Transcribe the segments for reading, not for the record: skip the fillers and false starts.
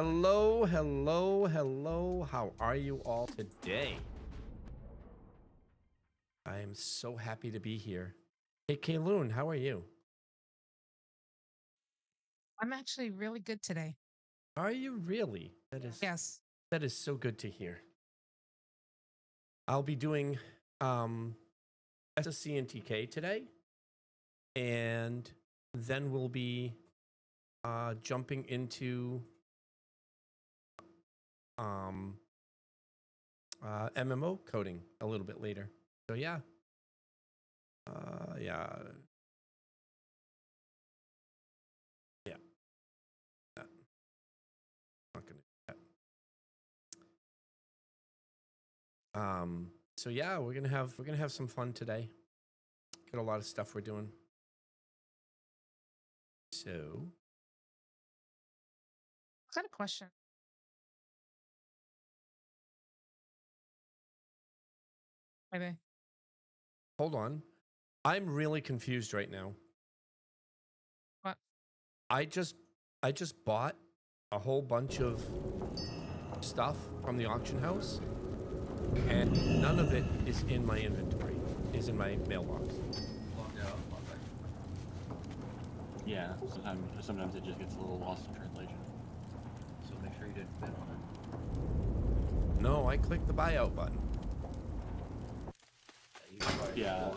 Hello, hello, hello. How are you all today? I am so happy to be here. Hey, Kayloon, how are you? I'm actually really good today. Are you really? Yes. That is so good to hear. I'll be doing SSC and TK today, and then we'll be jumping into MMO coding a little bit later. So yeah. Yeah. Not gonna do that. So yeah, we're gonna have some fun today. Got a lot of stuff we're doing. So I've got a question. Maybe. hold on. I'm really confused right now. What? I just bought a whole bunch of stuff from the auction house, and none of it is in my inventory. Is in my mailbox. Yeah, sometimes it just gets a little lost in translation. So make sure you didn't bid on it. No, I clicked the buyout button. Yeah.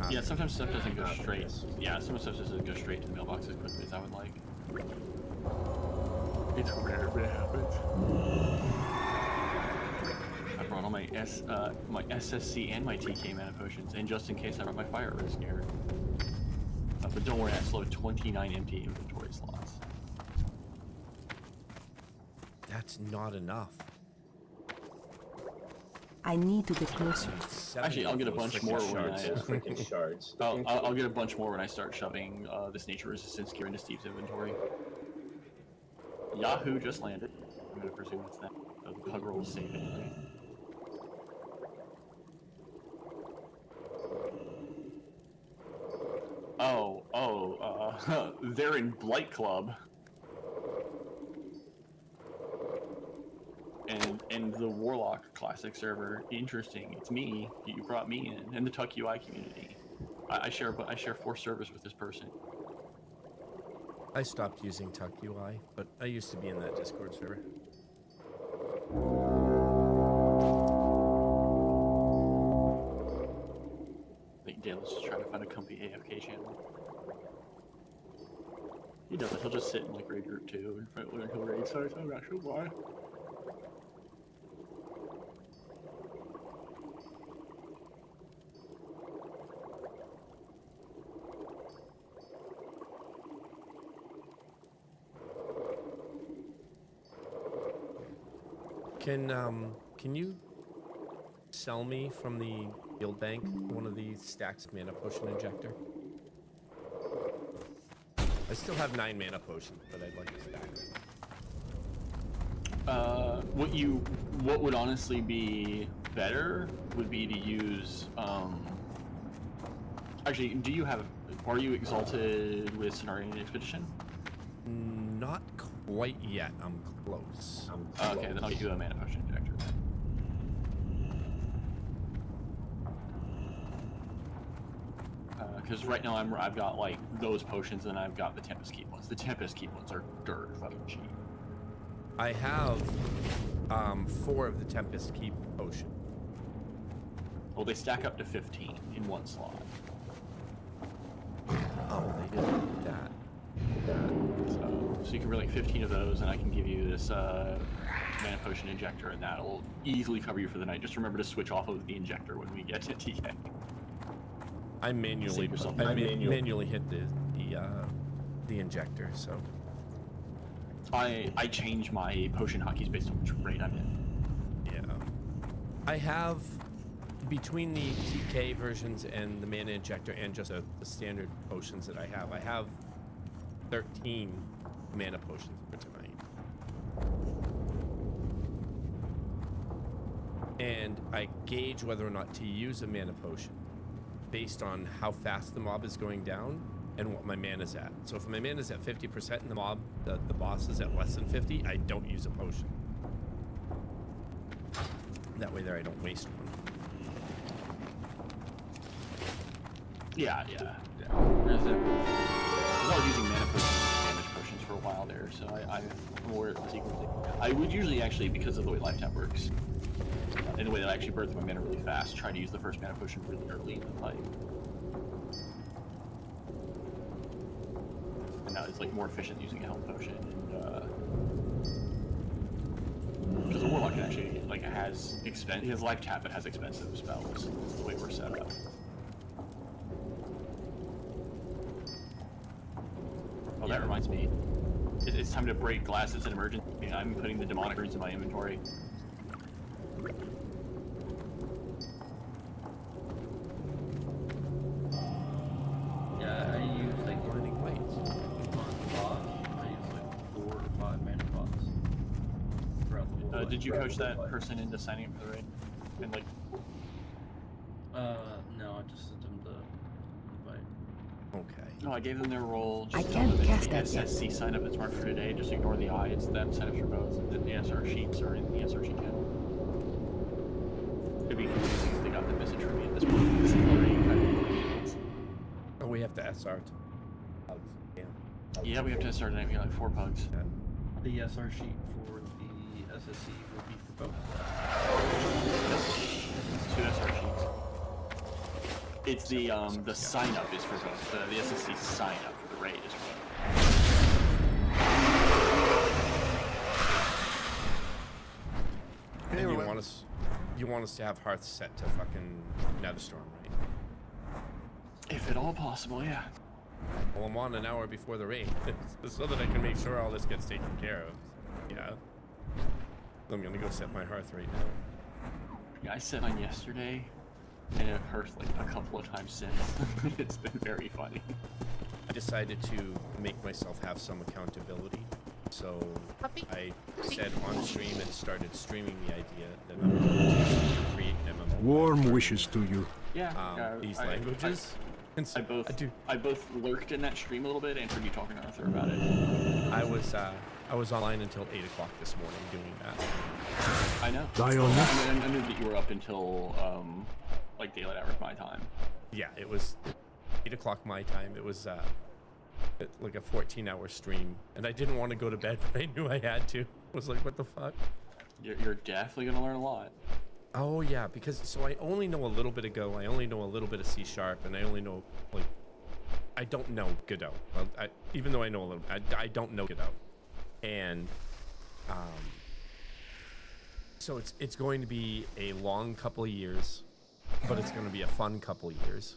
Yeah, sometimes stuff doesn't go straight. Yeah, sometimes stuff doesn't go straight to the mailbox as quickly as I would like. It's rare, but it happens. I brought all my my SSC and my TK mana potions, and just in case I brought my fire risk here. But don't worry, I still have 29 empty inventory slots. That's not enough. I need to get closer. Actually, I'll get a bunch more when Freaking shards. I'll get a bunch more when I start shoving this nature resistance gear into Steve's inventory. Yahoo just landed. I'm gonna presume it's that. The hug roll is safe anyway. They're in Blight Club. And the Warlock Classic server. Interesting. It's me. You brought me in, and the Tuck UI community. I share 4 servers with this person. I stopped using Tuck UI, but I used to be in that Discord server. I think Dale's just trying to find a comfy AFK channel. He does it. He'll just sit in like raid group 2 and he'll raid sites. I'm not sure why. Can you sell me from the guild bank one of these stacks of mana potion injector? I still have 9 mana potions, but I'd like a stack. What would honestly be better would be to use actually, are you exalted with Cenarian Expedition? Not quite yet. I'm close. Okay, then I'll get you a mana potion injector. Because right now I've got like those potions and I've got the Tempest Keep ones. The Tempest Keep ones are dirt fucking cheap. I have 4 of the Tempest Keep potion. Well, they stack up to 15 in one slot. Oh, they didn't look at that. So you can bring like 15 of those, and I can give you this mana potion injector, and that'll easily cover you for the night. Just remember to switch off of the injector when we get to TK. I manually hit the injector, so I change my potion hotkeys based on which raid I'm in. yeah. I have between the TK versions and the mana injector and just the standard potions that I have 13 mana potions for tonight. And I gauge whether or not to use a mana potion based on how fast the mob is going down and what my mana's at. So if my mana's at 50% and the boss is at less than 50, I don't use a potion. That way there I don't waste one. Yeah. I was using mana potions and damage potions for a while there, so I'm aware of the sequencing. I would usually actually, because of the way life tap works, in the way that I actually burn through my mana really fast, try to use the first mana potion really early in the fight. And now it's like more efficient using a health potion, and because the warlock can actually he has life tap but has expensive spells. That's the way we're set up. Oh, that reminds me. It's time to break glass. It's an emergency. I'm putting the demonic runes in my inventory. Yeah, I use like Burning lights. on boss. I use like 4 or 5 mana pots throughout the whole. Did you throughout coach the that whole fight. person into signing up for the raid? And like, No, I just sent them the invite. Okay. no, I gave them their role. I Just tell can't them cast it's that the yet. SSC sign up that's marked for today. Just ignore the I. It's them sign ups for both. And the SR sheets are in the SR sheet channel. It'd be confusing if they got the message from me at this point because they've already kind of. Oh, we have to SR. Yeah. Yeah, we have to SR tonight. We got like 4 pugs. The SR sheet for the SSC will be for both. It's 2 SR sheets. It's the sign up is for both. The SSC sign up for the raid is for both. And you want us to have hearths set to fucking Netherstorm, right? If at all possible, yeah. Well, I'm on an hour before the raid, so that I can make sure all this gets taken care of. Yeah. I'm gonna go set my hearth right now. Yeah, I set mine yesterday, and it hurt like a couple of times since. It's been very funny. I decided to make myself have some accountability, so Puppy? I said on stream and started streaming the idea that I'm going to create MMO. Warm wishes to you. Yeah. These languages. And so, I both lurked in that stream a little bit and heard you talking to Arthur about it. I was online until 8 o'clock this morning doing that. I know. Diona? I knew that you were up until like daylight hours my time. Yeah, it was 8 o'clock my time. It was like a 14-hour stream, and I didn't want to go to bed, but I knew I had to. I was like, what the fuck? You're definitely gonna learn a lot. Oh yeah, because so I only know a little bit of Go, I only know a little bit of C#, and I only know like I don't know Godot. Well, even though I know a little, I don't know Godot, and so it's going to be a long couple of years, but it's going to be a fun couple of years.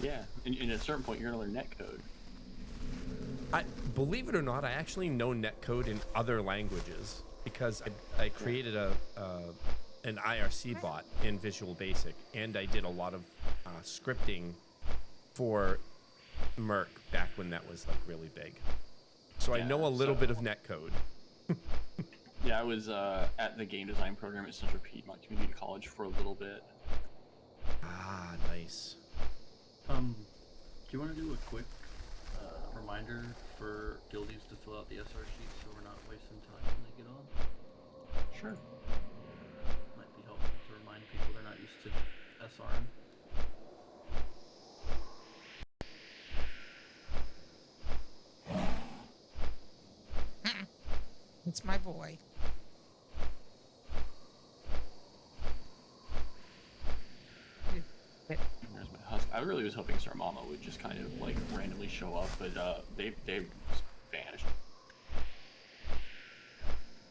Yeah, and at a certain point you're gonna learn netcode. I believe it or not, I actually know netcode in other languages because I created an IRC bot in Visual Basic, and I did a lot of scripting for Merc back when that was like really big. So I know a little bit of netcode. Yeah, I was at the game design program at Central Piedmont Community College for a little bit. Ah, nice. Do you want to do a quick reminder for guildies to fill out the SR sheet so we're not wasting time when they get on? Sure. Might be helpful to remind people they're not used to SRing. It's my boy. There's my husk. I really was hoping Sir Mama would just kind of like randomly show up, but they vanished.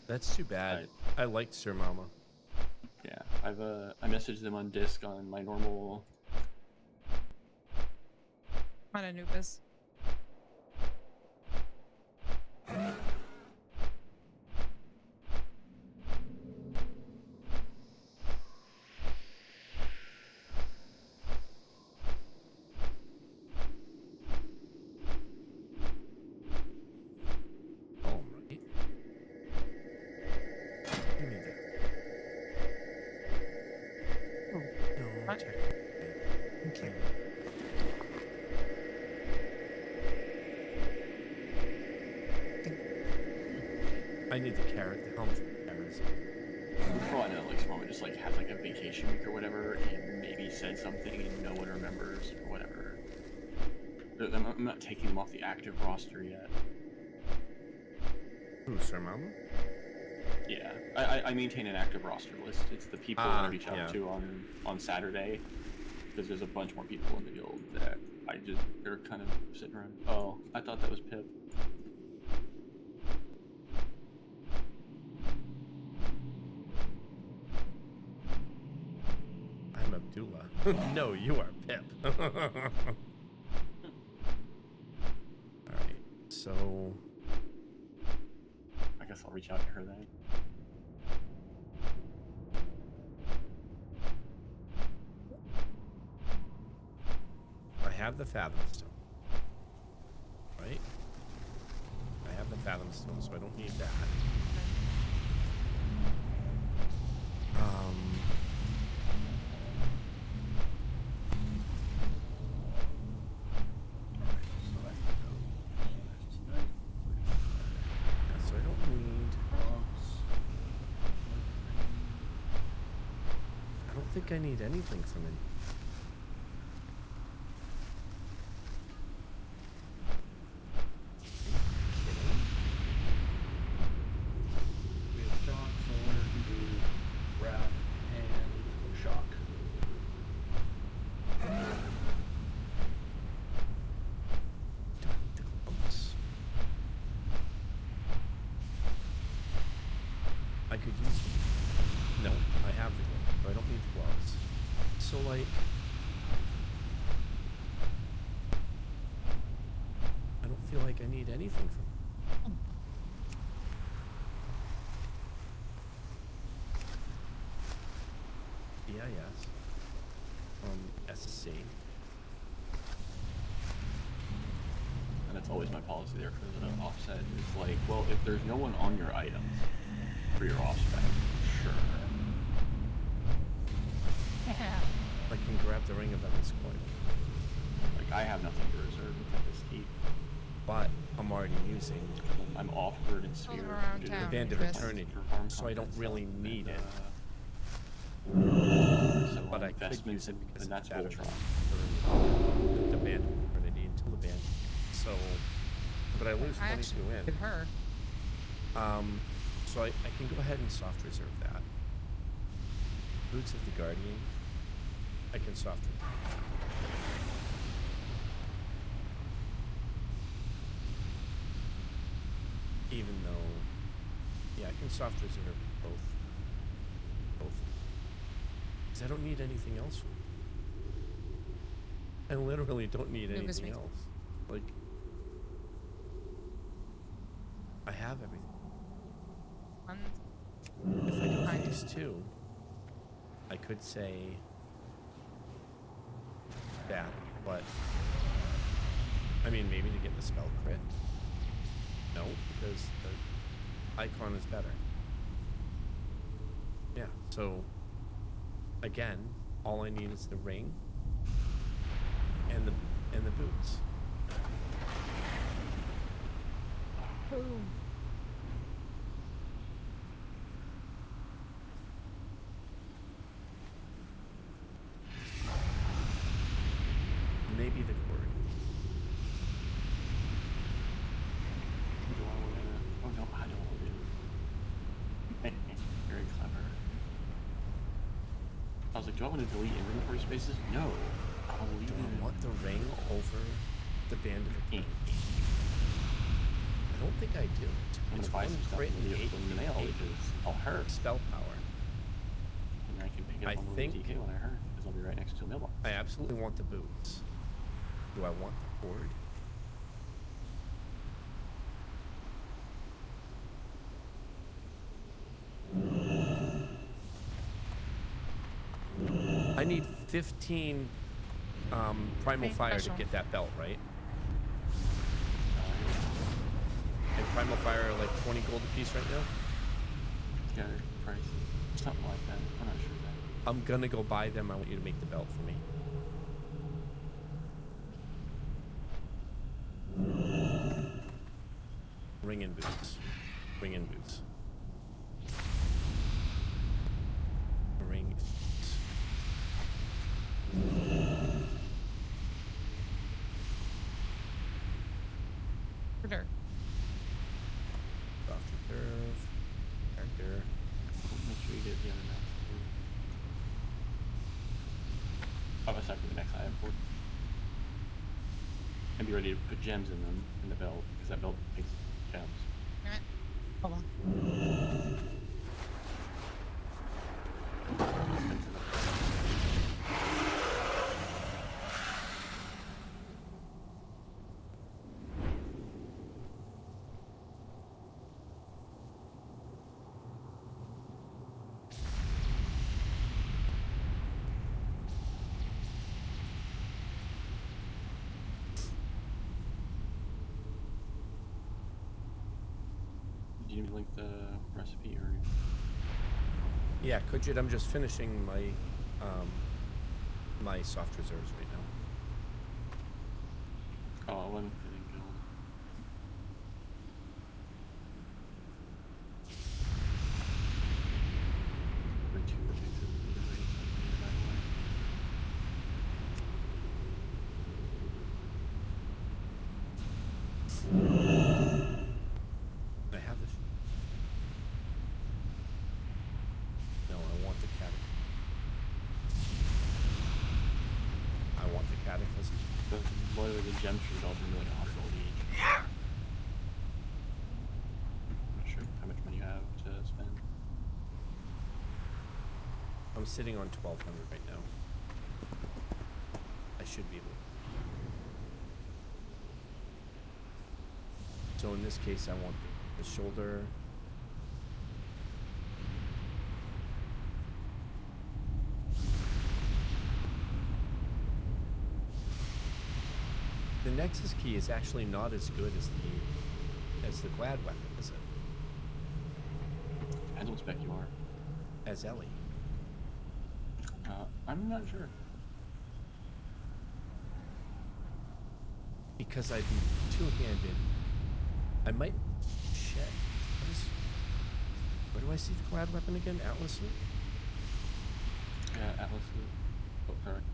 That's too bad. I liked Sir Mama. Yeah, I messaged them on Disc on my normal. On Anubis. Alright. Give me that. Oh, No, what? check. okay. I need the carrot, the helm for carrots. For all I know, like someone just like has like a vacation week or whatever, and maybe said something and no one remembers or whatever. I'm not taking them off the active roster yet. Ooh, Sir Mama? Yeah, I maintain an active roster list. It's the people that I reach out to on Saturday, because there's a bunch more people in the guild that they're kind of sitting around. Oh, I thought that was Pip. I'm Abdullah. No, you are Pip. Alright, so... I guess I'll reach out to her then. I have the Fathom Stone. Right? I have the Fathom Stone, so I don't need that. So I don't need... I don't think I need anything from it. We have shock, solar, wrath, and shock. The gloves. I could use them. No, I have the gloves, but I don't need the gloves. So like... I don't feel like I need anything from... Yeah, yes. SC. And that's always my policy there for the offset. It's like, well, if there's no one on your items for your offspec, sure. Yeah. I can grab the Ring of Endless Coin. Like, I have nothing to reserve with Tempest Heat. But I'm already using I'm off-grid and sphere. around to do town, the Band of Chris. Eternity, for farm so I don't content really stuff, need it. So But I could investments use it because and that's it's better Voltron. for the Band of Eternity until the band. So, but I lose I 22 actually in. did her. So I can go ahead and soft reserve that. Boots of the Guardian, I can soft reserve. Even though, yeah, I can soft reserve both. Because I don't need anything else. I literally don't need It was anything me. else. Like, I have everything. One. If I go Right. phase 2, I could say that, but I mean, maybe to get the spell crit. No, because the icon is better. Yeah, so again, all I need is the ring and the boots. Boom. Maybe the cord. Do I want to? Oh no, I don't want to. Very clever. I was like, do I want to delete inventory spaces? No. I'll leave Do it. I want the ring over the Band of Eternity? I don't think I do. I'm It's gonna buy one some stuff crit and in 8 the mail, which is I'll hurt. spell power. And I can pick it up I on the think- DK when I hurt, because I'll be right next to a mailbox. I absolutely want the boots. Do I want the cord? I need 15 primal Okay, fire to special. get that belt, right? And primal fire are like 20 gold a piece right now. Yeah, price. Something like that. I'm not sure of that. I'm gonna go buy them. I want you to make the belt for me. Ring and boots. Ring and boots. Ring. Order. Soft reserve. Character. Make sure you get the other maps. Oh, aside from the next item for. And be ready to put gems in them in the belt because that belt takes gems. Alright. Hold on. Do you need me to link the recipe or? Yeah, Kujit, I'm just finishing my my soft reserves right now. Oh, one fitting guild. Or two rotates it either way, so I can get it right away. I have this. No, I want the cataclysm. Literally the gems should all be like 100 gold each. Not sure how much money you have to spend. I'm sitting on 1200 right now. I should be able. So in this case, I want the shoulder. The Nexus key is actually not as good as the Glad weapon, is it? Depends what spec you are. As Ellie. I'm not sure. Because I'd be two-handed. I might shed. Where do I see the Glad weapon again? Atlas loot? Yeah, Atlas. Oh, correct.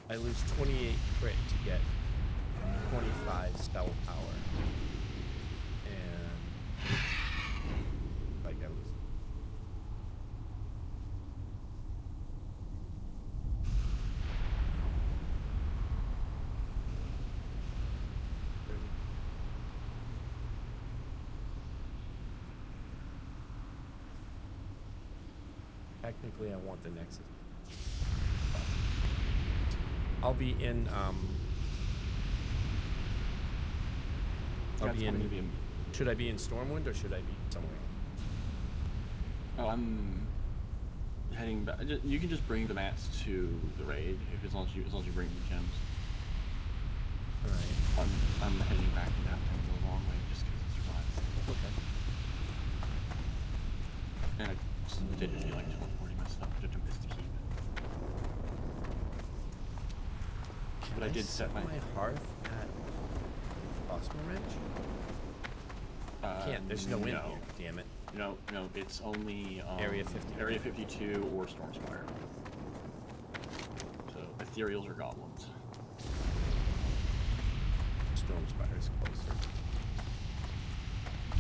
I lose 28 crit to get 25 spell power. And like I lose. Technically, I want the Nexus. I'll be in. I'll be in. Should I be in Stormwind or should I be somewhere else? Oh, I'm heading back. You can just bring the mats to the raid as long as you bring the gems. All right. I'm heading back to that thing the long way just because it's revised. Okay. And I just didn't feel like teleporting my stuff to miss the keep. But I did set my hearth at Osmo Ranch. Can't. There's no wind here. Damn it. No, it's only Area 50. Area 52 or Stormspire. So ethereals or goblins. Stormspire is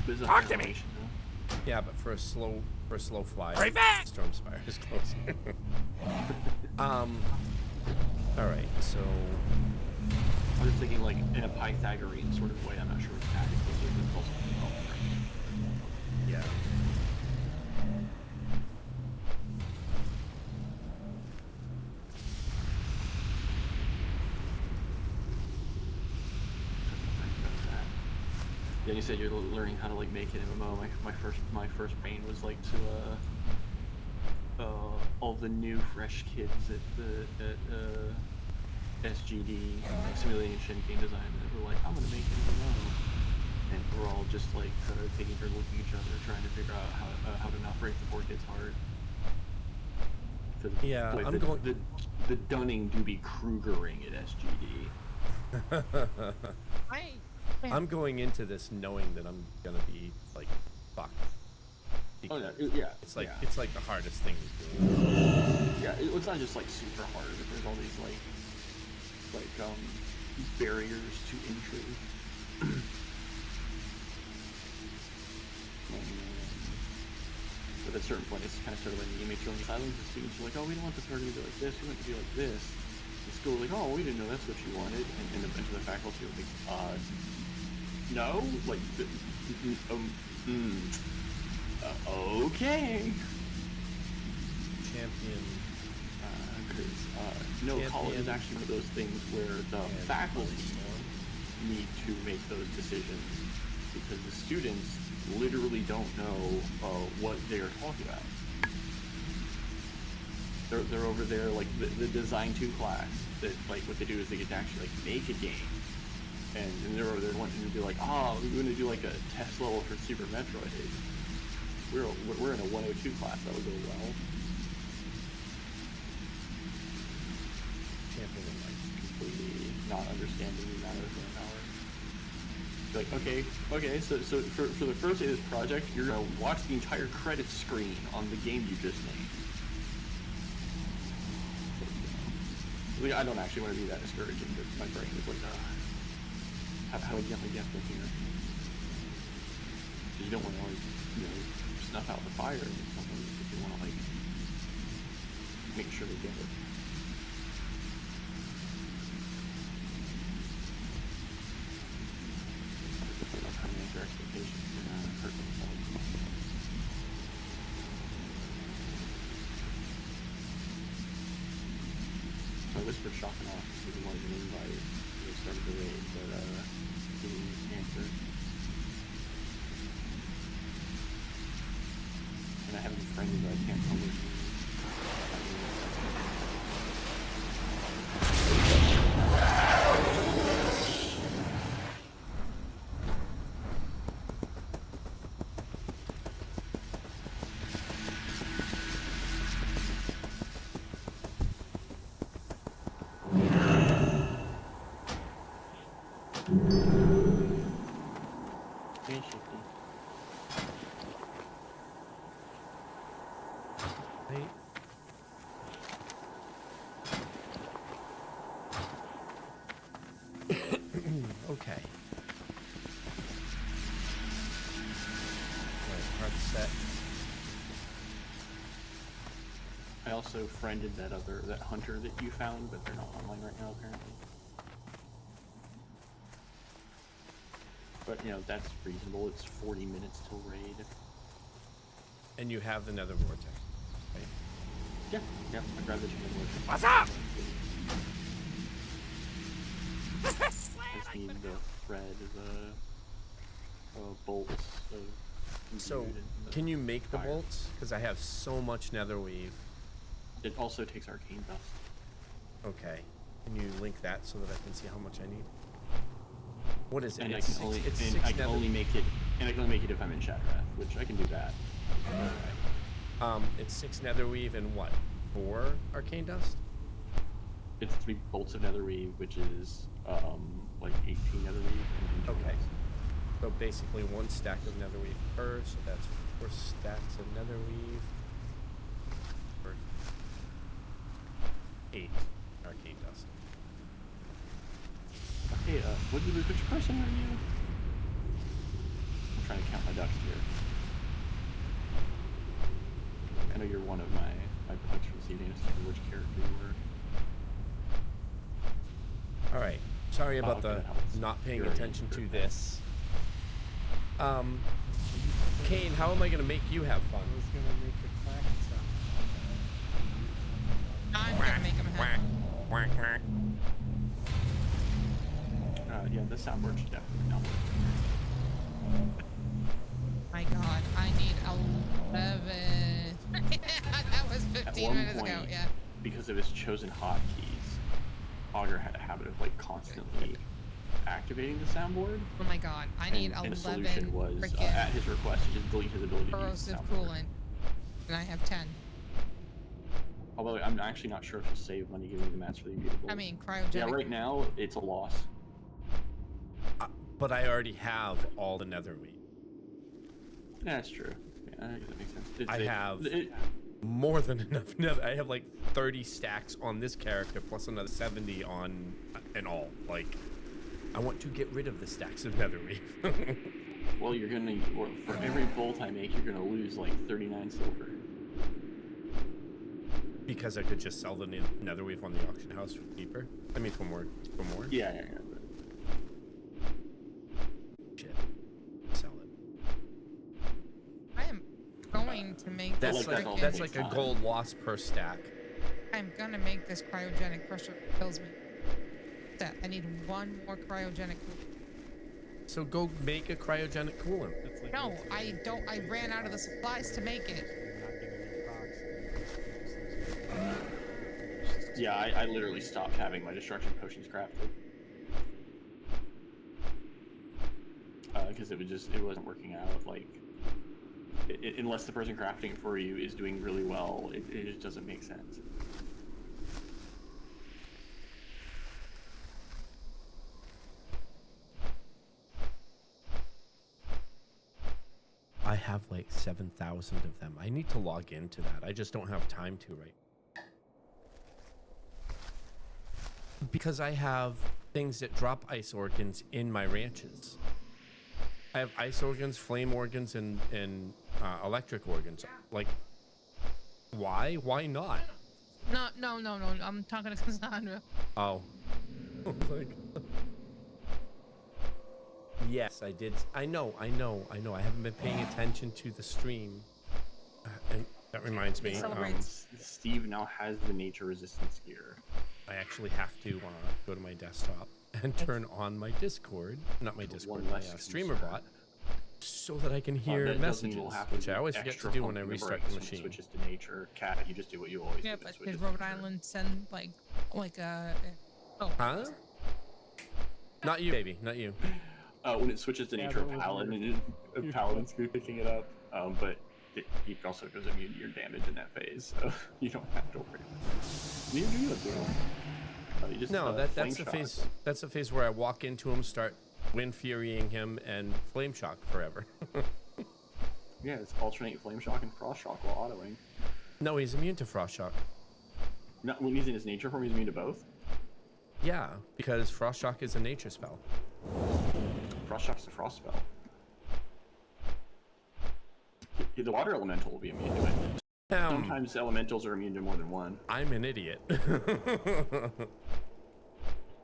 closer. Talk to me. Yeah, but for a slow flyer, Right back! Stormspire is closer. All right, so I was thinking like in a Pythagorean sort of way. I'm not sure what tactics is, but it's also yeah. you said you're learning how to like make an MMO, my first pain was like to all the new fresh kids at SGD, Simulation Game Design, that were like, I'm gonna make an MMO, and we're all just like taking turns looking at each other, trying to figure out how to not break the poor kid's heart. Yeah, like, I'm going. The Dunning-Dooby Krugering at SGD. I'm going into this knowing that I'm gonna be like fucked. Oh Because yeah, it's like yeah. it's like the hardest thing to do. Yeah, it's not just like super hard, but there's all these barriers to entry. But at a certain point, it's kind of sort of like you make your own asylum. The students are like, oh, we don't want the program to be like this. We want it to be like this. The school are like, oh, we didn't know that's what you wanted. And a bunch of the faculty are like, no, like, okay. Champion. Because no, college is actually one of those things where the faculty need to make those decisions because the students literally don't know what they're talking about. They're over there like the Design 2 class that like what they do is they get to actually like make a game, and they're over there wanting to be like, oh, we're going to do like a test level for Super Metroid. We're in a 102 class, that would go well. Champion and like Completely not understanding the amount of manpower. Like, okay, so for the first day of this project, you're gonna watch the entire credits screen on the game you just made. Like, I don't actually want to be that discouraging, but my brain is like, how do I get from here? You don't want to like, snuff out the fire and something, but you want to like make sure they get it. Their expectations and hurt themselves. So I whispered shock and awe to see if he wanted an invite. They started the raid, but he didn't answer. And I haven't befriended, but I can't tell what he okay. Hard set. I also friended that hunter that you found, but they're not online right now apparently. But that's reasonable. It's 40 minutes till raid. And you have the nether vortex. Right? Yeah, I grabbed the chicken vortex. What's up? I just need the thread, the bolts of So, and the can you make the fire. bolts? Because I have so much nether weave. It also takes arcane dust. Okay. Can you link that so that I can see how much I need? What is it? And It's I can only make it if I'm in Shadrath, which I can do that. It's 6 nether weave and what? 4 arcane dust? It's 3 bolts of netherweave, which is like 18 netherweave. Okay. So basically 1 stack of nether weave per, so that's 4 stacks of nether weave. For 8 arcane dust. Hey, which person are you? I'm trying to count my ducks here. I know you're one of my pucks from this evening. I just don't know which character you were. Alright. Sorry about okay, the that helps. not paying You're attention to perfect. this. Kane, how am I gonna make you have fun? I was gonna make a clacking sound. I'm gonna make him happy. Yeah, the soundboard should definitely not work. 15 one minutes ago, point, yeah. because of his chosen hotkeys, Augur had a habit of like constantly activating the soundboard. Oh my god, I need And the 11 solution was, freaking at his request, to just delete his ability to use the corrosive soundboard. coolant. And I have 10. Although I'm actually not sure if he'll save money giving you the mats for the immutables. I mean, cryogenic. Yeah, right now it's a loss. But I already have all the netherweed. Yeah, that's true. Yeah, I guess that makes sense. I have more than enough nether. I have like 30 stacks on this character plus another 70 on and all. Like, I want to get rid of the stacks of netherweed. Well, you're gonna, for every bolt I make, you're gonna lose like 39 silver. Because I could just sell the netherweave on the auction house for cheaper. I mean, for more. Yeah. But... Shit. Sell it. I am going to make That's this like like that that's all like takes a time. gold loss per stack. I'm gonna make this cryogenic crusher that kills me. That I need one more cryogenic. So go make a cryogenic coolant. No, I don't. I ran out of the supplies to make it. Yeah, I literally stopped having my destruction potions crafted. Because it wasn't working out. Like, unless the person crafting it for you is doing really well, it just doesn't make sense. I have like 7,000 of them. I need to log into that. I just don't have time to right. Because I have things that drop ice organs in my ranches. I have ice organs, flame organs, and electric organs. Like, why? Why not? No. I'm talking to Cassandra. Oh. Like, yes, I did. I know. I haven't been paying attention to the stream. And that reminds me. Steve now has the nature resistance gear. I actually have to go to my desktop and turn on my Discord, not my Discord, my streamer bot, so that I can hear messages, which I always forget to do when I restart the machine. Switches to nature. Cat, you just do what you always do. Yeah, but did Rhode Island send like a? Oh. Huh? Not you, baby, not you. When it switches to nature, Paladin's good picking it up. But he also goes immune to your damage in that phase, so you don't have to worry. Neither do you, dude. No, that's the phase. That's the phase where I walk into him, start wind furying him, and flame shock forever. Yeah, it's alternate flame shock and frost shock while autoing. No, he's immune to frost shock. Not when he's in his nature form, he's immune to both. Yeah, because frost shock is a nature spell. Frost shock's a frost spell. The water elemental will be immune to it. Sometimes elementals are immune to more than one. I'm an idiot. Don't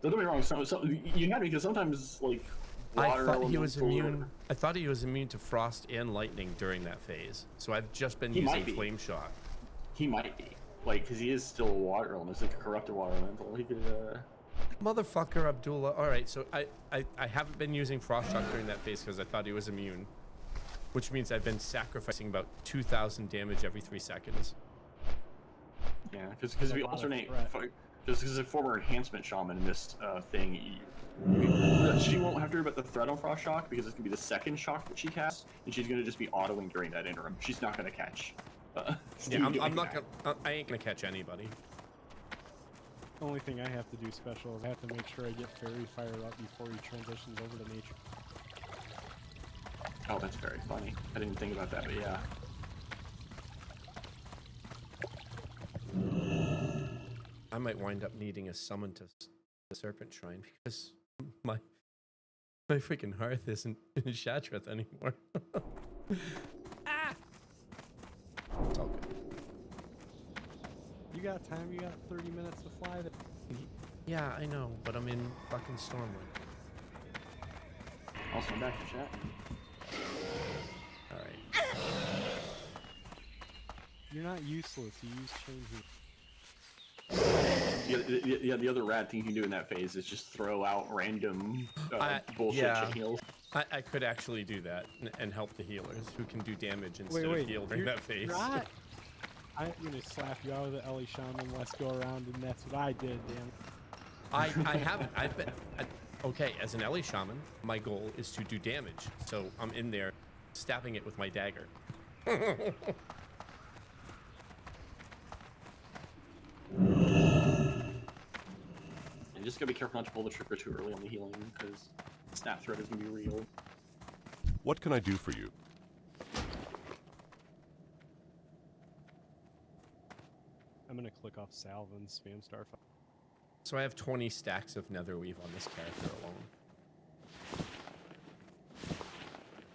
get me wrong. You have because sometimes like water I thought he was elemental immune. I thought he was immune to frost and lightning during that phase. So I've just been using flame shock. He might be because he is still a water element. It's like a corrupted water elemental. He could. Motherfucker, Abdullah. All right, so I haven't been using frost shock during that phase because I thought he was immune. Which means I've been sacrificing about 2,000 damage every 3 seconds. Yeah, because we alternate. Just because a former enhancement shaman in this thing, she won't have to worry about the threat on frost shock because it's gonna be the second shock that she casts, and she's gonna just be autoing during that interim. She's not gonna catch. Yeah, I'm not gonna. I ain't gonna catch anybody. The only thing I have to do special is I have to make sure I get Fairy Fire up before he transitions over to nature. Oh, that's very funny. I didn't think about that, but yeah. I might wind up needing a summon to the Serpent Shrine because my freaking hearth isn't in Shatrath anymore. Ah! It's all good. You got time? You got 30 minutes to fly there. Yeah, I know, but I'm in fucking Stormwind. Also, I'm back to chat. Alright. You're not useless. You use chain heat. Yeah, the other rad thing you can do in that phase is just throw out random bullshit chain heals. I could actually do that and help the healers who can do damage instead of heal during that phase. I'm gonna slap you out of the Ellie Shaman. Let's go around, and that's what I did, damn it. I haven't. I've been. Okay, as an Ellie Shaman, my goal is to do damage. So I'm in there stabbing it with my dagger. And just gotta be careful not to pull the trigger too early on the healing, because snap thread is gonna be real. What can I do for you? I'm gonna click off salve and spam Starfire. So I have 20 stacks of netherweave on this character alone.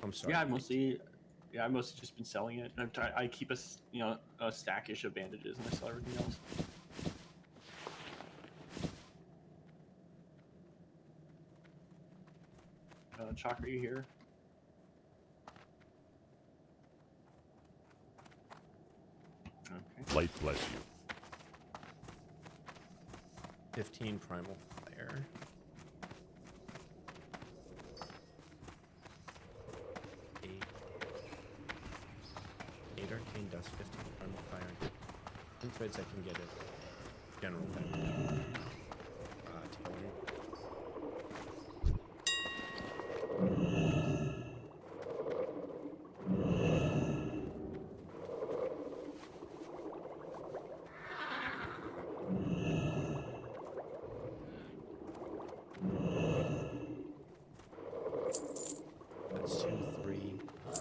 I'm sorry. Yeah, I've mostly just been selling it. I keep a stackish of bandages, and I sell everything else. Chalk, are you here? Okay. Light bless you. 15 primal fire. 8 arcane dust, 15 primal fire. 2 threads I can get it. General damage. Tailoring. That's 2, 3, 5,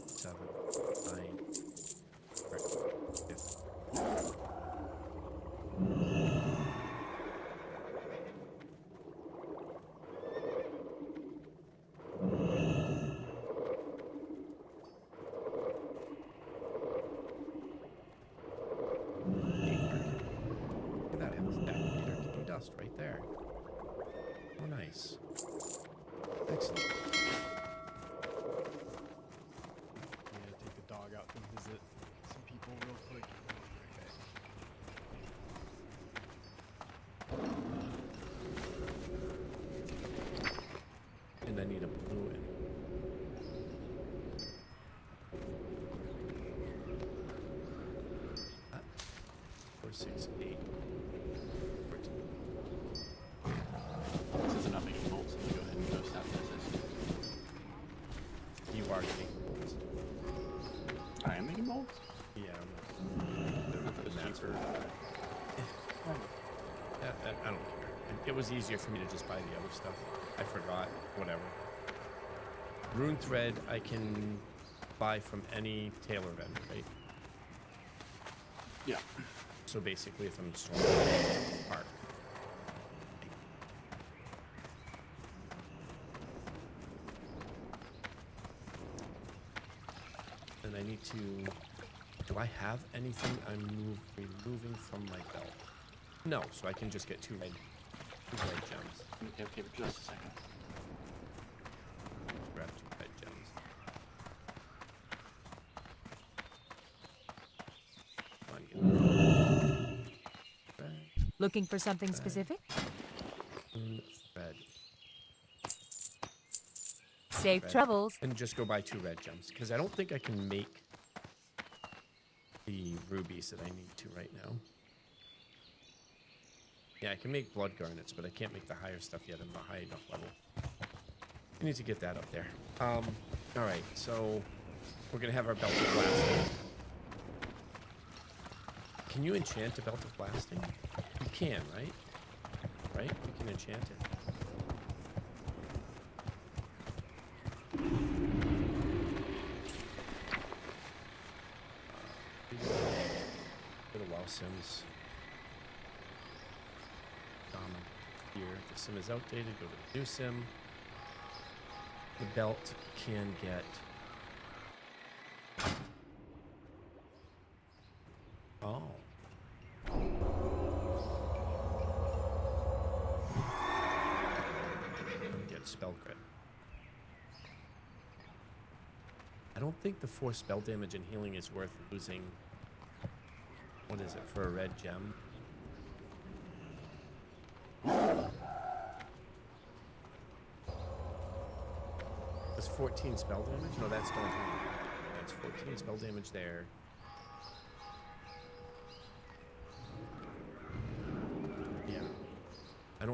7, 9, 10. Look at that, I have a stack of 8 arcane dust right there. Oh, nice. Excellent. Yeah, take the dog out and visit some people real quick. And I need a blue and 4, 6, 8. 14. Since I'm not making bolts, I'm gonna go ahead and go snap assist. You are taking bolts. I am making bolts? Yeah, I thought it was cheaper. I don't care. It was easier for me to just buy the other stuff. I forgot. Whatever. Rune thread I can buy from any tailor vendor, right? Yeah. So basically, if I'm storing part. And I need to. Do I have anything I'm removing from my belt? No, so I can just get 2 red gems. Okay, just a second. Grab 2 red gems. Come on, you. Red, Looking for something specific? red. Safe Red. travels. And just go buy 2 red gems, because I don't think I can make the rubies that I need to right now. Yeah, I can make blood garnets, but I can't make the higher stuff yet. I'm not high enough level. I need to get that up there. Alright, so we're gonna have our belt of blasting. Can you enchant a belt of blasting? You can, right? Right? You can enchant it. Go to WoW Sims. Here, the sim is outdated. Go to the new sim. The belt can get. Oh. Get spell crit. I don't think the 4 spell damage and healing is worth losing. What is it for a red gem? That's 14 spell damage? No, that's don't. That's 14 spell damage there.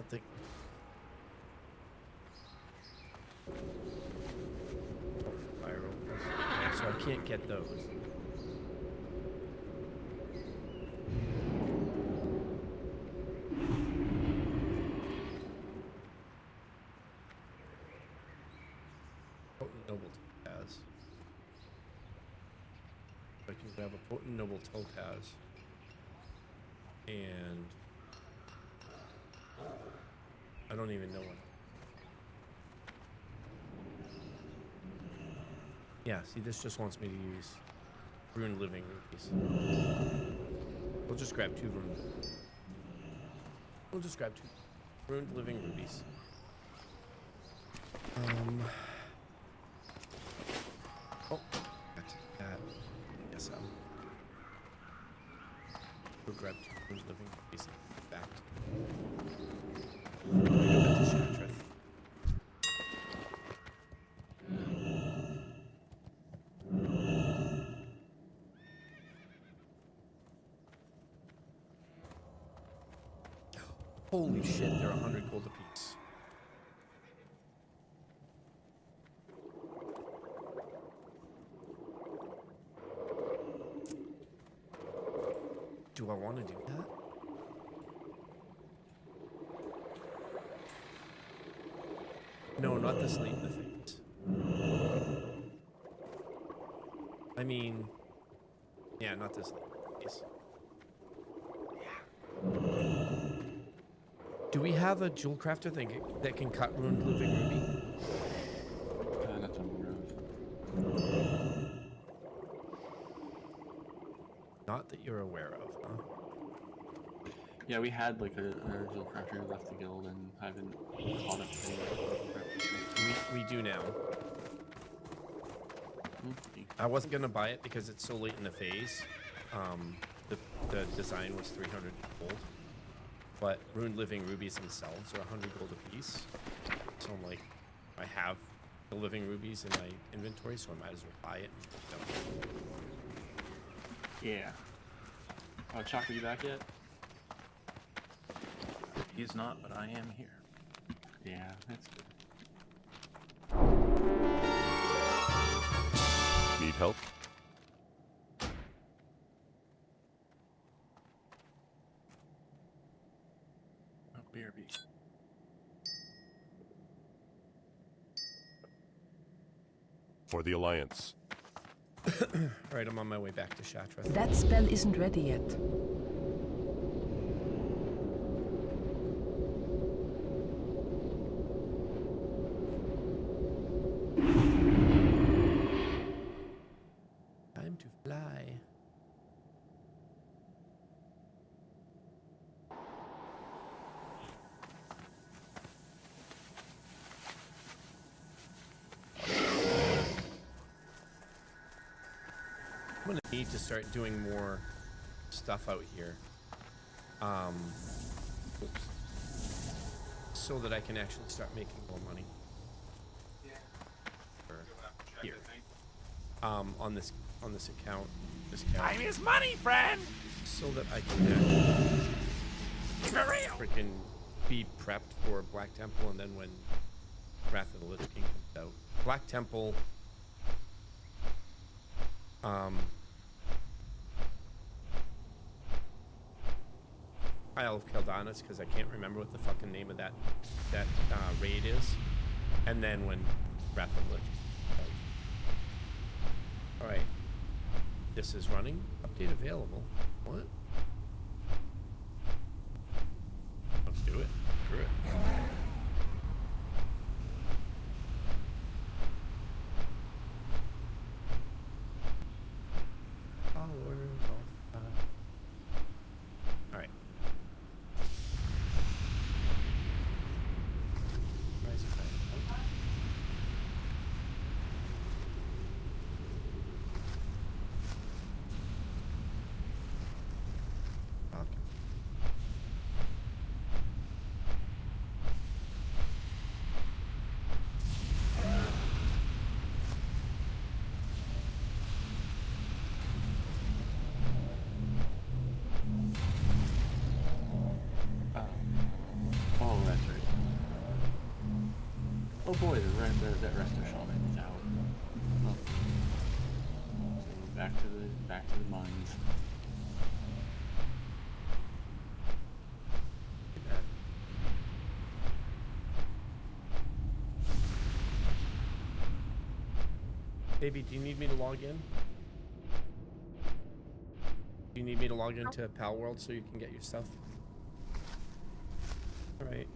don't think. Fire opals. Okay, so I can't get those. Potent noble topaz. I can grab a potent noble topaz. And I don't even know what. Yeah, see, this just wants me to use rune living rupees. We'll just grab 2 rune. We'll just grab 2 rune living rubies. Oh, back to that. Yes, we'll grab 2 rune living rubies. Back. Go back to Shatreth. Holy shit, they're 100 gold apiece. Do I want to do that? No, not this late in the phase. I mean, yeah, not this late in the phase. Do we have a jewel crafter that can cut ruined living ruby? That's unreal. Not that you're aware of, huh? Yeah, we had like a jewel crafter who left the guild and haven't caught up to any. We do now. I wasn't gonna buy it because it's so late in the phase. The design was 300 gold. But ruined living rubies themselves are 100 gold apiece. So I'm like, I have the living rubies in my inventory, so I might as well buy it. Yeah. Oh, Chuck, are you back yet? He's not, but I am here. Yeah, that's good. Need help? Oh, BRB. For the Alliance. Alright, I'm on my way back to Shatreth. That spell isn't ready yet. Time to fly. I'm gonna need to start doing more stuff out here. Oops. So that I can actually start making more money. Or here. On this account. Time is money, friend! So that I can freaking be prepped for Black Temple, and then when Wrath of the Lich King comes out. Black Temple Isle of Keldanas, because I can't remember what the fucking name of that raid is. And then when Wrath of the Lich King comes out. Alright. This is running. Update available. What? Let's do it. Screw it. Alright. boy, that resto shaman is out. Well, so back to the mines. Baby, do you need me to log in? Do you need me to log into PalWorld so you can get your stuff? All right.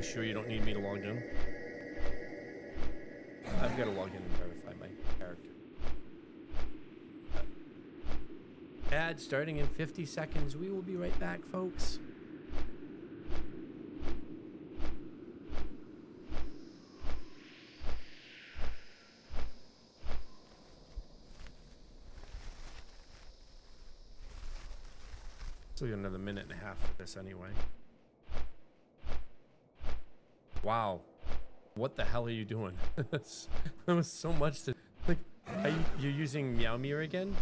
Sure you don't need me to log in? I've got to log in and verify my character. Ad starting in 50 seconds. We will be right back, folks. Still got another minute and a half for this anyway. Wow, what the hell are you doing? There was so much to like. You're using Meow Mirror again?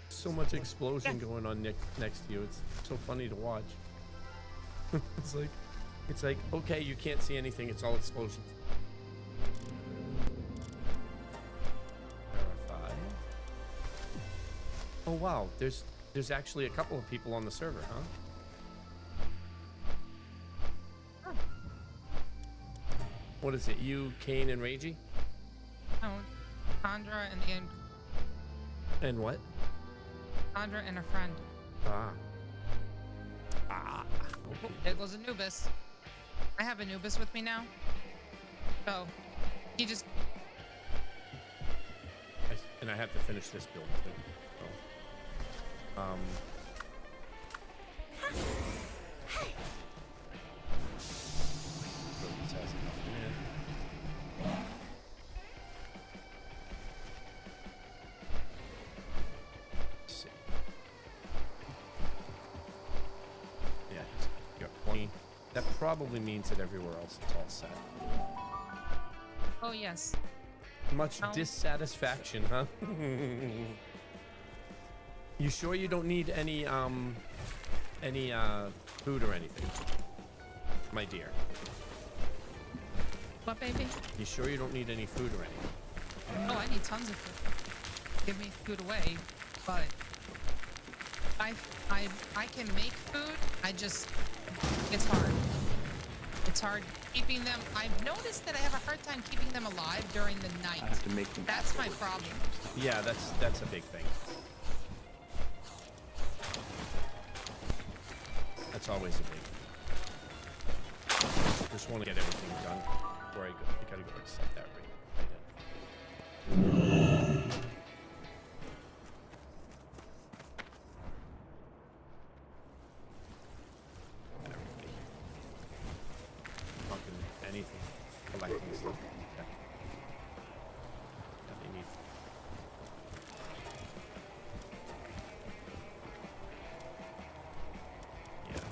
So much explosion going on next to you. It's so funny to watch. it's like okay, you can't see anything. It's all explosions. Verify. Oh wow, there's actually a couple of people on the server, huh? What is it? You, Kane, and Ragey? No, Chandra And what? Chandra and a friend. Ah. Oh, there goes Anubis. I have Anubis with me now. So, he just... And I have to finish this build too. So. That probably means that everywhere else it's all set. Oh, yes. Much dissatisfaction, huh? You sure you don't need any food or anything, my dear? What, baby? You sure you don't need any food or anything? Oh, I need tons of food. Give me food away, but I can make food. It's hard. It's hard keeping them. I've noticed that I have a hard time keeping them alive during the night. I have to make them. That's my problem. Yeah, that's a big thing. That's always a big thing. Just want to get everything done before I go. I gotta go set that right in. Anything, collecting stuff. Yeah. Nothing needs. Yeah.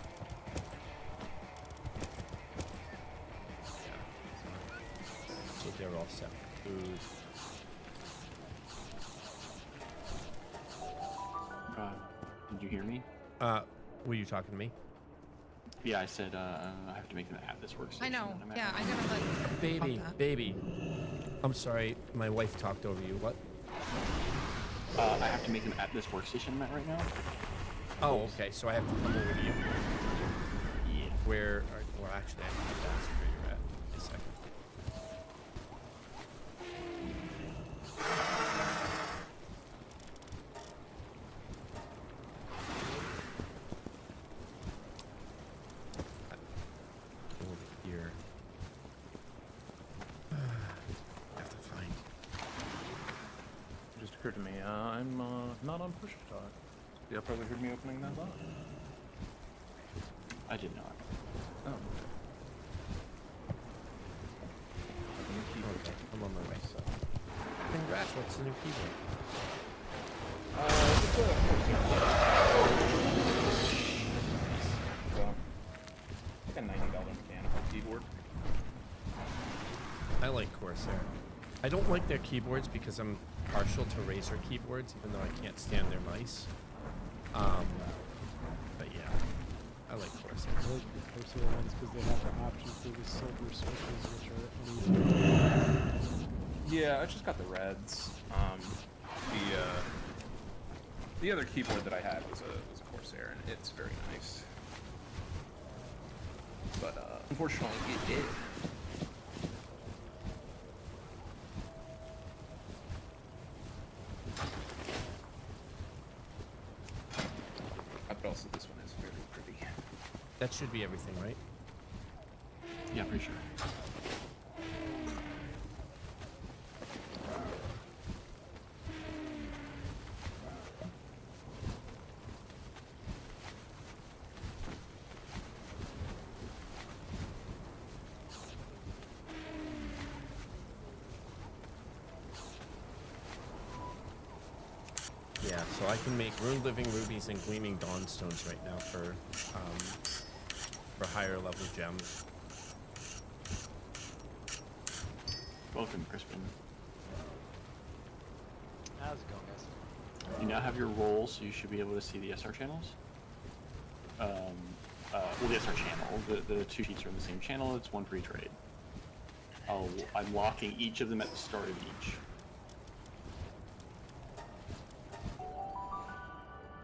So they're all set for food. Did you hear me? Were you talking to me? Yeah, I said I have to make them at this workstation. I know. Yeah, I never like. Baby. I'm sorry, my wife talked over you. What? I have to make them at this workstation I'm at right now. Oh, okay. So I have to come over to you. Yeah. Where? Well, actually, I have to ask where you're at. A second. occurred to me. I'm not on push to talk. Y'all probably heard me opening that lock. I did not. Oh, okay. Okay, I'm on my way. So, congrats. What's the new keyboard? It's a like a $90 mechanical keyboard. I like Corsair. I don't like their keyboards because I'm partial to Razer keyboards, even though I can't stand their mice. But yeah, I like Corsair. I like the Corsair ones because they have the option for the silver switches, which are uneven. Yeah, I just got the reds. The other keyboard that I had was a Corsair, and it's very nice. But unfortunately, it did. But also, this one is very pretty. That should be everything, right? Yeah, pretty sure. Yeah, so I can make Ruined Living Rubies and Gleaming Dawnstones right now for higher level gems. Welcome, Crispin. How's it going, guys? You now have your role, so you should be able to see the SR channels. Well, the SR channel. The two sheets are in the same channel. It's one for each raid. I'm locking each of them at the start of each.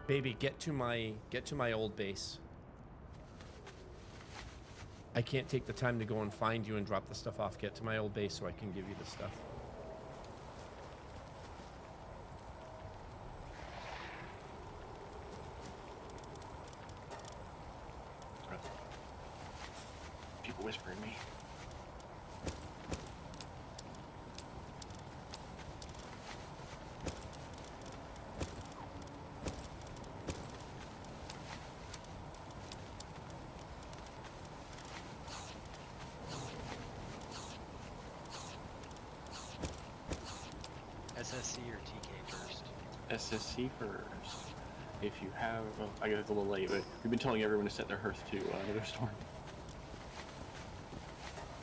Baby, get to my old base. I can't take the time to go and find you and drop the stuff off. Get to my old base so I can give you the stuff. People whispering me. SSC or TK first? SSC first. If you have, well, I guess it's a little late, but we've been telling everyone to set their hearth to another storm.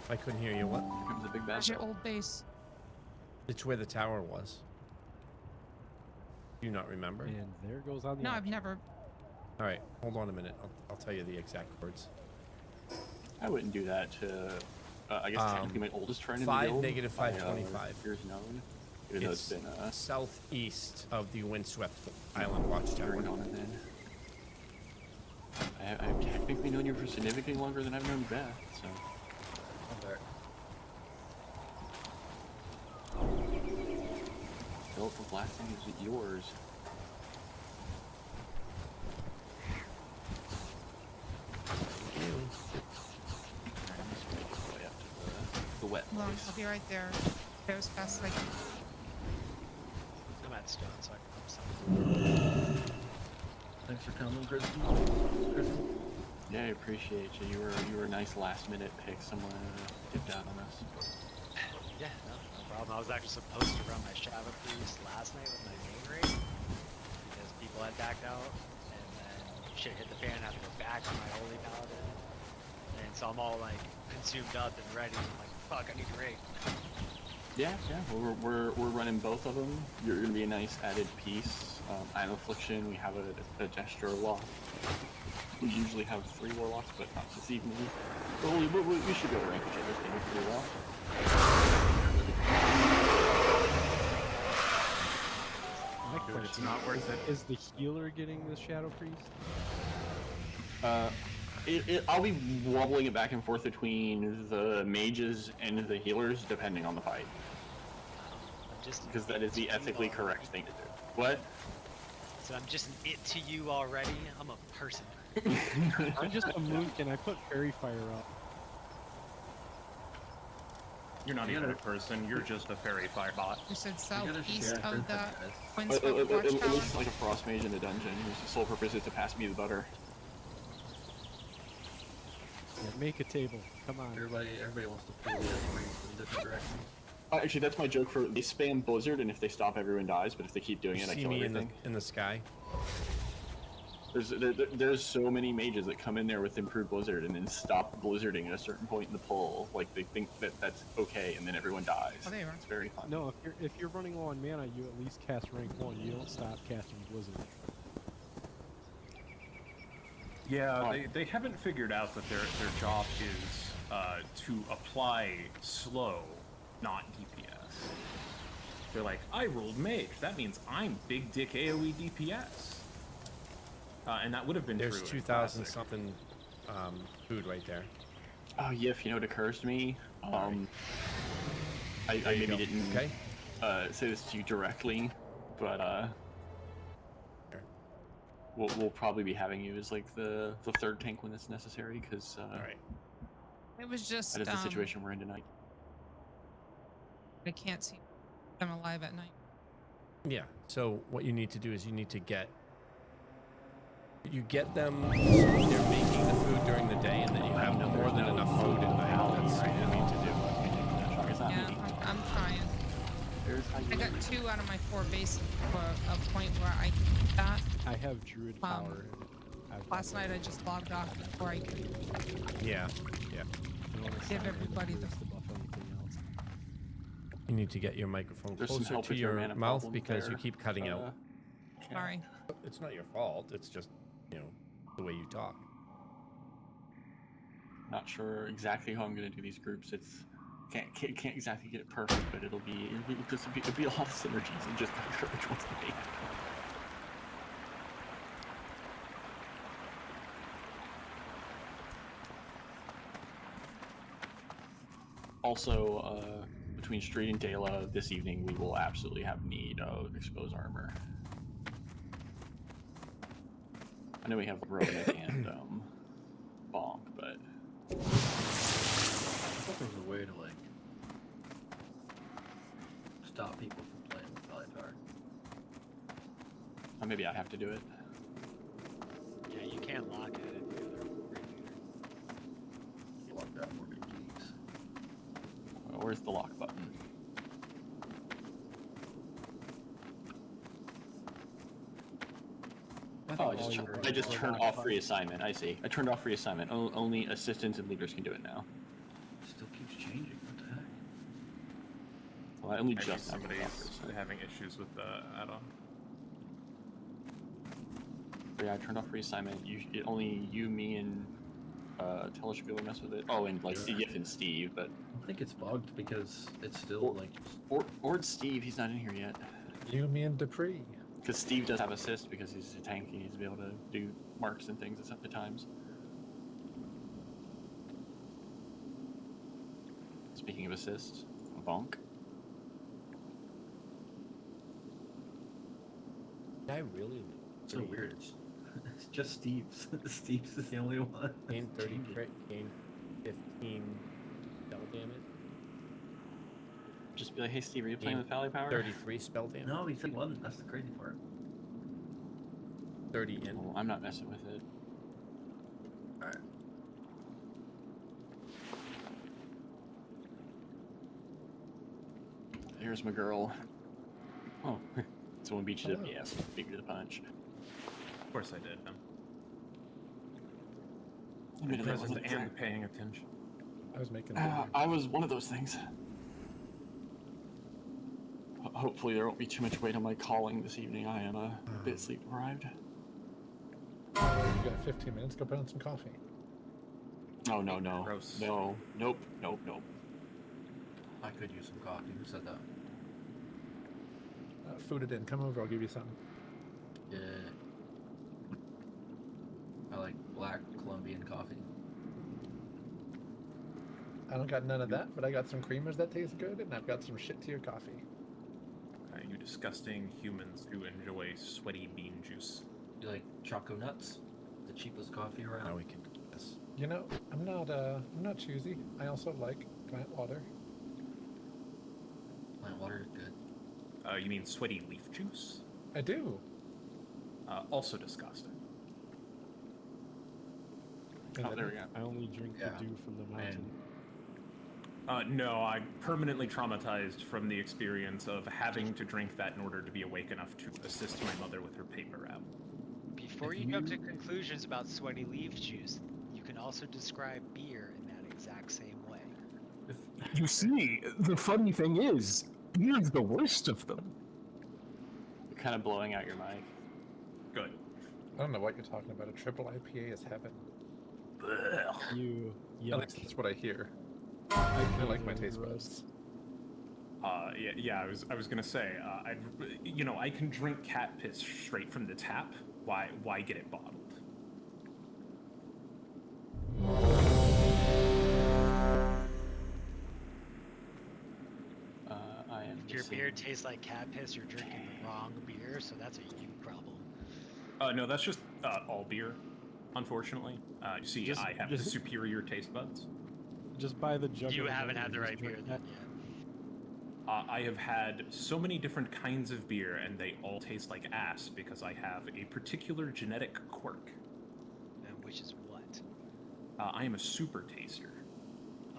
I couldn't hear you. What? Here comes the big bad. Where's your guy. old base? It's where the tower was. Do you not remember? And there goes on the No, I've option. never. All right, hold on a minute. I'll tell you the exact words. I wouldn't do that to, I guess technically my oldest friend in the 5 guild. negative by, 525. Years known. Even though it's been southeast of the windswept island watchtower. during on and then. I've technically known you for significantly longer than I've known Beth, so. Philip, the blasting is yours. Way up to the wet Hold on, place. I'll be right there. Go as fast as I can. I'm at stone, so I can put something. Thanks for coming, Kristen. Kristen. Yeah, I appreciate you. You were a nice last minute pick. Someone dipped out on us. Yeah, no problem. I was actually supposed to run my Shava Priest last night with my main raid because people had backed out, and then shit hit the fan. I had to go back on my Holy Paladin, and so I'm all like consumed up and ready. I'm like, fuck, I need to raid. Yeah. Well, we're running both of them. You're gonna be a nice added piece. Iron Affliction. We have a gesture lock. We usually have 3 warlocks, but not this evening. But we should be able to rank each other's things pretty well. My question It's not worth it. is the healer getting the Shadow Priest? I'll be wobbling it back and forth between the mages and the healers, depending on the fight. Because that is the ethically correct thing to do. What? So I'm just an it to you already. I'm a person. I'm just a moon. Can I put Fairy Fire up? You're not even a person. You're just a fairy firebot. You said gotta southeast share of the princess. Twin It Smoke Watchtower. looks like a frost mage in a dungeon whose sole purpose is to pass me the butter. Yeah, make a table. Come on. Everybody wants to pull the SREs in different directions. Actually, that's my joke for they spam blizzard, and if they stop, everyone dies. But if they keep doing it, I See kill me everything. in the sky. There's so many mages that come in there with improved blizzard and then stop blizzarding at a certain point in the pull. Like they think that that's okay, and then everyone dies. Oh, there you are. It's very fun. No, if you're running low on mana, you at least cast rank 1. You don't stop casting Blizzard. Yeah, they haven't figured out that their job is to apply slow, not DPS. They're like, I rolled mage. That means I'm big dick AoE DPS. And that would have been There's true. in 2,000 Classic. something food right there. Oh, Yif, you know what occurs to me? I maybe go. didn't Okay. say this to you directly, but we'll probably be having you as like the third tank when it's necessary, because All right. It was just that is the situation we're in tonight. I can't see them alive at night. Yeah. So what you need to do is you need to get them so they're making the food during the day, and then you have more than enough food at night. That's what you need to do. It's not Yeah, me. I'm trying. There's how you I got do it. 2 out of my 4 bases for a point where I can do that. I have Druid power. Last night I just logged off before I could. Yeah. Yeah. Give everybody the- to buff anything else. You need to get your microphone There's some closer help to with your your mana mouth problem because you there. keep cutting out. Sorry. It's not your fault. It's just, the way you talk. Not sure exactly how I'm gonna do these groups. It's can't exactly get it perfect, but it'll be a lot of synergies and just which ones to make. Also, between Street and Dela this evening, we will absolutely have need of exposed armor. I know we have Rodent and Bonk, but I thought there was a way to like stop people from playing with Valley Power. maybe I have to do it. Yeah, you can't lock it in the other repeater. Lock that for me, please. Where's the lock button? Oh, I just turned off reassignment. I see. I turned off reassignment. Only assistants and leaders can do it now. Still keeps changing. What the heck? Well, I only Maybe just turned somebody's off reassignment. having issues with the add-on. Yeah, I turned off reassignment. Only you, me, and Teller should be able to mess with it. Oh, and like Yif and Steve, but I think it's bugged because it's still like. or it's Steve. He's not in here yet. You, me, and Dupree. Because Steve does have assist because he's a tank. He needs to be able to do marks and things at times. Speaking of assist, bonk. I really. So weird. It's just Steve's. Steve's is the only one. Gain 30 crit, gain 15 spell damage. Just be like, hey Steve, are you playing Gain with Pally Power? 33 spell damage. No, he said he wasn't. That's the crazy part. 30 in. Oh, I'm not messing with it. Alright. Here's my girl. Oh, someone beat you to yes, beat you to the punch. Of course I did. Admitted that Present wasn't and paying attention. I was making. I was one of those things. Hopefully there won't be too much weight on my calling this evening. I am a bit sleep deprived. You got 15 minutes. Go put on some coffee. Oh no. Gross. No. Nope. I could use some coffee. Who said that? Food it in. Come over. I'll give you something. Yeah. I like black Colombian coffee. I don't got none of that, but I got some creamers that taste good, and I've got some shit to your coffee. You disgusting humans who enjoy sweaty bean juice. You like Choco Nuts? The cheapest coffee around. Now we can do this. You know, I'm not choosy. I also like plant water. plant water? Good. You mean sweaty leaf juice? I do. Also disgusting. Oh, there we go. I only drink Yeah. the dew from the mountain. No, I'm permanently traumatized from the experience of having to drink that in order to be awake enough to assist my mother with her paper route. Before you jump to conclusions about sweaty leaf juice, you can also describe beer in that exact same way. You see, the funny thing is, beer's the worst of them. You're kind of blowing out your mic. Good. I don't know what you're talking about. A triple IPA is heaven. You. At least that's what I hear. I like my taste buds. Yeah. I was gonna say, I can drink cat piss straight from the tap. Why get it bottled? If your beer tastes like cat piss, you're drinking the wrong beer, so that's a you problem. No, that's just all beer, unfortunately. You see, I have the superior taste buds. Just buy the jug. You of haven't beer had and the just right beer drink then that. yet. I have had so many different kinds of beer, and they all taste like ass because I have a particular genetic quirk. And which is what? I am a super taster.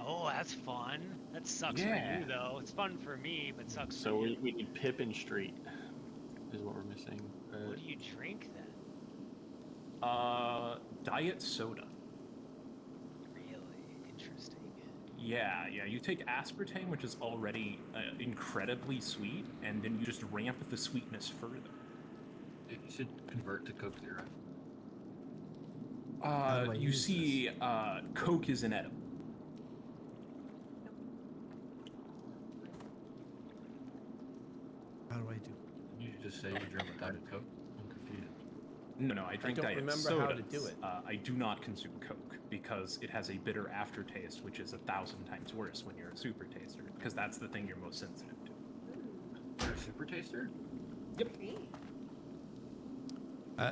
Oh, that's fun. That sucks Yeah. for you, though. It's fun for me, but sucks So for you. we need Pip and Street is what we're missing. What do you drink then? Diet soda. Really interesting. Yeah. You take aspartame, which is already incredibly sweet, and then you just ramp the sweetness further. You should convert to Coke Zero. You see, Coke is inedible. How do I do? You just say you drink a Diet Coke. I'm confused. No, I drink don't diet remember sodas. how to do it. I do not consume Coke because it has a bitter aftertaste, which is 1,000 times worse when you're a super taster, because that's the thing you're most sensitive to. You're a super taster? Yep.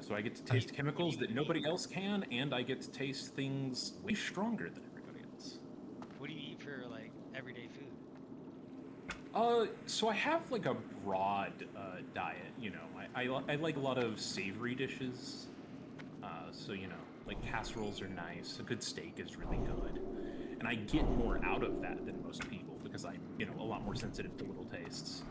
So I get to taste chemicals that nobody else can, and I get to taste things way stronger than everybody else. What do you eat for, like, everyday food? So I have like a broad diet, you know. I like a lot of savory dishes. So, you know, like casseroles are nice. A good steak is really good. And I get more out of that than most people because I'm, you know, a lot more sensitive to little tastes.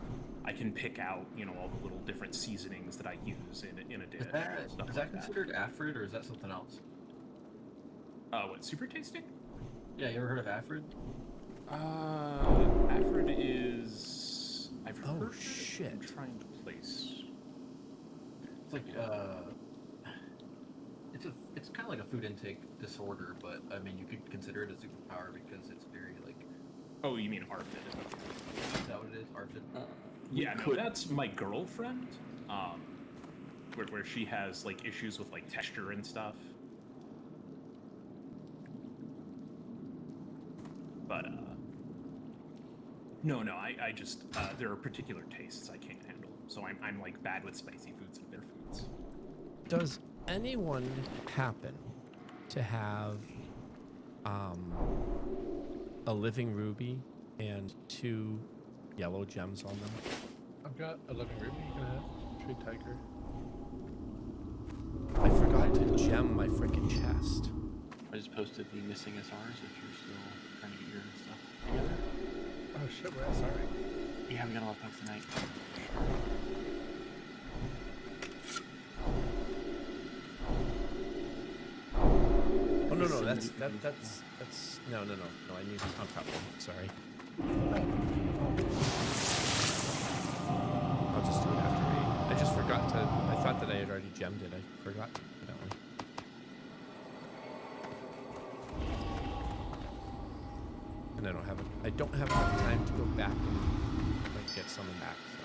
I can pick out, you know, all the little different seasonings that I use in a dish. Is that considered Afrid or is that something else? What, super tasting? Yeah, you ever heard of Afrid? Afrid is... I've heard of it. Shit. I'm trying to place... It's like, it's kind of like a food intake disorder, but, I mean, you could consider it a superpower because it's very, like... Oh, you mean ARFID? Is that what it is? ARFID? Yeah, no, that's my girlfriend, where she has, like, issues with, like, texture and stuff. But, no, I just, there are particular tastes I can't handle, so I'm like, bad with spicy foods and bitter foods. Does anyone happen to have, a living ruby and 2 yellow gems on them? I've got a living ruby you can have. Trade tiger. I forgot to gem my freaking chest. I just posted the missing SRs if you're still trying to get your stuff together. Oh shit, we're sorry. Yeah, we got a lot of things tonight. Oh no, that's no, I need to on top of it. Sorry. I'll just do it after 8. I just forgot to. I thought that I had already gemmed it. I forgot that one. And I don't have enough time to go back and like get someone back. So.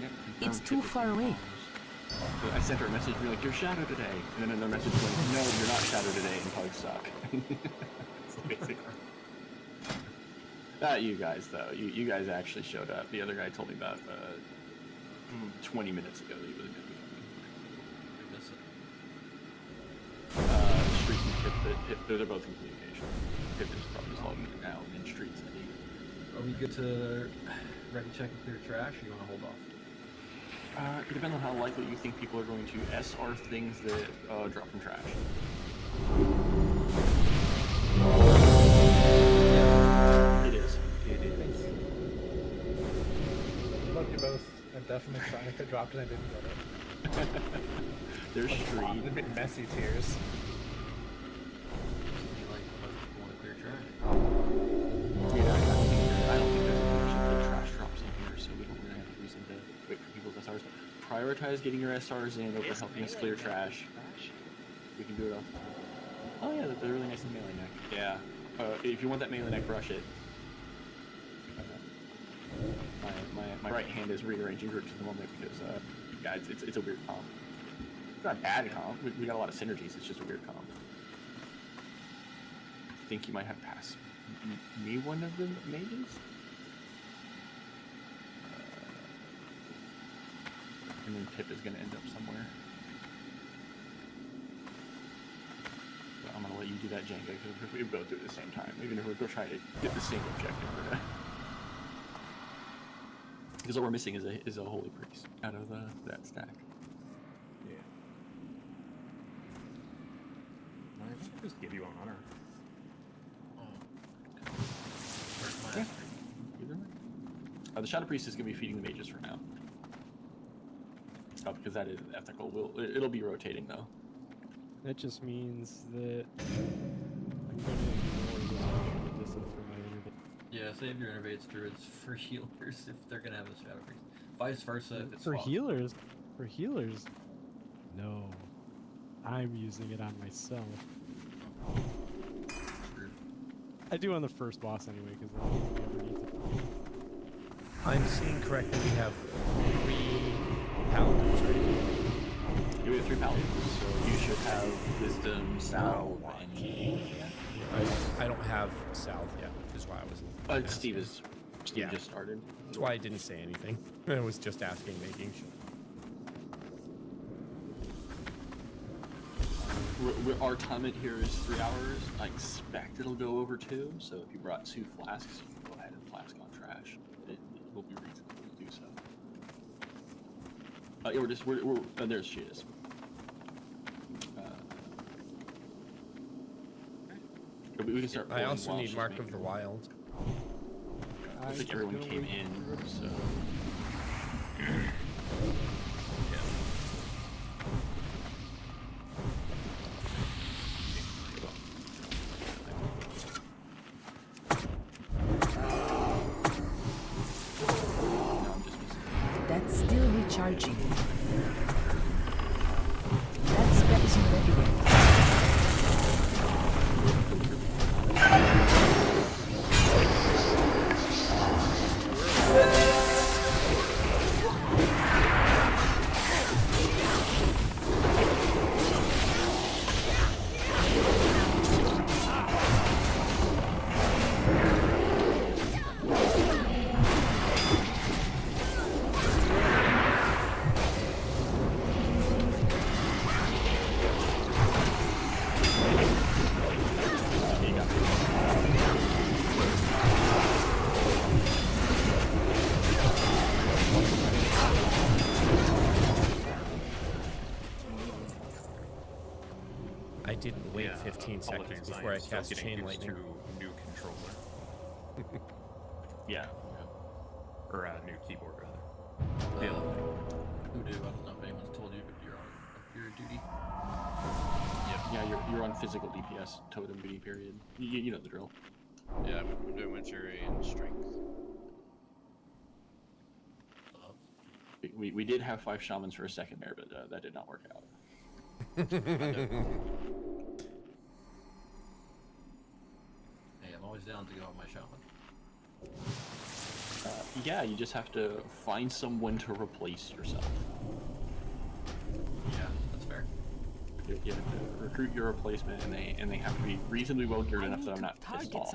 Yep, It's too far away. So I sent her a message, be like, "You're Shadow today," and then another message like, "No, you're not Shadow today," and probably suck. So basically, not you guys though. You guys actually showed up. The other guy told me about 20 minutes ago that he was going to be coming. Street and Pip, they're both in communication. Pip is probably just logging in now, and then Street's at 8. Are we good to ready, check, and clear trash, or you want to hold off? It depends on how likely you think people are going to SR things that drop from trash. It is. It is. Love you both. I'm definitely trying. If it dropped and I didn't get it. There's street. A bit messy tears. Like, most people want to clear trash. Yeah, I don't think there's a bunch of trash drops in here, so we don't really have a reason to wait for people's SRs. Prioritize getting your SRs in over helping us clear trash. We can do it off. Oh yeah, they're really nice and melee neck. Yeah. If you want that melee neck, brush it. My right hand is rearranging groups at the moment because yeah, it's a weird comp. It's not a bad comp. We got a lot of synergies. It's just a weird comp. I think you might have passed me one of the mages. And then Pip is going to end up somewhere. But I'm going to let you do that, Jenga, because if we both do it at the same time, even if we're going to try to get the same objective, we're gonna... Because all we're missing is a holy priest out of that stack. Yeah. I think I'll just give you an honor. Yeah. Either way. The Shadow Priest is going to be feeding the mages for now. Because that is ethical. It'll be rotating though. That just means that I'm going to ignore this option for my innovate. Yeah, save your innovates druids for healers if they're gonna have a shadow priest. Vice versa if it's for swapped. healers. For healers, no. I'm using it on myself. I do on the first boss anyway, because I never need to. I'm seeing correctly. We have 3 paladins, right? You have 3 paladins, so you should have wisdom, salve, and I don't have salve yet, which is why I was. Steve just started. That's why I didn't say anything. I was just asking, making sure. Our time it here is 3 hours. I expect it'll go over 2. So if you brought 2 flasks, you can go ahead and flask on trash. It will be reasonable to do so. Yeah, we're there she is. We can start. I also need Mark of the Wild. I think everyone came in, so. That's still recharging. That spell isn't ready yet. I didn't wait 15 seconds before I cast Chain Lightning. New controller. Yeah. Or new keyboard, rather. Who do? I don't know if anyone's told you, but you're on your duty. Yep. Yeah, you're on physical DPS totem duty period. You know the drill. Yeah, I'm doing injury and strength. We did have 5 shamans for a second there, but that did not work out. Hey, I'm always down to go on my shaman. Yeah, you just have to find someone to replace yourself. Yeah, that's fair. You have to recruit your replacement, and they have to be reasonably well geared enough that I'm not pissed off.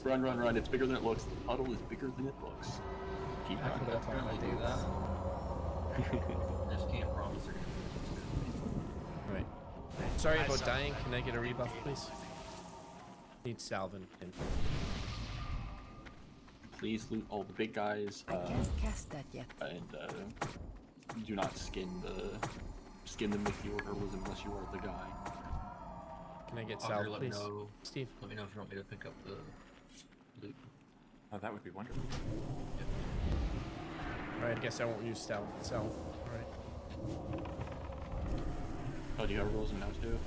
Run, run, run! It's bigger than it looks. The puddle is bigger than it looks. Keep I could definitely do that. I just can't promise they're gonna do Right. Sorry about dying. Can I get a rebuff, please? Need salve and pin. Please loot all the big guys. I can't cast that yet. And do not skin them with your herbalism unless you are the guy. Can I get Augur, salve, let please? me know. Steve. Let me know if you want me to pick up the loot. Oh, that would be wonderful. Alright, I guess I won't use salve. Alright. Oh, do you have herbalism now too?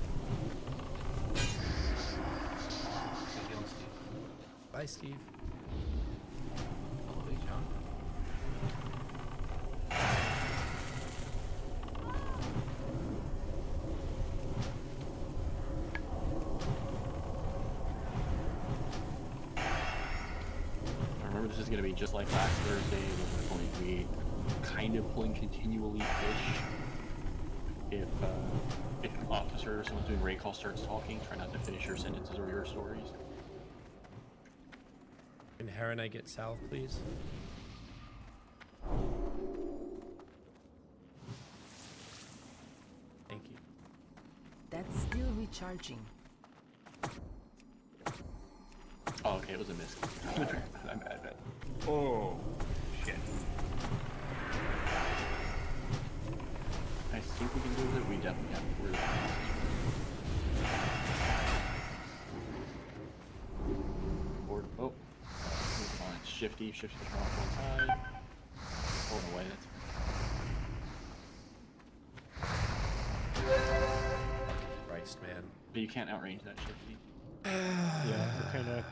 Bye, Steve. Hello, John. I remember this is going to be just like last Thursday. We're going to be kind of pulling continually fish. If an officer or someone doing raid call starts talking, try not to finish your sentences or your stories. Can Hera and I get salve, please? Thank you. That's still recharging. Oh, okay, it was a miss. I'm bad. Oh, shit. I think we can do it. We definitely have to. Board. Oh. It's shifty the turn off one side. Pulling away. That's Christ, man. But you can't outrange that shifty. Yeah, I kind of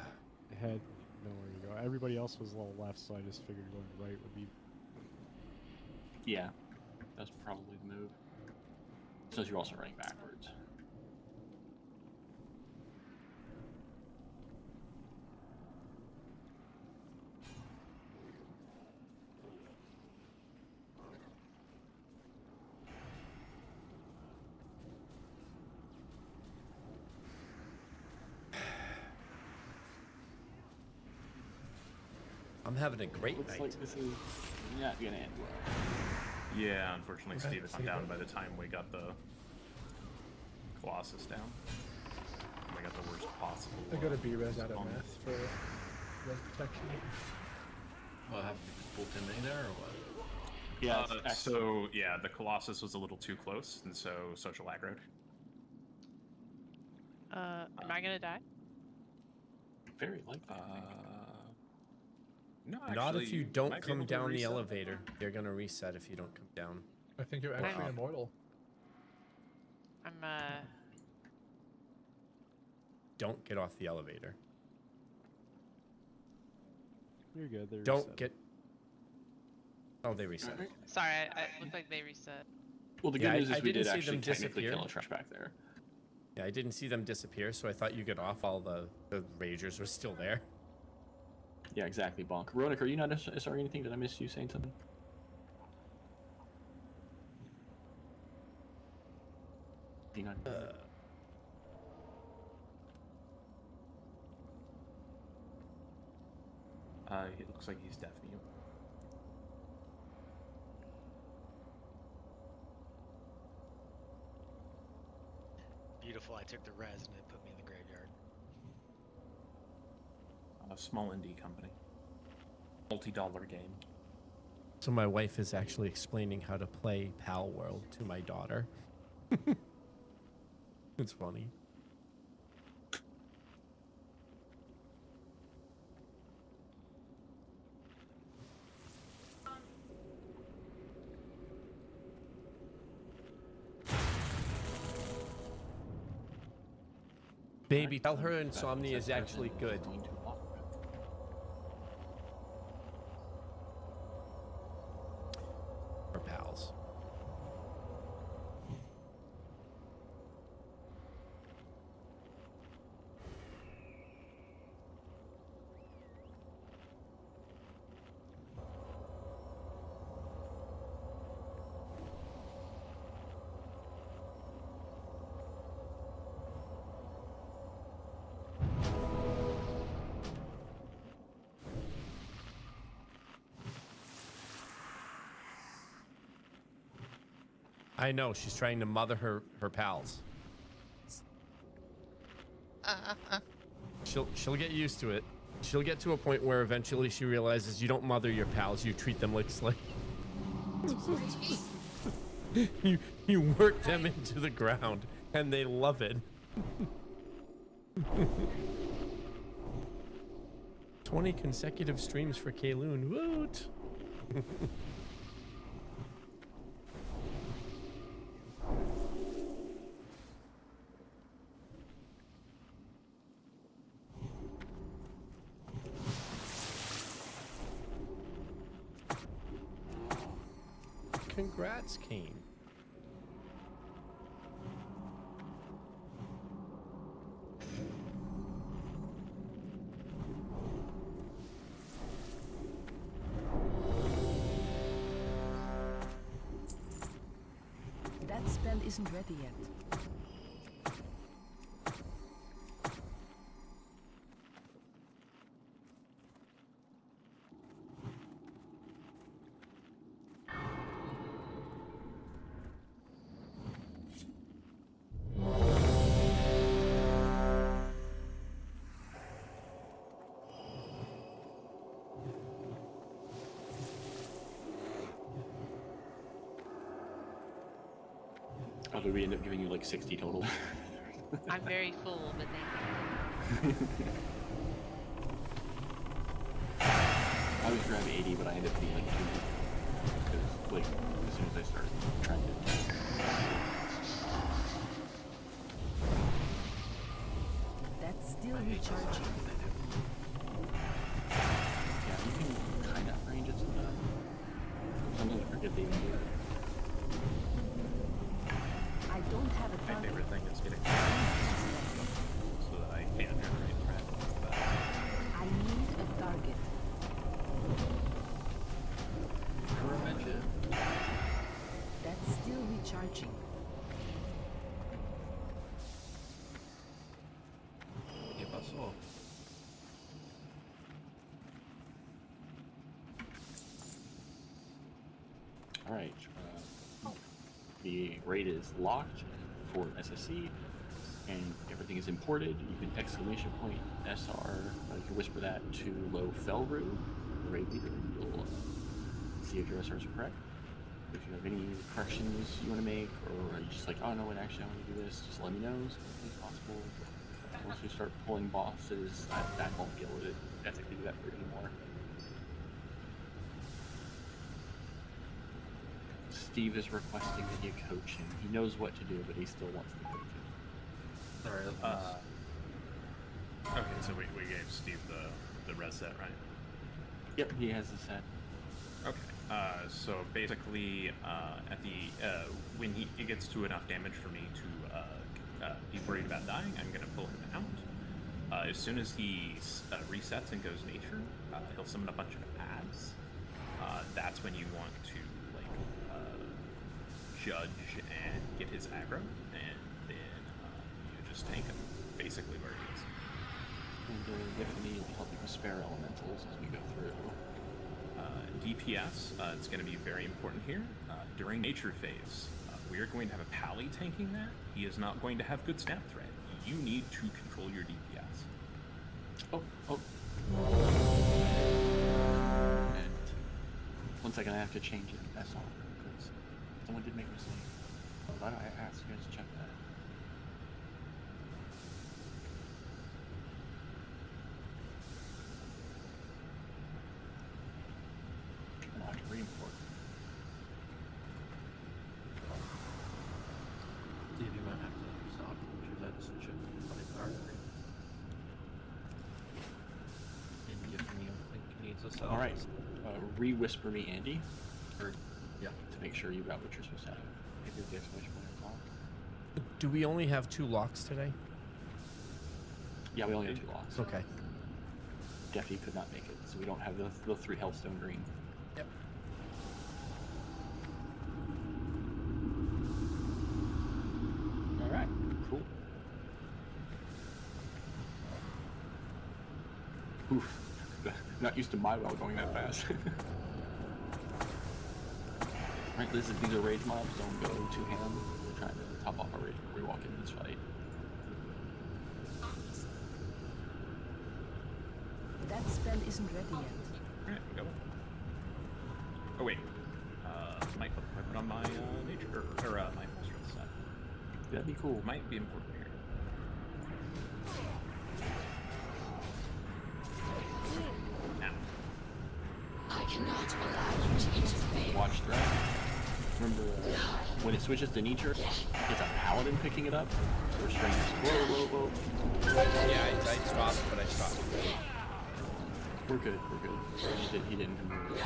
had nowhere to go. Everybody else was a little left, so I just figured going right would be. Yeah, that's probably the move. Since you're also running backwards. I'm having a great Looks night. like this is not gonna end well. Yeah, unfortunately, Okay, Steve, it's see down that. by the time we got the Colossus down. We got the worst possible. I go to B-res out of spawn. math for res protection. Well, have you just pulled too many there, or what? Yeah, so yeah, the Colossus was a little too close, and so social aggroed. Am I gonna die? very likely. No, Not if actually, you might don't be come able to down the reset. elevator. They're gonna reset if you don't come down. I think you're actually immortal. I'm Don't get off the elevator. You're good. They're Don't reset. get. Oh, they reset. sorry. I looked like they reset. Well, the good Yeah, news I is we didn't did see actually them technically disappear. kill a trash back there. Yeah, I didn't see them disappear, so I thought you get off. All the ragers were still there. Yeah, exactly, Bonk. Ronak, are you not SR anything? Did I miss you saying something? You not? It looks like he's deaf mute. Beautiful. I took the res and it put me in the graveyard. A small indie company. Multi-dollar game. So my wife is actually explaining how to play PalWorld to my daughter. It's funny. Baby, tell her insomnia is actually good. We're pals. I know, she's trying to mother her pals. She'll get used to it. She'll get to a point where eventually she realizes you don't mother your pals, you treat them like slaves. you work them into the ground, and they love it. 20 consecutive streams for Kayloon. Woot! Congrats, Kane. That spell isn't ready yet. Oh, did we end up giving you like 60 total? I'm very full, but thank you. I was grabbing 80, but I ended up being like 2. Because, like, as soon as I started trying to. That's still recharging. Yeah, you can kind of range it sometimes. Sometimes I forget they even do it. I don't have a My target. favorite thing is getting so that I can generate threat. I need a target. That's still recharging. ¿Qué pasó? All right. The raid is locked for SSC, and everything is imported. You can exclamation point SR. You can whisper that to Low Felru, the raid leader. You'll see if your SRs are correct. If you have any corrections you want to make, or are you just like, oh no, actually I want to do this, just let me know as quickly as possible. Once we start pulling bosses, I won't be able to ethically do that for you anymore. Steve is requesting that you coach him. He knows what to do, but he still wants to coach him. Alright, okay, so we gave Steve the res set, right? Yep, he has the set. Okay, so basically, at the when he gets to enough damage for me to be worried about dying, I'm gonna pull him out. As soon as he resets and goes nature, he'll summon a bunch of ads. That's when you want to judge and get his aggro, and then you just tank him basically where he is. And definitely help you with spare elementals as we go through. DPS, it's going to be very important here. During nature phase, we are going to have a pally tanking that. He is not going to have good snap threat. You need to control your DPS. Oh. And 1 second, I have to change it. That's all. Because someone did make a mistake. Why don't I ask you guys to check that? I'll have to re-import. Steve, you might have to stop because I just switch it to R3. And if me, I think needs a stop. All right. Re-whisper me, Andy. Yeah. To make sure you got what you're supposed to have. Maybe the exclamation point is on. Do we only have 2 locks today? Yeah, we only have 2 locks. Okay. Defy could not make it, so we don't have the 3 Hellstone green. Yep. All right. Cool. Oof. Not used to my well going that fast. Right, these are rage mobs. Don't go too ham. We're trying to top off our rage before we walk into this fight. That spell isn't ready yet. Alright, go. Oh wait. Might put on my nature or my full strength stat. That'd be cool. Might be important here. Now. I cannot allow you to interfere. Watch threat. Remember when it switches to nature, it's a paladin picking it up. Or strength. Whoa. Yeah, I stopped, but I stopped. We're good. He didn't move.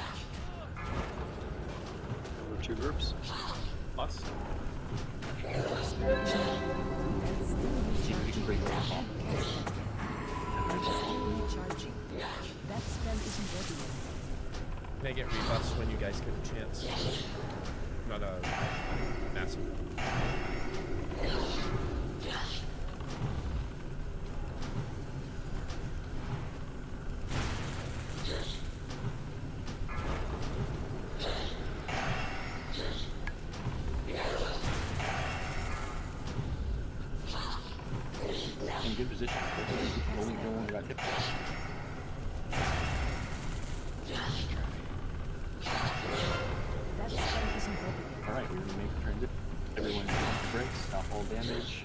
We're two groups. Plus. See if we can break that off. Recharging. That spell isn't ready yet. May get rebuffs when you guys get a chance. Not a massive. In good position. Only no one got hit. That spell isn't ready yet. Alright, we're gonna make the transition. Everyone pump the brakes, stop all damage.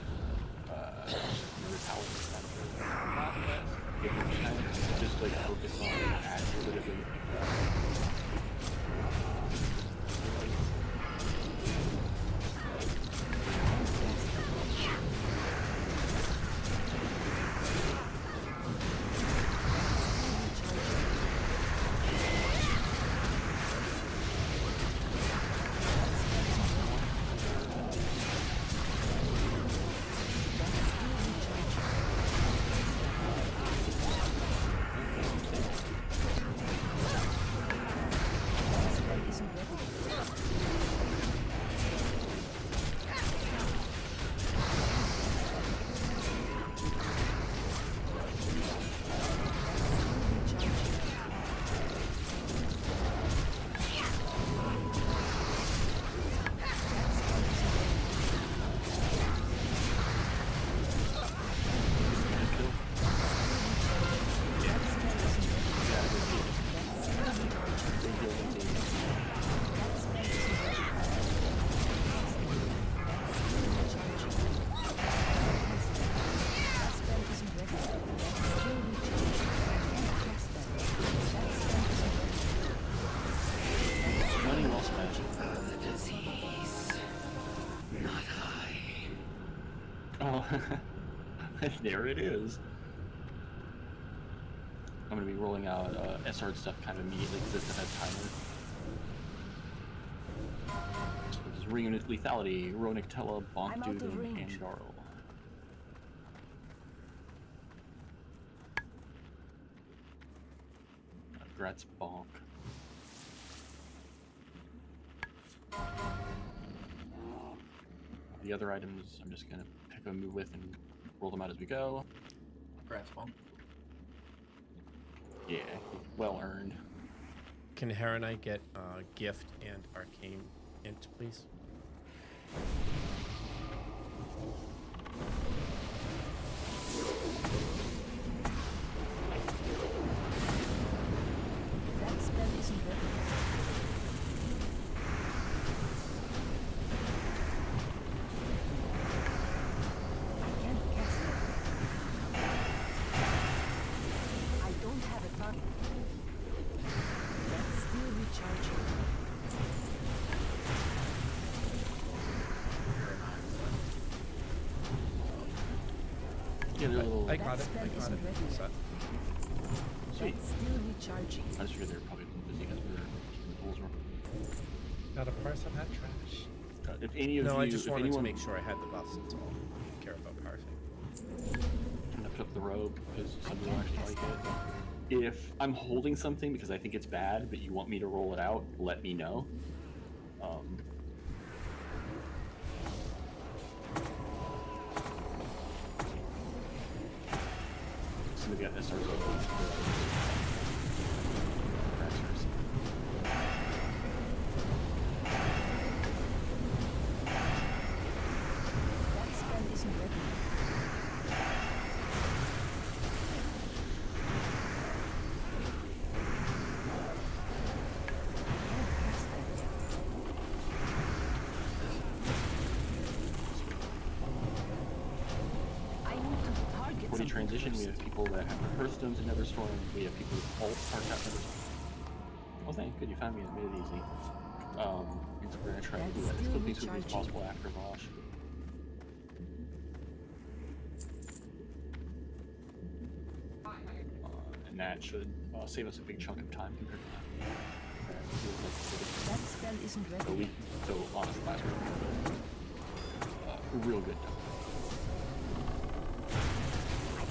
Another power stop. Give them time. Just like focus on accurately. There it is. I'm going to be rolling out SR stuff kind of immediately because it's a timer. So this is Ring of Lethality, Ronictella, Bonk Dudum, and Darl. Grats Bonk. The other items I'm just going to pick a move with and roll them out as we go. Grats Bonk. Yeah, well earned. Can Hera and I get gift and arcane int, please? That spell isn't ready yet. I can't cast it. I don't have a target. That's still recharging. Yeah, they're a little... I got it. That I spell got isn't it. ready yet. Set. Sweet. That's still recharging. I just figured they were probably busy because we were keeping the pools running. Gotta parse on that trash. If any of No, you... I just if wanted anyone, to make sure I had the buffs. That's all. I don't care about parsing. I'm gonna put up the rogue because some people actually like it. If I'm holding something because I think it's bad, but you want me to roll it out, let me know. Somebody got SRs open. That spell isn't ready yet. easy transition. We have people that have Hearthstones in Neverstorm. We have people with alt Hardcat Neverstorm. Oh, thank good. You found me and made it easy. And so we're gonna try to do that as quickly as possible after Vosh. And that should save us a big chunk of time compared to that. That spell isn't ready. So honestly, last week, real good.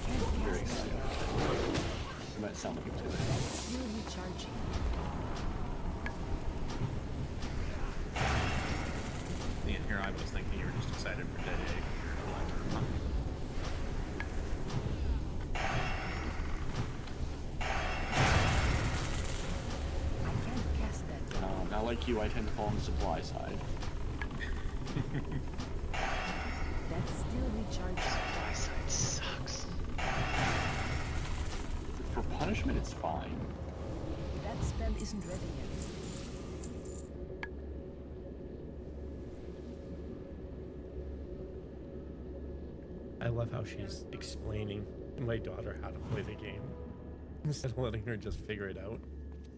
I'm very excited. It might sound like it was good. Still recharging. And here I was thinking you were just excited for Dead Egg. Not like you, I tend to fall on the supply side. That's still recharging. Supply side sucks. For punishment, it's fine. That spell isn't ready yet. I love how she's explaining to my daughter how to play the game instead of letting her just figure it out.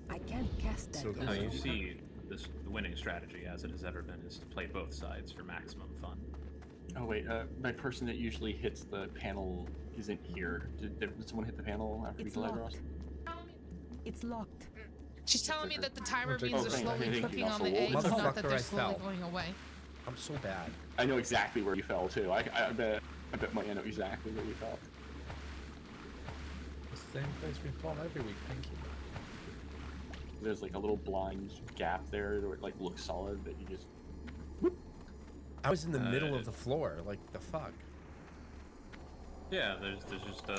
I can't cast that. So yet. Now you see, the winning strategy, as it has ever been, is to play both sides for maximum fun. Oh wait, my person that usually hits the panel isn't here. Did someone hit the panel after we delayed Ross? It's locked. She's telling me that the timer beans Oh, are thank slowly you. cooking on the Also, eggs, not that motherfucker, they're I slowly fell. going away. I'm so bad. I know exactly where you fell too. I bet Maya know exactly where you fell. The same place we fall every week. Thank you. There's like a little blind gap there where it like looks solid, but you just. I was in the middle of the floor. Like the fuck. Yeah, there's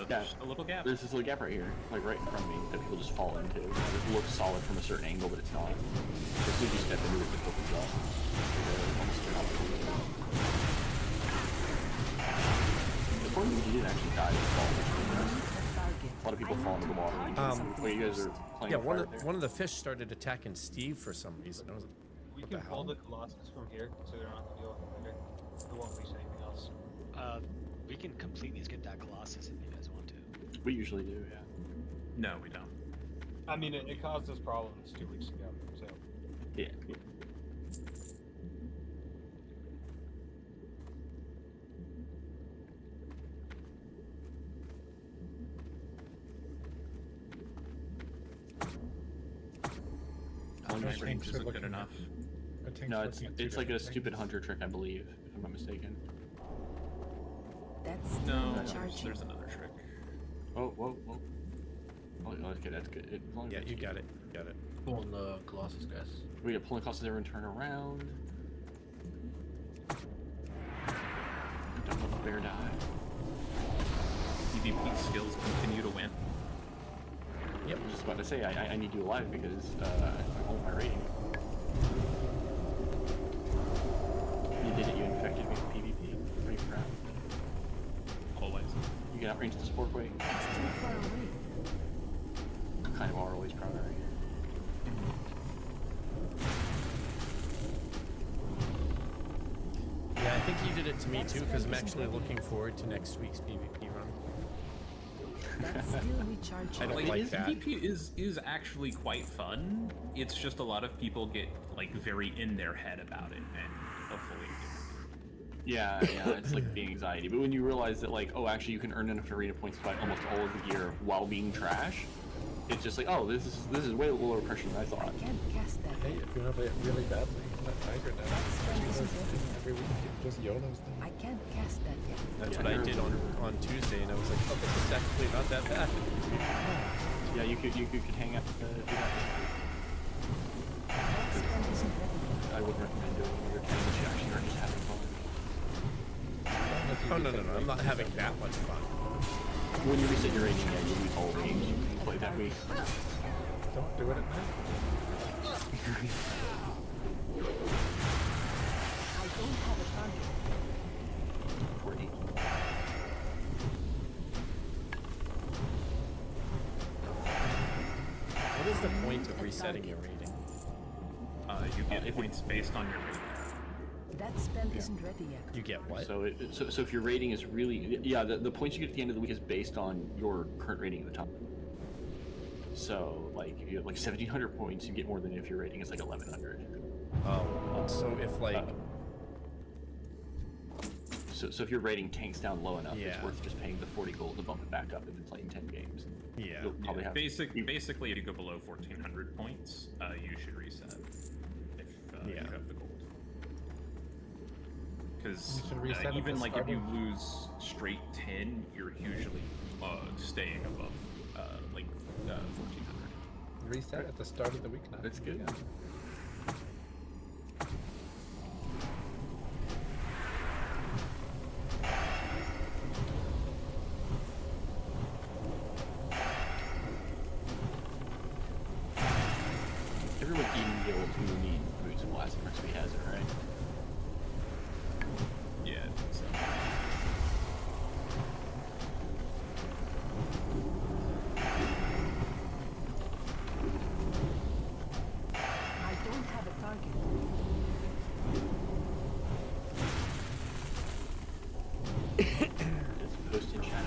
just a little gap. There's this little gap right here, like right in front of me, that people just fall into. It looks solid from a certain angle, but it's not. As soon as you step into it, it opens up. The point is, you didn't actually die in the fall. A lot of people fall into the water. Wait, you guys are playing. Yeah, with one fire of, there? one of the fish started attacking Steve for some reason. I was like, We what can the pull hell? the Colossus from here, so they don't have to deal with it later. It won't reach anything else. We can completely skip that Colossus if you guys want to. We usually do, yeah. No, we don't. I mean, it caused us problems 2 weeks ago, so. Yeah. My range isn't good enough. No, it's like a stupid hunter trick, I believe, if I'm not mistaken. That's still No, recharging. there's another trick. Oh, whoa. Oh, okay, that's good. Yeah, you got it. Got it. Pulling the Colossus, guys. We got pulling Colossus there and turn around. Don't let the bear die. PvP skills continue to win. Yep, I was just about to say, I need you alive because I hold my rating. You did it, you infected me with PvP. Pretty proud. Always. You can outrange the Sporkway. It's too far away. Kind of are always proud, are you? Yeah, I think you did it to me too, because I'm actually looking forward to next week's PvP run. That's still recharging. I don't like that. PvP is actually quite fun. It's just a lot of people get like very in their head about it, and hopefully. Yeah, it's like the anxiety. But when you realize that, like, oh, actually, you can earn enough arena points to buy almost all of the gear while being trash, it's just like, oh, this is way lower pressure than I thought. I can't cast that. Hey, if you want to play it really badly, let Tiger down. She does it every week. It just YOLOs them. I can't cast that yet. That's what I did on Tuesday, and I was like, oh, this is actually not that bad. Yeah, you could hang out do that. That spell isn't ready yet. I would recommend doing it when you're playing the actually are just having fun. Oh, no, I'm not having that much fun. When you reset your rating, yeah, you lose all games you play that week. Don't do it at night. I don't have a target. 40. What is the point of resetting your rating? You get points based on your rating. That spell isn't ready yet. You get what? So so if your rating is really the points you get at the end of the week is based on your current rating at the time. So like if you have like 1,700 points, you get more than if your rating is like 1,100. Oh, so if like. So if your rating tanks down low enough, Yeah. it's worth just paying the 40 gold to bump it back up and then playing 10 games. Yeah. You'll probably have Basically, if you go below 1,400 points, you should reset if you have the gold. Because You should reset at even the like start if you of- lose straight 10, you're usually staying above 1,400. Reset at the start of the week now. That's good. Everyone eating guild who need boots and blasting recipe has it, right? Yeah, I think so. I don't have a target. Just post in chat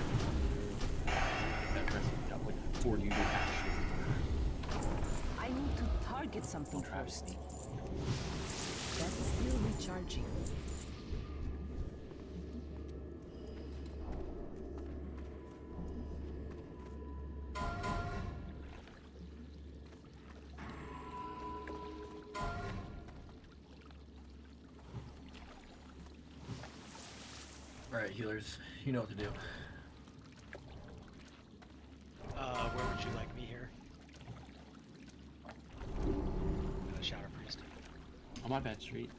that recipe got like for you to actually I need to target something first. That's still recharging. Alright, healers, you know what to do. Where would you like me here? Shadow Priest. on my bad street.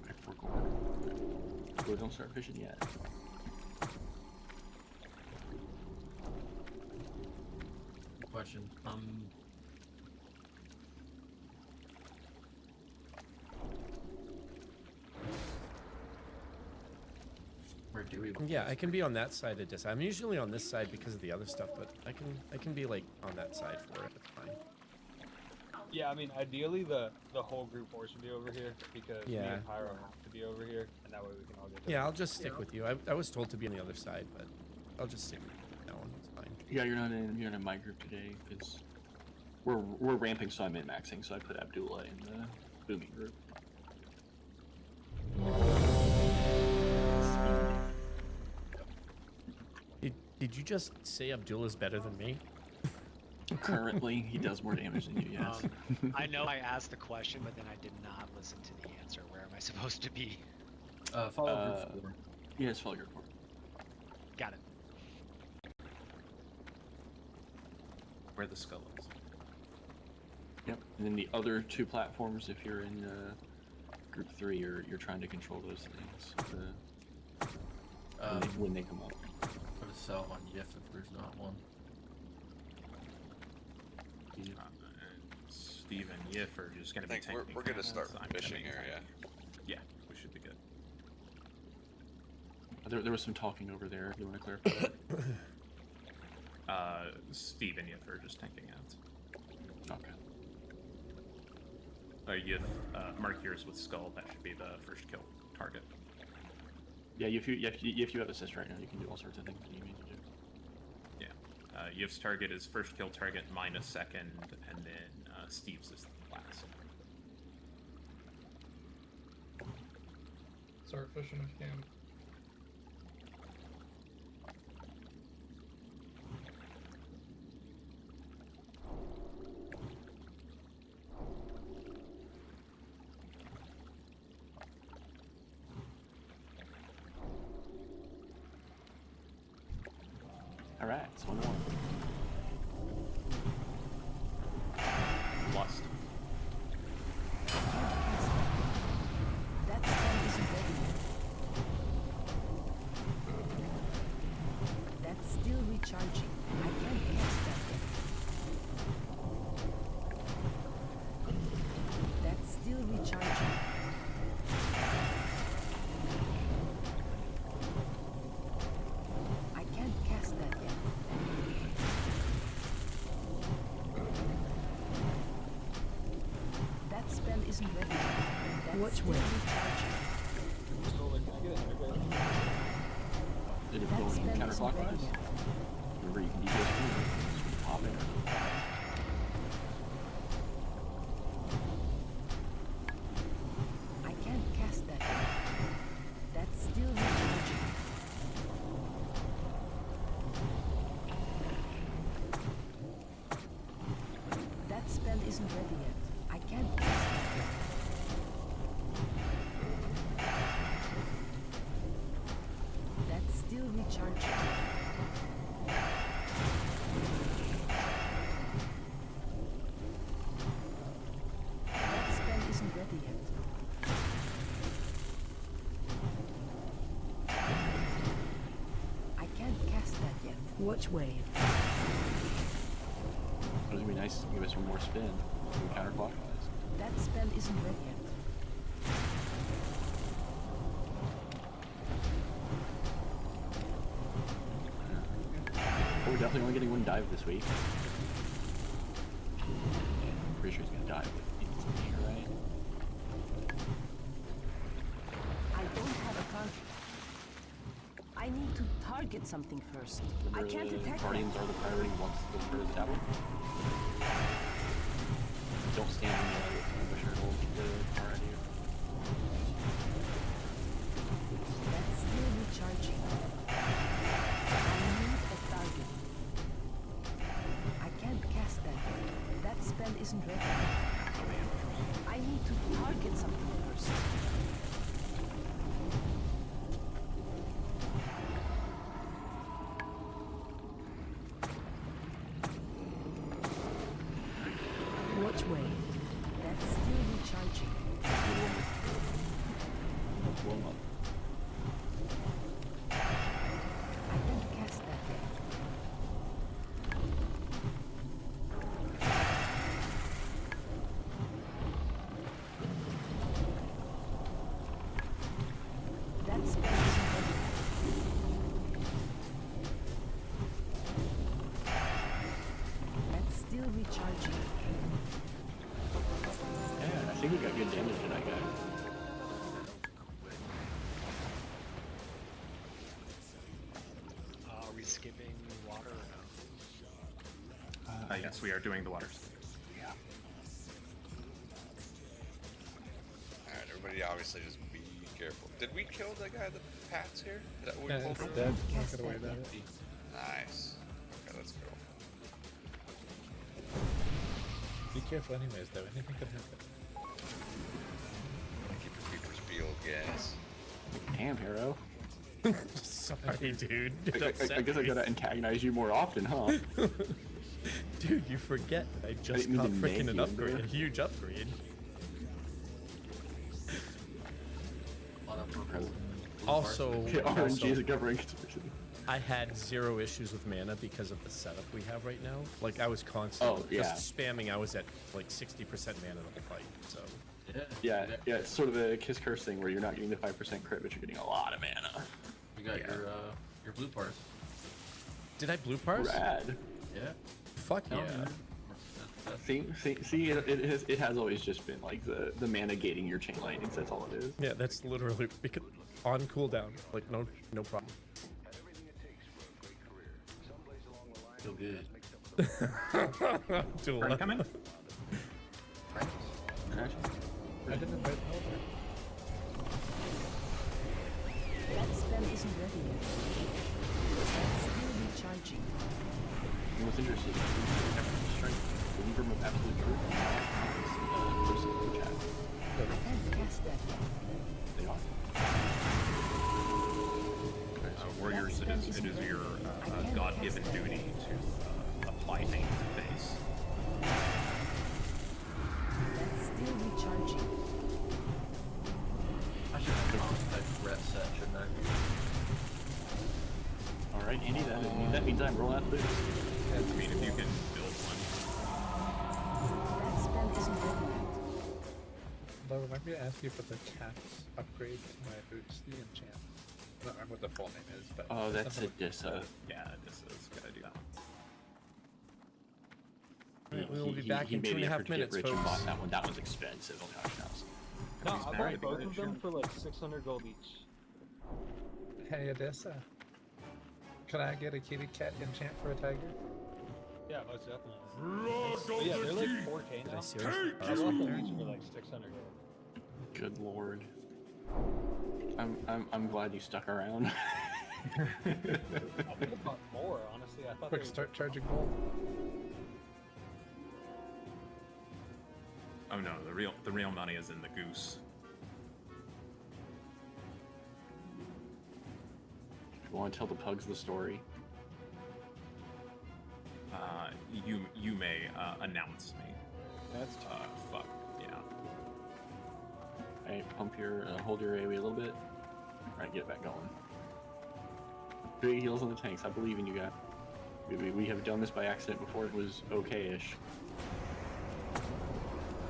I forgot. Go, don't start fishing yet. Question. Where do we? Yeah, I can be on that side of this. I'm usually on this side because of the other stuff, but I can be like on that side for it. It's fine. Yeah, I mean, ideally the whole group force should be over here because me Yeah. and Pyro have to be over here, and that way we can all get. Yeah, I'll just stick with you. I was told to be on the other side, but I'll just stick with that one. It's fine. Yeah, you're not in my group today because we're ramping, so I'm min-maxing. So I put Abdullah in the booming group. Did you just say Abdullah's better than me? Currently, he does more damage than you. Yes. I know I asked the question, but then I did not listen to the answer. Where am I supposed to be? Follow group 4. Yes, follow group 4. Got it. Where the skull is. Yep. And then the other two platforms, if you're in group 3, you're trying to control those things when they come up. Put a cell on Yif if there's not one. Steve and Yif are just going to be tanking. We're going to start I'm fishing gonna- area. Yeah, we should be good. There was some talking over there. Do you want to clarify that? Steve and Yif are just tanking out. Okay. Yif, mark yours with skull. That should be the first kill target. Yeah, if you have assist right now, you can do all sorts of things that you need to do. Yeah. Yif's target is first kill target, mine is second, and then Steve's is last. Start fishing if you can. All right, it's 1-1. Lost. That spell isn't ready yet. That's still recharging. I can't cast that yet. That's still recharging. I can't cast that yet. isn't ready yet. That's Watch still where. recharging. Did it That go spell isn't ready counterclockwise? yet. Remember, you can DPS too. Pop it. I can't cast that yet. That's still recharging. That spell isn't ready yet. I can't cast that yet. That's still recharging. That spell isn't ready yet. I can't cast that yet. Watch wave. It's gonna be nice to give us one more spin. Counterclockwise. That spell isn't ready yet. Oh, we're definitely only getting one dive this week. I'm pretty sure he's gonna dive with here, right? I don't have a target. I need to target something first. I Remember can't the attack Guardians them. are the priority once the turret is established. Don't stand in the ambusher, hold the car idea. That's still recharging. I need a target. I can't cast that yet. That spell isn't ready. I need to target something first. Watch wave. That's still recharging. Warm up. I can't cast that yet. That spell isn't ready. That's still recharging. Yeah, I think we got good damage tonight, guys. Are we skipping water or no? Yes, we are doing the waters. Alright, everybody obviously just be careful. Did we kill the guy that Pat's here? Is that what we Yeah, pulled it's him? dead. Not gonna worry about it. Nice. Okay, let's go. Be careful anyways, though. Anything could happen. Keep your peepers peeled, guys. Damn, hero. Sorry, dude. I guess I gotta antagonize you more often, huh? Dude, you forget I just didn't got mean to freaking make an you, upgrade, bro. a huge upgrade. Also, RNG is a covering conspiracy. I had 0 issues with mana because of the setup we have right now. Like, I was constantly just spamming. I was at like 60% mana of the fight, so. Yeah, it's sort of a kiss curse thing where you're not getting the 5% crit, but you're getting a lot of mana. You got your blue parse. Did I blue parse? Rad. Yeah. Fuck yeah. See, it has always just been like the mana gating your chain lightnings. That's all it is. Yeah, that's literally because on cooldown. Like no problem. Feel good. Do Are you coming? I didn't invite over. That spell isn't ready yet. That's still recharging. And what's interesting is strength. The Libram of Absolute Truth. Person in the chat. I can't cast that yet. They are. Warriors, it is your God-given duty to apply things to face. That's still recharging. I should have a type ret set, shouldn't I? Alright, Andy, that means I'm rolling out boots. I mean, if you can build one. That spell isn't ready yet. Though, remind me to ask you for the cat's upgrade to my boots, the enchant. I don't remember what the full name is, but... Oh, that's a Dissa. Yeah, this is gonna do that one. We will be back in made 2.5 the effort to minutes, get rich and folks. bought that one. That one's expensive on the auction house. No, I Alright, bought both alright, of them sure. for like 600 gold each. Hey, Odessa. Can I get a kitty cat enchant for a tiger? Yeah, most definitely. But yeah, they're like 4K now. I bought them each for like 600 gold. Good lord. I'm glad you stuck around. I would have bought more, honestly. I thought Quick, they start charging gold. Oh no, the real money is in the goose. You want to tell the pugs the story? You may announce me. That's fuck yeah. Alright, pump your, hold your AoE a little bit. Alright, get it back going. Big heals on the tanks, I believe in you guys. We have done this by accident before, it was okay-ish.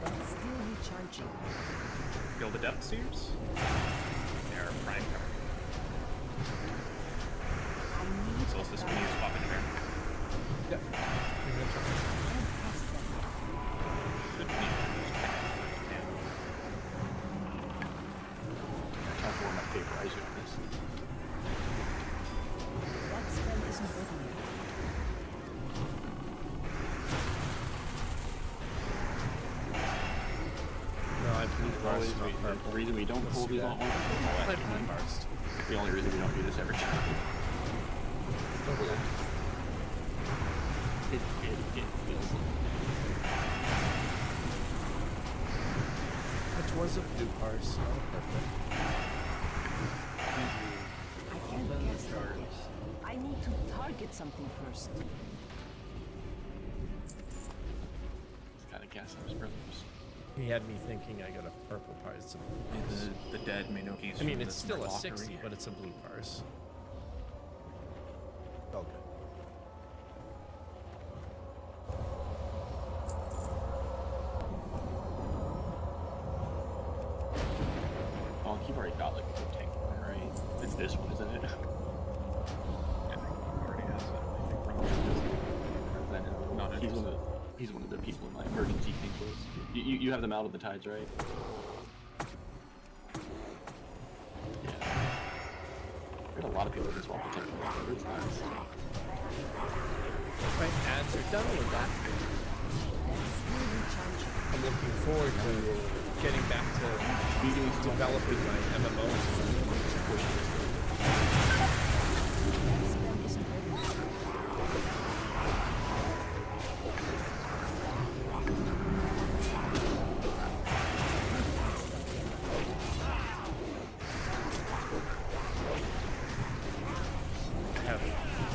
That's still recharging. Kill the Depth Seers? They're prime cover. Solstice, when you swap into there. Yep. Should be Time for my vaporizer on this. That spell isn't ready yet. No, I blue Always burst, not the purple. reason we don't Let's pull do these that. on one I blue burst. the only reason we don't do this every time. It feels Which was a blue parse, not a purple. I can't cast that yet. I need to target something first. gotta guess those brothers. He had me thinking I got a purple parse. the dead may know he's I mean, from it's this still a mockery. 60, but it's a blue parse. Okay. Oh, you've already got like a good tank one, right? It's this one, isn't it? I think he already has it. I think Roman Then, Not he's one of the people in my emergency tank list. You have them out of the tides, right? Yeah. There's a lot of people that swap the tank list. It's nice. Right, ads are done with that. I'm looking forward to getting back to developing my MMOs. Have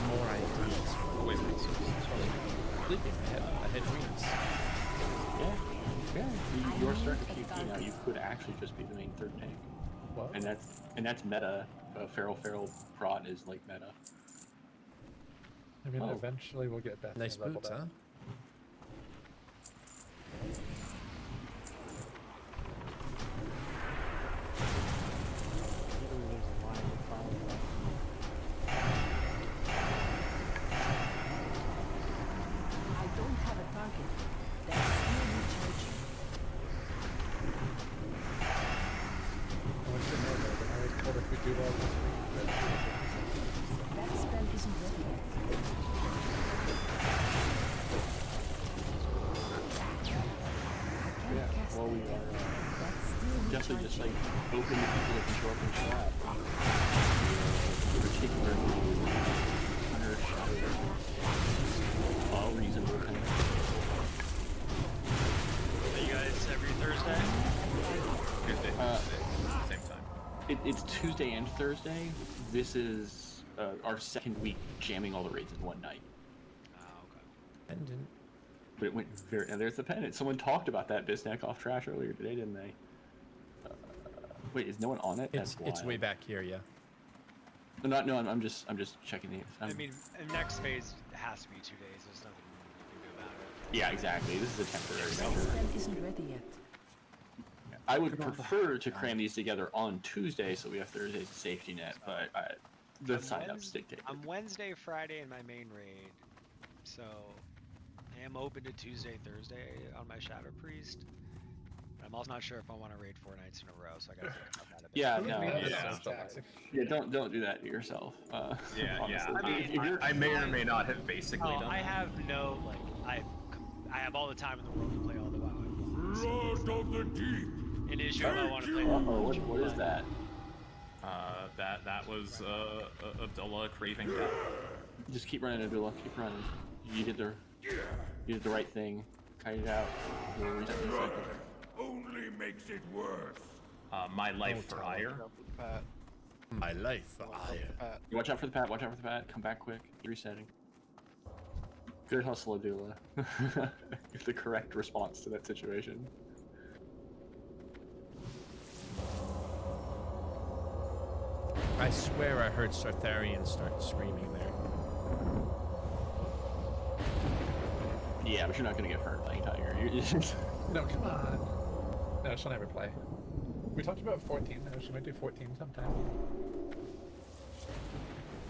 more ideas for the ways sleeping. I had dreams. Yeah. You're starting to keep, you could actually just be the main third tank. What? And that's meta. Feral prod is like meta. I mean, Oh. eventually we'll get Bethany Nice leveled boots, up. huh? Literally, there's a line of following. I don't have a target. That's still recharging. I want you to know that when I was told if we do well this week, That spell isn't ready yet. I can't cast Well, we that yet. are That's still definitely just like recharging. open to people that can show up and show up. Particularly under shadow. All reasonable kind of. Are you guys every Thursday? Tuesday, same time. It's Tuesday and Thursday. This is our second week jamming all the raids in one night. Oh, okay. Pendant. But it went very. And there's the pennant. Someone talked about that Bisnack off trash earlier today, didn't they? Wait, is no one on it? It's That's way back here, yeah. No, I'm just checking these. I mean, next phase has to be 2 days. There's nothing you can do about it. Yeah, exactly. This is a temporary That measure. spell isn't ready yet. I would prefer to cram these together on Tuesday so we have Thursday's safety net, but the sign-ups dictate. I'm Wednesday, Friday in my main raid, so I am open to Tuesday, Thursday on my Shadow Priest. I'm also not sure if I want to raid 4 nights in a row, so I gotta think about that a bit. Yeah, no. Yeah. Don't do that to yourself. Yeah. Honestly. I mean, If you're- I may or may not have basically done I that. have no I have all the time in the world to play all the WoW I want. So it's not an issue if I want to play. What is that? That was Abdullah craving death. Just keep running, Abdullah. Keep running. You did the right thing. Kite it out. We'll reset in a second. Only makes it worse. My life for ire. My life for ire. Watch out for the pat. Watch out for the pat. Come back quick. Resetting. Good hustle, Abdullah. The correct response to that situation. I swear I heard Sartharian start screaming there. Yeah, but you're not gonna get hurt playing Tiger. You're just... No, come on. No, she'll never play. We talked about 14 though. She might do 14 sometime.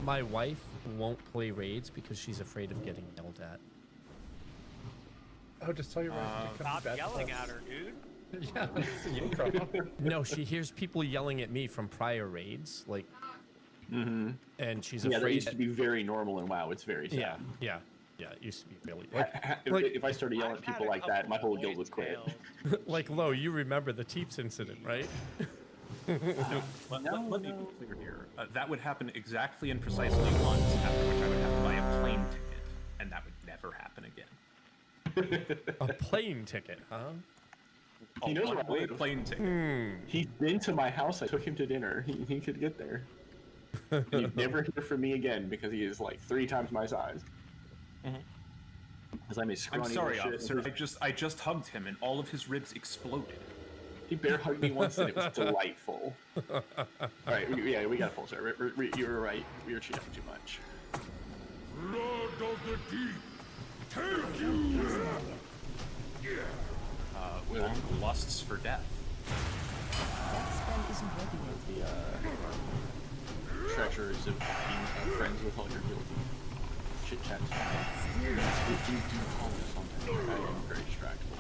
My wife won't play raids because she's afraid of getting yelled at. Oh, just tell your wife to come Stop back yelling to us. at her, dude. Yeah, that's a you problem. No, she hears people yelling at me from prior raids, like, Mm-hmm. and she's Yeah, that afraid. used to be very normal in WoW. It's very sad. Yeah, it used to be really. If I started yelling at people like that, my whole guild would quit. Like, Lo, you remember the Teeps incident, right? Let me be clear here. That would happen exactly and precisely once, after which I would have to buy a plane ticket, and that would never happen again. A plane ticket, huh? He knows where I One-way live. plane ticket. He's been to my house. I took him to dinner. He could get there. You'd never hear from me again because he is like 3 times my size. Because I'm a scrawny I'm sorry, little shit. officer. I just hugged him, and all of his ribs exploded. He bear hugged me once, and it was delightful. All right, we got to pull, sir. You were right. We were cheating too much. Lord of the Deep, take you! Lusts for death. That spell isn't ready yet. The treasures of being friends with all your guilty chit chats. Do call me something. I am very distractible.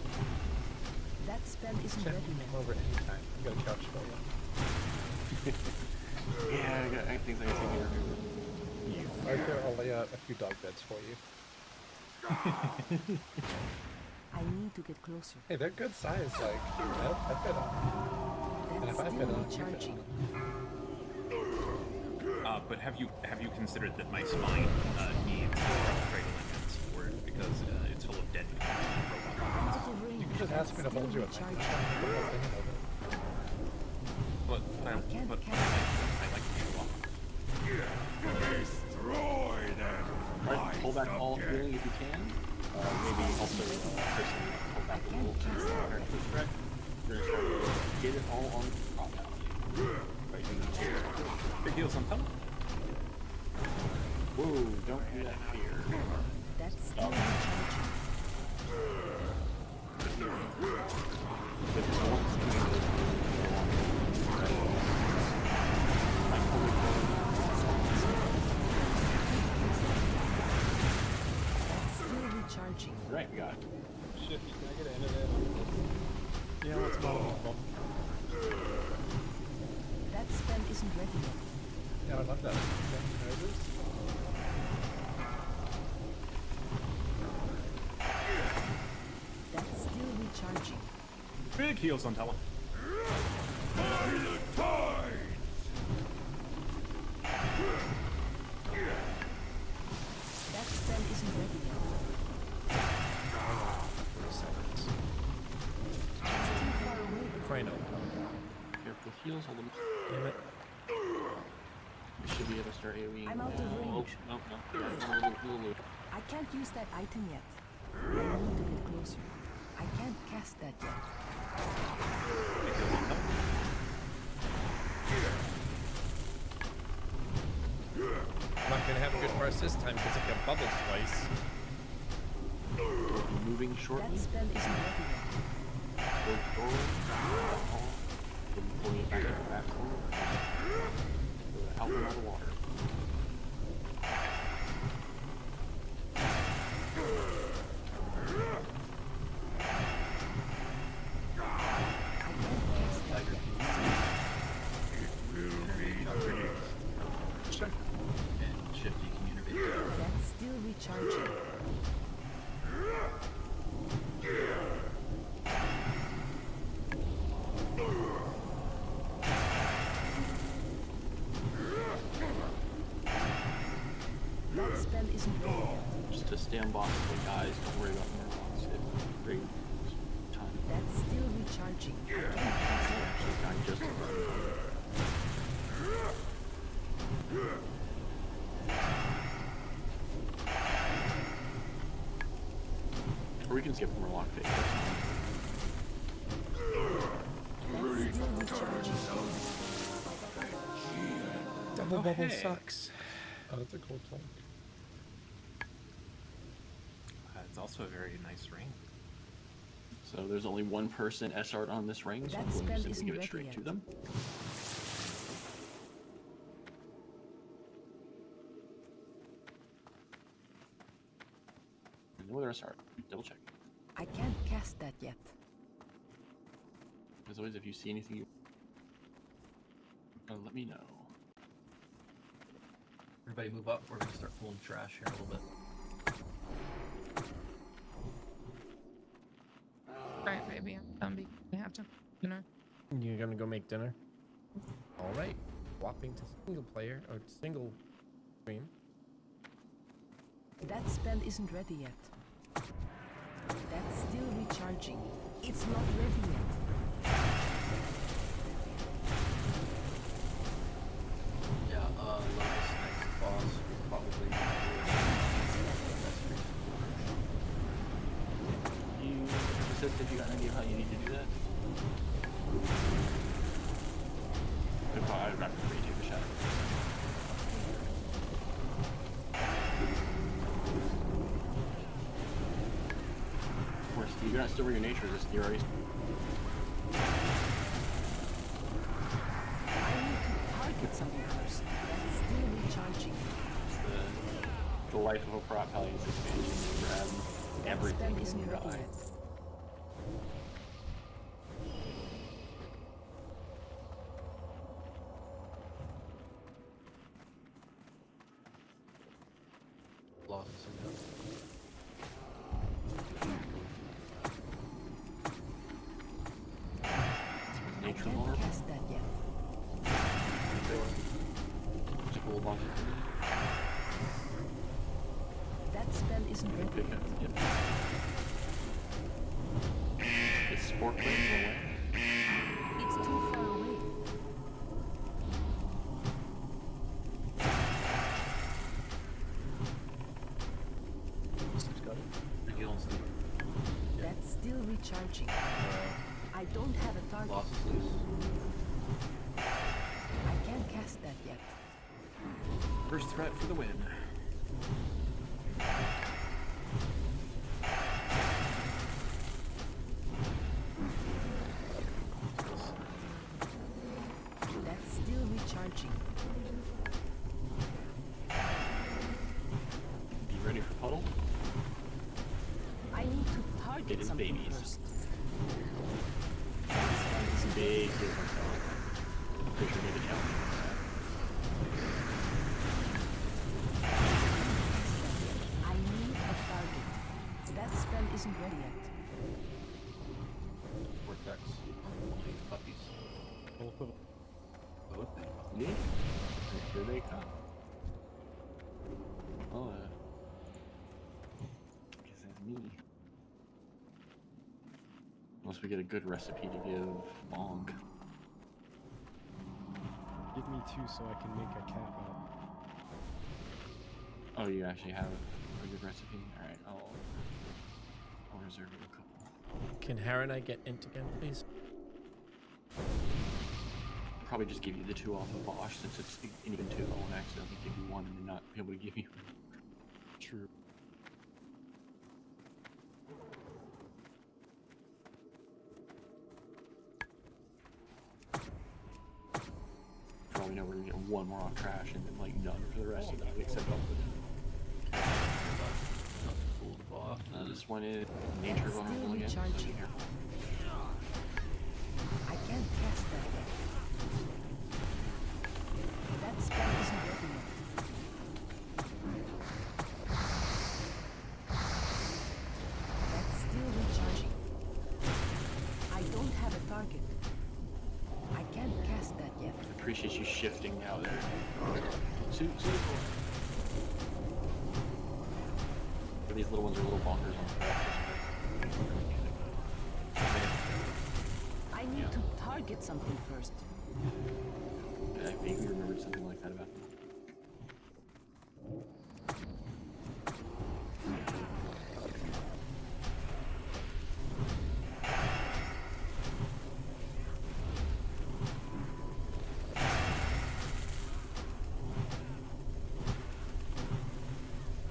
That spell isn't Send ready him yet. over anytime. I got a couch for you. Yeah, I got things I can take care of. Arthur, I'll lay out a few dog beds for you. I need to get closer. Hey, they're good size. Like, I fit on. And if I fit on, you fit on. But have you considered that my spine needs cradling support because it's full of dead people? You can just ask me to hold you at night. But I like to be walked. Destroy them! Alright, pull back all healing if you can. Maybe also personally pull back a little to the threat. You're gonna start to get it all on top now. Big heals on top. Whoa, don't do that here. That's still recharging. Still recharging. Right, we got it. Shifty, can I get an internet? Yeah, what's going on? That spell isn't ready yet. Yeah, I love that. Nervous? That's still recharging. Big heals on top. By the tides! That spell isn't ready yet. It's too far away. Crano. Careful heals, hold them. Damn it. We should be able to start AoEing. I'm out of range. No. I can't use that item yet. I need to get closer. I can't cast that yet. I'm not gonna have a good burst this time because it got bubbled twice. Moving shortly. That spell isn't ready yet. Go forward. Pulling it back forward. Out and out of the water. isn't ready yet. Just to stay on boss with the guys, don't worry about Murlocs. It's great time. That's still recharging. Actually, dying just in time. Or we can skip the Murloc phase. Double bubble sucks. Oh, that's a cool song. It's also a very nice ring. So there's only one person SR'd on this ring, so I'm going to simply give it straight to them. No other SR. Double check. I can't cast that yet. As always, if you see anything, let me know. Everybody move up. We're gonna start pulling trash here a little bit. Right, maybe I have to. Dinner. You're gonna go make dinner? All right. Swapping to single player or single stream. That spell isn't ready yet. That's still recharging. It's not ready yet. Yeah, this next boss will probably You said if you got an idea of how you need to do that? I'd rather retake the shadow. Of course, you're not still where your nature is, you're already. I need to target something first. That's still recharging. It's the life of a prop Paladin's expansion. You grab everything That spell in isn't your ready eye. yet. lost some notes. I can't cast that yet. Just hold on. That spell isn't ready yet. Yep. Is Sport Blade away? It's too far away. That's still recharging. I don't have a target. Lost is loose. I can't cast that yet. First threat for the win. That's still recharging. You ready for puddle? I need to target It is something babies. first. Big difference. I'm pretty sure maybe challenge. I need a target. That spell isn't ready yet. Vortex on one of these puppies. Both of them. Both things. Yeah. Here they come. Oh, guess that's me. Unless we get a good recipe to give Bonk. Give me two so I can make a cat mount. Oh, you actually have a good recipe? Alright, I'll reserve you a couple. Can Hera and I get int again, please? Probably just give you the two off of Bosch since it's an even two. I won't accidentally give you one and then not be able to give you. True. For all we know, we're gonna get one more off trash and then like none for the rest of that, except up with this one is nature vulnerable again. So here. I can't cast that yet. That spell isn't ready yet. That's still recharging. I don't have a target. I can't cast that yet. Appreciate you shifting now there. these little ones are little bonkers on the I need to target something first. I vaguely remembered something like that about them.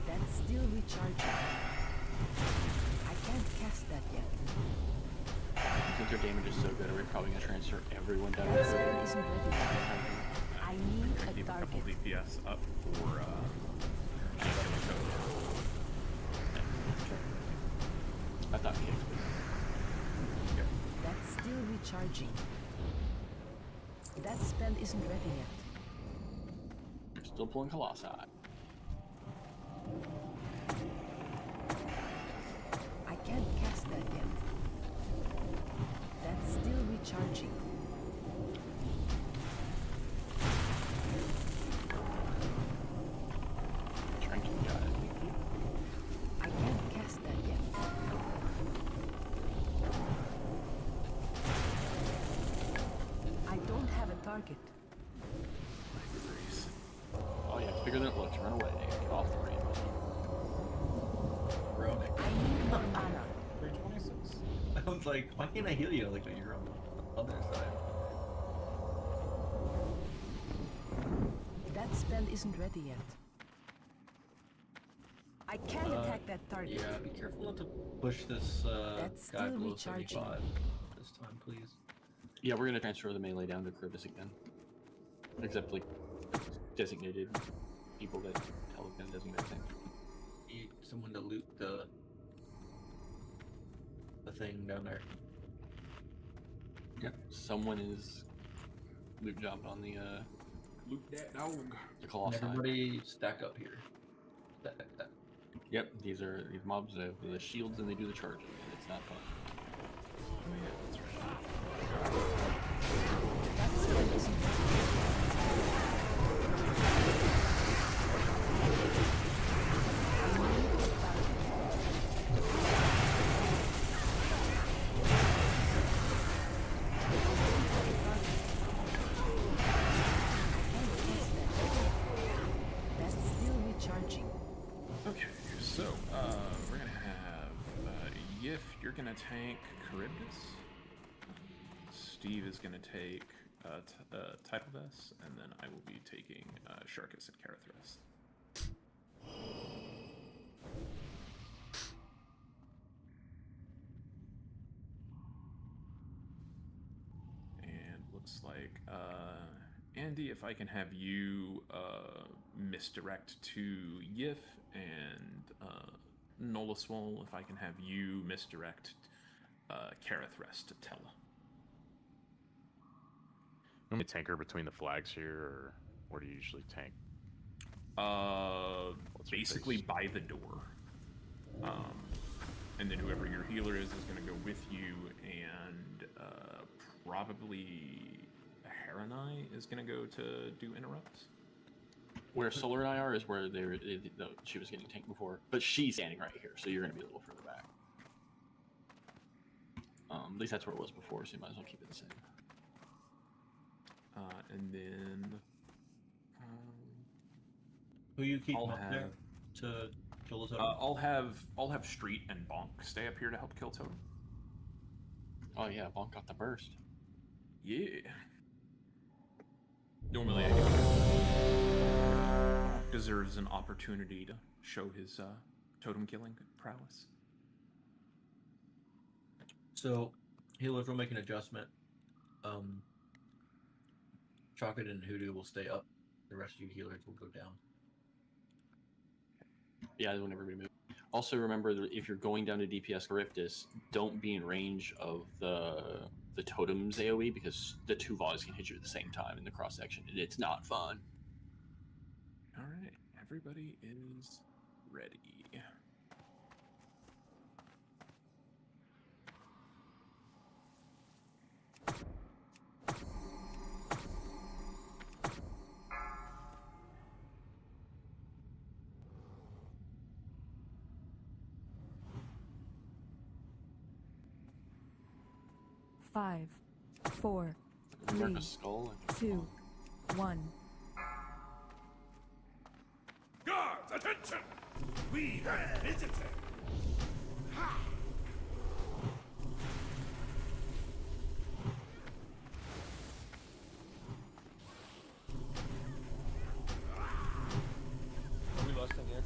That's still recharging. I can't cast that yet. Since their damage is so good, we're probably gonna transfer everyone down That to spell isn't ready. I need a Keep a couple target. DPS up for I thought kicks, but That's still recharging. That spell isn't ready yet. we're still pulling Colossi. I can't cast that yet. That's still recharging. Tranking got it. I can't cast that yet. I don't have a target. Oh yeah, it's bigger than it looks. Run away. Get off the range. Runic. I need more mana. 326. I was like, why can't I heal you? Like, you're on the other side. That spell isn't ready yet. I can't attack that target. Yeah, be careful not to push this That's guy still below recharging. 75 this time, please. Yeah, we're gonna transfer the melee down to Charybdis again. Except like designated people that tell us gonna designate things. Need someone to loot the thing down there. Yep, someone is loot jobbing on the loot that dog. The Colossi. And everybody stack up here. Stack. Yep, these mobs have the shields and they do the charging, and it's not fun. Oh yeah, that's right. That spell isn't ready That's still recharging. Okay, so we're gonna have Yif, you're gonna tank Charybdis. Steve is gonna take Typhus, and then I will be taking Sharkus and Carathras. And looks like Andy, if I can have you misdirect to Yif, and Nolaswol, if I can have you misdirect Carathras to Tella. You tanker between the flags here, or where do you usually tank? Basically by the door. And then whoever your healer is going to go with you, and probably Haranai is going to go to do interrupts. Where Solar and I are is where she was getting tanked before, but she's standing right here, so you're going to be a little further back. At least that's where it was before, so you might as well keep it the same. And then Who you keep I'll up have, there to kill the totem? I'll have Street and Bonk stay up here to help kill Totem. Oh yeah, Bonk got the burst. Yeah. Normally, deserves an opportunity to show his totem killing prowess. So, healers will make an adjustment. Chocolate and Hoodoo will stay up. The rest of you healers will go down. Yeah, I want everybody to move. Also, remember that if you're going down to DPS Charybdis, don't be in range of the totem's AoE, because the two volleys can hit you at the same time in the cross section, and it's not fun. All right, everybody is ready. 5, 4, Mark 3, a skull and 2, 1. Guards, attention! We have a visitor! Are we lost in here?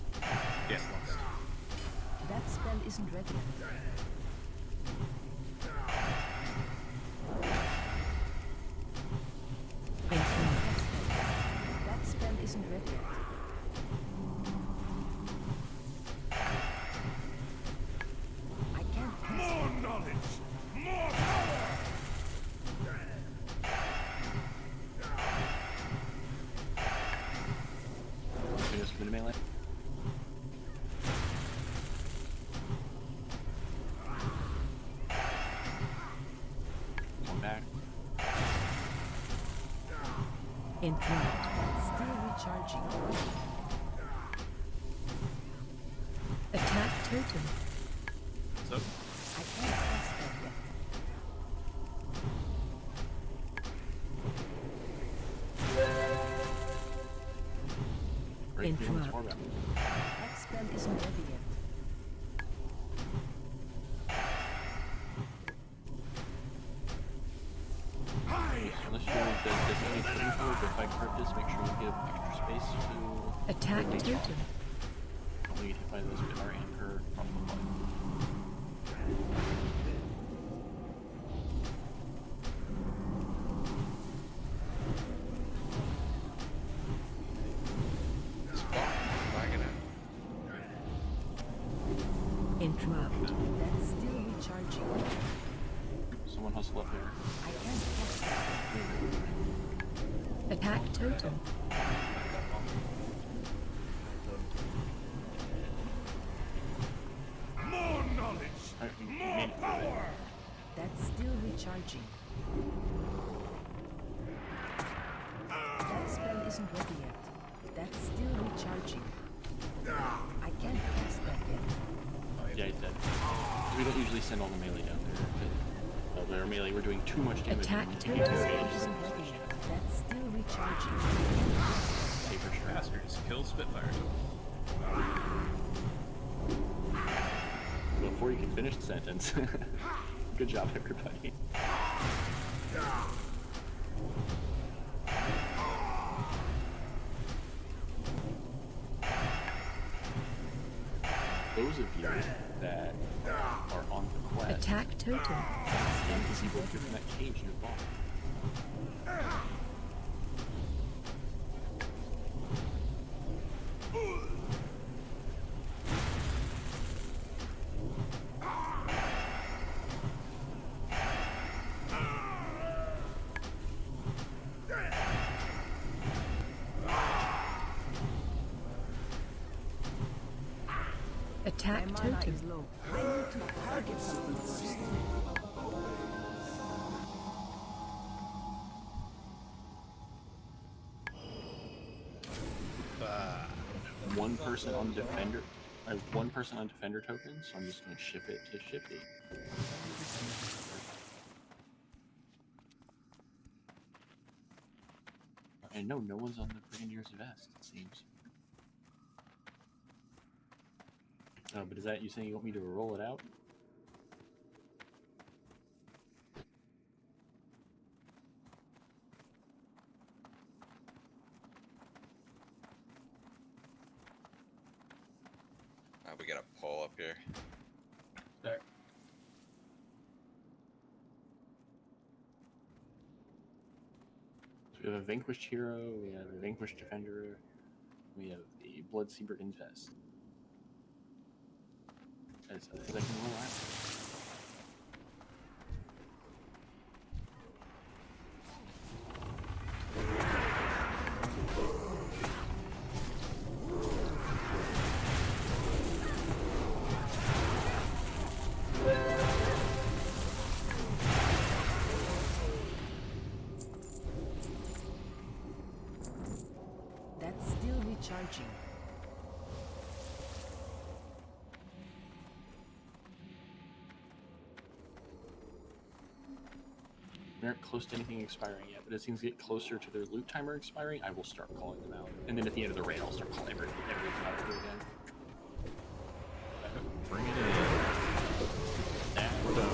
Yes, lost. That spell isn't ready yet. That spell isn't ready yet. I can't cast More it. knowledge! More power! Should we go spin a melee? One back. Interrupt. Still recharging. Attack totem. So, I can't cast that yet. Break the one's Interrupt. four back. That spell isn't ready yet. Unless you want the designated putting forward, but by purpose, make sure you give extra space to Attack rotate totem. off. Don't get hit by those with our anchor from the button. Lagging out. Interrupt. That's still recharging. Someone hustle up there. I can't cast that. Attack totem. More knowledge! More power! That's still recharging. That spell isn't ready yet. That's still recharging. I can't cast that yet. Yeah, he's dead. We don't usually send all the melee down there. But our melee, we're doing too much damage. Attack and totem taking advantage. isn't ready yet. That's still recharging. Safer strap. bastards, kill Spitfire. Before you can finish the sentence. Good job, everybody. Those of you that are on the quest, Attack totem. and is able to open that cage nearby. Attack My mana totem. is low. I need to target something first. One person on defender. I have one person on defender tokens, so I'm just gonna ship it to Shifty. And no one's on the Brigandier's vest, it seems. Oh, but is that you saying you want me to roll it out? We got a pole up here. There. So we have a vanquished hero, we have a vanquished defender, we have the Blood Sea Brigand's vest. As I can roll out. That's still recharging. They aren't close to anything expiring yet, but as things get closer to their loot timer expiring, I will start calling them out. And then at the end of the raid, I'll start calling everything out again. Bring it in. We're done.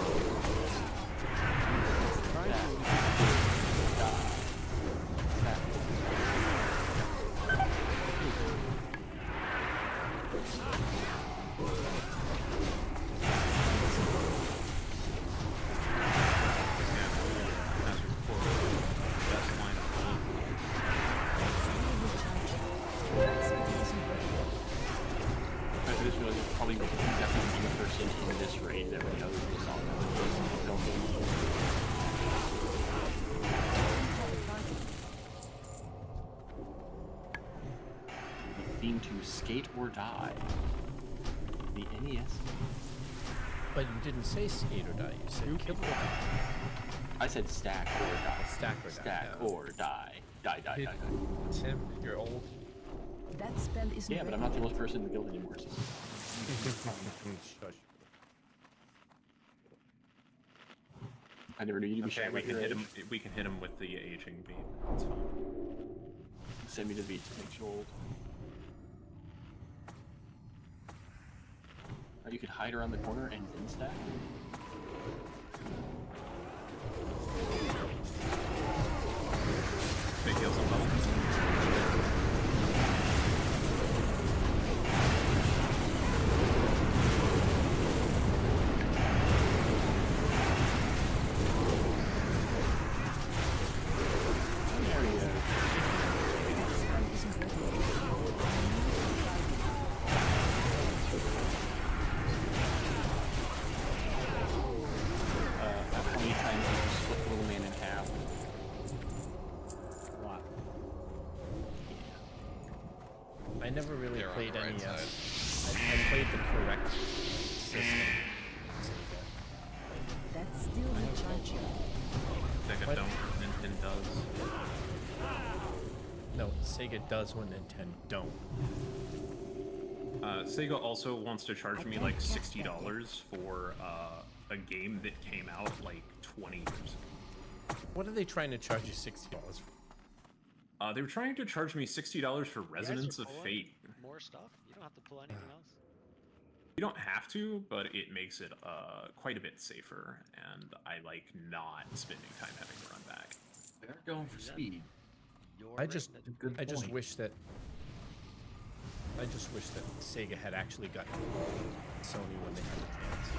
To skate or die. The NES. But you didn't say skate or die. You said kill or die. I said stack or die. Stack or die. Stack or die. Die. Tim, you're old. That spell isn't Yeah, but I'm not the most person in the guild anymore. So. Shush. I never knew you to be Okay, shy we about can your hit age. him. We can hit him with the aging beat. That's fine. Send me the beat to make you old. Or you could hide around the corner and then stack. Big heals on bubble. I never really played NES. I played the correct system. That's still recharging. Sega don't, Nintendo does. No, Sega does when Nintendo don't. Sega also wants to charge me like $60 for a game that came out like 20 years ago. What are they trying to charge you $60 for? They were trying to charge me $60 for Resonance of pulling Fate. More stuff? You don't have to pull anything else? You don't have to, but it makes it quite a bit safer, and I like not spending time having to run back. They're going for speed. I just wish that Sega had actually gotten Sony when they had a chance.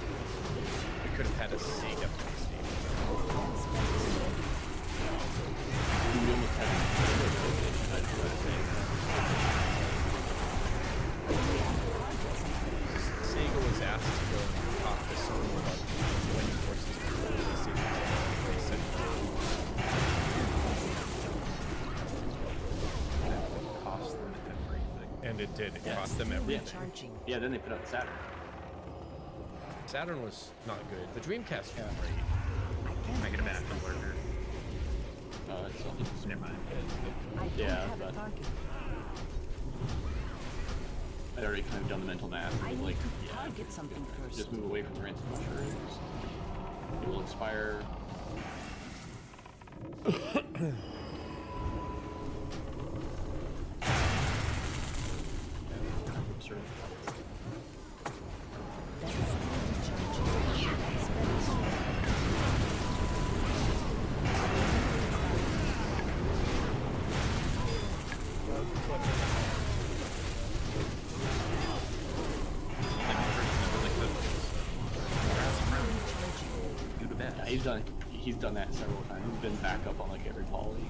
We could have had a Sega PlayStation. We almost had Sega was asked to go and talk to Sony about joining forces with the PlayStation. They said It cost them everything. and it did. It cost them everything. Yeah, then they put out Saturn. Saturn was not good. The Dreamcast was great. Make it a bad converter. It's never mind. Yeah, but I'd already kind of done the mental math. I need Like, to target something first. just move away from the ransom insurance. It will expire. He's done that several times. He's been back up on like every poly.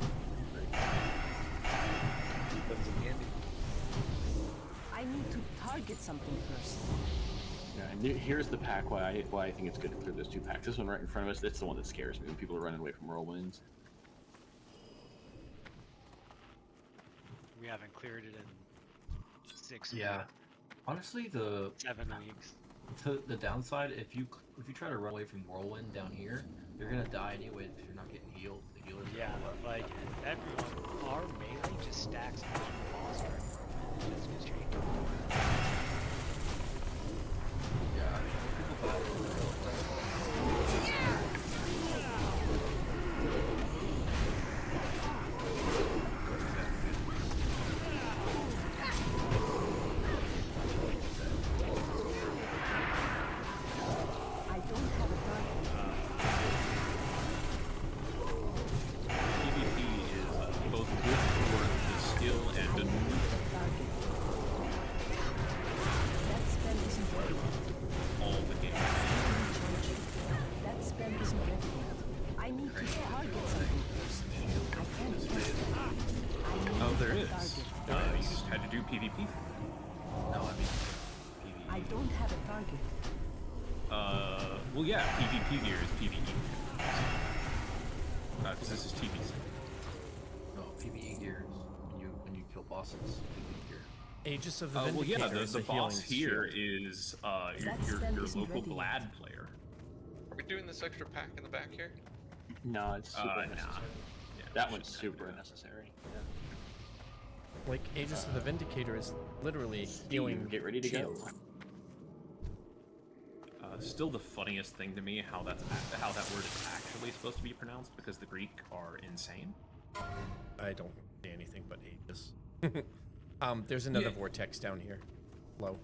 I need to target something first. Yeah, and here's the pack why I think it's good to clear those two packs. This one right in front of us, that's the one that scares me when people are running away from whirlwinds. We haven't cleared it in 6 Yeah. weeks. Honestly, 7 weeks. the downside, if you try to run away from whirlwind down here, you're gonna die anyway if you're not getting healed. The healers. Yeah, but like everyone, our melee just stacks on the boss right now. It's just straight. Yeah, I mean, people isn't ready yet. I need to target something first. I can't cast that. I Oh, need there a is. target. You just had to do PvP for it. No, I mean PvE. I don't have a target. Well, yeah, PvP gear is PvE. Because this is TVC. No, PvE gear is when you kill bosses. PvE gear. Aegis of the Well, Vindicator yeah, is the a boss healing here shield. is That your spell isn't local ready Glad yet. player. Are we doing this extra pack in the back here? No, it's super Nah. unnecessary. Yeah, That we one's should super kinda unnecessary. Like Aegis of the Vindicator is literally healing. Get ready to go. shield. Still the funniest thing to me how that word is actually supposed to be pronounced, because the Greek are insane. I don't see anything but Aegis. There's another vortex down here. Low.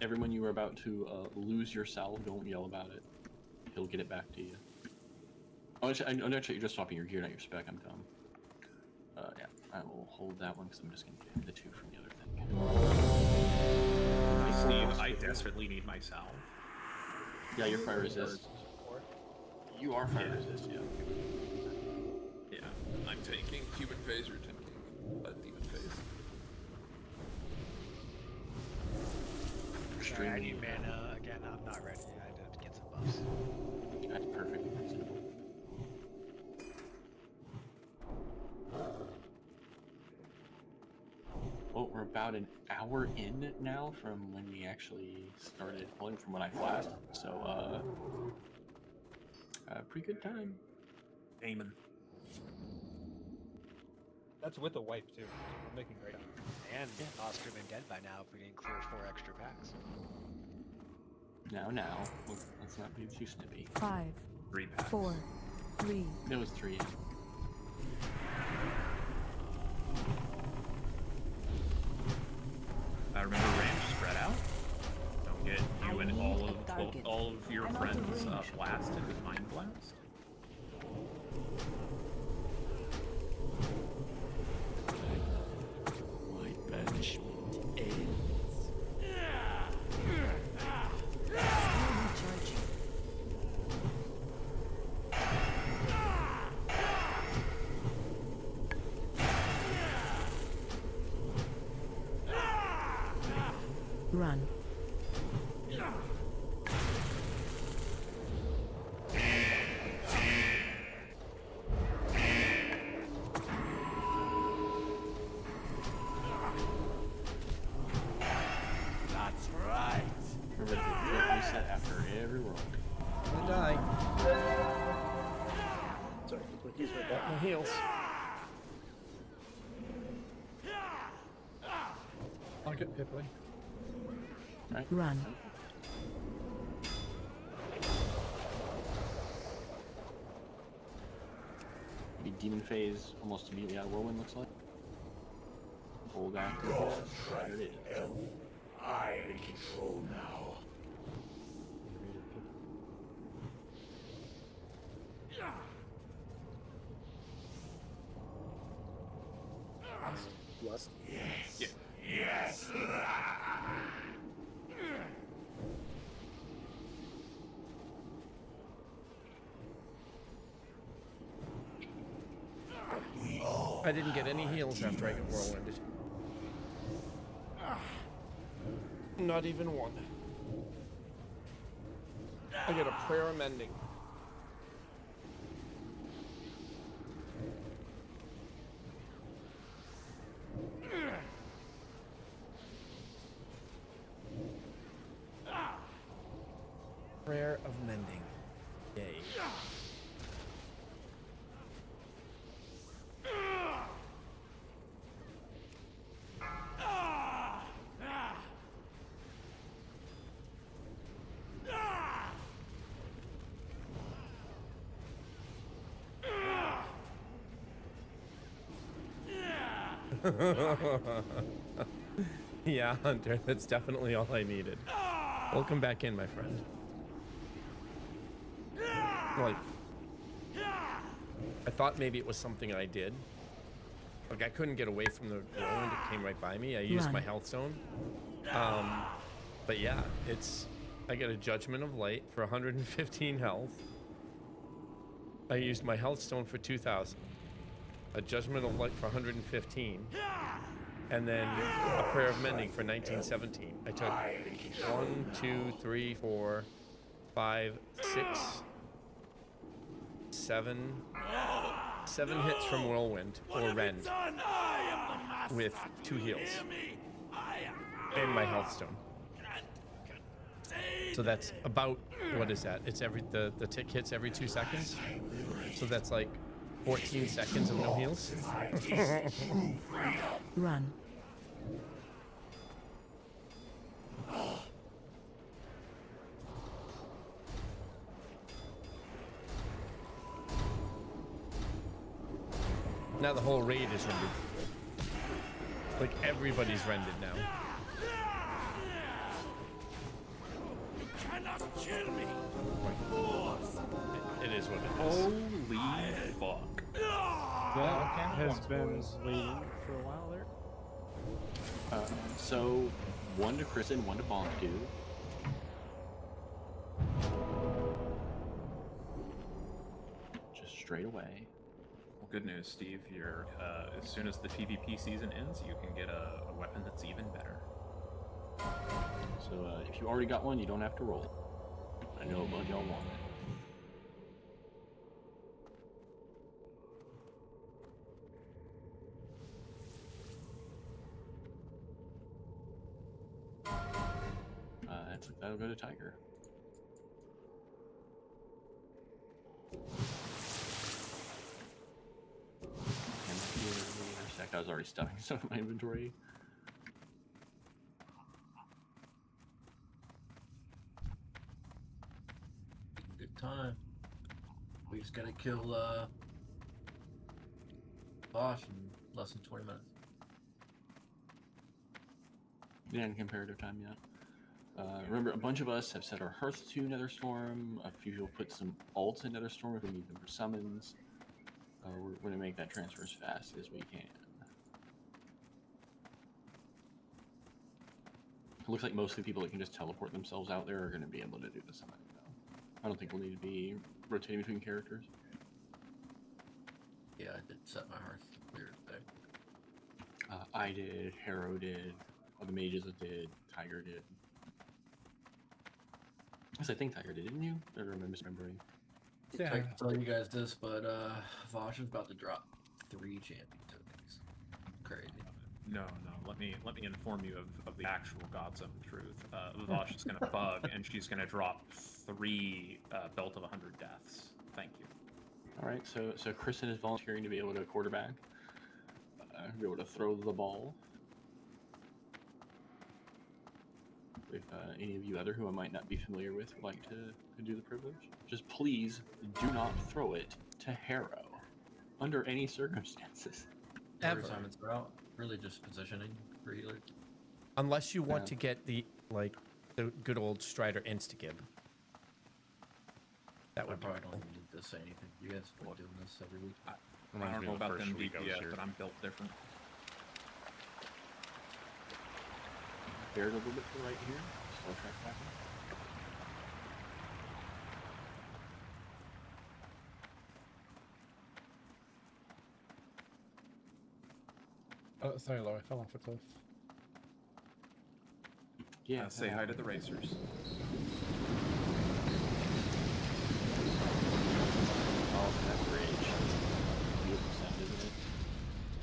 Everyone you are about to lose your salve, don't yell about it. He'll get it back to you. Oh, actually, you're just swapping your gear, not your spec. I'm dumb. Yeah, I will hold that one because I'm just going to get the two from the other thing. I desperately need my salve. Yeah, you're fire resist. You are fire resist, yeah. Yeah. I'm taking human phase or taking demon phase. Sorry, I need mana again. I'm not ready. I had to get some buffs. That's perfectly reasonable. Well, we're about an hour in now from when we actually started pulling from when I flashed, so pretty good time. Amen. That's with a wipe too. I'm making great on. And boss could have been dead by now if we didn't clear 4 extra packs. Now, let's not be too snippy. 5, 3 packs. 4, 3. There was 3. I remember range spread out. Don't get you and all of your friends blasted with Mind Blast. My banishment ends. Run. That's right. Remember to get reset after every roll. I'm gonna die. Sorry, cookies right back my heels. I'll get hit by. Right. Run. Maybe demon phase almost immediately out of whirlwind looks like. Hold active. There it is. I am in control now. Lust. Yes. Yes. I didn't get any heals after I got whirlwinded. Not even one. I get a prayer amending. Prayer of mending. Yay. Yeah, Hunter, that's definitely all I needed. Welcome back in, my friend. Like, I thought maybe it was something I did. Like, I couldn't get away from the whirlwind, it came right by me. I used my health zone. But yeah, I get a Judgment of Light for 115 health. I used my health stone for 2,000. A judgment of light for 115. And then a prayer of mending for 1917. I took 1, 2, 3, 4, 5, 6, 7 hits from Whirlwind or Rend with 2 heals and my health stone. So that's about, what is that? It's every, the tick hits every 2 seconds. So that's like 14 seconds of no heals. Run. Now the whole raid is rendered. Like everybody's rendered now. You cannot kill me. It is what it is. Holy fuck. That has been waiting for a while there. So, 1 to Chris and 1 to Bonk-Do. Just straight away. Well, good news, Steve. You're as soon as the PvP season ends, you can get a weapon that's even better. So, if you already got one, you don't have to roll. I know a bunch of y'all want it. That'll go to Tiger. I was already stuffing stuff in my inventory. Good time. We just gotta kill boss in less than 20 minutes. Yeah, in comparative time, yeah. Remember, a bunch of us have set our hearth to Netherstorm. A few people put some alts in Netherstorm if we need them for summons. We're going to make that transfer as fast as we can. It looks like most of the people that can just teleport themselves out there are going to be able to do the summon. I don't think we'll need to be rotating between characters. Yeah, I did set my hearth clear today. I did, Harrow did, all the mages did, Tiger did. I think Tiger did, didn't you? Or am I misremembering? Yeah. I can tell you guys this, but Vosh is about to drop 3 champion tokens. Crazy. No. Let me inform you of the actual God's own truth. Vosh is going to bug, and she's going to drop 3 Belt of 100 Deaths. Thank you. All right. So Kristen is volunteering to be able to quarterback, be able to throw the ball. If any of you other who I might not be familiar with would like to do the privilege, just please do not throw it to Harrow under any circumstances. Ever. Simon's route, really just positioning for healers. Unless you want to get the good old Strider Instagib. That would probably don't need to say anything. You guys are doing this every week. I don't know about them DPS, but I'm built different. Bear it a little bit to the right here. Slow track back. Oh, sorry, Laura. I fell off a cliff. Yeah. Say hi to the racers. Oh, that bridge. Beautiful sound, isn't it?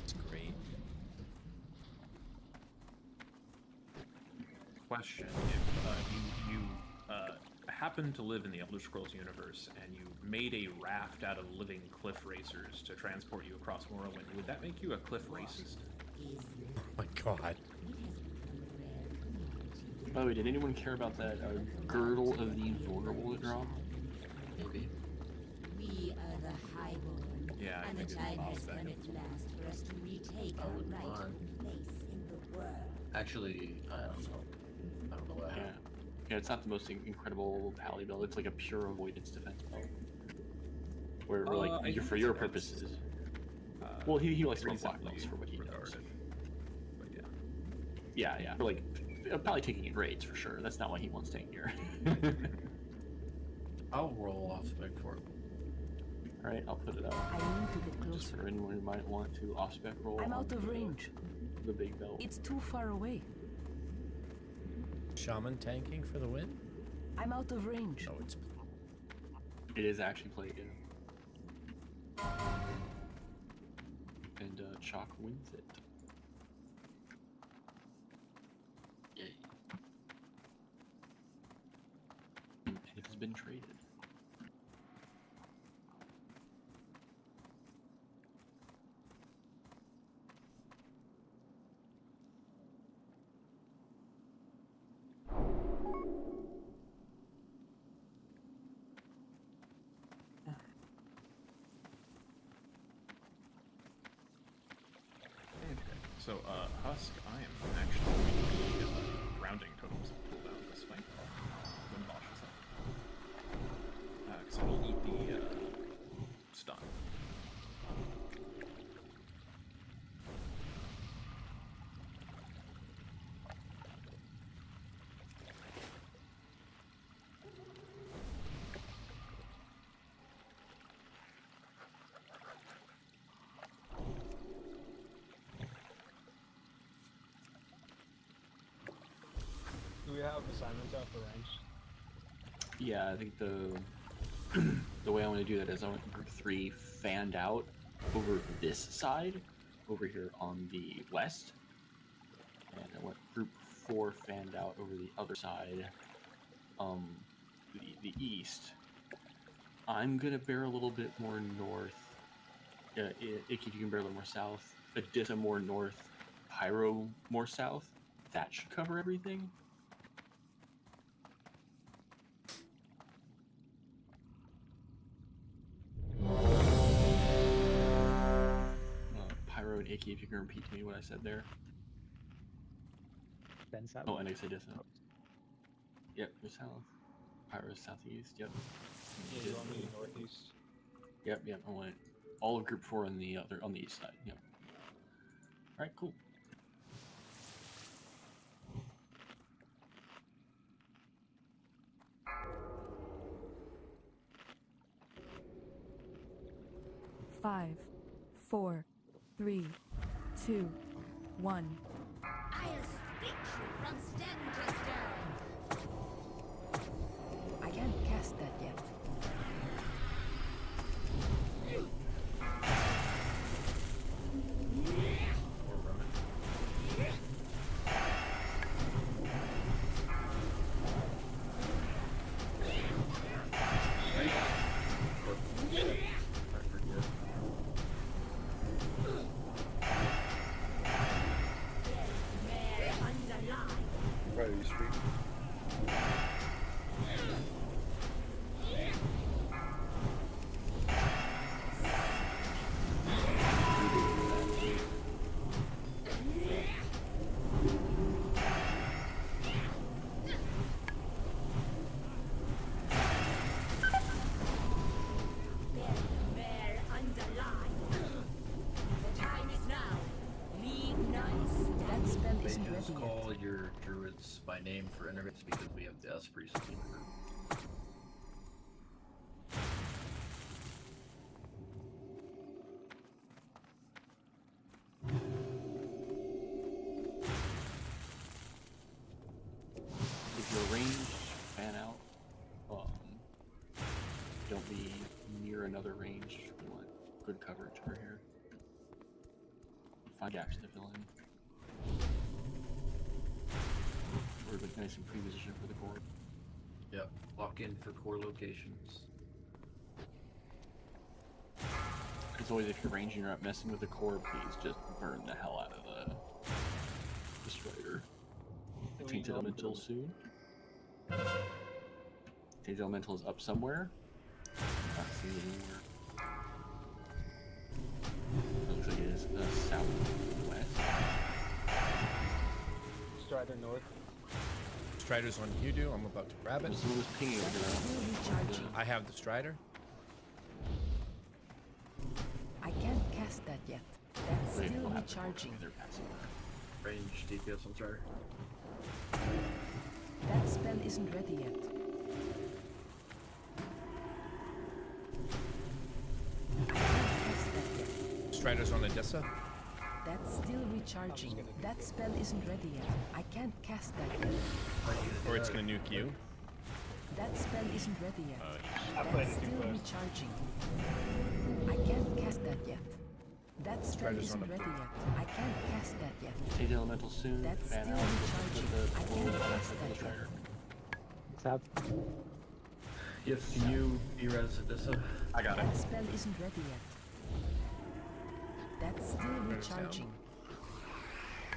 It's great. Question: if you happen to live in the Elder Scrolls universe and you made a raft out of living cliff racers to transport you across Morrowind, would that make you a cliff racist? Oh my god. By the way, did anyone care about that girdle of the vulnerable that dropped? Maybe. We are the Highborn, Yeah, I and the think time it's has come about at last for us to retake I our wouldn't rightful mind. place in the world. Actually, I don't know. I don't know what happened. Yeah, it's not the most incredible pally build. It's like a pure avoidance defense build. Where, like, for your purposes. Well, he likes to run black belts for what he does. But Yeah. For, like, probably taking in raids for sure. That's not why he wants tank gear. I'll roll off spec for it. Alright, I'll put it up. I need to get Just closer. for anyone who might want to off-spec roll. I'm on out of the- range. The big belt. It's too far away. Shaman tanking for the win? I'm out of range. No, it's It is actually played, yeah. And Chalk wins it. Yay. And it has been traded. So, Husk, I am actually going to be grounding totems pulled out this fight when Bosch is up. Because it'll eat the stun. Do we have assignments out for range? Yeah, I think the the way I want to do that is I want group 3 fanned out over this side, over here on the west, and I want group 4 fanned out over the other side, the east. I'm gonna bear a little bit more north. Icky, you can bear a little more south. Adissa more north. Pyro more south. That should cover everything. Pyro and Icky, if you can repeat to me what I said there. Ben south. Oh, and Adissa. Yep, you're south. Pyro is southeast. Yep. Yeah, you want me northeast? Yep. I want all of group 4 on the east side. Yep. All right, cool. Five, 4, 3, 2, 1. I'll speak from stem to stern. I can't cast that yet. Right, you street. Bear underline. The time is now. Leave nice. That spell They isn't just ready call yet. your druids by name for interviews because we have Death Priest in the group. If you're ranged, fan out. Don't be near another range. We want good coverage over here. Find gaps to fill in. We're nice and pre-positioned for the core. Yep, lock in for core locations. As always, if you're ranging, you're not messing with the core, please just burn the hell out of the destroyer. The Tainted Elemental soon. Tainted Elemental is up somewhere. Not seeing it anywhere. It looks like it is southwest. Strider north. Strider's on you do. I'm about to grab it. Someone was pinging over there. I have the Strider. I can't cast that yet. That's Wait, still we'll have the core recharging. they're passing. Range DPS on Strider. That spell isn't ready yet. Strider's on Odessa. That's still recharging. That spell isn't ready yet. I can't cast that yet. Or it's gonna nuke you. That spell isn't ready yet. I played That's it too still close. recharging. I can't cast that yet. That spell Strider's isn't on the ready yet. I can't cast that yet. Take the elemental soon. That's fan still out, recharging. put I the can't full cast effect of the that yet. Strider. Yes, can you be-res Odessa? I got it. That spell isn't ready yet. That's still recharging.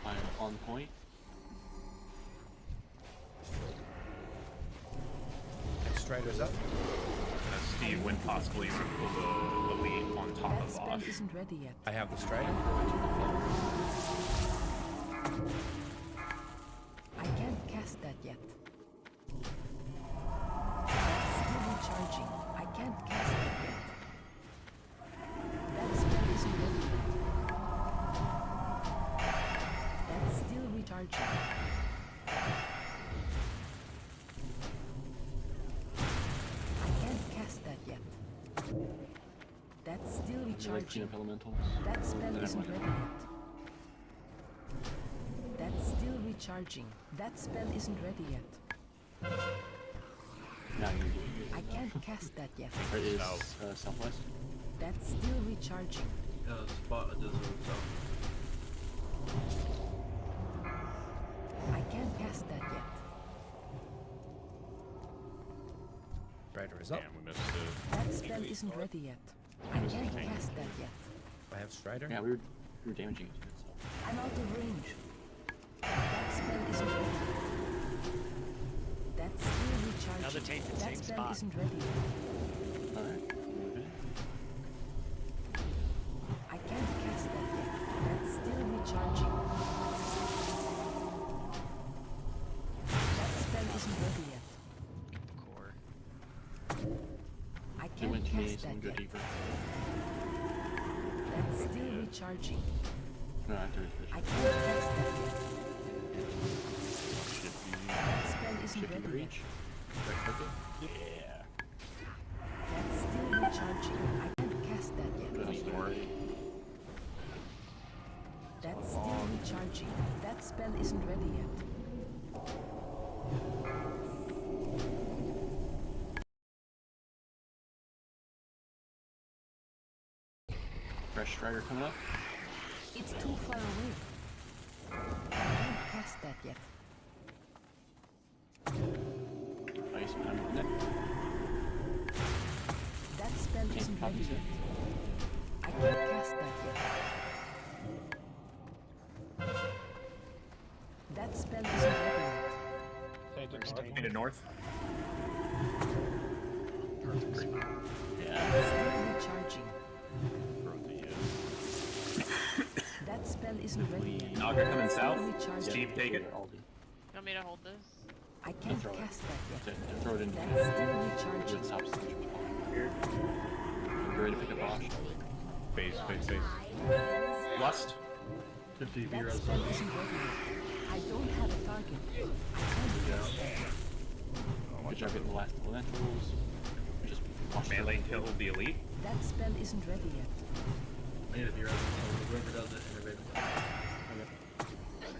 I'm on point. Strider's up. Steve, when possible, you would pull the elite on top That of spell Vosh. isn't ready yet. I have the Strider. I can't cast that yet. That's still recharging. I can't cast that yet. That spell isn't ready yet. That's still recharging. I can't cast that yet. That's still Would you like clean recharging. up elementals? That spell Then isn't everyone- ready yet. That's still recharging. That spell isn't ready yet. Now you do. I can't cast that yet. Where is southwest? That's still recharging. Spot Odessa south. I can't cast that yet. Strider is up. Damn, we missed it. That spell isn't ready yet. I can't cast that yet. I have Strider. Yeah, we were damaging it. So. I'm out of range. That spell isn't ready. That's still recharging. Another tainted that same spell spot. isn't ready yet. Alright. I can't cast that yet. That's still recharging. That spell isn't ready yet. Core. I They can't went to me, cast some that good yet. Eaver. That's still recharging. No, after his I vision. can't cast that yet. Should be. That spell isn't Should be ready yet. reach. Yeah. That's still recharging. I can't cast that yet. Just north. That's still recharging. That spell isn't ready yet. Fresh Strider coming up. It's too far away. I can't cast that yet. Ice behind the neck. That spell isn't ready copies yet. I can't cast that yet. That spell isn't ready yet. Tainted north. Yeah. Still recharging. That spell isn't ready yet. Naga coming Still south. recharging. Steve, take it. You want me to hold this? I can't throw it. cast that yet. Throw it in. That's still recharging. It stops the here. You're ready to pick up Bosch. Base. Lust. That spell isn't ready yet. I don't have a target. I can't cast that yet. Good job getting the last elementals. Just watch Melee kill the elite. That spell isn't ready yet. I need to be res, so whoever does it, innovate them.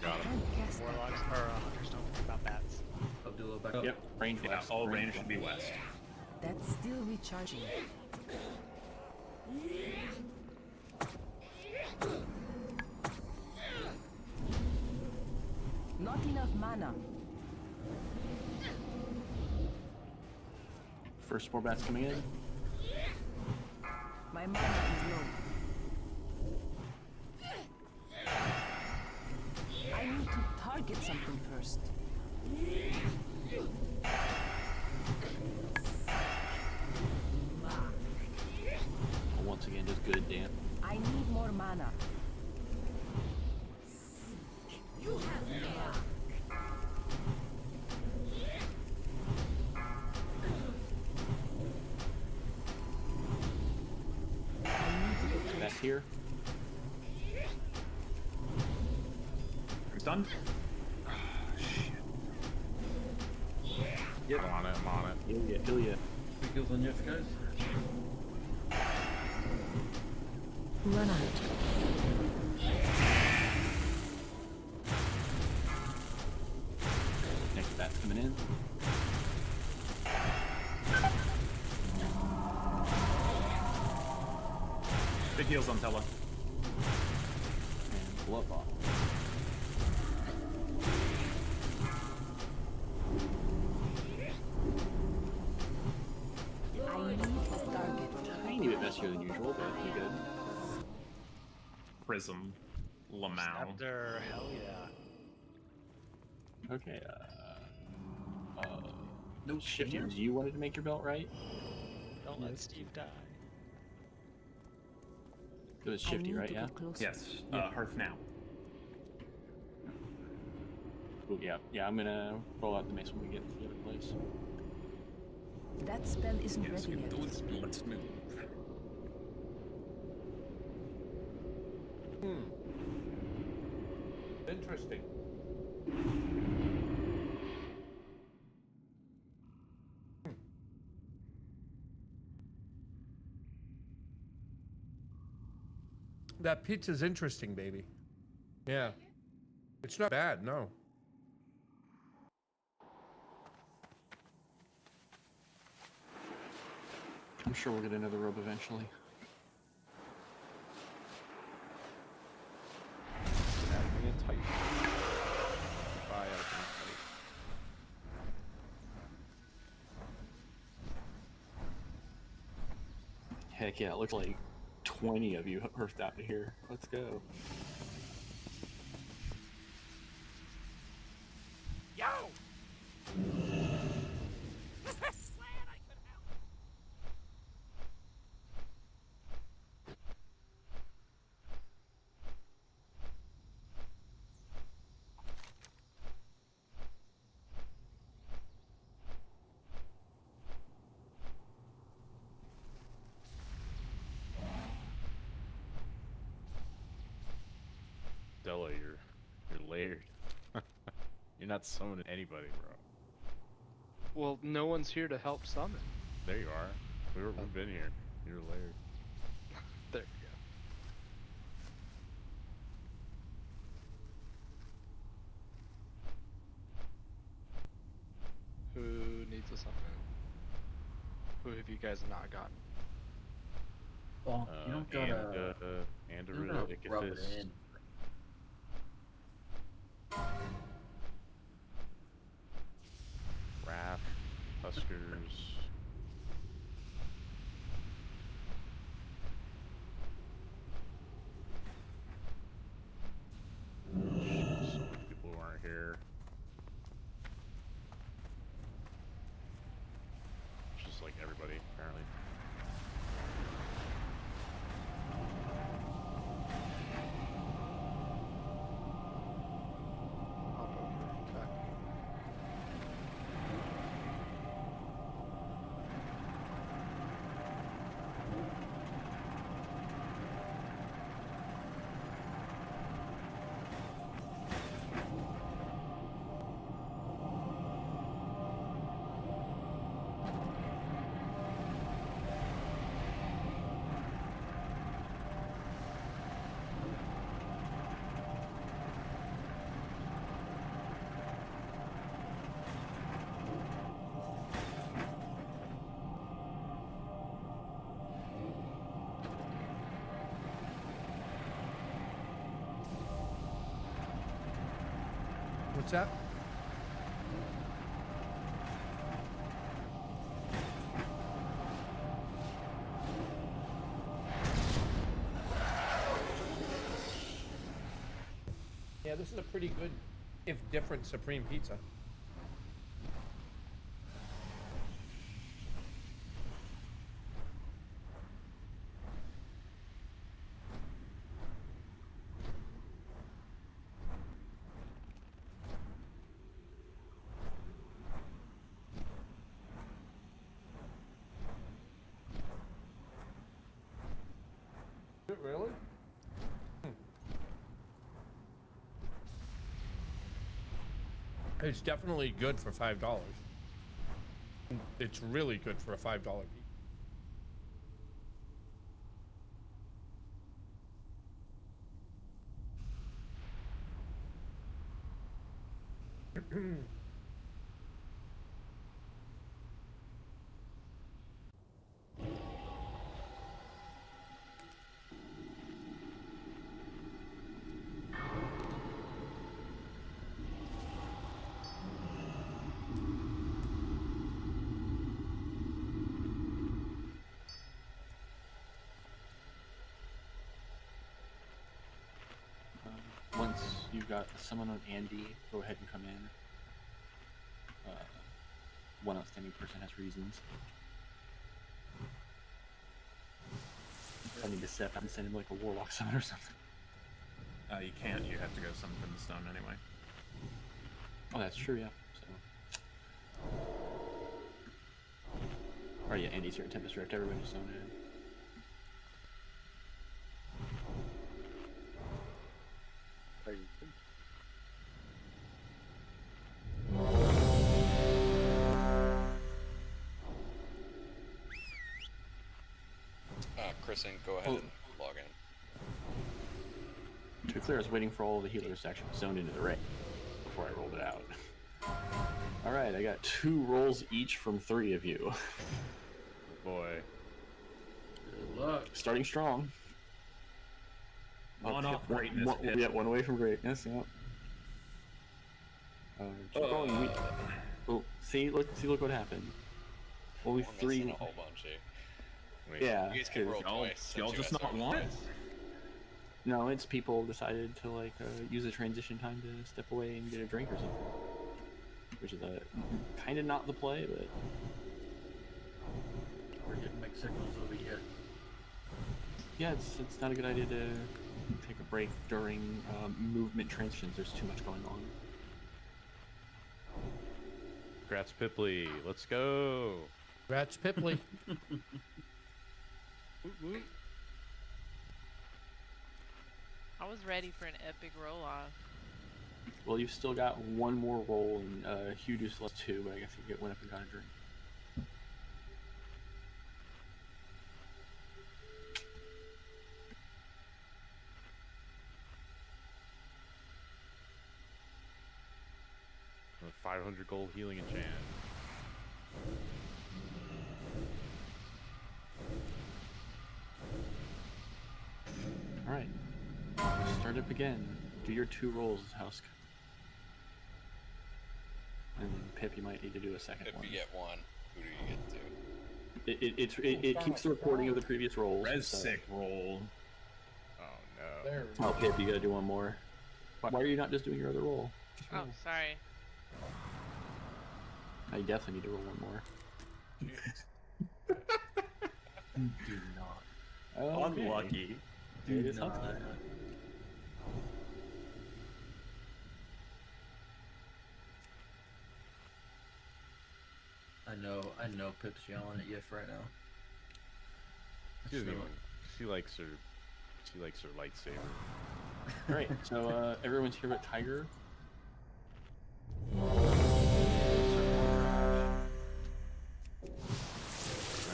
Got him. Can't cast that Warlocks yet. or hunters don't think about bats. Abdullah, back up. Yep, range Yeah, west. all range should be west. That's still recharging. Not enough mana. First 4 bats coming in. My mana is low. I need to target something first. Once again, just good, Dan. I need more mana. Back here. It's done. Yep. I'm on it. Kill ya. Big kills on you guys. Run out. Big heals on Tella. And blood bottle. I need a target. Tiny bit messier than usual, but pretty good. Prism. Lamau. Scepter, hell yeah. Okay, no Shifty, you wanted to make your belt, right? Don't let Steve die. It was Shifty, right? Yeah? Yes. Hearth now. Ooh, yeah, I'm gonna roll out the mace when we get to the other place. That spell isn't ready yet. Let's move. Interesting. That pizza's interesting, baby. Yeah. It's not bad, no. I'm sure we'll get another robe eventually. Heck yeah, it looks like 20 of you hearthed out of here. Let's go. Yo! Della, you're layered. You're not summoning anybody, bro. Well, no one's here to help summon. There you are. We've been here. You're layered. There you go. Who needs a summon? Who have you guys not gotten? Well, you don't gotta. And you don't gotta rub it in. Wrath, Huskers. So many people who aren't here. Just like everybody, apparently. What's that? Yeah, this is a pretty good, if different, Supreme Pizza. Really? It's definitely good for $5. It's really good for a $5 pizza. You've got someone on Andy. Go ahead and come in. One outstanding person has reasons. I need to step out and send him like a warlock summon or something. You can't. You have to go summon from the stone anyway. Oh, that's true. Yeah. So. Oh yeah, Andy's here in Tempest Rift. Everybody's zoned in. Kristen, go ahead and log in. To be clear, I was waiting for all the healers to actually zone into the ring before I rolled it out. Alright, I got 2 rolls each from 3 of you. Oh boy. Good luck. Starting strong. One off greatness. Yeah, one away from greatness, yeah. Keep rolling. Oh, see look what happened. Only 3. A whole bunch here. Wait. Yeah. You guys can roll twice. Y'all just not want? No, it's people decided to like use the transition time to step away and get a drink or something. Which is kind of not the play, but We're getting mixed signals over here. yeah, it's not a good idea to take a break during movement transitions. There's too much going on. Congrats, Pipley. Let's go. Congrats, Pipley. I was ready for an epic roll-off. Well, you've still got one more roll, and Hugh just lost 2, but I guess you went up and got a drink. With 500 gold healing enchant. Alright. Start up again. Do your 2 rolls, Husk. And then Pip, you might need to do a second If one. you get 1, who do you get to? It keeps the recording of the previous rolls. Res so. sick roll. Oh no. There. Oh, Pip, you gotta do one more. Why are you not just doing your other roll? Just Oh, roll. sorry. I definitely need to roll one more. Do not. Okay. Unlucky. It is Husk. I know Pip's yelling at Yif right now. She doesn't even. She likes her lightsaber. Alright, so everyone's here but Tiger. I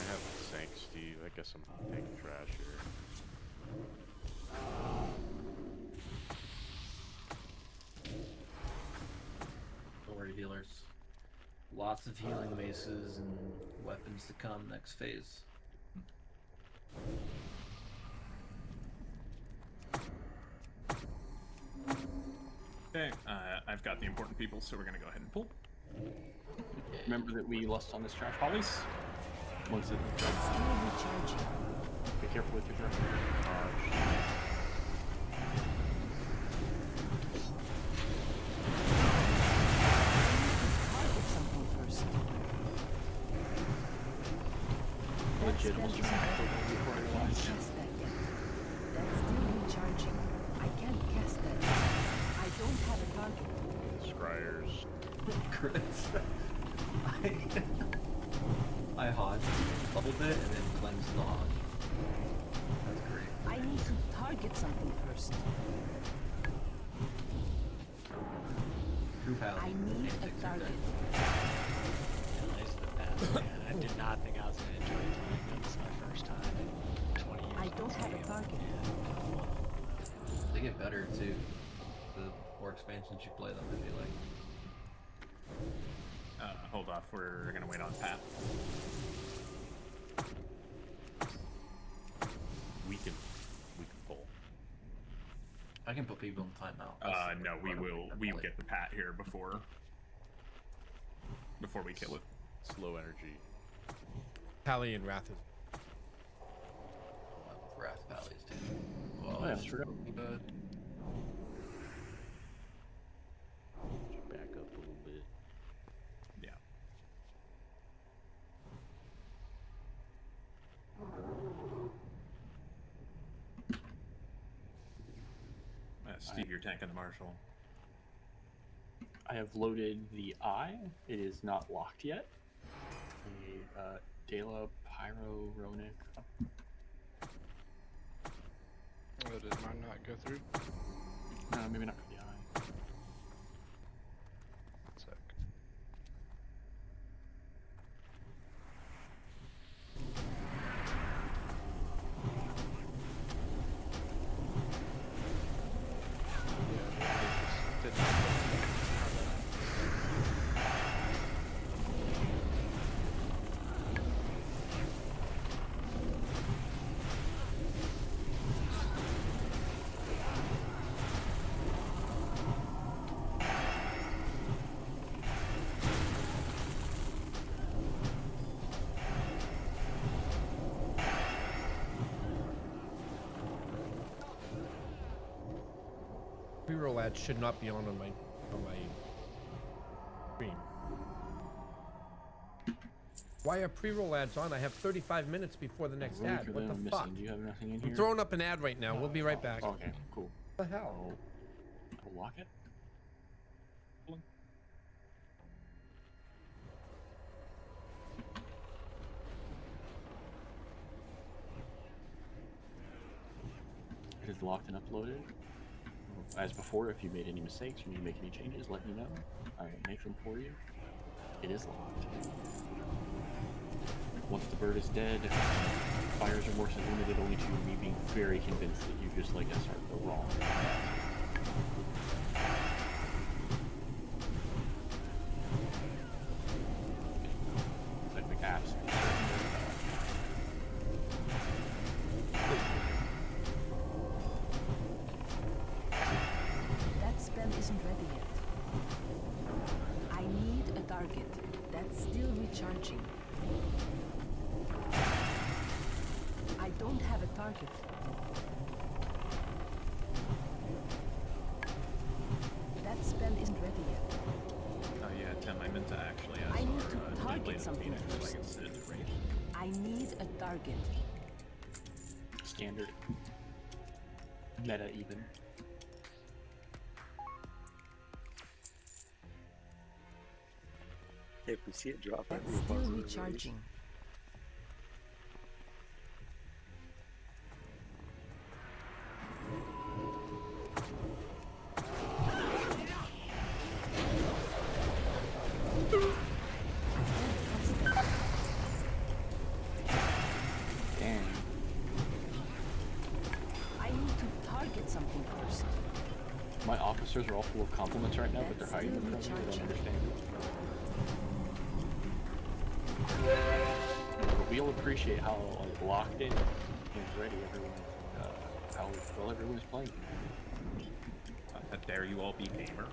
have Sank Steve. I guess I'm taking trash here. Don't worry, healers. Lots of healing maces and weapons to come next phase. Okay, I've got the important people, so we're gonna go ahead and pull. Remember that we lost on this trash. Polys? Once it. Be careful with your throw. Legit, almost just hacked over before I realized. That's still recharging. I can't cast that. I don't have a target. Scryers. Crits. I hodged, bubbled it, and then cleansed the hodge. That's great. I need to target something first. True pal. I need a target. These are the best, man. I did not think I was going to enjoy playing them. This is my first time in 20 years. I don't have a target. They get better too. The more expansions you play them, I feel like. Hold off. We're gonna wait on Pat. We can pull. I can put people in timeout. No, we will get the Pat here before we kill it. Slow energy. Pally and Wrath is. Wrath Valleys too. Oh, yeah, sure. Steve, you're tanking the Marshall. I have loaded the eye. It is not locked yet. The Dela Pyro Ronic. Oh, did mine not go through? No, maybe not for the eye. Sec. Pre-roll ads should not be on my stream. Why are pre-roll ads on? I have 35 minutes before the next ad. What the fuck? Do you have nothing in I'm here? throwing up an ad right now. We'll be right back. Okay, cool. What the hell? I'll lock it. It is locked and uploaded. As before, if you made any mistakes or you make any changes, let me know. I will make them for you. It is locked. Once the bird is dead, buyer's remorse is limited only to me being very convinced that you just like SR the wrong. Like apps. That spell isn't ready yet. I need a target. That's still recharging. I don't have a target. That spell isn't ready yet. Oh yeah, Tim, I meant to actually ask I need for, to target Blade of something Phoenix so I first. can sit and rate. I need a target. Standard. Meta even. If we see it drop, That's still recharging. Dang. I need to target something first. My officers are all full of compliments right now, but they're hiding them from me. They don't understand. But we'll appreciate how like locked in and ready everyone is, how well everyone's playing. How dare you all be gamer?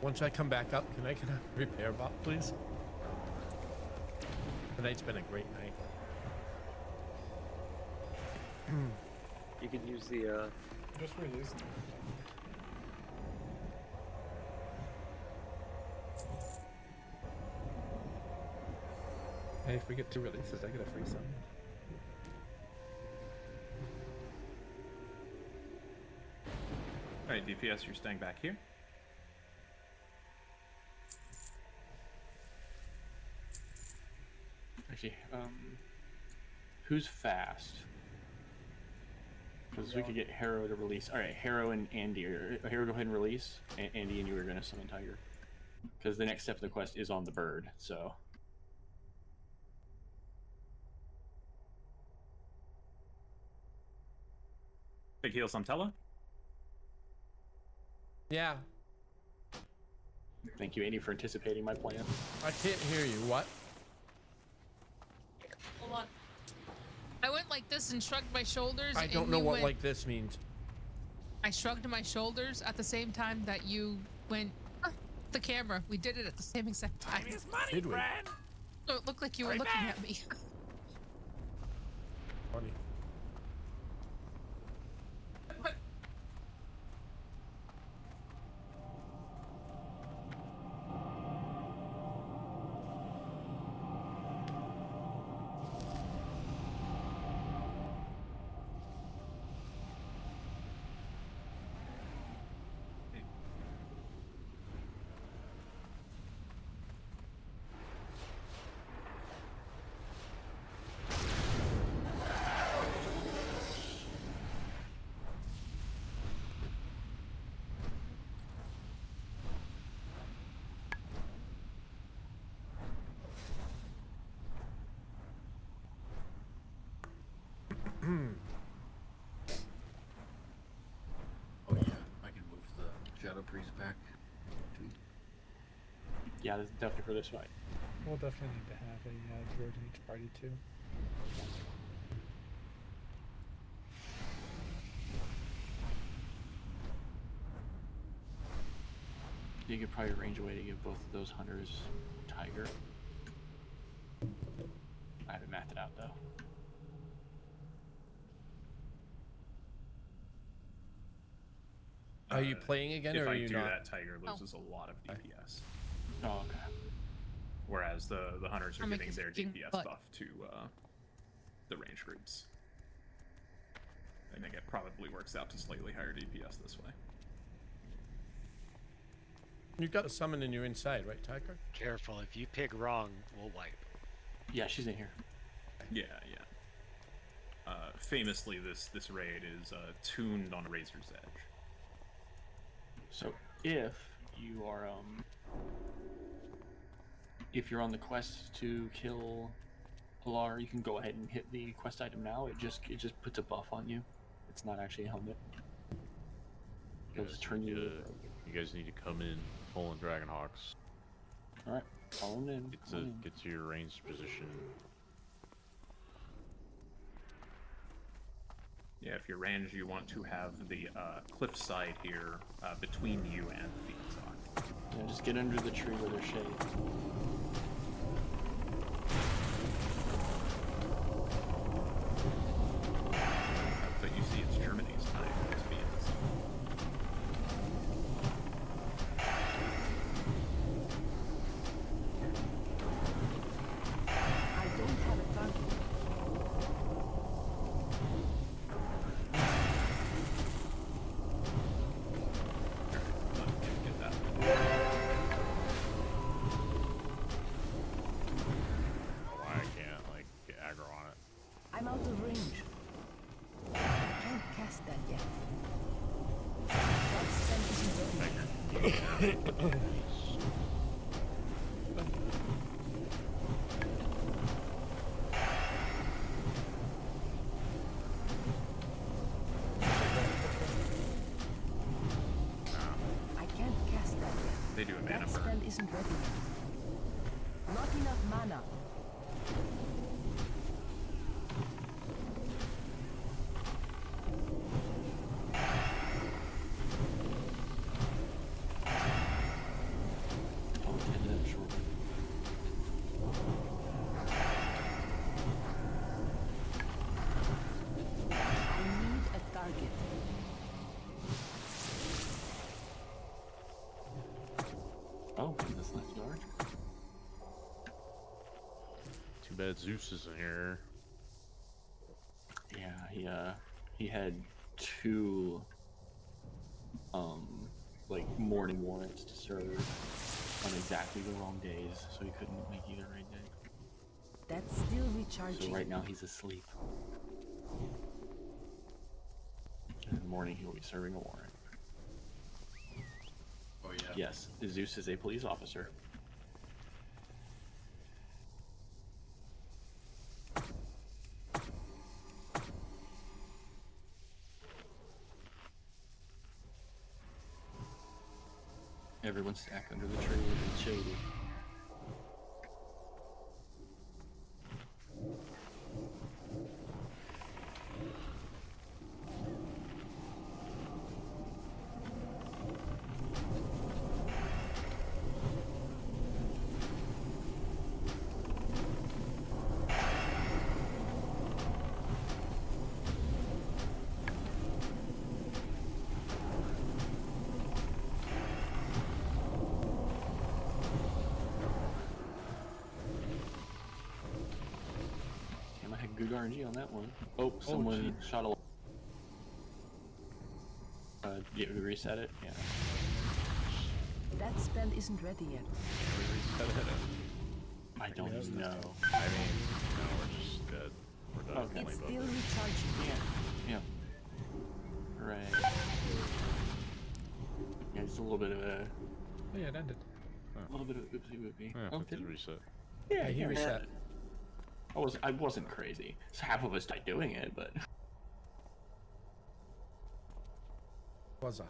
Once I come back up, can I get a repair bot, please? Tonight's been a great night. You can use the Just released. Hey, if we get 2 releases, I get a free sum. Alright, DPS, you're staying back here. Actually, who's fast? Because we could get Harrow to release. All right, Harrow and Andy. Harrow, go ahead and release. Andy and you are going to summon Tiger. Because the next step of the quest is on the bird, so. Big heals on Tella. Yeah. Thank you, Andy, for anticipating my plan. I can't hear you. What? Hold on. I went like this and shrugged my shoulders. I don't and know you what went, like this means. I shrugged my shoulders at the same time that you went the camera. We did it at the same exact time. Time is money, Did we? friend. So it looked like you were Hurry looking back. at me. Funny. grease back. Yeah, this is definitely for this fight. We'll definitely need to have a druid in each party too. You could probably arrange a way to give both of those hunters tiger. I haven't mapped it out though. Are you playing again, if or are I you do not? that, Tiger loses a lot of DPS. Oh, okay. Whereas the hunters are I'm getting their making- DPS but- buff to the range groups. I think it probably works out to slightly higher DPS this way. You've got a summon and you're inside, right, Tiger? Careful, if you pick wrong, we'll wipe. Yeah, she's in here. Yeah, yeah. Famously, this raid is tuned on Razor's Edge. So if you are if you're on the quest to kill Pilar, you can go ahead and hit the quest item now. It just puts a buff on you. It's not actually a helmet. It'll just turn you. You guys need to come in, pulling Dragonhawks. All right, follow them in. Get to your ranged position. Yeah, if you're ranged, you want to have the cliffside here between you and the Phoenix Hawk. Yeah, just get under the tree where there's shade. But you see, it's Germany's time to be in this. I don't have a target. Get that. Why I can't like get aggro on it? I'm out of range. I can't cast that yet. That spell isn't ready. I can't cast that yet. They do a mana That spell burn. isn't ready yet. Not enough mana. Oh, 10 minutes short. I need a target. Oh, this left yard. Too bad Zeus is in here. Yeah, he had two like morning warrants to serve on exactly the wrong days, so he couldn't make either raid day. That's still recharging. So right now he's asleep. In the morning he will be serving a warrant. Oh yeah. Yes, Zeus is a police officer. Everyone's stacked under the tree and shady. Damn, I had good RNG on that one. Oh, someone shot a. Yeah, we reset it. Yeah. That spell isn't ready yet. I don't even know. I mean, no, we're just dead. We're done. Okay. It's still recharging. Yeah. Hooray. Yeah, it's a little bit of a. Oh yeah, it ended. A little bit of oopsie whoopie. Yeah, Oh, it did did it? reset. Yeah, he reset. I wasn't crazy. So half of us died doing it, but Was a.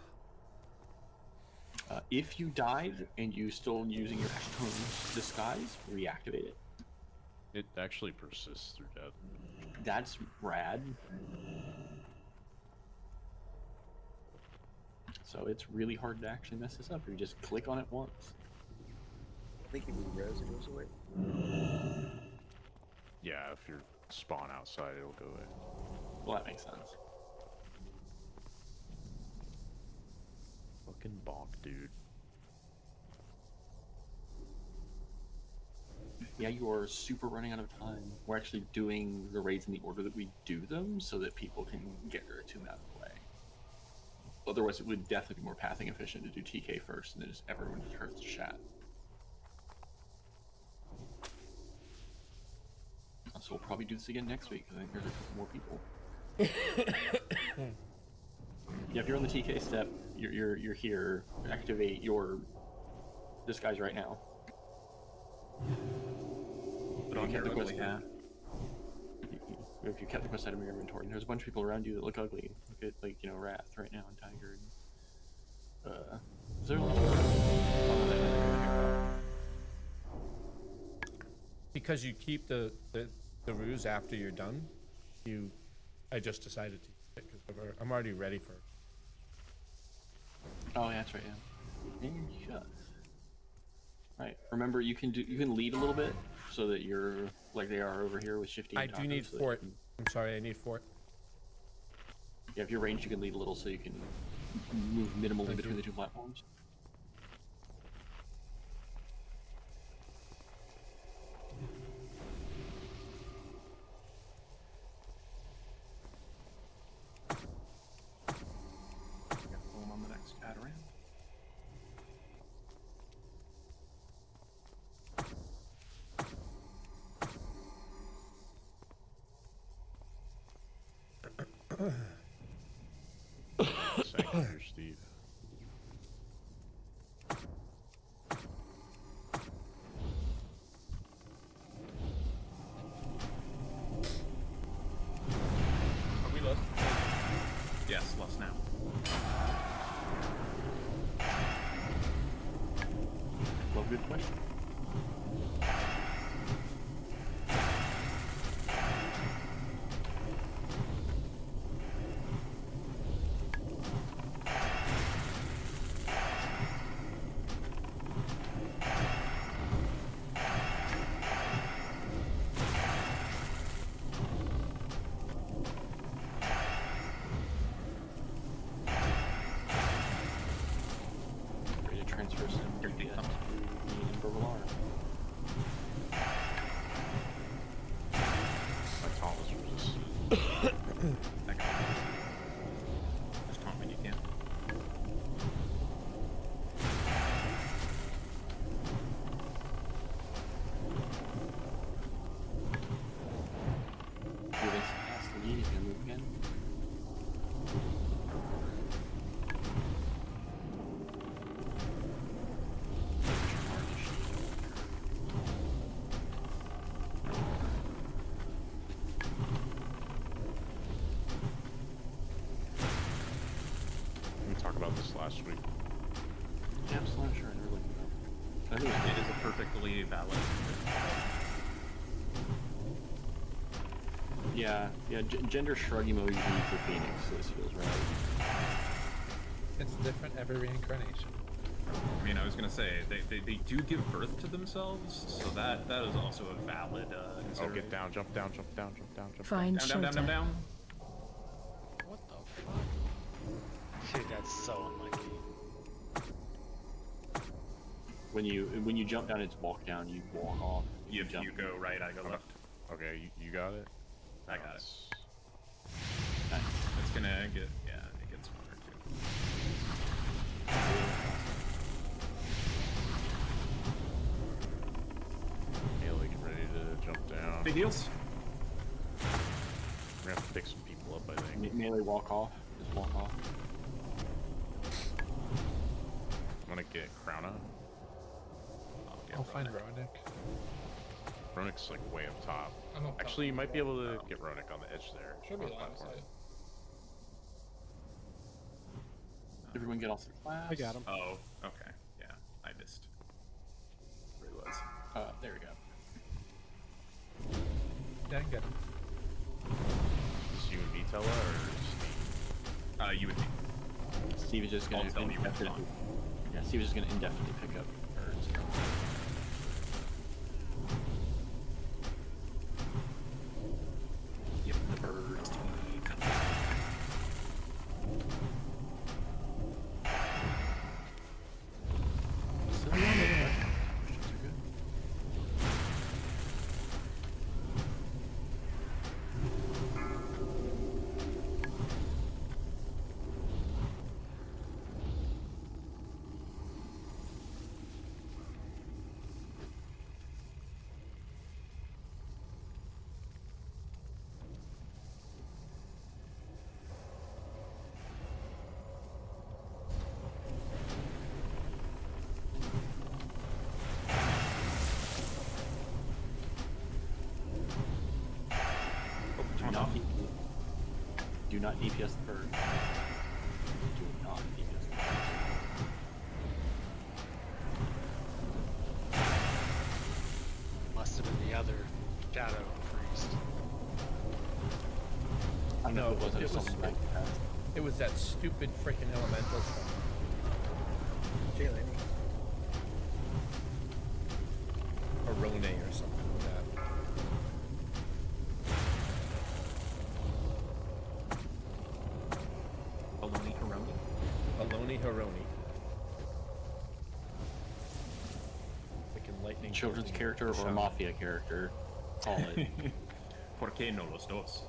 If you died and you still using your Ashtone's disguise, reactivate it. It actually persists through death. That's rad. So it's really hard to actually mess this up. You just click on it once. I think you move res, it goes away. Yeah, if you spawn outside, it'll go away. Well, that makes sense. Fucking bonk, dude. Yeah, you are super running out of time. We're actually doing the raids in the order that we do them so that people can get their attunement out of the way. Otherwise, it would definitely be more pathing efficient to do TK first and then just everyone just hurts the chat. So we'll probably do this again next week because I think there's a couple more people. Yeah, if you're on the TK step, you're here. Activate your disguise right now. But on kept the quest item. If you kept the quest item in your inventory, and there's a bunch of people around you that look ugly. Look at, like, you know, Wrath right now and Tiger. Is there Because you keep the ruse after you're done, I just decided to keep it because I'm already ready for it. Oh, yeah, that's right, yeah. And just... Right, remember you can lead a little bit so that you're like they are over here with shifty. I do need fort. I'm sorry, I need fort. Yeah, if you're ranged, you can lead a little so you can move minimally between the two platforms. On the next ad round. Sanctuary, Steve. Are we lost? Yes, lost now. Well, good question. Ready to transfer some DPS to the Burglar. My taunt was resisted. I got it. Just taunt when you can. Moving past the lead, he's gonna move again. We talked about this last week. Yeah, I'm still not sure. I never looked it up. I think It is a perfectly valid. yeah, gender shrug emoji for Phoenix, so this feels right. It's different every reincarnation. I mean, I was gonna say they do give birth to themselves, so that is also a valid. Oh, get down, jump down, jump down, jump down, jump Find down, down, down, down, down. What the fuck? Dude, that's so unlucky. When you jump down, it's walk down. You walk off. You go right, I go left. Okay, you got it? I got it. Nice. It's gonna get, yeah, it gets smarter too. Melee, get ready to jump down. Big heals. We're gonna have to pick some people up, I think. Melee walk off. Just walk off. I'm gonna get Krona. I'll find Ronick. Ronik's like way up top. I'm up top. Actually, you might be able to get Ronik on the edge there. Should be on the line of platform. sight. Everyone get off the class. I got him. Oh, okay. Yeah, I missed where he was. There we go. Yeah, I can get him. Is you and me, Tella, or Steve? You and me. Steve is just gonna I'll tell you when it's indefinitely. done. Yeah, Steve is just gonna indefinitely pick up birds. Yep, the birds. Do not DPS the bird. Do not DPS the bird. Must have been the other shadow priest. I don't know if it was something like that. It was that stupid freaking elemental from Arone or something like that. Baloney Haroni? Baloney Haroni. Freaking lightning. Children's character or Shaman. mafia character. Call it. ¿Por qué no los dos?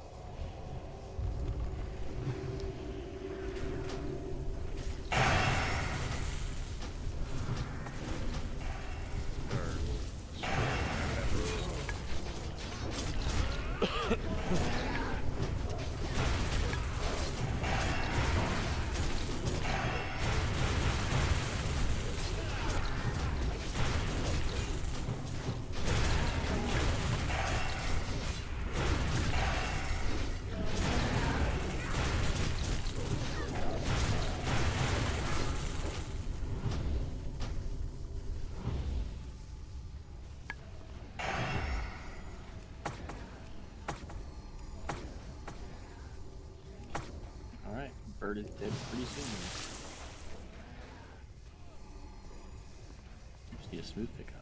Bird is dead pretty soon. Just need a smooth pickup.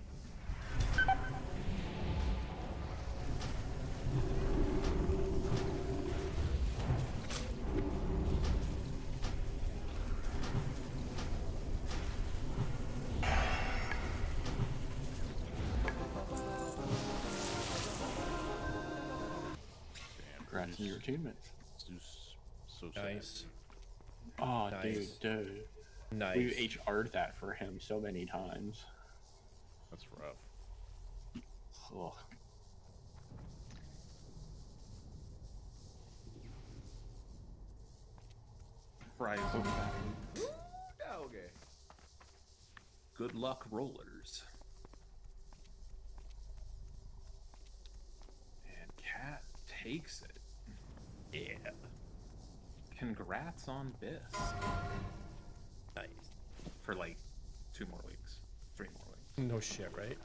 Congrats on your achievements. So nice. Oh, Nice. dude. Nice. We've HR'd that for him so many times. That's rough. Ugh. Fries. Okay. Good luck, rollers. And Cat takes it. Yeah. Congrats on this. Nice. For like 2 more weeks. 3 more weeks. No shit, right?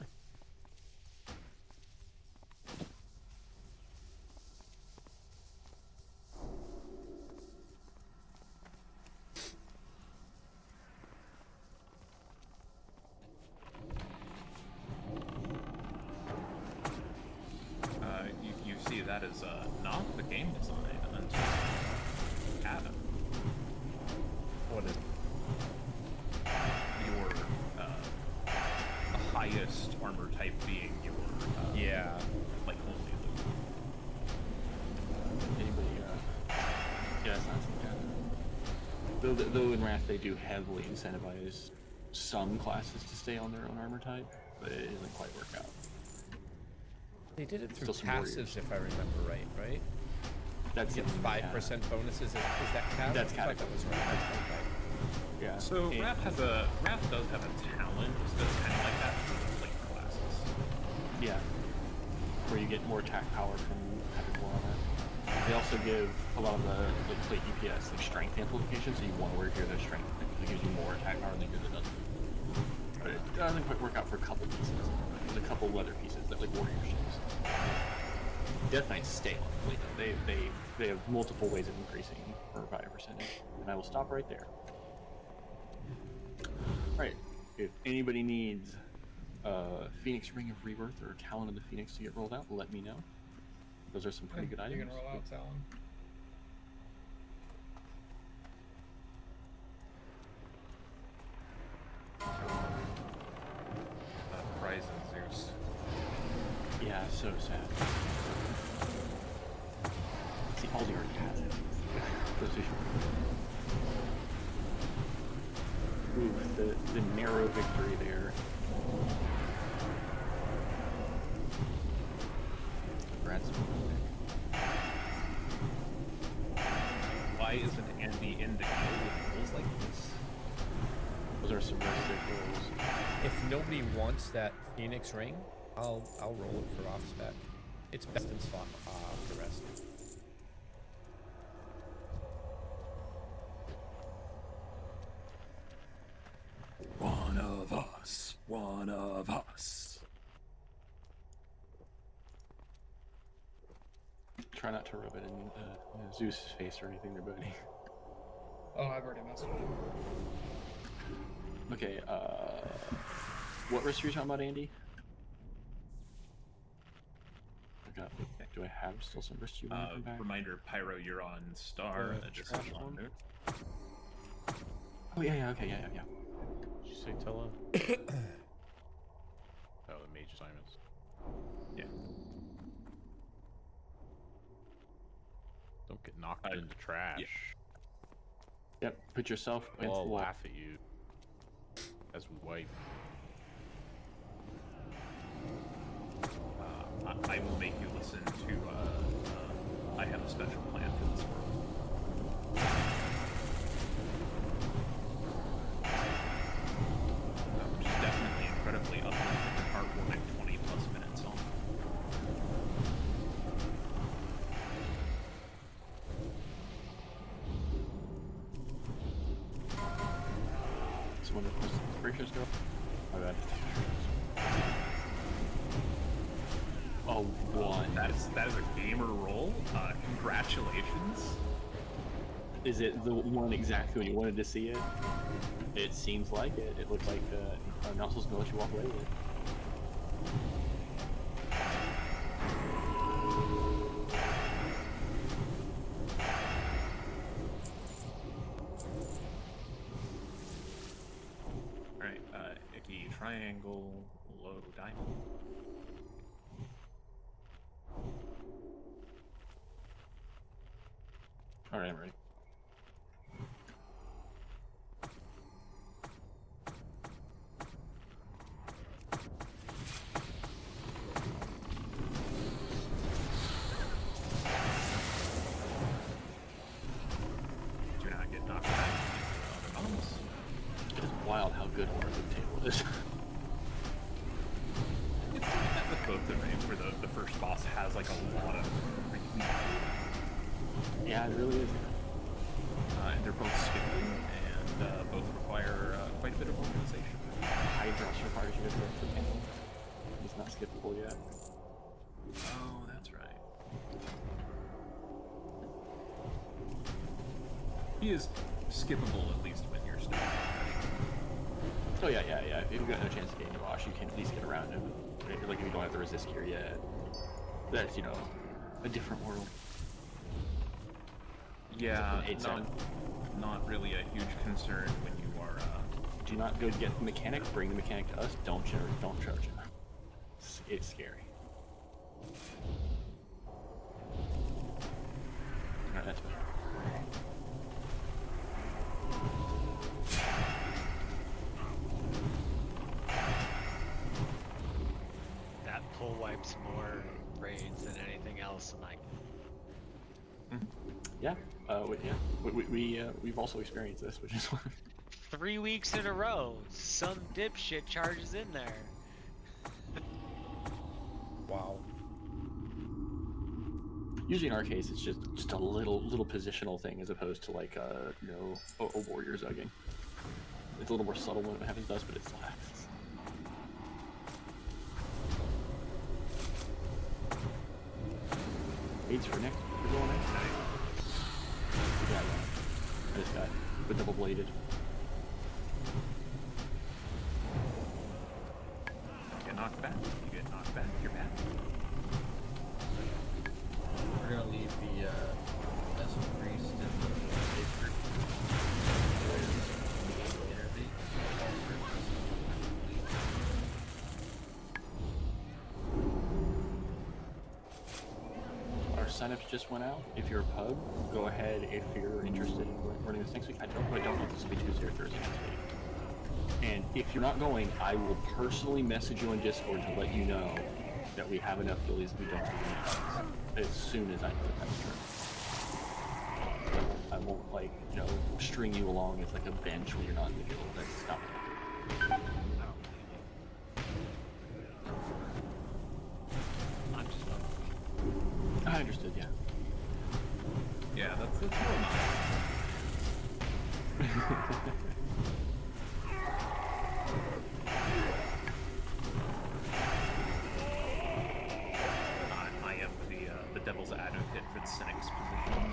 You see that is not the game design until Adam. What is your the highest armor type being your yeah, like holy Anybody, yeah, it's not something bad. Though in Wrath they do heavily incentivize some classes to stay on their own armor type, but it doesn't quite work out. They did it through Still some passives, warriors. if I remember right? That's you get 5% bonuses. Is that cat? That's I thought cat. that was right. That's okay. Yeah. So and- Wrath does have a talent that's kind of like that for the late classes. Yeah. Where you get more attack power from having more armor. They also give a lot of the like plate DPS like strength amplification, so you want to hear their strength because it gives you more attack power than the doesn't. But it doesn't quite work out for a couple pieces. There's a couple leather pieces that like warrior ships. Death Knights stay on the plate though. They have multiple ways of increasing her fire percentage, and I will stop right there. Right. If anybody needs Phoenix Ring of Rebirth or Talon of the Phoenix to get rolled out, let me know. Those are some pretty good items. You can roll out Talon. Prize of Zeus. Yeah, so sad. See, Aldi already has it. Position. Ooh, the narrow victory there. Congrats. Why isn't Andy in the guild with rules like this? Those are some realistic rules. If nobody wants that Phoenix ring, I'll roll it for off spec. It's best in slot off the rest. One of us. One of us. Try not to rub it in Zeus' face or anything there, buddy. Oh, I've already messed with him. Okay, what wrist are you talking about, Andy? Okay, do I have still some wrist you want to come back? Reminder, Pyro, you're on Star. Just on note. Oh, yeah, okay, yeah. Did you say Tilla? Oh, the mage assignments. Yeah. Don't get knocked into trash. Yeah. Yep, put yourself We'll all into laugh at you as we wipe. I will make you listen to, I have a special plan for this world. Which is definitely incredibly uplifting and heartwarming 20 plus minutes on. Someone requested the breakers go. My bad. Oh, one. That is a gamer roll. Congratulations. Is it the one exactly when you wanted to see it? It seems like it. It looked like I'm not supposed to let you walk away with it. Alright, Icky triangle, low diamond. Alright, I'm ready. Do not get knocked back. It is wild how good Horror Table is. It's like that with both the raids where the first boss has like a lot of Yeah, it really is. and they're both skippable and both require quite a bit of organization. Hydra also requires you to go to the panel. He's not skippable yet. Oh, that's right. He is skippable at least when you're starting. Oh yeah. If you've got no chance of getting to Wash, you can at least get around him. Like if you don't have the resist gear yet. That's, a different world. Yeah, not really a huge concern when you are. Do not go get the mechanic. Bring the mechanic to us. Don't charge him. It's scary. Alright, that's better. That pull wipes more raids than anything else, and like. Yeah, we've also experienced this, which is why. 3 weeks in a row, some dipshit charges in there. Wow. Usually in our case, it's just a little positional thing as opposed to like a warrior zugging. It's a little more subtle when it happens to us, but it still happens. Aids for Nick. We're going in. Yeah, this guy, but double bladed. You get knocked back. You get knocked back. You're back. We're gonna leave the vessel priest and the paper. Our signups just went out. If you're a pub, go ahead if you're interested in running this next week. I don't know if this will be Tuesday or Thursday next week. And if you're not going, I will personally message you on Discord to let you know that we have enough guildies that we don't have any as soon as I know that's true. I won't like, string you along as like a bench when you're not in the guild. That's not what I do. I understood, yeah. Yeah, that's more not. I am the devil's advocate for the cynic's position.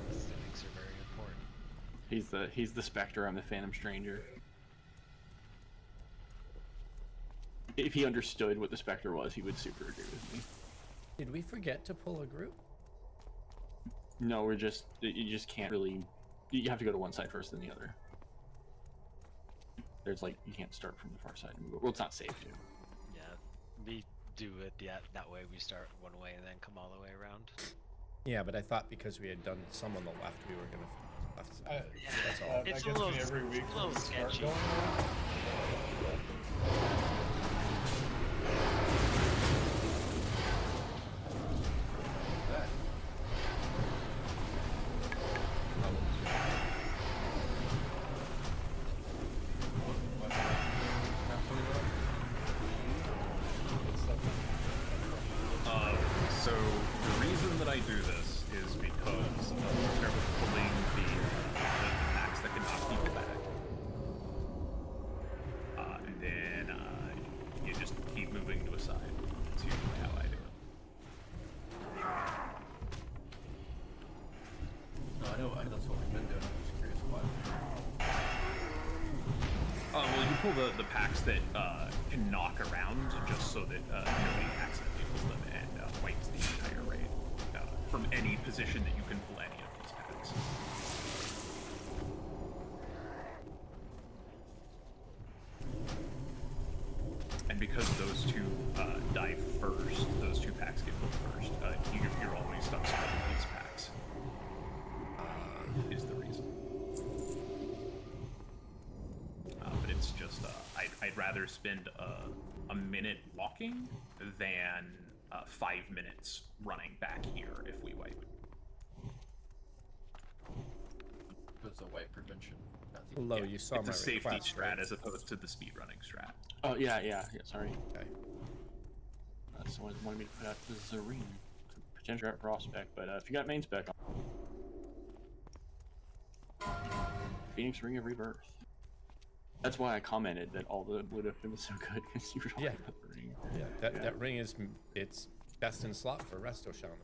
Cynics are very important. He's the Spectre, I'm the Phantom Stranger. If he understood what the Spectre was, he would super agree with me. Did we forget to pull a group? No, you just can't really, you have to go to one side first then the other. There's like, you can't start from the far side and move. Well, it's not safe to. Yeah, we do it that way. We start one way and then come all the way around. Yeah, but I thought because we had done some on the left, we were gonna left side. That's all. It's I guess every week a little we start sketchy. going around. So the reason that I do this is because you start with pulling the packs that can knock people back. And then you just keep moving to a side. That's usually how I do it. No, I know that's what we've been doing. I'm just curious why. Well, you pull the packs that can knock around just so that nobody accidentally pulls them and wipes the entire raid from any position that you can pull any of these packs. And because those two die first, those two packs get pulled first, you're always stuck splitting these packs. Is the reason. But it's just, I'd rather spend a minute walking than 5 minutes running back here if we wipe. It's a wipe prevention. Hello, you saw it's my a safety request, strat right? as opposed to the speedrunning strat. Oh, yeah, sorry. Okay. Someone wanted me to put out the Zareen. Potential prospect, but if you got main spec on. Phoenix Ring of Rebirth. That's why I commented that all the Blue Duck was so good, because you were talking about the ring. Yeah, that ring it's best in slot for Resto Shaman.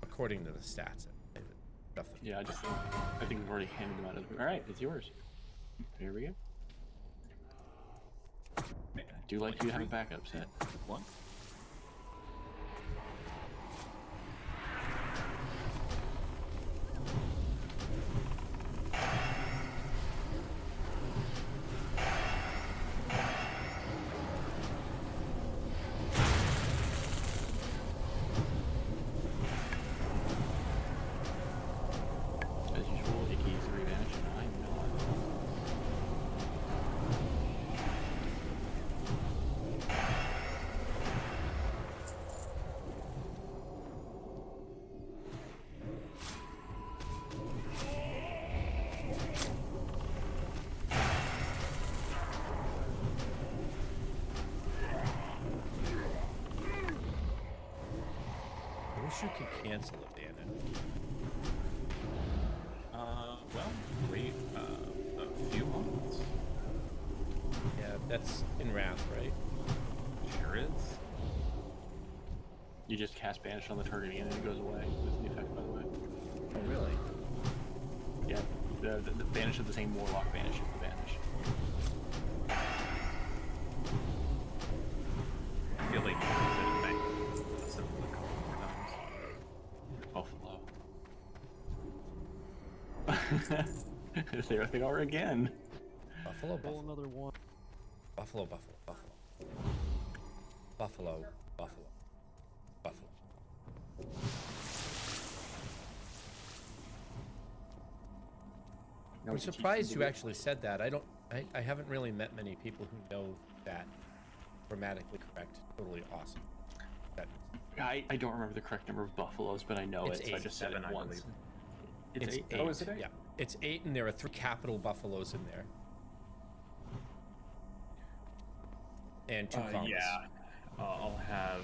According to the stats. Yeah, I think we've already handed them out. Alright, it's yours. Here we go. I do like you to have a backup set. One. As usual, Icky's revenge, and I'm not. wish you could cancel a bandit. Well, wait a few moments. Yeah, that's in Wrath, right? Sure is. You just cast Banish on the target again and it goes away. That's the effect, by the way. Oh, really? Yeah, the Banish of the same Warlock Banish is the Banish. I feel like you said it back simply a couple more times. Buffalo. There they are again. Buffalo, Roll buffalo. another one. Buffalo, buffalo, buffalo. Buffalo, buffalo, buffalo. I'm surprised you actually said that. I haven't really met many people who know that grammatically correct. Totally awesome. I don't remember the correct number of buffaloes, but I know It's it, so I just said it I once. believe. It's eight. Oh, is it 8? Yeah, it's 8, and there are 3 capital buffaloes in there. And 2 commas. Yeah. I'll have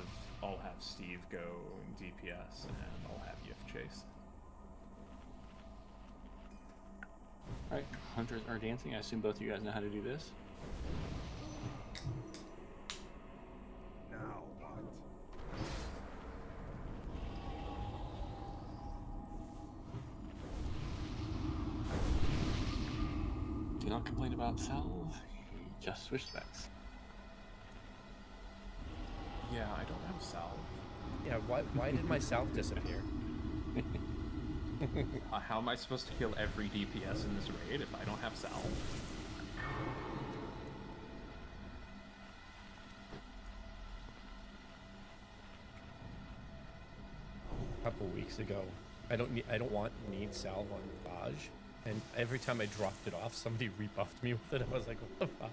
Steve go DPS, and I'll have Yif chase. Alright, hunters are dancing. I assume both of you guys know how to do this. Now what? Do not complain about salve, just switch specs. Yeah, I don't have salve. Yeah, why did my salve disappear? How am I supposed to kill every DPS in this raid if I don't have salve? A couple weeks ago, I don't need salve on Baj, and every time I dropped it off, somebody rebuffed me with it. I was like, what the fuck?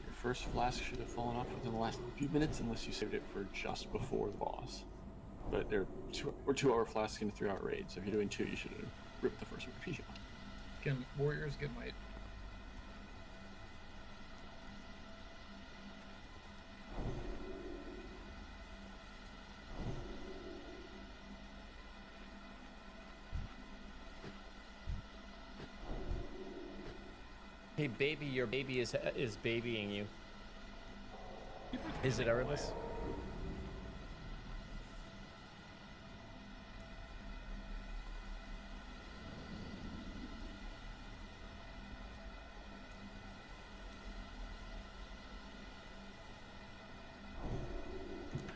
Your first flask should have fallen off within the last few minutes unless you saved it for just before the boss. But they're 2-hour flasks in a 3-hour raid, so if you're doing 2, you should have ripped the first repeat. Can warriors get might? Hey, baby, your baby is babying you. Is it Erebus?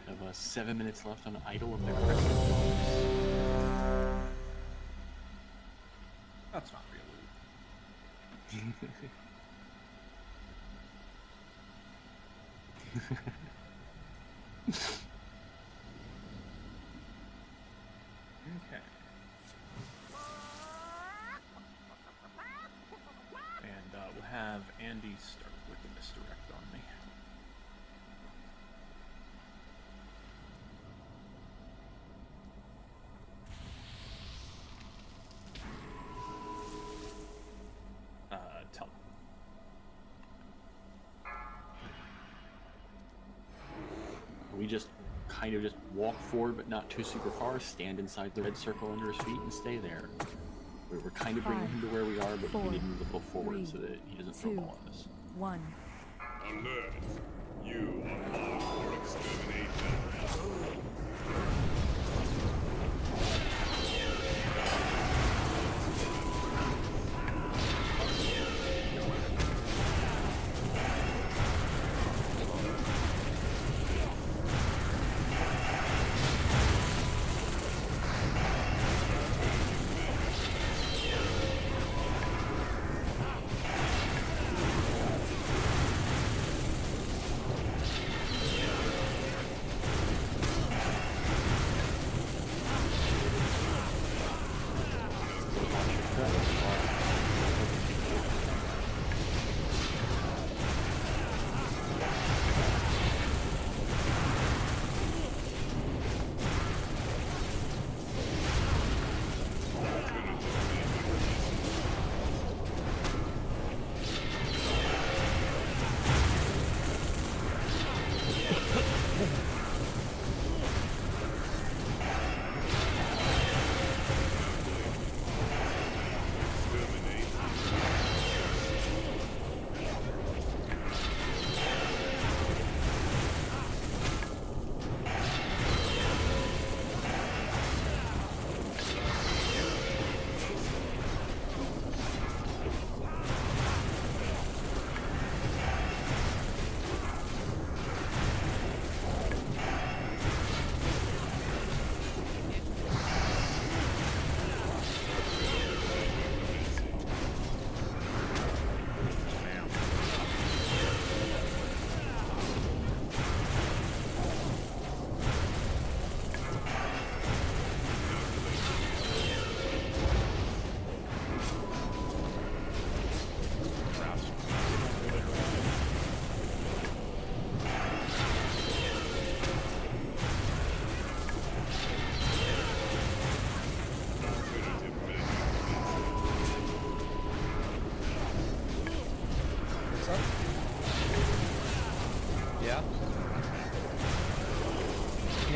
I have 7 minutes left on Idol of the Correct. That's not real loot. Okay. And we'll have Andy start with the misdirect on me. Tell him. We just kind of just walk forward, but not too super far, stand inside the red circle under his feet and stay there. We're kind of bringing him to where we are, but we need him to go forward so that he doesn't throw ball at us. 1. Alert! You are marked for extermination.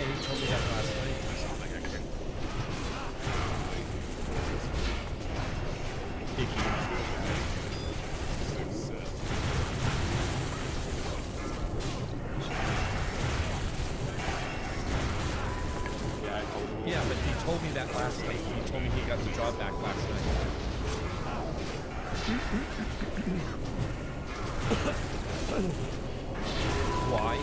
Yeah, he told me that last night. Yeah, but he told me that last night. He told me he got the job back last night. Why?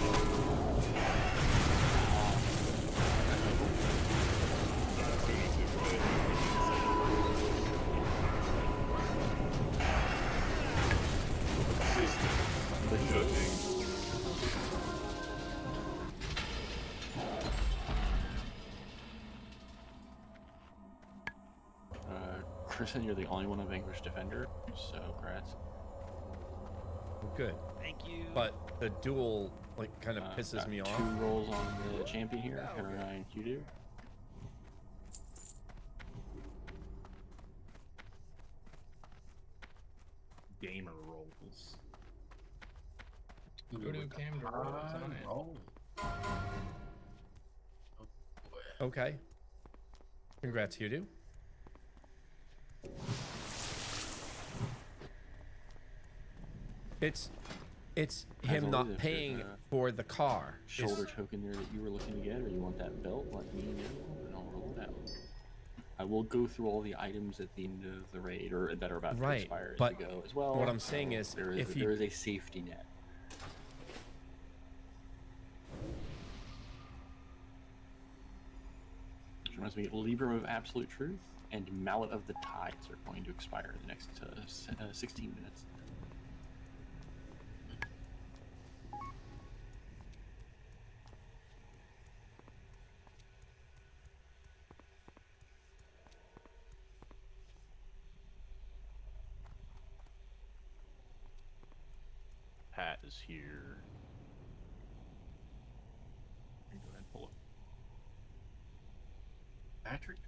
Kristen, you're the only one of Vanquish Defender, so congrats. Good. Thank you. But the duel like kind of pisses me off. 2 rolls on the champion here, Henry and Q2. Gamer rolls. Godot came to roll tonight. Okay. Congrats, Hudu. It's him not paying for the car. Shoulder token there that you were looking to get, or you want that belt, let me know, and I'll roll it out. I will go through all the items at the end of the raid, or that are about to expire as we go as well. What I'm saying is, there is a safety net. Which reminds me, Libram of Absolute Truth and Mallet of the Tides are going to expire in the next 16 minutes. Pat is here. Go ahead and pull it. Patrick?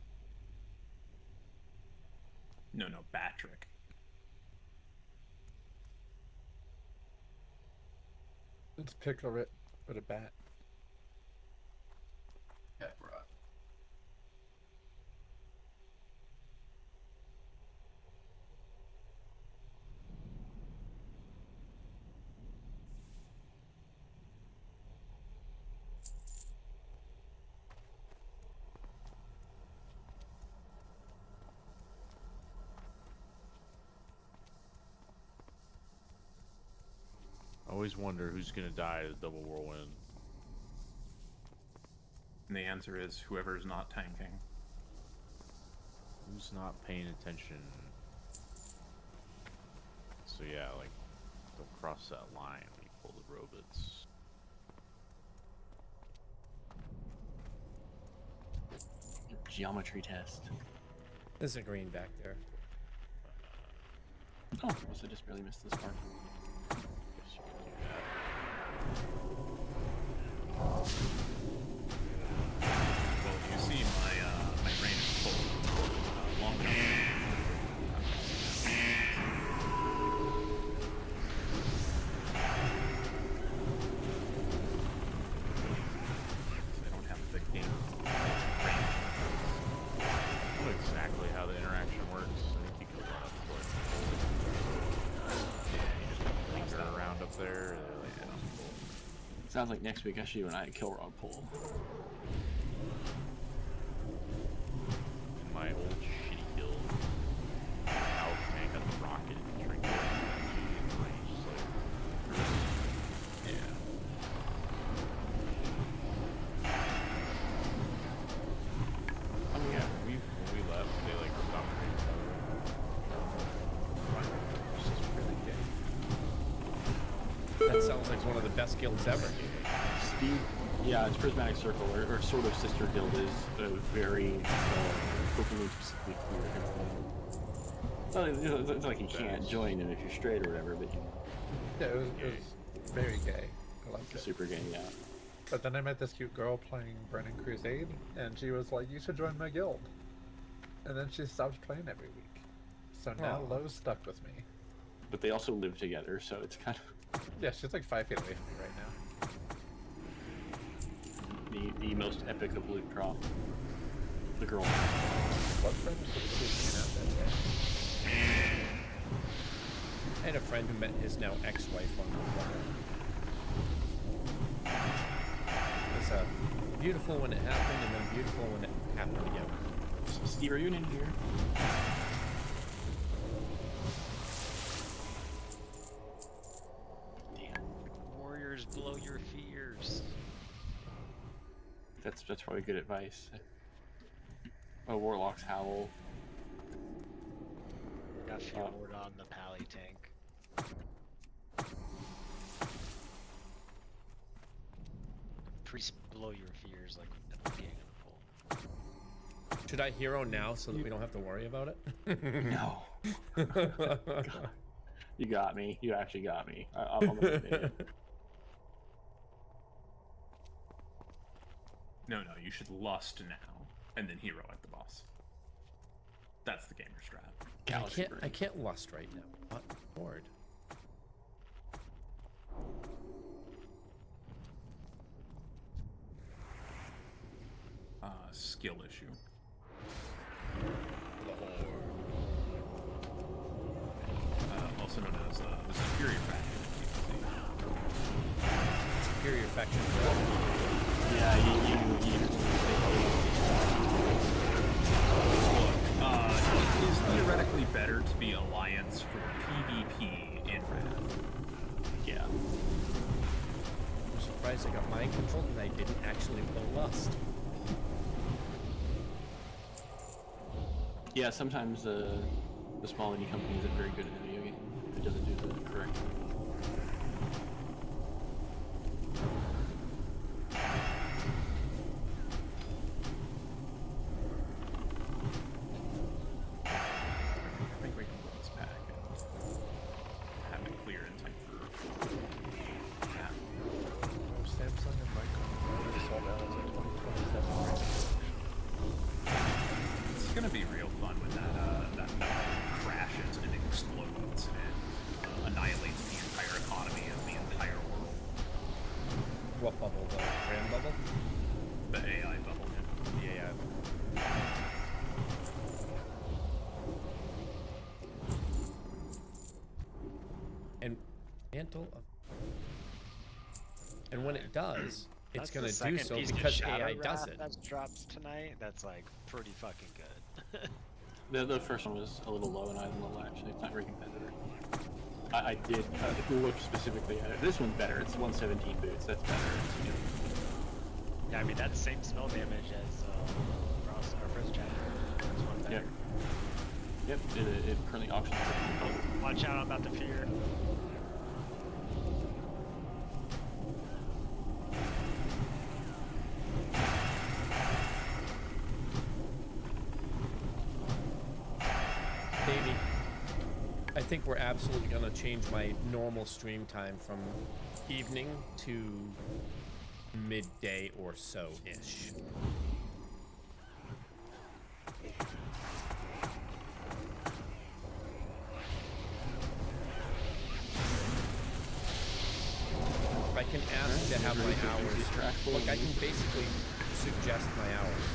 No, Batrick. It's pickle it with a bat. Yeah, right. I always wonder who's gonna die as double whirlwind. And the answer is whoever's not tanking. Who's not paying attention? So yeah, like, don't cross that line when you pull the robots. Geometry test. There's a green back there. Oh, must have just barely missed this part. Guess you can do that. Well, you see my brain is full. Long enough. I don't have a big game. I don't know exactly how the interaction works. I think you can run up to it. Yeah, you just linger around up there. Sounds like next week I should do an Iron Kill Rod pull. My old shitty guild, out tank on the rocket and drink it. Yeah. Oh yeah. When we left, they like stopped That sounds like one of the best guilds ever. Steve, yeah, it's Prismatic Circle, or sort of sister guild, is a very openly specifically queer against them. Well, you know, it's like you can't join them if you're straight or whatever, but you know. Yeah, it was very gay. I liked it. Super gay, yeah. But then I met this cute girl playing Burning Crusade, and she was like, "You should join my guild." And then she stopped playing every week. So now Lowe's stuck with me. But they also live together, so it's kind of... Yeah, she's like 5 feet away from me right now. the most epic of loot drop. The girl. What friend was the kid that day? I had a friend who met his now ex-wife on the water. It was beautiful when it happened, and then beautiful when it happened again. Steve, are you in here? Warriors, blow your fears. That's probably good advice. Oh, Warlock's Howl. Got Fjord on the Pally tank. Priest, blow your fears like at the beginning of the poll. Should I hero now so that we don't have to worry about it? No. God. You got me. You actually got me. I'm gonna admit it. No, you should lust now, and then hero at the boss. That's the gamer strat. I can't lust right now. What? Lord. Skill issue. Also known as the superior faction. Superior faction. Yeah, It is theoretically better to be Alliance for PvP in Wrath. Yeah. I'm surprised I got mind control and I didn't actually blow lust. Yeah, sometimes the small indie company isn't very good at a video game. It doesn't do the correct. I think we can pull this pack and have it clear in time for that. Samsung and Micron sold out as a 2027. It's gonna be real fun when that crashes and explodes and annihilates the entire economy of the entire world. What bubble? The RAM bubble? The AI bubble. The AI bubble. And mantle of... And when it does, it's going to do so because AI does it. That drops tonight. That's like pretty fucking good. The first one was a little low and I was low actually. It's not very competitive. I did look specifically at it. This one's better. It's 117 boots. That's better. Yeah, I mean that's the same spell damage as Ross, our first chapter. This one better. Yep. It currently auctions. Watch out! I'm about to fear. Baby, I think we're absolutely going to change my normal stream time from evening to midday or so-ish. I can ask to have my hours. Look, I can basically suggest my hours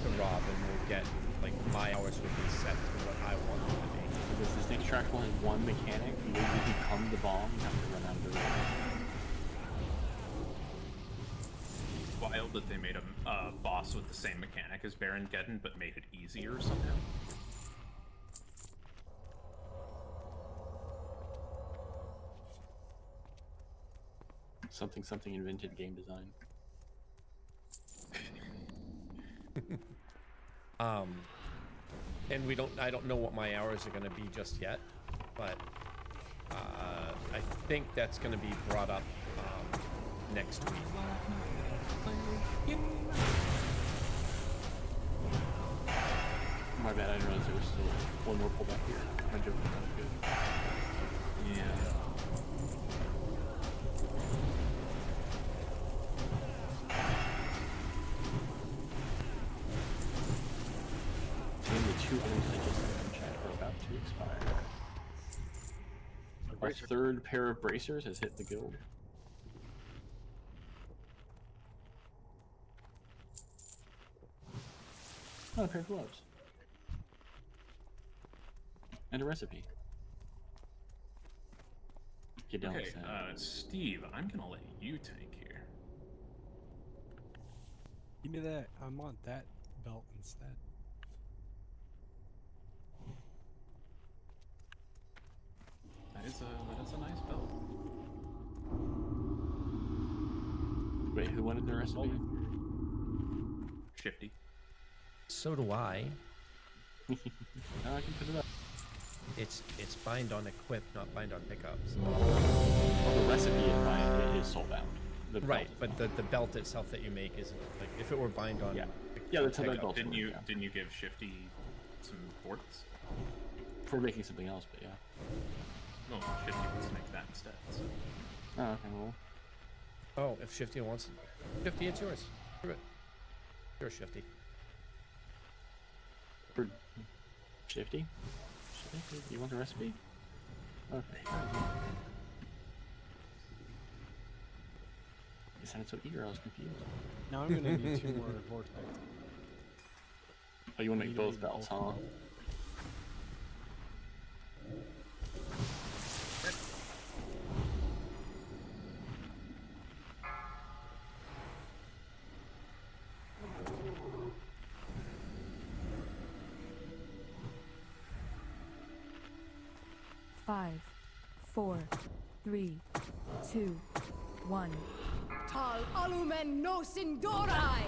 to Rob, and we'll get, like, my hours would be set to what I want them to be. Because this next track only one mechanic, you become the bomb, you have to run out of the road. Wild that they made a boss with the same mechanic as Baron Geddon, but made it easier somehow. Something invented game design. And I don't know what my hours are going to be just yet, but I think that's going to be brought up next week. My bad, I didn't realize there was still one more pullback here. My joke was not good. Yeah. The 2 items I just in chat are about to expire. Our third pair of bracers has hit the guild. Oh, a pair of gloves. And a recipe. Get down Okay, with that. Steve, I'm gonna let you tank here. Give me that. I want that belt instead. That is a nice belt. Wait, who wanted the recipe? Shifty. So do I. Now I can put it up. It's bind on equip, not bind on pickups. The recipe is soulbound. The Right, belt is but the belt itself that you make isn't. Like, if it were bind on. Yeah, that's how that belt Didn't works, you yeah. didn't you give Shifty some quartz? For making something else, but yeah. No, Shifty wants to make that instead. So. Oh, okay, well. Oh, if Shifty wants it. Shifty, it's yours. Do it. You're Shifty. For Shifty? Shifty? You want the recipe? Okay. You sounded so eager, I was confused. Now I'm gonna need 2 more vortex. Oh, you want to make both belts, huh? Five, 4, 3, 2, 1. Tal alumen no sindorai!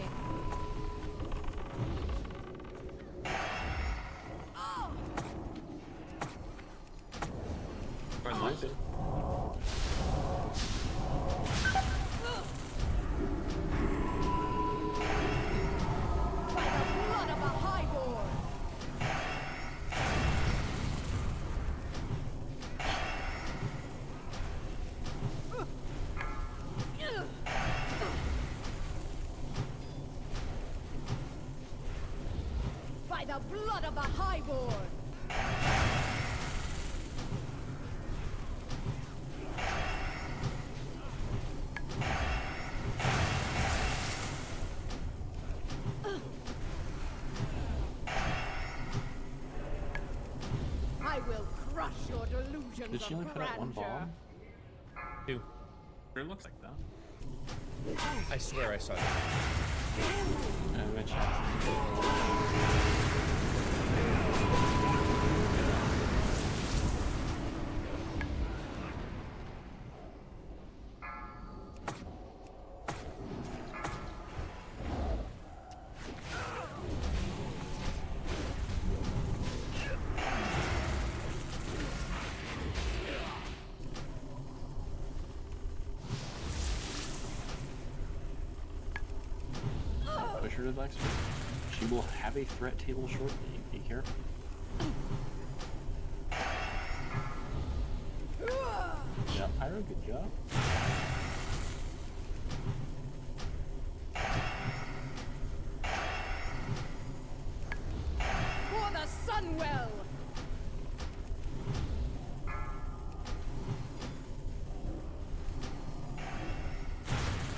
Nice. By the blood of a highborn! By the blood of a highborn! I will crush your delusions Did she only of put out one grandeur. bomb? 2. Sure looks like that. I swear I saw it. I bet push her to the next one. She will have a threat table shortly. Be careful. Yeah, Pyro, good job. For the Sunwell!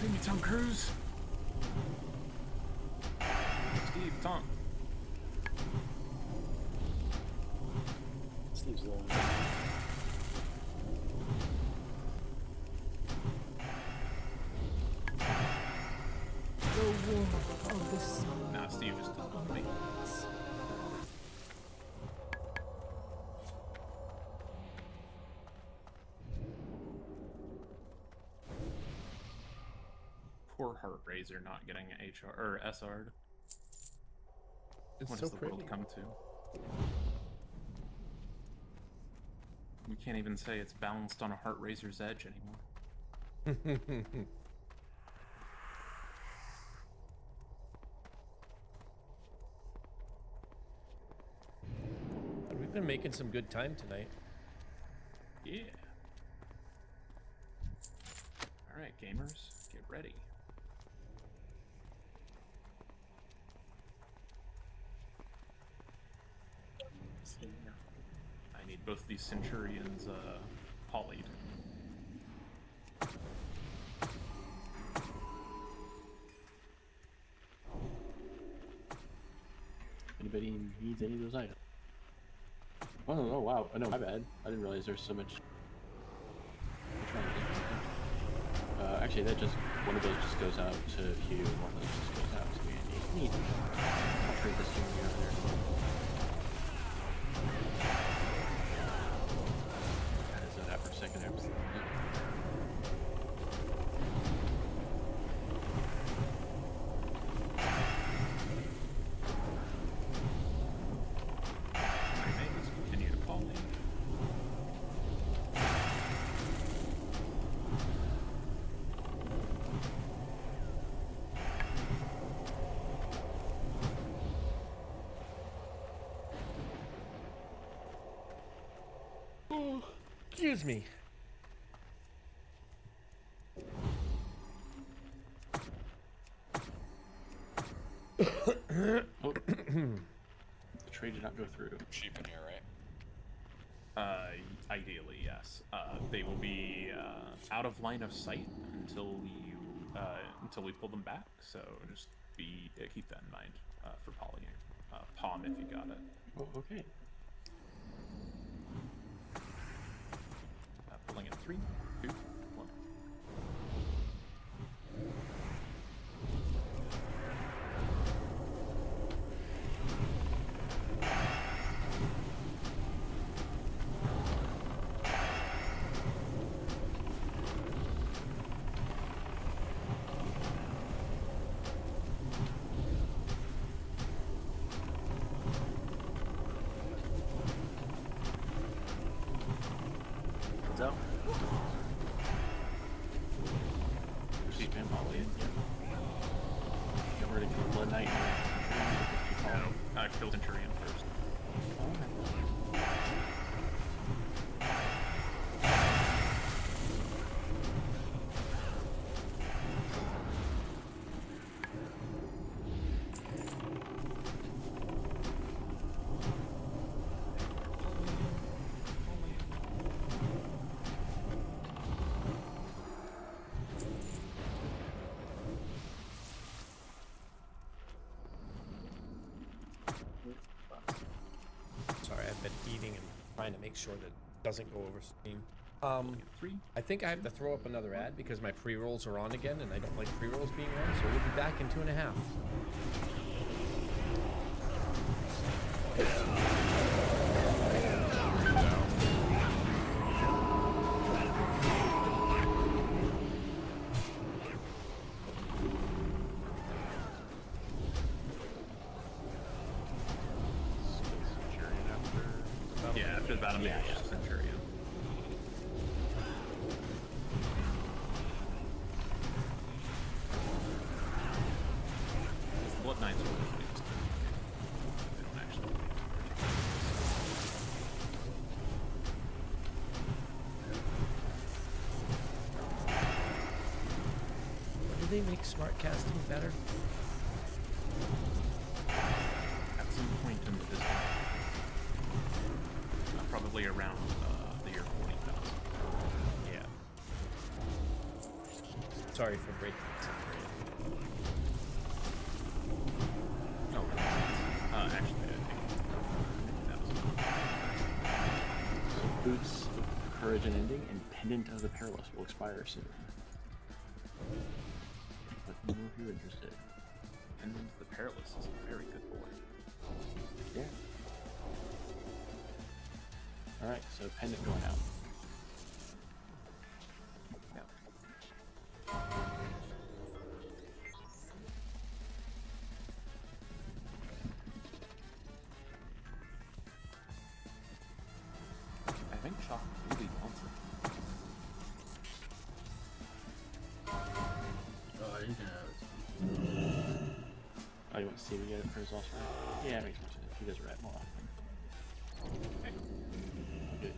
Maybe Tom Cruise. Steve, Tom. Steve's long. The warmth of the sun. Nah, Steve just doesn't want me. Poor Heart Razor not getting HR or SR'd. It's What so does the world pretty. come to? We can't even say it's balanced on a Heart Razor's edge anymore. We've been making some good time tonight. Yeah. Alright, gamers, get ready. I need both these Centurions polyed. anybody needs any of those items. Oh wow. Oh, no, my bad. I didn't realize there's so much. Actually, that just one of those just goes out to Hugh, and one of those just goes out to me. Neat. I'll trade this to you over there. That is that for a second. Excuse me. Oh. The trade did not go through. Sheep in here, right? Ideally, yes. They will be out of line of sight until we pull them back. So just keep that in mind for polying. Palm if you got it. Oh, okay. Pulling in 3, 2, 1. So. Sheep and Molly. Get ready for Blood Knight. No, kill Centurion first. Sorry, I've been eating and trying to make sure that it doesn't go over stream. I think I have to throw up another ad because my pre-rolls are on again, and I don't like pre-rolls being on, so we'll be back in 2.5. Yeah, after the battle, yeah. Centurion. Blood Knights are always they don't actually. Do they make smart casting better? At some point in the business. Probably around the year 40,000. Yeah. Sorry for breaking this. Oh, actually, I think that was. Boots of Courage and Ending and Pendant of the Perilous will expire soon. Let me know if you're interested. Pendant of the Perilous is a very good board. Yeah. Alright, so pendant going out. Yeah. I think Shock really wants it. Oh, you can have it. Oh, you want to see if we get it for his lost round? Yeah, it makes more sense. He does rat more often. Okay. Good.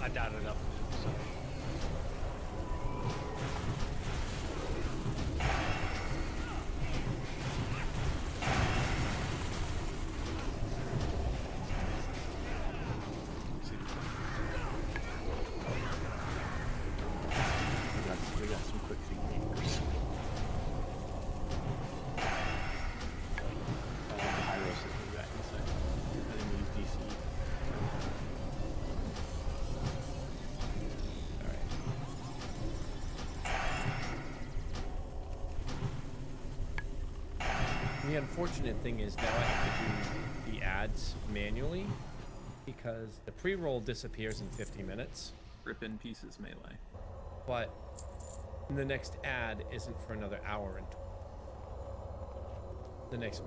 I dotted up. So. The unfortunate thing is now I have to do the ads manually because the pre-roll disappears in 50 minutes. Rip in pieces melee. But the next ad isn't for another hour and the next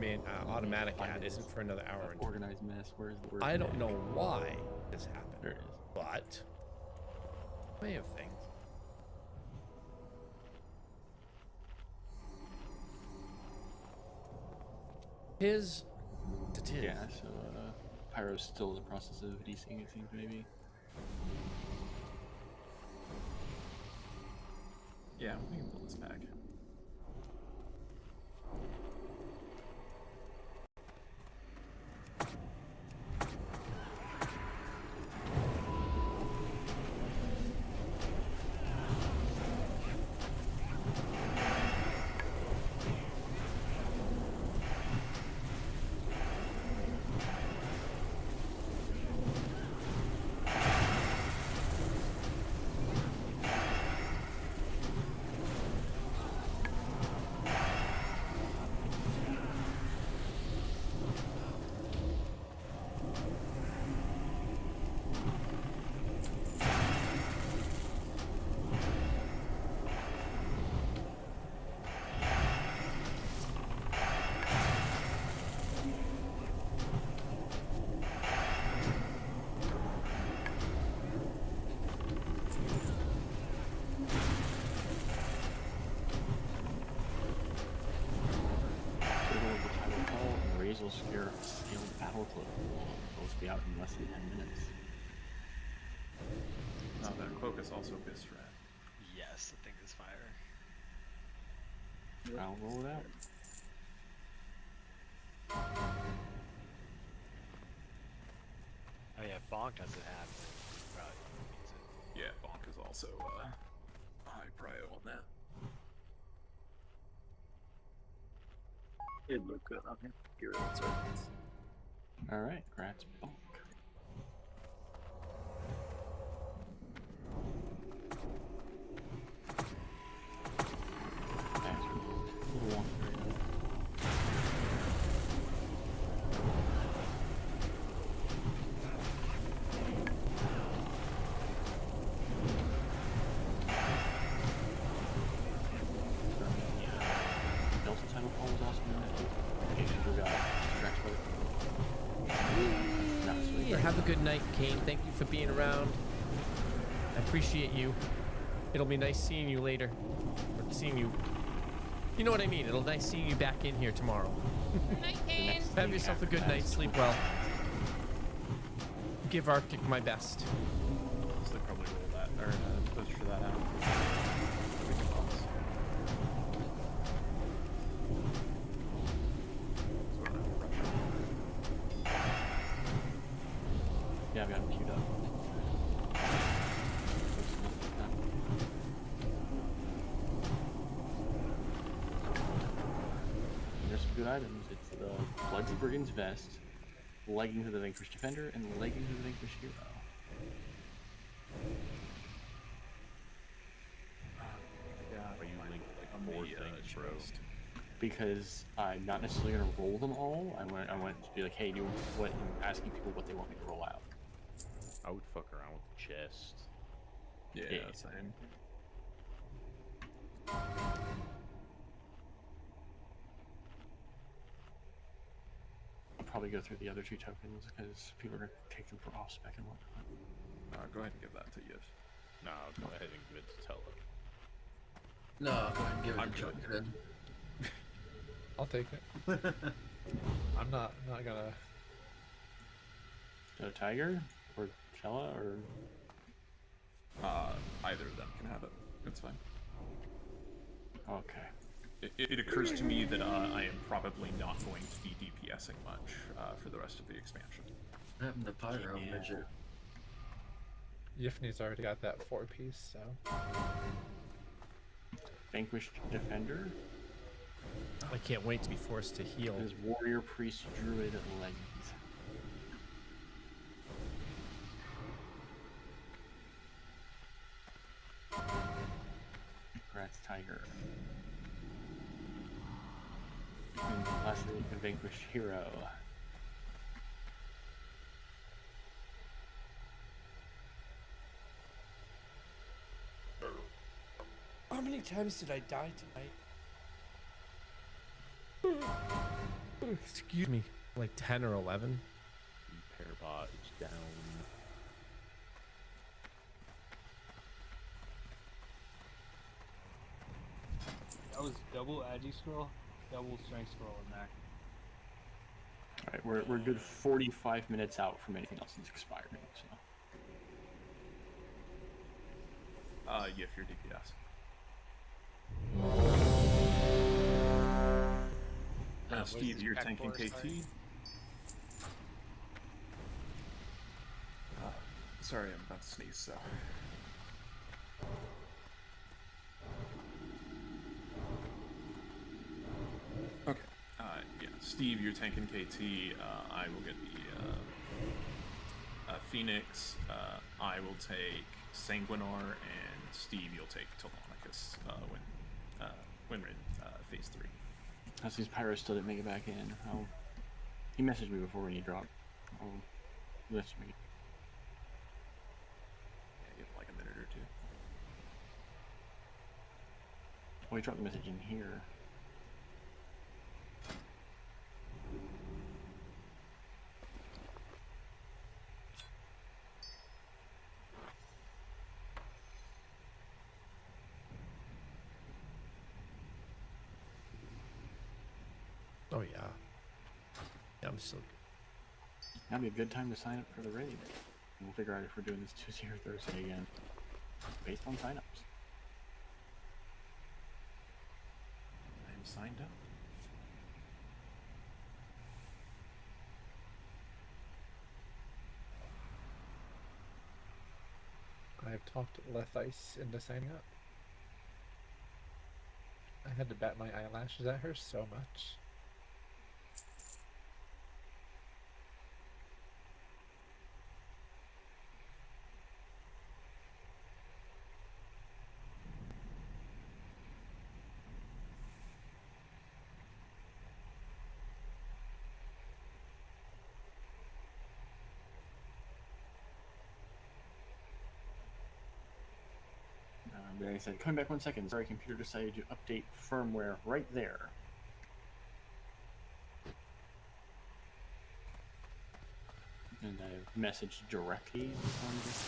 automatic ad isn't for another hour and organized mess. Where's the word? I don't know why this happened. There it is. But way of things. His Yeah, so Pyro's still in the process of DCing, it seems, maybe. Yeah, we can pull this back. Scare Scaled Battle Club will both be out in less than 10 minutes. Oh, that cloak is also Bistrat. Yes, the thing is fire. I'll roll it out. Oh yeah, Bonk doesn't have it. Probably needs it. Yeah, Bonk is also high prio on that. It'd look good on him. Get rid of servants. Alright, Gratz Bonk. Have a good night, Kane. Thank you for being around. I appreciate you. It'll be nice seeing you later. Or seeing you. You know what I mean. It'll be nice seeing you back in here tomorrow. Night, Kane. Have yourself a good night. Sleep well. Give Arctic my best. So they probably roll that, or push for that out. Yeah, I've got him queued up. There's some good items. It's the Bloody Brigand's Vest, Leggings of the Vanquished Defender, and Leggings of the Vanquished Hero. Yeah, Are you linked like more things, bro? Because I'm not necessarily going to roll them all. I went to be like, hey, asking people what they want me to roll out. I would fuck around with the chest. Yeah, same. I'll probably go through the other two tokens because people are going to take them for off-spec and whatnot. Go ahead and give that to Yves. No, go ahead and give it to Tella. No, go ahead and give it I'm to Chuck. I'll take it. I'm not gonna. Go Tiger or Tella or either of them can have it. It's fine. Okay. It occurs to me that I am probably not going to be DPSing much for the rest of the expansion. What happened to Pyro Midget? Yifni's already got that 4-piece, so. Vanquished Defender. I can't wait to be forced to heal. His Warrior Priest Druid Leggings. Gratz Tiger. And lastly, the vanquished hero. How many times did I die tonight? Excuse me. Like 10 or 11? Repair bot is down. That was double agi scroll, double strength scroll in there. Alright, we're a good 45 minutes out from anything else that's expiring, so. Yeah, if you're DPS. Steve, you're tanking KT. Sorry, I'm about to sneeze, so. Okay. Yeah, Steve, you're tanking KT. I will get the Phoenix. I will take Sanguinar, and Steve, you'll take Telonicus when we're in phase 3. That's these Pyros still didn't make it back in. He messaged me before when he dropped. Let's make it. Yeah, give him like a minute or two. Oh, he dropped the message in here. Oh yeah. Yeah, I'm still good. That'd be a good time to sign up for the raid. We'll figure out if we're doing this Tuesday or Thursday again, based on signups. I am signed up. I've talked Lethice into signing up. I had to bat my eyelashes at her so much. Barry said, coming back 1 second. Sorry, computer decided to update firmware right there. And I messaged directly on this.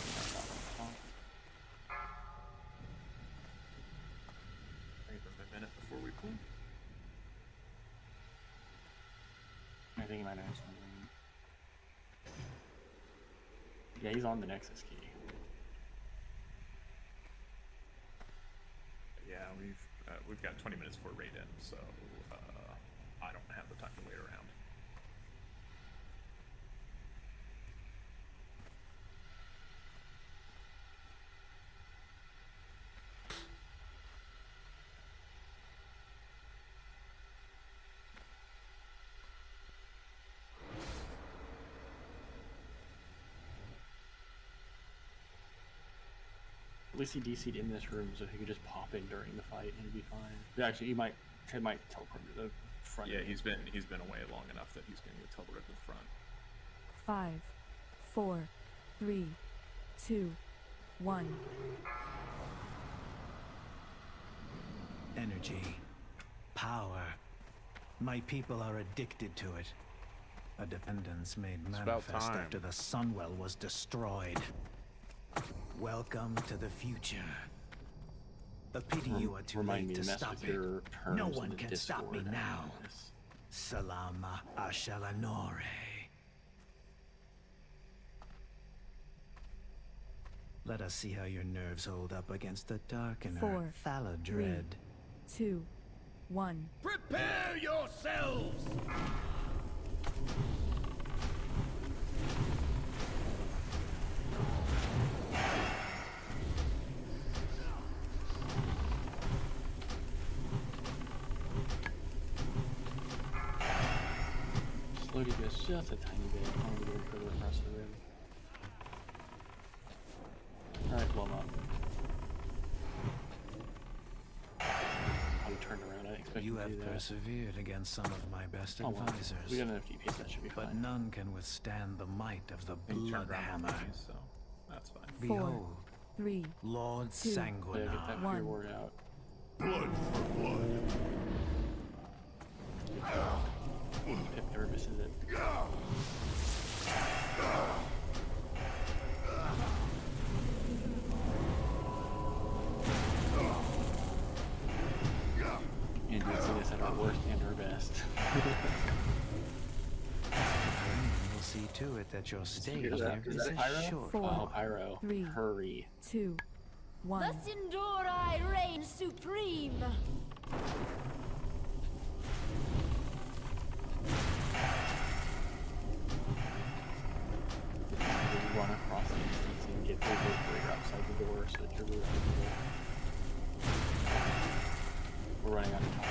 Give him a minute before we pull. I think he might have something. Yeah, he's on the Nexus key. Yeah, we've got 20 minutes for raid in, so I don't have the time to wait around. At least he DC'd in this room, so he could just pop in during the fight and he'd be fine. Yeah, actually, he might teleport to the front. Yeah, he's been away long enough that he's going to get teleported to the front. 5, 4, 3, 2, 1. Energy. Power. My people are addicted to it. A dependence made manifest after the Sunwell was destroyed. Welcome to the future. A pity you are too late to stop it. No one can stop me now. Salama Ashalanore. Let us see how your nerves hold up against the Darkener. 4, Faladred. 3, 2, 1. Prepare yourselves! Slow DPS just a tiny bit. I want to go further across the room. Alright, well not. you turned around. I expect You to do have that. persevered against some of my best Oh, well, advisors. we got enough DPS, that should be But fine. none can withstand the might of the You turned around on Bloodhammer. me, so that's fine. Behold, 3, Lord 2, Yeah, get that Sanguinar. fear word out. Blood for blood. Pip never misses it. And you'd see this at our worst and our best. We'll see to it that your stay Is here that is Pyro? as short. Oh, Pyro. 3, Hurry. 2, 1. Thus endure I reign supreme. You run across the distance and get over where you're outside the door so that you're really visible. We're running out of time.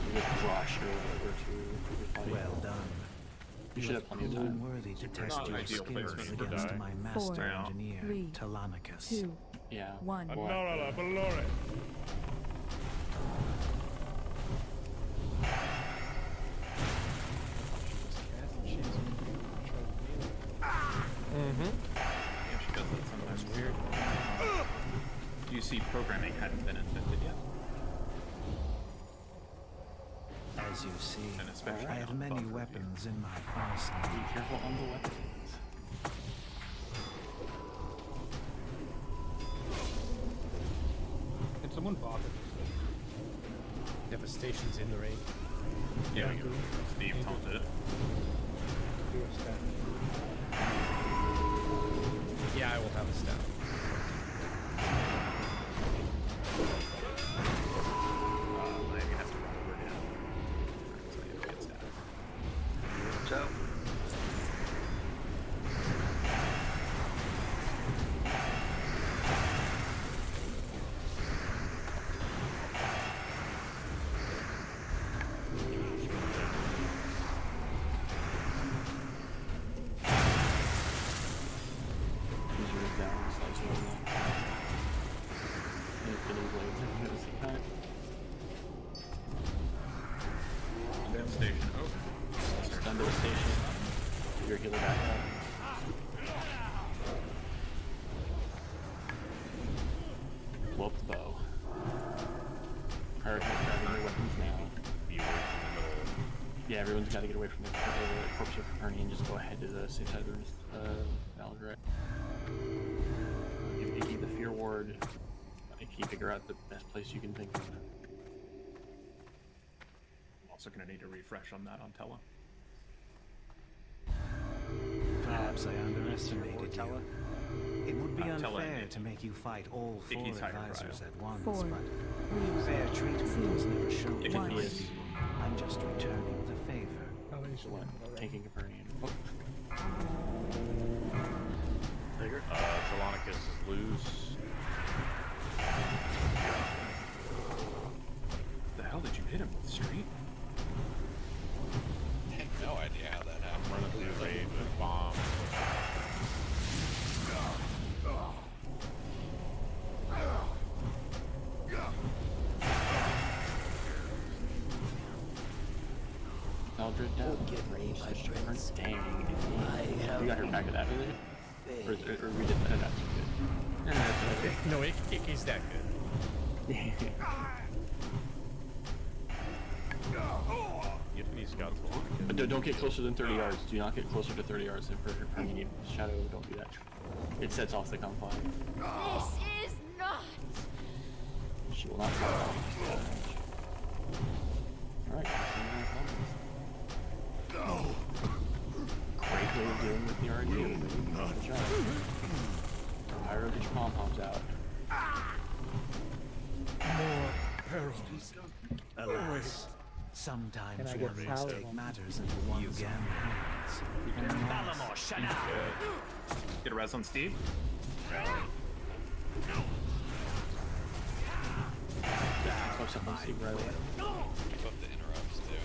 You get to rush or whatever to your fight. Well done. You should have plenty of time. Worthy to test not your ideal skills placement for against die. my master 4, engineer, 3, Telonicus. 2, Yeah. 1. Anora Valore. Yeah, she does that sometimes. Weird. You see, programming hadn't been invented yet. As you see, And especially I have on many buffer weapons in my arsenal. Be careful on the weapons. Can someone bop it? Devastation's in the raid. Yeah, Steve taunted it. Do a stat. Yeah, I will have a stat. I have to run over again. So I get stat. So, Use yours down, slice it on that. And getting blades at the same time. Devastation over. Stun devastation. Get your healer back up. Blow up the bow. Prioritize grabbing your weapons now. Be away from the middle. Yeah, everyone's got to get away from the corpse of Caperni and just go ahead to the safe side of the Valgrind. If you keep the fear ward, if you figure out the best place you can think of. I'm also going to need a refresh on that on Tella. Perhaps I underestimated you. It would be Tella unfair and to make you fight all four Icky's higher advisors trial. at once, 4, but fair treatment was never shown If to it my is- people. I'm just returning the favor. Oh, you should What? win already. Taking Caperni. Oh. Telonicus is loose. The hell did you hit him with, Street? I have no idea how that happened. Running through the raid with bombs. Eldred down. Get ready, my friends. Dang. You got her back of that, really? Or we did that? That's good. That's okay. No, Icky's that good. He's got Telonicus. But don't get closer than 30 yards. Do not get closer to 30 yards than Permanent Shadow. Don't do that. It sets off the confine. This is not. She will not fire off. Alright, great way of dealing with the RD. Good job. Pyro, get your pom-poms out. More perils. Alas, sometimes Can I get warriors power? take matters into one's own hands. Get a res on Steve. Close up on Steve right away. Keep up the interrupts too.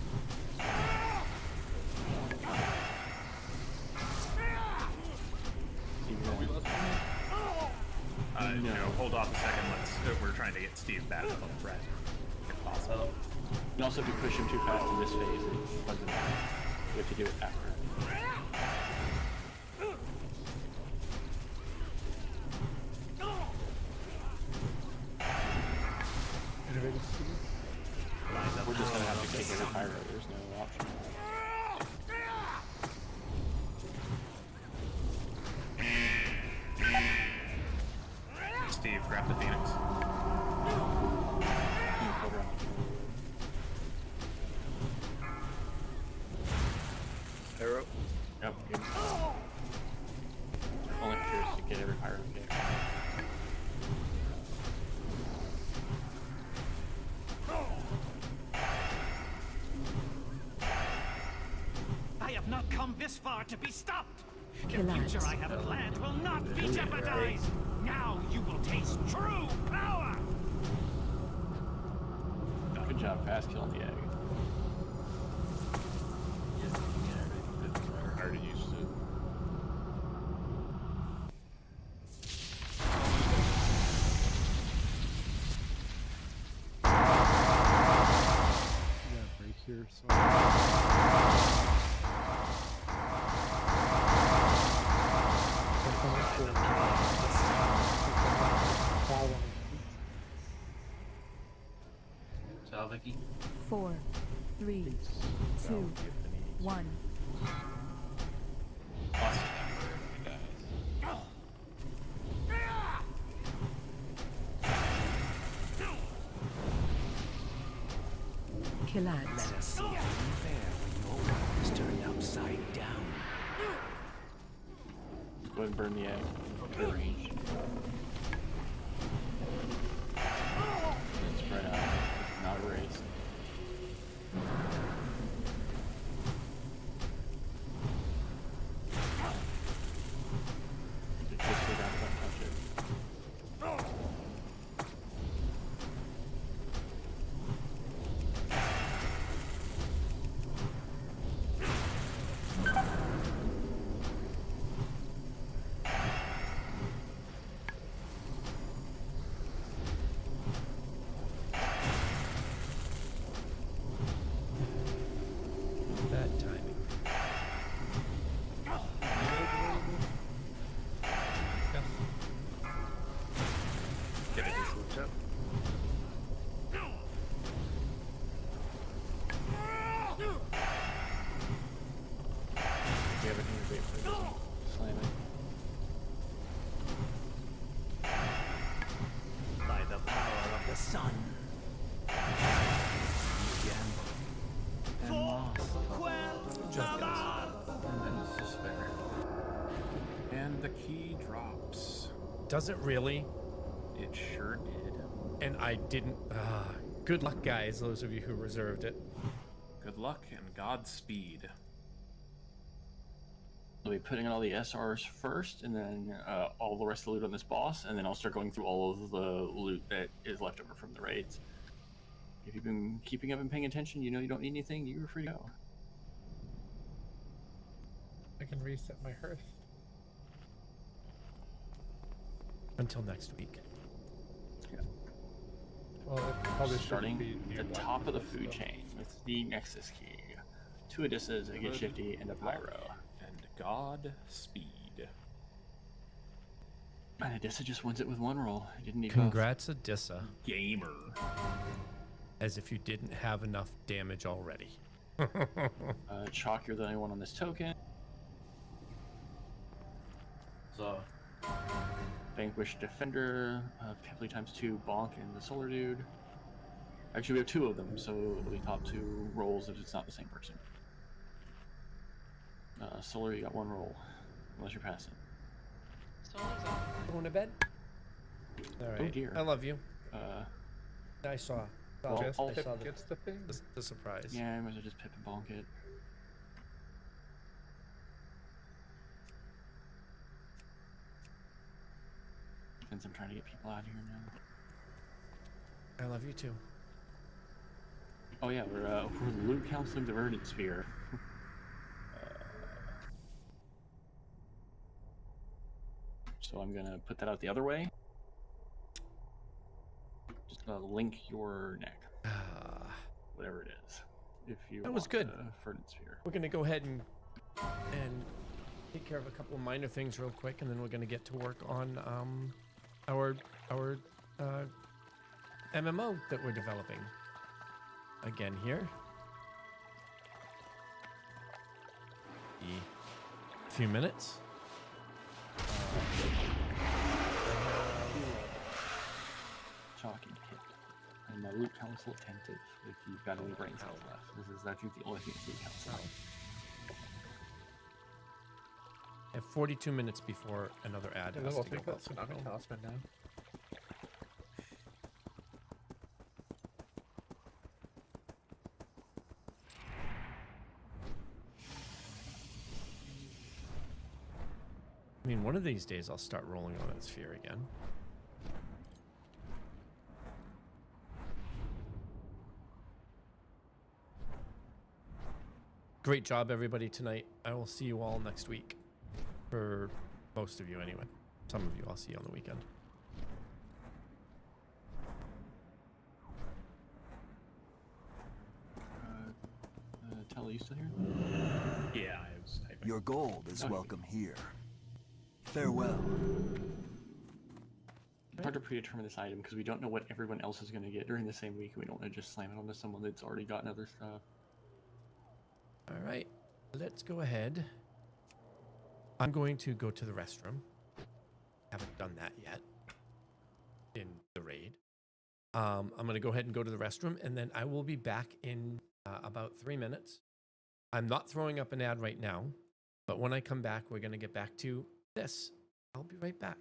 No, hold off a second. We're trying to get Steve back up on the red. So, and also if you push him too fast in this phase, it bugs him out. You have to do it after. Innovative speed. We're just gonna have to kick every pyro. There's no option. Steve, grab the Phoenix. Pyro. Yep. Only appears to get every pyro kick. I have not come this far to be stopped. The Collapse. future I have planned will not be jeopardized. Now you will taste true power. Good job, fast killing the egg. I already used it. Yeah, break here, so. Ciao, Vicky. 4, 3, 2, 1. Collapse. Let us see how you fare when your world is turned upside down. Go ahead and burn the egg. To the range. And spread out. Not erased. Just go down, don't touch it. Bad timing. Get it, just switch up. We have a innovate for this one. Slam it. By the power of the sun. You gamble. And lost. And it's despair. And the key drops. Does it really? It sure did. And I didn't. Good luck, guys, those of you who reserved it. Good luck and Godspeed. I'll be putting in all the SRs first, and then all the rest of the loot on this boss, and then I'll start going through all of the loot that is left over from the raids. If you've been keeping up and paying attention, you know you don't need anything, you're free to go. I can reset my hearth. Until next week. Well, it probably Starting shouldn't be at the top of the food chain with the Nexus key. 2 Odissas, a Get Shifty, and a Pyro. And Godspeed. And Odissa just wins it with 1 roll. I didn't need Congrats, Odissa. Gamer. As if you didn't have enough damage already. Chalk, you're the only one on this token. So, Vanquish Defender, Pimply times 2, Bonk, and the Solar Dude. Actually, we have 2 of them, so it'll be top 2 rolls if it's not the same person. Solar, you got 1 roll, unless you're passing. Going to bed? Alright. Oh dear. I love you. I saw. Well, I saw gets the thing. the surprise. Yeah, I might as well just Pip and Bonk it. Since I'm trying to get people out of here now. I love you too. Oh yeah, we're loot counseling the Verdant Sphere. So I'm gonna put that out the other way. Just link your neck. whatever it is. If you That was good. Verdant Sphere. We're gonna go ahead and take care of a couple of minor things real quick, and then we're gonna get to work on our MMO that we're developing. Again here. A few minutes. Shocking kit. And the loot council attentive if you've got any brain cells left. This is, I think, the only thing that's loot council. I have 42 minutes before another ad has We'll to go. think that's Tsunami Talisman now. I mean, one of these days I'll start rolling on that sphere again. Great job, everybody, tonight. I will see you all next week. For most of you, anyway. Some of you I'll see on the weekend. Tell, are you still here? Yeah, I was typing. Your gold is welcome here. Farewell. It's hard to predetermine this item because we don't know what everyone else is going to get during the same week. We don't want to just slam it onto someone that's already gotten other stuff. All right, let's go ahead. I'm going to go to the restroom. Haven't done that yet in the raid. I'm going to go ahead and go to the restroom, and then I will be back in about 3 minutes. I'm not throwing up an ad right now, but when I come back, we're going to get back to this. I'll be right back.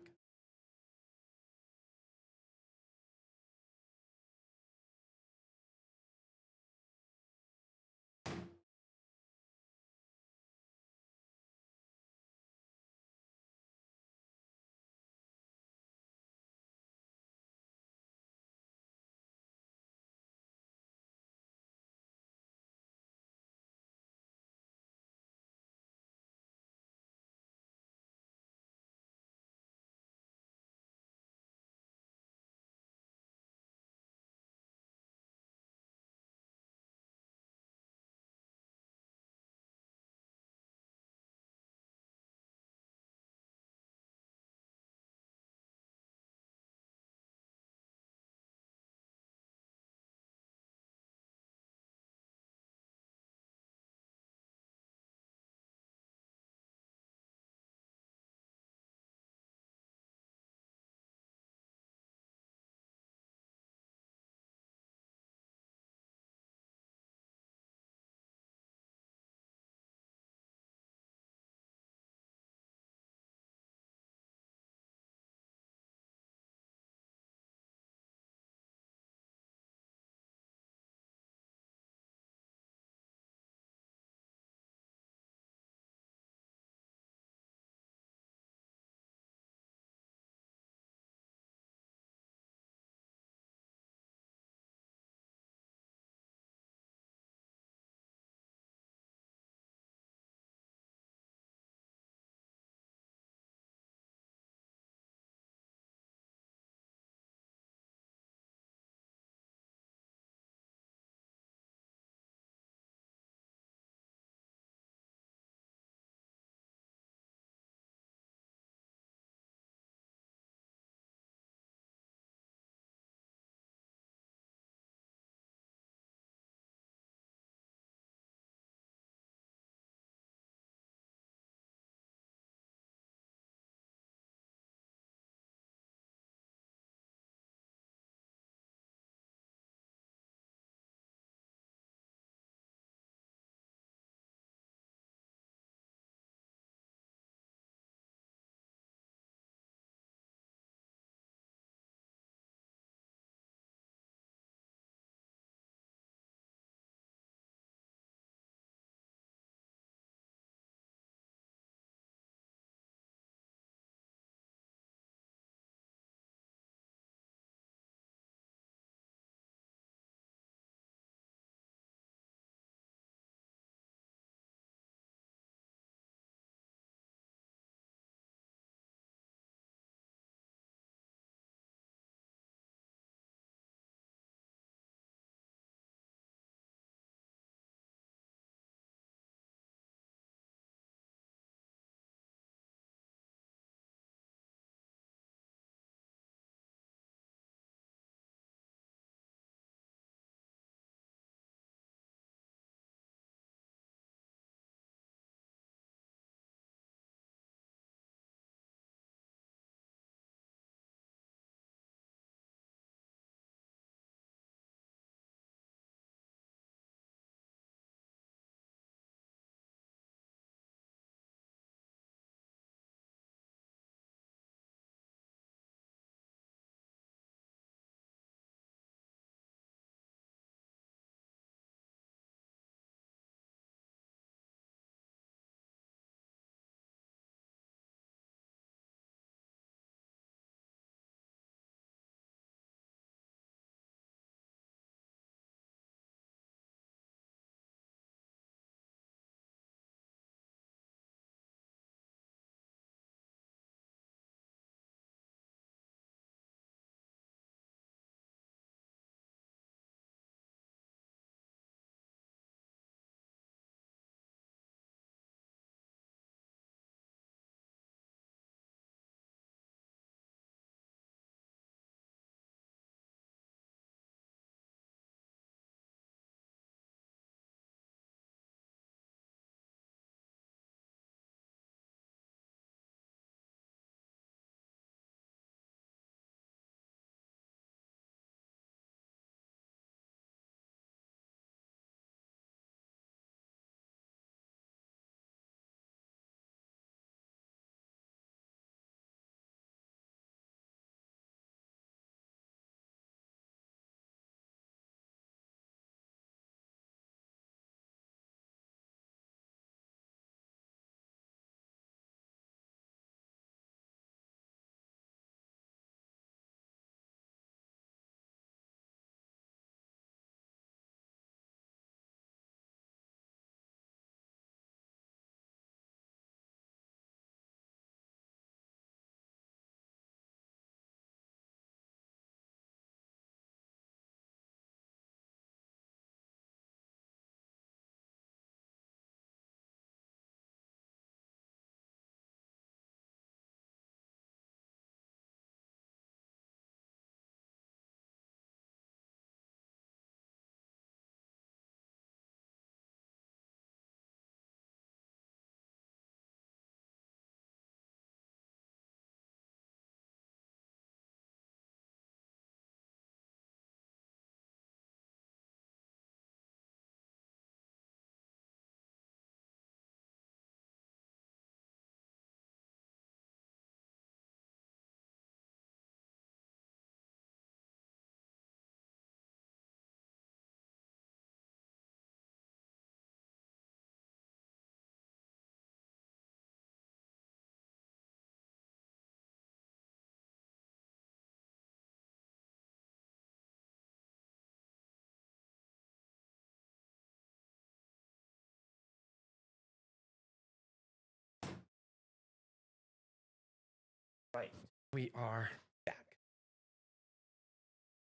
Right. We are back.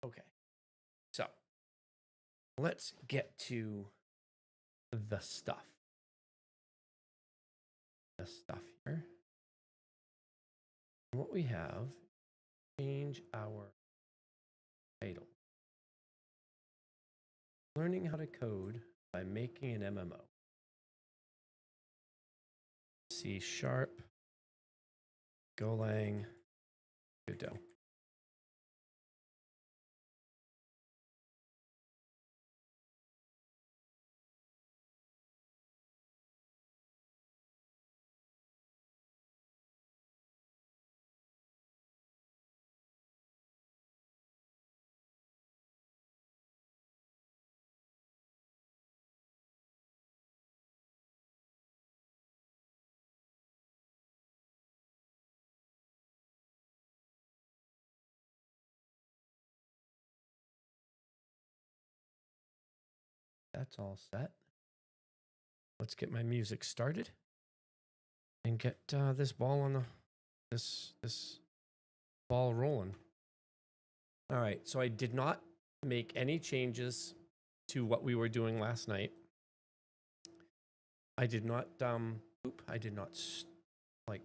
Okay. So let's get to the stuff. The stuff here. What we have, change our title. Learning how to code by making an MMO. C#, Golang, Godot. That's all set. Let's get my music started and get this ball on the this ball rolling. All right, so I did not make any changes to what we were doing last night. I did not I did not like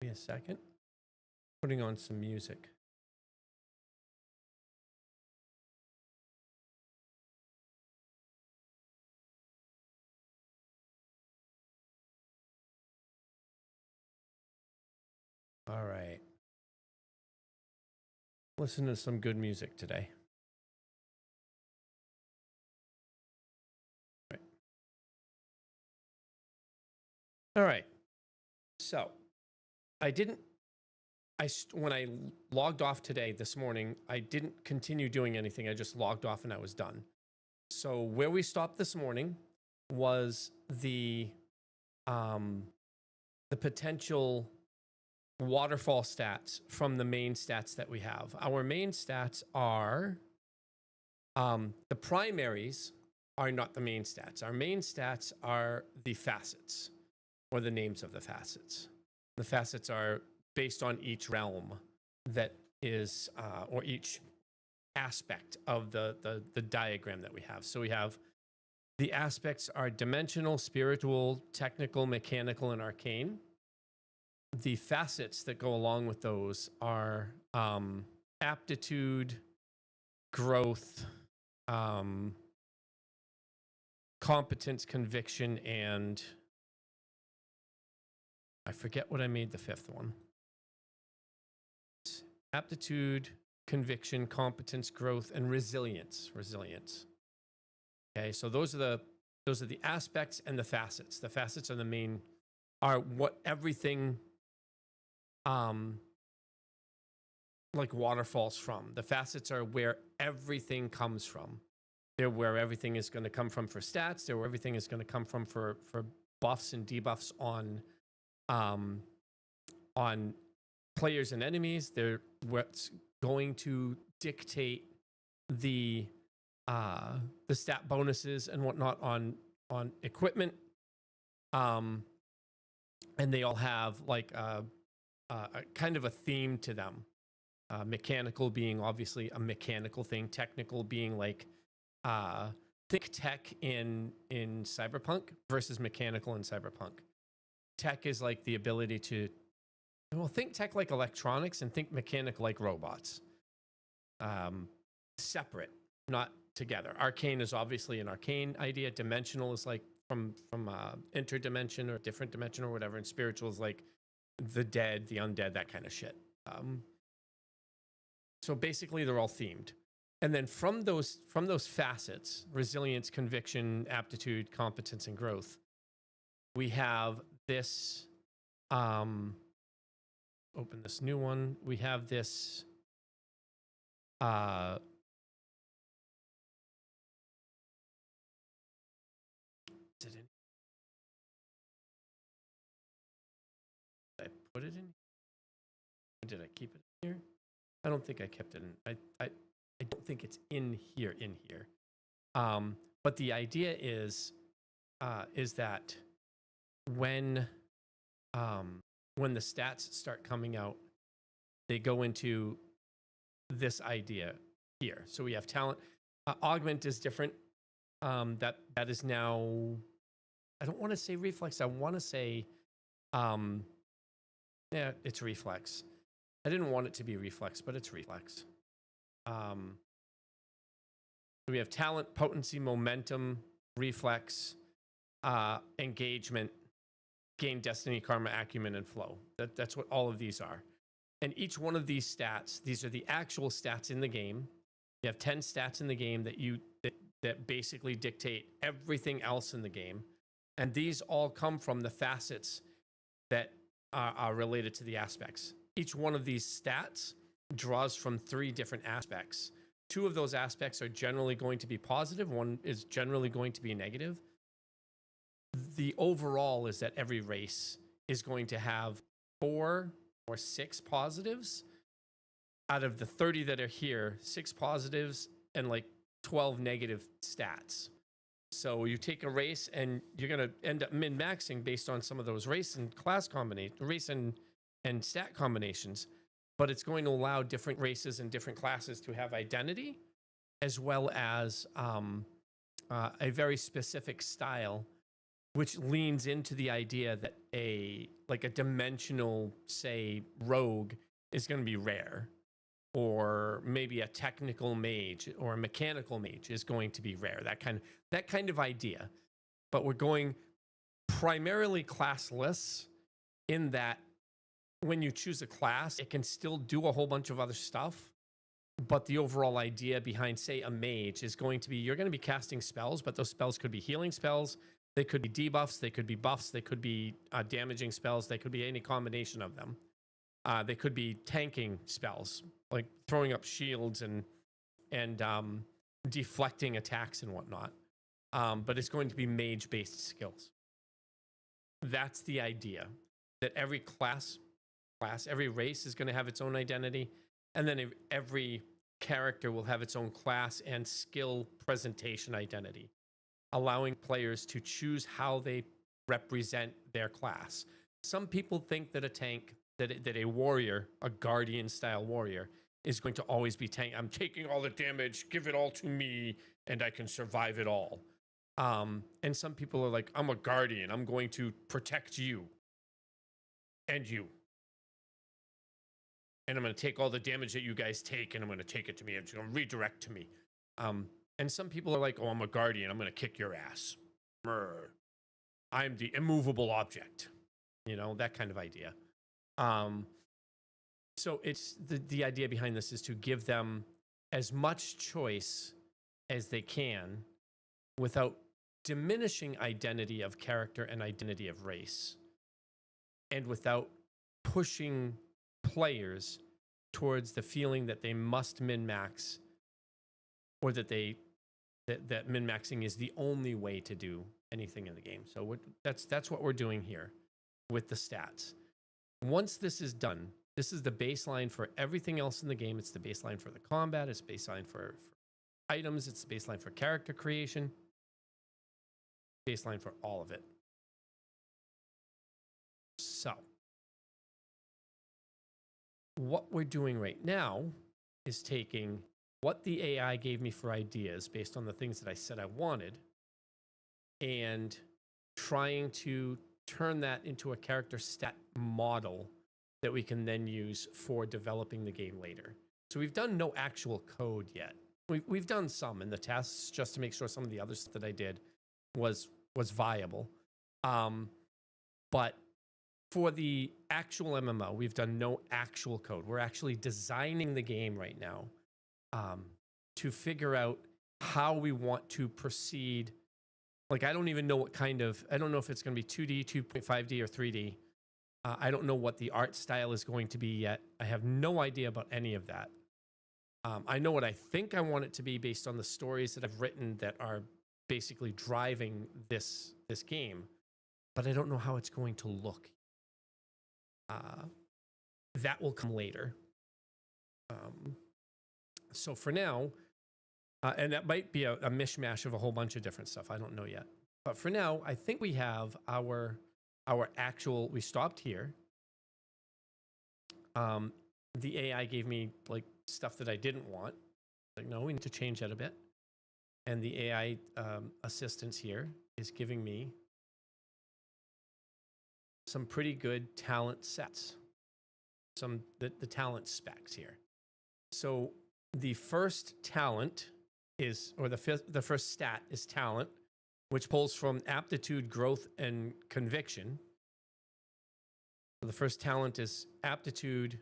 give me a second. Putting on some music. All right. Listen to some good music today. Right. All right. So, when I logged off today this morning, I didn't continue doing anything. I just logged off and I was done. So where we stopped this morning was the potential waterfall stats from the main stats that we have. Our main stats are the primaries are not the main stats. Our main stats are the facets or the names of the facets. The facets are based on each realm that is or each aspect of the diagram that we have. So we have the aspects are dimensional, spiritual, technical, mechanical, and arcane. The facets that go along with those are aptitude, growth, competence, conviction, and I forget what I made the fifth one. Aptitude, conviction, competence, growth, and resilience. Okay, so those are the aspects and the facets. The facets are the main, are what everything like waterfalls from. The facets are where everything comes from. They're where everything is going to come from for stats. They're where everything is going to come from for buffs and debuffs on players and enemies. They're what's going to dictate the stat bonuses and whatnot on equipment. And they all have like a kind of a theme to them. Mechanical being obviously a mechanical thing. Technical being like think tech in Cyberpunk versus mechanical in Cyberpunk. Tech is like the ability to, well, think tech like electronics and think mechanical like robots. Separate, not together. Arcane is obviously an arcane idea. Dimensional is like from interdimension or different dimension or whatever. And spiritual is like the dead, the undead, that kind of shit. So basically they're all themed. And then from those facets, resilience, conviction, aptitude, competence, and growth, we have this, open this new one. We have this, is it in? Did I put it in? Or did I keep it in here? I don't think I kept it in. I don't think it's in here. But the idea is that when the stats start coming out, they go into this idea here. So we have talent. Augment is different. That is now, I don't want to say reflex. I want to say, yeah, it's reflex. I didn't want it to be reflex, but it's reflex. We have talent, potency, momentum, reflex, engagement, gain, destiny, karma, acumen, and flow. That's what all of these are. And each one of these stats, these are the actual stats in the game. You have 10 stats in the game that basically dictate everything else in the game. And these all come from the facets that are related to the aspects. Each one of these stats draws from 3 different aspects. 2 of those aspects are generally going to be positive. 1 is generally going to be negative. The overall is that every race is going to have 4 or 6 positives. Out of the 30 that are here, 6 positives and like 12 negative stats. So you take a race and you're going to end up min-maxing based on some of those race and class race and stat combinations, but it's going to allow different races and different classes to have identity, as well as a very specific style, which leans into the idea that a dimensional, say, rogue is going to be rare, or maybe a technical mage or a mechanical mage is going to be rare. That kind of idea. But we're going primarily classless, in that when you choose a class, it can still do a whole bunch of other stuff. But the overall idea behind, say, a mage is going to be, you're going to be casting spells, but those spells could be healing spells. They could be debuffs. They could be buffs. They could be damaging spells. They could be any combination of them. They could be tanking spells, like throwing up shields and deflecting attacks and whatnot. But it's going to be mage-based skills. That's the idea, that every class, every race is going to have its own identity, and then every character will have its own class and skill presentation identity, allowing players to choose how they represent their class. Some people think that a tank, that a warrior, a guardian style warrior, is going to always be tank. I'm taking all the damage, give it all to me, and I can survive it all. And some people are like, I'm a guardian, I'm going to protect you and you. And I'm going to take all the damage that you guys take, and I'm going to take it to me. It's going to redirect to me. And some people are like, oh, I'm a guardian, I'm going to kick your ass. I'm the immovable object. You know, that kind of idea. So it's the idea behind this is to give them as much choice as they can without diminishing identity of character and identity of race, and without pushing players towards the feeling that they must min-max, or that that min-maxing is the only way to do anything in the game. So that's what we're doing here with the stats. Once this is done, this is the baseline for everything else in the game. It's the baseline for the combat. It's the baseline for items. It's the baseline for character creation. Baseline for all of it. So what we're doing right now is taking what the AI gave me for ideas based on the things that I said I wanted, and trying to turn that into a character stat model that we can then use for developing the game later. So we've done no actual code yet. We've done some in the tests just to make sure some of the other stuff that I did was viable. But for the actual MMO, we've done no actual code. We're actually designing the game right now to figure out how we want to proceed. Like, I don't even know what kind of, I don't know if it's going to be 2D, 2.5D, or 3D. I don't know what the art style is going to be yet. I have no idea about any of that. I know what I think I want it to be based on the stories that I've written that are basically driving this game, but I don't know how it's going to look. That will come later. So for now, And that might be a mishmash of a whole bunch of different stuff. I don't know yet. But for now, I think we have our actual, we stopped here. The AI gave me like stuff that I didn't want. Like, no, we need to change that a bit. And the AI assistance here is giving me some pretty good talent sets. The talent specs here. So the first talent is, or the first stat is talent, which pulls from aptitude, growth, and conviction. So the first talent is aptitude,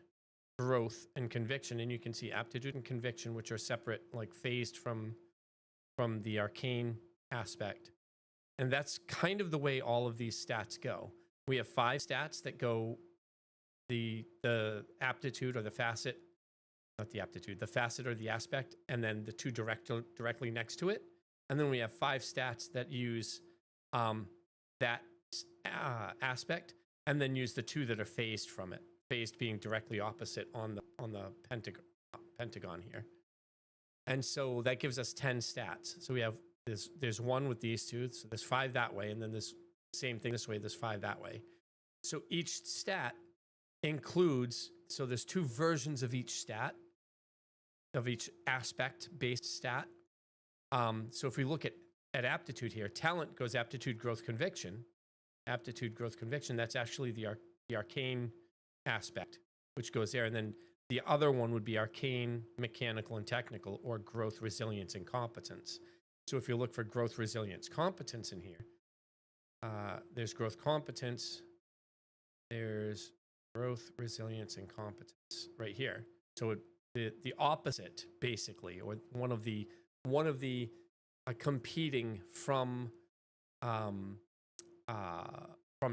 growth, and conviction. And you can see aptitude and conviction, which are separate, like phased from the arcane aspect. And that's kind of the way all of these stats go. We have 5 stats that go the aptitude or the facet, not the aptitude, the facet or the aspect, and then the 2 directly next to it. And then we have 5 stats that use that aspect, and then use the 2 that are phased from it. Phased being directly opposite on the pentagon here. And so that gives us 10 stats. So we have there's 1 with these 2, so there's 5 that way, and then this same thing this way, there's 5 that way. So each stat includes, so there's 2 versions of each stat, of each aspect-based stat. So if we look at aptitude here, talent goes aptitude, growth, conviction. Aptitude, growth, conviction, that's actually the arcane aspect, which goes there. And then the other one would be arcane, mechanical, and technical, or growth, resilience, and competence. So if you look for growth, resilience, competence in here, there's growth, competence, there's growth, resilience, and competence right here. So the opposite, basically, or one of the competing from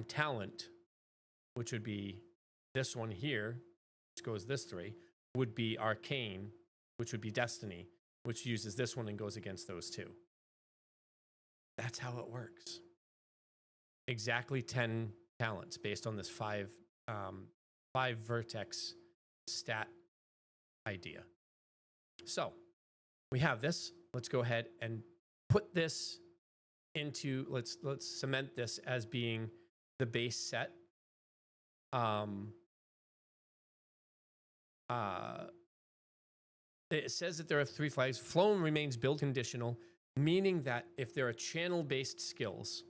talent, which would be this one here, which goes this 3, would be arcane, which would be destiny, which uses this one and goes against those 2. That's how it works. Exactly 10 talents based on this 5 vertex stat idea. So we have this. Let's go ahead and put this into, let's cement this as being the base set. It says that there are 3 flags. Flow remains build conditional, meaning that if there are channel-based skills,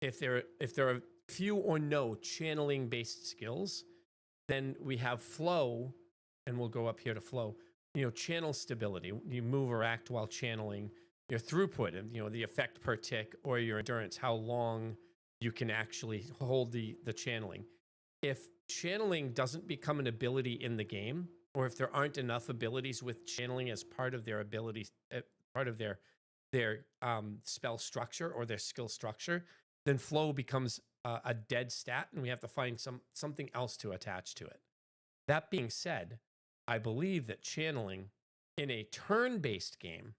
if there are few or no channeling-based skills, then we have flow, and we'll go up here to flow. Channel stability. You move or act while channeling. Your throughput, and the effect per tick, or your endurance, how long you can actually hold the channeling. If channeling doesn't become an ability in the game, or if there aren't enough abilities with channeling as part of their abilities, part of their spell structure or their skill structure, then flow becomes a dead stat, and we have to find something else to attach to it. That being said, I believe that channeling in a turn-based game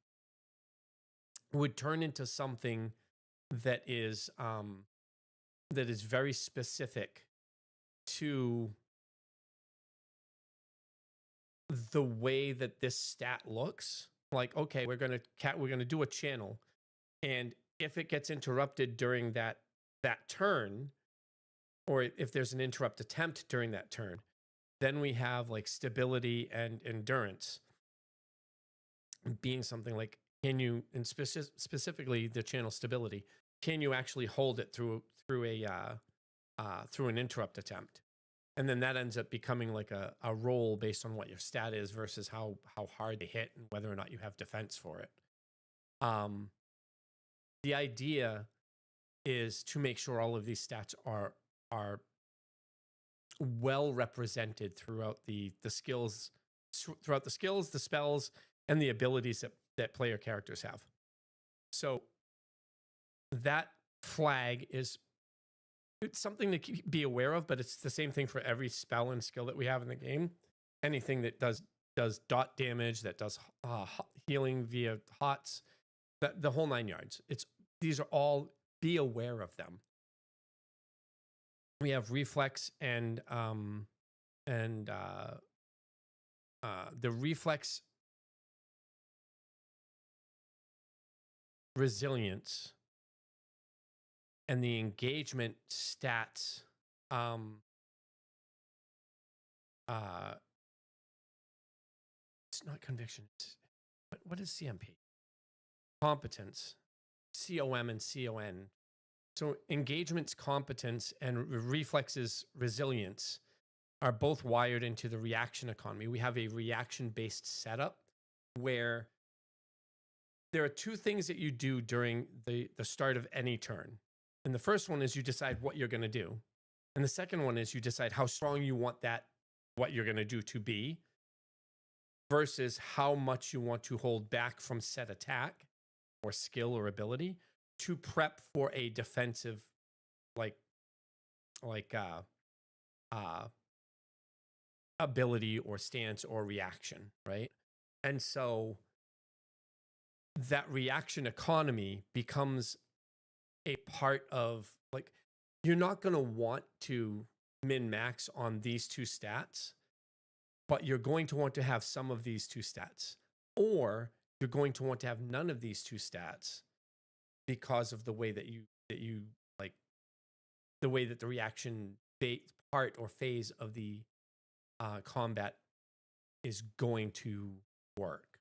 would turn into something that is very specific to the way that this stat looks. Like, okay, we're gonna do a channel, and if it gets interrupted during that turn, or if there's an interrupt attempt during that turn, then we have like stability and endurance being something like, can you, and specifically the channel stability, can you actually hold it through an interrupt attempt? And then that ends up becoming like a roll based on what your stat is versus how hard they hit and whether or not you have defense for it. The idea is to make sure all of these stats are well represented throughout the skills, the spells, and the abilities that player characters have. So that flag is, it's something to be aware of, but it's the same thing for every spell and skill that we have in the game. Anything that does dot damage, that does healing via hots, the whole 9 yards. These are all, be aware of them. We have reflex and the reflex resilience and the engagement stats it's not conviction. What is CMP? Competence. COM and CON. So engagement's competence and reflexes resilience are both wired into the reaction economy. We have a reaction-based setup where there are two things that you do during the start of any turn. And the first one is you decide what you're going to do. And the second one is you decide how strong you want that, what you're going to do to be, versus how much you want to hold back from set attack or skill or ability to prep for a defensive ability or stance or reaction, right? And so that reaction economy becomes a part of, like, you're not going to want to min max on these two stats, but you're going to want to have some of these two stats, or you're going to want to have none of these two stats because of the way that you like the way that the reaction part or phase of the combat is going to work.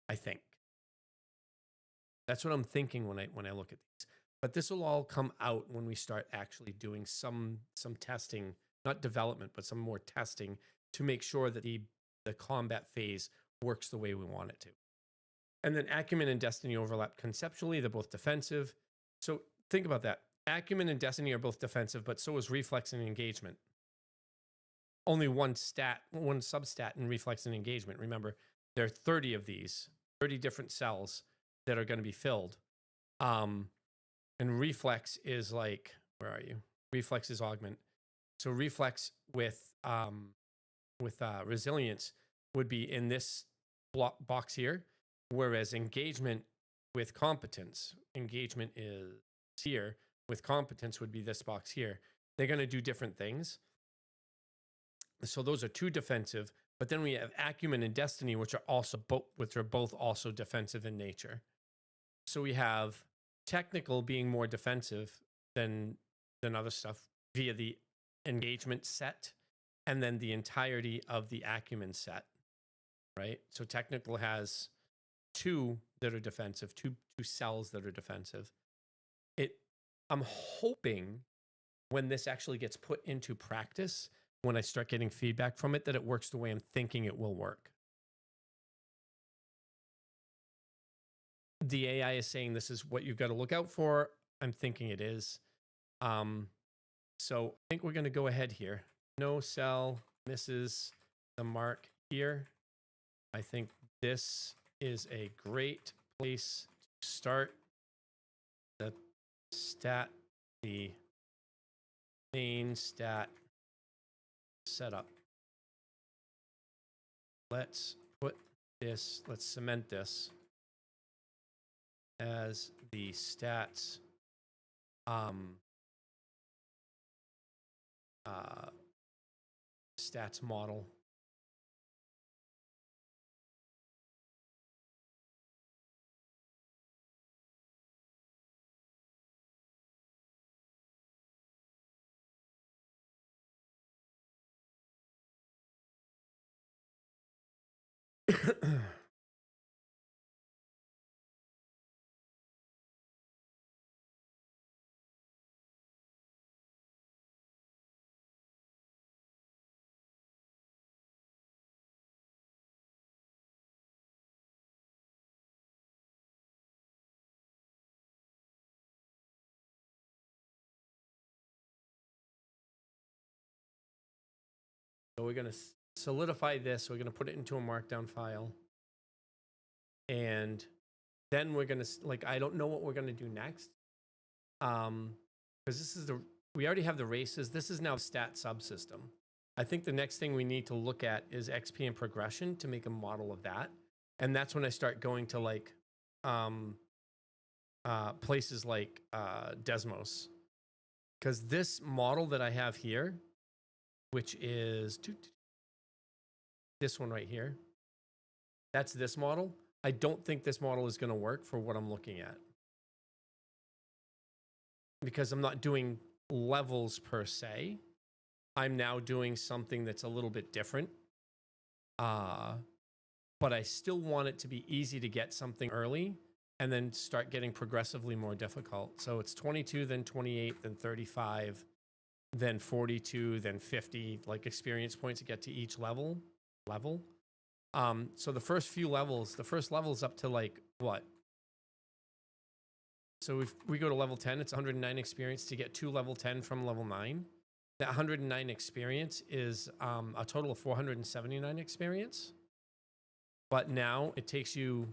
I think that's what I'm thinking when I look at these. But this will all come out when we start actually doing some testing, not development, but some more testing to make sure that the combat phase works the way we want it to. And then Acumen and Destiny overlap conceptually. They're both defensive. So think about that. Acumen and Destiny are both defensive, but so is Reflex and Engagement. Only one substat in Reflex and Engagement. Remember, there are 30 of these, 30 different cells that are going to be filled. And Reflex is like, where are you? Reflex is Augment. So Reflex with Resilience would be in this box here, whereas Engagement with Competence, Engagement is here, with Competence would be this box here. They're going to do different things. So those are two defensive, but then we have Acumen and Destiny, which are both also defensive in nature. So we have Technical being more defensive than other stuff via the Engagement set, and then the entirety of the Acumen set, right? So Technical has two that are defensive, two cells that are defensive. I'm hoping when this actually gets put into practice, when I start getting feedback from it, that it works the way I'm thinking it will work. The AI is saying this is what you've got to look out for. I'm thinking it is. So I think we're going to go ahead here. No cell misses the mark here. I think this is a great place to start. The main stat setup. Let's cement this as the stats stats model. So we're going to solidify this. We're going to put it into a markdown file. And then we're going to, I don't know what we're going to do next. Because we already have the races. This is now a stat subsystem. I think the next thing we need to look at is XP and progression to make a model of that. And that's when I start going to places like Desmos. Because this model that I have here, which is this one right here, that's this model. I don't think this model is going to work for what I'm looking at. Because I'm not doing levels per se. I'm now doing something that's a little bit different. But I still want it to be easy to get something early and then start getting progressively more difficult. So it's 22, then 28, then 35, then 42, then 50, like experience points to get to each level. So the first few levels, the first level is up to like what? So if we go to level 10, it's 109 experience to get to level 10 from level 9. That 109 experience is a total of 479 experience. But now it takes you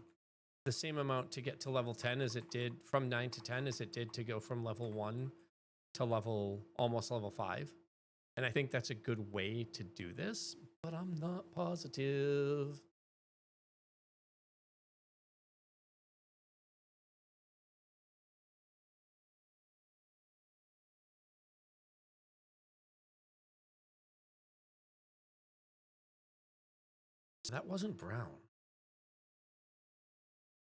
the same amount to get to level 10 as it did from 9 to 10 as it did to go from level 1 to almost level 5. And I think that's a good way to do this, but I'm not positive. So that wasn't brown.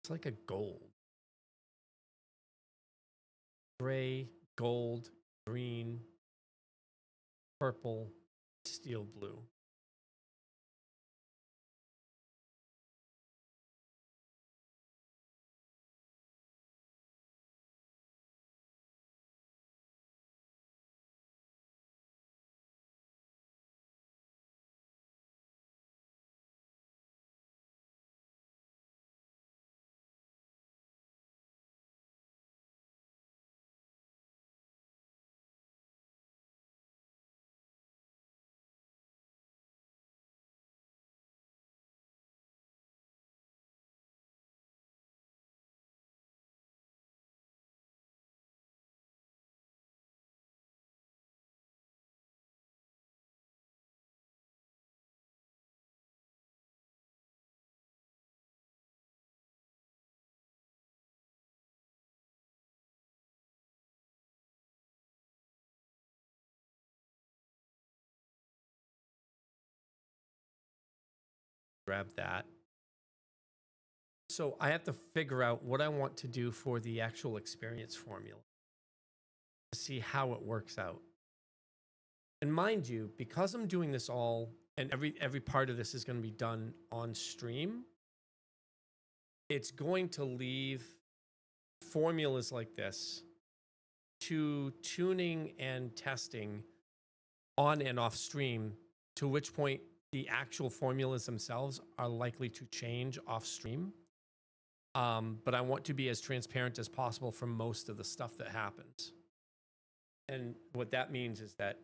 It's like a gold. Gray, gold, green, purple, steel blue. Grab that. So I have to figure out what I want to do for the actual experience formula to see how it works out. And mind you, because I'm doing this all, and every part of this is going to be done on stream, it's going to leave formulas like this to tuning and testing on and off stream, to which point the actual formulas themselves are likely to change off stream. But I want to be as transparent as possible for most of the stuff that happens. And what that means is that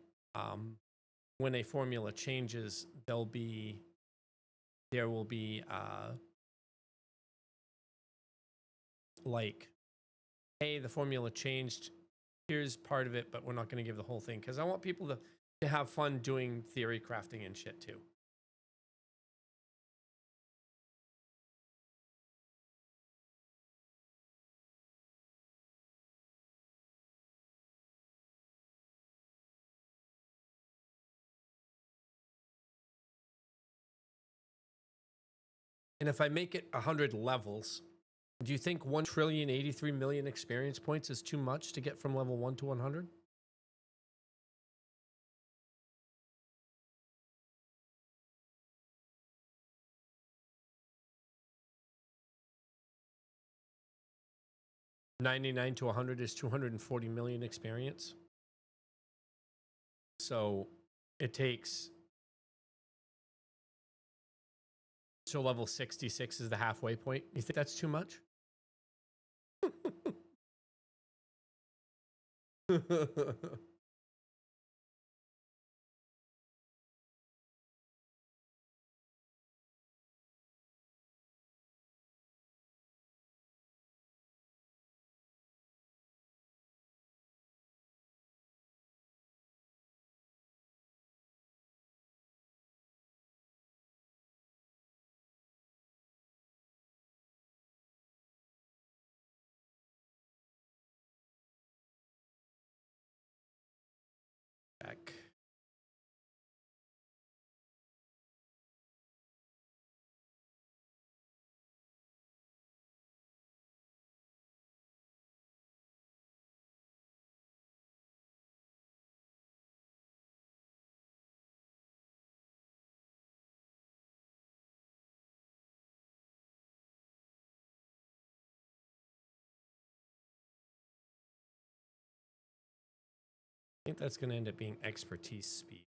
when a formula changes, there will be like, hey, the formula changed. Here's part of it, but we're not going to give the whole thing, because I want people to have fun doing theory crafting and shit too. And if I make it 100 levels, do you think 1,083,000,000 experience points is too much to get from level 1 to 100? $99 to 100 is 240 million experience. So it takes... So level 66 is the halfway point. You think that's too much? think that's going to end up being expertise speed.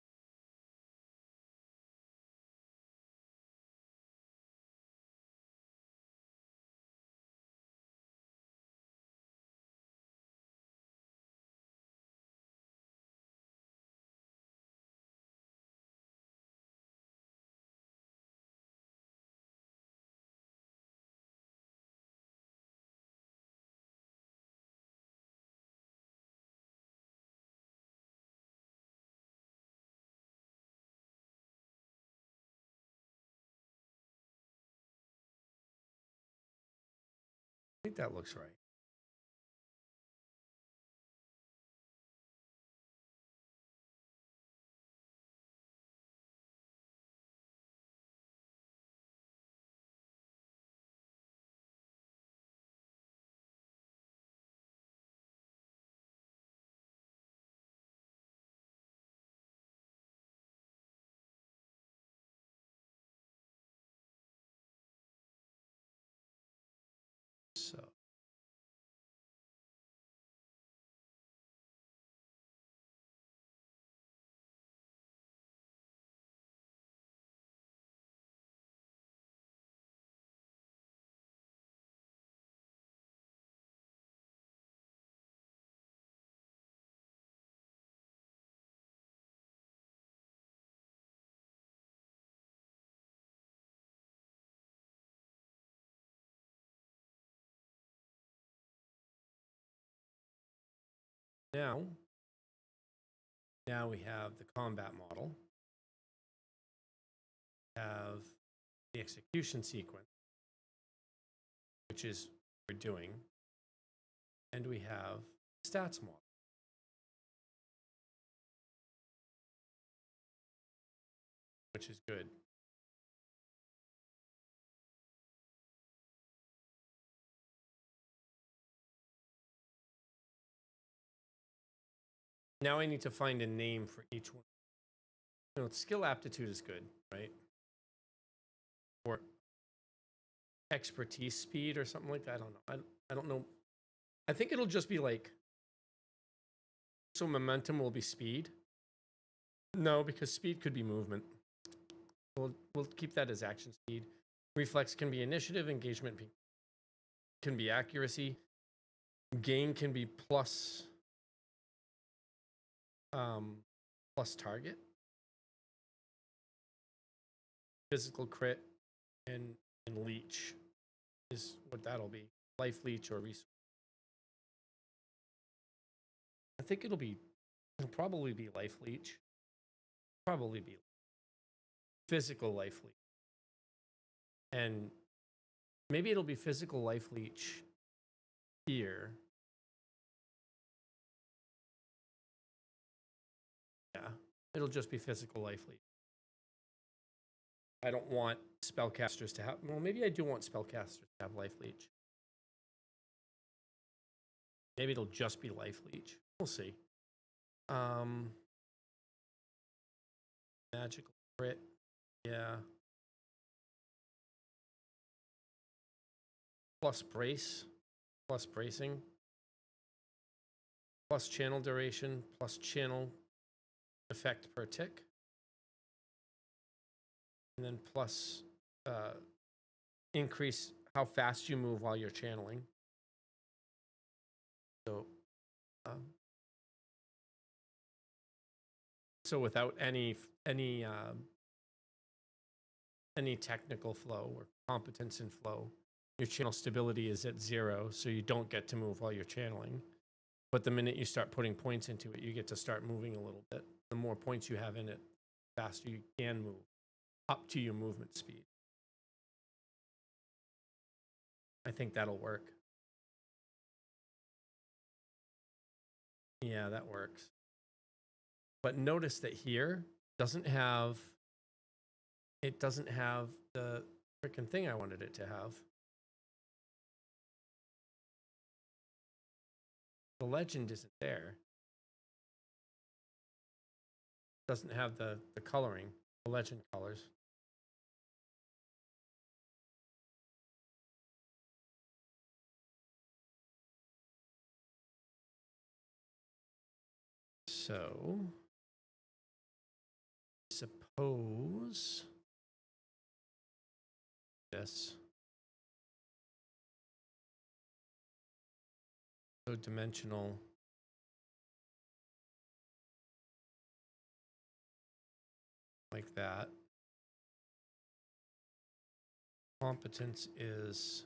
I think that looks right. So now we have the combat model, have the execution sequence, which is what we're doing, and we have stats model. Which is good. Now I need to find a name for each one. You know, skill aptitude is good, right? Or expertise speed or something like that. I don't know. I don't know. I think it'll just be like, so momentum will be speed. No, because speed could be movement. We'll keep that as action speed. Reflex can be initiative. Engagement can be accuracy. Gain can be plus target. Physical crit and leech is what that'll be. Life leech or resource. I think it'll probably be life leech. Probably be physical life leech. And maybe it'll be physical life leech here. Yeah, it'll just be physical life leech. I don't want spellcasters to have, well, maybe I do want spellcasters to have life leech. Maybe it'll just be life leech. We'll see. Magical crit. Yeah. Plus brace. Plus bracing. Plus channel duration. Plus channel effect per tick. And then plus increase how fast you move while you're channeling. So without any technical flow or competence in flow, your channel stability is at 0, so you don't get to move while you're channeling. But the minute you start putting points into it, you get to start moving a little bit. The more points you have in it, the faster you can move, up to your movement speed. I think that'll work. Yeah, that works. But notice that here doesn't have the freaking thing I wanted it to have. The legend isn't there. Doesn't have the coloring, the legend colors. So, suppose this. So dimensional. Like that. Competence is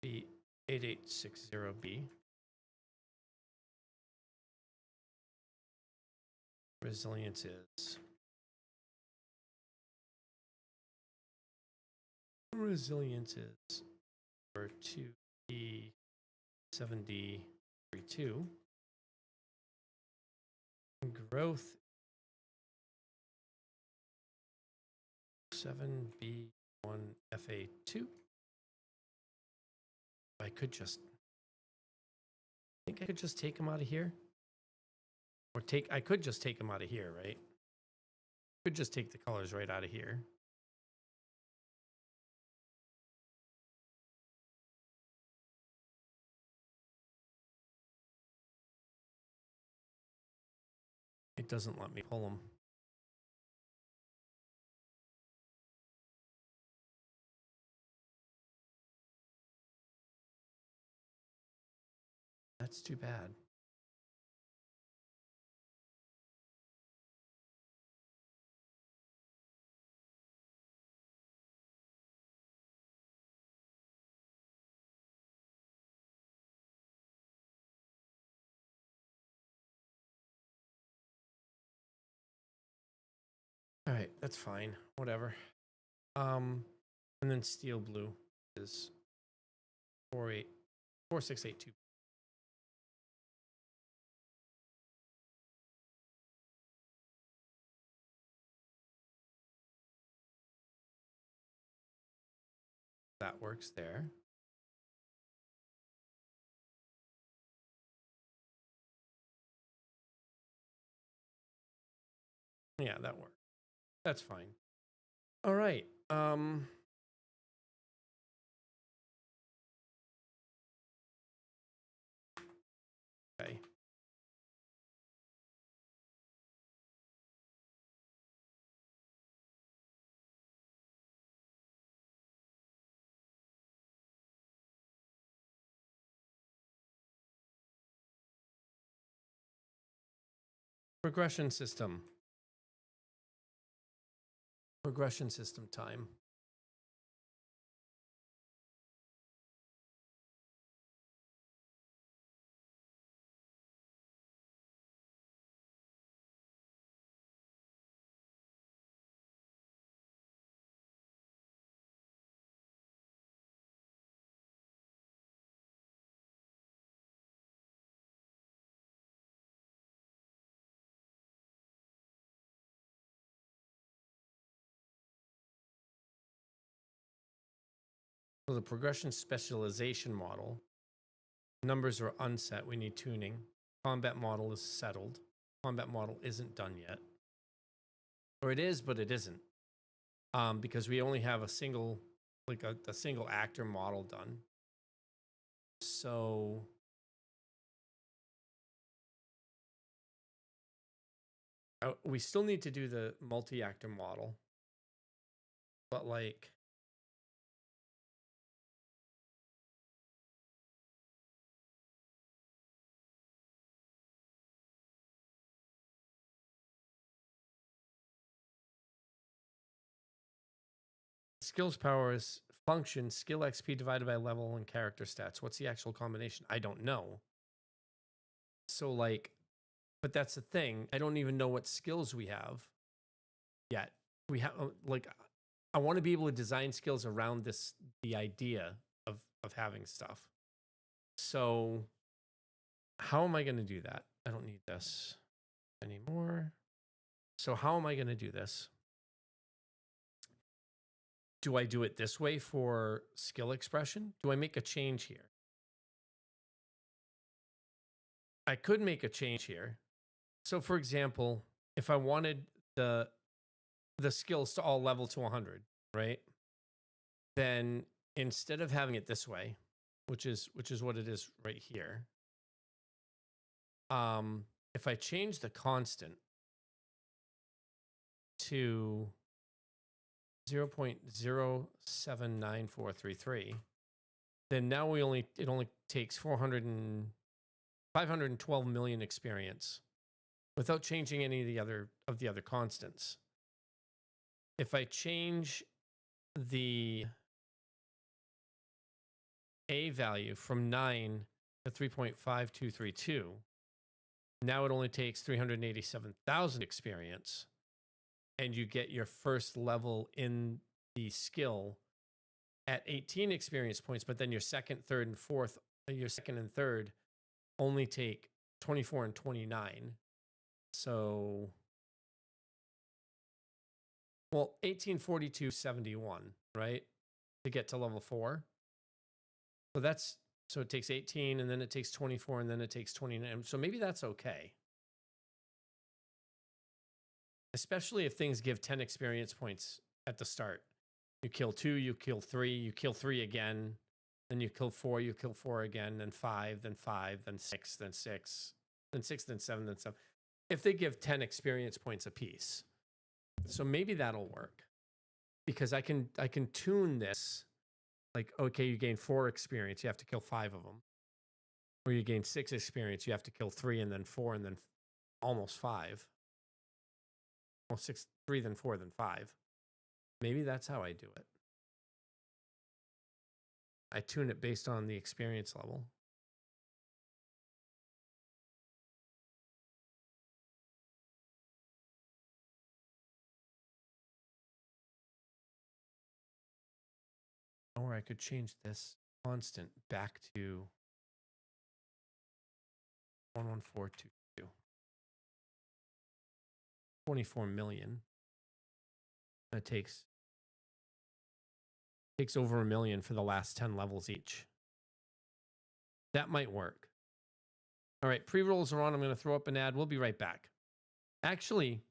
B8860B. Resilience is for 2E7D32. Growth 7B1FA2. I could just, I think I could just take them out of here. Or I could just take them out of here, right? Could just take the colors right out of here. It doesn't let me pull them. That's too bad. All right, that's fine. Whatever. And then steel blue is 4682. That works there. Yeah, that works. That's fine. All right. Okay. Progression system. Progression system time. So the progression specialization model. Numbers are unset. We need tuning. Combat model is settled. Combat model isn't done yet. Or it is, but it isn't. Because we only have a single, like a single actor model done. So we still need to do the multi-actor model. But like, skills power is function, skill XP divided by level and character stats. What's the actual combination? I don't know. So like, but that's the thing. I don't even know what skills we have yet. We have like, I want to be able to design skills around this, the idea of having stuff. So how am I going to do that? I don't need this anymore. So how am I going to do this? Do I do it this way for skill expression? Do I make a change here? I could make a change here. So for example, if I wanted the skills to all level to 100, right? Then instead of having it this way, which is what it is right here, if I change the constant to 0.079433, then now it only takes 512 million experience without changing any of the other constants. If I change the A value from 9 to 3.5232, now it only takes 387,000 experience, and you get your first level in the skill at 18 experience points, but then your second and third only take 24 and 29. So, well, 18, 42, 71, right? To get to level 4. So it takes 18, and then it takes 24, and then it takes 29. So maybe that's okay. Especially if things give 10 experience points at the start. You kill 2, you kill 3, you kill 3 again, then you kill 4, you kill 4 again, then 5, then 5, then 6, then 6, then 6, then 7, then 7. If they give 10 experience points apiece. So maybe that'll work. Because I can tune this. Like, okay, you gain 4 experience, you have to kill 5 of them. Or you gain 6 experience, you have to kill 3 and then 4 and then almost 5. Well, 6, 3, then 4, then 5. Maybe that's how I do it. I tune it based on the experience level. Or I could change this constant back to 11422. 24 million. It takes over 1 million for the last 10 levels each. That might work. All right, pre-rolls are on. I'm going to throw up an ad. We'll be right back. Actually,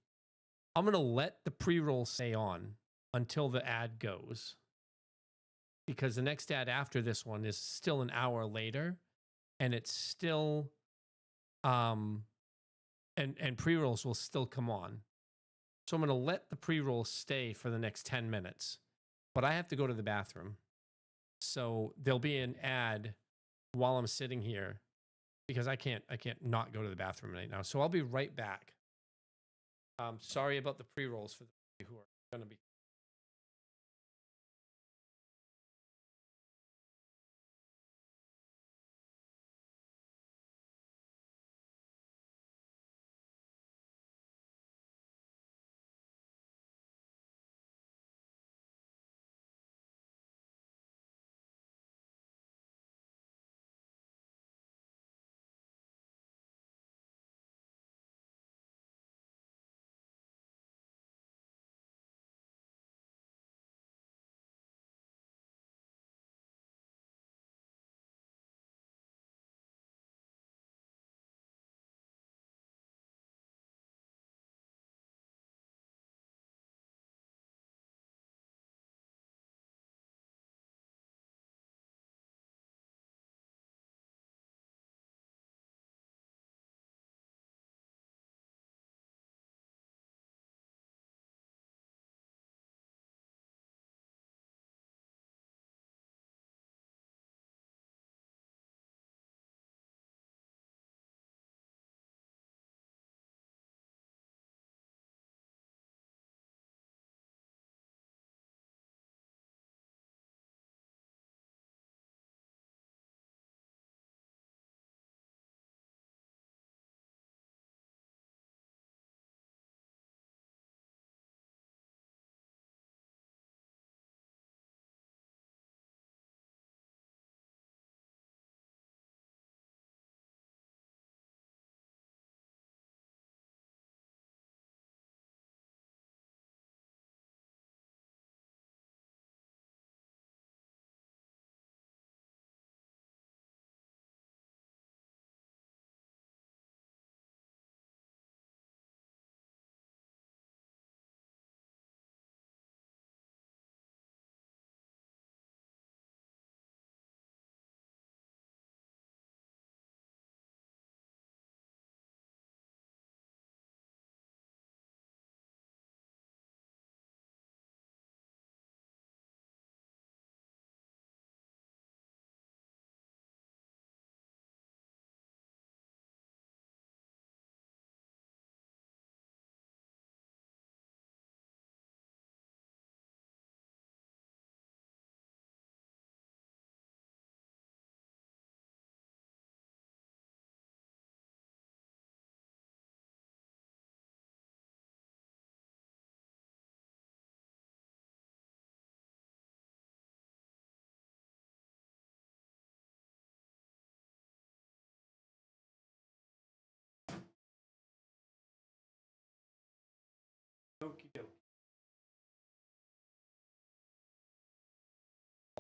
I'm going to let the pre-roll stay on until the ad goes. Because the next ad after this one is still an hour later, and it's still and pre-rolls will still come on. So I'm going to let the pre-roll stay for the next 10 minutes. But I have to go to the bathroom. So there'll be an ad while I'm sitting here because I can't not go to the bathroom right now. So I'll be right back. Sorry about the pre-rolls for the people who are going to be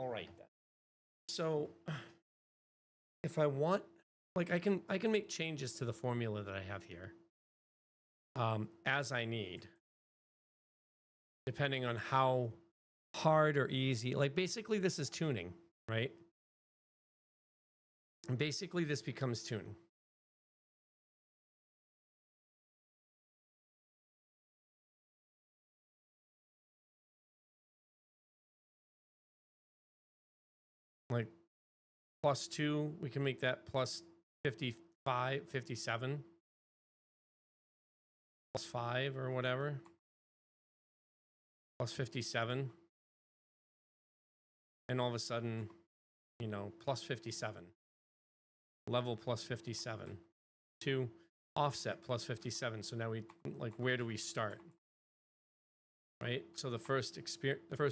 All right then. So if I want, like, I can make changes to the formula that I have here as I need, depending on how hard or easy. Like, basically this is tuning, right? And basically this becomes tuning. Like +2, we can make that plus 55, 57, +5 or whatever, plus 57. And all of a sudden, you know, plus 57, level plus 57, 2 offset plus 57. So now we, like, where do we start? Right? So the first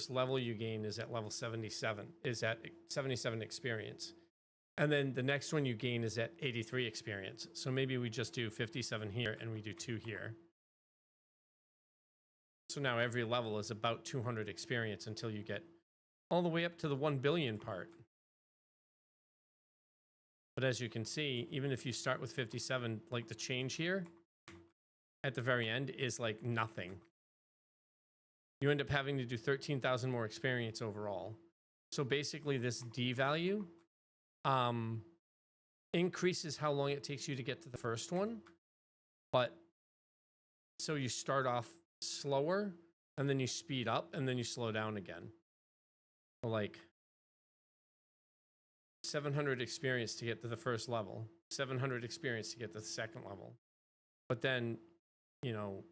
level you gain is at level 77, is at 77 experience. And then the next one you gain is at 83 experience. So maybe we just do 57 here and we do 2 here. So now every level is about 200 experience until you get all the way up to the 1 billion part. But as you can see, even if you start with 57, like, the change here at the very end is like nothing. You end up having to do 13,000 more experience overall. So basically this D value increases how long it takes you to get to the first one. But so you start off slower and then you speed up and then you slow down again. So like 700 experience to get to the first level, 700 experience to get to the second level. But then, you know,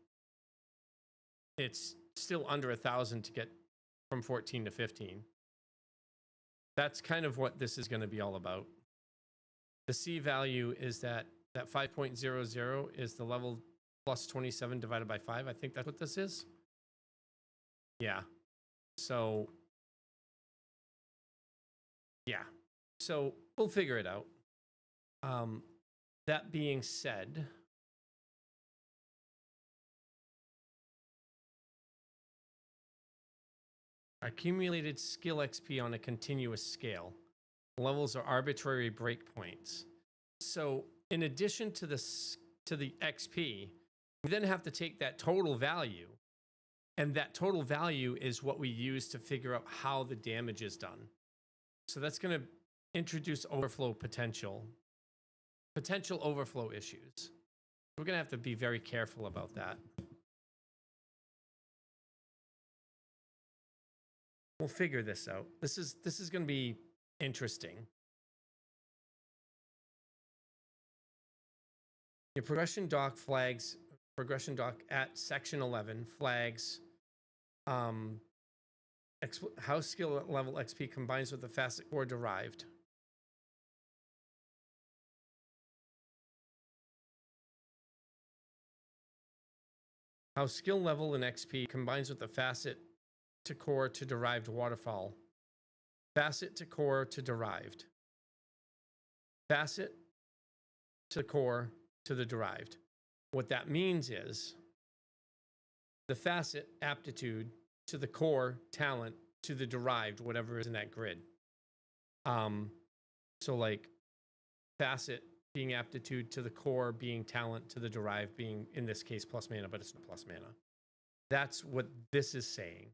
it's still under 1,000 to get from 14 to 15. That's kind of what this is going to be all about. The C value is that 5.00 is the level plus 27 divided by 5. I think that's what this is. Yeah. So, yeah. So we'll figure it out. That being said, accumulated skill XP on a continuous scale. Levels are arbitrary breakpoints. So in addition to the XP, we then have to take that total value, and that total value is what we use to figure out how the damage is done. So that's going to introduce overflow potential overflow issues. We're going to have to be very careful about that. We'll figure this out. This is going to be interesting. Your progression doc flags, progression doc at section 11 flags how skill level XP combines with the facet core derived. How skill level in XP combines with the facet to core to derived waterfall. Facet to core to derived. Facet to core to the derived. What that means is the facet aptitude to the core talent to the derived, whatever is in that grid. So like facet being aptitude to the core, being talent to the derived, being in this case plus mana, but it's not plus mana. That's what this is saying.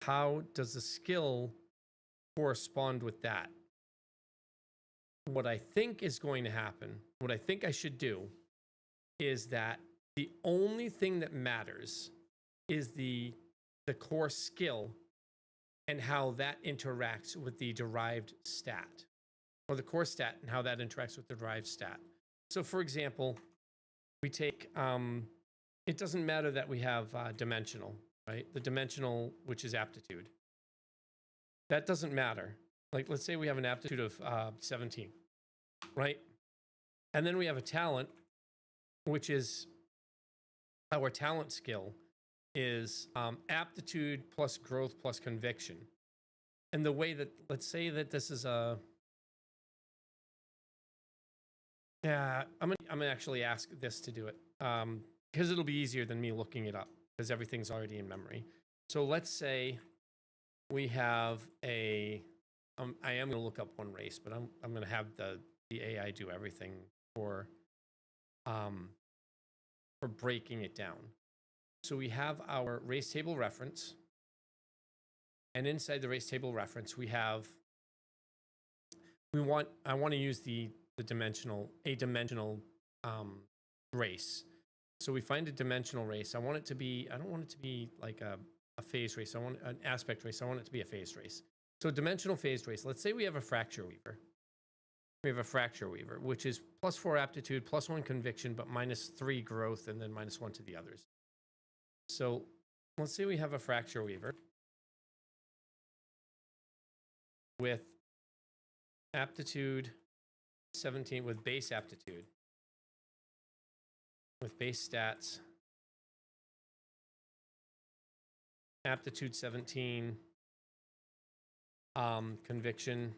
How does the skill correspond with that? What I think is going to happen, what I think I should do, is that the only thing that matters is the core skill and how that interacts with the derived stat, or the core stat and how that interacts with the derived stat. So for example, we take, it doesn't matter that we have dimensional, right? The dimensional, which is aptitude. That doesn't matter. Like, let's say we have an aptitude of 17, right? And then we have a talent, which is our talent skill is aptitude plus growth plus conviction. And the way that, let's say that this is a, yeah, I'm gonna actually ask this to do it because it'll be easier than me looking it up because everything's already in memory. So let's say we have a. I am going to look up one race, but I'm going to have the AI do everything for breaking it down. So we have our race table reference, and inside the race table reference, I want to use a dimensional race. So we find a dimensional race. I don't want it to be like a phase race. I want an aspect race. I want it to be a phase race. So dimensional phased race. Let's say we have a fracture weaver. We have a fracture weaver, which is +4 aptitude, +1 conviction, but -3 growth, and then -1 to the others. So let's say we have a fracture weaver with aptitude 17, with base aptitude, with base stats, aptitude 17, conviction.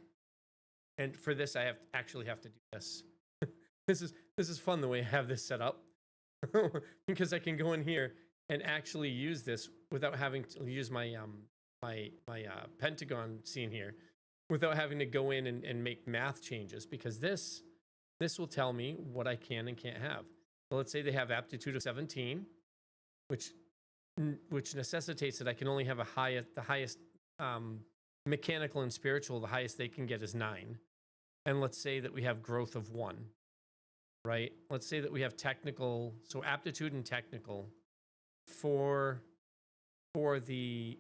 And for this, I actually have to do this. This is fun the way I have this set up because I can go in here and actually use this without having to use my pentagon scene here, without having to go in and make math changes, because this will tell me what I can and can't have. So let's say they have aptitude of 17, which necessitates that I can only have the highest mechanical and spiritual. The highest they can get is 9. And let's say that we have growth of 1, right? Let's say that we have technical, so aptitude and technical for the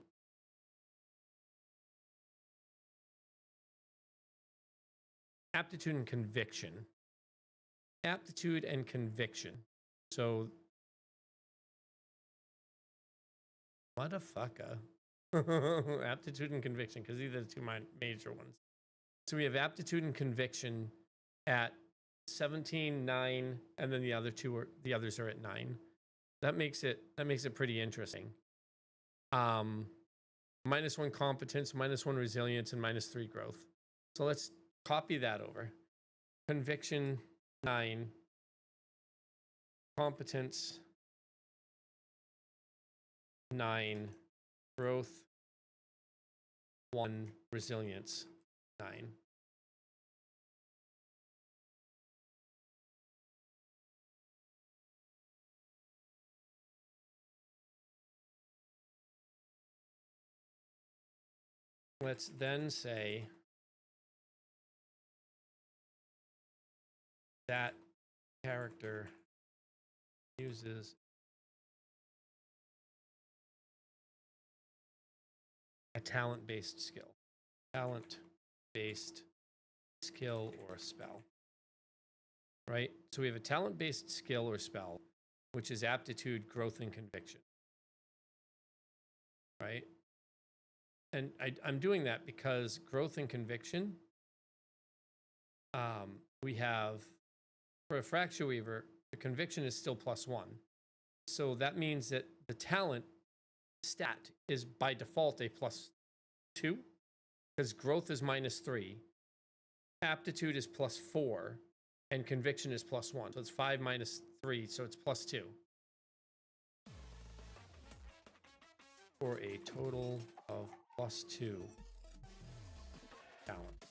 aptitude and conviction. Aptitude and conviction. So, motherfucker. Aptitude and conviction, because these are the two major ones. So we have aptitude and conviction at 17, 9, and then the others are at 9. That makes it pretty interesting. -1 competence, -1 resilience, and -3 growth. So let's copy that over. Conviction 9, competence 9, growth 1, resilience 9. Let's then say that character uses a talent-based skill. Talent-based skill or spell. Right? So we have a talent-based skill or spell, which is aptitude, growth, and conviction. Right? And I'm doing that because growth and conviction, we have, for a fracture weaver, the conviction is still +1. So that means that the talent stat is by default a +2, because growth is -3, aptitude is +4, and conviction is +1. So it's 5 minus 3, so it's +2. For a total of +2 talent.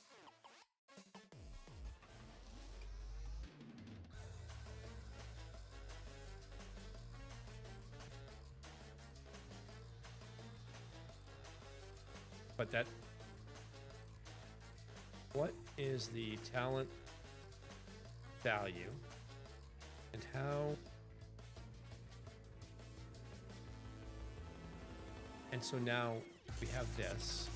But that, what is the talent value and how, and so now we have this,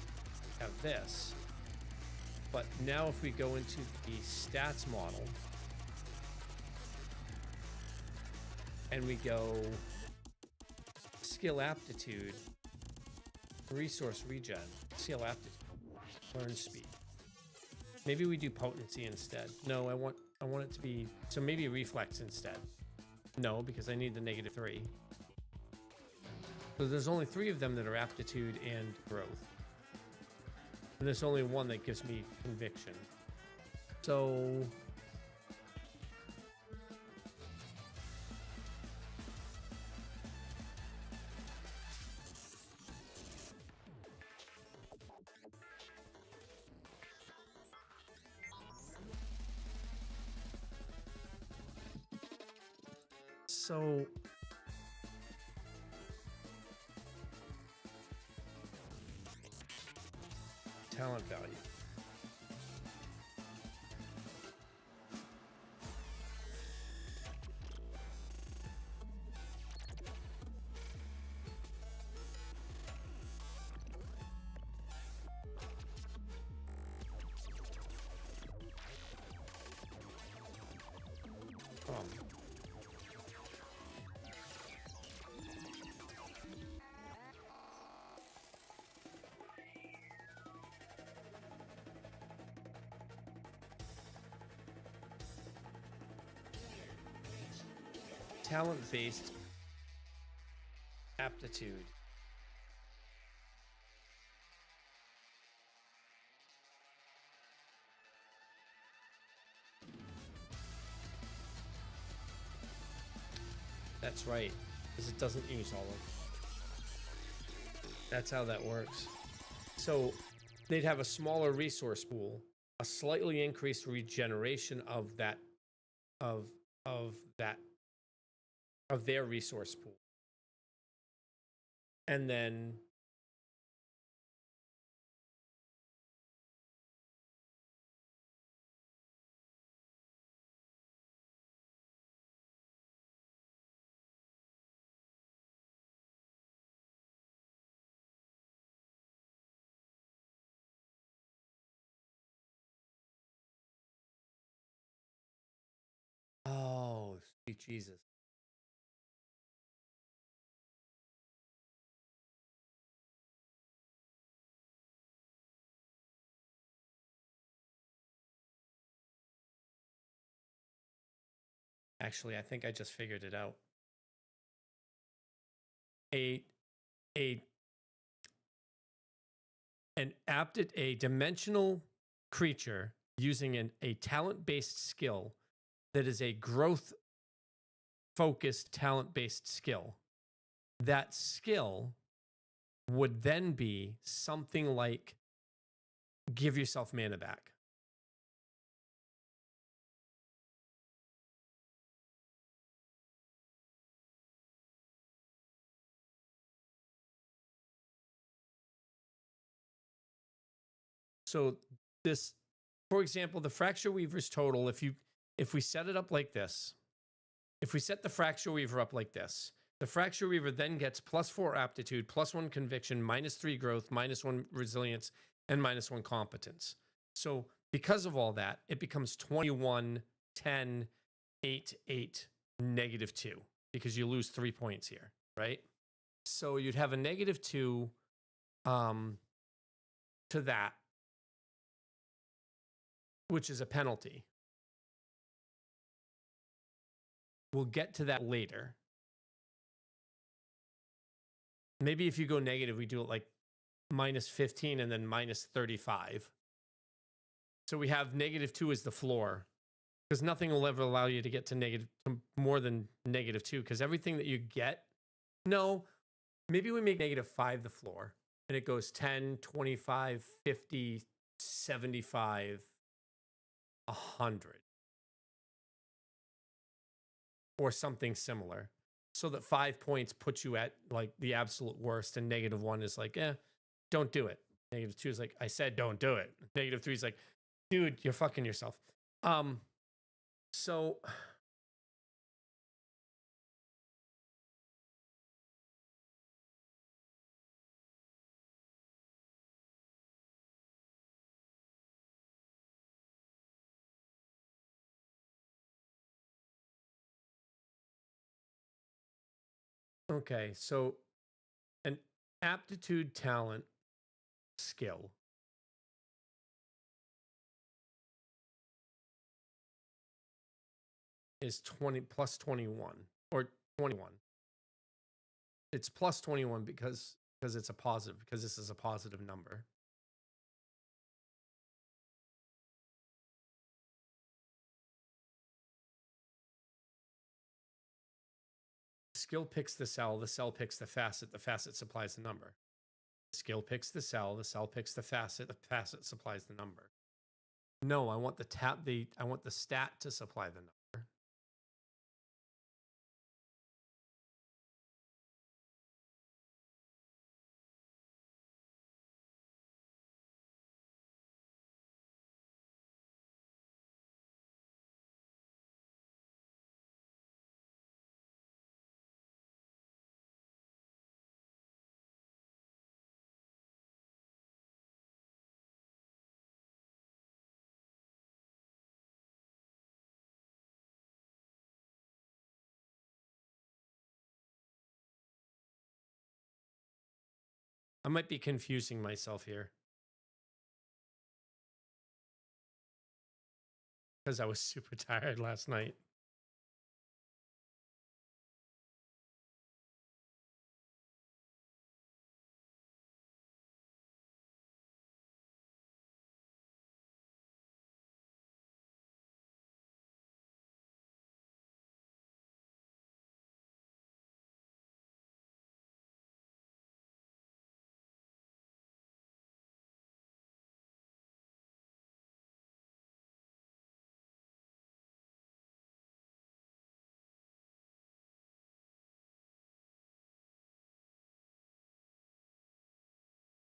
but now if we go into the stats model and we go skill aptitude, resource regen, skill aptitude, learn speed. Maybe we do potency instead. No, I want it to be, so maybe reflex instead. No, because I need the -3. So there's only 3 of them that are aptitude and growth. And there's only 1 that gives me conviction. So So talent value. Talent-based aptitude. That's right, because it doesn't use all of. That's how that works. So they'd have a smaller resource pool, a slightly increased regeneration of that, of their resource pool. And then oh, sweet Jesus. Actually, I think I just figured it out. A dimensional creature using a talent-based skill that is a growth-focused talent-based skill. That skill would then be something like give yourself mana back. So this, for example, the Fracture Weaver's total, if we set it up like this, if we set the Fracture Weaver up like this, the Fracture Weaver then gets +4 aptitude, +1 conviction, -3 growth, -1 resilience, and -1 competence. So because of all that, it becomes 21, 10, 8, 8, -2, because you lose 3 points here, right? So you'd have a -2 to that, which is a penalty. We'll get to that later. Maybe if you go negative, we do it like -15 and then -35. So we have -2 as the floor, because nothing will ever allow you to get to more than -2, because everything that you get, no, maybe we make -5 the floor, and it goes 10, 25, 50, 75, 100. Or something similar. So that 5 points puts you at like the absolute worst, and -1 is like, don't do it. -2 is like, I said don't do it. -3 is like, dude, you're fucking yourself. So okay, so an aptitude talent skill is 20 plus 21 or 21. It's plus 21 because it's a positive, because this is a positive number. Skill picks the cell picks the facet supplies the number. Skill picks the cell picks the facet supplies the number. No, I want I want the stat to supply the number. I might be confusing myself here. Because I was super tired last night.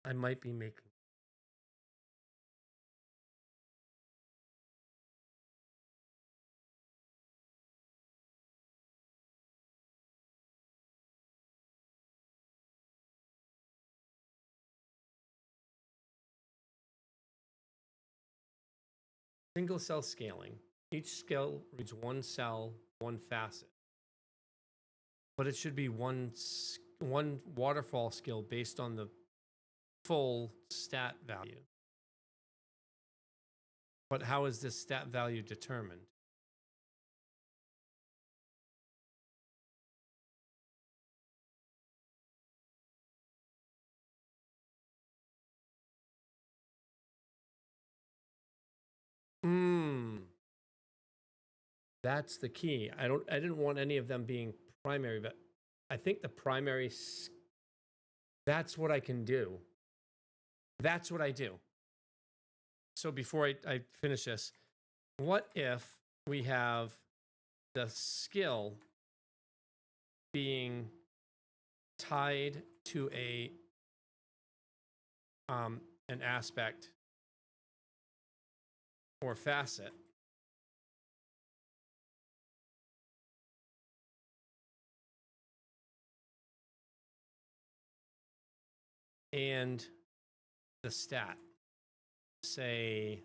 I might be making. Single cell scaling. Each skill reads one cell, one facet. But it should be one waterfall skill based on the full stat value. But how is this stat value determined? That's the key. I didn't want any of them being primary, but I think the primary, that's what I can do. That's what I do. So before I finish this, what if we have the skill being tied to an aspect or facet, and the stat, say,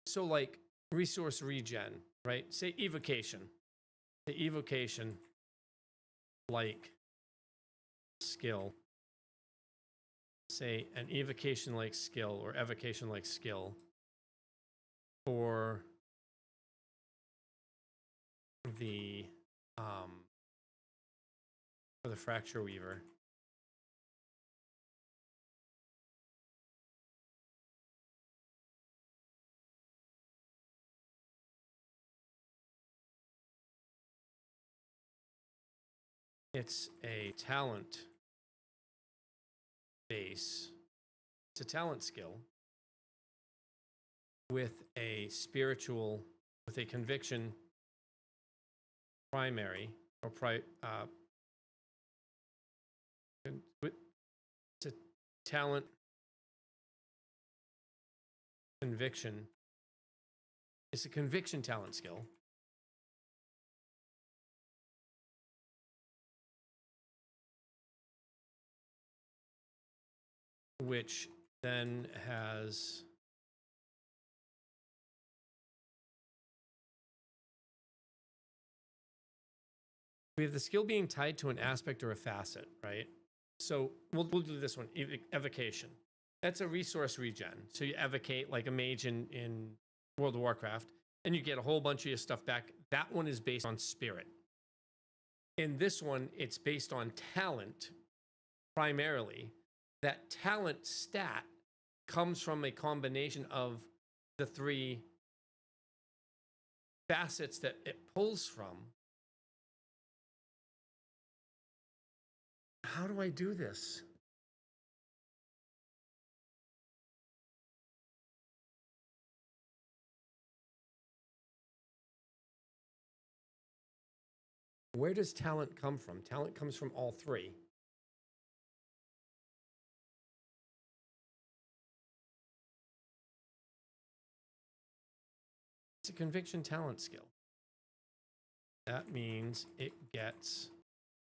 so like resource regen, right? Say evocation. The evocation like skill. Say an evocation like skill or evocation like skill for the fracture weaver. It's a talent base. It's a talent skill with a spiritual, with a conviction primary or it's a talent conviction. It's a conviction talent skill. Which then has we have the skill being tied to an aspect or a facet, right? So we'll do this one, evocation. That's a resource regen. So you evocate like a mage in World of Warcraft, and you get a whole bunch of your stuff back. That one is based on spirit. In this one, it's based on talent primarily. That talent stat comes from a combination of the three facets that it pulls from. How do I do this? Where does talent come from? Talent comes from all three. It's a conviction talent skill. That means it gets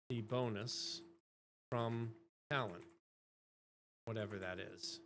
the bonus from talent, whatever that is.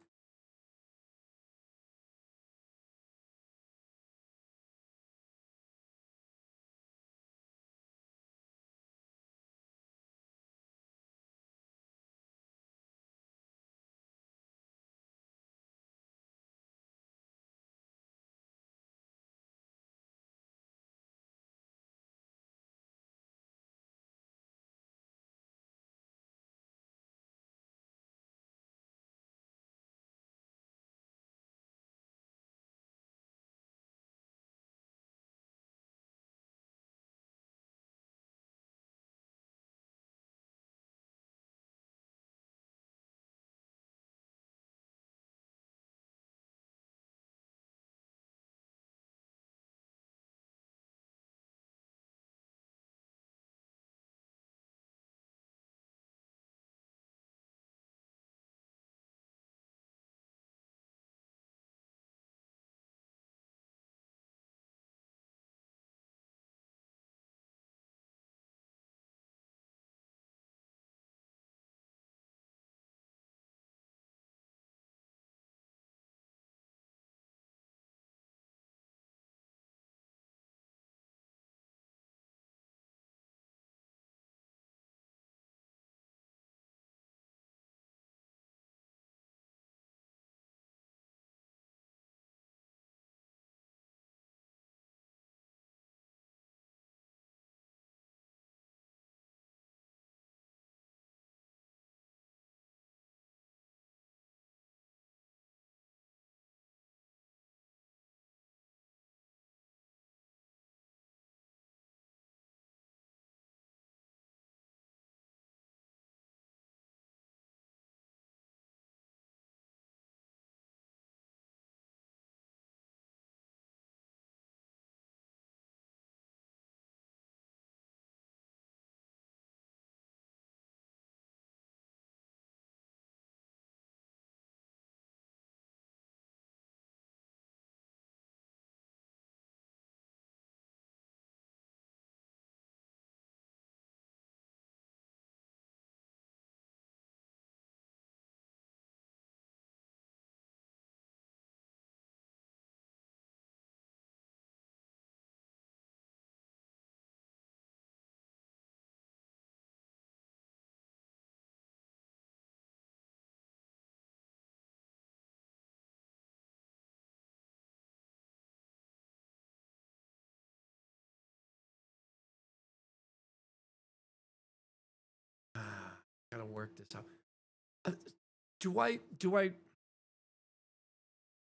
work this out.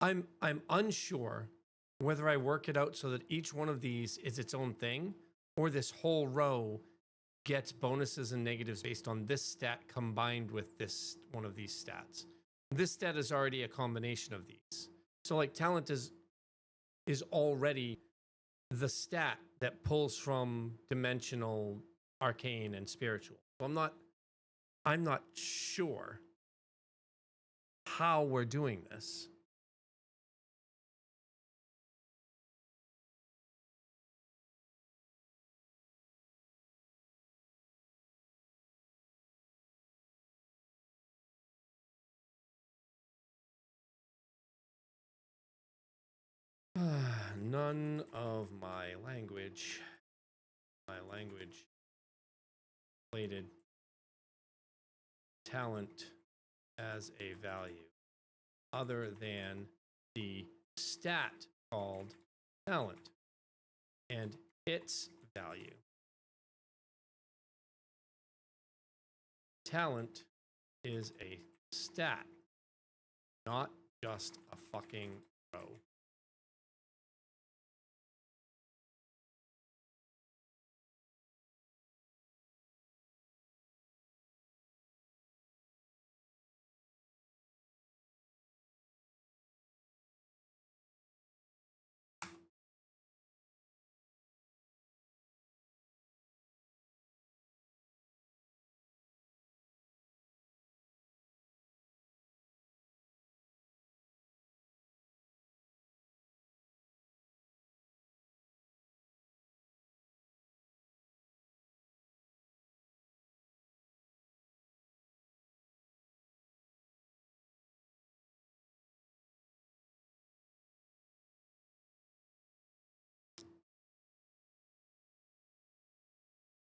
I'm unsure whether I work it out so that each one of these is its own thing, or this whole row gets bonuses and negatives based on this stat combined with this one of these stats. This stat is already a combination of these. So like talent is already the stat that pulls from dimensional, arcane, and spiritual. So I'm not sure how we're doing this. None of my language related talent as a value other than the stat called talent and its value. Talent is a stat, not just a fucking row.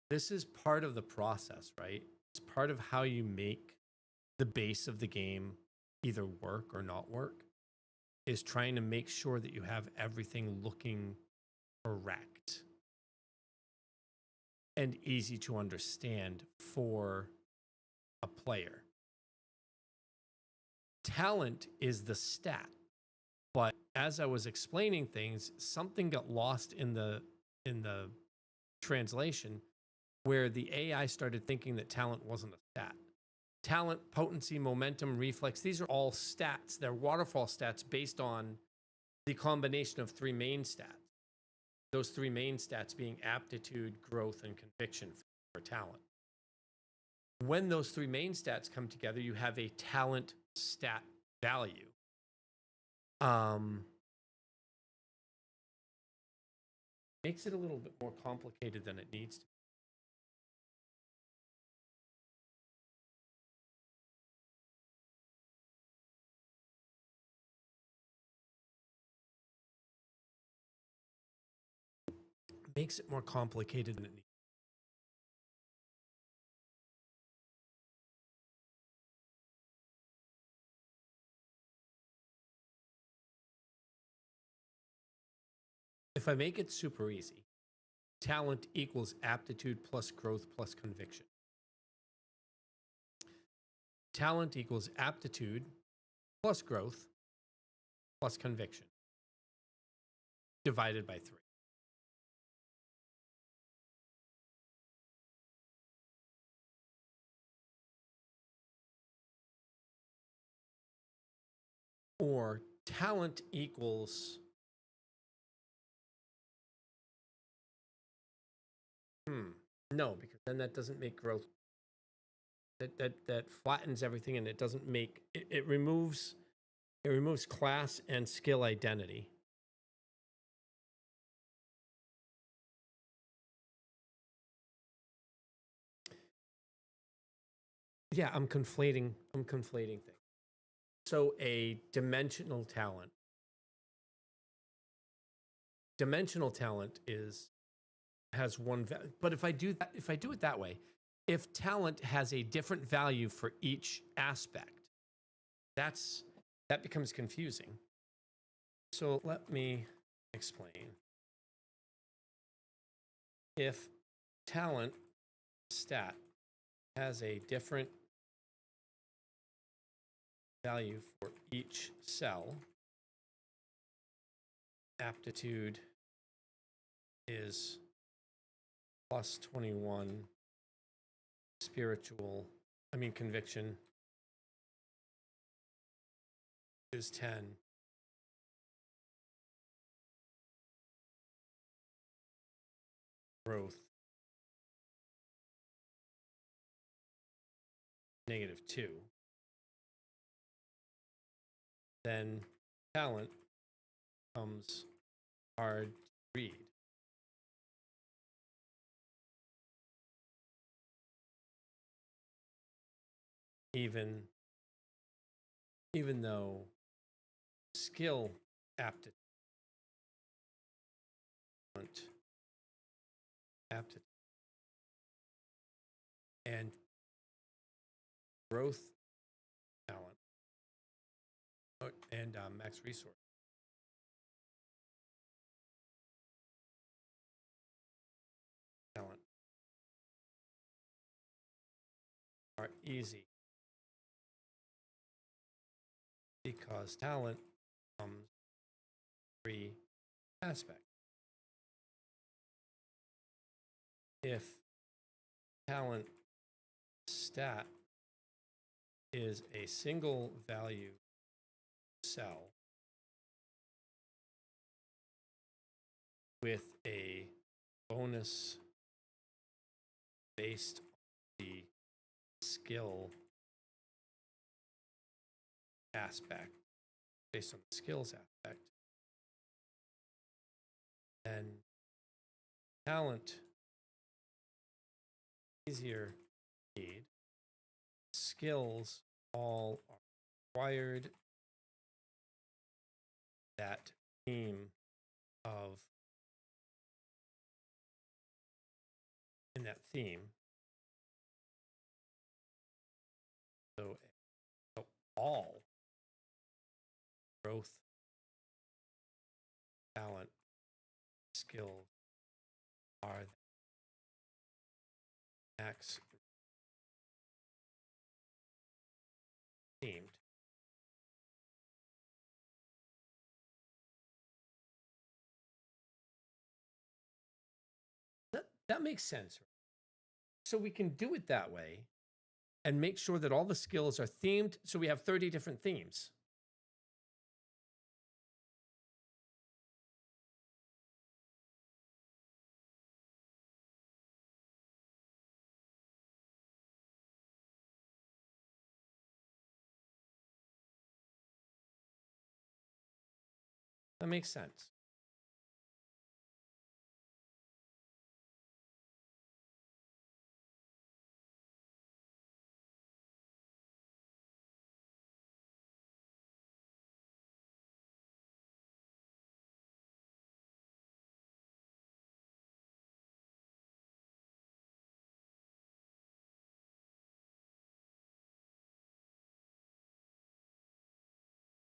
This is part of the process, right? It's part of how you make the base of the game either work or not work, is trying to make sure that you have everything looking correct and easy to understand for a player. Talent is the stat, but as I was explaining things, something got lost in the translation where the AI started thinking that talent wasn't a stat. Talent, potency, momentum, reflex, these are all stats. They're waterfall stats based on the combination of three main stats. Those three main stats being aptitude, growth, and conviction for talent. When those three main stats come together, you have a talent stat value. Makes it a little bit more complicated than it needs to. Makes it more complicated than it needs. If I make it super easy, talent equals aptitude plus growth plus conviction. Talent equals aptitude plus growth plus conviction divided by 3. Or talent equals no, because then that doesn't make growth. That flattens everything, and it doesn't make it removes class and skill identity. Yeah, I'm conflating things. So a dimensional talent has one value. But if I do it that way, if talent has a different value for each aspect, that becomes confusing. So let me explain. If talent stat has a different value for each cell. Aptitude is plus 21. Conviction is 10. Growth -2. Then talent becomes hard to read. Even though skill aptitude and growth talent and max resource talent are easy because talent comes 3 aspects. If talent stat is a single value cell with a bonus based on the skill aspect, based on the skills aspect, then talent easier to need. Skills all are required. That theme of in that theme. So all growth, talent, skills are max themed. That makes sense. So we can do it that way and make sure that all the skills are themed. So we have 30 different themes. That makes sense.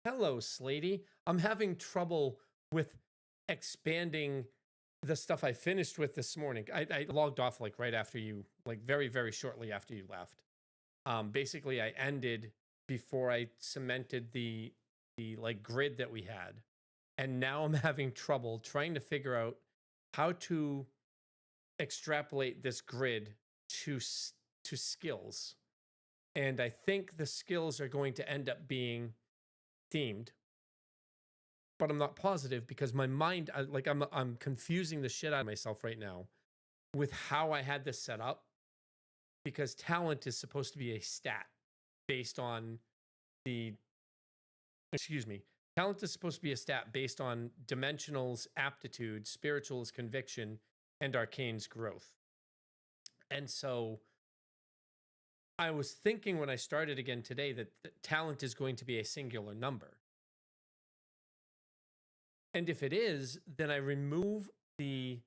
Hello, Slatey. I'm having trouble with expanding the stuff I finished with this morning. I logged off like right after you, like very, very shortly after you left. Basically, I ended before I cemented the like grid that we had. And now I'm having trouble trying to figure out how to extrapolate this grid to skills. And I think the skills are going to end up being themed, but I'm not positive because my mind, I'm confusing the shit out of myself right now with how I had this set up, because talent is supposed to be a stat based on talent is supposed to be a stat based on dimensionals aptitude, spirituals conviction, and arcane's growth. And so I was thinking when I started again today that talent is going to be a singular number. And if it is, then I remove the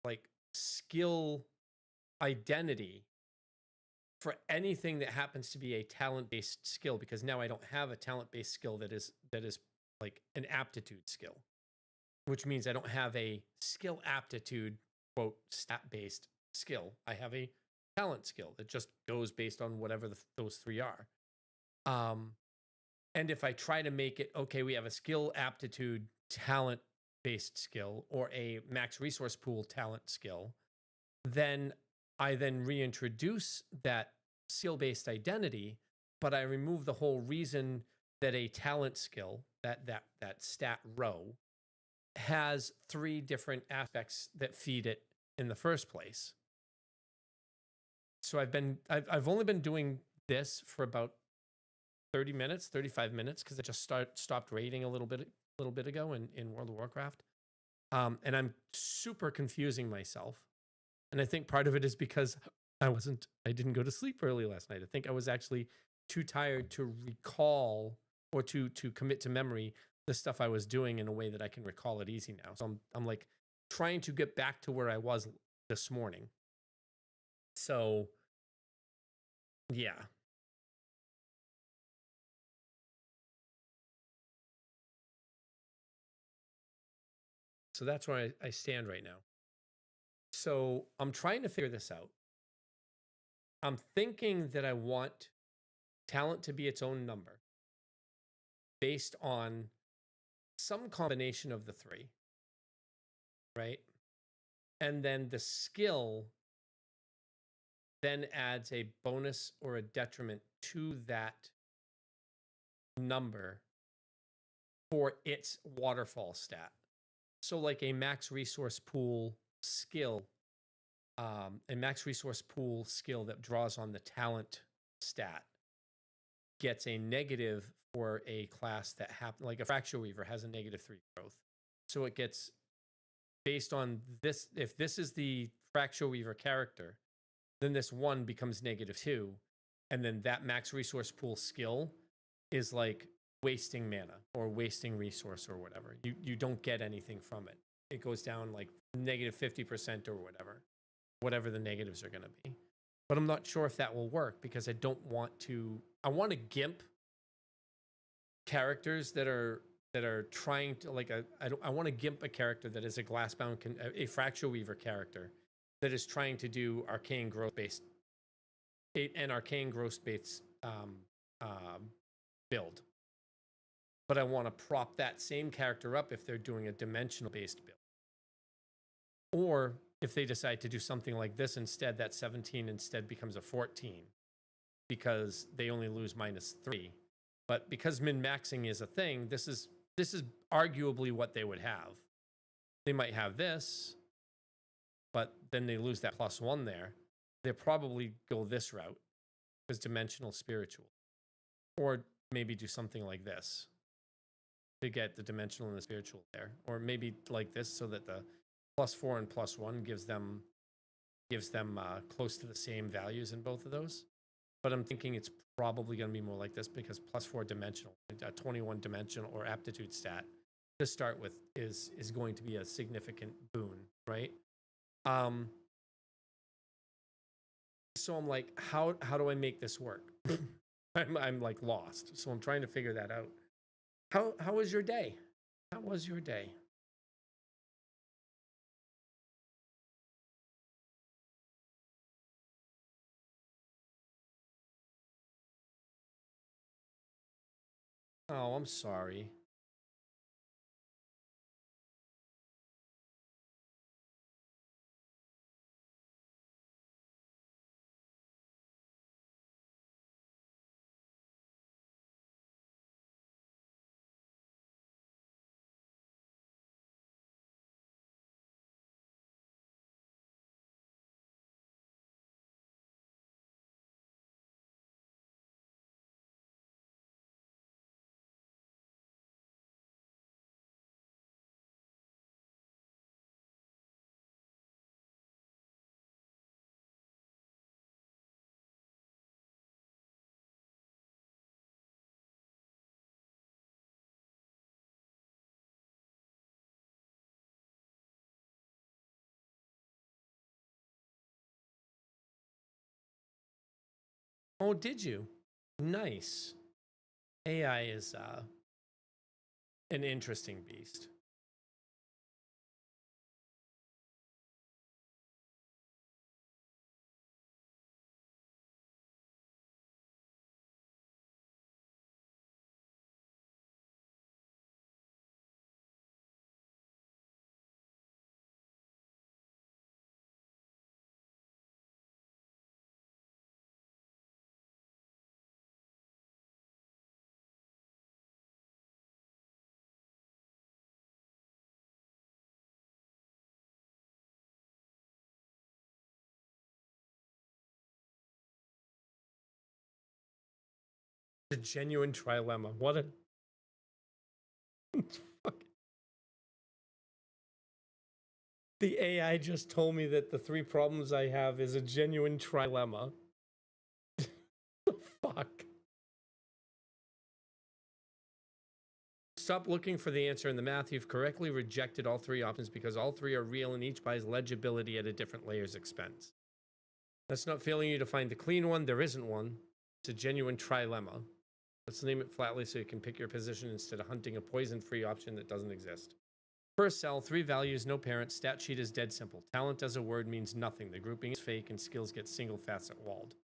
like skill identity for anything that happens to be a talent-based skill, because now I don't have a talent-based skill that is like an aptitude skill, which means I don't have a skill aptitude quote stat-based skill. I have a talent skill that just goes based on whatever those 3 are. And if I try to make it, okay, we have a skill, aptitude, talent based skill, or a max resource pool talent skill, then I then reintroduce that skill based identity, but I remove the whole reason that a talent skill, that stat row, has 3 different aspects that feed it in the first place. So I've only been doing this for about 30 minutes, 35 minutes, because I just stopped raiding a little bit ago in World of Warcraft. And I'm super confusing myself. And I think part of it is because I didn't go to sleep early last night. I think I was actually too tired to recall or to commit to memory the stuff I was doing in a way that I can recall it easy now. So I'm like trying to get back to where I was this morning. So yeah. So that's where I stand right now. So I'm trying to figure this out. I'm thinking that I want talent to be its own number based on some combination of the 3, right? And then the skill then adds a bonus or a detriment to that number for its waterfall stat. So like a max resource pool skill, a max resource pool skill that draws on the talent stat gets a negative for a class that like a Fracture Weaver has a -3 growth. So it gets based on this. If this is the Fracture Weaver character, then this 1 becomes -2. And then that max resource pool skill is like wasting mana or wasting resource or whatever. You don't get anything from it. It goes down like -50% or whatever the negatives are going to be. But I'm not sure if that will work because I don't want to. I want to gimp characters that are trying to like I want to gimp a character that is a glassbound a Fracture Weaver character that is trying to do arcane growth based build. But I want to prop that same character up if they're doing a dimensional based build. Or if they decide to do something like this instead, that 17 instead becomes a 14 because they only lose -3. But because min-maxing is a thing, this is arguably what they would have. They might have this, but then they lose that +1 there. They'll probably go this route as dimensional spiritual. Or maybe do something like this to get the dimensional and the spiritual there. Or maybe like this so that the +4 and +1 gives them close to the same values in both of those. But I'm thinking it's probably going to be more like this because +4 dimensional, a 21 dimensional or aptitude stat to start with is going to be a significant boon, right? So I'm like, how do I make this work? I'm like lost. So I'm trying to figure that out. How was your day? How was your day? Oh, I'm sorry. Oh, did you? Nice. AI is an interesting beast. genuine trilemma. What a The AI just told me that the 3 problems I have is a genuine trilemma. Fuck. Stop looking for the answer in the math. You've correctly rejected all 3 options because all 3 are real and each buys legibility at a different layer's expense. That's not failing you to find the clean one. There isn't one. It's a genuine trilemma. Let's name it flatly so you can pick your position instead of hunting a poison-free option that doesn't exist. Per cell, 3 values, no parent. Stat sheet is dead simple. Talent as a word means nothing. The grouping is fake and skills get single facet walled.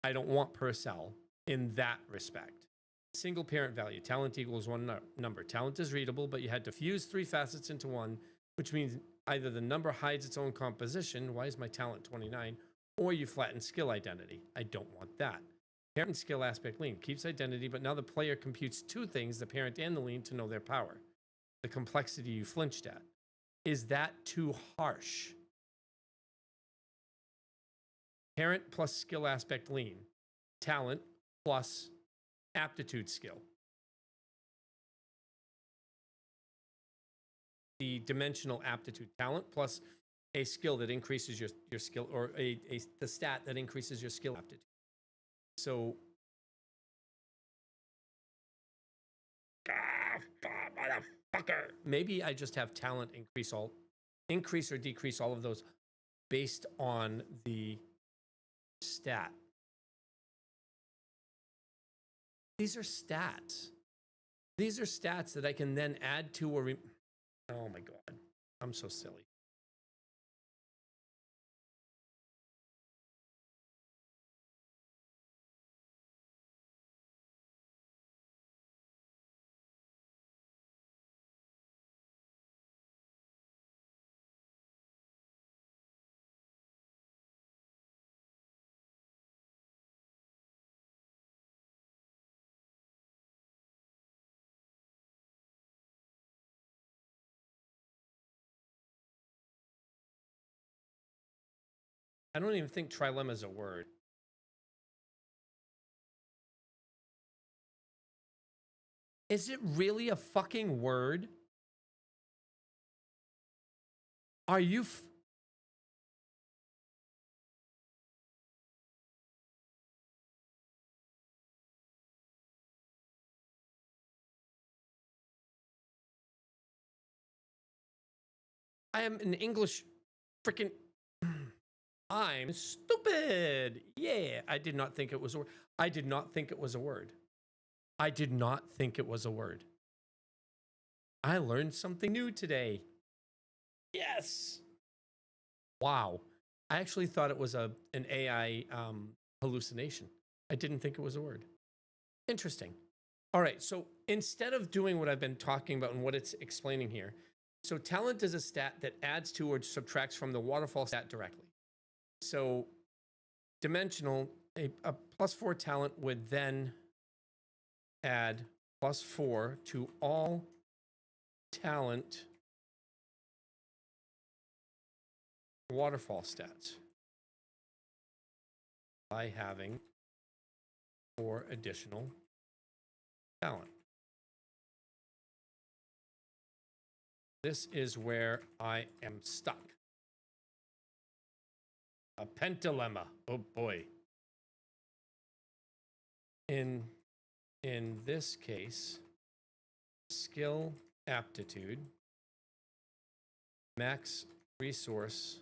I don't want per cell in that respect. Single parent value. Talent equals 1 number. Talent is readable, but you had to fuse 3 facets into 1, which means either the number hides its own composition. Why is my talent 29? Or you flatten skill identity. I don't want that. Parent skill aspect lean keeps identity, but now the player computes 2 things, the parent and the lean, to know their power. The complexity you flinched at. Is that too harsh? Parent plus skill aspect lean. Talent plus aptitude skill. The dimensional aptitude. Talent plus a skill that increases your skill, or the stat that increases your skill aptitude. So motherfucker. Maybe I just have talent increase or decrease all of those based on the stat. These are stats. These are stats that I can then add to or oh my god. I'm so silly. I don't even think trilemma is a word. Is it really a fucking word? Are you I am an English freaking I'm stupid. Yeah, I did not think it was a word. I did not think it was a word. I did not think it was a word. I learned something new today. Yes. Wow. I actually thought it was an AI hallucination. I didn't think it was a word. Interesting. All right, so instead of doing what I've been talking about and what it's explaining here, so talent is a stat that adds to or subtracts from the waterfall stat directly. So dimensional, a +4 talent would then add +4 to all talent waterfall stats by having 4 additional talent. This is where I am stuck. A pentalemma. Oh boy. In this case, skill aptitude, max resource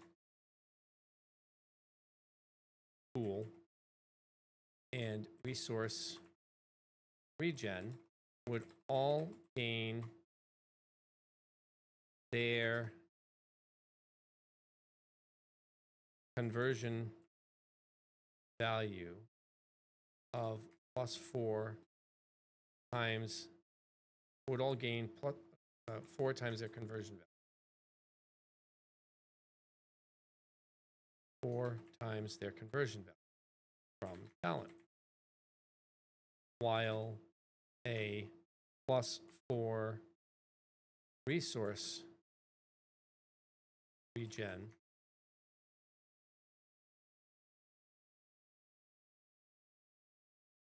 pool, and resource regen would all gain their conversion value of +4 times, would all gain 4 times their conversion value. 4 times their conversion value from talent. While a +4 resource regen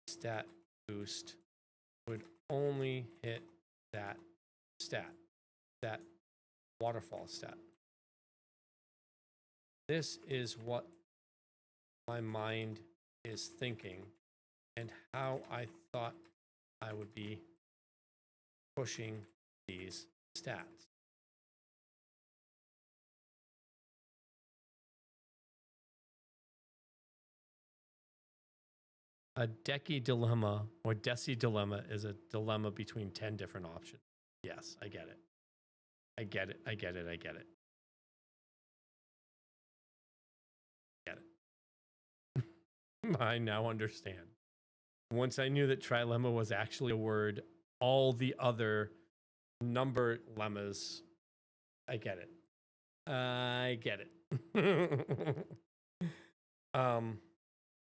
stat boost would only hit that stat, that waterfall stat. This is what my mind is thinking and how I thought I would be pushing these stats. A Deci dilemma or Deci dilemma is a dilemma between 10 different options. Yes, I get it. I get it. I get it. I get it. Get it. I now understand. Once I knew that trilemma was actually a word, all the other number lemmas, I get it. I get it. All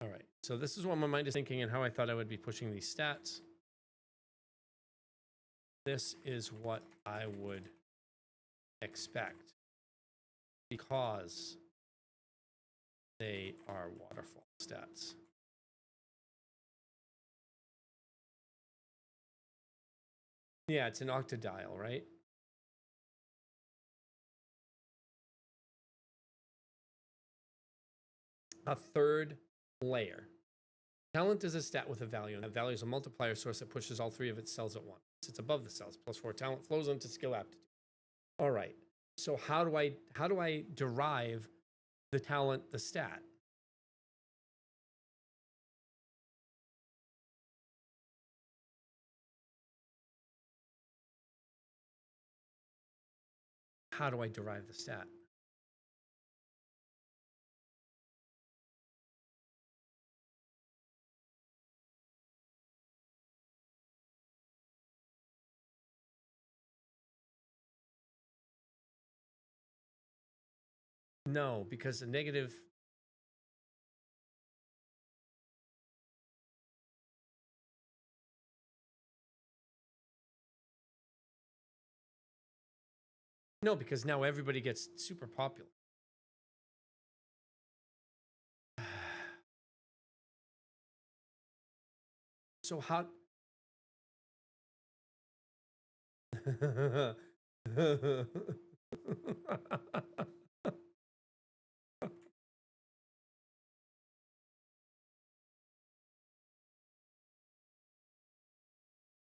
right. So this is what my mind is thinking and how I thought I would be pushing these stats. This is what I would expect because they are waterfall stats. Yeah, it's an octadial, right? A third layer. Talent is a stat with a value, and that value is a multiplier source that pushes all three of its cells at once. It's above the cells. +4 talent flows into skill aptitude. All right. So how do I derive the talent, the stat? How do I derive the stat? No, because a negative. No, because now everybody gets super popular. So how?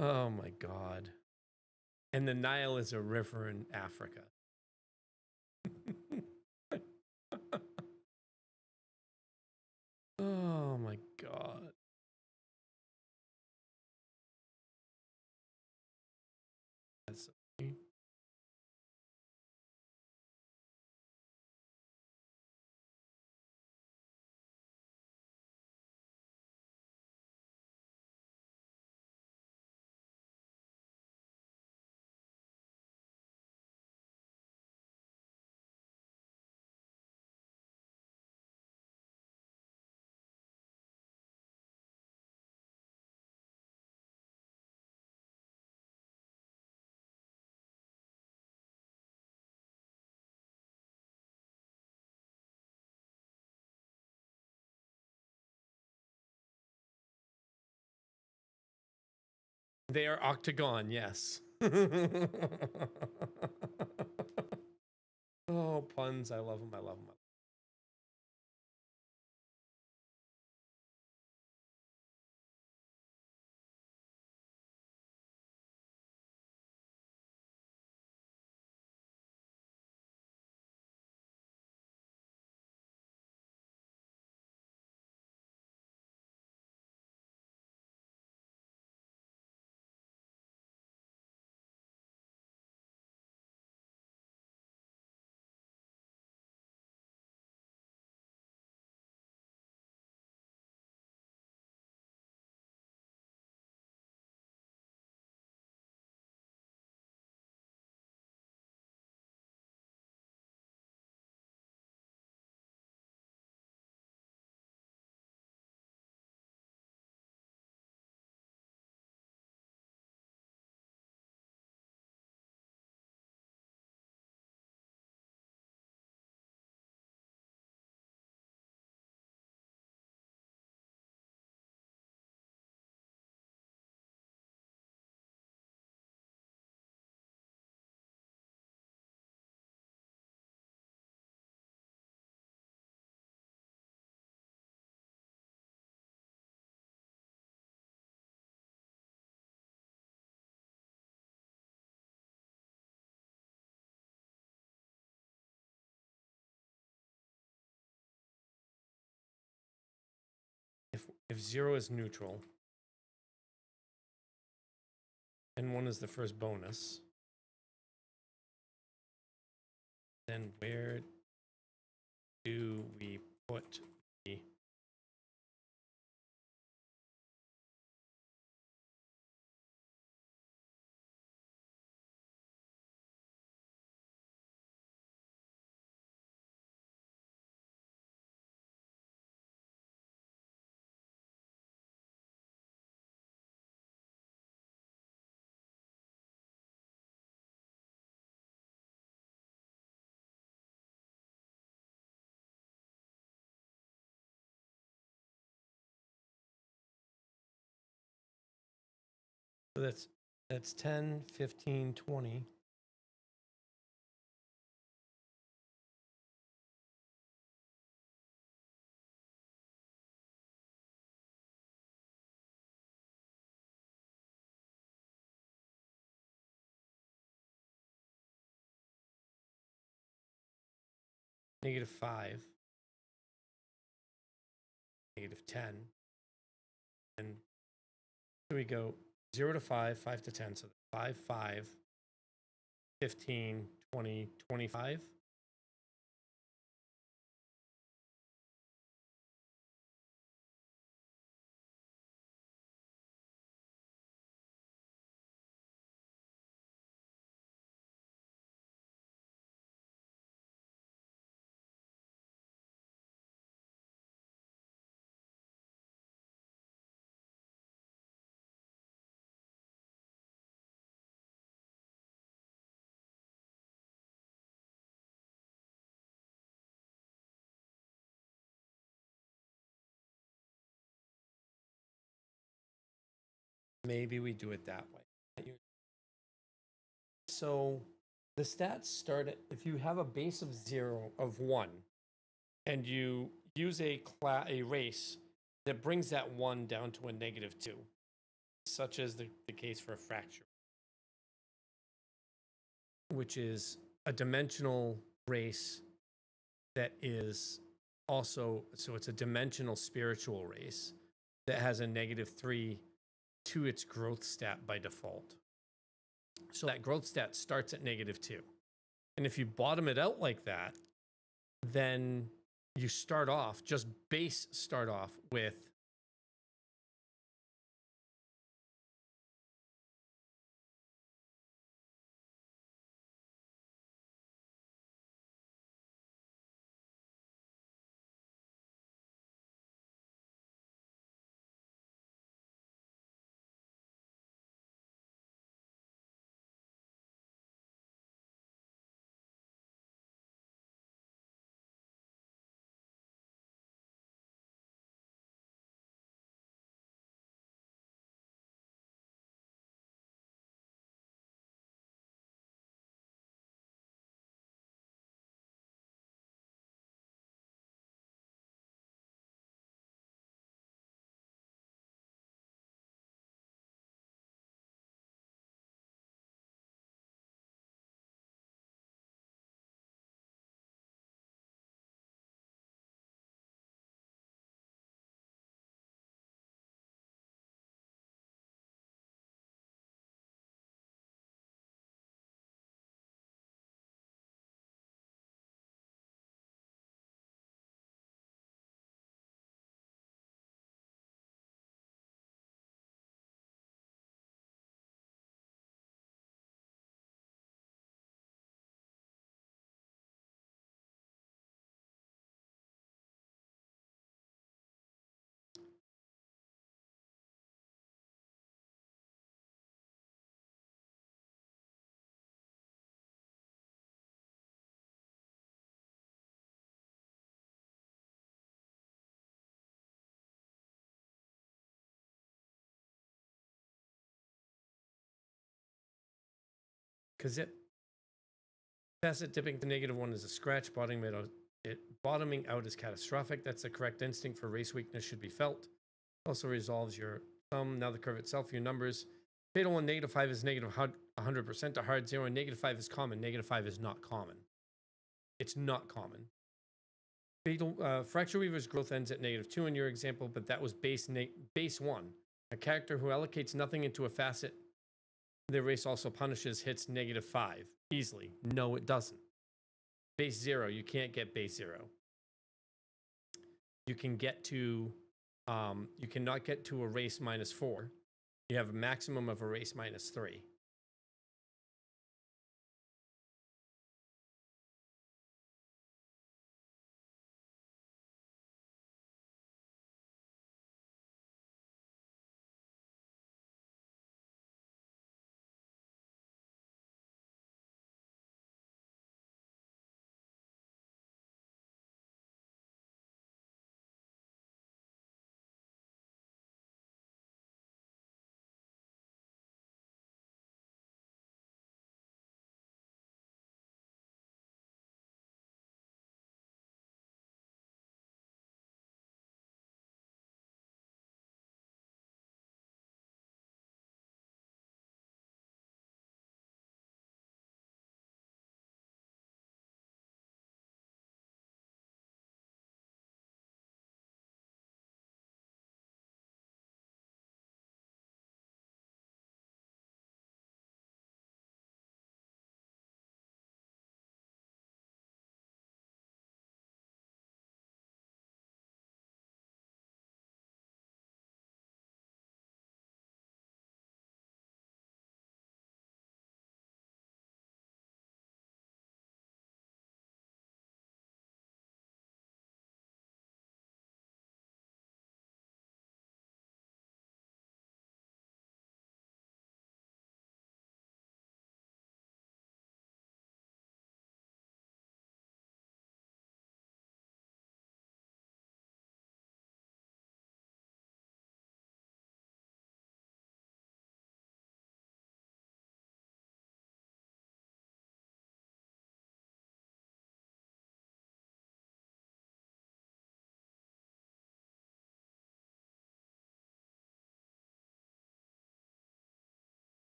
Oh my God. And the Nile is a river in Africa. Oh my God. That's they are octagon, yes. Oh, puns. I love them. I love them. if 0 is neutral, and 1 is the first bonus, then where do we put the so that's 10, 15, 20. -5, -10, and so we go 0 to 5, 5 to 10, so 5, 5, 15, 20, 25. Maybe we do it that way. So the stats start at, if you have a base of 0 of 1 and you use a race that brings that 1 down to a -2, such as the case for a fracture, which is a dimensional race that is also, so it's a dimensional spiritual race that has a -3 to its growth stat by default. So that growth stat starts at -2. And if you bottom it out like that, then you start off, just base start off with because it facet dipping to -1 is a scratch, bottoming out is catastrophic. That's the correct instinct for race weakness should be felt. Also resolves your thumb. Now the curve itself, your numbers. Fatal 1, -5 is -100% to hard 0, and -5 is common. -5 is not common. It's not common. Fracture Weaver's growth ends at -2 in your example, but that was base 1. A character who allocates nothing into a facet their race also punishes hits -5 easily. No, it doesn't. Base 0, you can't get base 0. You can get to, you cannot get to a race -4. You have a maximum of a race -3.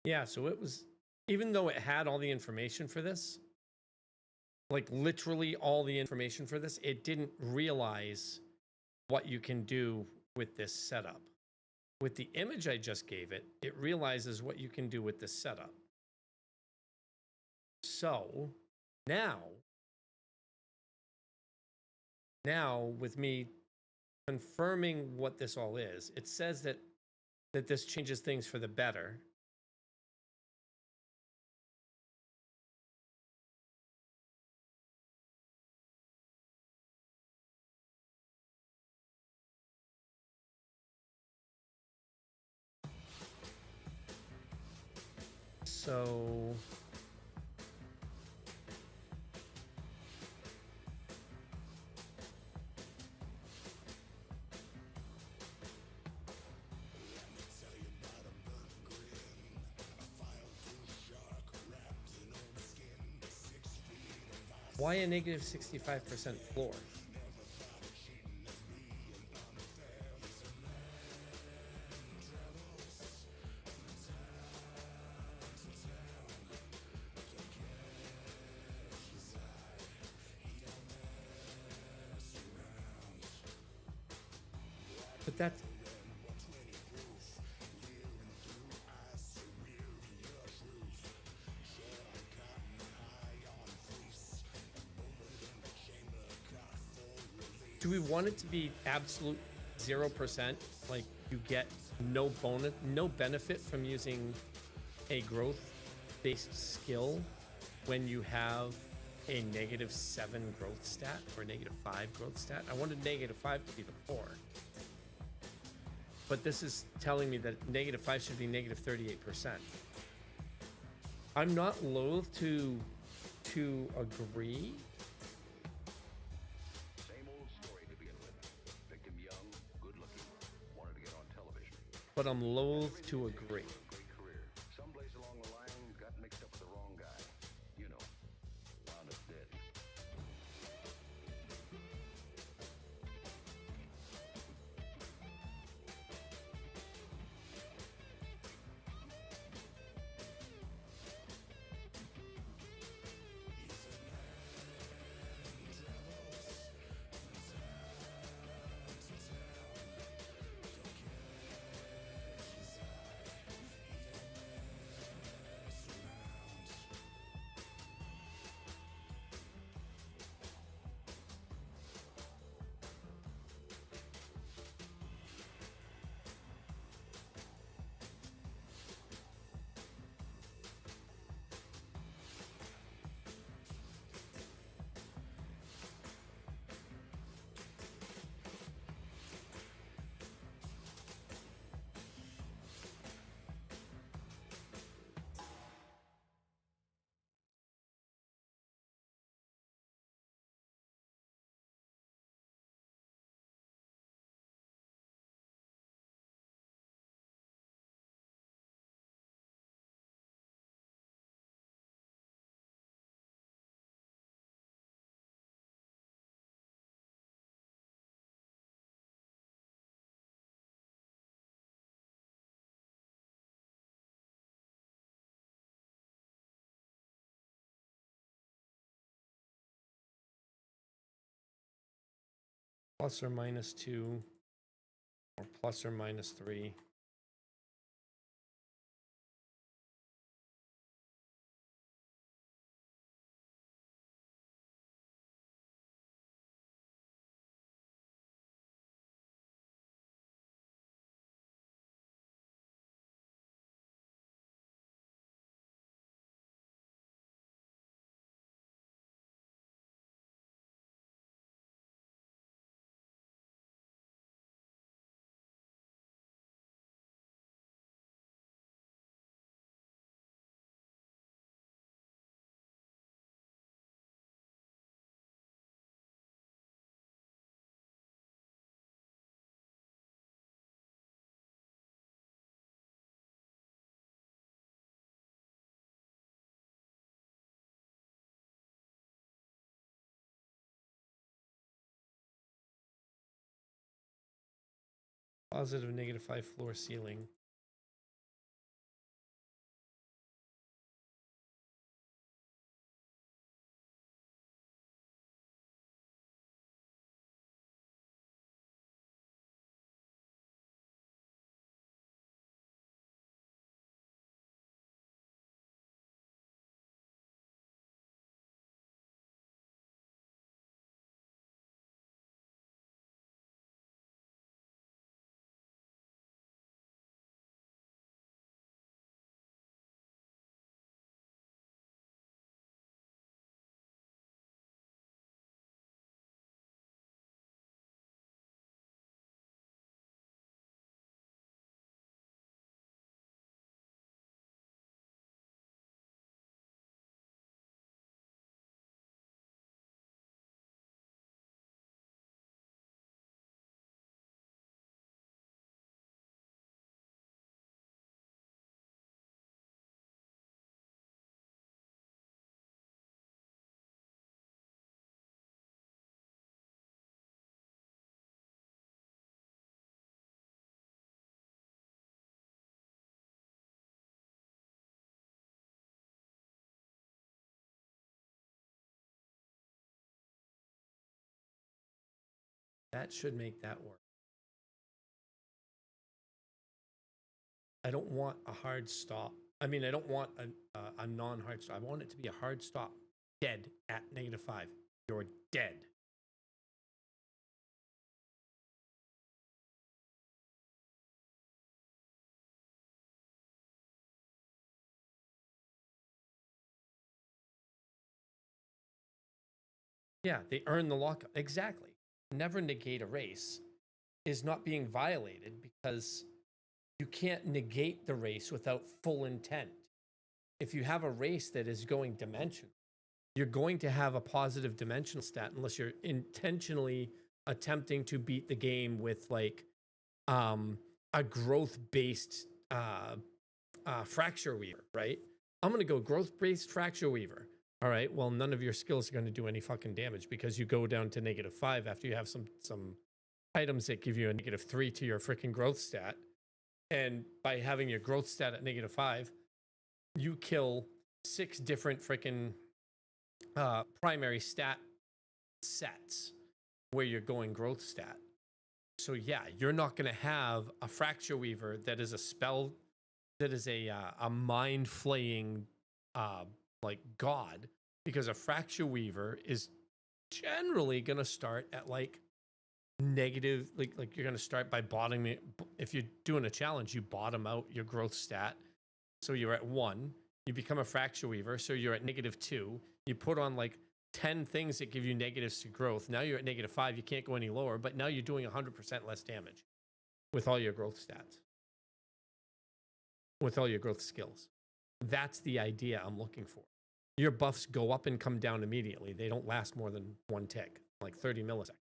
Yeah, so it was, even though it had all the information for this, like literally all the information for this, it didn't realize what you can do with this setup. With the image I just gave it, it realizes what you can do with this setup. So now with me confirming what this all is, it says that this changes things for the better. So why a -65% floor? But that's, Do we want it to be absolute 0%? Like you get no bonus, no benefit from using a growth-based skill when you have a -7 growth stat or a -5 growth stat? I wanted -5 to be the 4. But this is telling me that -5 should be -38%. I'm not loath to agree. Same old story to begin with. Victim young, good looking, wanted to get on television. But I'm loath to agree. Great career. Someplace along the line, got mixed up with the wrong guy. You know, wound up dead. ±2 or ±3. Positive -5 floor ceiling. That should make that work. I don't want a hard stop. I mean, I don't want a non-hard stop. I want it to be a hard stop. Dead at -5. You're dead. Yeah, they earn the lockout. Exactly. Never negate a race is not being violated because you can't negate the race without full intent. If you have a race that is going dimensional, you're going to have a positive dimensional stat unless you're intentionally attempting to beat the game with like a growth-based fracture weaver, right? I'm going to go growth-based fracture weaver. All right, well, none of your skills are going to do any fucking damage because you go down to -5 after you have some items that give you a -3 to your freaking growth stat. And by having your growth stat at -5, you kill 6 different freaking primary stat sets where you're going growth stat. So yeah, you're not going to have a fracture weaver that is a spell that is a mind flaying like god, because a fracture weaver is generally going to start at like negative, like you're going to start by bottoming. If you're doing a challenge, you bottom out your growth stat, so you're at 1. You become a fracture weaver, so you're at -2. You put on like 10 things that give you negatives to growth. Now you're at -5. You can't go any lower, but now you're doing 100% less damage with all your growth stats, with all your growth skills. That's the idea I'm looking for. Your buffs go up and come down immediately. They don't last more than 1 tick, like 30 milliseconds.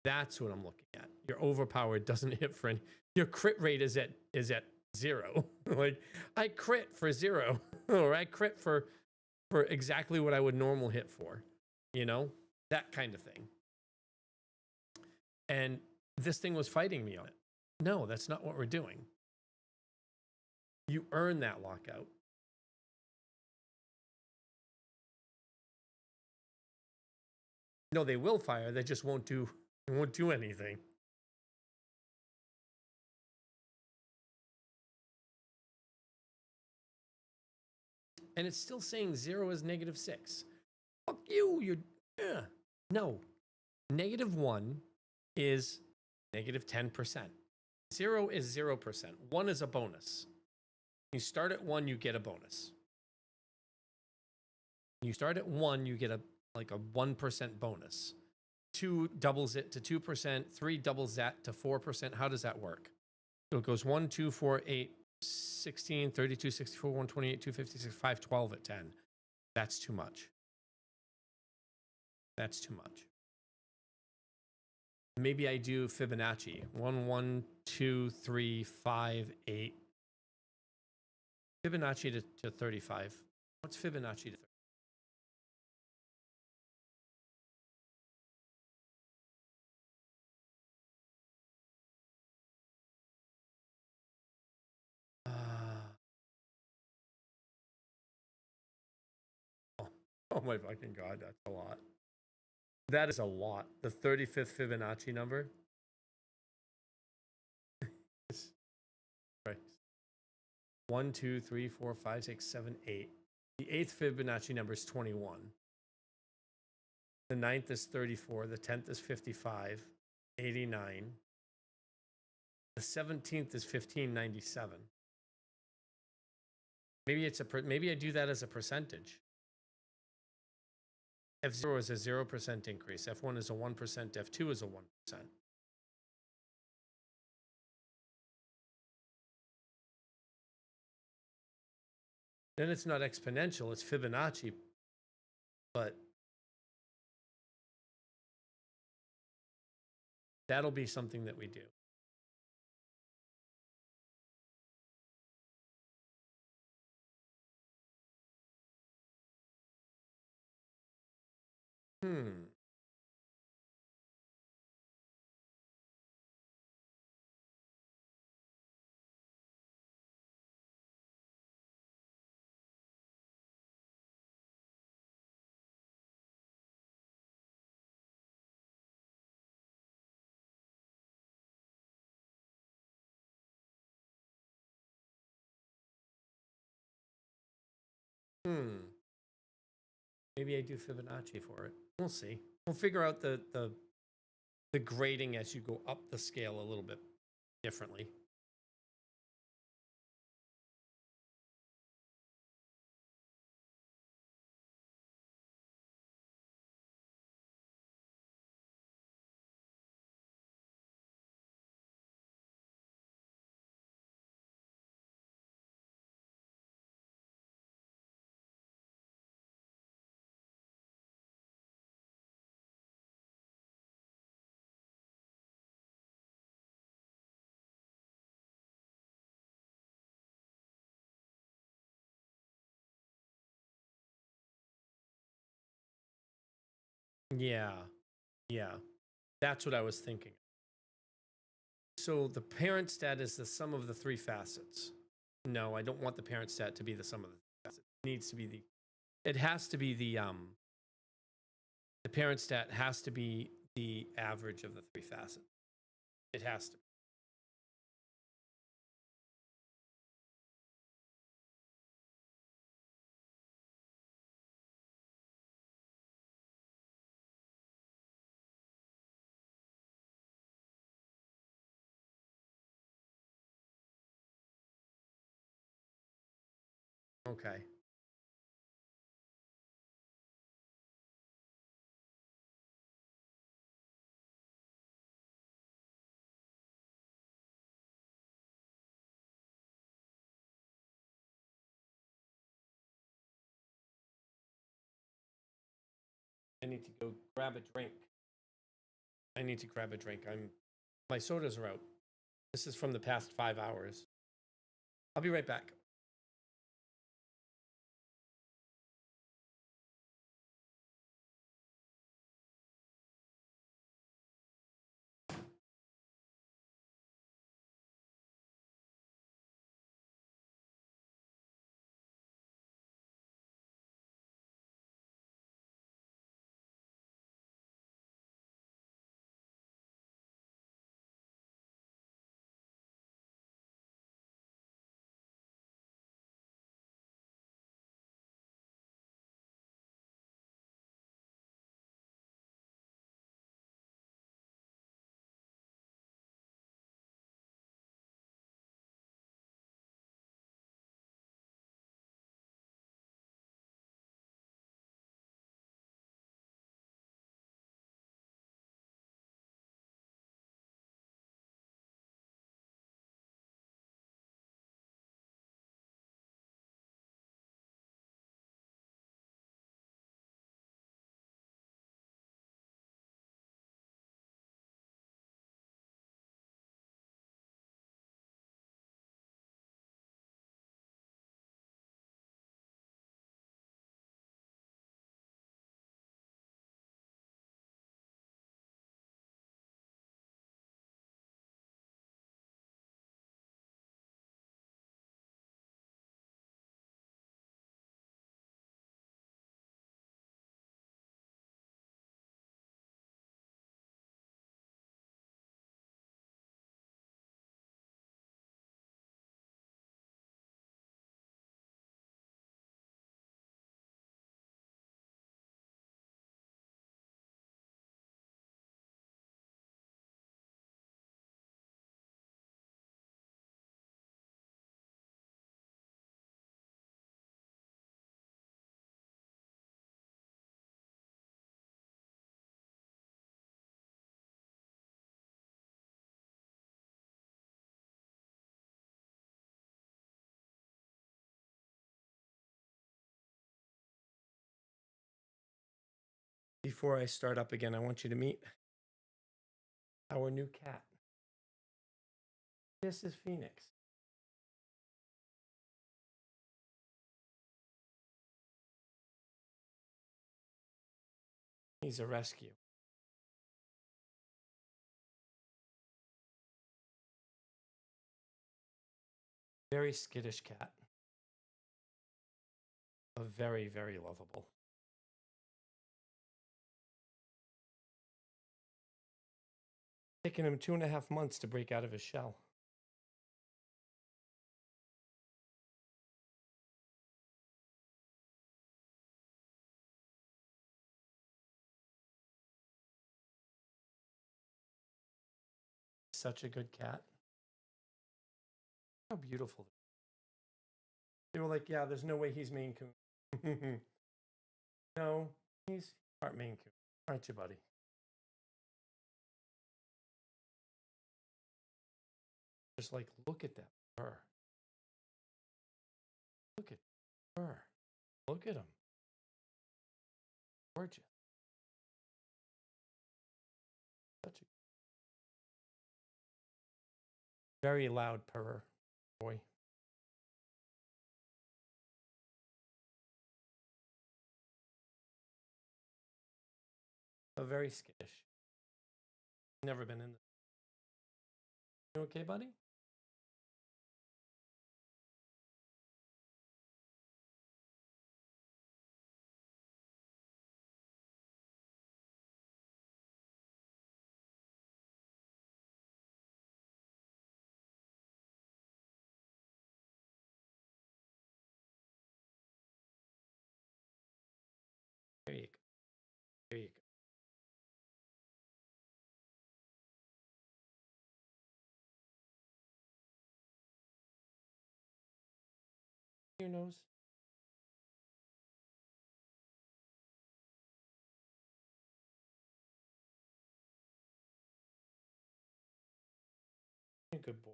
That's what I'm looking at. Your overpowered doesn't hit for any. Your crit rate is at 0. Like I crit for 0, or I crit for exactly what I would normal hit for, you know, that kind of thing. And this thing was fighting me on it. No, that's not what we're doing. You earn that lockout. No, they will fire. They just won't do anything. And it's still saying 0 is -6. Fuck you. You're no. -1 is -10%. 0 is 0%. 1 is a bonus. You start at 1, you get a bonus. You start at 1, you get a 1% bonus. 2 doubles it to 2%. 3 doubles that to 4%. How does that work? So it goes 1, 2, 4, 8, 16, 32, 64, 128, 256, 512 at 10. That's too much. That's too much. Maybe I do Fibonacci. 1, 1, 2, 3, 5, 8. Fibonacci to 35. What's Fibonacci to 30? Oh my fucking god, that's a lot. That is a lot. The 35th Fibonacci number. Right. 1, 2, 3, 4, 5, 6, 7, 8. The 8th Fibonacci number is 21. The 9th is 34. The 10th is 55. 89. The 17th is 1597. Maybe I do that as a percentage. F0 is a 0% increase. F1 is a 1%. F2 is a 1%. Then it's not exponential, it's Fibonacci, but that'll be something that we do. Maybe I do Fibonacci for it. We'll see. We'll figure out the grading as you go up the scale a little bit differently. Yeah. Yeah. That's what I was thinking. So the parent stat is the sum of the three facets. No, I don't want the parent stat to be the sum of the facets. It needs to be it has to be the parent stat has to be the average of the three facets. It has to be. Okay. I need to go grab a drink. I need to grab a drink. My sodas are out. This is from the past 5 hours. I'll be right back. Before I start up again, I want you to meet our new cat. This is Phoenix. He's a rescue. Very skittish cat. A very, very lovable. Taken him 2.5 months to break out of his shell. Such a good cat. How beautiful. They were like, yeah, there's no way he's Maine Coon. No, he's part Maine Coon. Aren't you, buddy? Just like, look at that fur. Look at fur. Look at him. Gorgeous. Such a very loud purr, boy. very skittish. Never been in this. You okay, buddy? There you go. There you go. Your nose. You're a good boy.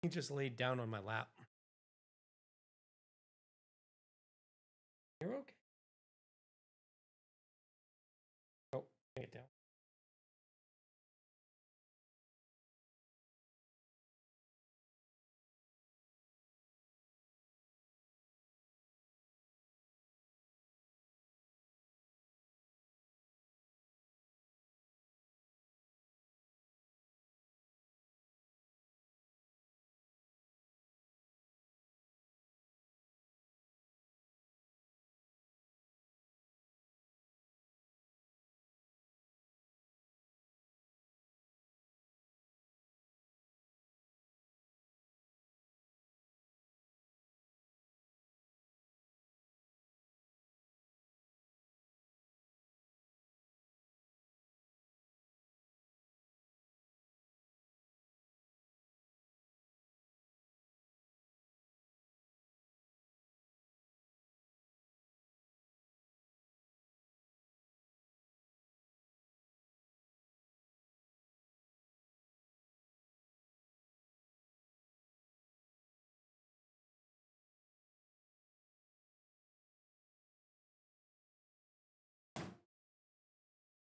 He just laid down on my lap. You're okay. Oh, bring it down.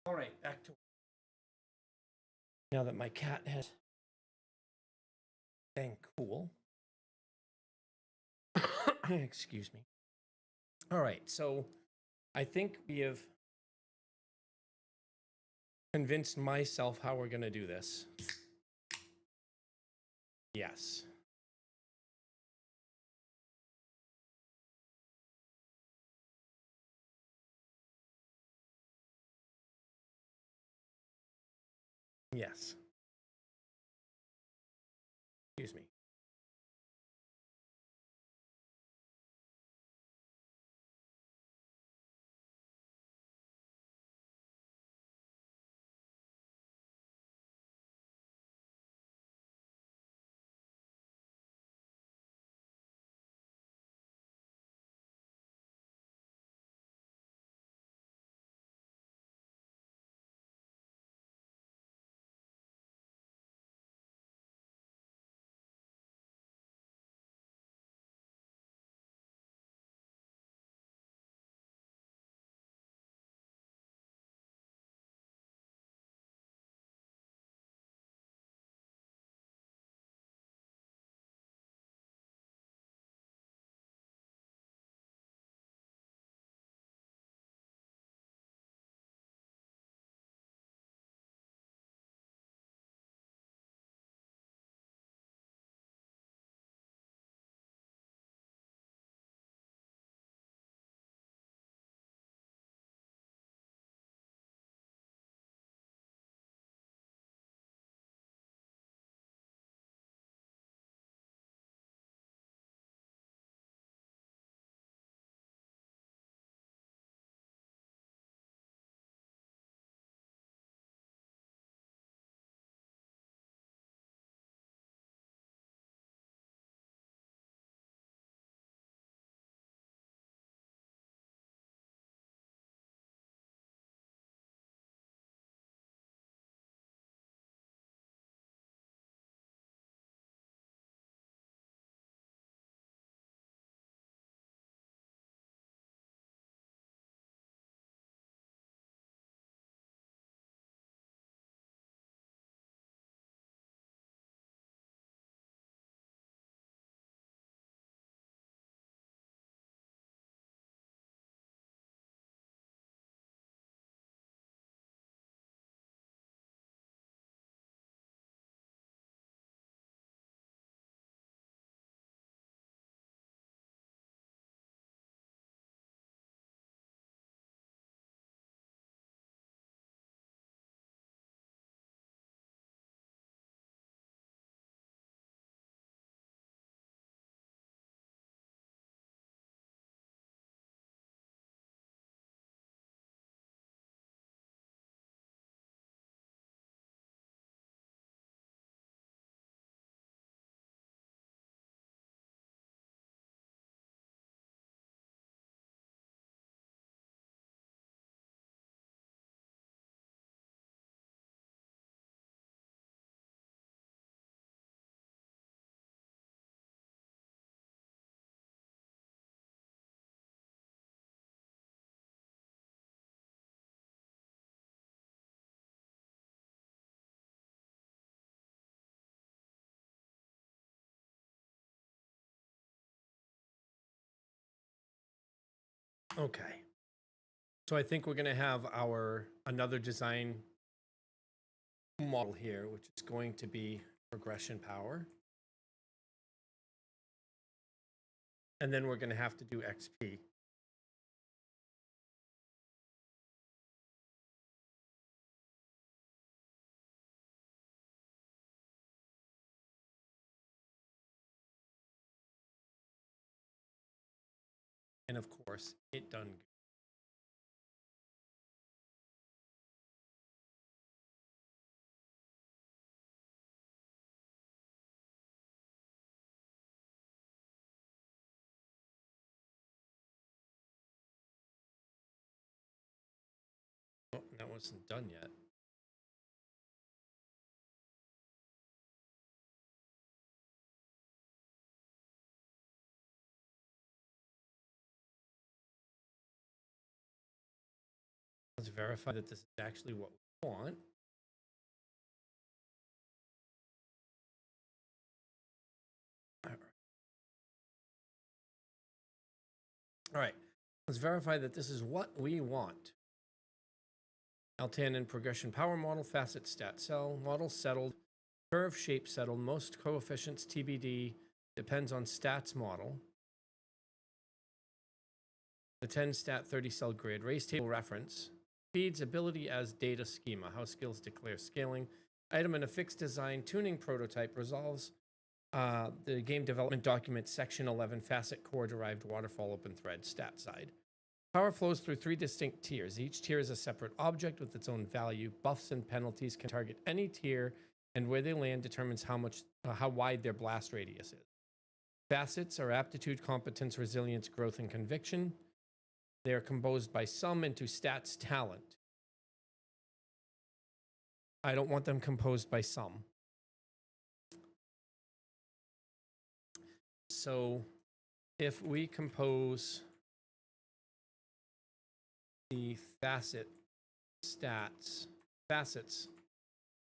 All right, back to now that my cat has been cool. Excuse me. All right, so I think we have convinced myself how we're going to do this. Yes. Yes. Excuse me. Okay. So I think we're going to have our another design model here, which is going to be progression power. And then we're going to have to do XP. And of course, it done. Oh, that wasn't done yet. Let's verify that this is actually what we want. All right. Let's verify that this is what we want. L10 and progression power model, facet stat cell, model settled, curve shape settled, most coefficients TBD, depends on stats model. The 10 stat 30 cell grid, race table reference, feeds ability as data schema, how skills declare scaling, item in a fixed design, tuning prototype, resolves the game development document, section 11, facet core derived waterfall open thread, stat side. Power flows through 3 distinct tiers. Each tier is a separate object with its own value. Buffs and penalties can target any tier, and where they land determines how wide their blast radius is. Facets are aptitude, competence, resilience, growth, and conviction. They are composed by sum into stats talent. I don't want them composed by sum. So if we compose the facets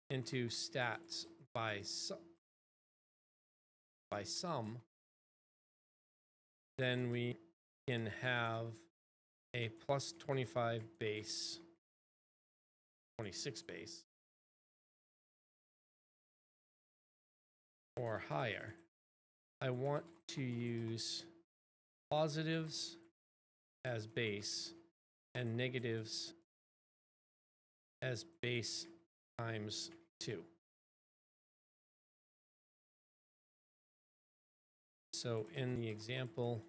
into stats by sum, then we can have a plus 25 base, 26 base, or higher. I want to use positives as base and negatives as base times 2. So in the example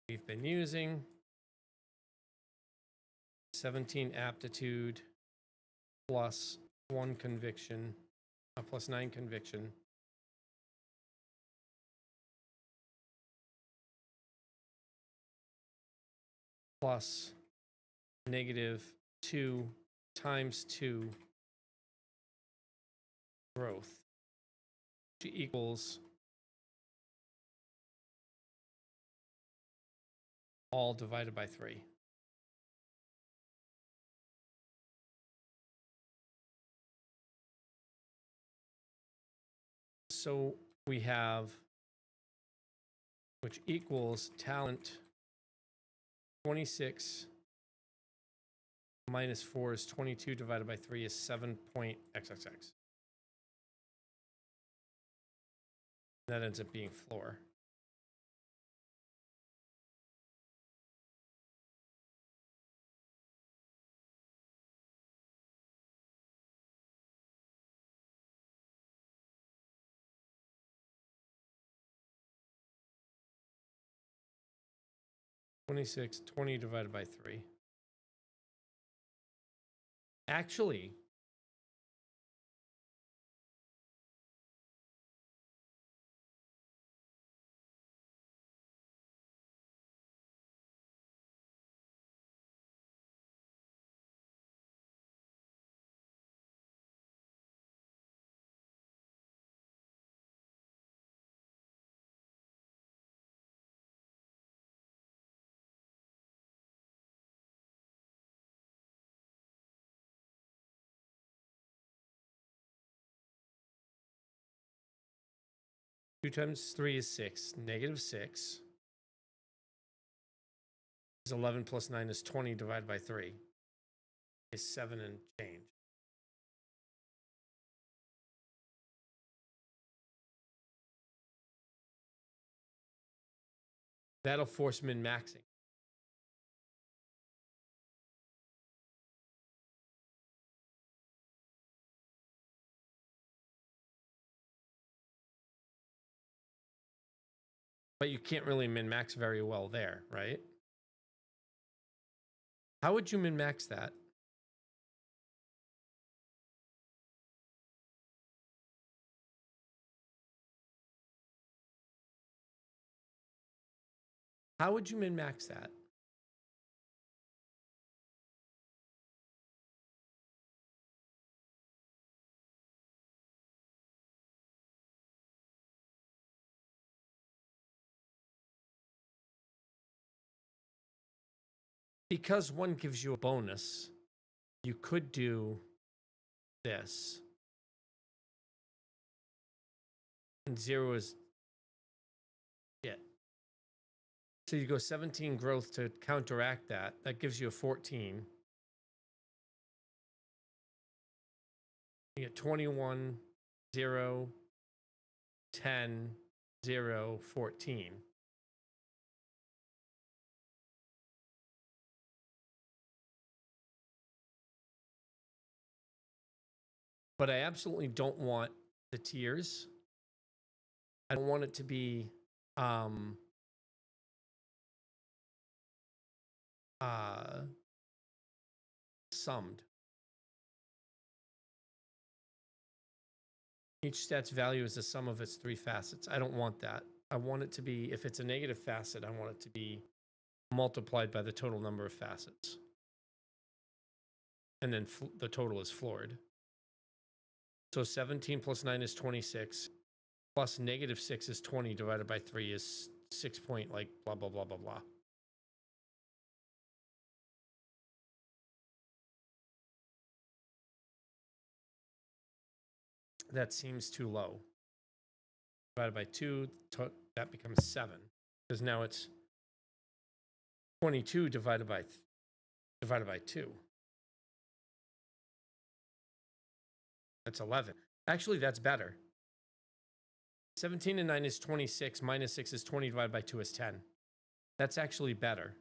we've been using, 17 aptitude plus 1 conviction, plus 9 conviction, plus negative 2 times 2 growth, which equals all divided by 3. So we have, which equals talent 26 minus 4 is 22 divided by 3 is 7.xxx. That ends up being floor. $26, 20 divided by 3. Actually, two times 3 is 6, negative 6. is 11 plus 9 is 20 divided by 3 is 7 and change. That'll force min-maxing. But you can't really min-max very well there, right? How would you min-max that? How would you min-max that? Because 1 gives you a bonus, you could do this. And 0 is shit. So you go 17 growth to counteract that. That gives you a 14. You get 21, 0, 10, 0, 14. But I absolutely don't want the tiers. I don't want it to be summed. Each stat's value is the sum of its 3 facets. I don't want that. I want it to be, if it's a negative facet, I want it to be multiplied by the total number of facets. And then the total is floored. So 17 plus 9 is 26. Plus negative 6 is 20 divided by 3 is 6 point like blah, blah, blah, blah, blah. That seems too low. Divided by 2, that becomes 7. Because now it's 22 divided by 2. That's 11. Actually, that's better. 17 and 9 is 26. Minus 6 is 20 divided by 2 is 10. That's actually better.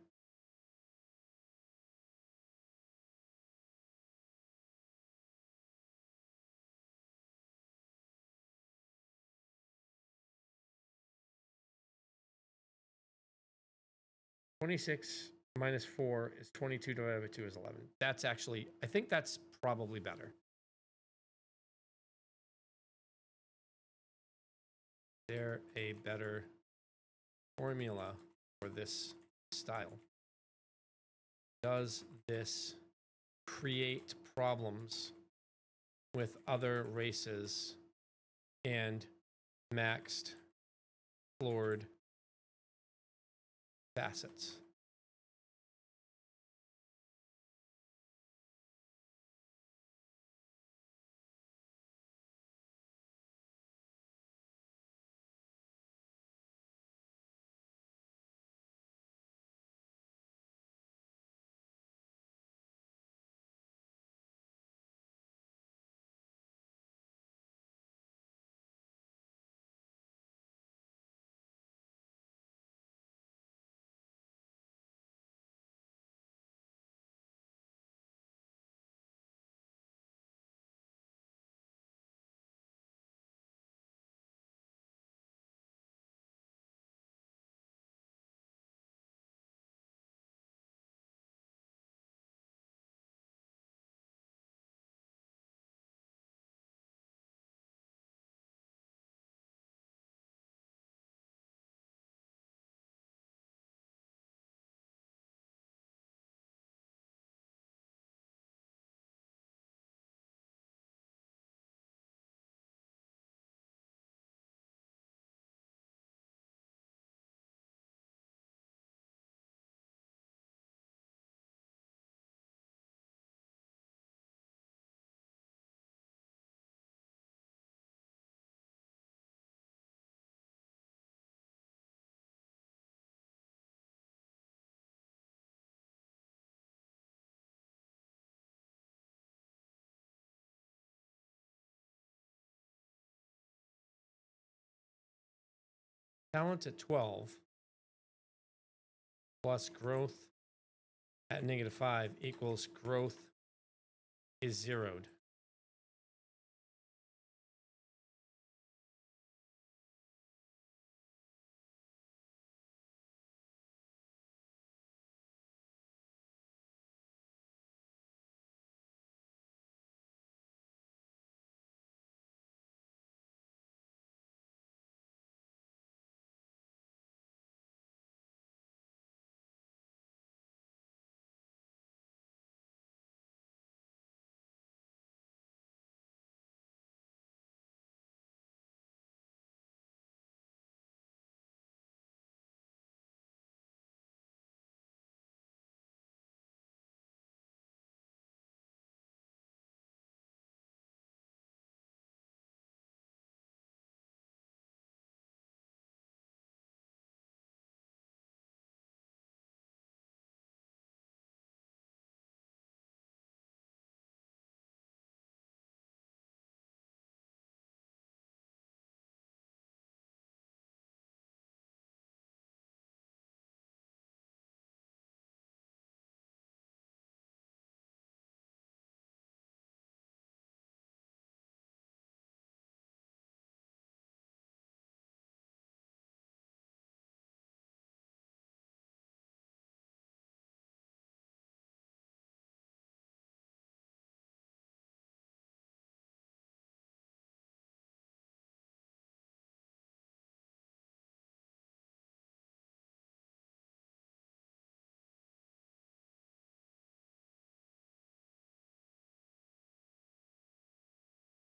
(26) minus 4 is 22 divided by 2 is 11. That's actually, I think that's probably better. Is there a better formula for this style? Does this create problems with other races and maxed, floored facets? talent at 12 plus growth at -5 equals growth is zeroed.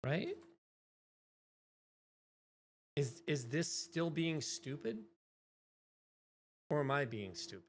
Right? Is this still being stupid? Or am I being stupid?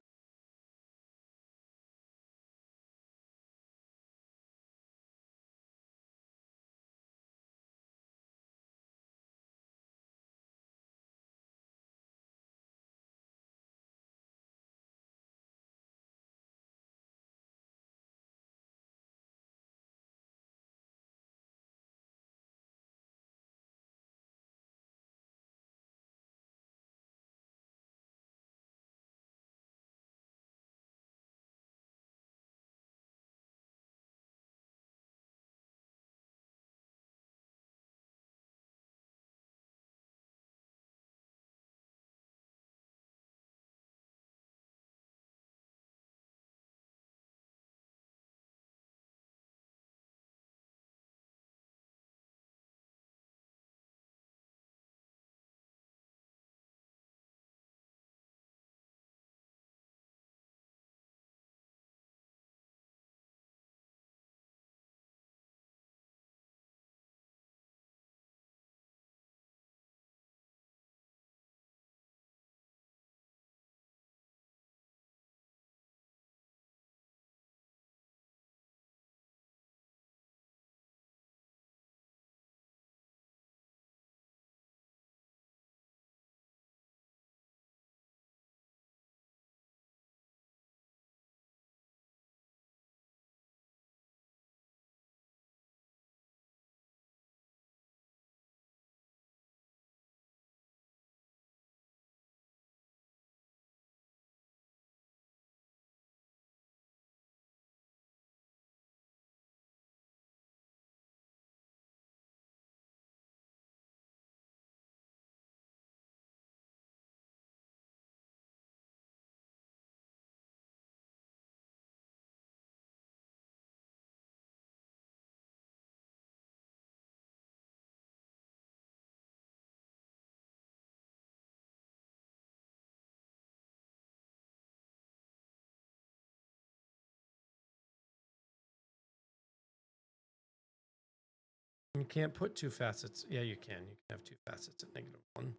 You can't put two facets. Yeah, you can. You can have two facets at -1.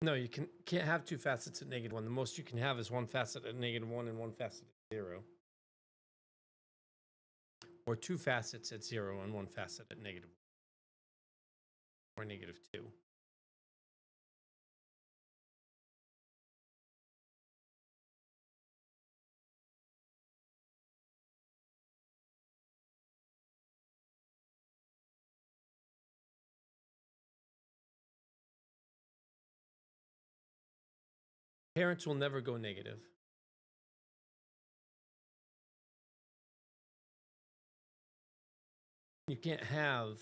No, you can't have two facets at -1. The most you can have is one facet at -1 and one facet at 0. Or two facets at 0 and one facet at -1 or -2. Parents will never go negative. You can't have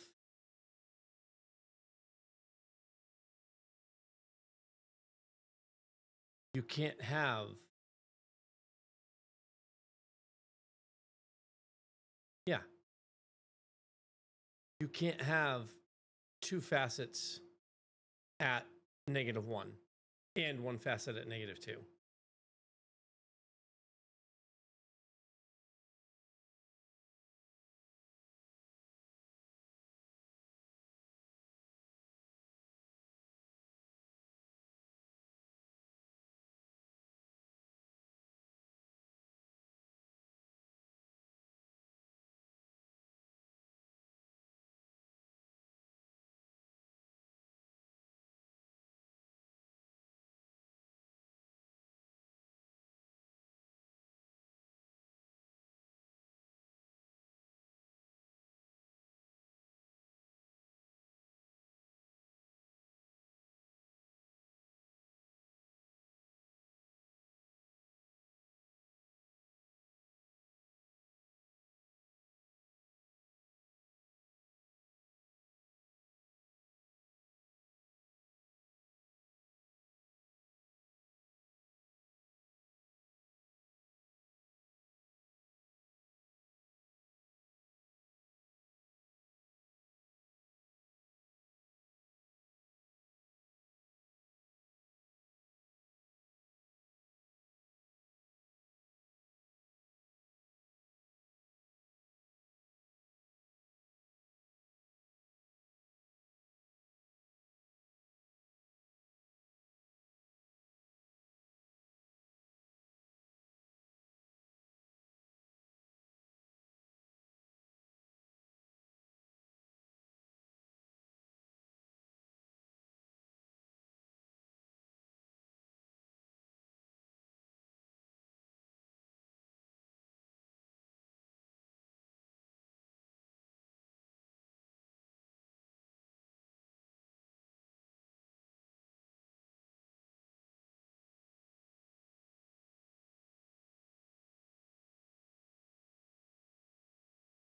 yeah. You can't have two facets at -1 and one facet at -2.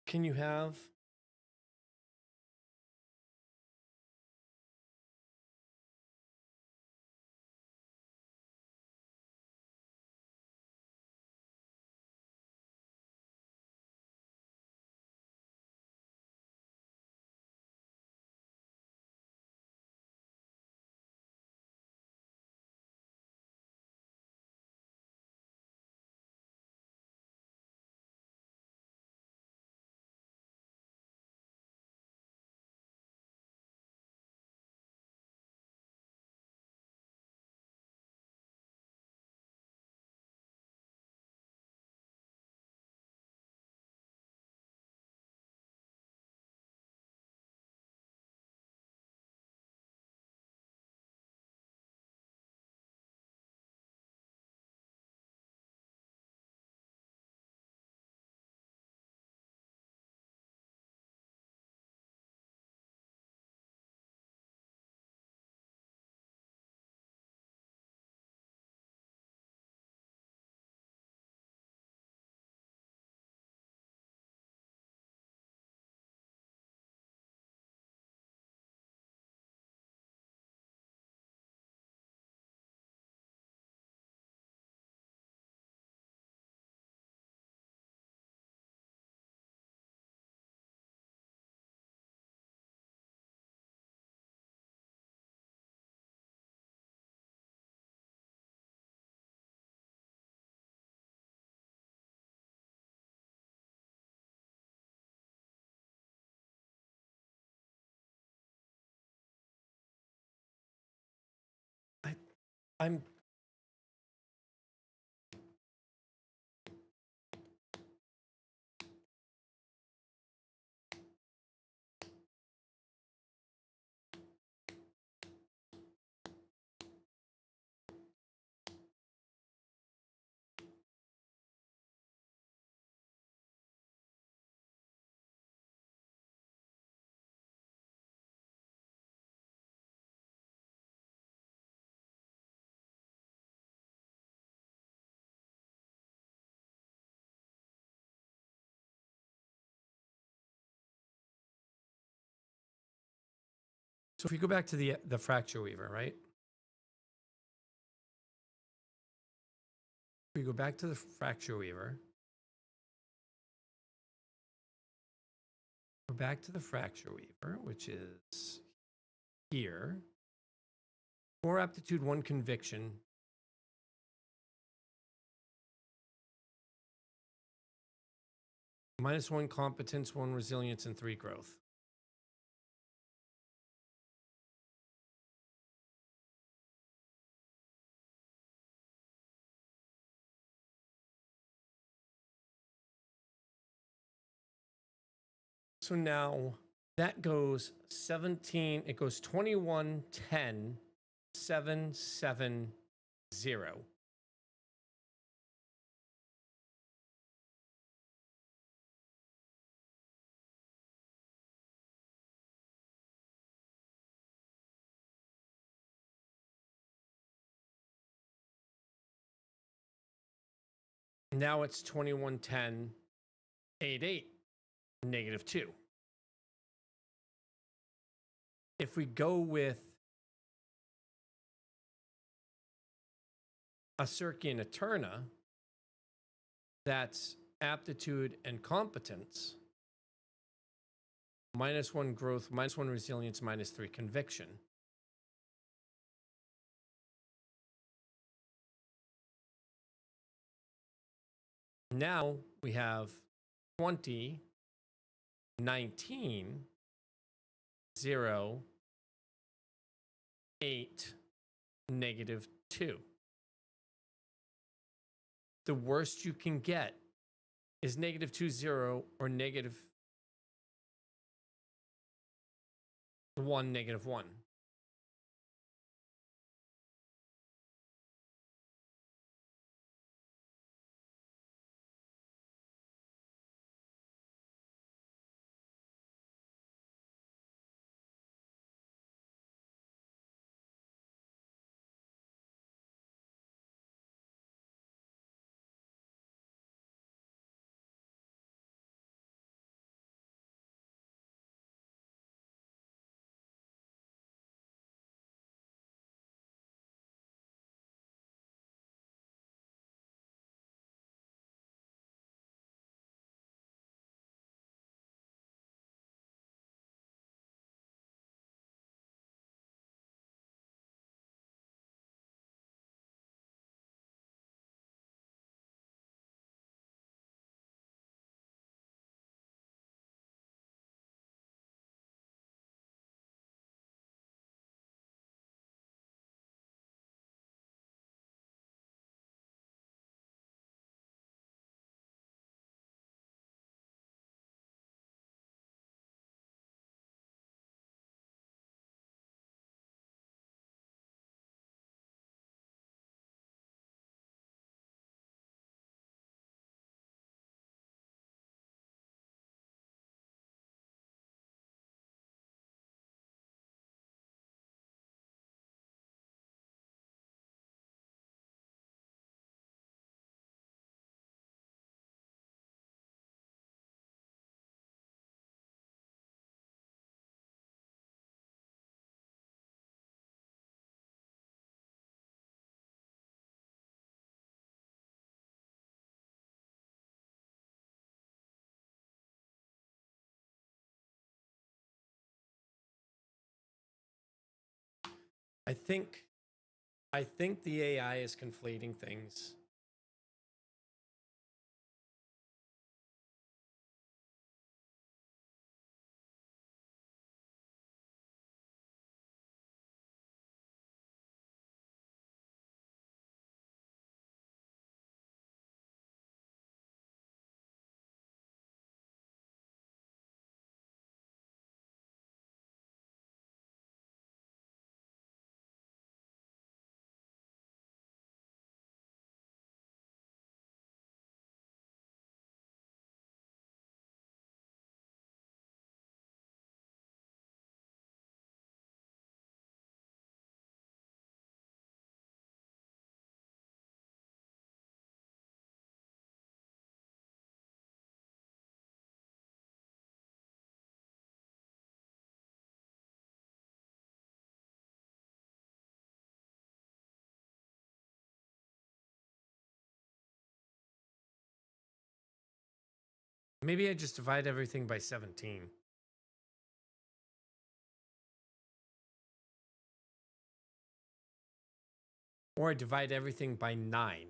Can you have I'm So if we go back to the fracture weaver, right? If we go back to the fracture weaver. We're back to the fracture weaver, which is here. 4 aptitude, 1 conviction. -1 competence, 1 resilience, and 3 growth. So now that goes 17, it goes 21, 10, 7, 7, 0. Now it's 21, 10, 8, 8, -2. If we go with a Circe and Eterna, that's aptitude and competence, -1 growth, -1 resilience, -3 conviction. Now we have 20, 19, 0, 8, -2. The worst you can get is -2, 0, or -1, -1. I think the AI is conflating things. Maybe I just divide everything by 17. Or I divide everything by 9.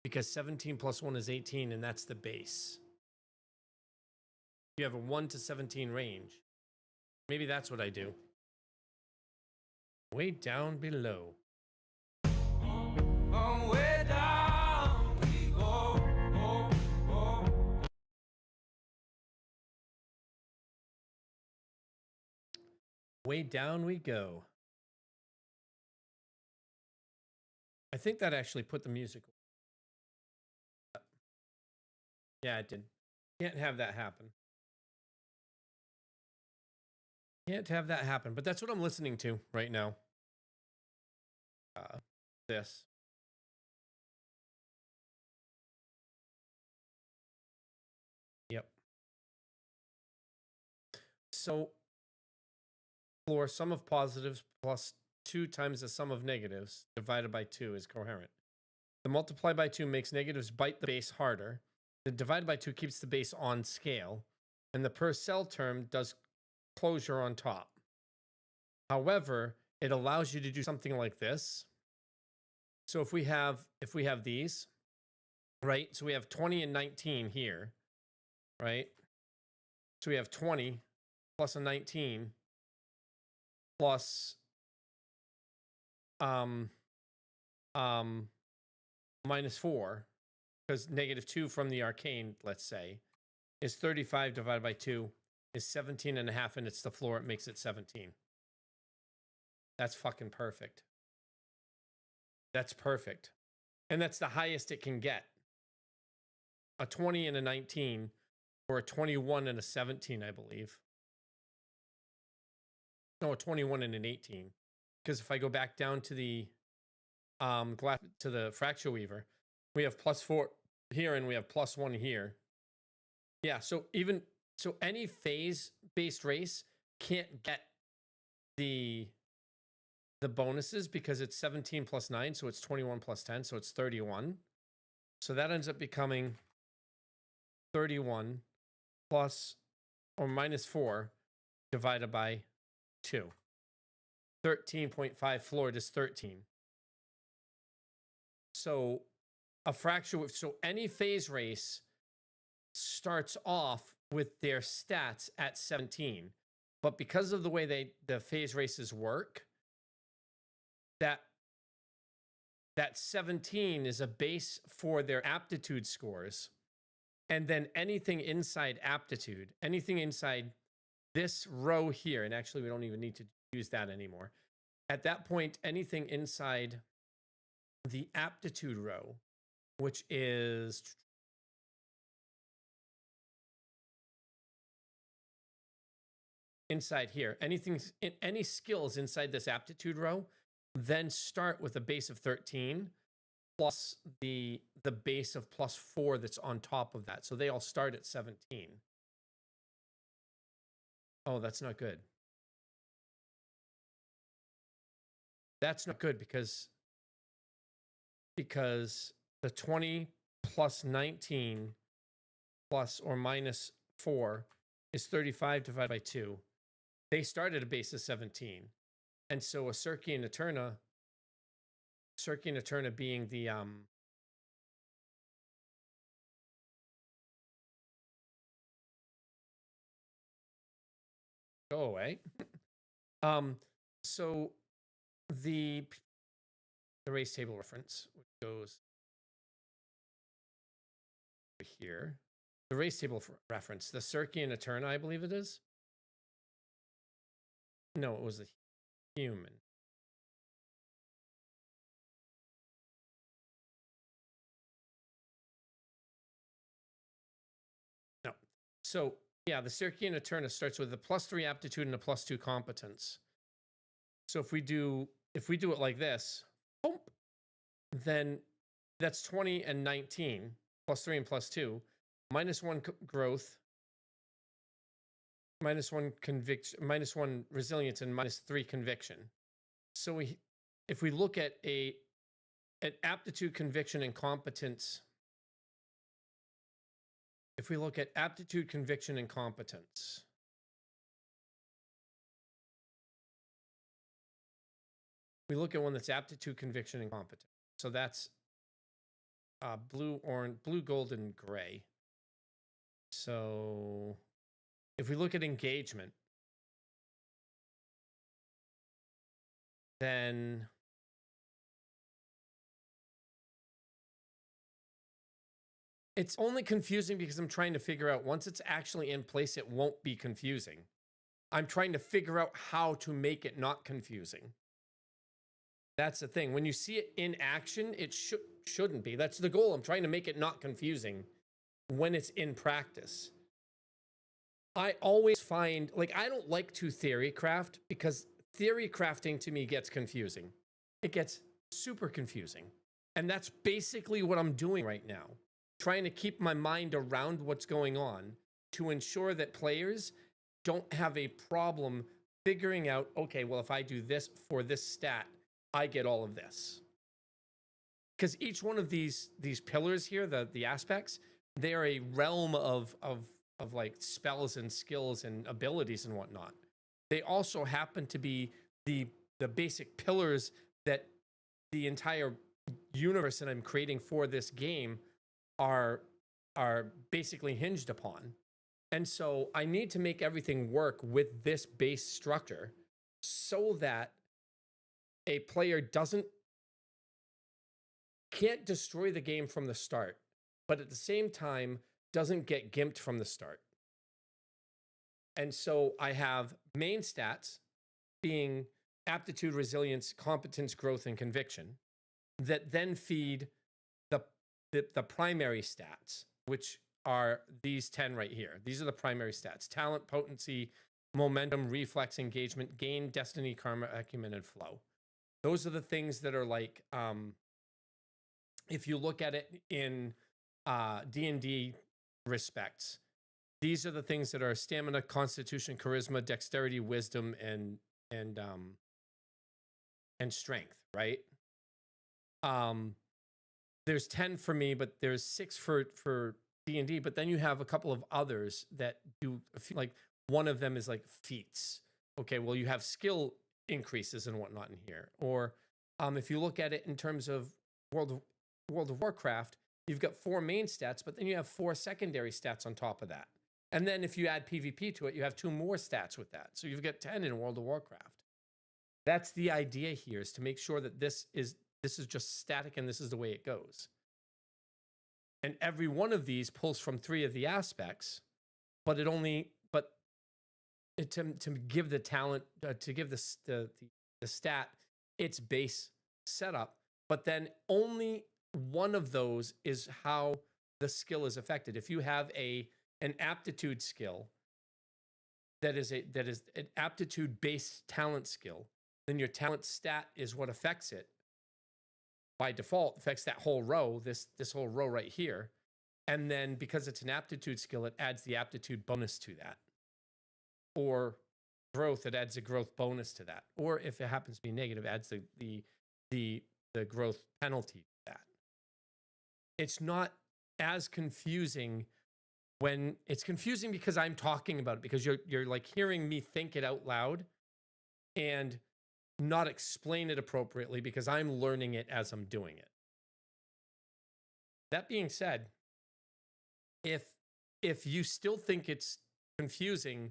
Because 17 plus 1 is 18, and that's the base. You have a 1 to 17 range. Maybe that's what I do. Way down below. Way down we go. Way down we go. I think that actually put the music. Yeah, it did. Can't have that happen. Can't have that happen. But that's what I'm listening to right now. This. Yep. So, floor sum of positives plus 2 times the sum of negatives divided by 2 is coherent. The multiply by 2 makes negatives bite the base harder. The divided by 2 keeps the base on scale. And the per cell term does closure on top. However, it allows you to do something like this. So if we have these, right? So we have 20 and 19 here, right? So we have 20 plus a 19 plus minus 4, because negative 2 from the arcane, let's say, is 35 divided by 2 is 17 and a half, and it's the floor. It makes it 17. That's fucking perfect. That's perfect. And that's the highest it can get. A 20 and a 19, or a 21 and a 17, I believe. No, a 21 and an 18. Because if I go back down to the fracture weaver, we have +4 here and we have +1 here. Yeah, so any phase-based race can't get the bonuses because it's 17 plus 9, so it's 21 plus 10, so it's 31. So that ends up becoming 31 plus or minus 4 divided by 2. 13.5 floored is 13. So so any phase race starts off with their stats at 17. But because of the way the phase races work, that 17 is a base for their aptitude scores. And then anything inside aptitude, anything inside this row here, and actually we don't even need to use that anymore. At that point, anything inside the aptitude row, which is inside here, any skills inside this aptitude row, then start with a base of 13 plus the base of +4 that's on top of that. So they all start at 17. Oh, that's not good. That's not good because the 20 plus 19 plus or minus 4 is 35 divided by 2. They start at a base of 17. And so a Circe and Eterna being the go away. So the race table reference, which goes here. The race table reference, the Circe and Eterna, I believe it is. No, it was the human. No. So yeah, the Circe and Eterna starts with a +3 aptitude and a +2 competence. So if we do it like this, boom, then that's 20 and 19, +3 and +2, -1 growth, -1 conviction, -1 resilience, and -3 conviction. So if we look at an aptitude, conviction, and competence If we look at aptitude, conviction, and competence. We look at one that's aptitude, conviction, and competence. So that's blue, orange, blue, gold, and gray. So if we look at engagement, then it's only confusing because I'm trying to figure out, once it's actually in place, it won't be confusing. I'm trying to figure out how to make it not confusing. That's the thing. When you see it in action, it shouldn't be. That's the goal. I'm trying to make it not confusing when it's in practice. I always find, like, I don't like to theory craft because theory crafting to me gets confusing. It gets super confusing. And that's basically what I'm doing right now. Trying to keep my mind around what's going on to ensure that players don't have a problem figuring out, okay, well, if I do this for this stat, I get all of this. Because each one of these pillars here, the aspects, they are a realm of like spells and skills and abilities and whatnot. They also happen to be the basic pillars that the entire universe that I'm creating for this game are basically hinged upon. And so I need to make everything work with this base structure so that a player can't destroy the game from the start, but at the same time doesn't get gimped from the start. And so I have main stats being aptitude, resilience, competence, growth, and conviction that then feed the primary stats, which are these 10 right here. These are the primary stats: talent, potency, momentum, reflex, engagement, gain, destiny, karma, acumen, and flow. Those are the things that are like, if you look at it in D&D respects, these are the things that are stamina, constitution, charisma, dexterity, wisdom, and strength, right? There's 10 for me, but there's 6 for D&D, but then you have a couple of others that do, like, one of them is like feats. Okay, well, you have skill increases and whatnot in here. Or if you look at it in terms of World of Warcraft, you've got 4 main stats, but then you have 4 secondary stats on top of that. And then if you add PvP to it, you have 2 more stats with that. So you've got 10 in World of Warcraft. That's the idea here, is to make sure that this is just static and this is the way it goes. And every one of these pulls from 3 of the aspects, but to give the talent, to give the stat its base setup, but then only one of those is how the skill is affected. If you have an aptitude skill that is an aptitude based talent skill, then your talent stat is what affects it. By default, affects that whole row, this whole row right here. And then because it's an aptitude skill, it adds the aptitude bonus to that. Or growth, it adds a growth bonus to that. Or if it happens to be negative, adds the growth penalty to that. It's not as confusing when it's confusing because I'm talking about it, because you're like hearing me think it out loud and not explain it appropriately because I'm learning it as I'm doing it. That being said, if you still think it's confusing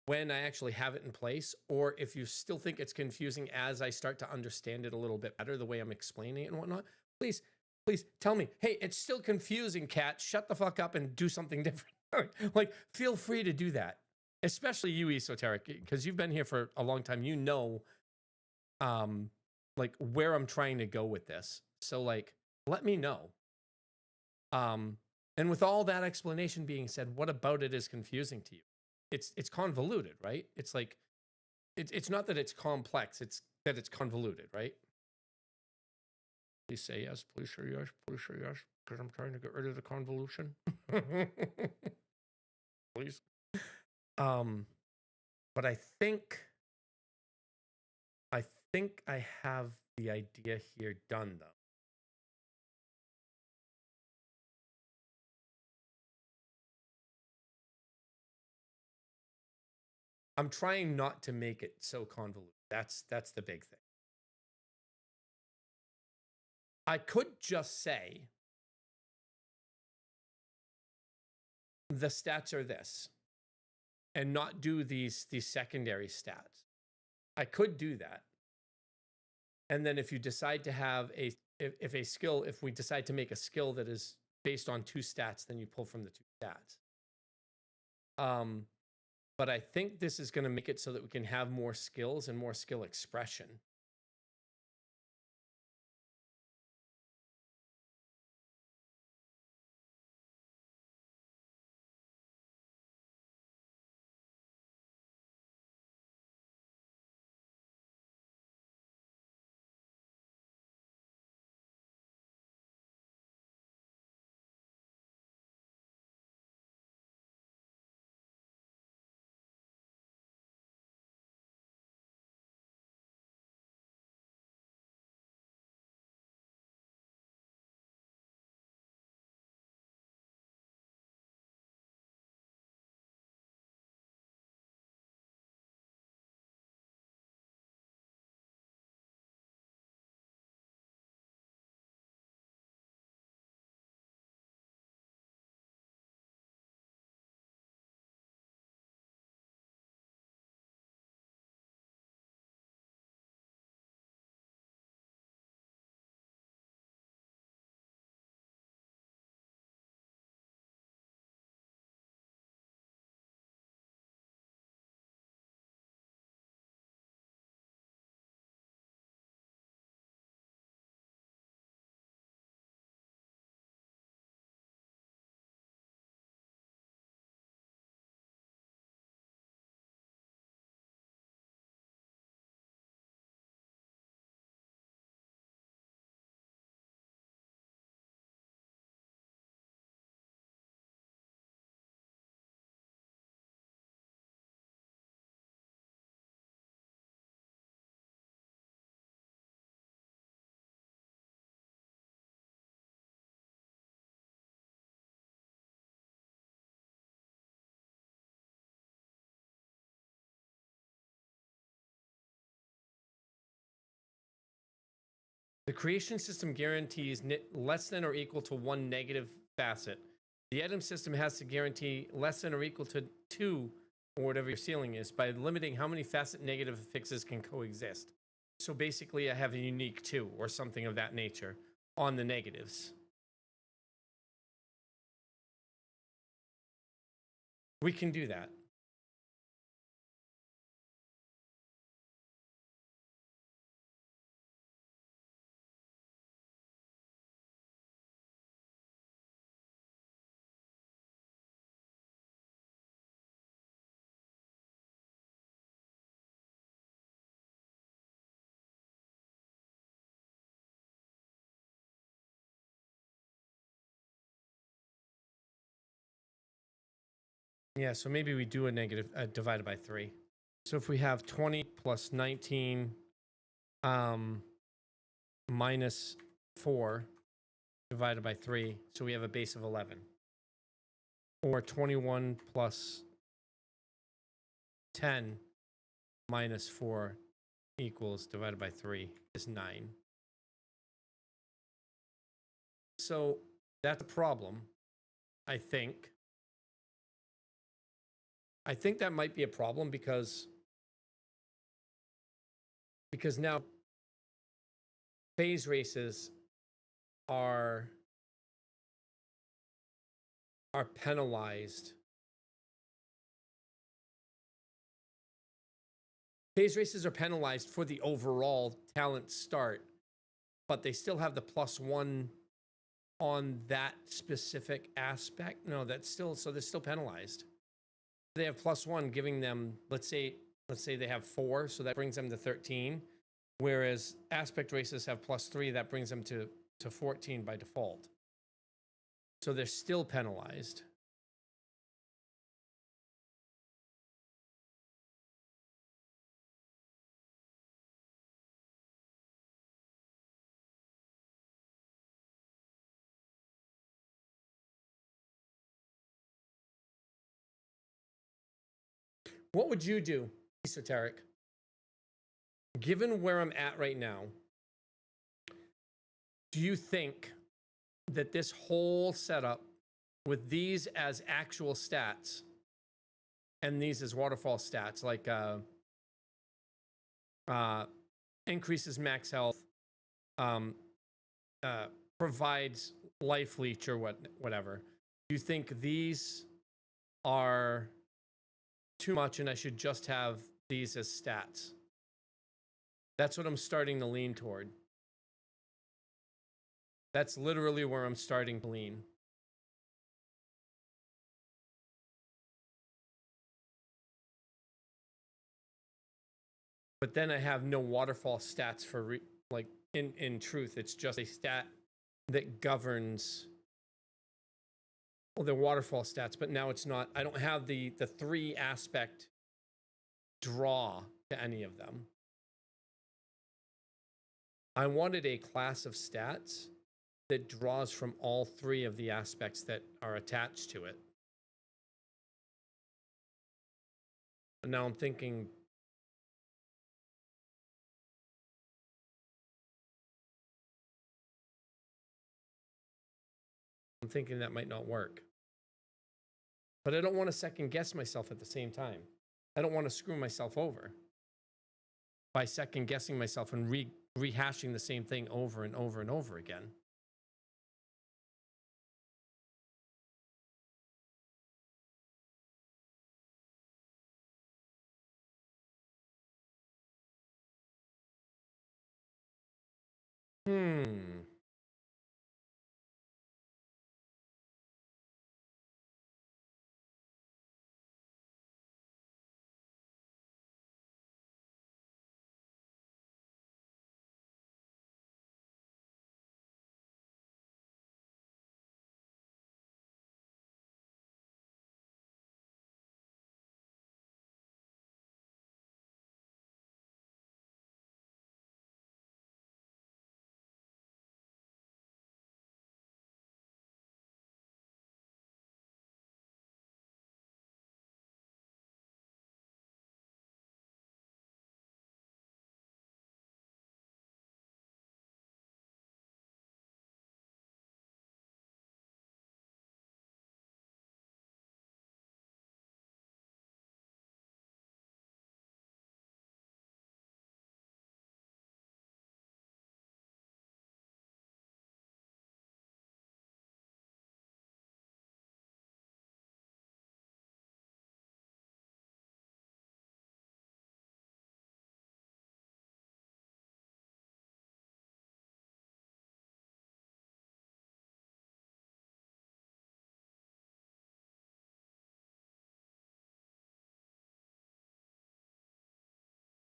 when I actually have it in place, or if you still think it's confusing as I start to understand it a little bit better, the way I'm explaining it and whatnot, please tell me, hey, it's still confusing, Kat. Shut the fuck up and do something different. Like, feel free to do that. Especially you, Esoteric, because you've been here for a long time. You know, like, where I'm trying to go with this. So, like, let me know. And with all that explanation being said, what about it is confusing to you? It's convoluted, right? It's like, it's not that it's complex, it's that it's convoluted, right? Please say yes, please say yes, please say yes, because I'm trying to get rid of the convolution. Please. But I think I have the idea here done, though. I'm trying not to make it so convoluted. That's the big thing. I could just say the stats are this and not do these secondary stats. I could do that. And then if you decide to have if we decide to make a skill that is based on 2 stats, then you pull from the 2 stats. But I think this is going to make it so that we can have more skills and more skill expression. The creation system guarantees less than or equal to 1 negative facet. The item system has to guarantee less than or equal to 2, or whatever your ceiling is, by limiting how many facet negative affixes can coexist. So basically, I have a unique 2 or something of that nature on the negatives. We can do that. Yeah, so maybe we do a negative divided by 3. So if we have 20 plus 19 minus 4 divided by 3, so we have a base of 11. Or 21 plus 10 minus 4 equals divided by 3 is 9. So that's a problem, I think. I think that might be a problem because now phase races are penalized. Phase races are penalized for the overall talent start, but they still have the +1 on that specific aspect. No, that's still, so they're still penalized. They have +1 giving them, let's say they have 4, so that brings them to 13. Whereas aspect races have +3, that brings them to 14 by default. So they're still penalized. What would you do, esoteric? Given where I'm at right now, do you think that this whole setup with these as actual stats and these as waterfall stats, like increases max health, provides life leech or whatever, do you think these are too much and I should just have these as stats? That's what I'm starting to lean toward. That's literally where I'm starting to lean. But then I have no waterfall stats for like in truth, it's just a stat that governs, well, the waterfall stats, but now it's not, I don't have the 3 aspect draw to any of them. I wanted a class of stats that draws from all 3 of the aspects that are attached to it. And now I'm thinking, that might not work. But I don't want to second guess myself at the same time. I don't want to screw myself over by second guessing myself and rehashing the same thing over and over and over again.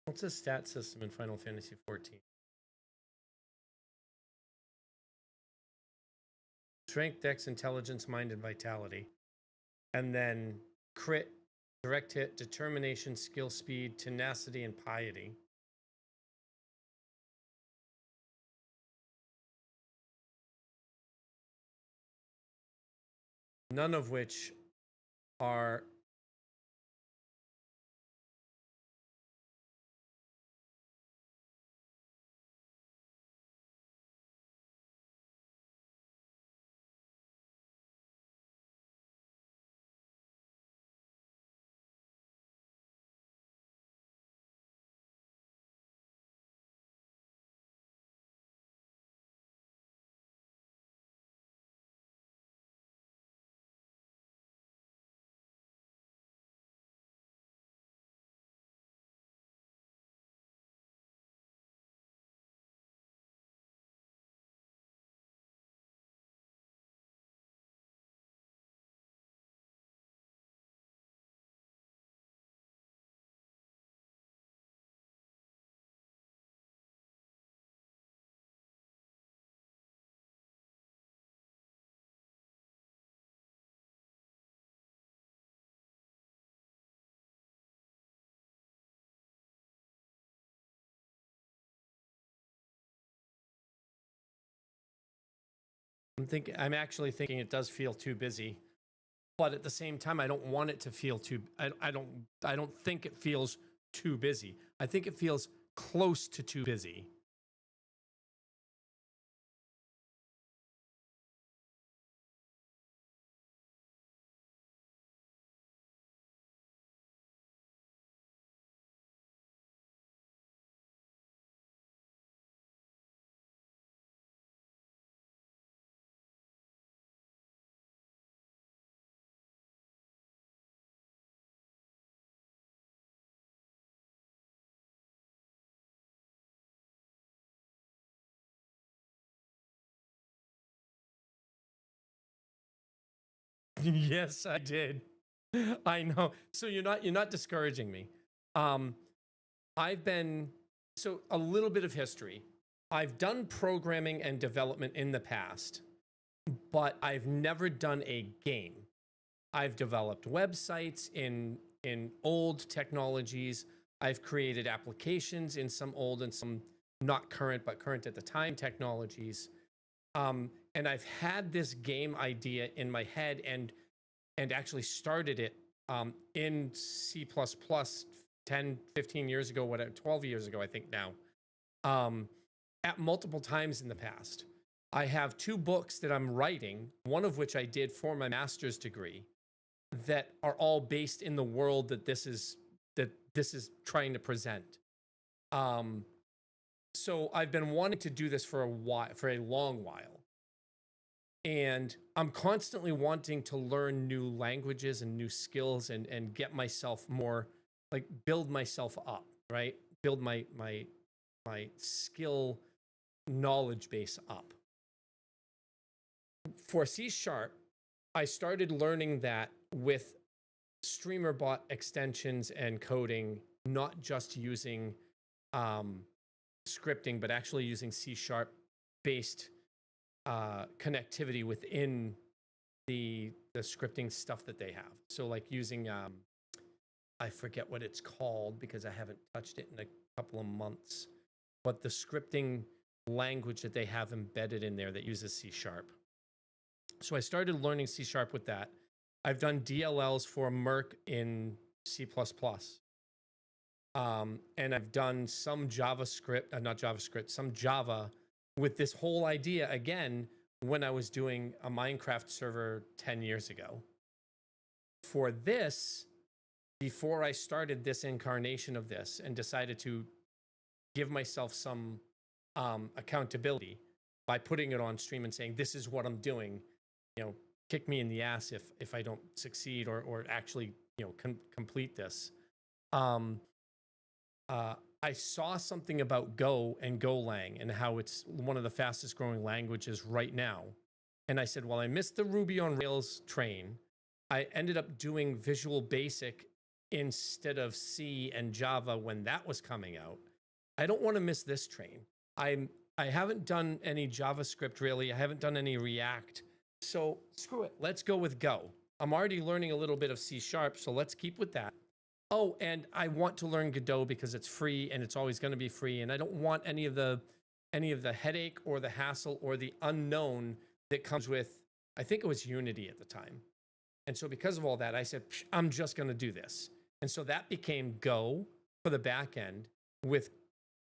What's a stat system in Final Fantasy XIV? Strength, dex, intelligence, mind, and vitality. And then crit, direct hit, determination, skill, speed, tenacity, and piety. None of which are I'm actually thinking it does feel too busy. but at the same time, I don't want it to feel too. I don't think it feels too busy. I think it feels close to too busy. Yes, I did. I know. So you're not discouraging me. I've been so a little bit of history. I've done programming and development in the past, but I've never done a game. I've developed websites in old technologies. I've created applications in some old and some not current, but current at the time technologies. And I've had this game idea in my head and actually started it in C++ 10, 15 years ago, whatever, 12 years ago, I think now, at multiple times in the past. I have 2 books that I'm writing, one of which I did for my master's degree, that are all based in the world that this is trying to present. So I've been wanting to do this for a long while. And I'm constantly wanting to learn new languages and new skills and get myself more, like, build myself up, right? Build my skill knowledge base up. For C#, I started learning that with streamer bot extensions and coding, not just using scripting, but actually using C# based connectivity within the scripting stuff that they have. So like using I forget what it's called because I haven't touched it in a couple of months, but the scripting language that they have embedded in there that uses C#. So I started learning C# with that. I've done DLLs for Merc in C++. And I've done some JavaScript, some Java with this whole idea again when I was doing a Minecraft server 10 years ago. For this, before I started this incarnation of this and decided to give myself some accountability by putting it on stream and saying, this is what I'm doing, kick me in the ass if I don't succeed or actually, complete this. I saw something about Go and Golang and how it's one of the fastest growing languages right now. And I said, well, I missed the Ruby on Rails train. I ended up doing Visual Basic instead of C and Java when that was coming out. I don't want to miss this train. I haven't done any JavaScript really. I haven't done any React. So screw it. Let's go with Go. I'm already learning a little bit of C#, so let's keep with that. Oh, and I want to learn Godot because it's free and it's always going to be free. And I don't want any of the headache or the hassle or the unknown that comes with, I think it was Unity at the time. And so because of all that, I said, I'm just going to do this. And so that became Go for the back end with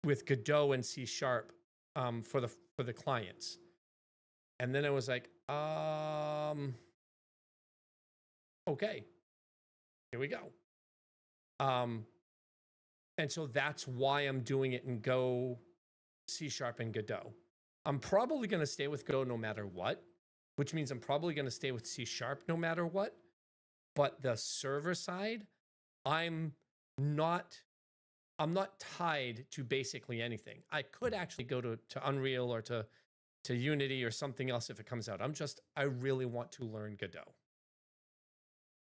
Godot and C# for the clients. And then I was like, okay, here we go. And so that's why I'm doing it in Go, C# and Godot. I'm probably going to stay with Godot no matter what, which means I'm probably going to stay with C# no matter what. But the server side, I'm not tied to basically anything. I could actually go to Unreal or to Unity or something else if it comes out. I really want to learn Godot.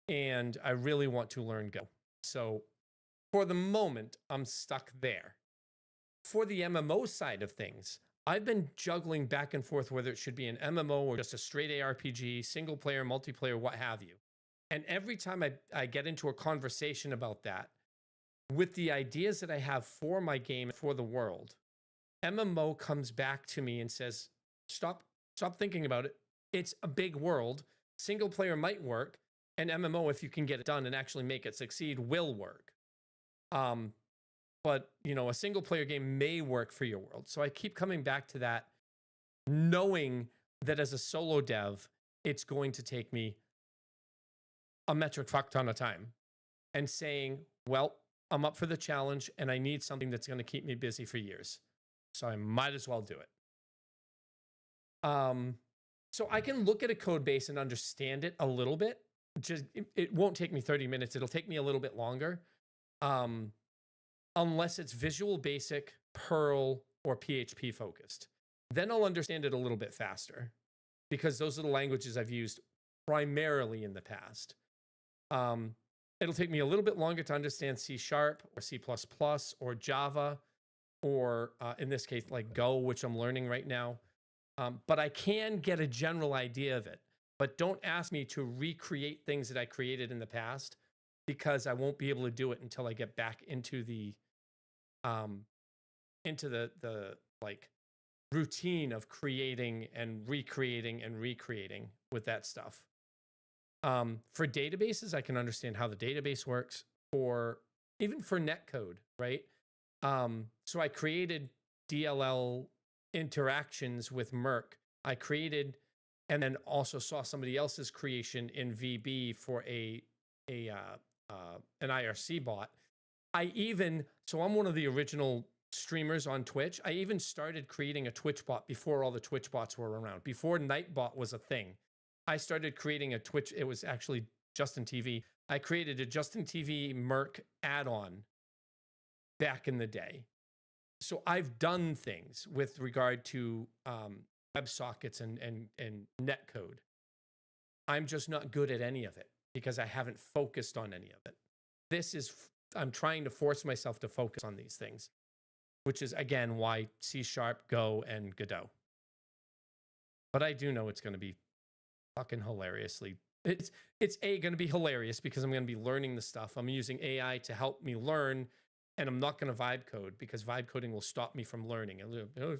And I really want to learn Go. So for the moment, I'm stuck there. For the MMO side of things, I've been juggling back and forth whether it should be an MMO or just a straight ARPG, single player, multiplayer, what have you. And every time I get into a conversation about that, with the ideas that I have for my game, for the world, MMO comes back to me and says, stop thinking about it. It's a big world. Single player might work. an MMO, if you can get it done and actually make it succeed, will work. But you know, a single player game may work for your world. So I keep coming back to that, knowing that as a solo dev, it's going to take me a metric fuck ton of time, and saying, well, I'm up for the challenge and I need something that's going to keep me busy for years. So I might as well do it. So I can look at a code base and understand it a little bit. Just it won't take me 30 minutes. It'll take me a little bit longer. Unless it's Visual Basic, Perl, or PHP focused. Then I'll understand it a little bit faster, because those are the languages I've used primarily in the past. It'll take me a little bit longer to understand C# or C++ or Java, or in this case, like Go, which I'm learning right now. But I can get a general idea of it. But don't ask me to recreate things that I created in the past, because I won't be able to do it until I get back into the like routine of creating and recreating with that stuff. For databases, I can understand how the database works, for even for netcode, right? So I created DLL interactions with Merc. I created, and then also saw somebody else's creation in VB for an IRC bot. So I'm one of the original streamers on Twitch. I even started creating a Twitch bot before all the Twitch bots were around, before Nightbot was a thing. I started creating a Twitch. It was actually Justin TV. I created a Justin TV Merc add-on back in the day. So I've done things with regard to WebSockets and netcode. I'm just not good at any of it because I haven't focused on any of it. I'm trying to force myself to focus on these things, which is, again, why C#, Go, and Godot. But I do know it's going to be fucking hilariously. It's going to be hilarious because I'm going to be learning the stuff. I'm using AI to help me learn, and I'm not going to vibe code because vibe coding will stop me from learning.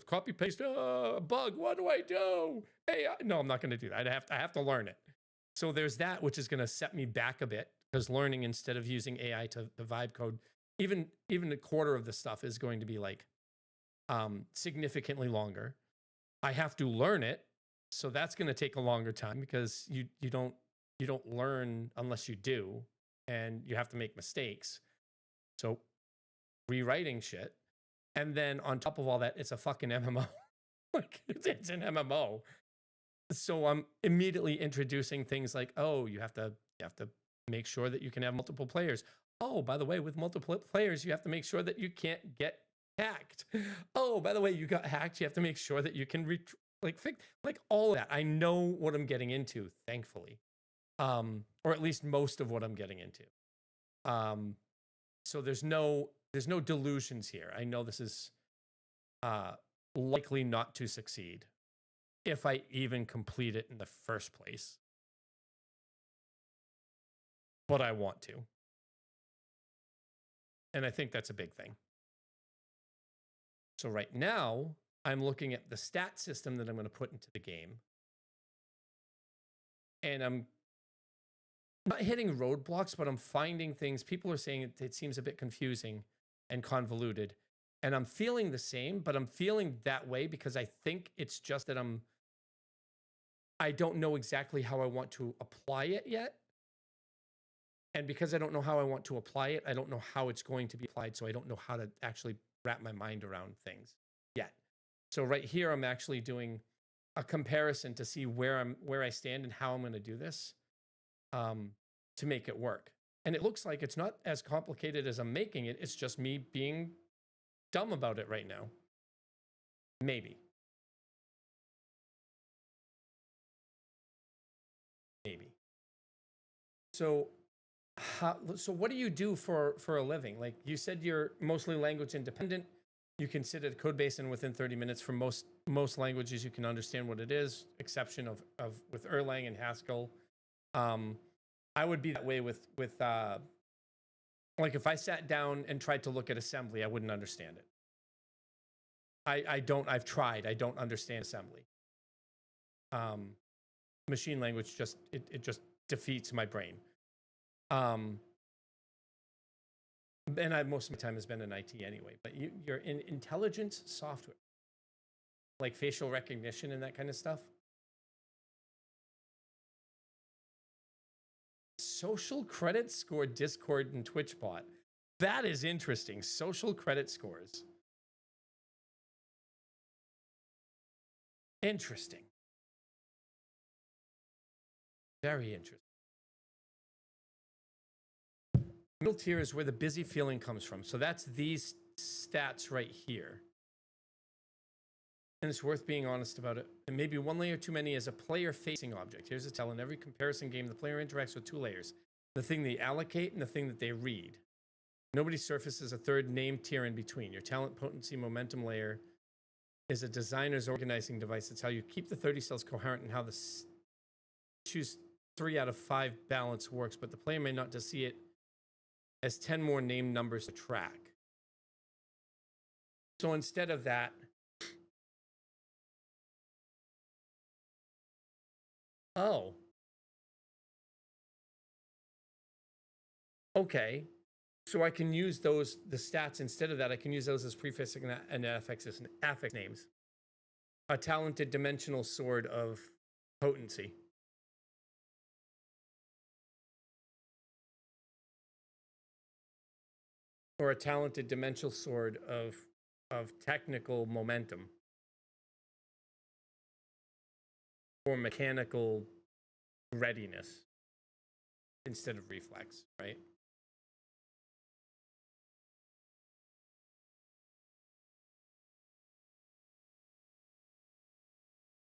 Copy paste, bug. What do I do? AI. No, I'm not going to do that. I have to learn it. So there's that, which is going to set me back a bit, because learning instead of using AI to vibe code, even a quarter of the stuff is going to be like significantly longer. I have to learn it, so that's going to take a longer time because you don't learn unless you do, and you have to make mistakes. So rewriting shit, and then on top of all that, it's a fucking MMO. Like it's an MMO. So I'm immediately introducing things like, oh, you have to make sure that you can have multiple players. Oh, by the way, with multiple players, you have to make sure that you can't get hacked. Oh, by the way, you got hacked. You have to make sure that you can fix all of that. I know what I'm getting into, thankfully, or at least most of what I'm getting into. So there's no delusions here. I know this is likely not to succeed if I even complete it in the first place. But I want to. And I think that's a big thing. So right now, I'm looking at the stat system that I'm going to put into the game. And I'm not hitting roadblocks, but I'm finding things. People are saying it seems a bit confusing and convoluted. And I'm feeling the same, but I'm feeling that way because I think it's just that I don't know exactly how I want to apply it yet. And because I don't know how I want to apply it, I don't know how it's going to be applied. So I don't know how to actually wrap my mind around things yet. So right here, I'm actually doing a comparison to see where I stand and how I'm going to do this to make it work. And it looks like it's not as complicated as I'm making it. It's just me being dumb about it right now. Maybe. So what do you do for a living? Like you said, you're mostly language independent. You can sit at a code base and within 30 minutes for most languages, you can understand what it is, exception of with Erlang and Haskell. I would be that way with like if I sat down and tried to look at assembly, I wouldn't understand it. I've tried. I don't understand assembly. Machine language it just defeats my brain. And most of my time has been in IT anyway, but you're in intelligence software, like facial recognition and that kind of stuff. Social credit score Discord and Twitch bot. That is interesting. Social credit scores. Interesting. Very interesting. Middle tier is where the busy feeling comes from. So that's these stats right here. And it's worth being honest about it. And maybe one layer too many as a player-facing object. Here's a tell. In every comparison game, the player interacts with two layers. The thing they allocate and the thing that they read. Nobody surfaces a third name tier in between. Your talent, potency, momentum layer is a designer's organizing device. It's how you keep the 30 cells coherent and how the choose 3 out of 5 balance works, but the player may not just see it as 10 more named numbers to track. So instead of that, oh, okay. So I can use those, the stats, instead of that, I can use those as prefixing and affixes and affix names. A talented dimensional sword of potency. Or a talented dimensional sword of technical momentum. Or mechanical readiness instead of reflex, right?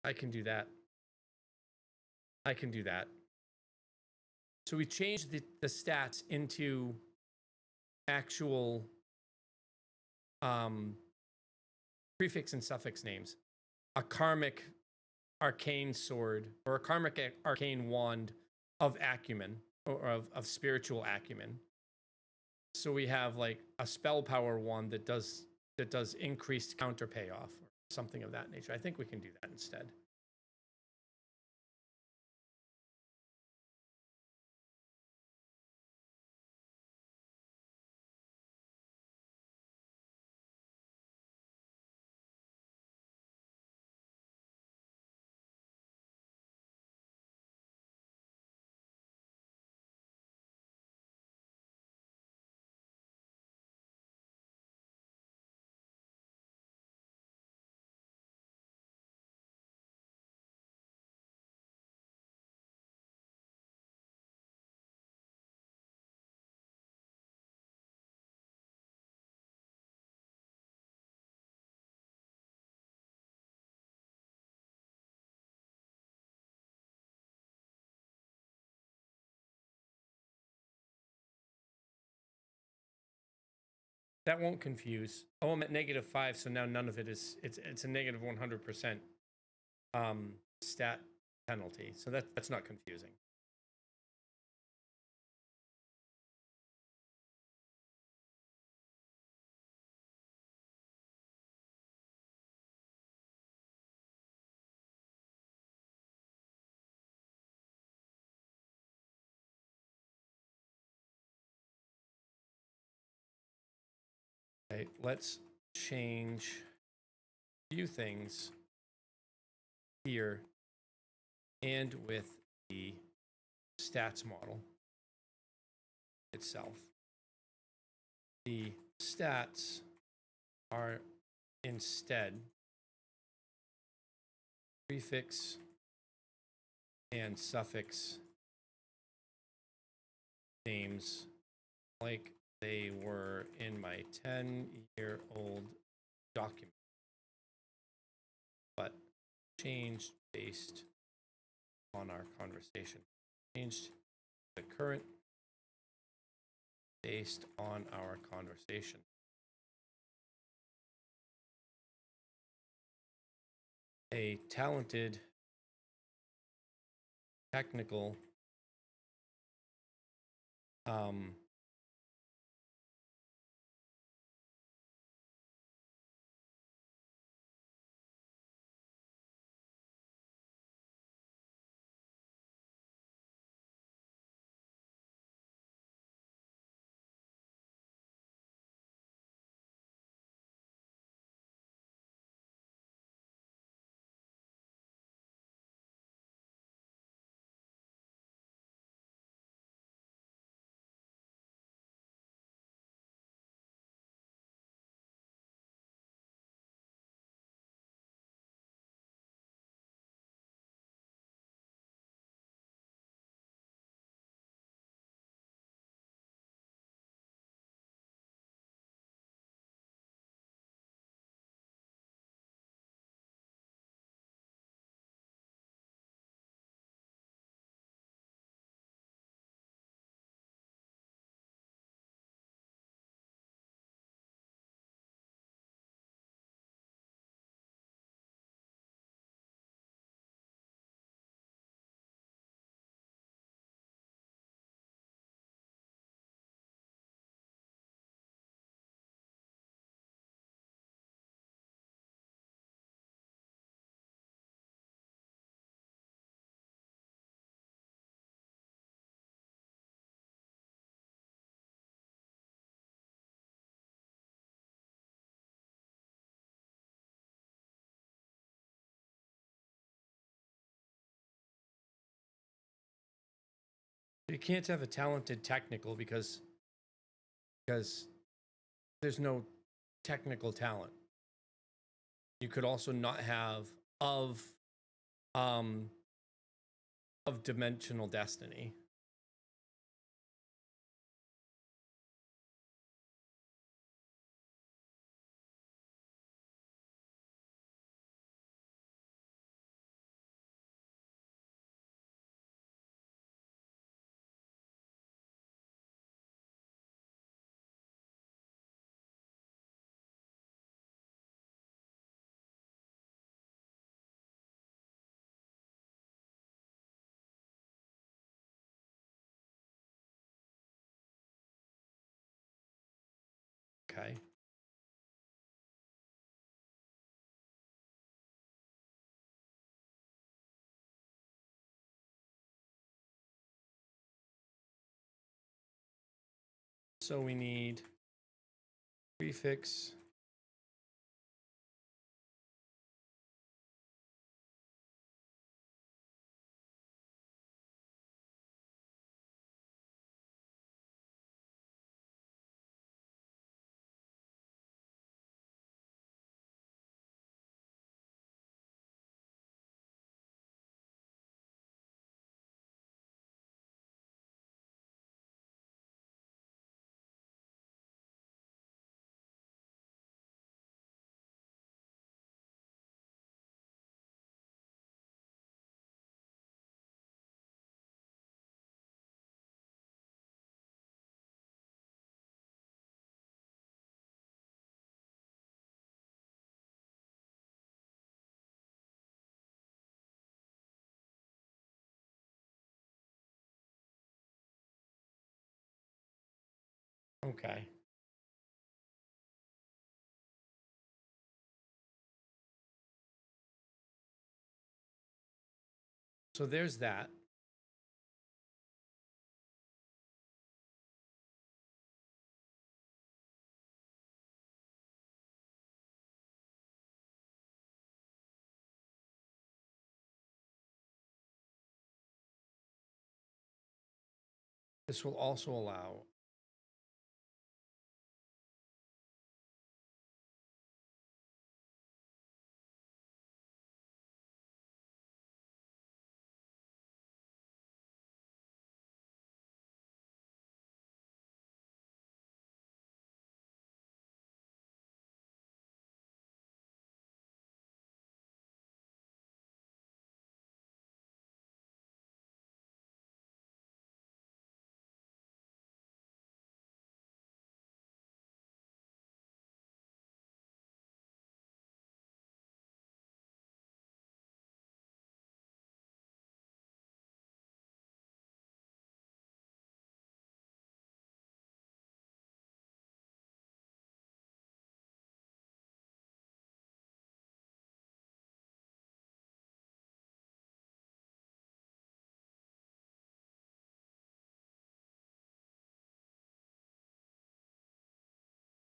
I can do that. I can do that. So we changed the stats into actual prefix and suffix names. A karmic arcane sword or a karmic arcane wand of acumen or of spiritual acumen. So we have like a spell power wand that does increased counter payoff or something of that nature. I think we can do that instead. That won't confuse. Oh, I'm at -5, so now none of it is. It's a negative 100% stat penalty. So that's not confusing. Okay, let's change a few things here and with the stats model itself. The stats are instead prefix and suffix names like they were in my 10-year-old document, but changed based on our conversation. Changed the current based on our conversation. A talented technical can't have a talented technical because there's no technical talent. You could also not have of dimensional destiny. Okay. So we need prefix. Okay. So there's that. This will also allow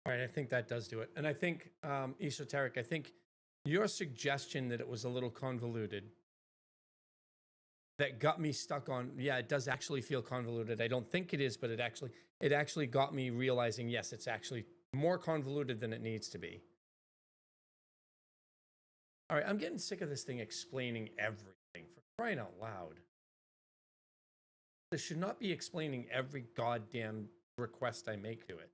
All right, I think that does do it. And I think, Esoteric, I think your suggestion that it was a little convoluted, that got me stuck on, yeah, it does actually feel convoluted. I don't think it is, but it actually got me realizing, yes, it's actually more convoluted than it needs to be. All right, I'm getting sick of this thing explaining everything, for crying out loud. This should not be explaining every goddamn request I make to it.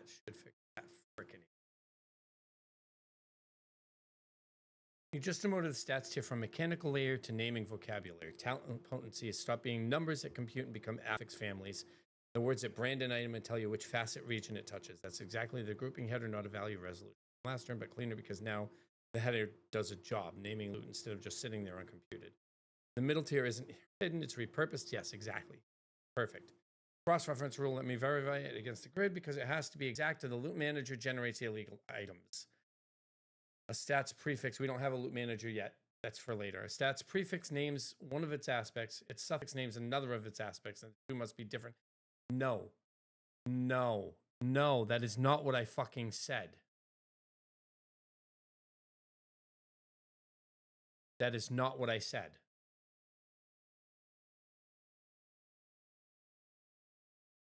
should fix that frickin'. You just demoted the stats tier from mechanical layer to naming vocabulary. Talent and potency has stopped being numbers that compute and become affix families. The words that brand an item and tell you which facet region it touches. That's exactly the grouping header, not a value resolution. Last turn, but cleaner because now the header does a job, naming loot instead of just sitting there uncomputed. The middle tier isn't hidden, it's repurposed. Yes, exactly. Perfect. Cross-reference rule, let me verify it against the grid because it has to be exact or the loot manager generates illegal items. A stats prefix, we don't have a loot manager yet. That's for later. A stats prefix names one of its aspects. Its suffix names another of its aspects, and the two must be different. No. No. No, that is not what I fucking said. That is not what I said.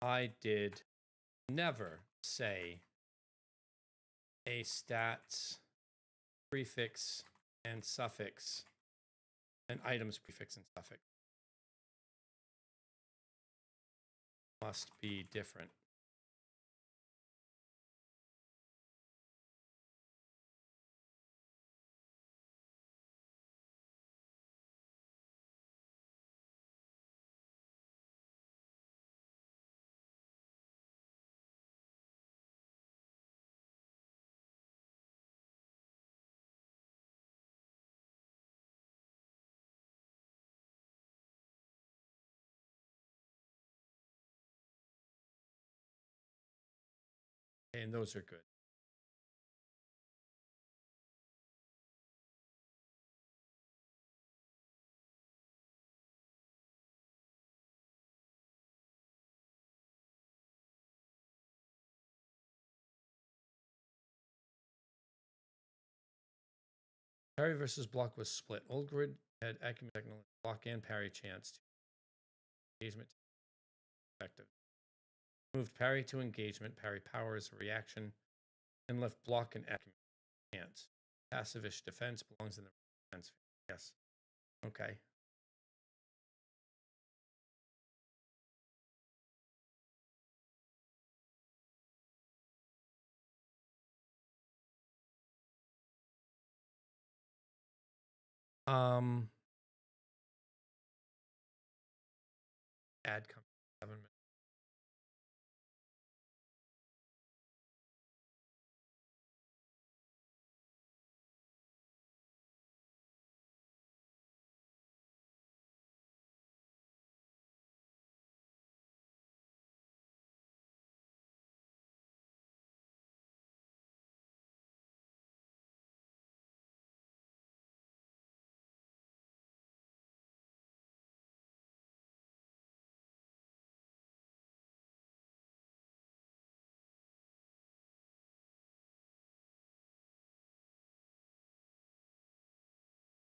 I did never say a stats prefix and suffix, an item's prefix and suffix must be different. And those are good. Parry versus block was split. Old grid had accurate technology, block and parry chance. Engagement effective. Moved parry to engagement. Parry power is a reaction. And left block and accurate chance. Passive-ish defense belongs in the defense. Yes. Okay. Ad comes 7 minutes.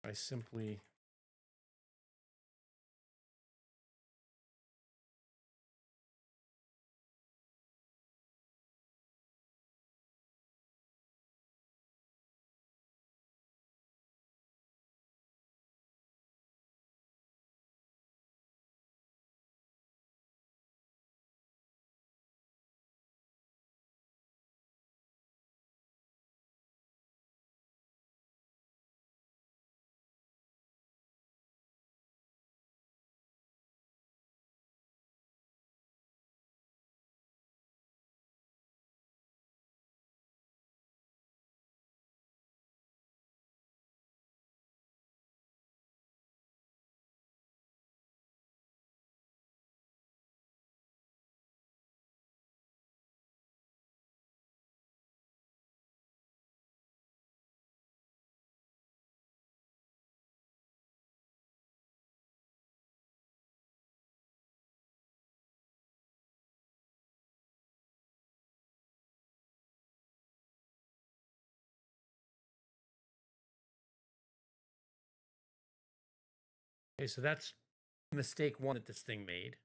I simply okay, so that's mistake one that this thing made.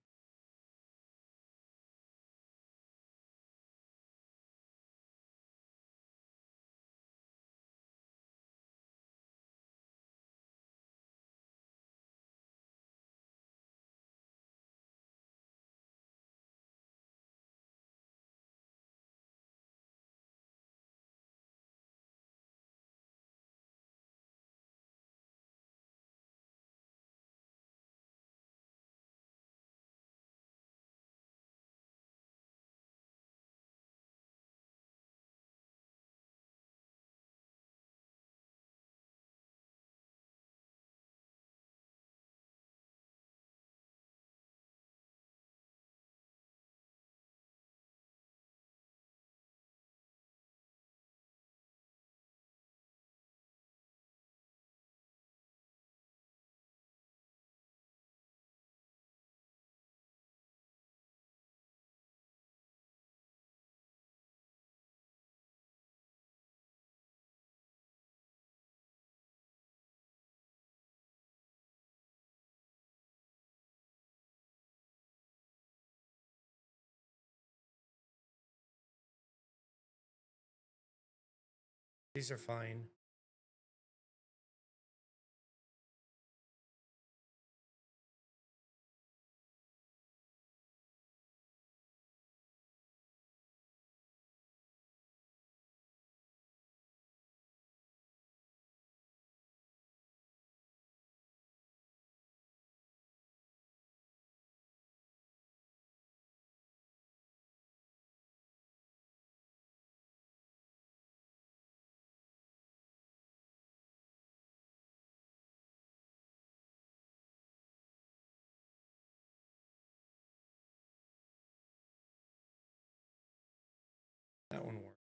These are fine. That one works.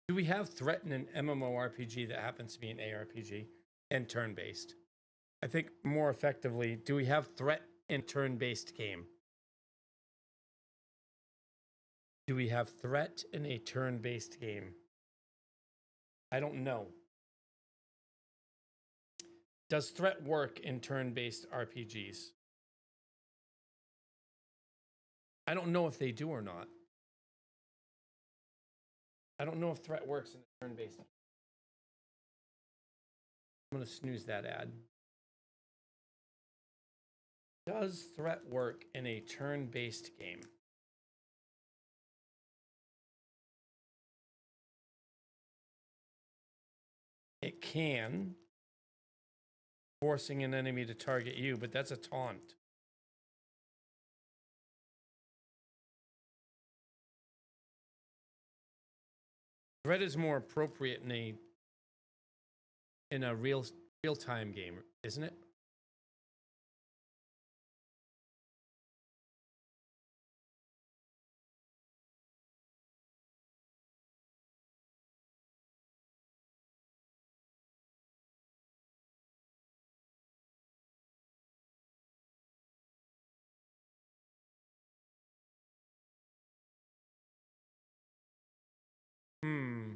Do we have threat in an MMORPG that happens to be an ARPG and turn-based? I think more effectively, do we have threat in turn-based game? Do we have threat in a turn-based game? I don't know. Does threat work in turn-based RPGs? I don't know if they do or not. I don't know if threat works in a turn-based. I'm going to snooze that ad. Does threat work in a turn-based game? It can, forcing an enemy to target you, but that's a taunt. Threat is more appropriate in a real-time game, isn't it? Hmm.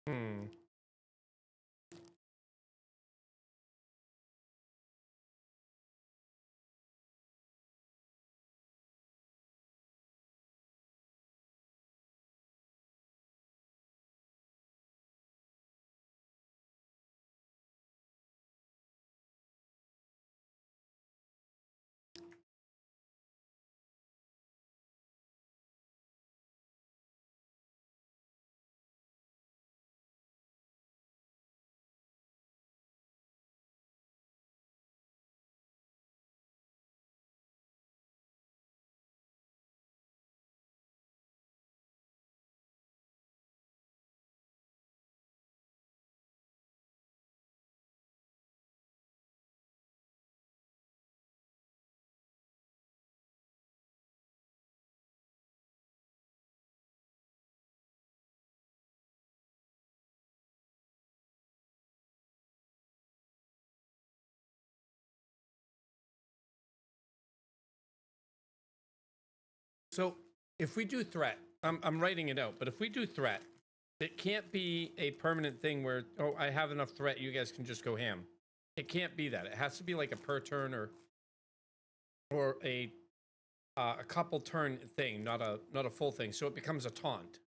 Hmm. So if we do threat, I'm writing it out, but if we do threat, it can't be a permanent thing where, oh, I have enough threat, you guys can just go ham. It can't be that. It has to be like a per turn or a a couple turn thing, not a full thing. So it becomes a taunt.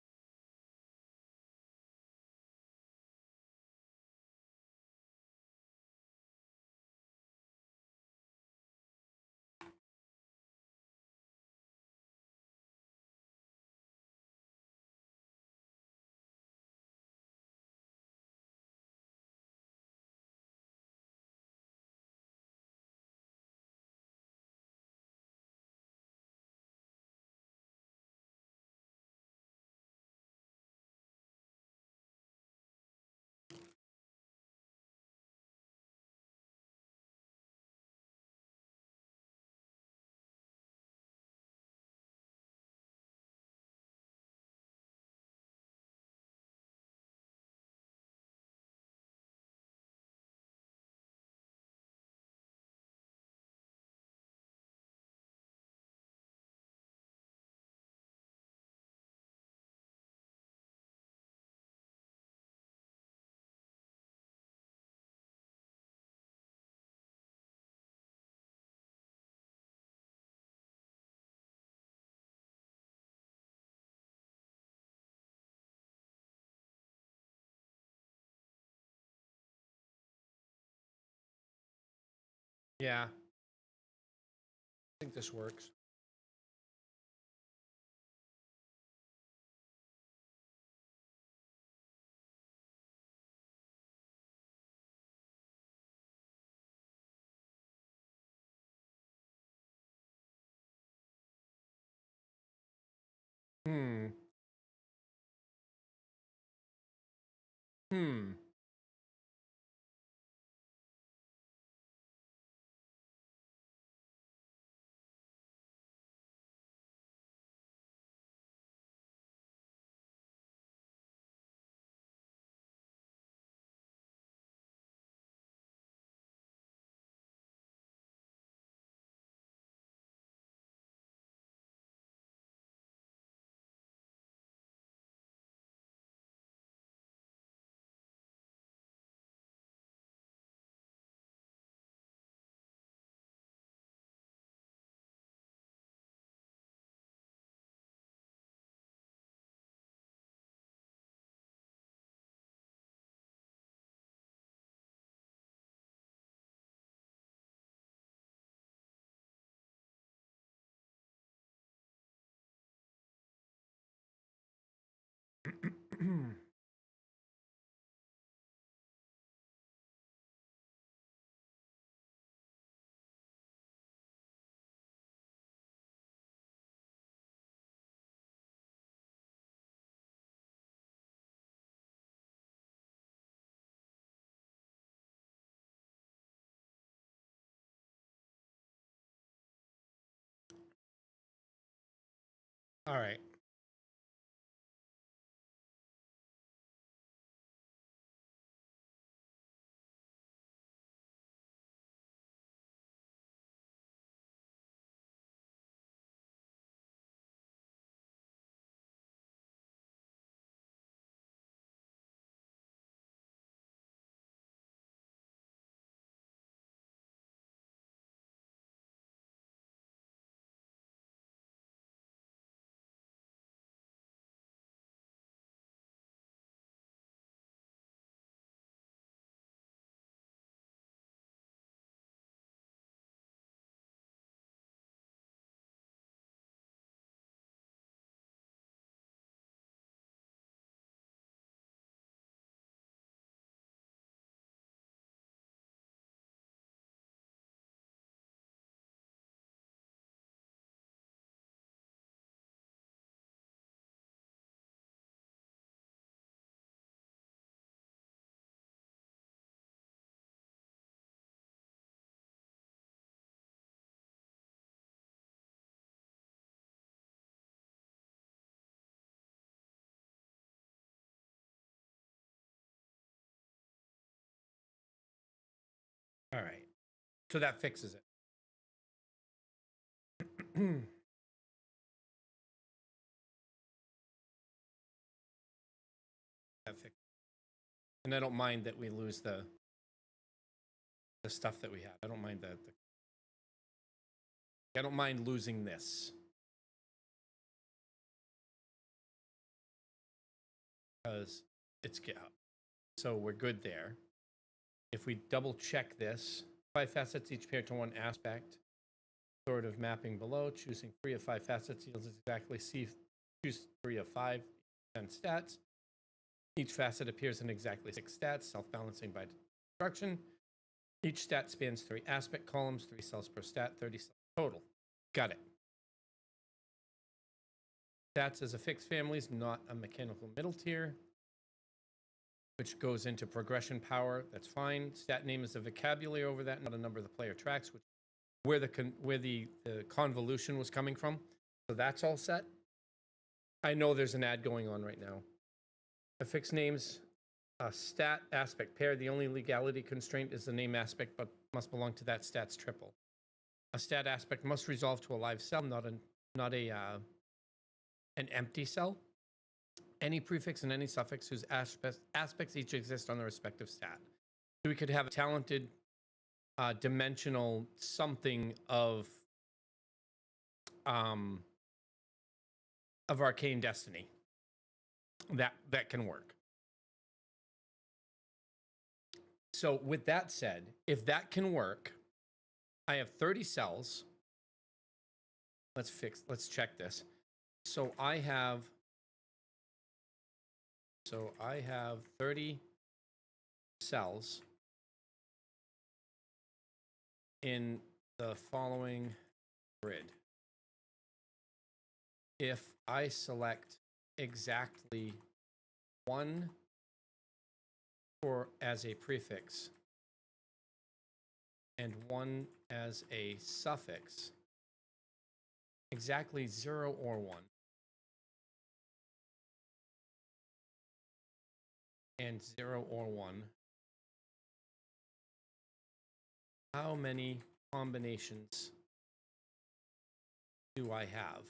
Yeah. I think this works. Hmm. Hmm. All right. All right. So that fixes it. That fixes it. And I don't mind that we lose the stuff that we had. I don't mind that. I don't mind losing this. because it's GitHub. So we're good there. If we double check this, 5 facets each pair to 1 aspect. Sort of mapping below, choosing 3 of 5 facets yields exactly C. Choose 3 of 5, 10 stats. Each facet appears in exactly 6 stats, self-balancing by destruction. Each stat spans 3 aspect columns, 3 cells per stat, 30 cells total. Got it. Stats as a fixed family is not a mechanical middle tier, which goes into progression power. That's fine. Stat name is a vocabulary over that, not a number the player tracks, which where the convolution was coming from. So that's all set. I know there's an ad going on right now. Affix names, a stat aspect pair. The only legality constraint is the name aspect, but must belong to that stat's triple. A stat aspect must resolve to a live cell, not an empty cell. Any prefix and any suffix whose aspects each exist on the respective stat. So we could have a talented dimensional something of arcane destiny. That can work. So with that said, if that can work, I have 30 cells. Let's check this. So I have 30 cells in the following grid. If I select exactly 1 as a prefix and 1 as a suffix, exactly 0 or 1, and 0 or 1, how many combinations do I have?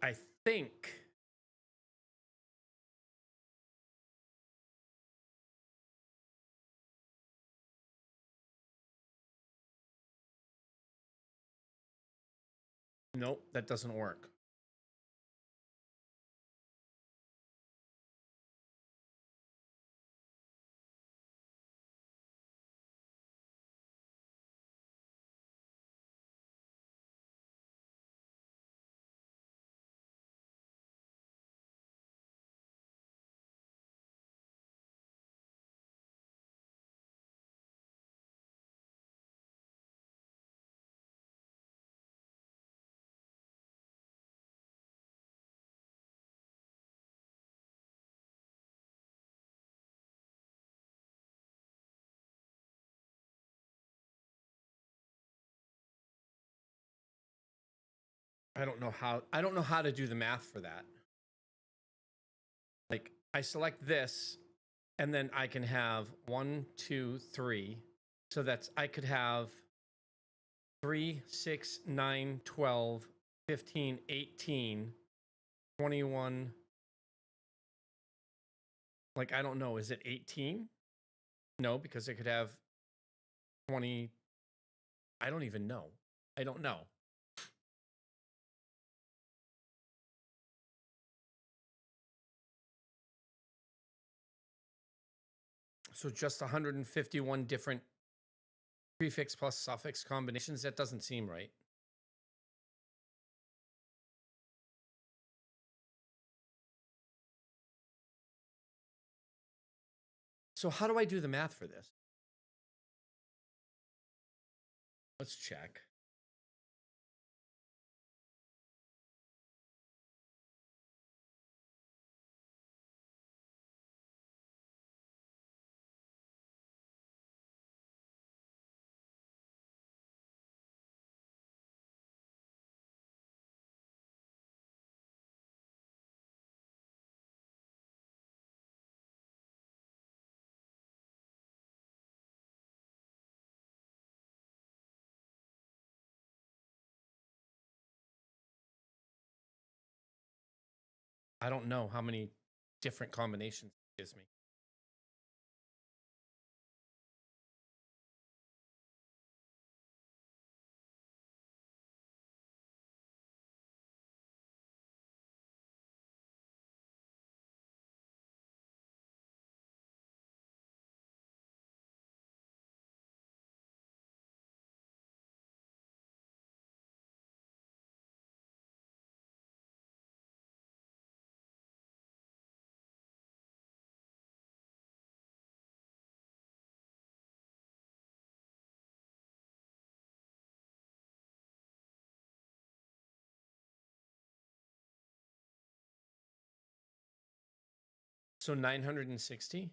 I think nope, that doesn't work. I don't know how to do the math for that. Like I select this and then I can have 1, 2, 3. So I could have 3, 6, 9, 12, 15, 18, 21. Like, I don't know. Is it 18? No, because it could have 20. I don't even know. I don't know. So just 151 different prefix plus suffix combinations? That doesn't seem right. So how do I do the math for this? Let's check. I don't know how many different combinations it gives me. So 960.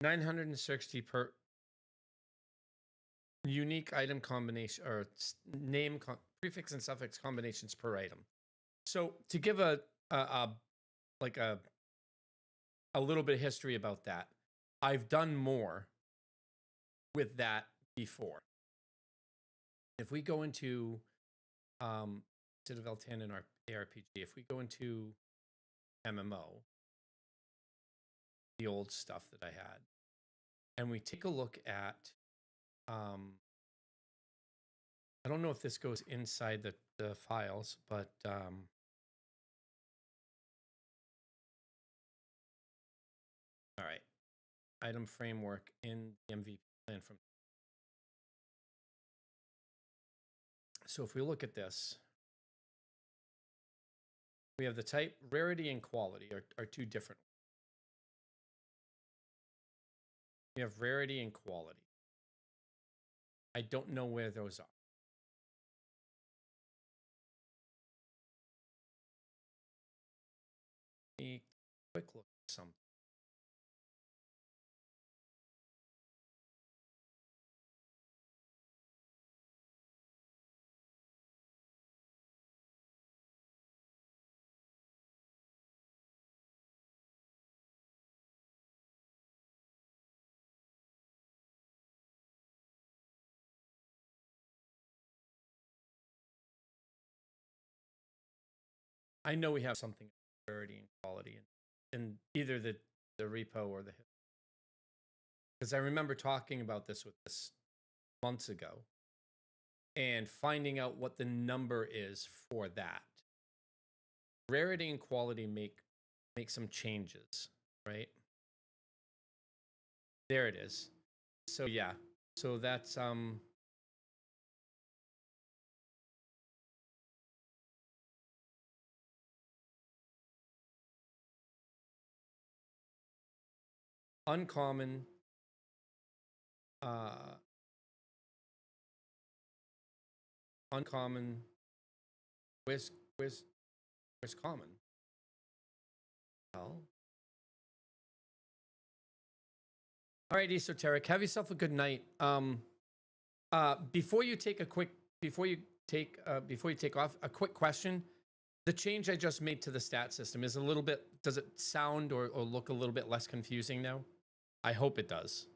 $960 per unique item combination, or name prefix and suffix combinations per item. So to give a like a little bit of history about that, I've done more with that before. If we go into Citadel 10 in our ARPG, if we go into MMO, the old stuff that I had, and we take a look at I don't know if this goes inside the files, but all right, item framework in the MVP plan from. So if we look at this, we have the type, rarity, and quality are two different. We have rarity and quality. I don't know where those are. A quick look at something. I know we have something rarity and quality in either the repo or the, because I remember talking about this with this months ago and finding out what the number is for that. Rarity and quality make some changes, right? There it is. So yeah, so that's uncommon, uncommon, where's common? Well, all right, Esoteric, have yourself a good night. Before you take off, a quick question. The change I just made to the stat system is a little bit, does it sound or look a little bit less confusing now? I hope it does.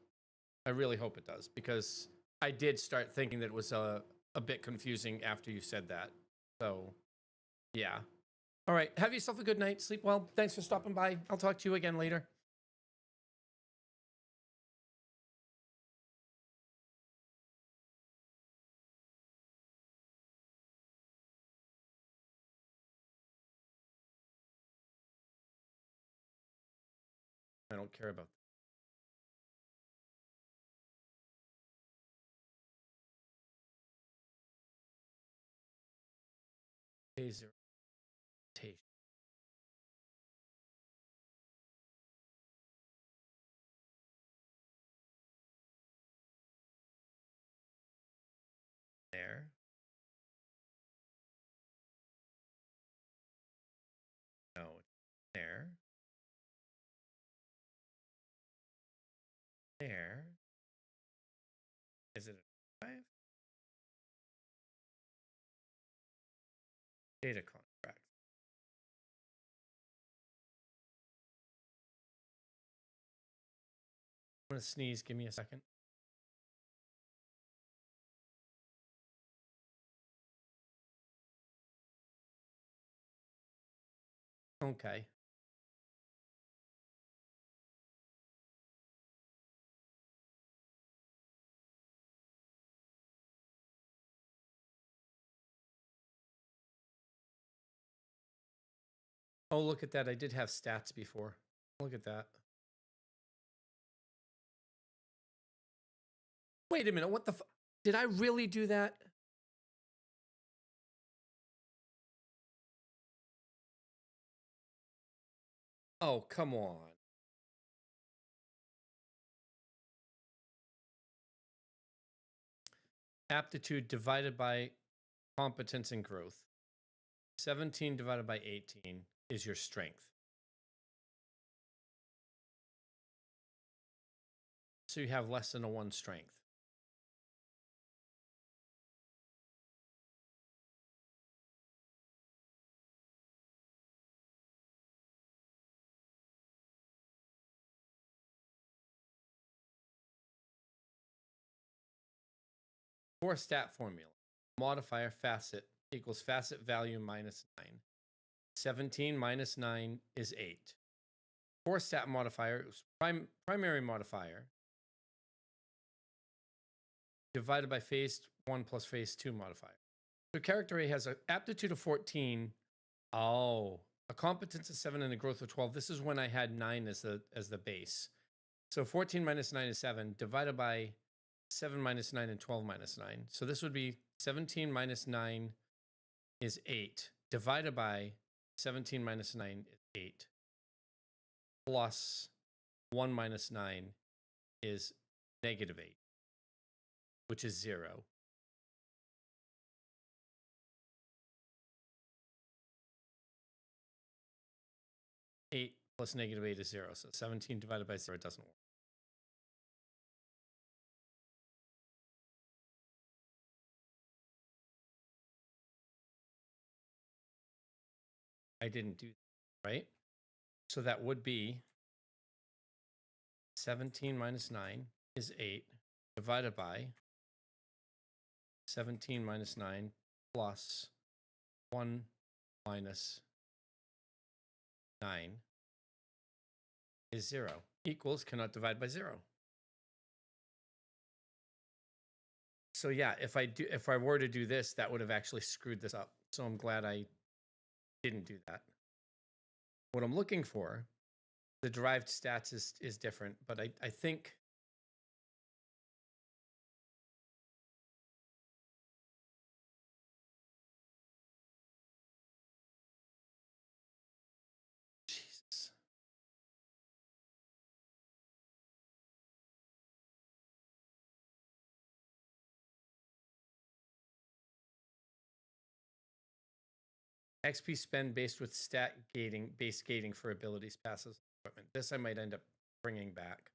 I really hope it does, because I did start thinking that it was a bit confusing after you said that. So, yeah. All right, have yourself a good night. Sleep well. Thanks for stopping by. I'll talk to you again later. don't care about. Taser. Taser. There. No, there. There. Is it a 5? Data contract. I'm gonna sneeze. Give me a second. Okay. Oh, look at that. I did have stats before. Look at that. Wait a minute. What the did I really do that? Oh, come on. Aptitude divided by competence and growth. 17 divided by 18 is your strength. So you have less than a 1 strength. For a stat formula, modifier facet equals facet value minus 9. 17 minus 9 is 8. For stat modifier, it was primary modifier divided by phase 1 plus phase 2 modifier. So character A has an aptitude of 14. Oh, a competence of 7 and a growth of 12. This is when I had 9 as the base. So 14 minus 9 is 7, divided by 7 minus 9 and 12 minus 9. So this would be 17 minus 9 is 8, divided by 17 minus 9 is 8, plus 1 minus 9 is negative 8, which is 0. Eight plus negative 8 is 0. So 17 divided by 0 doesn't work. I didn't do that, right? So that would be 17 minus 9 is 8, divided by 17 minus 9 plus 1 minus 9 is 0. Equals cannot divide by 0. So yeah, if I were to do this, that would have actually screwed this up. So I'm glad I didn't do that. What I'm looking for, the derived stats is different, but I think Jesus. XP spend based with stat gating, base gating for abilities, passes, equipment. This I might end up bringing back.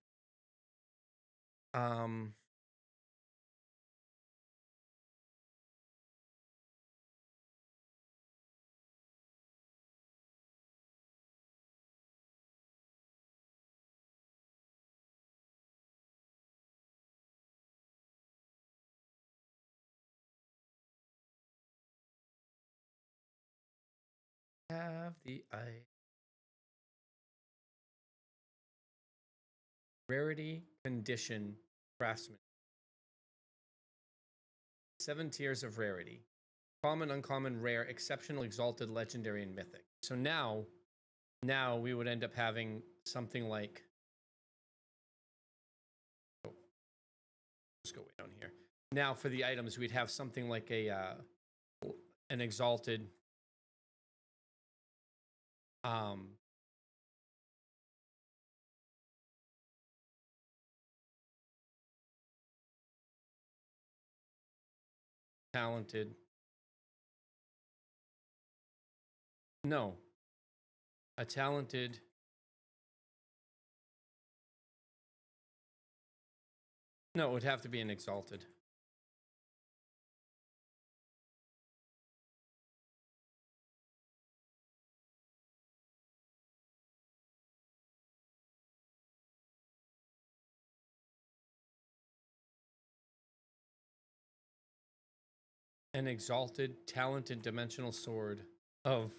Have the rarity condition craftsman. 7 tiers of rarity: common, uncommon, rare, exceptional, exalted, legendary, and mythic. So now we would end up having something like just go way down here. Now for the items, we'd have something like an exalted talented. No. A talented. No, it would have to be an exalted. An exalted, talented dimensional sword of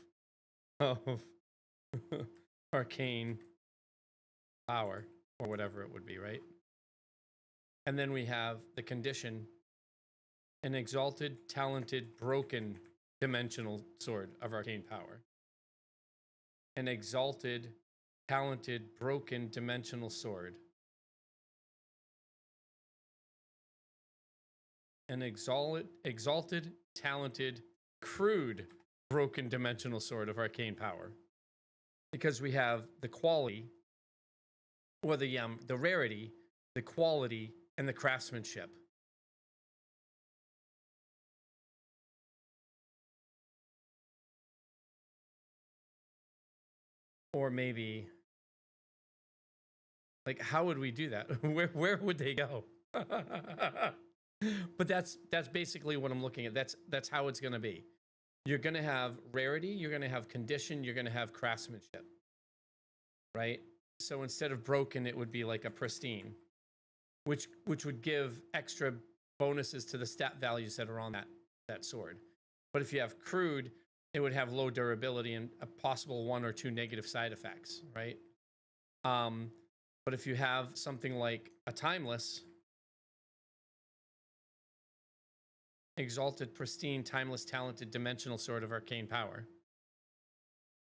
arcane power, or whatever it would be, right? And then we have the condition, an exalted, talented, broken dimensional sword of arcane power. An exalted, talented, broken dimensional sword. An exalted, talented, crude, broken dimensional sword of arcane power. Because we have the quality, or the rarity, the quality, and the craftsmanship. Or maybe, like, how would we do that? Where would they go? But that's basically what I'm looking at. That's how it's going to be. You're going to have rarity, you're going to have condition, you're going to have craftsmanship. Right? So instead of broken, it would be like a pristine, which would give extra bonuses to the stat values that are on that sword. But if you have crude, it would have low durability and a possible 1 or 2 negative side effects, right? But if you have something like a timeless, exalted, pristine, timeless, talented, dimensional sword of arcane power.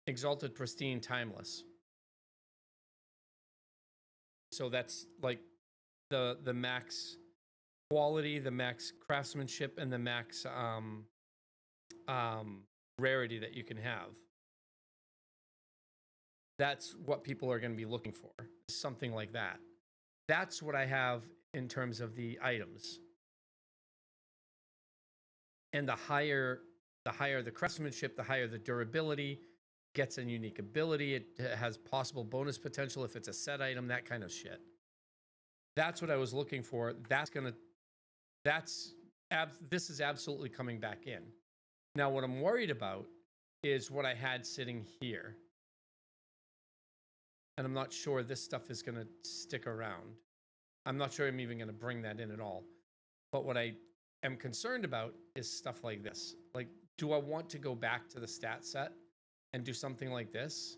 Exalted, pristine, timeless. So that's like the max quality, the max craftsmanship, and the max rarity that you can have. That's what people are going to be looking for. Something like that. That's what I have in terms of the items. And the higher the craftsmanship, the higher the durability, gets a unique ability. It has possible bonus potential if it's a set item, that kind of shit. That's what I was looking for. This is absolutely coming back in. Now, what I'm worried about is what I had sitting here. And I'm not sure this stuff is going to stick around. I'm not sure I'm even going to bring that in at all. But what I am concerned about is stuff like this. Like, do I want to go back to the stat set and do something like this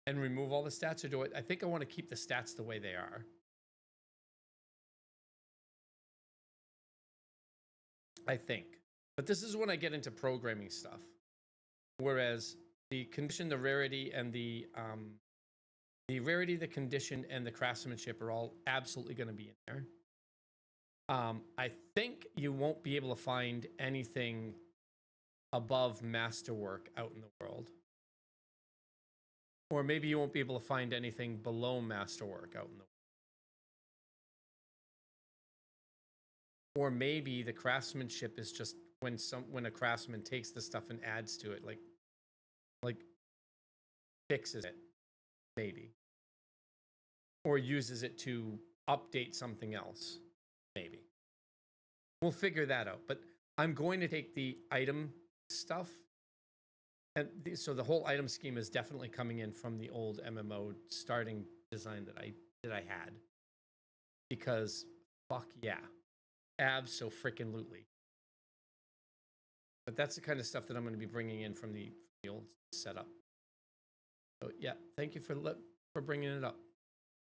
and remove all the stats, or do I think I want to keep the stats the way they are? I think. But this is when I get into programming stuff. Whereas the condition, the rarity, and the rarity, the condition, and the craftsmanship are all absolutely going to be in there. I think you won't be able to find anything above masterwork out in the world. Or maybe you won't be able to find anything below masterwork out in the world. Or maybe the craftsmanship is just when a craftsman takes the stuff and adds to it, like fixes it, maybe. Or uses it to update something else, maybe. We'll figure that out. But I'm going to take the item stuff, and so the whole item scheme is definitely coming in from the old MMO starting design that I had. Because fuck yeah. Abso-freaking-lutely. But that's the kind of stuff that I'm going to be bringing in from the old setup. So yeah, thank you for bringing it up.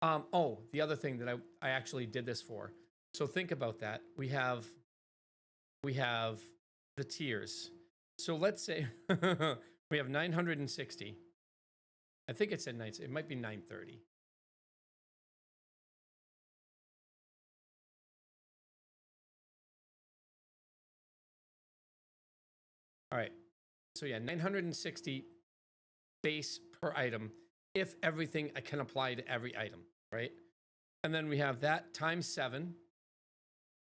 Oh, the other thing that I actually did this for. So think about that. We have the tiers. So let's say we have 960. I think it said it might be 930. All right. So yeah, 960 base per item if everything can apply to every item, right? And then we have that times 7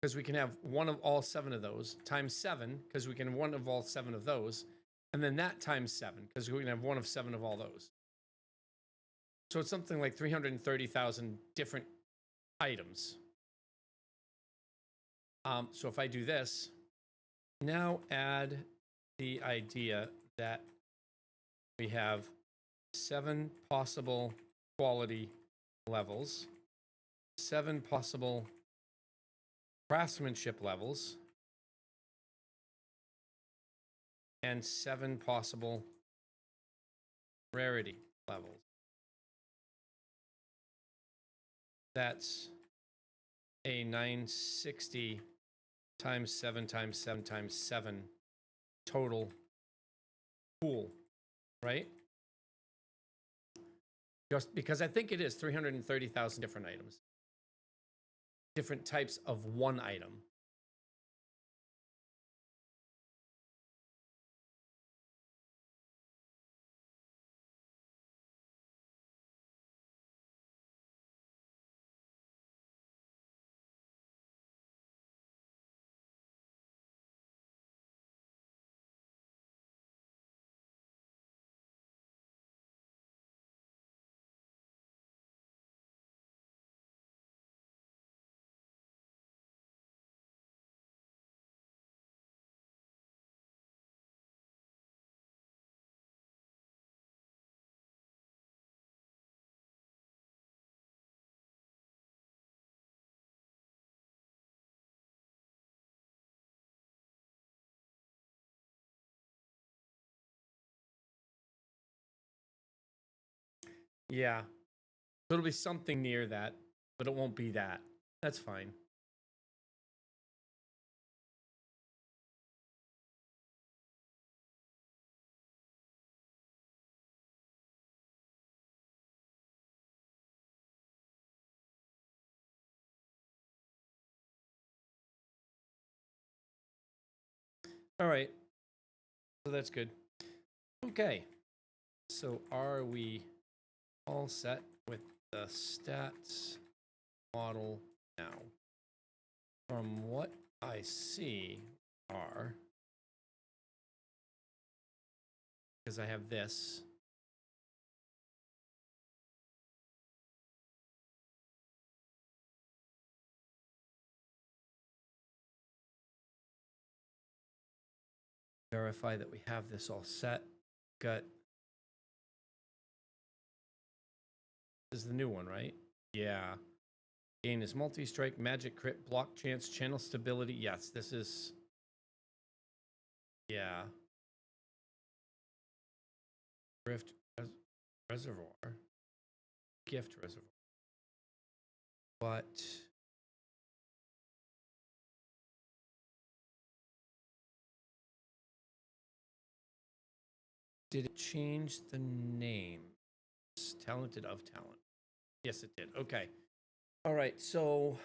because we can have one of all 7 of those, times 7 because we can have one of all 7 of those, and then that times 7 because we can have one of 7 of all those. So it's something like 330,000 different items. So if I do this, now add the idea that we have 7 possible quality levels, 7 possible craftsmanship levels, and 7 possible rarity levels. That's a 960 times 7 times 7 times 7 total pool, right? Just because I think it is 330,000 different items. Different types of one item. Yeah. So it'll be something near that, but it won't be that. That's fine. All right. So that's good. Okay. So are we all set with the stats model now? From what I see are, because I have this. Verify that we have this all set. Got. This is the new one, right? Yeah. Gain is multi-strike, magic crit, block chance, channel stability. Yes, this is. Yeah. Rift reservoir. Gift reservoir. But. Did it change the name? Talented of talent. Yes, it did. Okay. All right. So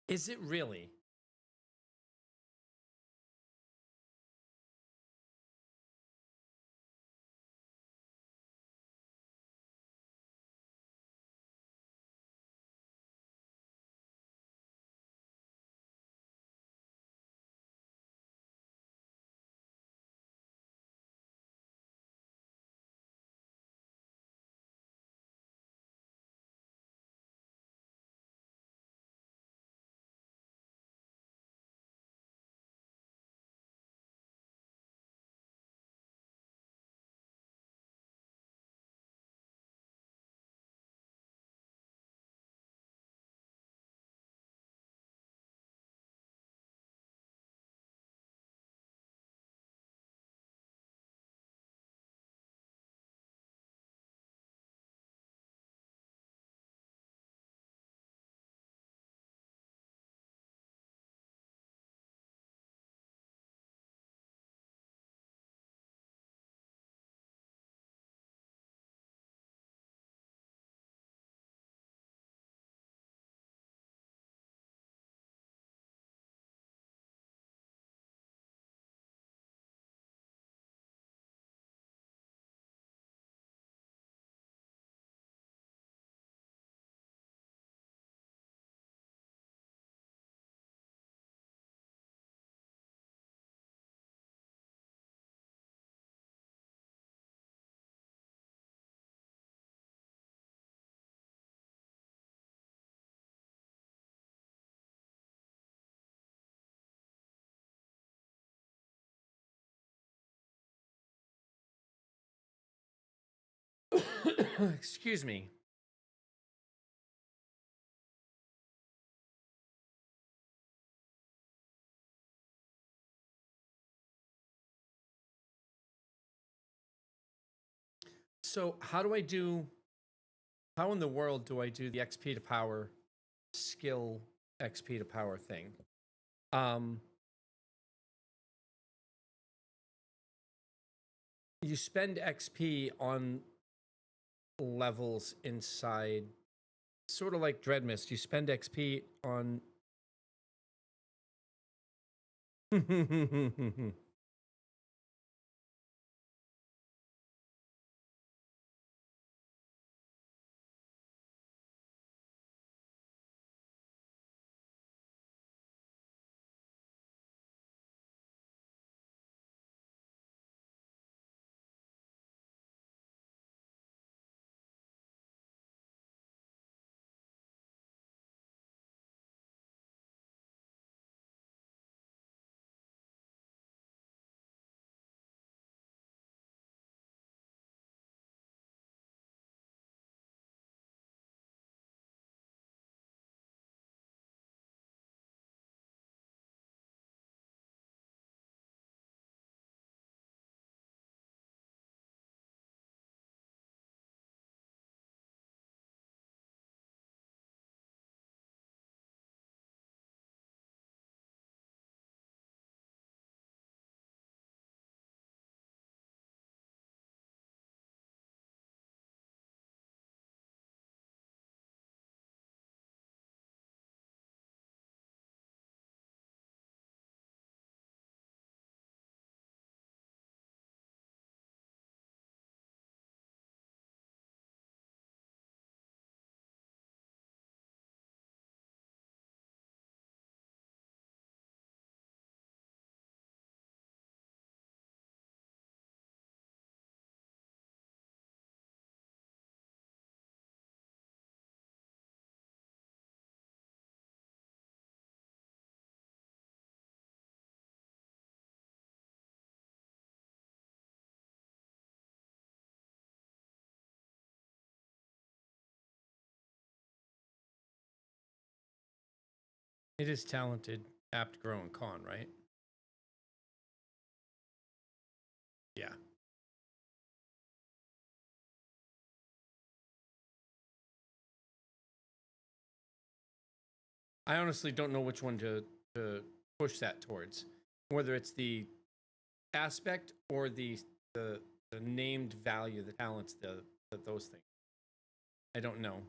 Is it really? Excuse me. So how in the world do I do the XP to power skill XP to power thing? You spend XP on levels inside, sort of like Dreadmist. You spend XP on. It is talented, apt, grow, and con, right? Yeah. I honestly don't know which one to push that towards, whether it's the aspect or the named value, the talents, those things. I don't know.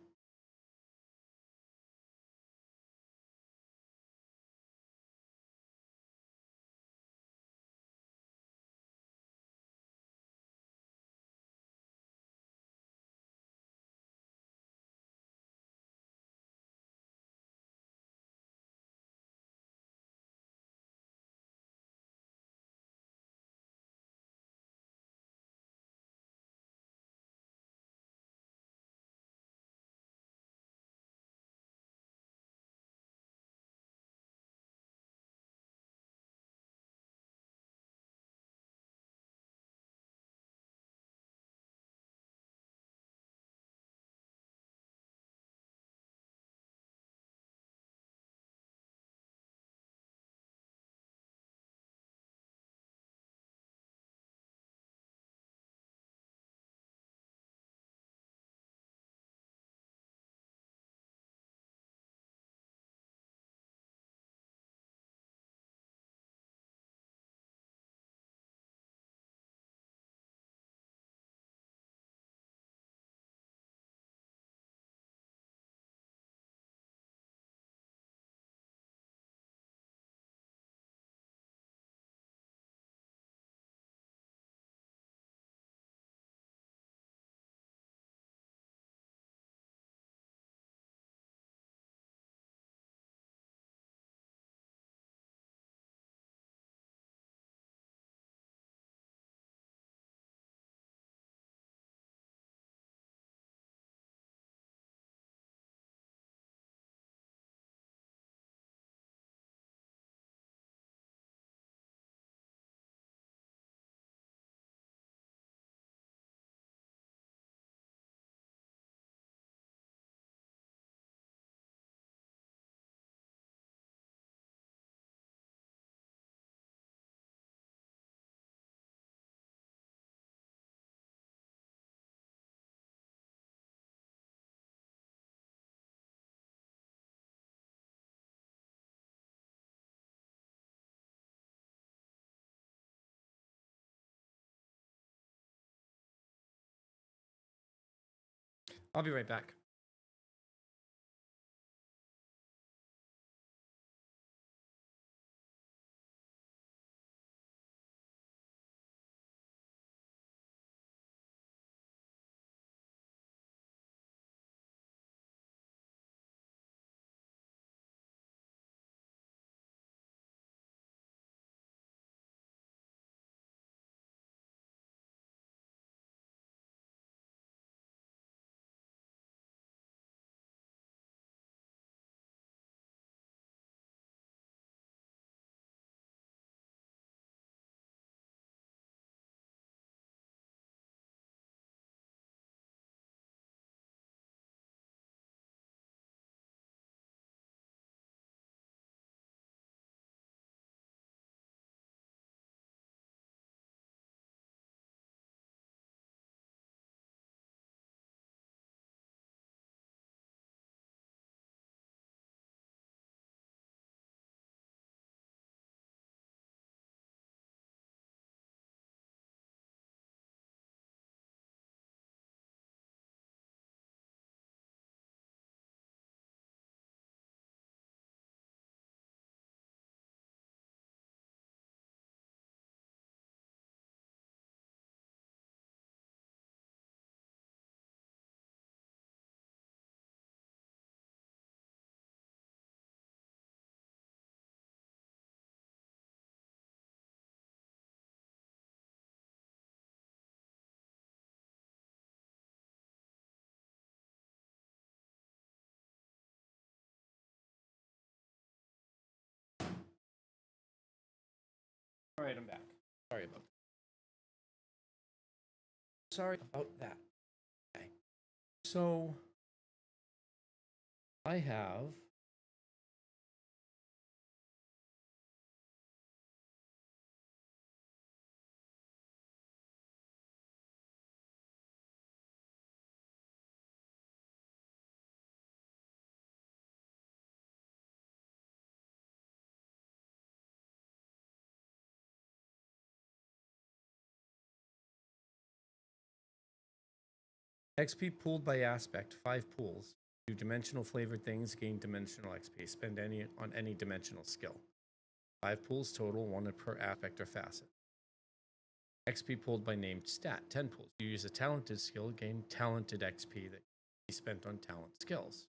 I'll be right back. All right, I'm back. Sorry about that. Sorry about that. Okay. So I have XP pooled by aspect, 5 pools. Do dimensional flavored things, gain dimensional XP. Spend any on any dimensional skill. 5 pools total, 1 per aspect or facet. XP pooled by named stat, 10 pools. You use a talented skill, gain talented XP that can be spent on talent skills.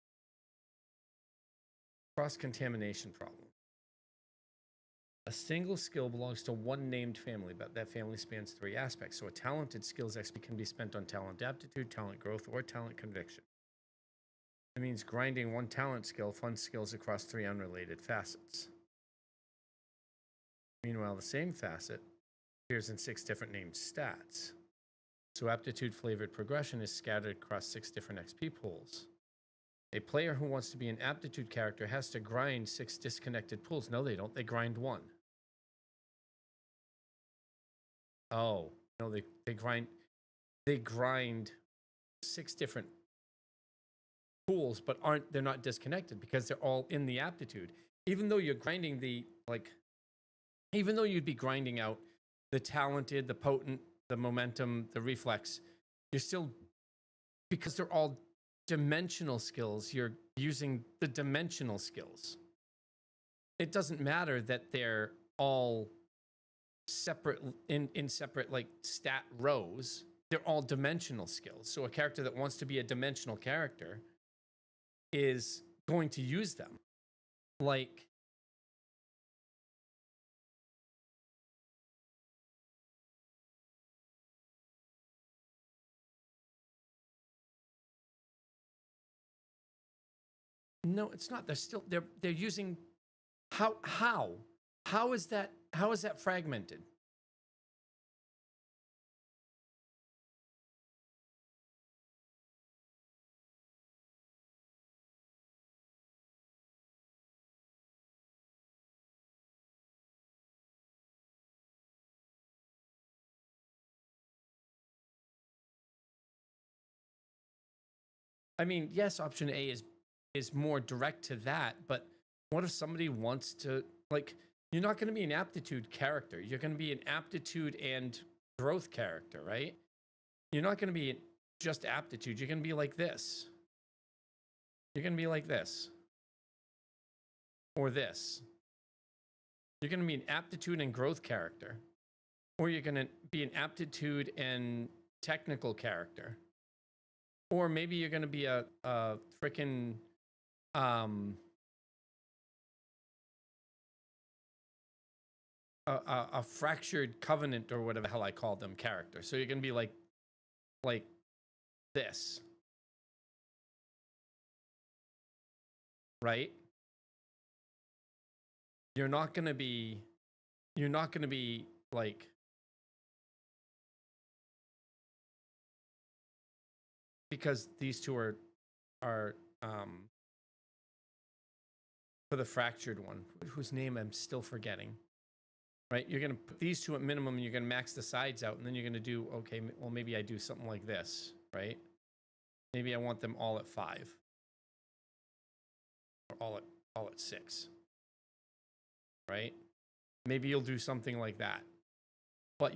Cross-contamination problem. A single skill belongs to one named family, but that family spans 3 aspects. So a talented skill's XP can be spent on talent aptitude, talent growth, or talent conviction. It means grinding one talent skill funds skills across 3 unrelated facets. Meanwhile, the same facet appears in 6 different named stats. So aptitude flavored progression is scattered across 6 different XP pools. A player who wants to be an aptitude character has to grind 6 disconnected pools. No, they don't. They grind 1. Oh, no, they grind 6 different pools, but they're not disconnected because they're all in the aptitude. Even though you're grinding even though you'd be grinding out the talented, the potent, the momentum, the reflex, you're still, because they're all dimensional skills, you're using the dimensional skills. It doesn't matter that they're all separate in separate like stat rows. They're all dimensional skills. So a character that wants to be a dimensional character is going to use them. Like no, it's not. They're using how is that fragmented? I mean, yes, option A is more direct to that, but what if somebody wants to, like, you're not going to be an aptitude character. You're going to be an aptitude and growth character, right? You're not going to be just aptitude, you're going to be like this. You're going to be like this. Or this. You're going to be an aptitude and growth character. Or you're going to be an aptitude and technical character. Or maybe you're going to be a freaking a fractured covenant or whatever the hell I call them character. So you're going to be like this. Right? You're not going to be like because these two are for the fractured one, whose name I'm still forgetting. Right? You're going to put these two at minimum and you're going to max the sides out, and then you're going to do, okay, well, maybe I do something like this, right? Maybe I want them all at 5. Or all at 6. Right? Maybe you'll do something like that. But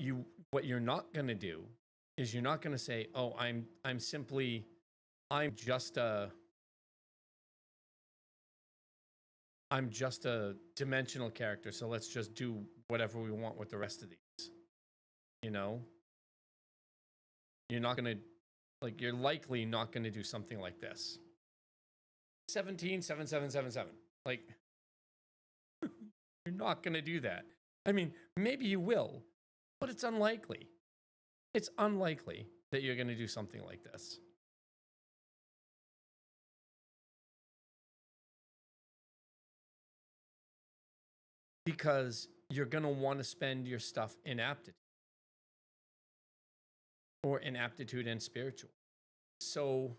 what you're not going to do is you're not going to say, "Oh, I'm just a dimensional character, so let's just do whatever we want with the rest of these." You know? You're not going to, like, you're likely not going to do something like this. 17, 7, 7, 7, 7. Like, you're not going to do that. I mean, maybe you will, but it's unlikely. It's unlikely that you're going to do something like this. Because you're going to want to spend your stuff in aptitude. Or in aptitude and spiritual. So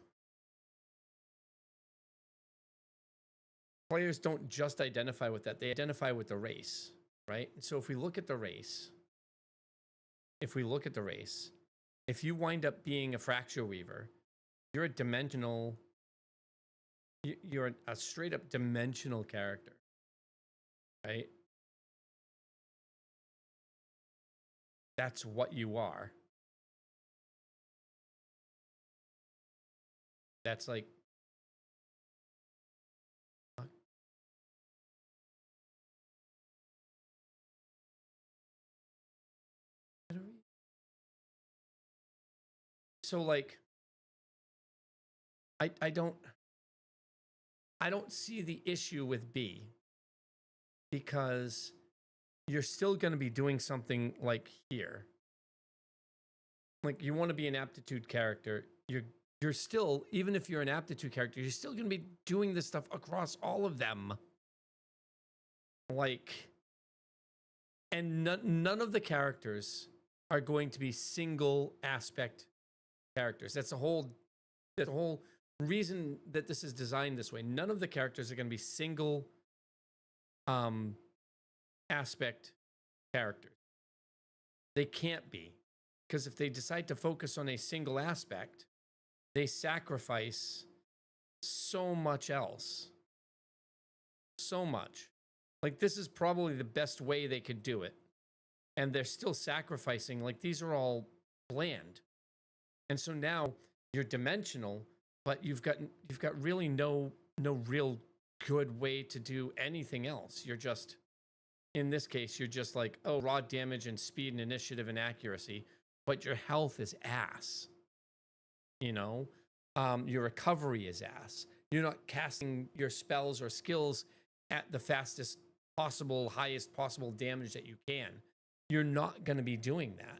players don't just identify with that. They identify with the race, right? So if we look at the race, if you wind up being a fracture weaver, you're a dimensional, you're a straight up dimensional character, right? That's what you are. That's like, so like, I don't see the issue with B, because you're still going to be doing something like here. Like, you want to be an aptitude character. You're still, even if you're an aptitude character, you're still going to be doing this stuff across all of them. Like, and none of the characters are going to be single aspect characters. That's the whole reason that this is designed this way. None of the characters are going to be single aspect characters. They can't be, because if they decide to focus on a single aspect, they sacrifice so much else. So much. Like, this is probably the best way they could do it. And they're still sacrificing, like, these are all bland. And so now you're dimensional, but you've got really no real good way to do anything else. You're just, in this case, you're just like, oh, raw damage and speed and initiative and accuracy, but your health is ass. You know, your recovery is ass. You're not casting your spells or skills at the fastest possible, highest possible damage that you can. You're not going to be doing that.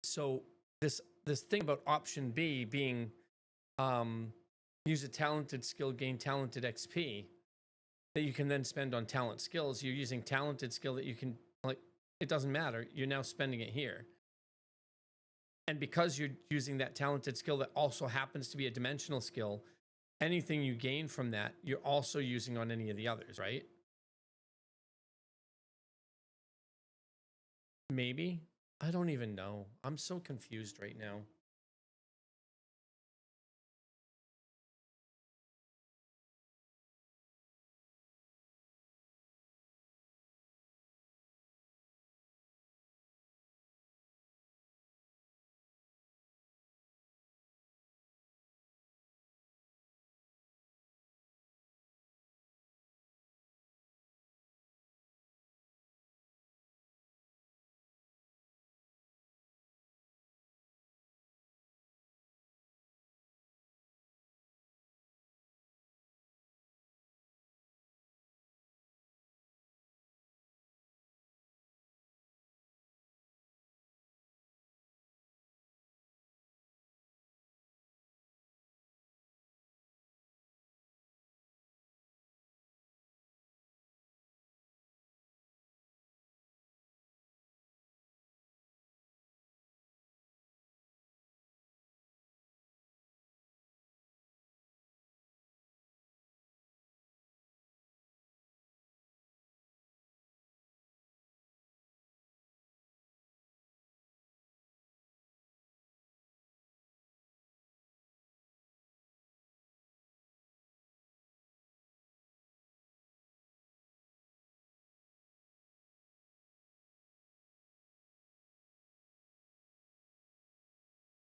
So this thing about option B being use a talented skill, gain talented XP that you can then spend on talent skills. You're using talented skill that you can, like, it doesn't matter. You're now spending it here. And because you're using that talented skill that also happens to be a dimensional skill, anything you gain from that, you're also using on any of the others, right? Maybe. I don't even know. I'm so confused right now.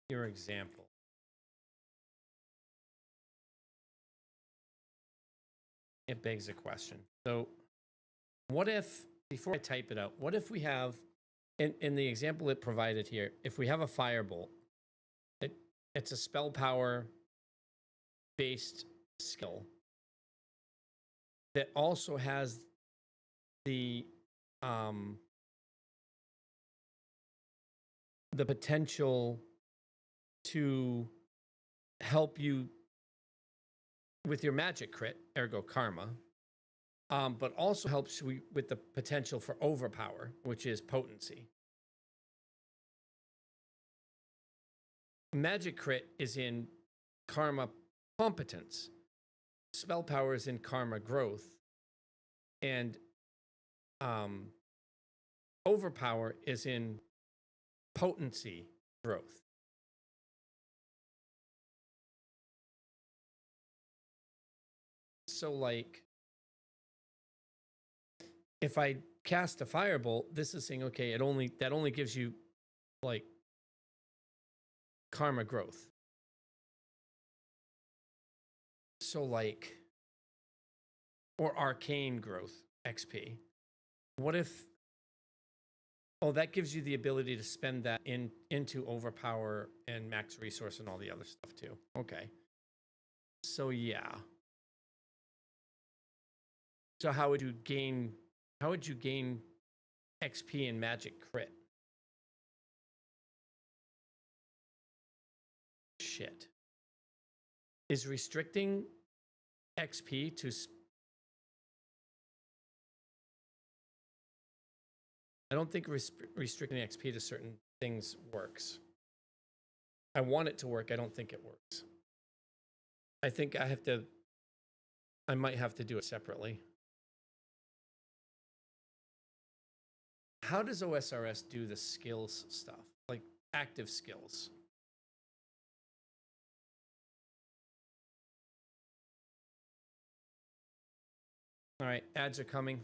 your example. It begs a question. So what if, before I type it out, what if we have, in the example it provided here, if we have a firebolt, it's a spell power based skill that also has the potential to help you with your magic crit, ergo karma, but also helps you with the potential for overpower, which is potency. Magic crit is in karma competence. Spell power is in karma growth. And overpower is in potency growth. So like, if I cast a firebolt, this is saying, okay, that only gives you like karma growth. So like, or arcane growth XP. What if, oh, that gives you the ability to spend that into overpower and max resource and all the other stuff too. Okay. So yeah. So how would you gain XP in magic crit? Shit. Is restricting XP to I don't think restricting XP to certain things works. I want it to work. I don't think it works. I think I might have to do it separately. How does OSRS do the skills stuff? Like active skills? All right, ads are coming.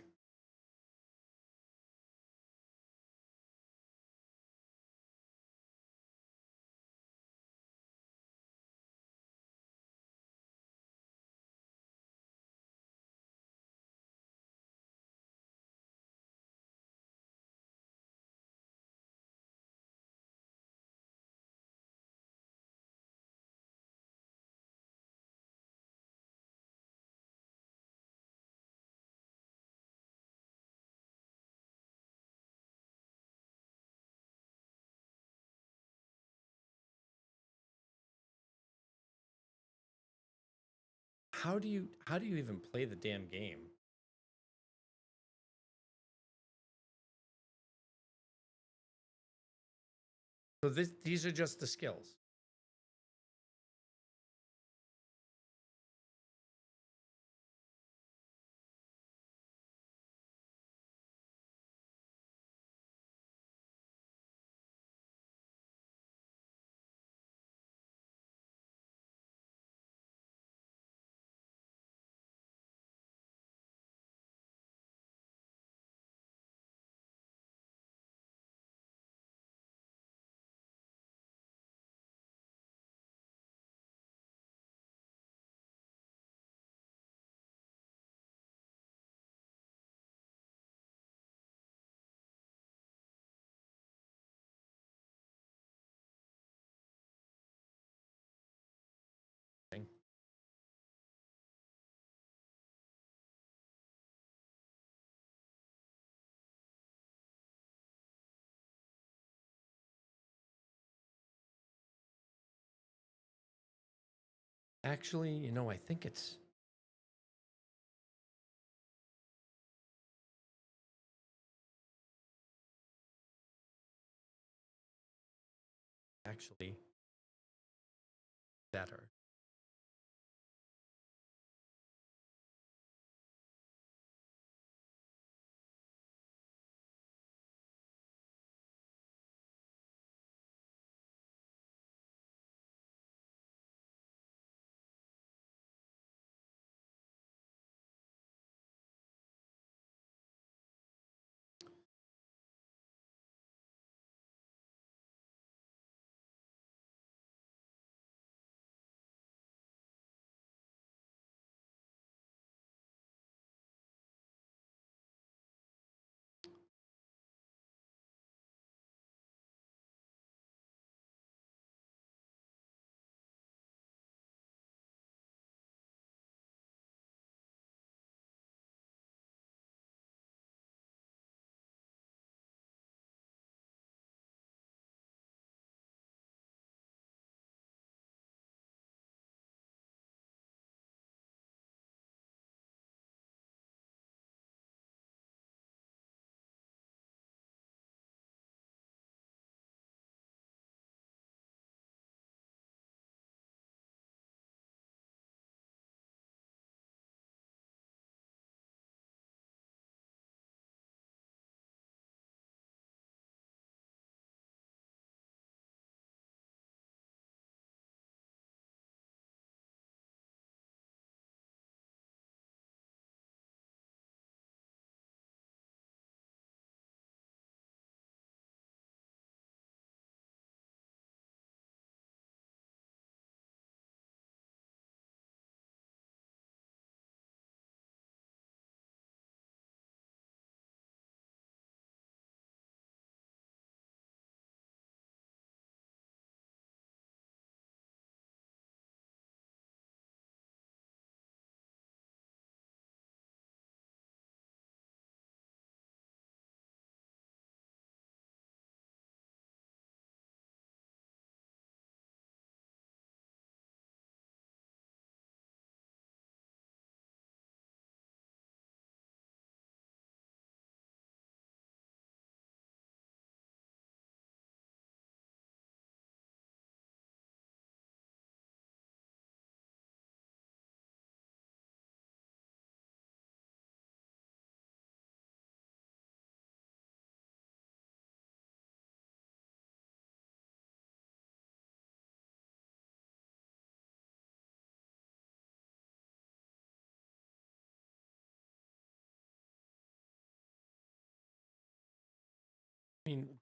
How do you even play the damn game? So these are just the skills. Actually, you know, I think it's actually better.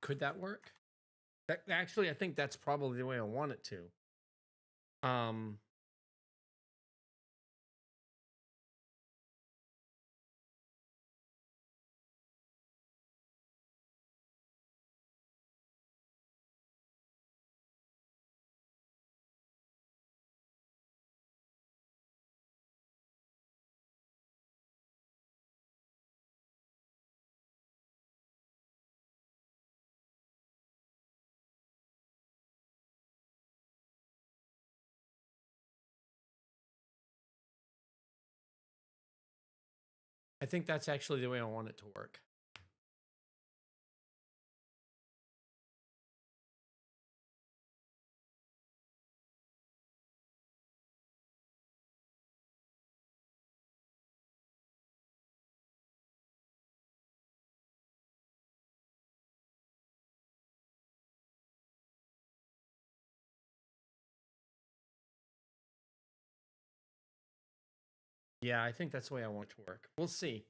Could that work? Actually, I think that's probably the way I want it to. I think that's actually the way I want it to work. Yeah, I think that's the way I want it to work. We'll see.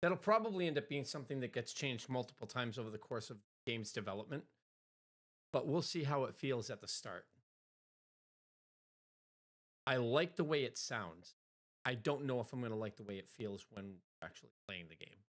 That'll probably end up being something that gets changed multiple times over the course of game's development, but we'll see how it feels at the start. I like the way it sounds. I don't know if I'm going to like the way it feels when we're actually playing the game.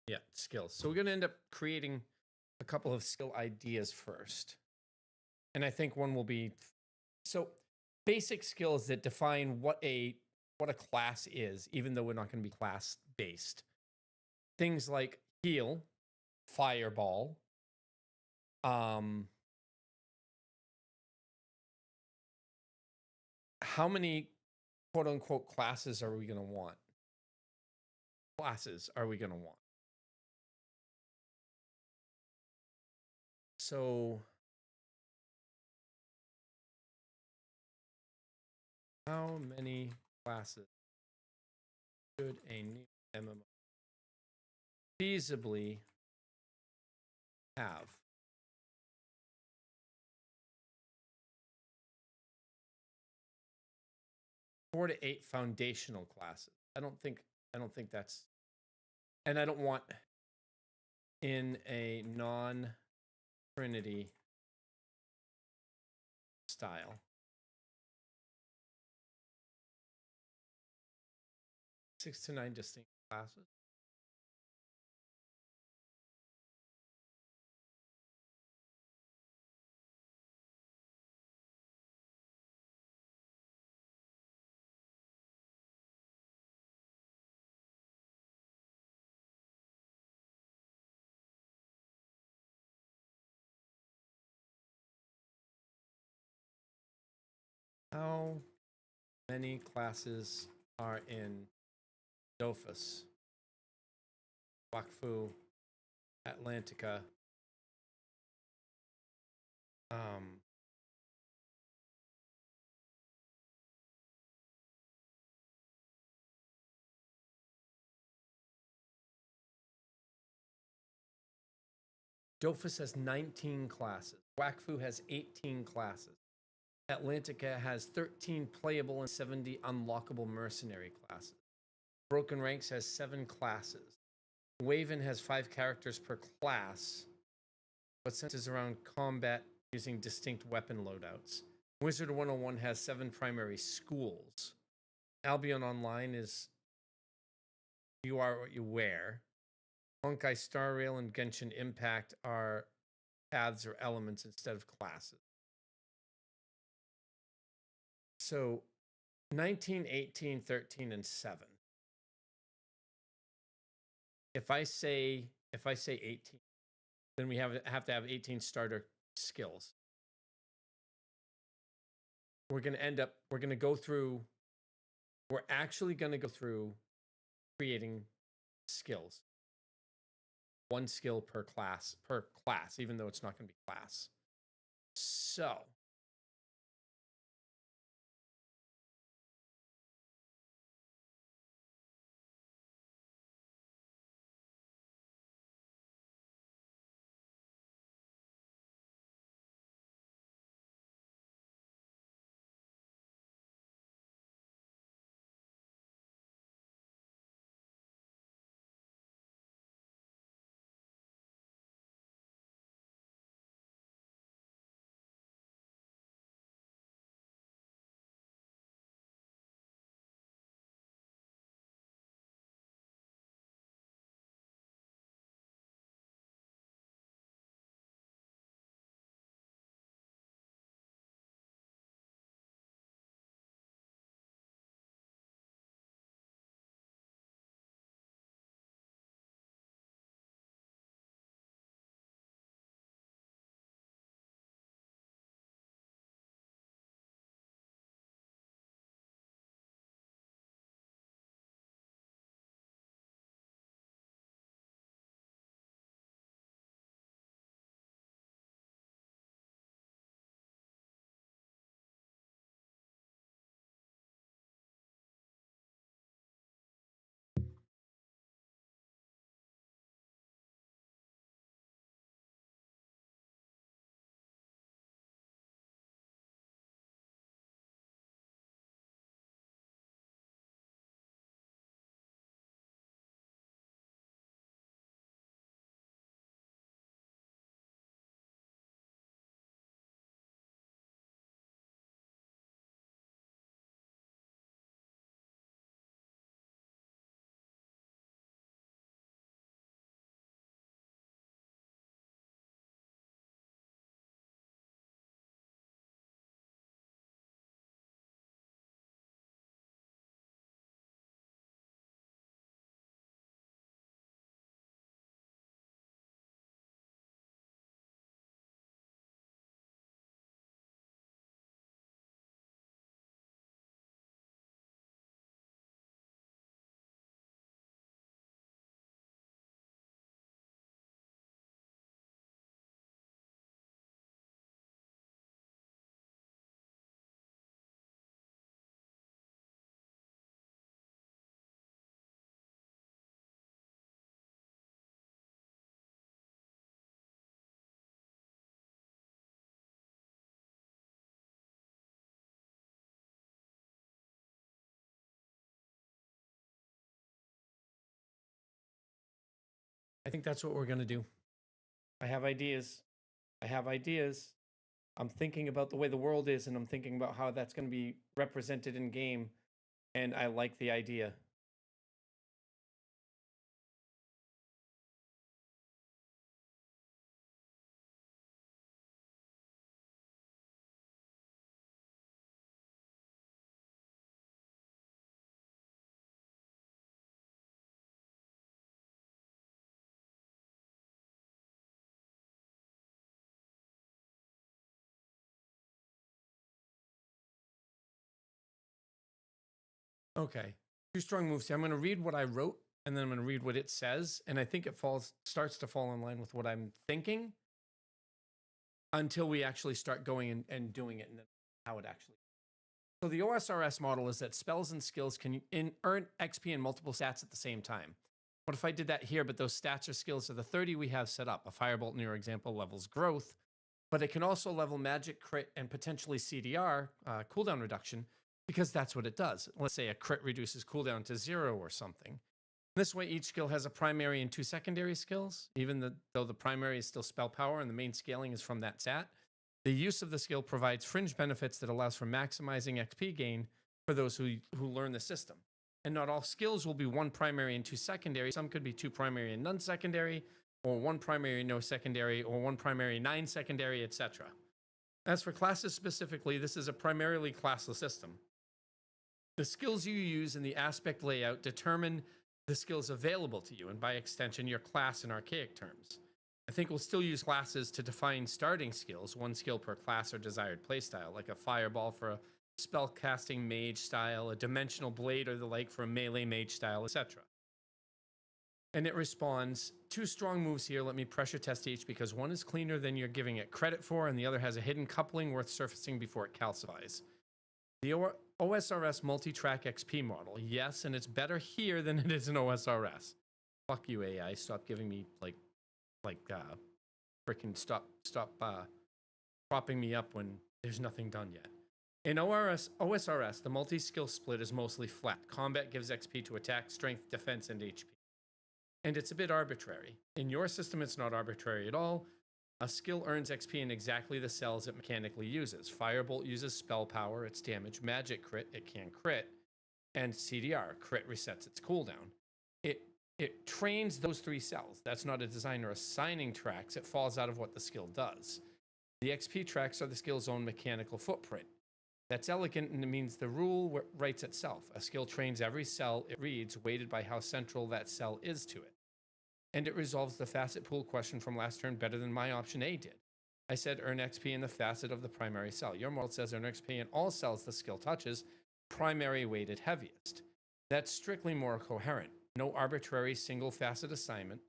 Yeah, skills. So we're going to end up creating a couple of skill ideas first. And I think one will be, so basic skills that define what a class is, even though we're not going to be class based. Things like heal, fireball, how many quote unquote classes are we going to want? Classes are we going to want? So how many classes should a new MMO feasibly have? Four to 8 foundational classes. I don't think that's, and I don't want in a non-Trinity style. Six to 9 distinct classes. How many classes are in Dofus, Wakfu, Atlantica, Dofus has 19 classes. Wakfu has 18 classes. Atlantica has 13 playable and 70 unlockable mercenary classes. Broken Ranks has 7 classes. Waven has 5 characters per class, but centers around combat using distinct weapon loadouts. Wizard 101 has 7 primary schools. Albion Online is you are what you wear. Honkai Star Rail and Genshin Impact are paths or elements instead of classes. So 19, 18, 13, and 7. If I say 18, then we have to have 18 starter skills. We're going to go through creating skills. One skill per class, even though it's not going to be class. So I think that's what we're going to do. I have ideas. I'm thinking about the way the world is, and I'm thinking about how that's going to be represented in game, and I like the idea. Okay. 2 strong moves. I'm going to read what I wrote, and then I'm going to read what it says, and I think it starts to fall in line with what I'm thinking until we actually start going and doing it, and then how it actually. So the OSRS model is that spells and skills can earn XP and multiple stats at the same time. What if I did that here, but those stats or skills are the 30 we have set up? A firebolt, in your example, levels growth, but it can also level magic, crit, and potentially CDR, cooldown reduction, because that's what it does. Let's say a crit reduces cooldown to 0 or something. This way, each skill has a primary and 2 secondary skills, even though the primary is still spell power and the main scaling is from that stat. The use of the skill provides fringe benefits that allows for maximizing XP gain for those who learn the system. And not all skills will be 1 primary and 2 secondary. Some could be 2 primary and none secondary, or 1 primary, no secondary, or 1 primary, 9 secondary, etc. As for classes specifically, this is a primarily classless system. The skills you use in the aspect layout determine the skills available to you, and by extension, your class in archaic terms. I think we'll still use classes to define starting skills, 1 skill per class or desired playstyle, like a fireball for a spellcasting mage style, a dimensional blade or the like for a melee mage style, etc. And it responds, 2 strong moves here, let me pressure test each because one is cleaner than you're giving it credit for and the other has a hidden coupling worth surfacing before it calcifies. The OSRS multi-track XP model, yes, and it's better here than it is in OSRS. Fuck you, AI, stop giving me, freaking stop propping me up when there's nothing done yet. In OSRS, the multi-skill split is mostly flat. Combat gives XP to attack, strength, defense, and HP. And it's a bit arbitrary. In your system, it's not arbitrary at all. A skill earns XP in exactly the cells it mechanically uses. Firebolt uses spell power, its damage, magic crit, it can crit, and CDR, crit resets its cooldown. It trains those 3 cells. That's not a designer assigning tracks. It falls out of what the skill does. The XP tracks are the skill's own mechanical footprint. That's elegant and it means the rule writes itself. A skill trains every cell it reads, weighted by how central that cell is to it. And it resolves the facet pool question from last turn better than my option A did. I said earn XP in the facet of the primary cell. Your model says earn XP in all cells the skill touches, primary weighted heaviest. That's strictly more coherent. No arbitrary single facet assignment.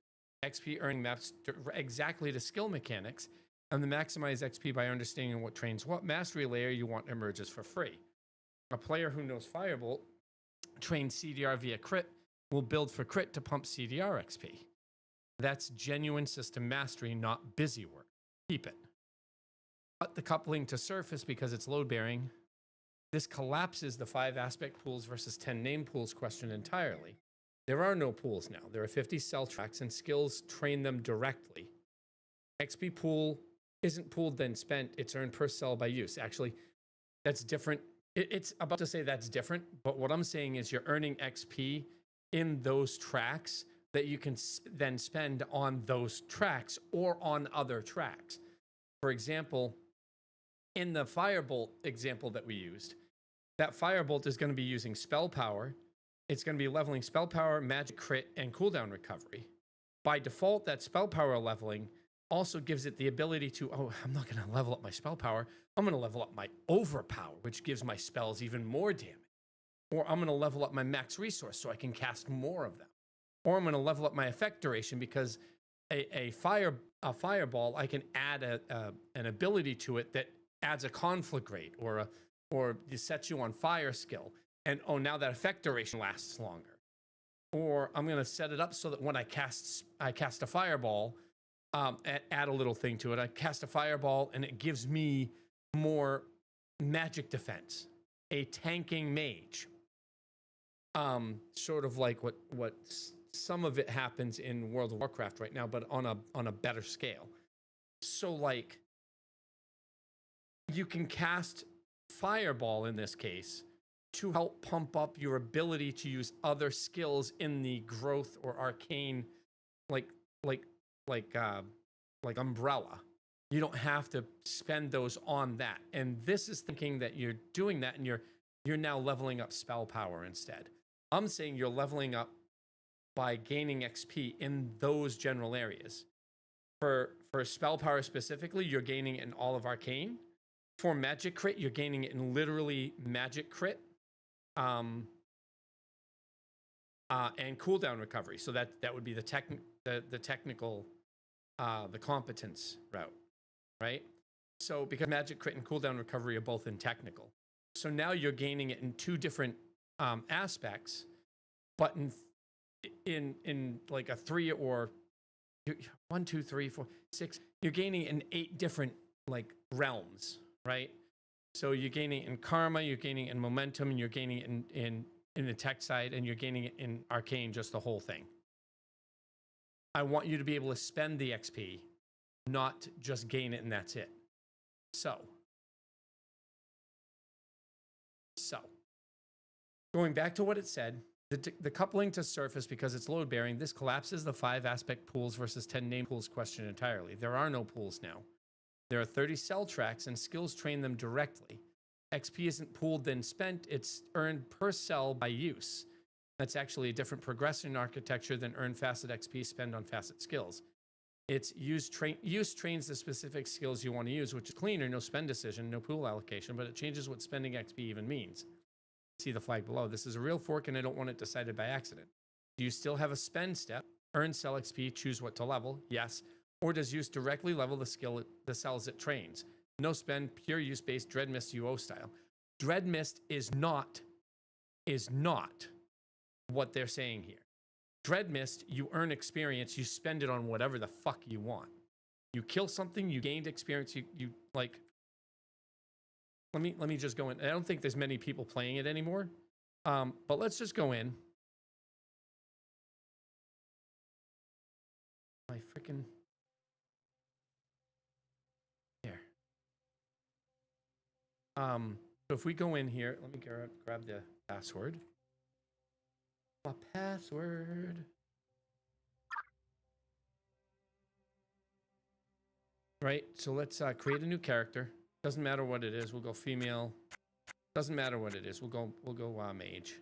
XP earning maps exactly to skill mechanics, and the maximize XP by understanding what trains what mastery layer you want emerges for free. A player who knows Firebolt, trains CDR via crit, will build for crit to pump CDR XP. That's genuine system mastery, not busy work. Keep it. But the coupling to surface because it's load bearing. This collapses the 5 aspect pools versus 10 name pools question entirely. There are no pools now. There are 50 cell tracks and skills train them directly. XP pool isn't pooled then spent. It's earned per cell by use. Actually, that's different. It's about to say that's different, but what I'm saying is you're earning XP in those tracks that you can then spend on those tracks or on other tracks. For example, in the Firebolt example that we used, that Firebolt is going to be using spell power. It's going to be leveling spell power, magic crit, and cooldown recovery. By default, that spell power leveling also gives it the ability to, oh, I'm not going to level up my spell power. I'm going to level up my overpower, which gives my spells even more damage. Or I'm going to level up my max resource so I can cast more of them. Or I'm going to level up my effect duration because a fireball, I can add an ability to it that adds a conflict rate or sets you on fire skill. And oh, now that effect duration lasts longer. Or I'm going to set it up so that when I cast a fireball, add a little thing to it. I cast a fireball and it gives me more magic defense, a tanking mage. Sort of like what some of it happens in World of Warcraft right now, but on a better scale. So like you can cast fireball in this case to help pump up your ability to use other skills in the growth or arcane, like umbrella. You don't have to spend those on that. And this is thinking that you're doing that and you're now leveling up spell power instead. I'm saying you're leveling up by gaining XP in those general areas. For spell power specifically, you're gaining it in all of arcane. For magic crit, you're gaining it in literally magic crit. And cooldown recovery. So that would be the technical, the competence route, right? So because magic crit and cooldown recovery are both in technical. So now you're gaining it in 2 different aspects, but in like a 3 or 1, 2, 3, 4, 6, you're gaining in 8 different like realms, right? So you're gaining in karma, you're gaining in momentum, and you're gaining in the tech side, and you're gaining it in arcane, just the whole thing. I want you to be able to spend the XP, not just gain it and that's it. So going back to what it said, the coupling to surface because it's load bearing, this collapses the 5 aspect pools versus 10 name pools question entirely. There are no pools now. There are 30 cell tracks and skills train them directly. XP isn't pooled then spent, it's earned per cell by use. That's actually a different progression architecture than earn facet XP spend on facet skills. It's use trains the specific skills you want to use, which is cleaner, no spend decision, no pool allocation, but it changes what spending XP even means. See the flag below. This is a real fork and I don't want it decided by accident. Do you still have a spend step? Earn sell XP, choose what to level? Yes. Or does use directly level the cells it trains? No spend, pure use based Dread Mist UO style. Dread Mist is not what they're saying here. Dread Mist, you earn experience, you spend it on whatever the fuck you want. You kill something, you gained experience, you like. Let me just go in. I don't think there's many people playing it anymore. But let's just go in. My freaking there. So if we go in here, let me grab the password. My password. Right, so let's create a new character. Doesn't matter what it is. We'll go female. Doesn't matter what it is. We'll go mage.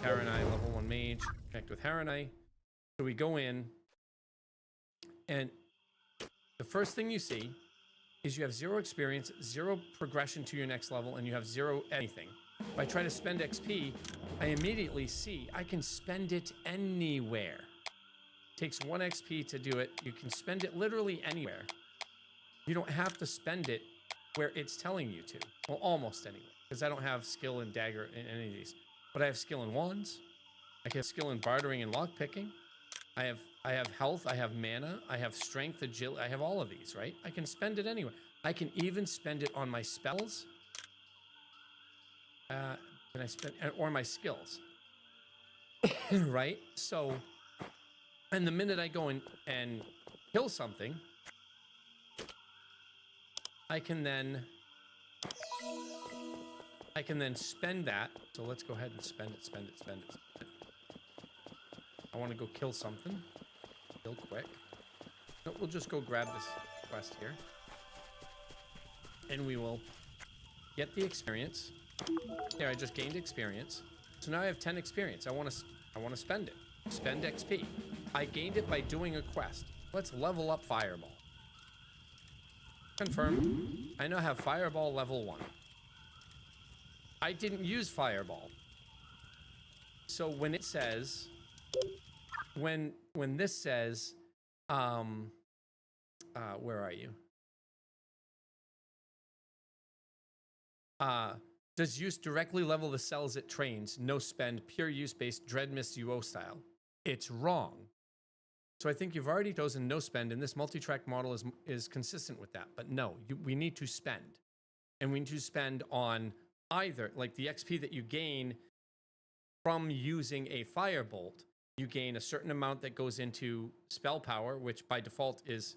Haranai, level 1 mage. Connect with Haranai. So we go in, and the first thing you see is you have 0 experience, 0 progression to your next level, and you have 0 anything. If I try to spend XP, I immediately see I can spend it anywhere. It takes 1 XP to do it. You can spend it literally anywhere. You don't have to spend it where it's telling you to. Well, almost anywhere, because I don't have skill in dagger in any of these. But I have skill in wands. I have skill in bartering and lockpicking. I have health, I have mana, I have strength, agility, I have all of these, right? I can spend it anywhere. I can even spend it on my spells. Can I spend, or my skills, right? So, and the minute I go in and kill something, I can then spend that. So let's go ahead and spend it. I want to go kill something real quick. No, we'll just go grab this quest here. And we will get the experience. There, I just gained experience. So now I have 10 experience. I want to spend it. Spend XP. I gained it by doing a quest. Let's level up Fireball. Confirm. I now have Fireball level 1. I didn't use Fireball. So when it says, when this says, where are you? Does use directly level the cells it trains? No spend, pure use based Dread Mist UO style. It's wrong. So I think you've already chosen no spend, and this multi-track model is consistent with that. But no, we need to spend. And we need to spend on either, like the XP that you gain from using a firebolt, you gain a certain amount that goes into spell power, which by default is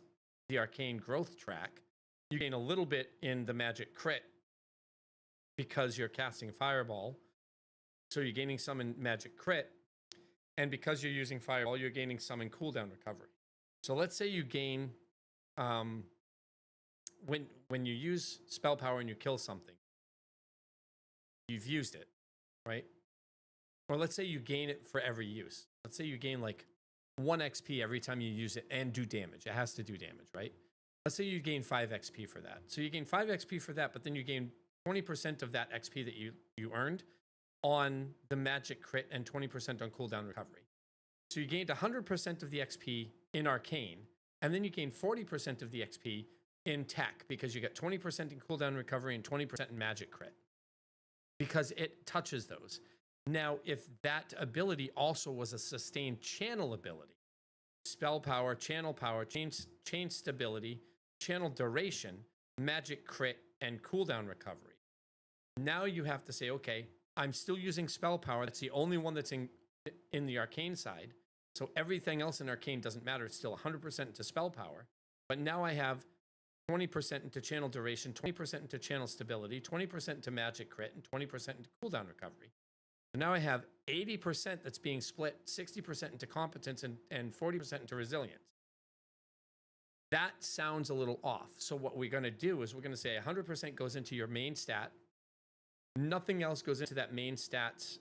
the arcane growth track. You gain a little bit in the magic crit because you're casting fireball. So you're gaining some in magic crit. And because you're using fireball, you're gaining some in cooldown recovery. So let's say you gain, when you use spell power and you kill something, you've used it, right? Or let's say you gain it for every use. Let's say you gain like 1 XP every time you use it and do damage. It has to do damage, right? Let's say you gain 5 XP for that. So you gain 5 XP for that, but then you gain 20% of that XP that you earned on the magic crit and 20% on cooldown recovery. So you gained 100% of the XP in arcane, and then you gain 40% of the XP in tech because you get 20% in cooldown recovery and 20% in magic crit because it touches those. Now, if that ability also was a sustained channel ability, spell power, chain stability, channel duration, magic crit, and cooldown recovery. Now you have to say, okay, I'm still using spell power. That's the only one that's in the arcane side. So everything else in arcane doesn't matter. It's still 100% into spell power. But now I have 20% into channel duration, 20% into channel stability, 20% into magic crit, and 20% into cooldown recovery. So now I have 80% that's being split, 60% into competence and 40% into resilience. That sounds a little off. So what we're going to do is we're going to say 100% goes into your main stat, Nothing else goes into that main stats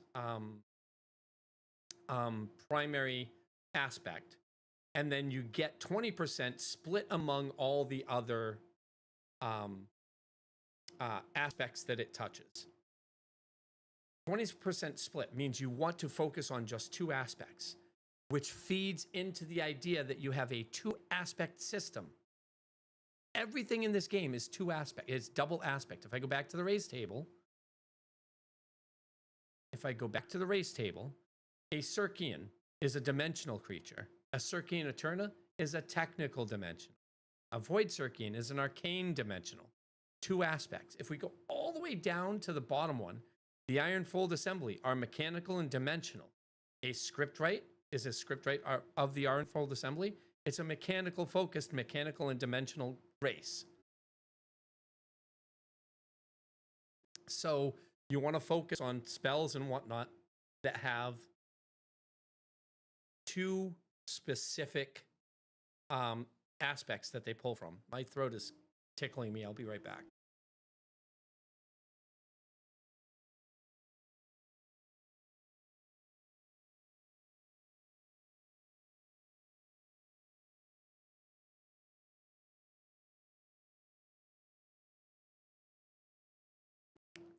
primary aspect. And then you get 20% split among all the other aspects that it touches. 20% split means you want to focus on just 2 aspects, which feeds into the idea that you have a 2-aspect system. Everything in this game is 2 aspect. It's double aspect. If I go back to the race table, a Circean is a dimensional creature. A Circean Eterna is a technical dimensional. A Void Circean is an arcane dimensional. 2 aspects. If we go all the way down to the bottom one, the Ironfold Assembly are mechanical and dimensional. A Scriptwrite is a Scriptwrite of the Ironfold Assembly. It's a mechanical focused, mechanical and dimensional race. So you want to focus on spells and whatnot that have 2 specific aspects that they pull from. My throat is tickling me. I'll be right back.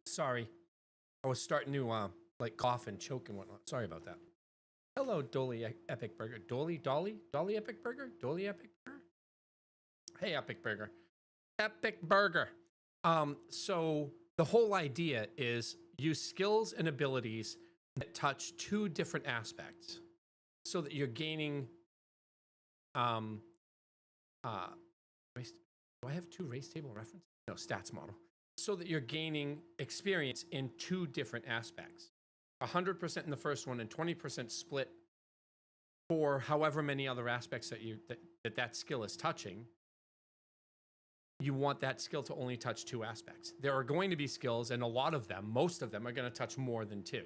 Sorry. I was starting to like cough and choke and whatnot. Sorry about that. Hello, Dolly Epic Burger. Dolly Epic Burger? Dolly Epic Burger? Hey, Epic Burger. Epic Burger. So the whole idea is use skills and abilities that touch 2 different aspects so that you're gaining race, do I have 2 race table references? No, stats model. So that you're gaining experience in 2 different aspects. 100% in the first one and 20% split for however many other aspects that skill is touching. You want that skill to only touch 2 aspects. There are going to be skills, and a lot of them, most of them, are going to touch more than 2,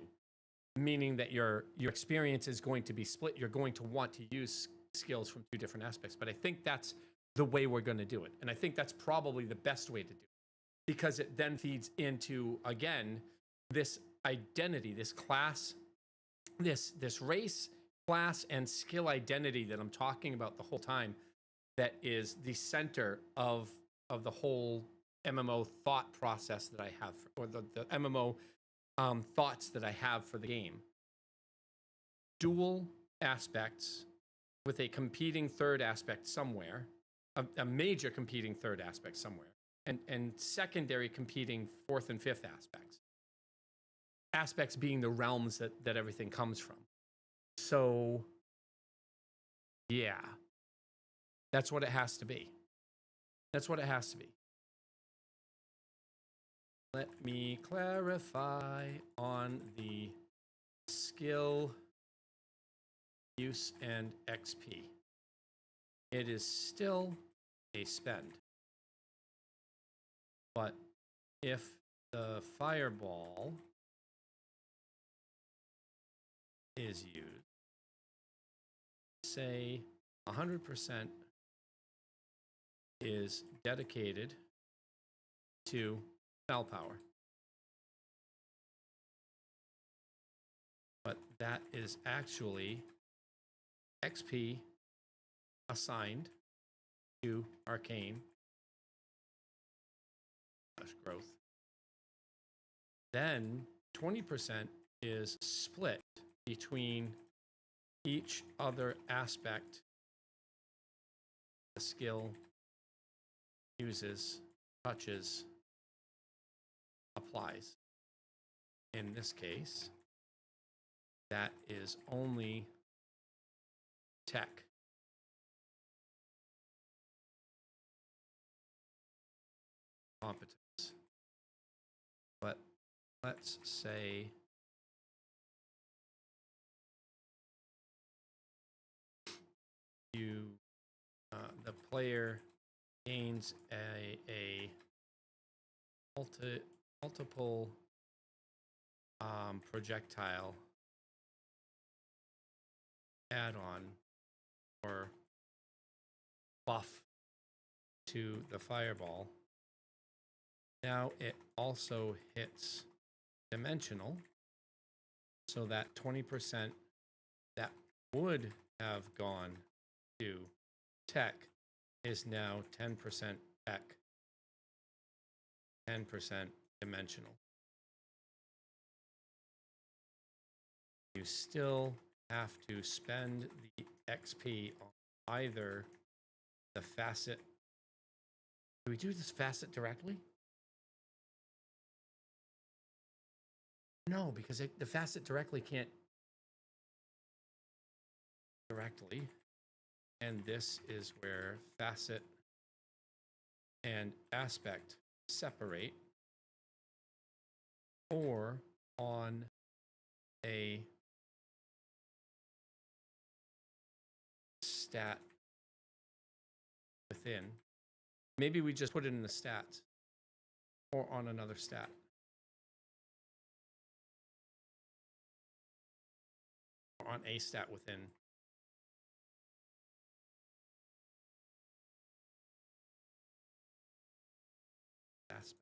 meaning that your experience is going to be split. You're going to want to use skills from 2 different aspects. But I think that's the way we're going to do it, and I think that's probably the best way to do it, because it then feeds into, again, this identity, this class, this race, class, and skill identity that I'm talking about the whole time, that is the center of the whole MMO thought process that I have, or the MMO thoughts that I have for the game. Dual aspects with a competing third aspect somewhere, a major competing third aspect somewhere, and secondary competing 4th and 5th aspects. Aspects being the realms that everything comes from. So, yeah, that's what it has to be. That's what it has to be. Let me clarify on the skill use and XP. It is still a spend. But if the fireball is used, say 100% is dedicated to spell power, but that is actually XP assigned to arcane growth. Then 20% is split between each other aspect the skill uses, touches, applies. In this case, that is only tech. Competence. But let's say the player gains a multiple projectile add-on or buff to the fireball. Now it also hits dimensional. So that 20% that would have gone to tech is now 10% tech, 10% dimensional. You still have to spend the XP on either the facet. Do we do this facet directly? No, because the facet directly can't directly. And this is where facet and aspect separate, or on a stat within. Maybe we just put it in the stats or on another stat. Or on a stat within. Aspect.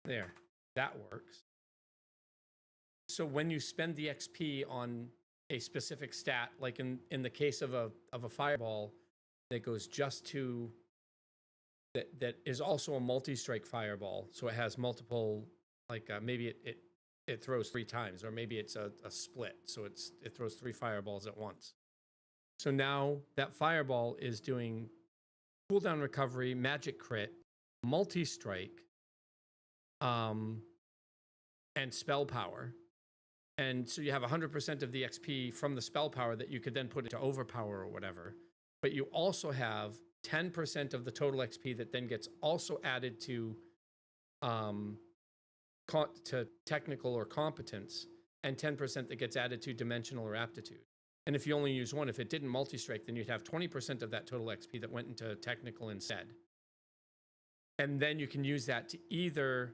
There, that works. So when you spend the XP on a specific stat, like in the case of a fireball that goes just to that is also a multi-strike fireball, so it has multiple, like maybe it throws 3 times, or maybe it's a split, so it throws 3 fireballs at once. So now that fireball is doing cooldown recovery, magic crit, multi-strike, and spell power. And so you have 100% of the XP from the spell power that you could then put into overpower or whatever. But you also have 10% of the total XP that then gets also added to technical or competence, and 10% that gets added to dimensional or aptitude. And if you only use one, if it didn't multi-strike, then you'd have 20% of that total XP that went into technical instead. And then you can use that to either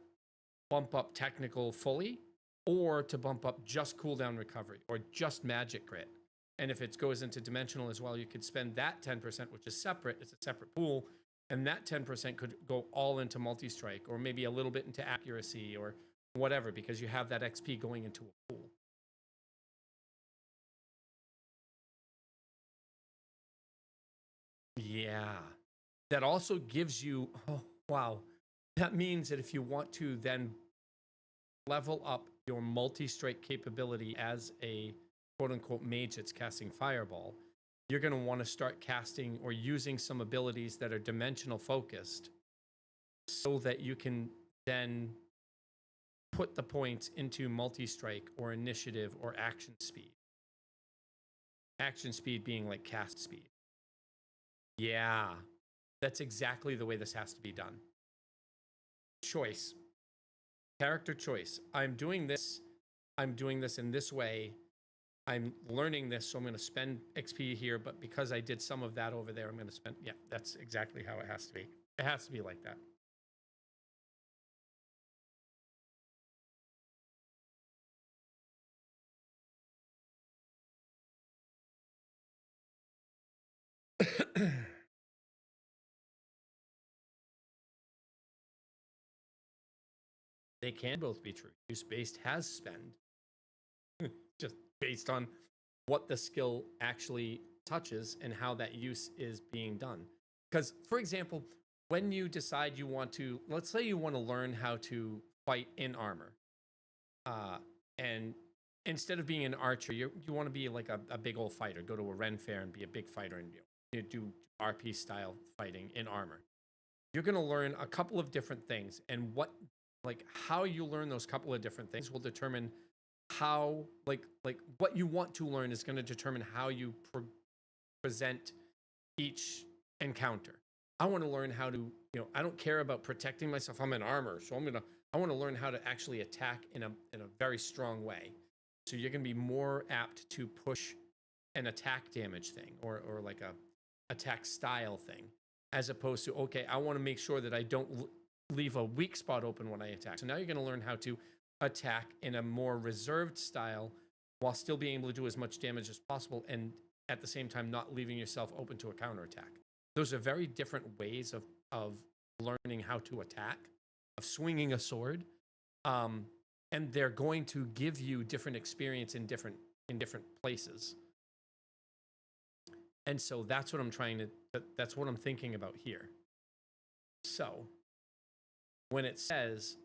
bump up technical fully, or to bump up just cooldown recovery, or just magic crit. And if it goes into dimensional as well, you could spend that 10%, which is separate, it's a separate pool, and that 10% could go all into multi-strike, or maybe a little bit into accuracy, or whatever, because you have that XP going into a pool. Yeah. That also gives you, oh, wow. That means that if you want to then level up your multi-strike capability as a quote-unquote mage that's casting fireball, you're going to want to start casting or using some abilities that are dimensional focused, so that you can then put the points into multi-strike or initiative or action speed. Action speed being like cast speed. Yeah, that's exactly the way this has to be done. Choice. Character choice. I'm doing this in this way. I'm learning this, so I'm going to spend XP here, but because I did some of that over there, I'm going to spend... Yeah, that's exactly how it has to be. It has to be like that. They can both be true. Use-based has spend. Just based on what the skill actually touches and how that use is being done. Because, for example, when you decide you want to, let's say you want to learn how to fight in armor, and instead of being an archer, you want to be like a big old fighter, go to a Ren fair and be a big fighter and you do RP style fighting in armor. You're going to learn a couple of different things, and how you learn those couple of different things will determine how like what you want to learn is going to determine how you present each encounter. I want to learn how to, I don't care about protecting myself. I'm in armor, so I want to learn how to actually attack in a very strong way. So you're going to be more apt to push an attack damage thing or like a attack style thing, as opposed to, okay, I want to make sure that I don't leave a weak spot open when I attack. So now you're going to learn how to attack in a more reserved style while still being able to do as much damage as possible and at the same time not leaving yourself open to a counterattack. Those are very different ways of learning how to attack, of swinging a sword, and they're going to give you different experience in different places. And so that's what that's what I'm thinking about here. So when it says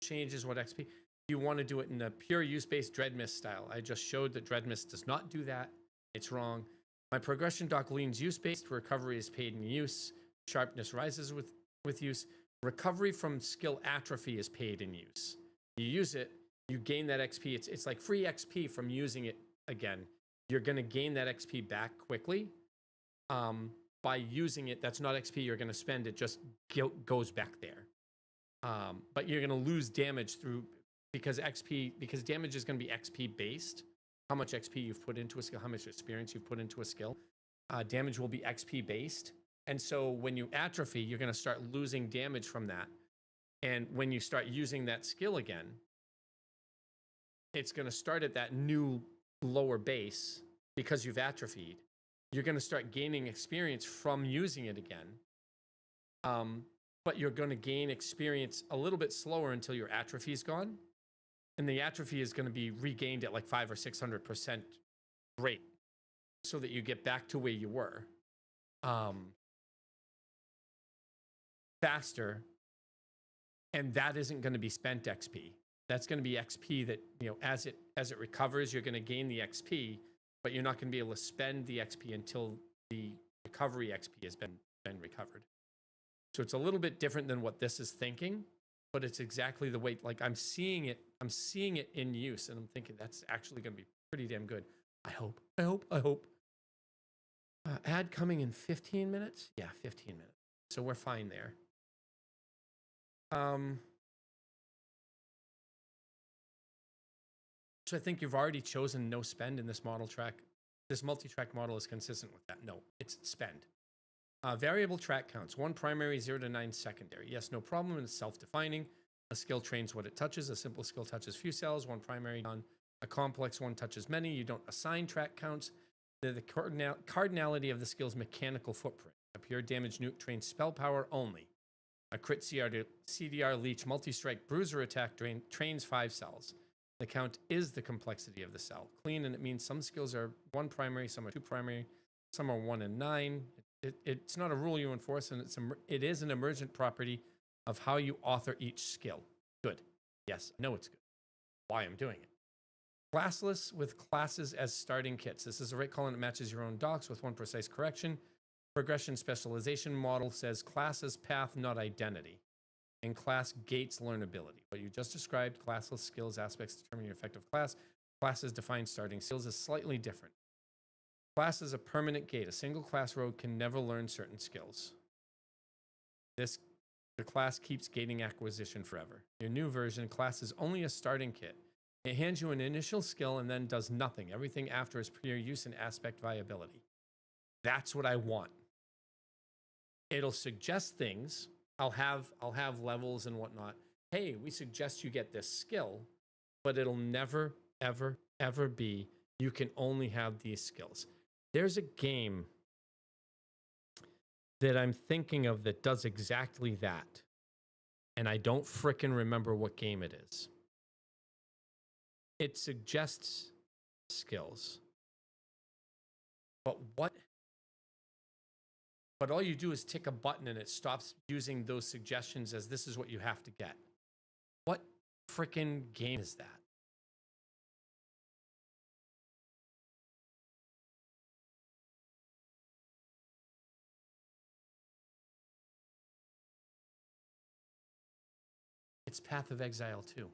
changes what XP, you want to do it in a pure use-based Dreadmist style. I just showed that Dreadmist does not do that. It's wrong. My progression dock leans use-based. Recovery is paid in use. Sharpness rises with use. Recovery from skill atrophy is paid in use. You use it, you gain that XP. It's like free XP from using it again. You're going to gain that XP back quickly. By using it, that's not XP you're going to spend. It just goes back there. But you're going to lose damage because damage is going to be XP based. How much XP you've put into a skill, how much experience you've put into a skill. Damage will be XP based. And so when you atrophy, you're going to start losing damage from that. And when you start using that skill again, it's going to start at that new lower base because you've atrophied. You're going to start gaining experience from using it again. But you're going to gain experience a little bit slower until your atrophy is gone. And the atrophy is going to be regained at like 500 or 600% rate so that you get back to where you were faster. And that isn't going to be spent XP. That's going to be XP that, as it recovers, you're going to gain the XP, but you're not going to be able to spend the XP until the recovery XP has been recovered. So it's a little bit different than what this is thinking, but it's exactly the way, like I'm seeing it in use and I'm thinking that's actually going to be pretty damn good. I hope. Ad coming in 15 minutes? Yeah, 15 minutes. So we're fine there. So I think you've already chosen no spend in this model track. This multi-track model is consistent with that. No, it's spend. Variable track counts. 1 primary, 0 to 9 secondary. Yes, no problem, and it's self-defining. A skill trains what it touches. A simple skill touches few cells. 1 primary, none. A complex one touches many. You don't assign track counts. The cardinality of the skill's mechanical footprint. A pure damage nuke trains spell power only. A crit CDR leech multi-strike bruiser attack trains 5 cells. The count is the complexity of the cell. Clean, and it means some skills are 1 primary, some are 2 primary, some are 1 and 9. It's not a rule you enforce, and it is an emergent property of how you author each skill. Good. Yes, I know it's good. Why I'm doing it. Classless with classes as starting kits. This is a rate column that matches your own docs with 1 precise correction. Progression specialization model says classes path, not identity. And class gates learnability. What you just described, classless skills aspects determine your effective class. Classes define starting skills is slightly different. Class is a permanent gate. A single class rogue can never learn certain skills. The class keeps gating acquisition forever. Your new version, class is only a starting kit. It hands you an initial skill and then does nothing. Everything after is pure use and aspect viability. That's what I want. It'll suggest things. I'll have levels and whatnot. Hey, we suggest you get this skill, but it'll never, ever, ever be you can only have these skills. There's a game that I'm thinking of that does exactly that. And I don't frickin' remember what game it is. It suggests skills. But all you do is tick a button and it stops using those suggestions as this is what you have to get. What frickin' game is that? It's Path of Exile 2.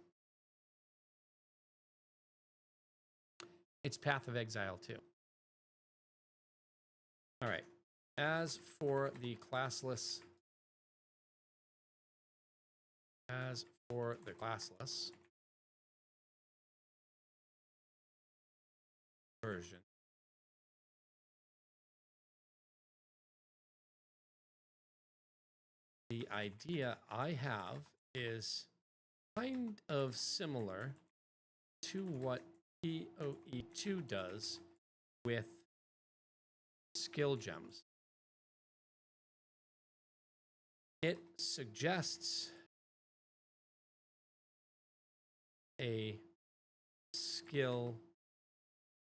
It's Path of Exile too. All right. As for the classless version, the idea I have is kind of similar to what PoE2 does with skill gems. It suggests a skill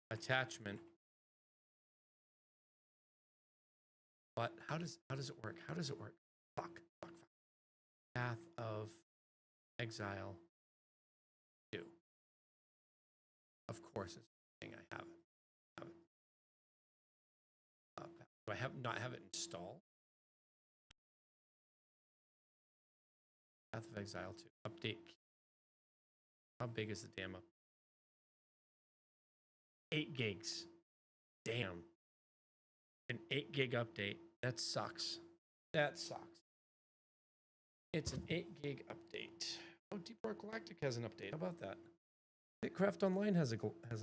attachment, but how does it work? How does it work? Fuck. Path of Exile 2. Of course, it's a thing. I have it. Do I not have it installed? Path of Exile 2 update. How big is the damn up? 8 gigs. Damn. An 8 gig update. That sucks. That sucks. It's an 8 gig update. Oh, Deep Rock Galactic has an update. How about that? Bitcraft Online has an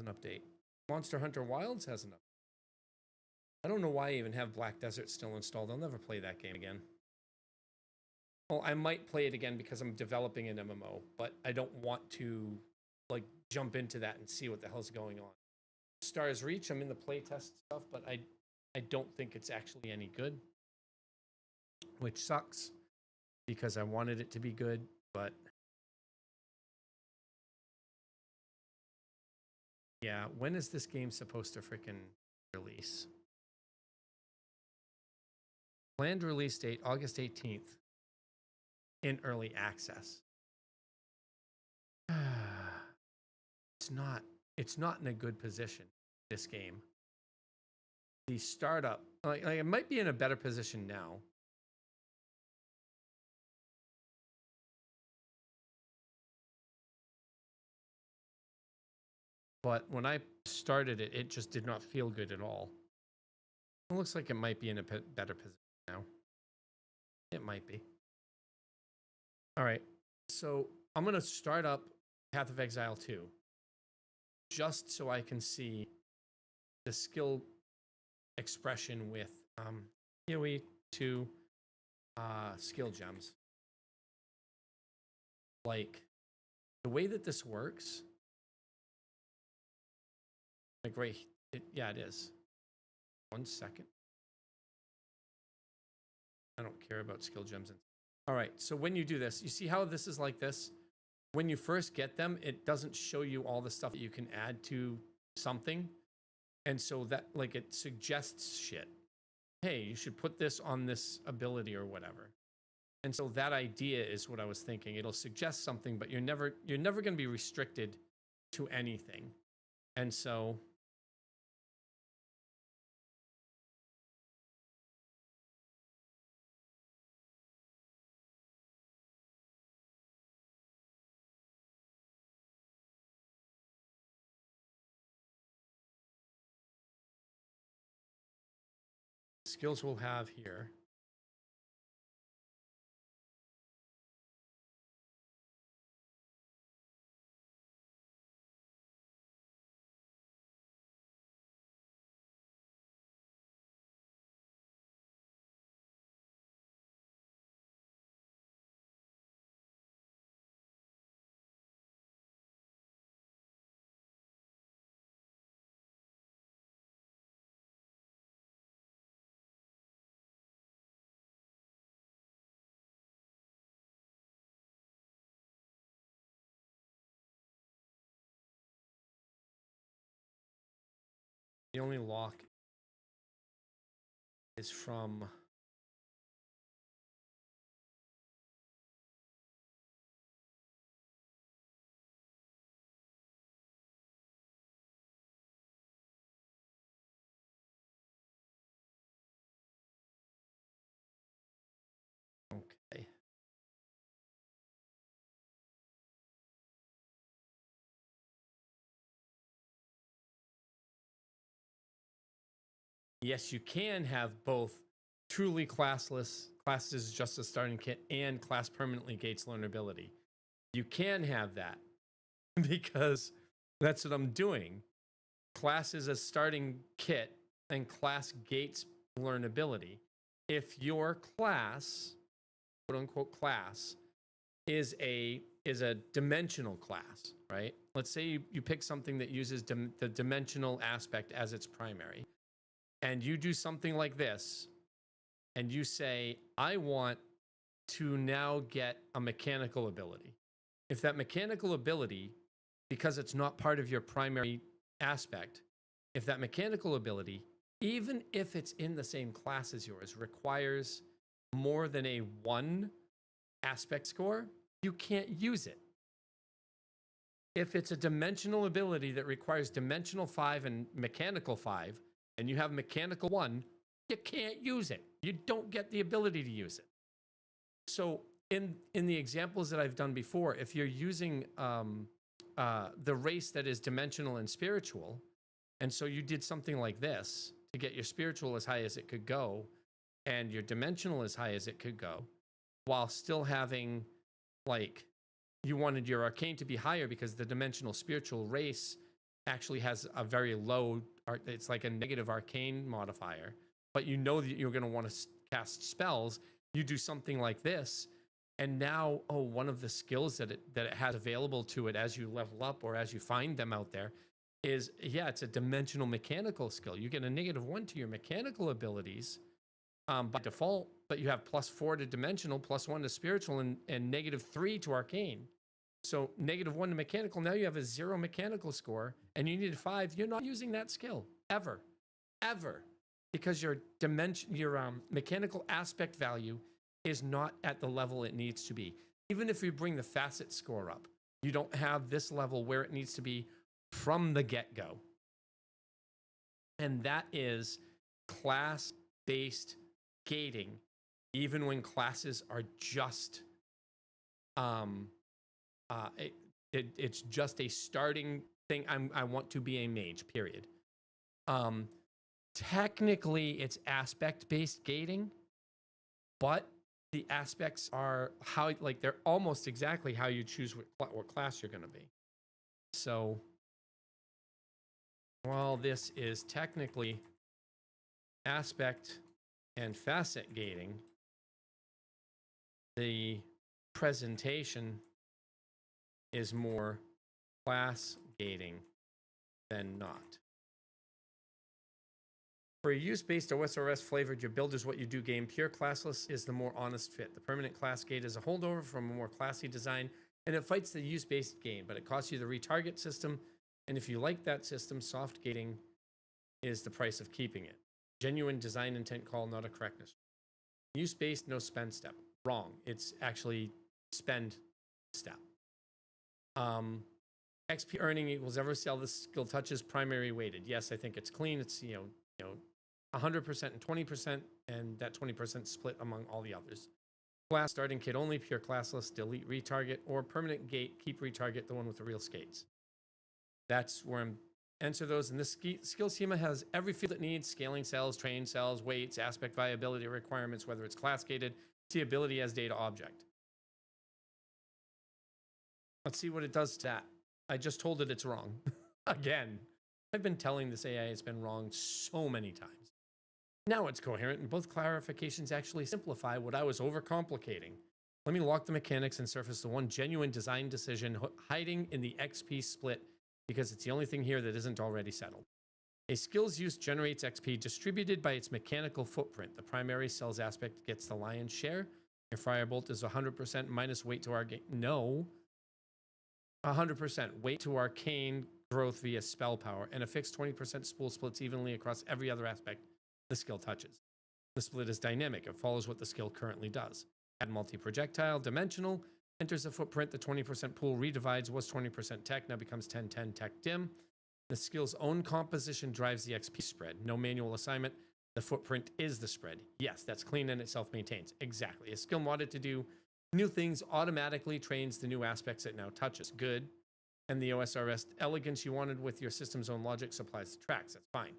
update. Monster Hunter Wilds has an update. I don't know why I even have Black Desert still installed. I'll never play that game again. Well, I might play it again because I'm developing an MMO, but I don't want to like jump into that and see what the hell's going on. Stars Reach, I'm in the playtest stuff, but I don't think it's actually any good, which sucks because I wanted it to be good, but yeah, when is this game supposed to freaking release? Planned release date August 18th in early access. It's not in a good position, this game. The startup, like it might be in a better position now. But when I started it, it just did not feel good at all. It looks like it might be in a better position now. It might be. All right, so I'm going to start up Path of Exile 2 just so I can see the skill expression with PoE 2 skill gems. Like, the way that this works, like right, yeah, it is. 1 second. I don't care about skill gems. All right, so when you do this, you see how this is like this? When you first get them, it doesn't show you all the stuff that you can add to something. And so that, like, it suggests shit. Hey, you should put this on this ability or whatever. And so that idea is what I was thinking. It'll suggest something, but you're never going to be restricted to anything. And so skills we'll have here. The only lock is from okay. Yes, you can have both truly classless classes just a starting kit and class permanently gates learnability. You can have that because that's what I'm doing. Class is a starting kit and class gates learnability. If your class, quote unquote class, is a dimensional class, right? Let's say you pick something that uses the dimensional aspect as its primary, and you do something like this, and you say, I want to now get a mechanical ability. If that mechanical ability, because it's not part of your primary aspect, if that mechanical ability, even if it's in the same class as yours, requires more than a 1 aspect score, you can't use it. If it's a dimensional ability that requires dimensional 5 and mechanical 5, and you have mechanical 1, you can't use it. You don't get the ability to use it. So in the examples that I've done before, if you're using the race that is dimensional and spiritual, and so you did something like this to get your spiritual as high as it could go and your dimensional as high as it could go, while still having, like, you wanted your arcane to be higher because the dimensional spiritual race actually has a very low, it's like a negative arcane modifier, but you know that you're going to want to cast spells. You do something like this, and now, one of the skills that it has available to it as you level up or as you find them out there is, yeah, it's a dimensional mechanical skill. You get a -1 to your mechanical abilities by default, but you have +4 to dimensional, +1 to spiritual, and -3 to arcane. So -1 to mechanical, now you have a 0 mechanical score, and you need a 5. You're not using that skill ever, because your mechanical aspect value is not at the level it needs to be. Even if you bring the facet score up, you don't have this level where it needs to be from the get-go. And that is class-based gating, even when classes are just it's just a starting thing. I want to be a mage, period. Technically it's aspect-based gating, but the aspects are how, like, they're almost exactly how you choose what class you're going to be. So while this is technically aspect and facet gating, the presentation is more class gating than not. For a use-based OSRS flavored, your build is what you do game, pure classless is the more honest fit. The permanent class gate is a holdover from a more classy design, and it fights the use-based game, but it costs you the retarget system, and if you like that system, soft gating is the price of keeping it. Genuine design intent call, not a correctness. Use-based, no spend step. Wrong. It's actually spend step. XP earning equals ever sell the skill touches primary weighted. Yes, I think it's clean. It's 100% and 20%, and that 20% split among all the others. Class starting kit only, pure classless, delete retarget, or permanent gate, keep retarget, the one with the real skates. That's where I'm enter those. And this skill schema has every field it needs: scaling cells, train cells, weights, aspect viability requirements, whether it's class gated, see ability as data object. Let's see what it does to that. I just told it it's wrong. Again, I've been telling this AI it's been wrong so many times. Now it's coherent, and both clarifications actually simplify what I was overcomplicating. Let me lock the mechanics and surface the one genuine design decision hiding in the XP split, because it's the only thing here that isn't already settled. A skill's use generates XP distributed by its mechanical footprint. The primary cells aspect gets the lion's share. Your firebolt is 100% minus weight to arcane. No. 100% weight to arcane growth via spell power, and a fixed 20% spool splits evenly across every other aspect the skill touches. The split is dynamic. It follows what the skill currently does. Add multi-projectile, dimensional, enters the footprint. The 20% pool redivides, was 20% tech, now becomes 10-10 tech dim. The skill's own composition drives the XP spread. No manual assignment. The footprint is the spread. Yes, that's clean and it self-maintains. Exactly. A skill modded to do new things automatically trains the new aspects it now touches. Good. And the OSRS elegance you wanted with your system's own logic supplies the tracks. That's fine.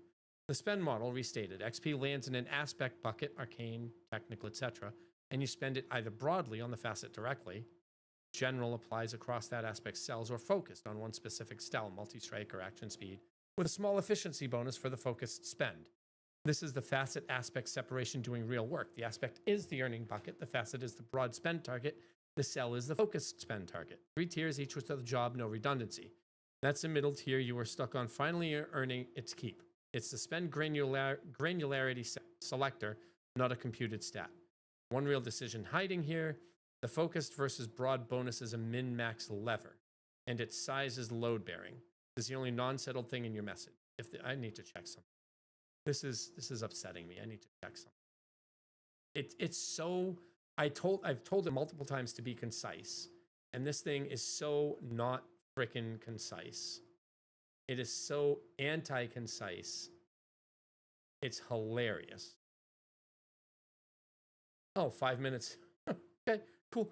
The spend model restated. XP lands in an aspect bucket, arcane, technical, etc., and you spend it either broadly on the facet directly, general applies across that aspect cells, or focused on one specific style, multi-strike or action speed, with a small efficiency bonus for the focused spend. This is the facet aspect separation doing real work. The aspect is the earning bucket, the facet is the broad spend target, the cell is the focused spend target. 3 tiers, each with a job, no redundancy. That's the middle tier you are stuck on, finally earning its keep. It's the spend granularity selector, not a computed stat. One real decision hiding here. The focused versus broad bonus is a min-max lever, and its size is load-bearing. This is the only non-settled thing in your message. I need to check something. This is upsetting me. I need to check something. It's so... I've told it multiple times to be concise, and this thing is so not freaking concise. It is so anti-concise. It's hilarious. Oh, 5 minutes. Okay, cool.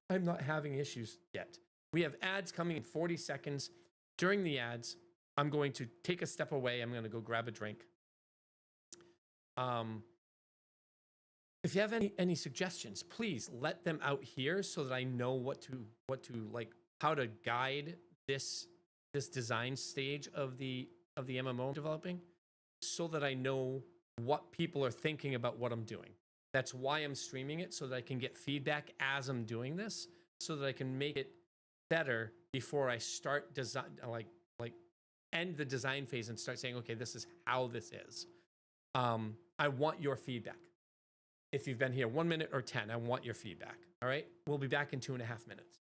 I'm not having issues yet. We have ads coming in 40 seconds. During the ads, I'm going to take a step away. I'm going to go grab a drink. If you have any suggestions, please let them out here so that I know what to like, how to guide this design stage of the MMO I'm developing, so that I know what people are thinking about what I'm doing. That's why I'm streaming it, so that I can get feedback as I'm doing this, so that I can make it better before I start design, like end the design phase and start saying, okay, this is how this is. I want your feedback. If you've been here 1 minute or 10, I want your feedback. All right, we'll be back in 2.5 minutes.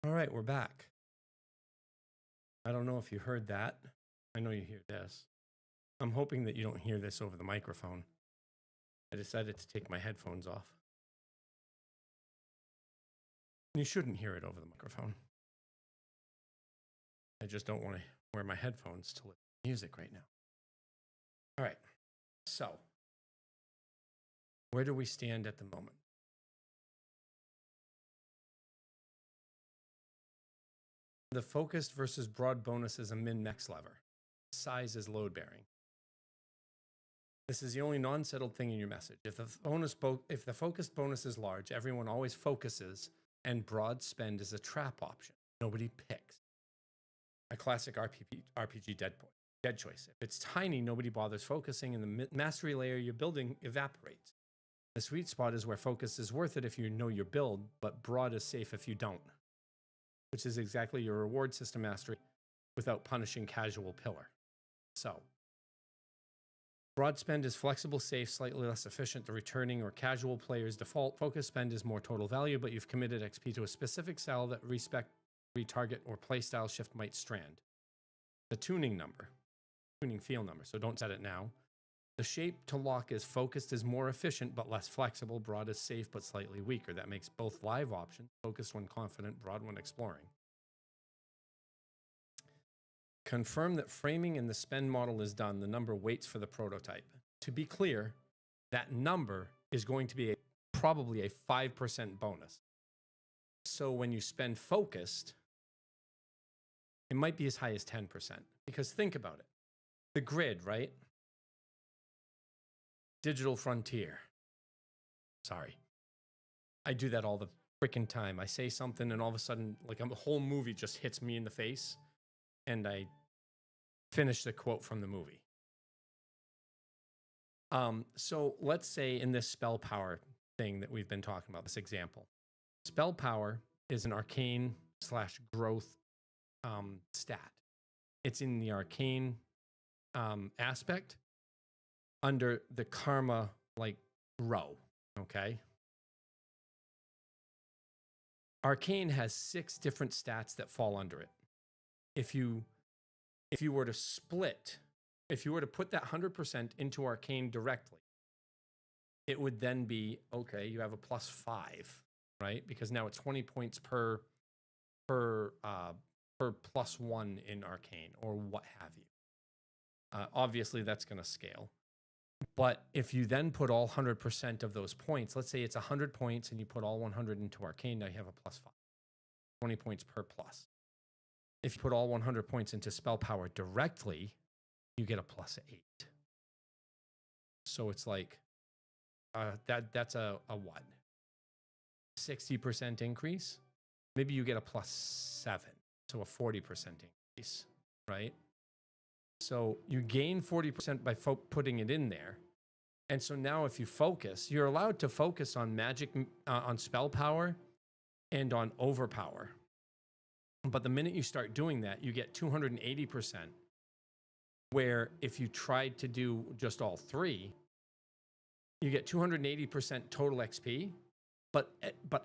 All right, we're back. I don't know if you heard that. I know you hear this. I'm hoping that you don't hear this over the microphone. I decided to take my headphones off. You shouldn't hear it over the microphone. I just don't want to wear my headphones to listen to music right now. All right. So, where do we stand at the moment? The focused versus broad bonus is a min-max lever. Size is load bearing. This is the only non-settled thing in your message. If the focused bonus is large, everyone always focuses, and broad spend is a trap option. Nobody picks. A classic RPG dead choice. If it's tiny, nobody bothers focusing, and the mastery layer you're building evaporates. The sweet spot is where focus is worth it if you know your build, but broad is safe if you don't, which is exactly your reward system mastery without punishing casual pillar. So, broad spend is flexible, safe, slightly less efficient. The returning or casual player's default focus spend is more total value, but you've committed XP to a specific style that retarget, or playstyle shift might strand. The tuning feel number, so don't set it now. The shape to lock is focused is more efficient but less flexible. Broad is safe but slightly weaker. That makes both live options, focused when confident, broad when exploring. Confirm that framing in the spend model is done. The number waits for the prototype. To be clear, that number is going to be probably a 5% bonus. So when you spend focused, it might be as high as 10%. Because think about it. The grid, right? Digital frontier. Sorry. I do that all the freaking time. I say something and all of a sudden, like a whole movie just hits me in the face and I finish the quote from the movie. So let's say in this spell power thing that we've been talking about, this example. Spell power is an arcane / growth stat. It's in the arcane aspect under the karma row, okay? Arcane has 6 different stats that fall under it. If you were to split, if you were to put that 100% into arcane directly, it would then be, okay, you have a +5, right? Because now it's 20 points per +1 in arcane or what have you. Obviously, that's going to scale. But if you then put all 100% of those points, let's say it's 100 points and you put all 100 into arcane, now you have a +5. 20 points per plus. If you put all 100 points into spell power directly, you get a +8. So it's like, that's a what? 60% increase? Maybe you get a +7. So a 40% increase, right? So you gain 40% by putting it in there. And so now if you focus, you're allowed to focus on magic, on spell power and on overpower. But the minute you start doing that, you get 280%. Where if you tried to do just all 3, you get 280% total XP. But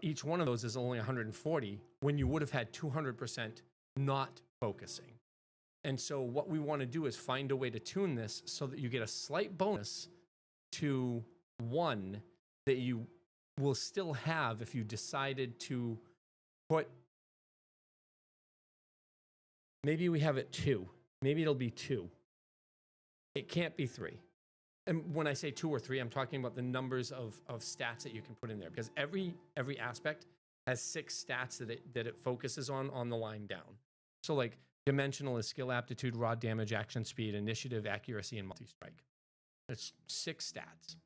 each one of those is only 140 when you would have had 200% not focusing. And so what we want to do is find a way to tune this so that you get a slight bonus to 1 that you will still have if you decided to put, maybe we have it 2. Maybe it'll be 2. It can't be 3. And when I say 2 or 3, I'm talking about the numbers of stats that you can put in there, because every aspect has 6 stats that it focuses on the line down. So like dimensional is skill, aptitude, raw damage, action speed, initiative, accuracy, and multi-strike. It's 6 stats.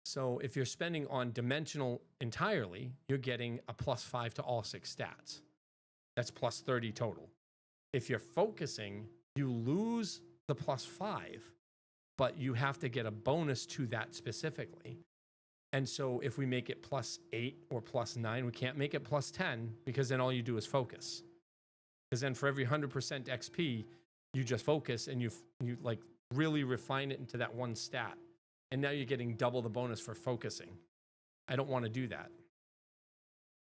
So if you're spending on dimensional entirely, you're getting a +5 to all 6 stats. That's +30 total. If you're focusing, you lose the +5, but you have to get a bonus to that specifically. And so if we make it +8 or +9, we can't make it +10 because then all you do is focus. Because then for every 100% XP, you just focus and you like really refine it into that one stat. And now you're getting double the bonus for focusing. I don't want to do that.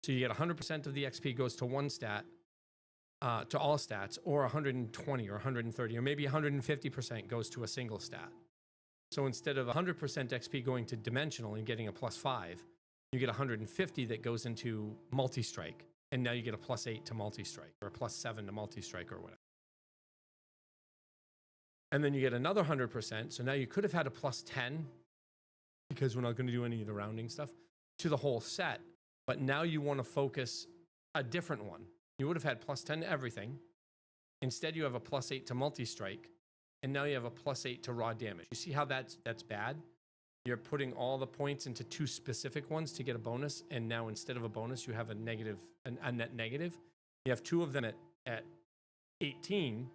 So you get 100% of the XP goes to one stat, to all stats, or 120 or 130, or maybe 150% goes to a single stat. So instead of 100% XP going to dimensional and getting a +5, you get 150 that goes into multi-strike. And now you get a +8 to multi-strike, or a +7 to multi-strike, or whatever. And then you get another 100%. So now you could have had a plus 10 because we're not going to do any of the rounding stuff to the whole set. But now you want to focus a different one. You would have had plus 10 to everything. Instead, you have a plus 8 to multi-strike. And now you have a plus 8 to raw damage. You see how that's bad? You're putting all the points into 2 specific ones to get a bonus. And now instead of a bonus, you have a negative, a net negative. You have 2 of them at 18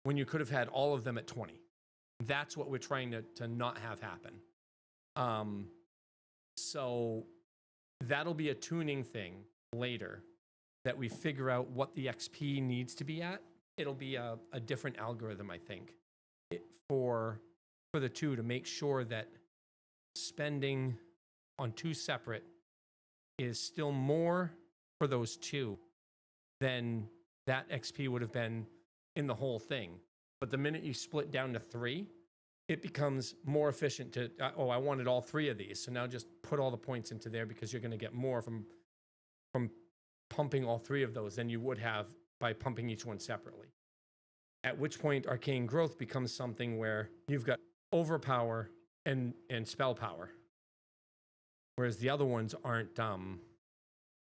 when you could have had all of them at 20. That's what we're trying to not have happen. So that'll be a tuning thing later that we figure out what the XP needs to be at. It'll be a different algorithm, I think, for the 2 to make sure that spending on 2 separate is still more for those 2 than that XP would have been in the whole thing. But the minute you split down to 3, it becomes more efficient to, oh, I wanted all 3 of these. So now just put all the points into there because you're going to get more from pumping all 3 of those than you would have by pumping each one separately. At which point arcane growth becomes something where you've got overpower and spell power. Whereas the other ones aren't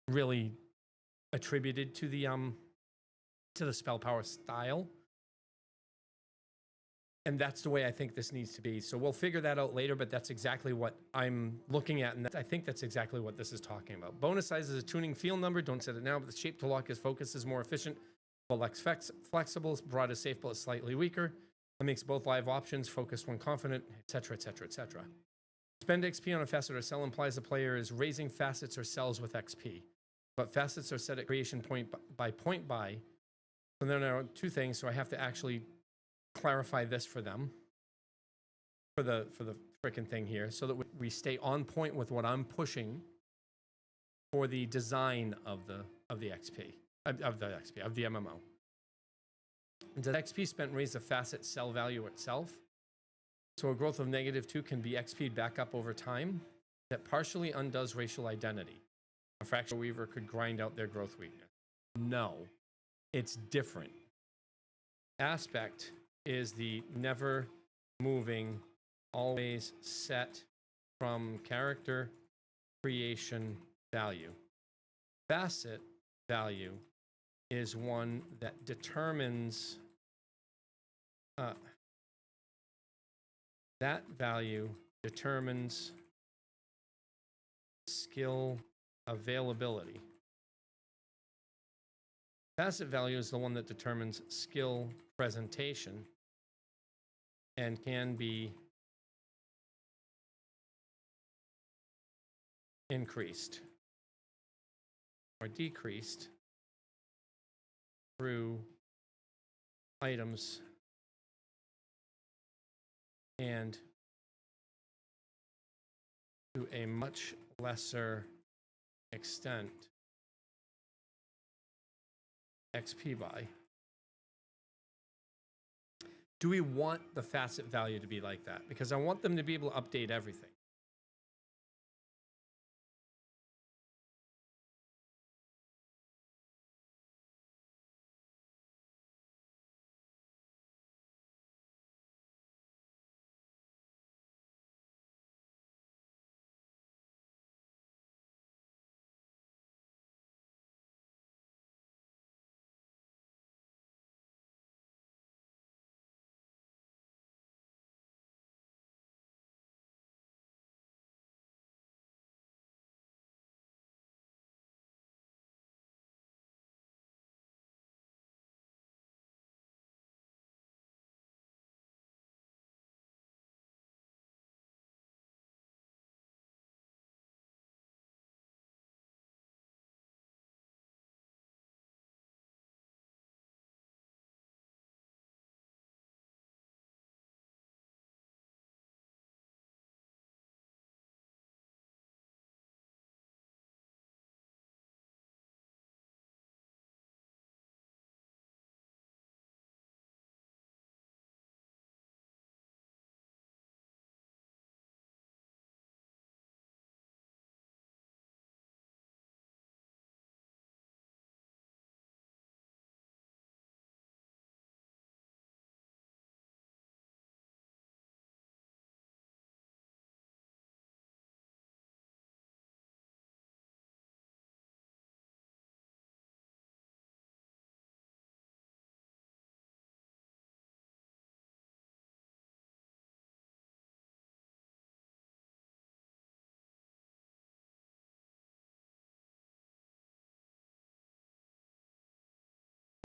really attributed to the spell power style. And that's the way I think this needs to be. So we'll figure that out later, but that's exactly what I'm looking at. And I think that's exactly what this is talking about. Bonus size is a tuning field number. Don't set it now, but the shape to lock is focus is more efficient. While less flexible, broad is safe, but slightly weaker. It makes both live options, focused when confident, etc., etc., etc. Spend XP on a facet or cell implies the player is raising facets or cells with XP. But facets are set at creation point by. So there are 2 things, so I have to actually clarify this for them, for the frickin' thing here, so that we stay on point with what I'm pushing for the design of the XP, of the MMO. And does XP spent raise the facet cell value itself? So a growth of -2 can be XP'd back up over time that partially undoes racial identity. A fractional weaver could grind out their growth weakness. No, it's different. Aspect is the never moving, always set from character creation value. Facet value is one that determines that value determines skill availability. Facet value is the one that determines skill presentation and can be increased or decreased through items and to a much lesser extent XP buy. Do we want the facet value to be like that? Because I want them to be able to update everything.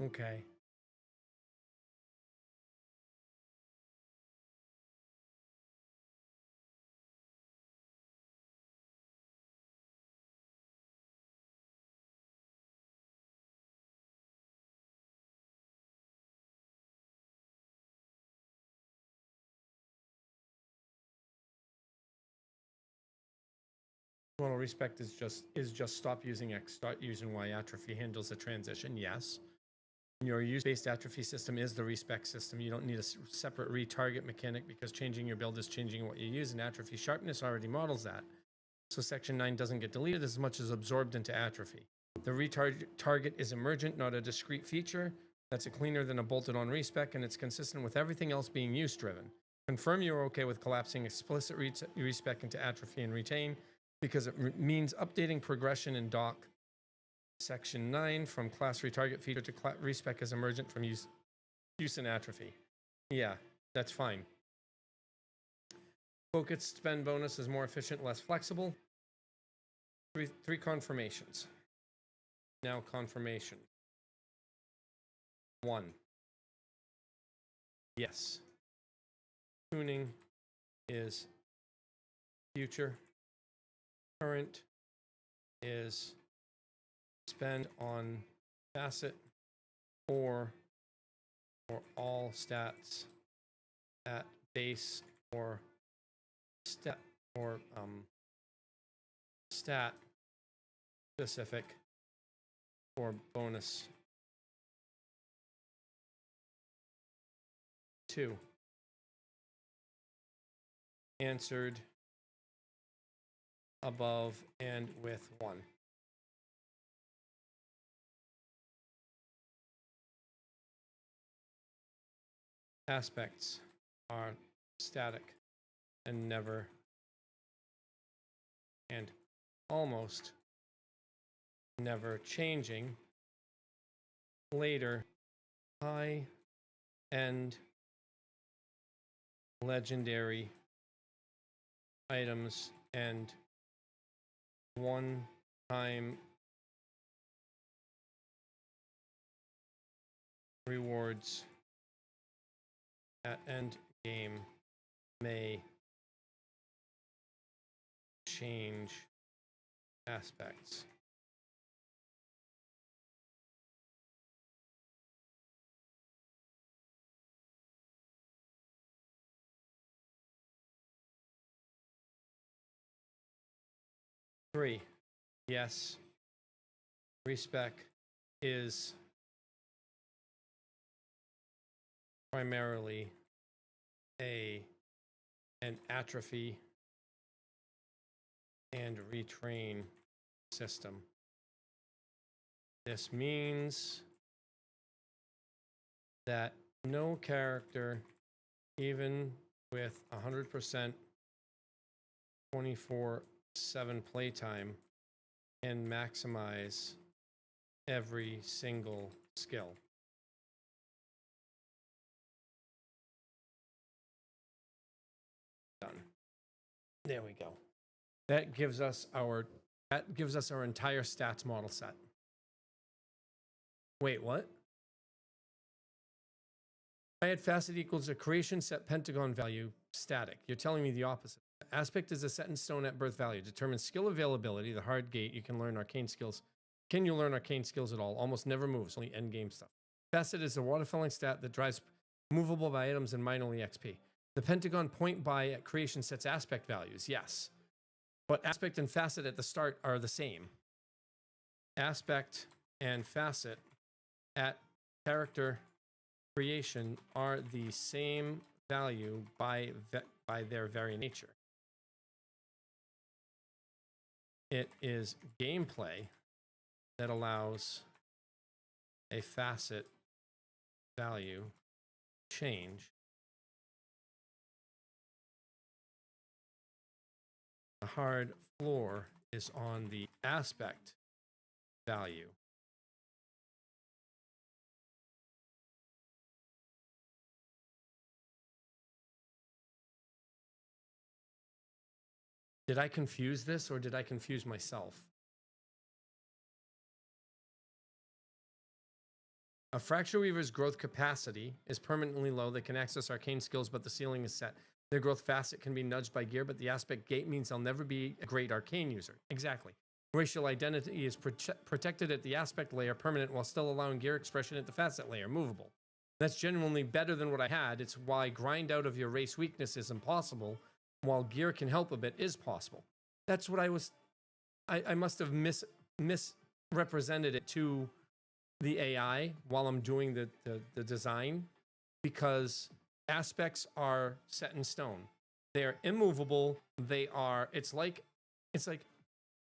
Okay. Well, respect is just stop using X, start using Y. Atrophy handles the transition. Yes. Your use-based atrophy system is the respec system. You don't need a separate retarget mechanic because changing your build is changing what you use, and atrophy sharpness already models that. So section 9 doesn't get deleted as much as absorbed into atrophy. The retarget is emergent, not a discrete feature. That's cleaner than a bolted-on respec, and it's consistent with everything else being use-driven. Confirm you're okay with collapsing explicit respec into atrophy and retain, because it means updating progression in doc. Section 9 from class retarget feature to respec as emergent from use in atrophy. Yeah, that's fine. Focused spend bonus is more efficient, less flexible. Three confirmations. Now confirmation. 1. Yes. Tuning is future. Current is spend on facet or for all stats at base or stat or stat specific for bonus. 2. Answered above and with 1. Aspects are static and never and almost never changing. Later, high-end legendary items and one-time rewards at end game may change aspects. Three, yes, respec is primarily an atrophy and retrain system. This means that no character, even with 100% 24/7 playtime, can maximize every single skill. Done. There we go. That gives us our entire stats model set. Wait, what? I had facet equals a creation set pentagon value static. You're telling me the opposite. Aspect is a set in stone at birth value. Determines skill availability, the hard gate. You can learn arcane skills. Can you learn arcane skills at all? Almost never moves, only end game stuff. Facet is a waterfalling stat that drives movable by items and minorly XP. The pentagon point by at creation sets aspect values, yes. But aspect and facet at the start are the same. Aspect and facet at character creation are the same value by their very nature. It is gameplay that allows a facet value change. The hard floor is on the aspect value. Did I confuse this or did I confuse myself? A Fracture Weaver's growth capacity is permanently low. They can access arcane skills, but the ceiling is set. Their growth facet can be nudged by gear, but the aspect gate means they'll never be a great arcane user. Exactly. Racial identity is protected at the aspect layer, permanent, while still allowing gear expression at the facet layer, movable. That's genuinely better than what I had. It's why grind out of your race weakness is impossible, while gear can help a bit is possible. That's what I must have misrepresented it to the AI while I'm doing the design, because aspects are set in stone. They are immovable. It's like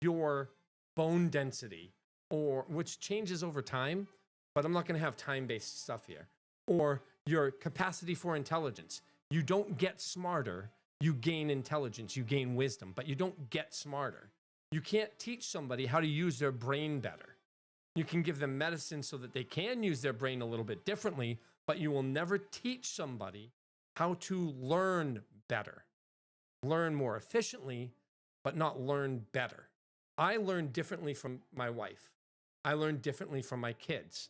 your bone density, or which changes over time, but I'm not going to have time-based stuff here. Or your capacity for intelligence. You don't get smarter, you gain intelligence, you gain wisdom, but you don't get smarter. You can't teach somebody how to use their brain better. You can give them medicine so that they can use their brain a little bit differently, but you will never teach somebody how to learn better. Learn more efficiently, but not learn better. I learn differently from my wife. I learn differently from my kids.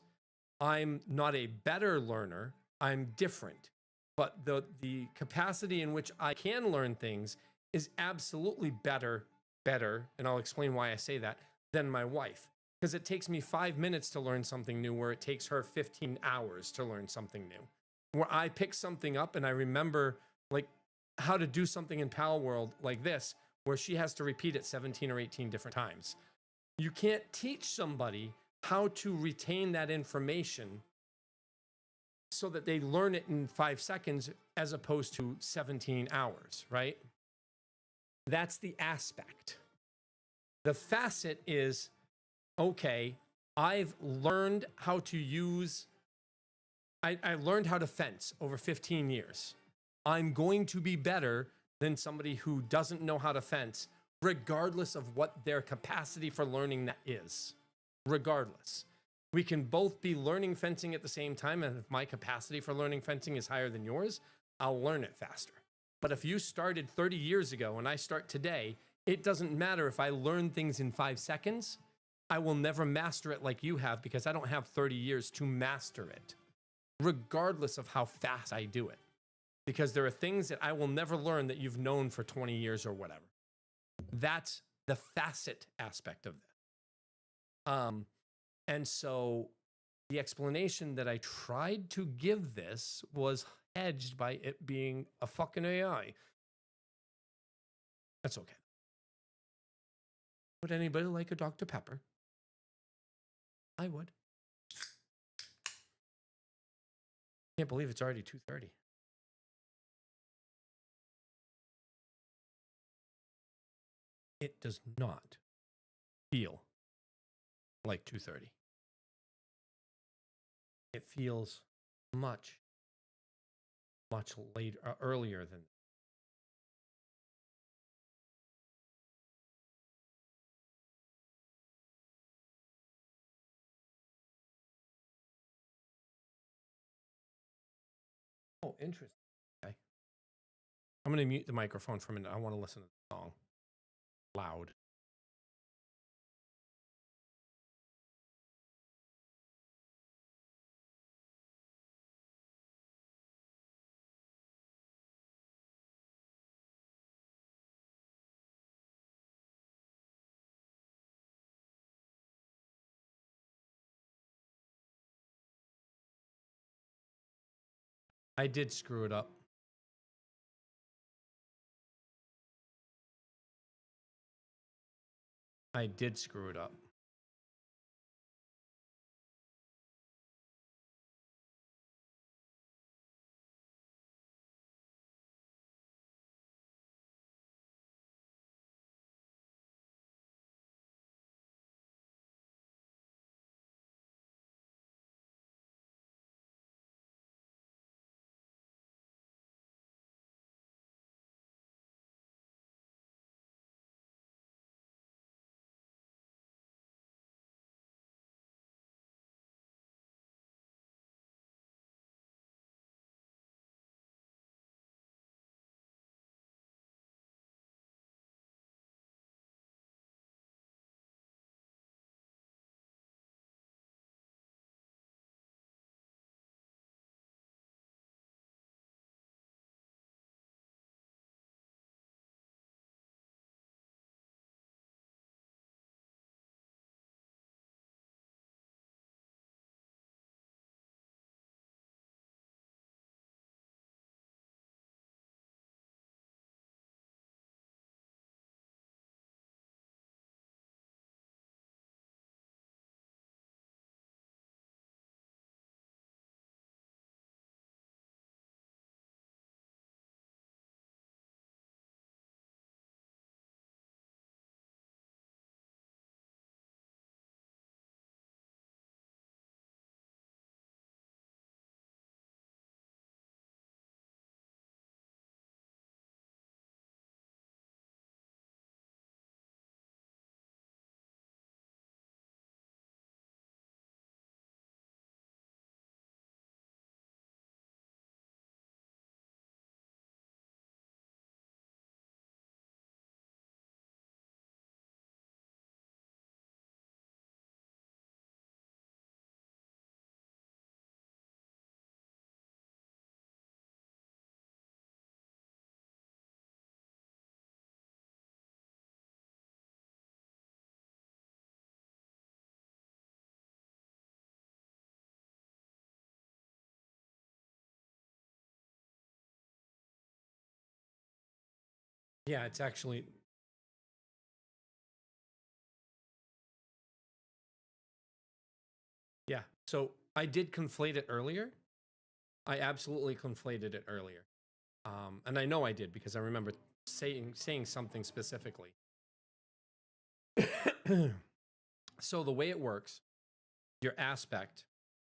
I'm not a better learner, I'm different. But the capacity in which I can learn things is absolutely better, and I'll explain why I say that, than my wife. Because it takes me 5 minutes to learn something new, where it takes her 15 hours to learn something new. Where I pick something up and I remember like how to do something in PalWorld like this, where she has to repeat it 17 or 18 different times. You can't teach somebody how to retain that information so that they learn it in 5 seconds as opposed to 17 hours, right? That's the aspect. The facet is, okay, I've learned how to use, I learned how to fence over 15 years. I'm going to be better than somebody who doesn't know how to fence, regardless of what their capacity for learning that is. Regardless. We can both be learning fencing at the same time, and if my capacity for learning fencing is higher than yours, I'll learn it faster. But if you started 30 years ago and I start today, it doesn't matter if I learn things in 5 seconds. I will never master it like you have, because I don't have 30 years to master it, regardless of how fast I do it. Because there are things that I will never learn that you've known for 20 years or whatever. That's the facet aspect of this. And so the explanation that I tried to give this was hedged by it being a fucking AI. That's okay. Would anybody like a Dr. Pepper? I would. Can't believe it's already 2:30. It does not feel like 2:30. It feels much later, earlier than. Oh, interesting. Okay. I'm going to mute the microphone for a minute. I want to listen to the song loud. I did screw it up. I did screw it up. Yeah, it's actually. Yeah, so I did conflate it earlier. I absolutely conflated it earlier. And I know I did because I remember saying something specifically. So the way it works, your aspect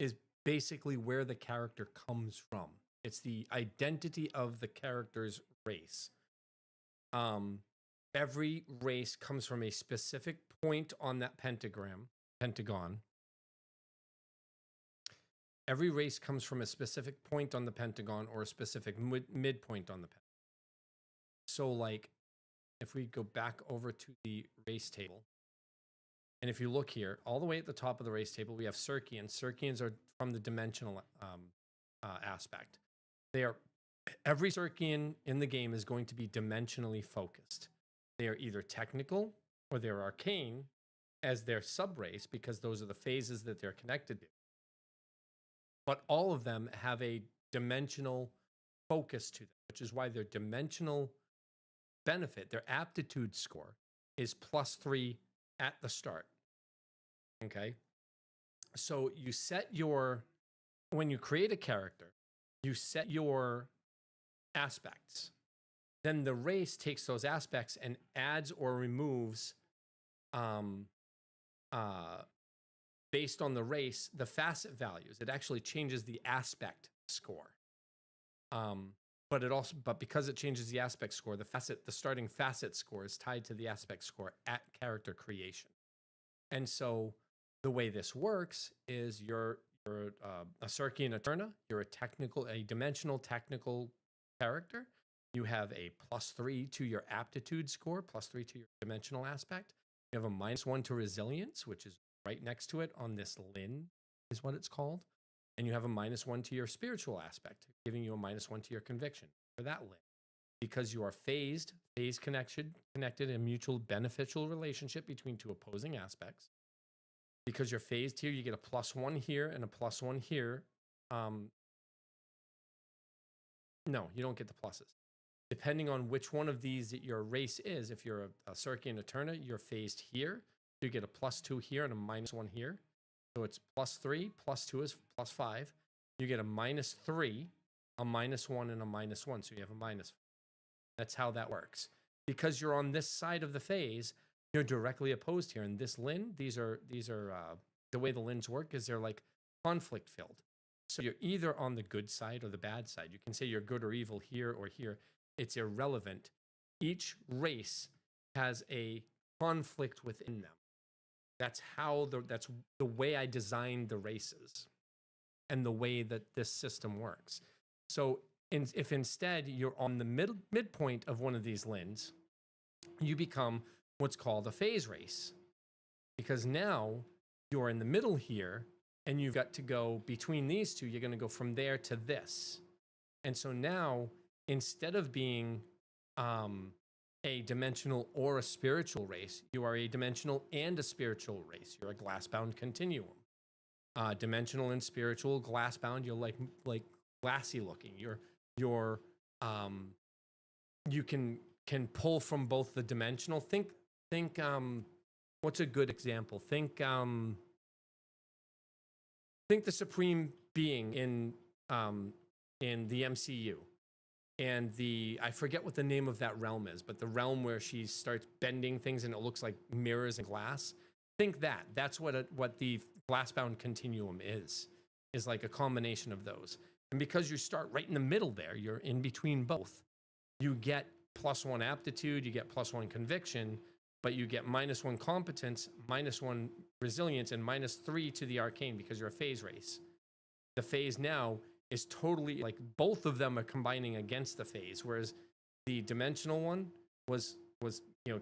is basically where the character comes from. It's the identity of the character's race. Every race comes from a specific point on that pentagon. Every race comes from a specific point on the pentagon or a specific midpoint on the pentagon. So like, if we go back over to the race table, and if you look here, all the way at the top of the race table, we have Circeans. Circeans are from the dimensional aspect. They are, every Circean in the game is going to be dimensionally focused. They are either technical or they're arcane as their sub-race, because those are the phases that they're connected to. But all of them have a dimensional focus to them, which is why their dimensional benefit, their aptitude score, is +3 at the start. Okay? So you set your, when you create a character, you set your aspects. Then the race takes those aspects and adds or removes, based on the race, the facet values. It actually changes the aspect score. But because it changes the aspect score, the starting facet score is tied to the aspect score at character creation. And so the way this works is you're a Circean Eterna, you're a dimensional technical character. You have a +3 to your aptitude score, +3 to your dimensional aspect. You have a -1 to resilience, which is right next to it on this Lin, is what it's called. And you have a -1 to your spiritual aspect, giving you a -1 to your conviction for that Lin. Because you are phase connected in a mutual beneficial relationship between two opposing aspects. Because you're phased here, you get a +1 here and a +1 here. No, you don't get the pluses. Depending on which one of these that your race is, if you're a Circean Eterna, you're phased here. You get a +2 here and a -1 here. So it's +3, +2 is +5. You get a -3, a -1, and a -1. So you have a -5. That's how that works. Because you're on this side of the phase, you're directly opposed here. And this Lin, these are the way the Lins work is they're like conflict filled. So you're either on the good side or the bad side. You can say you're good or evil here or here. It's irrelevant. Each race has a conflict within them. That's the way I designed the races and the way that this system works. So if instead you're on the midpoint of one of these Lins, you become what's called a phase race. Because now you're in the middle here and you've got to go between these two, you're going to go from there to this. And so now, instead of being a dimensional or a spiritual race, you are a dimensional and a spiritual race. You're a glass-bound continuum. Dimensional and spiritual, glass-bound, you're like glassy looking. You can pull from both the dimensional. Think what's a good example? Think the Supreme Being in the MCU. And I forget what the name of that realm is, but the realm where she starts bending things and it looks like mirrors and glass. Think that's what the glass-bound continuum is like a combination of those. And because you start right in the middle there, you're in between both. You get +1 aptitude, you get +1 conviction, but you get -1 competence, -1 resilience, and -3 to the arcane because you're a phase race. The phase now is totally like both of them are combining against the phase, whereas the dimensional one was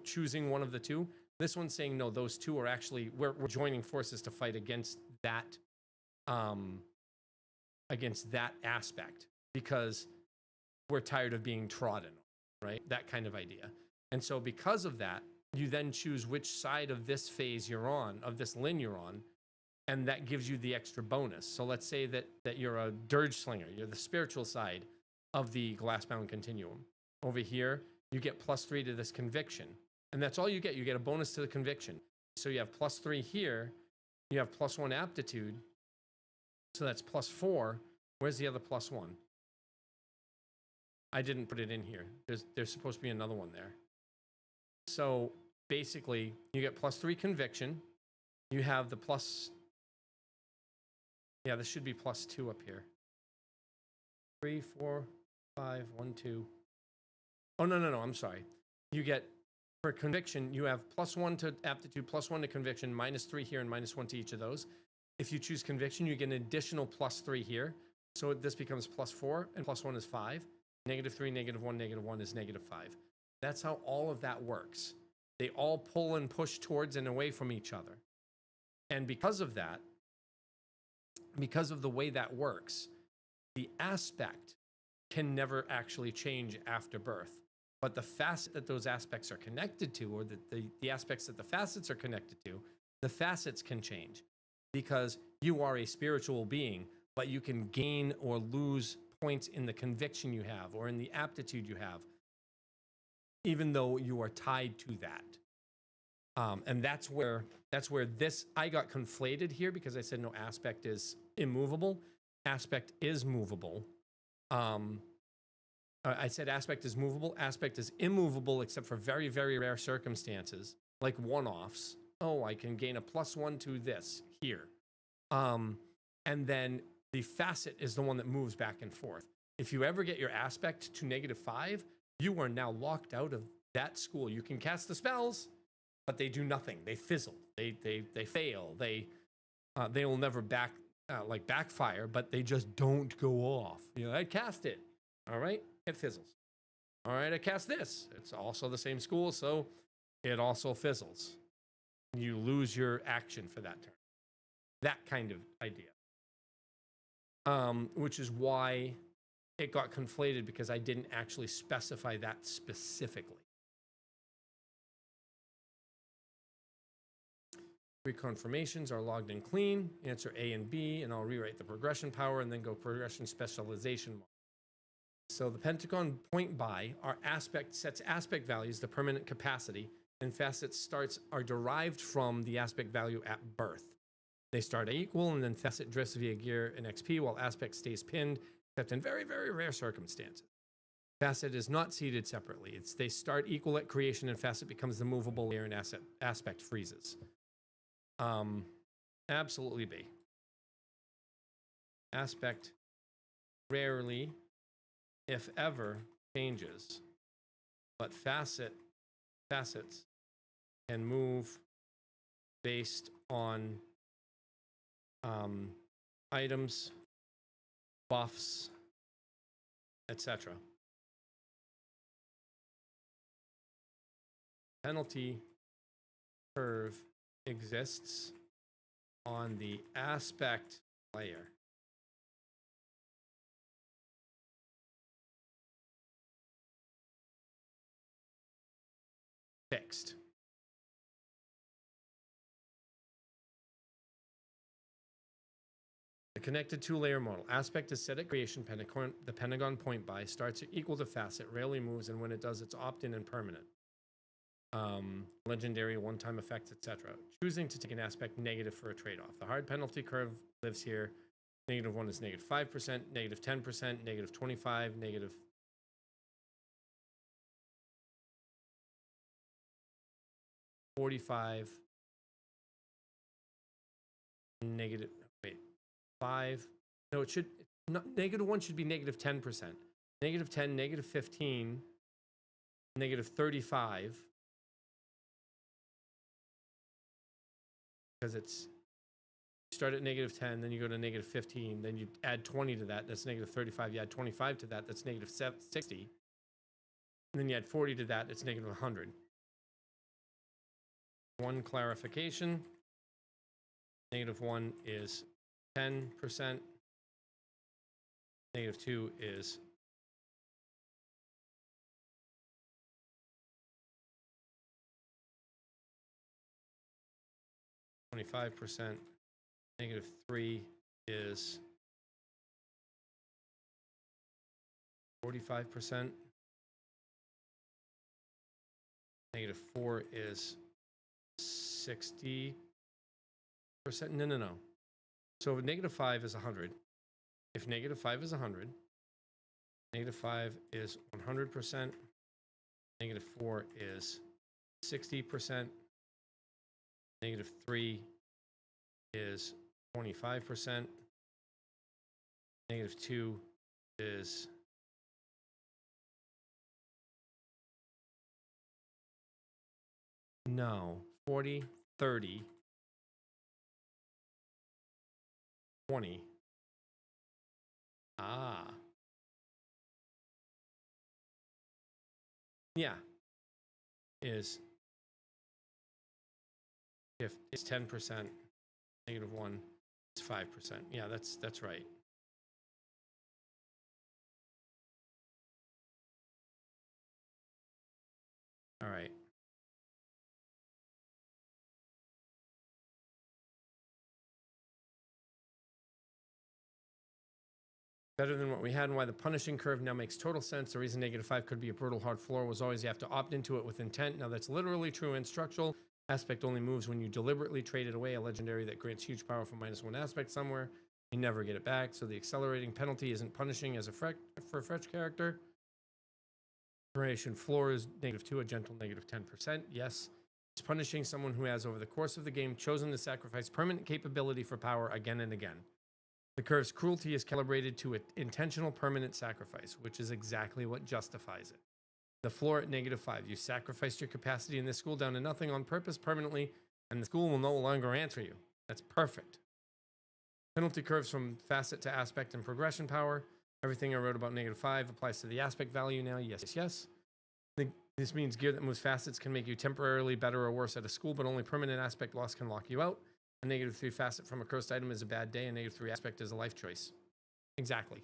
choosing one of the two. This one's saying no, those two are actually we're joining forces to fight against that aspect because we're tired of being trodden, right? That kind of idea. And so because of that, you then choose which side of this phase you're on, of this Lin you're on, and that gives you the extra bonus. So let's say that you're a dirge slinger, you're the spiritual side of the glass-bound continuum. Over here, you get +3 to this conviction. And that's all you get. You get a bonus to the conviction. So you have +3 here. You have +1 aptitude. So that's +4. Where's the other +1? I didn't put it in here. There's supposed to be another one there. So basically, you get +3 conviction. You have the plus... Yeah, this should be +2 up here. 3, 4, 5, 1, 2. Oh, no, I'm sorry. You get, for conviction, you have +1 to aptitude, +1 to conviction, -3 here, and -1 to each of those. If you choose conviction, you get an additional +3 here. So this becomes +4, and +1 is 5. -3, -1, -1 is -5. That's how all of that works. They all pull and push towards and away from each other. And because of that, because of the way that works, the aspect can never actually change after birth. But the facet that those aspects are connected to, or the aspects that the facets are connected to, the facets can change. Because you are a spiritual being, but you can gain or lose points in the conviction you have, or in the aptitude you have, even though you are tied to that. And that's where this, I got conflated here because I said no, aspect is immovable. Aspect is movable. I said aspect is movable. Aspect is immovable except for very, very rare circumstances, like one-offs. Oh, I can gain a +1 to this here. And then the facet is the one that moves back and forth. If you ever get your aspect to -5, you are now locked out of that school. You can cast the spells, but they do nothing. They fizzle. They fail. They will never backfire, but they just don't go off. You know, I cast it. All right, it fizzles. All right, I cast this. It's also the same school, so it also fizzles. You lose your action for that turn. That kind of idea. Which is why it got conflated, because I didn't actually specify that specifically. Reconfirmations are logged in clean. Answer A and B, and I'll rewrite the progression power and then go progression specialization. So the pentagon point by our aspect sets aspect values, the permanent capacity, and facet starts are derived from the aspect value at birth. They start equal, and then facet drifts via gear and XP, while aspect stays pinned, except in very, very rare circumstances. Facet is not seated separately. They start equal at creation, and facet becomes the movable layer, and aspect freezes. Absolutely B. Aspect rarely, if ever, changes, but facets can move based on items, buffs, etc. Penalty curve exists on the aspect layer. Fixed. The connected two-layer model. Aspect is set at creation. The pentagon point by starts equal to facet, rarely moves, and when it does, it's opt-in and permanent. Legendary, one-time effects, etc. Choosing to take an aspect negative for a trade-off. The hard penalty curve lives here. -1 is -5%, -10%, -25, -45, -5. No, it should not. -1 should be -10%. -10, -15, -35. Because it's, you start at -10, then you go to -15, then you add 20 to that, that's -35. You add 25 to that, that's -60. And then you add 40 to that, it's -100. One clarification. -1 is 10%. -2 is 25%. -3 is 45%. -4 is 60%. No. So if -5 is 100. If -5 is 100, -5 is 100%. -4 is 60%. -3 is 25%. -2 is no 40, 30, 20. Ah. Yeah. Is if it's 10%, -1 is 5%. Yeah, that's right. All right. Better than what we had, and why the punishing curve now makes total sense. The reason -5 could be a brutal hard floor was always you have to opt into it with intent. Now that's literally true and structural. Aspect only moves when you deliberately traded away a legendary that grants huge power from -1 aspect somewhere. You never get it back, so the accelerating penalty isn't punishing as a for a fetch character. Duration floor is -2, a gentle -10%. Yes, it's punishing someone who has, over the course of the game, chosen to sacrifice permanent capability for power again and again. The curve's cruelty is calibrated to an intentional permanent sacrifice, which is exactly what justifies it. The floor at -5. You sacrificed your capacity in this school down to nothing on purpose permanently, and the school will no longer answer you. That's perfect. Penalty curves from facet to aspect and progression power. Everything I wrote about -5 applies to the aspect value now. Yes. This means gear that moves facets can make you temporarily better or worse at a school, but only permanent aspect loss can lock you out. A -3 facet from a cursed item is a bad day. A -3 aspect is a life choice. Exactly.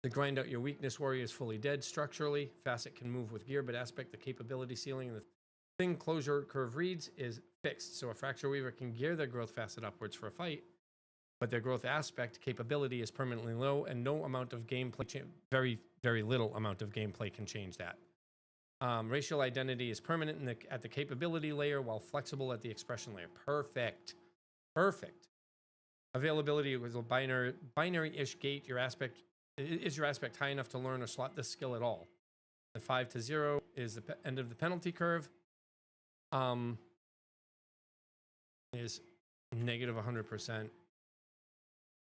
The grind out your weakness warrior is fully dead structurally. Facet can move with gear, but aspect, the capability ceiling, and the thing closure curve reads is fixed. So a fracture weaver can gear their growth facet upwards for a fight, but their growth aspect capability is permanently low, and no amount of gameplay, very little amount of gameplay can change that. Racial identity is permanent at the capability layer, while flexible at the expression layer. Perfect. Availability was a binary-ish gate. Is your aspect high enough to learn or slot this skill at all? The 5 to 0 is the end of the penalty curve. Is -100%,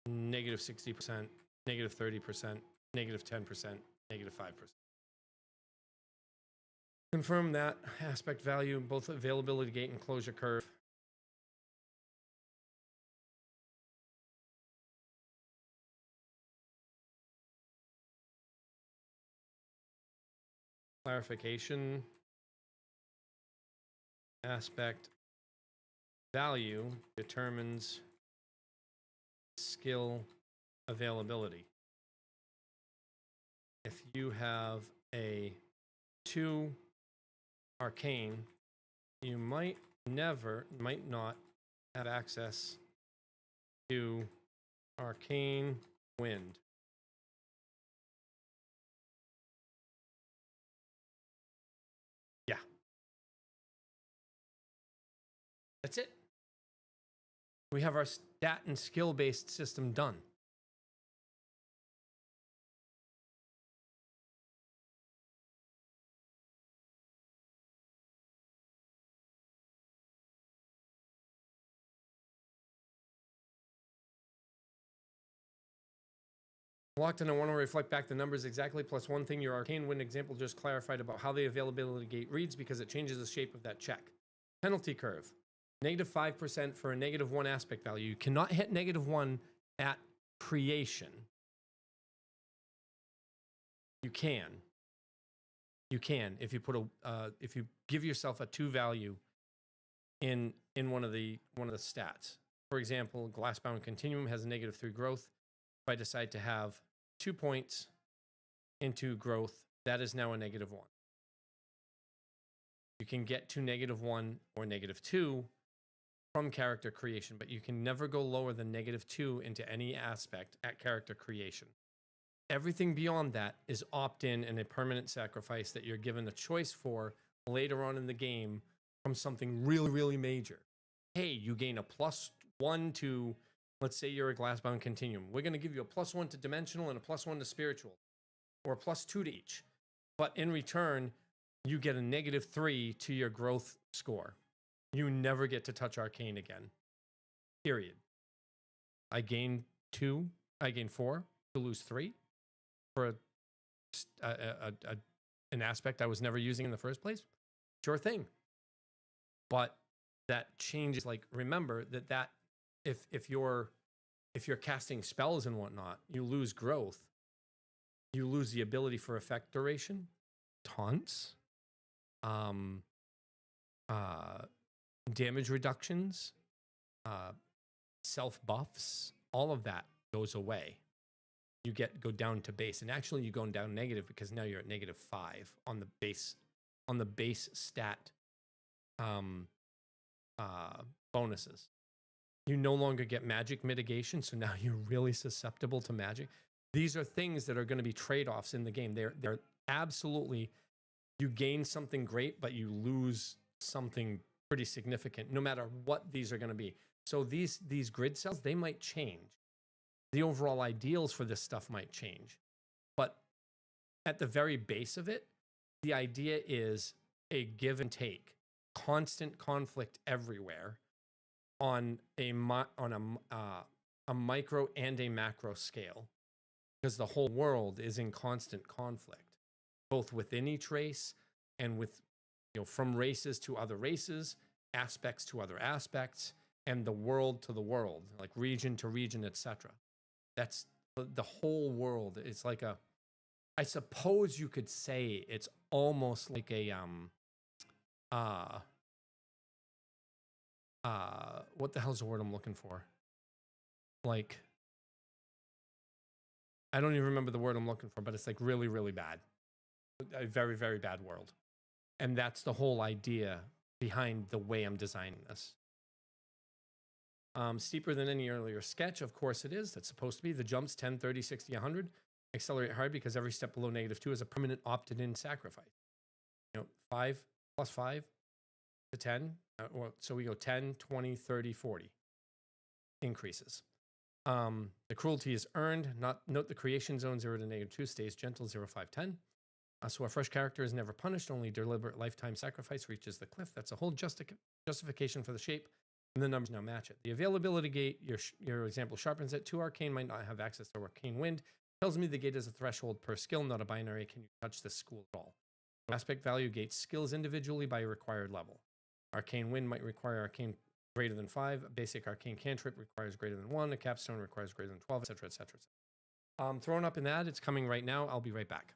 -60%, -30%, -10%, -5%. Confirm that aspect value, both availability gate and closure curve. Clarification. Aspect value determines skill availability. If you have a 2 arcane, you might not have access to arcane wind. Yeah. That's it. We have our stat and skill-based system done. Locked in, I want to reflect back the numbers exactly, plus one thing your arcane wind example just clarified about how the availability gate reads, because it changes the shape of that check. Penalty curve. -5% for a -1 aspect value. You cannot hit -1 at creation. You can if you put if you give yourself a 2 value in one of the stats. For example, Glassbound Continuum has a -3 growth. If I decide to have 2 points into growth, that is now a -1. You can get to -1 or -2 from character creation, but you can never go lower than -2 into any aspect at character creation. Everything beyond that is opt-in and a permanent sacrifice that you're given a choice for later on in the game from something really, really major. Hey, you gain a +1 to, let's say you're a glassbound continuum. We're going to give you a +1 to dimensional and a +1 to spiritual, or a +2 to each. But in return, you get a -3 to your growth score. You never get to touch arcane again. Period. I gain 2, I gain 4 to lose 3 for an aspect I was never using in the first place. Sure thing. But that changes. Like, remember that if you're casting spells and whatnot, you lose growth. You lose the ability for effect duration, taunts, damage reductions, self buffs. All of that goes away. You go down to base, and actually you go down negative because now you're at -5 on the base stat bonuses. You no longer get magic mitigation, so now you're really susceptible to magic. These are things that are going to be trade-offs in the game. They're absolutely, you gain something great, but you lose something pretty significant, no matter what these are going to be. So these grid cells, they might change. The overall ideals for this stuff might change. But at the very base of it, the idea is a give and take, constant conflict everywhere on a micro and a macro scale, because the whole world is in constant conflict, both within each race and with, from races to other races, aspects to other aspects, and the world to the world, like region to region, etc. That's the whole world. It's like I suppose you could say it's almost like a what the hell's the word I'm looking for? Like, I don't even remember the word I'm looking for, but it's like really, really bad. A very, very bad world. And that's the whole idea behind the way I'm designing this. Steeper than any earlier sketch, of course it is. That's supposed to be. The jumps 10, 30, 60, 100. Accelerate hard because every step below -2 is a permanent opted-in sacrifice. 5 plus 5 to 10. So we go 10, 20, 30, 40. Increases. The cruelty is earned. Note the creation zone 0 to -2 stays gentle 0, 5, 10. So a fresh character is never punished. Only deliberate lifetime sacrifice reaches the cliff. That's a whole justification for the shape. And the numbers now match it. The availability gate, your example sharpens it. 2 arcane might not have access to arcane wind. Tells me the gate is a threshold per skill, not a binary. Can you touch this school at all? Aspect value gates skills individually by required level. Arcane wind might require arcane greater than 5. A basic arcane cantrip requires greater than 1. A capstone requires greater than 12, etc., etc. Thrown up in that. It's coming right now. I'll be right back.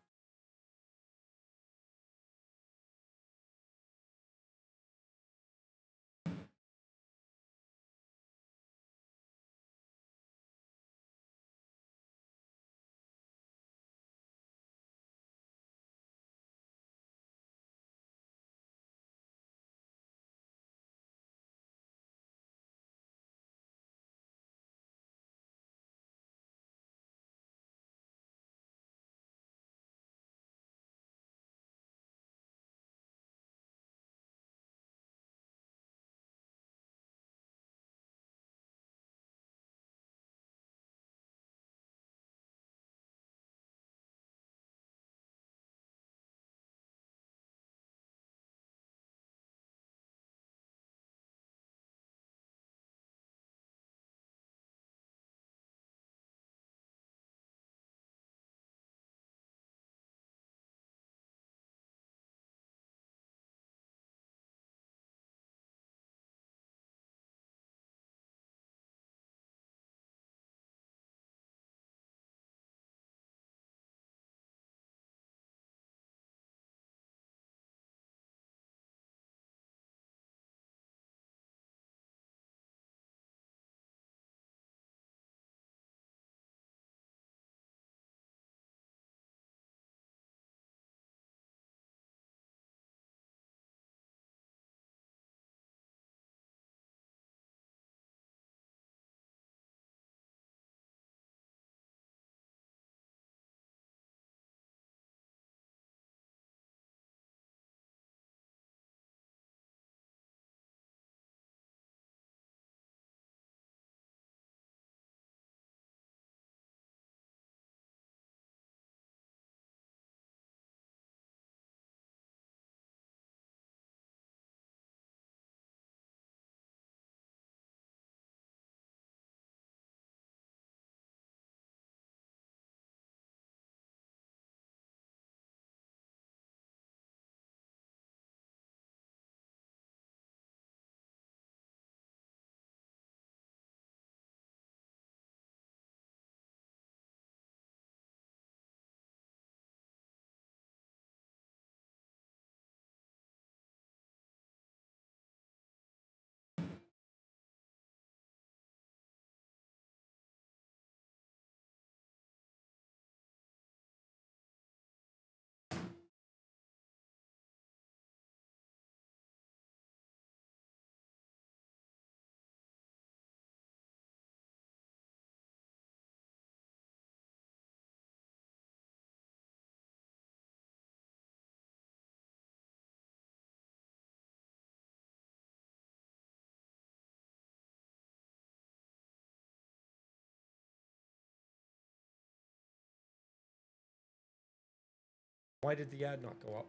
Why did the ad not go up?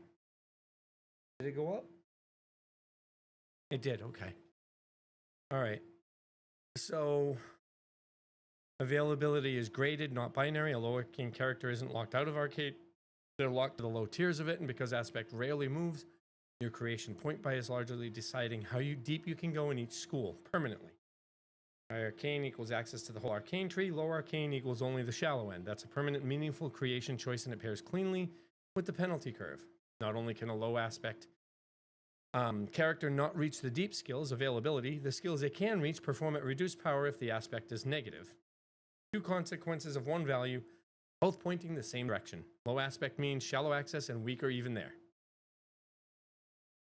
Did it go up? It did, okay. All right. So availability is graded, not binary. A low arcane character isn't locked out of arcade. They're locked to the low tiers of it, and because aspect rarely moves, your creation point buy is largely deciding how deep you can go in each school permanently. High arcane equals access to the whole arcane tree. Low arcane equals only the shallow end. That's a permanent, meaningful creation choice, and it pairs cleanly with the penalty curve. Not only can a low aspect character not reach the deep skills availability, the skills it can reach perform at reduced power if the aspect is negative. Two consequences of one value, both pointing the same direction. Low aspect means shallow access and weak or even there.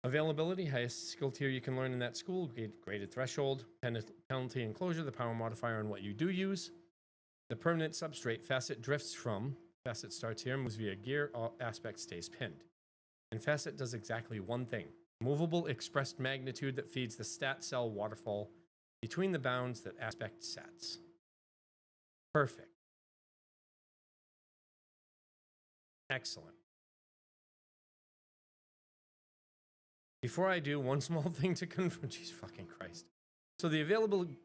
Availability, highest skill tier you can learn in that school, graded threshold, penalty and closure, the power modifier on what you do use. The permanent substrate, facet drifts from, facet starts here, moves via gear, aspect stays pinned. And facet does exactly one thing. Movable expressed magnitude that feeds the stat cell waterfall between the bounds that aspect sets. Perfect. Excellent. Before I do, one small thing to confirm. Jeez fucking Christ. So the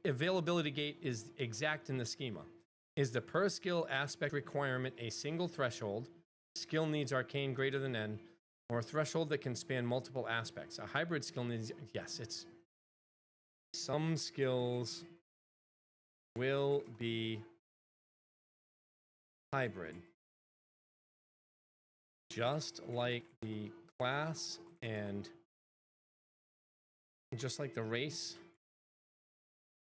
availability gate is exact in the schema. Is the per skill aspect requirement a single threshold, skill needs arcane greater than N, or a threshold that can span multiple aspects? A hybrid skill needs, yes, it's some skills will be hybrid. Just like the class and just like the race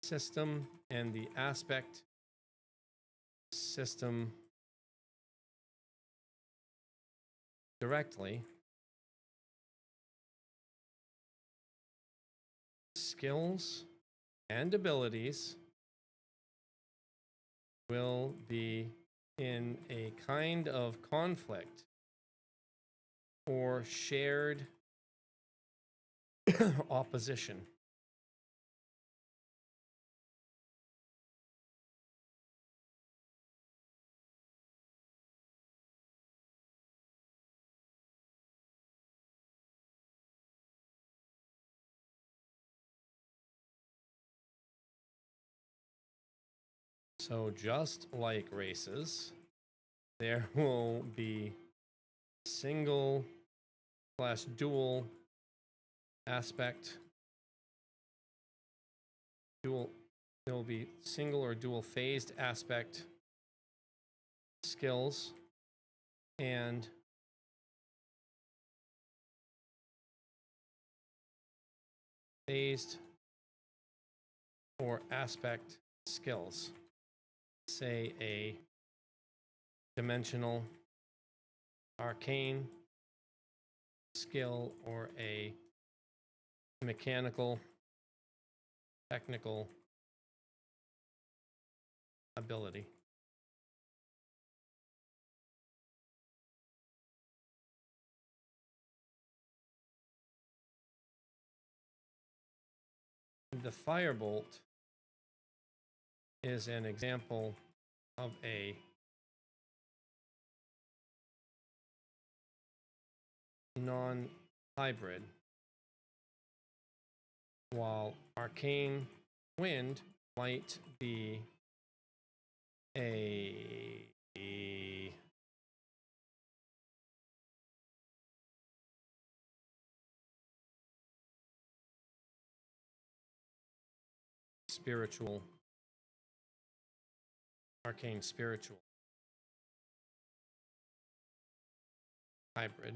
system and the aspect system directly, skills and abilities will be in a kind of conflict or shared opposition. So just like races, there will be single / dual aspect. There will be single or dual phased aspect skills and phased or aspect skills. Say a dimensional arcane skill or a mechanical technical ability. The firebolt is an example of a non-hybrid, while arcane wind might be a spiritual, arcane spiritual hybrid.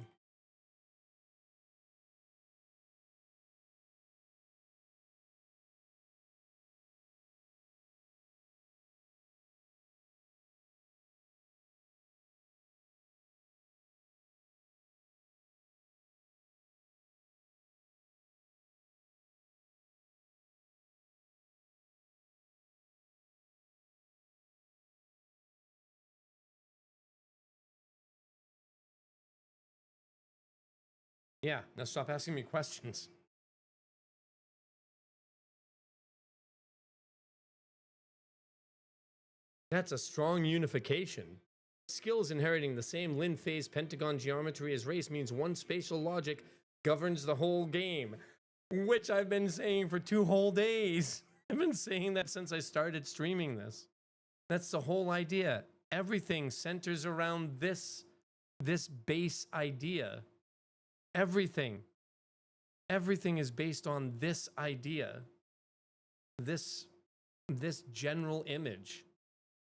Yeah, now stop asking me questions. That's a strong unification. skills inheriting the same Lin phase pentagon geometry as race means one spatial logic governs the whole game, which I've been saying for 2 whole days. I've been saying that since I started streaming this. That's the whole idea. Everything centers around this base idea. Everything is based on this idea. This general image.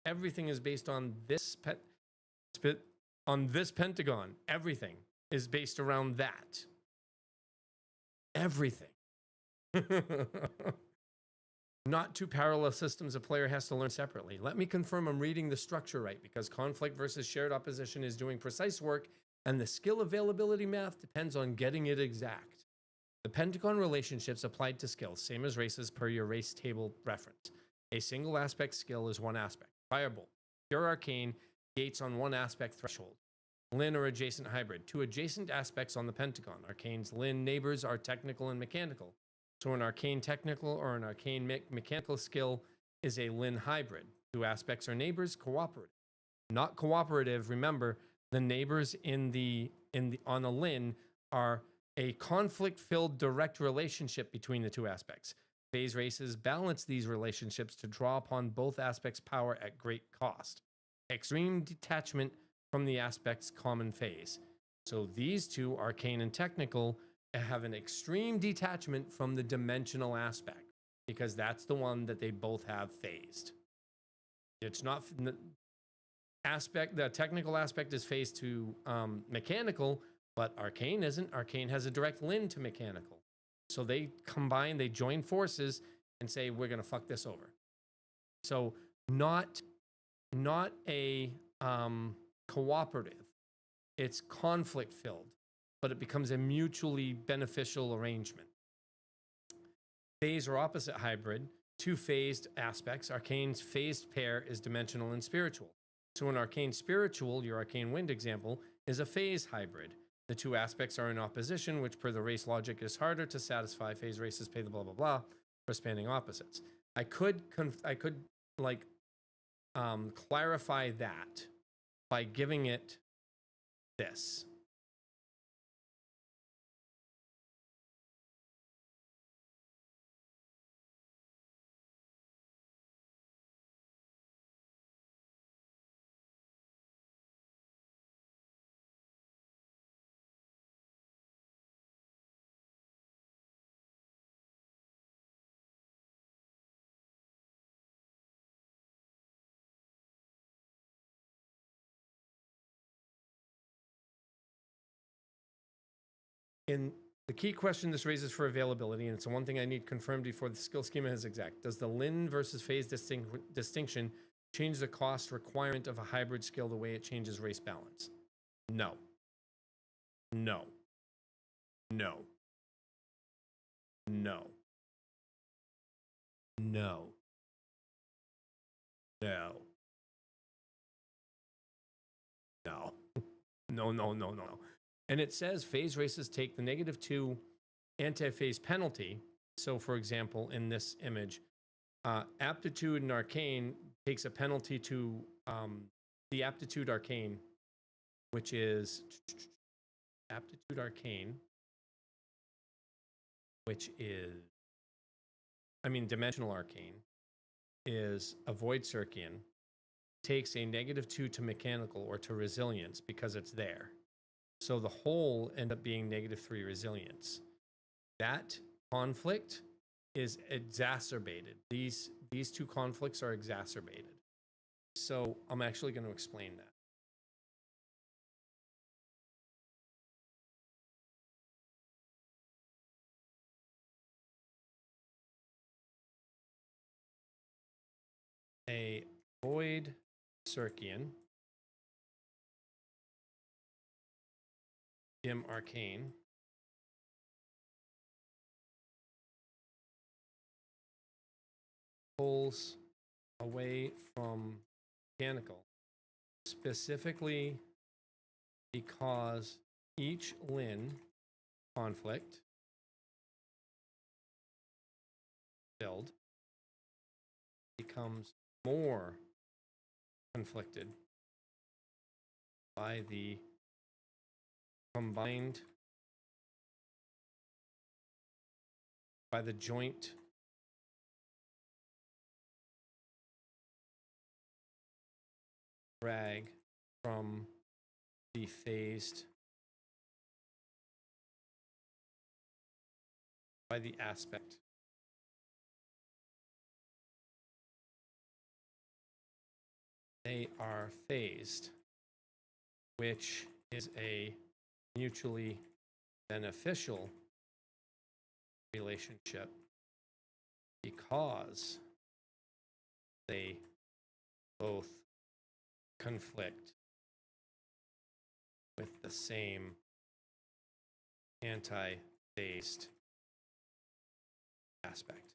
Everything is based on this pentagon. Everything is based around that. Everything. Not 2 parallel systems a player has to learn separately. Let me confirm I'm reading the structure right, because conflict versus shared opposition is doing precise work, and the skill availability math depends on getting it exact. The pentagon relationships applied to skills, same as races per your race table reference. A single aspect skill is one aspect. Firebolt, pure arcane, gates on one aspect threshold. Lin or adjacent hybrid, 2 adjacent aspects on the pentagon. Arcane's Lin neighbors are technical and mechanical. So an arcane technical or an arcane mechanical skill is a Lin hybrid. 2 aspects are neighbors, cooperative. Not cooperative, remember, the neighbors on a Lin are a conflict-filled direct relationship between the 2 aspects. Phase races balance these relationships to draw upon both aspects' power at great cost. Extreme detachment from the aspect's common phase. So these 2, arcane and technical, have an extreme detachment from the dimensional aspect, because that's the one that they both have phased. It's not the technical aspect is phased to mechanical, but arcane isn't. Arcane has a direct Lin to mechanical. So they combine, they join forces and say, we're going to fuck this over. So not a cooperative. It's conflict filled, but it becomes a mutually beneficial arrangement. Phase or opposite hybrid, 2 phased aspects. Arcane's phased pair is dimensional and spiritual. So an arcane spiritual, your arcane wind example, is a phase hybrid. The 2 aspects are in opposition, which per the race logic is harder to satisfy. Phase races pay the blah blah blah for spanning opposites. I could clarify that by giving it this. In the key question this raises for availability, and it's the one thing I need confirmed before the skill schema is exact, does the Lin versus phase distinction change the cost requirement of a hybrid skill the way it changes race balance? No. No. No. No. No. No. No. No. And it says phase races take the -2 anti-phase penalty. So for example, in this image, aptitude and arcane takes a penalty to the aptitude arcane, which is aptitude arcane, which is, dimensional arcane, is avoid Circean, takes a -2 to mechanical or to resilience because it's there. So the whole end up being -3 resilience. That conflict is exacerbated. These 2 conflicts are exacerbated. So I'm actually going to explain that. A void Circean, dim arcane, pulls away from mechanical, specifically because each Lin conflict build becomes more conflicted by the combined, by the joint drag from the phased, by the aspect. They are phased, which is a mutually beneficial relationship because they both conflict with the same anti-phased aspect.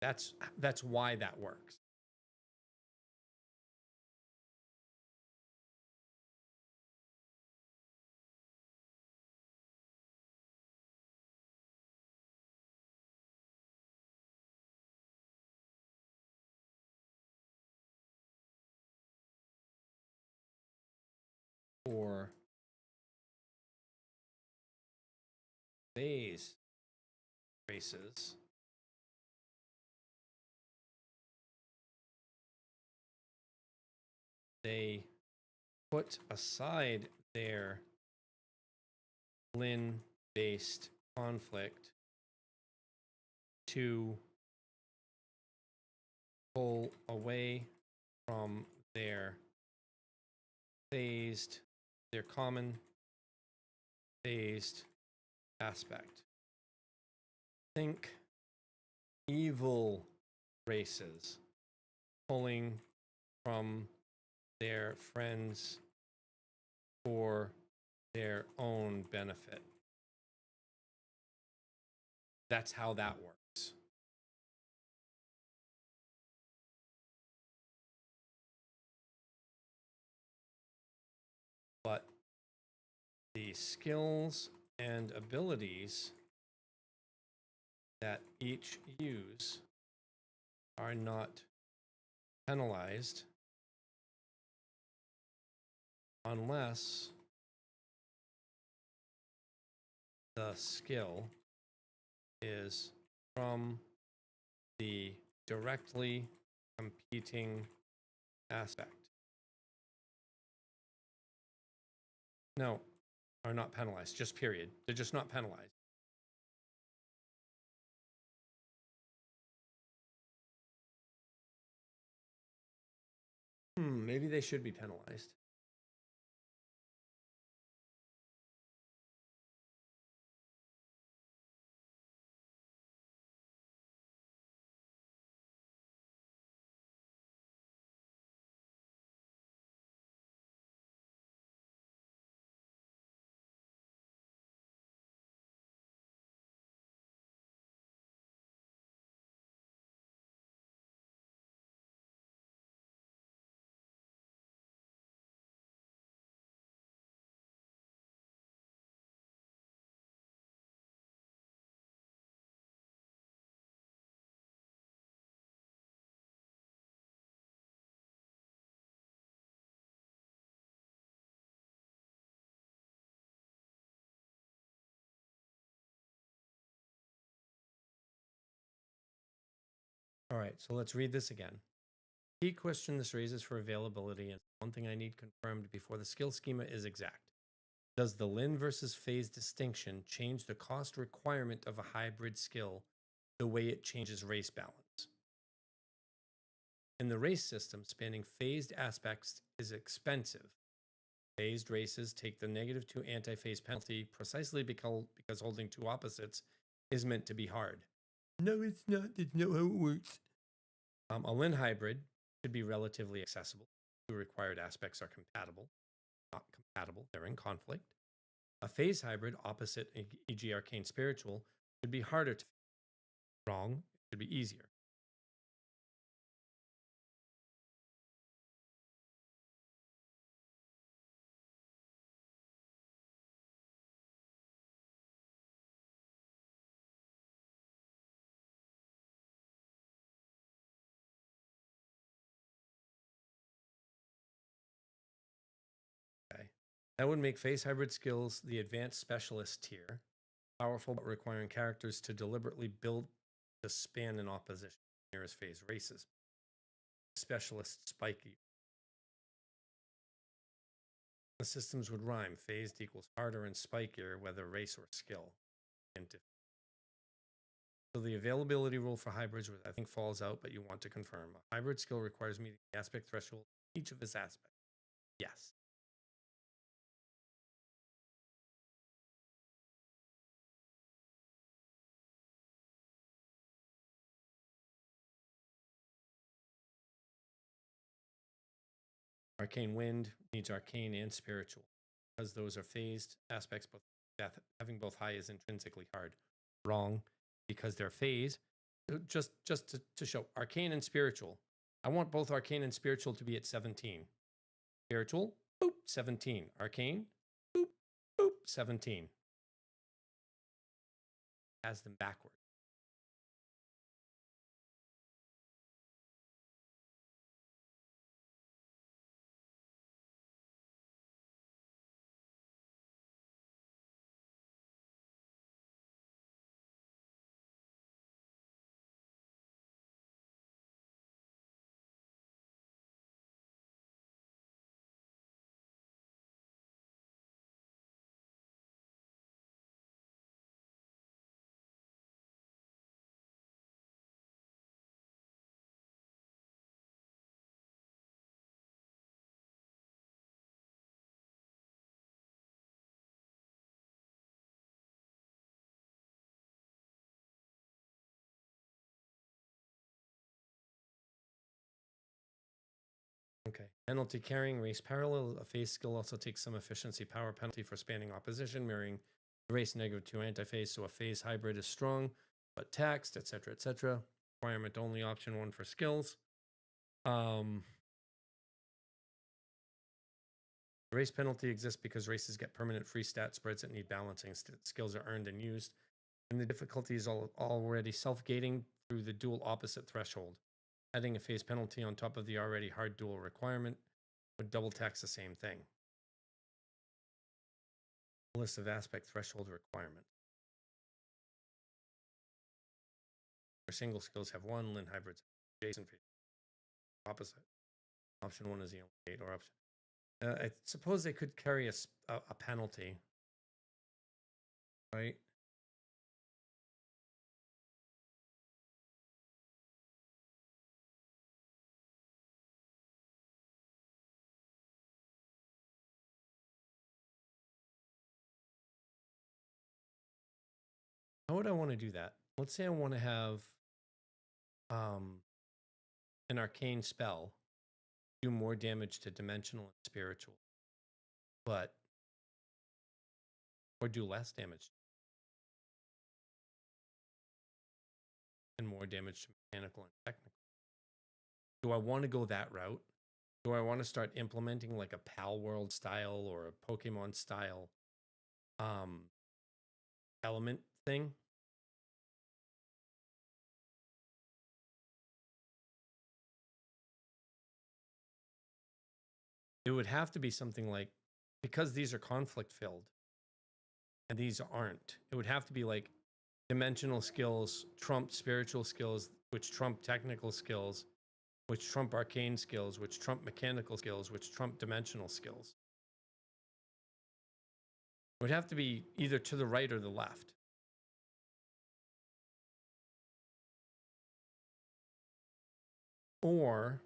That's why that works. For phase races, they put aside their Lin-based conflict to pull away from their phased, their common phased aspect. Think evil races pulling from their friends for their own benefit. That's how that works. But the skills and abilities that each use are not penalized unless the skill is from the directly competing aspect. No, are not penalized, just period. They're just not penalized. Maybe they should be penalized. All right, so let's read this again. Key question this raises for availability, and one thing I need confirmed before the skill schema is exact. Does the Lin versus phase distinction change the cost requirement of a hybrid skill the way it changes race balance? In the race system, spanning phased aspects is expensive. Phased races take the -2 anti-phase penalty precisely because holding two opposites is meant to be hard. No, it's not. That's not how it works. A Lin hybrid should be relatively accessible. Two required aspects are compatible. Not compatible, they're in conflict. A phase hybrid opposite, e.g. arcane spiritual, should be harder to wrong, it should be easier. That would make phase hybrid skills the advanced specialist tier, powerful but requiring characters to deliberately build to span in opposition nearest phase races. Specialist spiky. The systems would rhyme. Phased equals harder and spikier, whether race or skill. So the availability rule for hybrids, I think, falls out, but you want to confirm. A hybrid skill requires meeting the aspect threshold in each of its aspects. Yes. Arcane Wind needs arcane and spiritual, because those are phased aspects, but having both high is intrinsically hard. Wrong, because they're phased. Just to show, arcane and spiritual. I want both arcane and spiritual to be at 17. Spiritual, boop, 17. Arcane, boop, boop, 17. Has them backwards. Okay. Penalty carrying race parallel. A phase skill also takes some efficiency power penalty for spanning opposition, mirroring the race -2 anti-phase. So a phase hybrid is strong, but taxed, etc., etc. Requirement only, option 1 for skills. Race penalty exists because races get permanent free stat spreads that need balancing. Skills are earned and used, and the difficulty is already self-gating through the dual opposite threshold. Adding a phase penalty on top of the already hard dual requirement would double tax the same thing. List of aspect threshold requirements. Where single skills have 1, Lin hybrids adjacent phase. Opposite. Option 1 is the only gate or option. I suppose they could carry a penalty, right? How would I want to do that? Let's say I want to have an arcane spell do more damage to dimensional and spiritual, but or do less damage and more damage to mechanical and technical. Do I want to go that route? Do I want to start implementing like a PalWorld style or a Pokemon style element thing? It would have to be something like, because these are conflict filled and these aren't, it would have to be like dimensional skills trump spiritual skills, which trump technical skills, which trump arcane skills, which trump mechanical skills, which trump dimensional skills. It would have to be either to the right or the left. Or,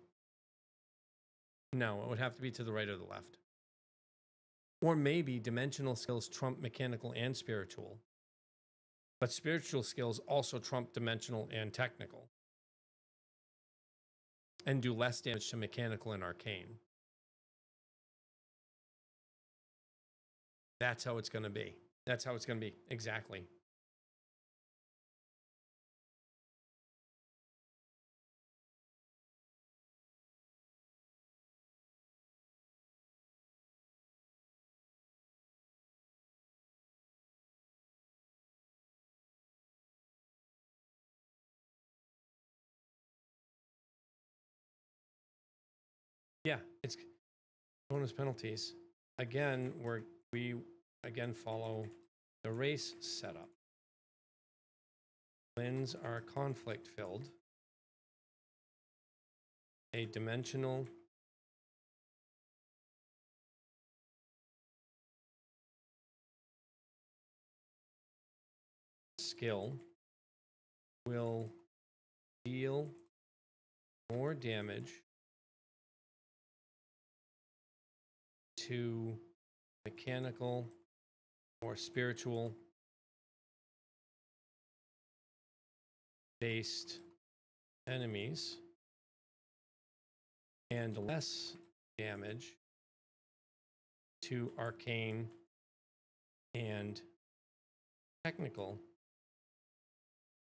no, it would have to be to the right or the left. Or maybe dimensional skills trump mechanical and spiritual, but spiritual skills also trump dimensional and technical, and do less damage to mechanical and arcane. That's how it's going to be. That's how it's going to be. Exactly. Yeah, it's bonus penalties. again, we again follow the race setup. Lens are conflict filled. A dimensional skill will deal more damage to mechanical or spiritual based enemies and less damage to arcane and technical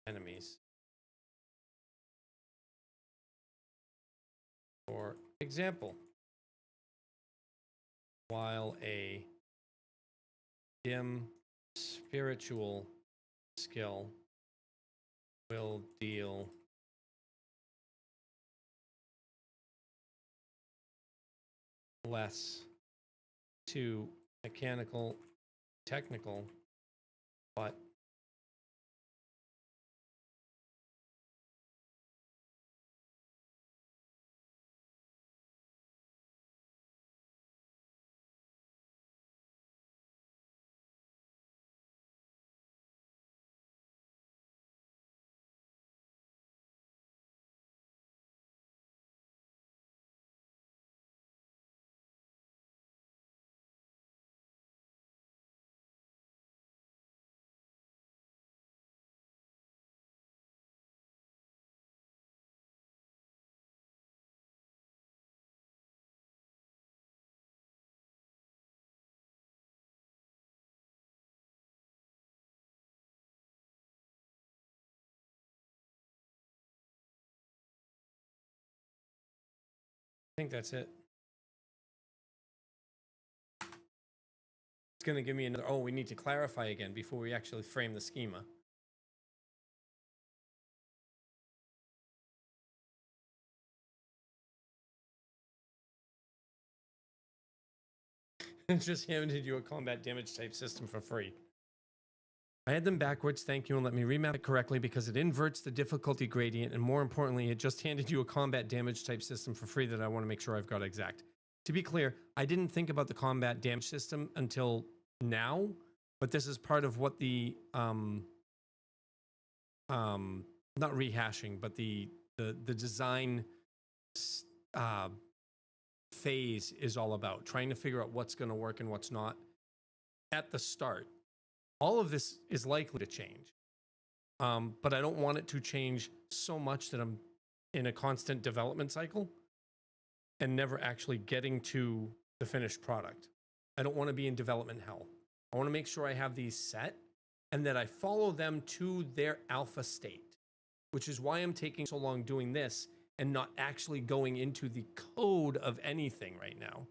enemies. For example, while a dim spiritual skill will deal less to mechanical, technical, but I think that's it. It's going to give me another, oh, we need to clarify again before we actually frame the schema. It just handed you a combat damage type system for free. I had them backwards, thank you, and let me remap it correctly because it inverts the difficulty gradient, and more importantly, it just handed you a combat damage type system for free that I want to make sure I've got exact. To be clear, I didn't think about the combat damage system until now, but this is part of what the not rehashing, but the design phase is all about, trying to figure out what's going to work and what's not at the start. All of this is likely to change, but I don't want it to change so much that I'm in a constant development cycle and never actually getting to the finished product. I don't want to be in development hell. I want to make sure I have these set and that I follow them to their alpha state, which is why I'm taking so long doing this and not actually going into the code of anything right now,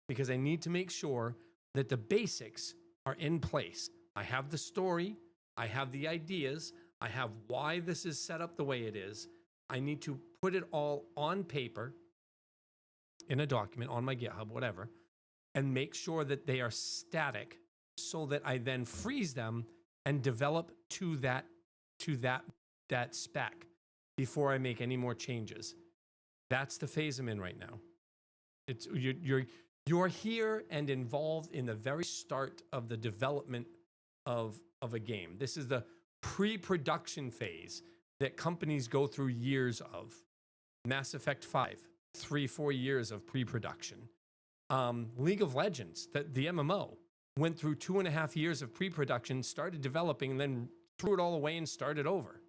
because I need to make sure that the basics are in place. I have the story, I have the ideas, I have why this is set up the way it is. I need to put it all on paper, in a document, on my GitHub, whatever, and make sure that they are static so that I then freeze them and develop to that spec before I make any more changes. That's the phase I'm in right now. It's you're here and involved in the very start of the development of a game. This is the pre-production phase that companies go through years of. Mass Effect 5, 3-4 years of pre-production. League of Legends, the MMO, went through 2.5 years of pre-production, started developing, and then threw it all away and started over.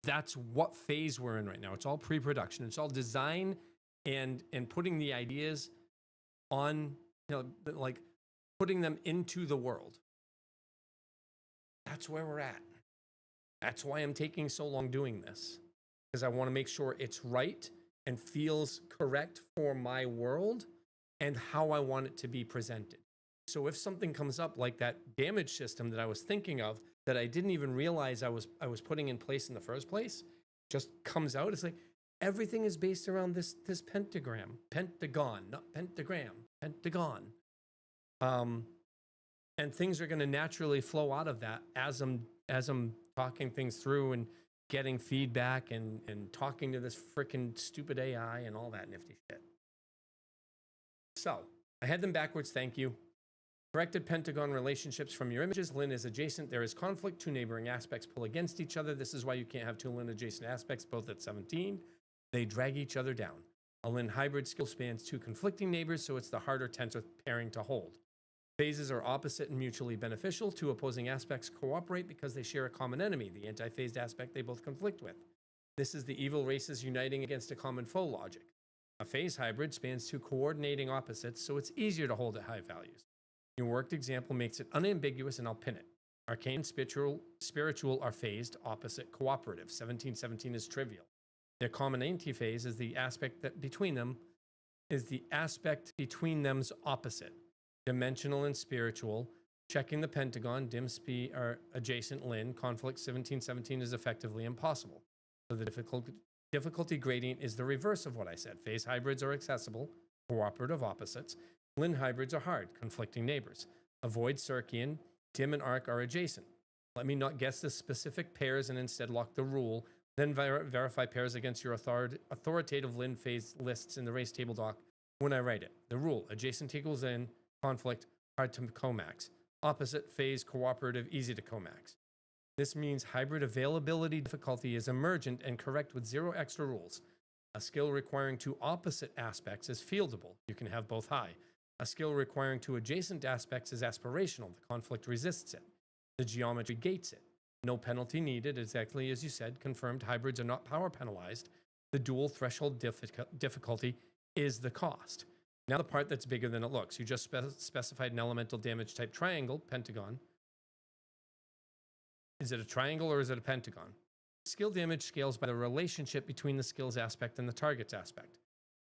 That's what phase we're in right now. It's all pre-production. It's all design and putting the ideas on, like putting them into the world. That's where we're at. That's why I'm taking so long doing this, because I want to make sure it's right and feels correct for my world and how I want it to be presented. So if something comes up like that damage system that I was thinking of that I didn't even realize I was putting in place in the first place, just comes out, it's like, Everything is based around this pentagon, not pentagram, pentagon. And things are going to naturally flow out of that as I'm talking things through and getting feedback and talking to this freaking stupid AI and all that nifty shit. So I had them backwards. Thank you. Corrected pentagon relationships from your images. Lin is adjacent. There is conflict. Two neighboring aspects pull against each other. This is why you can't have two Lin adjacent aspects, both at 17. They drag each other down. A Lin hybrid skill spans two conflicting neighbors, so it's the harder tensor pairing to hold. Phases are opposite and mutually beneficial. Two opposing aspects cooperate because they share a common enemy, the anti-phased aspect they both conflict with. This is the evil races uniting against a common foe logic. A phase hybrid spans two coordinating opposites, so it's easier to hold at high values. Your worked example makes it unambiguous, and I'll pin it. Arcane and spiritual are phased, opposite, cooperative. 1717 is trivial. Their common antiphase is the aspect that between them is the aspect between them's opposite. Dimensional and spiritual, checking the pentagon, are adjacent Lin, conflict 1717 is effectively impossible. So the difficulty gradient is the reverse of what I said. Phase hybrids are accessible, cooperative opposites. Lin hybrids are hard, conflicting neighbors. Avoid Circean, Dim and Arc are adjacent. Let me not guess the specific pairs and instead lock the rule, then verify pairs against your authoritative Lin phase lists in the race table doc when I write it. The rule, adjacent equals in, conflict, hard to comax. Opposite, phase, cooperative, easy to comax. This means hybrid availability difficulty is emergent and correct with zero extra rules. A skill requiring two opposite aspects is fieldable. You can have both high. A skill requiring two adjacent aspects is aspirational. The conflict resists it. The geometry gates it. No penalty needed, exactly as you said. Confirmed hybrids are not power penalized. The dual threshold difficulty is the cost. Now the part that's bigger than it looks. You just specified an elemental damage type triangle, pentagon. Is it a triangle or is it a pentagon? Skill damage scales by the relationship between the skill's aspect and the target's aspect.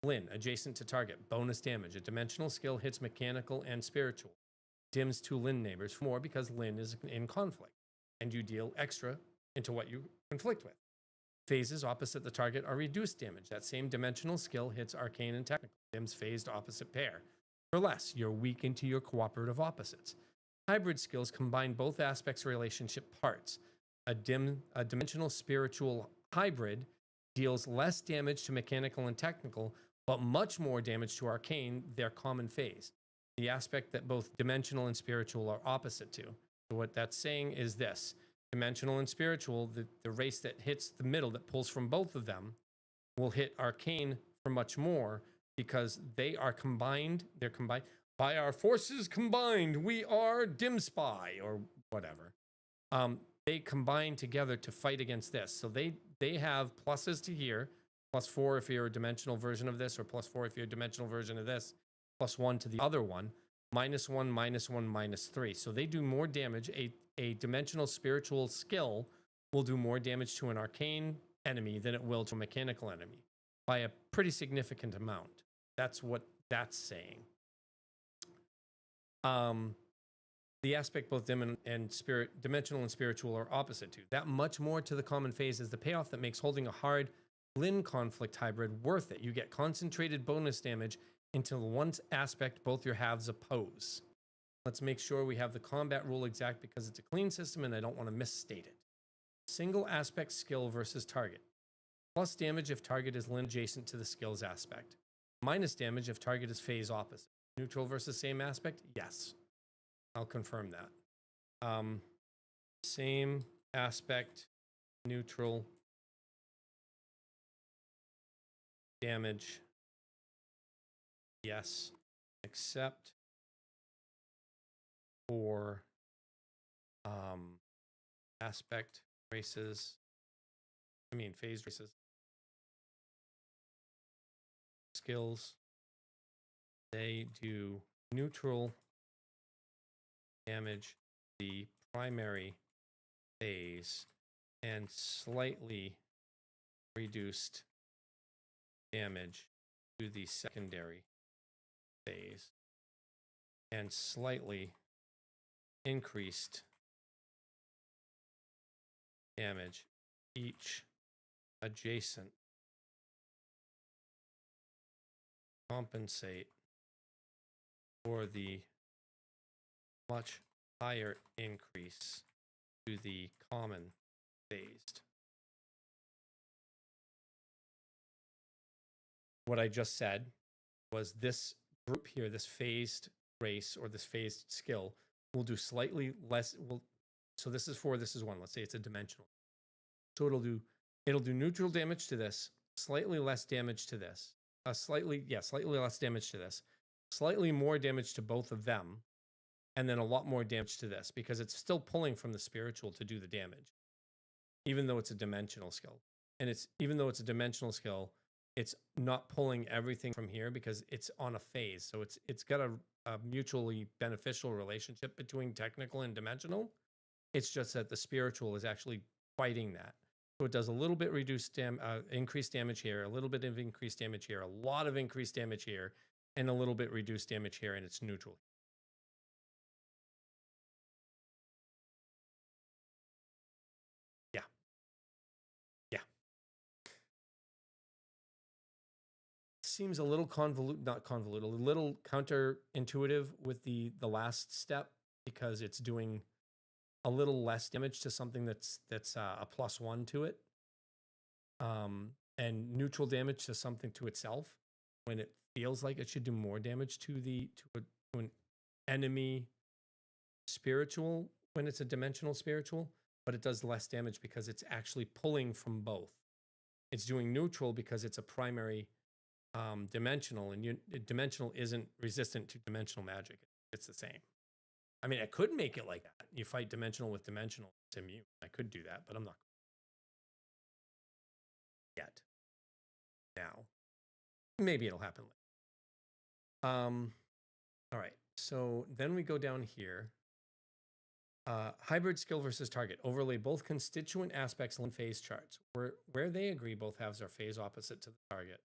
Lin, adjacent to target, bonus damage. A dimensional skill hits mechanical and spiritual. Dims two Lin neighbors for more because Lin is in conflict, and you deal extra into what you conflict with. Phases opposite the target are reduced damage. That same dimensional skill hits arcane and technical. Dims phased opposite pair. For less, you're weak into your cooperative opposites. Hybrid skills combine both aspects' relationship parts. A dimensional spiritual hybrid deals less damage to mechanical and technical, but much more damage to arcane, their common phase. The aspect that both dimensional and spiritual are opposite to. So what that's saying is this. Dimensional and spiritual, the race that hits the middle, that pulls from both of them, will hit arcane for much more because they are combined. They're combined. By our forces combined, we are Dim Spy, or whatever. They combine together to fight against this. So they have pluses to here, +4 if you're a dimensional version of this, or +4 if you're a dimensional version of this, +1 to the other one, -1, -1, -3. So they do more damage. A dimensional spiritual skill will do more damage to an arcane enemy than it will to a mechanical enemy by a pretty significant amount. That's what that's saying. The aspect both dimensional and spiritual are opposite to. That much more to the common phase is the payoff that makes holding a hard Lin conflict hybrid worth it. You get concentrated bonus damage into one aspect both your halves oppose. Let's make sure we have the combat rule exact because it's a clean system and I don't want to misstate it. Single aspect skill versus target. Plus damage if target is Lin adjacent to the skill's aspect. Minus damage if target is phase opposite. Neutral versus same aspect? Yes. I'll confirm that. Same aspect, neutral, damage. Yes. Except for aspect races. Phase races. Skills. They do neutral damage the primary phase and slightly reduced damage to the secondary phase and slightly increased damage each adjacent compensate for the much higher increase to the common phased. What I just said was this group here, this phased race or this phased skill will do slightly less. So this is 4, this is 1. Let's say it's a dimensional. So it'll do neutral damage to this, slightly less damage to this, slightly less damage to this, slightly more damage to both of them, and then a lot more damage to this because it's still pulling from the spiritual to do the damage, even though it's a dimensional skill. And even though it's a dimensional skill, it's not pulling everything from here because it's on a phase. So it's got a mutually beneficial relationship between technical and dimensional. It's just that the spiritual is actually fighting that. So it does a little bit increased damage here, a little bit of increased damage here, a lot of increased damage here, and a little bit reduced damage here, and it's neutral. Yeah. Yeah. Seems a little a little counterintuitive with the last step because it's doing a little less damage to something that's a +1 to it, and neutral damage to something to itself when it feels like it should do more damage to an enemy spiritual when it's a dimensional spiritual, but it does less damage because it's actually pulling from both. It's doing neutral because it's a primary dimensional, and dimensional isn't resistant to dimensional magic. It's the same. I mean, I could make it like that. You fight dimensional with dimensional, it's immune. I could do that, but I'm not yet. Now, maybe it'll happen later. All right. So then we go down here. Hybrid skill versus target. Overlay both constituent aspects in phase charts. Where they agree, both halves are phase opposite to the target.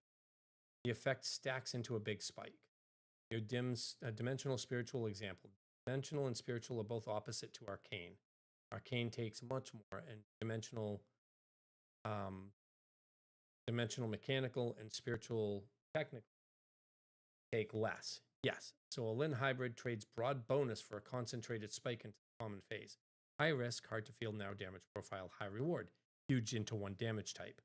The effect stacks into a big spike. Your dimensional spiritual example. Dimensional and spiritual are both opposite to arcane. Arcane takes much more, and dimensional mechanical and spiritual technical take less. Yes. So a Lin hybrid trades broad bonus for a concentrated spike into the common phase. High risk, hard to field, narrow damage profile, high reward. Huge into one damage type.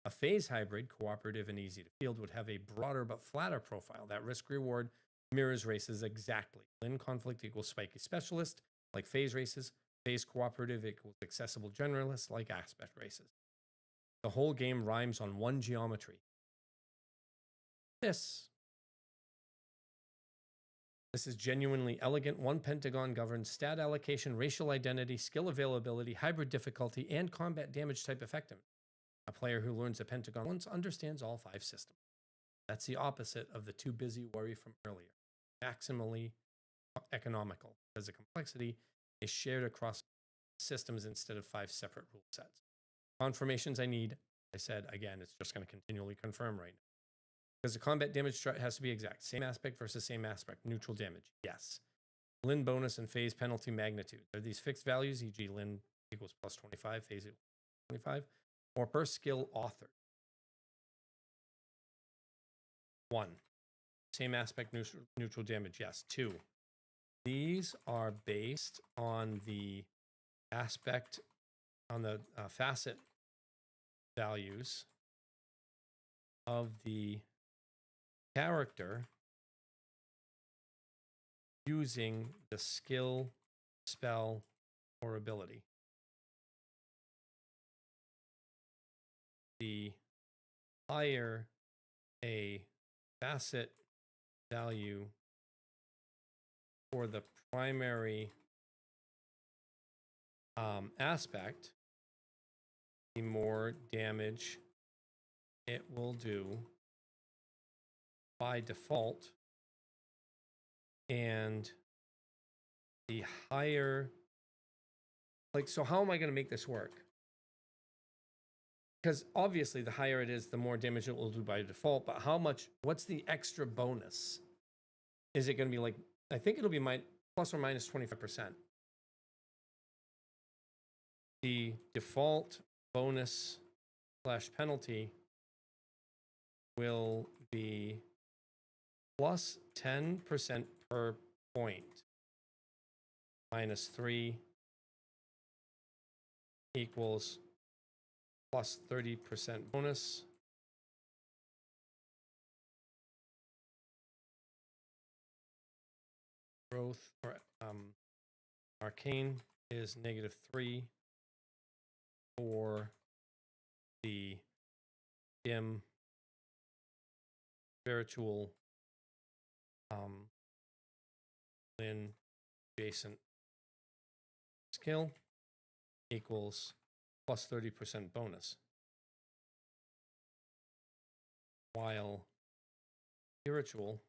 A phase hybrid, cooperative and easy to field, would have a broader but flatter profile. That risk reward mirrors races exactly. Lin conflict equals spiky specialist, like phase races. Phase cooperative equals accessible generalist, like aspect races. The whole game rhymes on one geometry. This is genuinely elegant. One pentagon governs stat allocation, racial identity, skill availability, hybrid difficulty, and combat damage type effectiveness. A player who learns a pentagon once understands all 5 systems. That's the opposite of the too busy worry from earlier. Maximally economical, because the complexity is shared across systems instead of 5 separate rule sets. Confirmations I need, I said, again, it's just going to continually confirm right now. Because the combat damage chart has to be exact. Same aspect versus same aspect. Neutral damage, yes. Lin bonus and phase penalty magnitude. Are these fixed values, e.g. Lin equals plus 25, phase equals 25? Or per skill author? 1. Same aspect, neutral damage, yes. 2. These are based on the aspect, on the facet values of the character using the skill, spell, or ability. The higher a facet value for the primary aspect, the more damage it will do by default, and the higher, like, so how am I going to make this work? Because obviously the higher it is, the more damage it will do by default, but how much, what's the extra bonus? Is it going to be like, I think it'll be plus or minus 25%. The default bonus / penalty will be plus 10% per point minus 3 equals plus 30% bonus. Growth or arcane is -3 for the dim spiritual then adjacent skill equals plus 30% bonus, while spiritual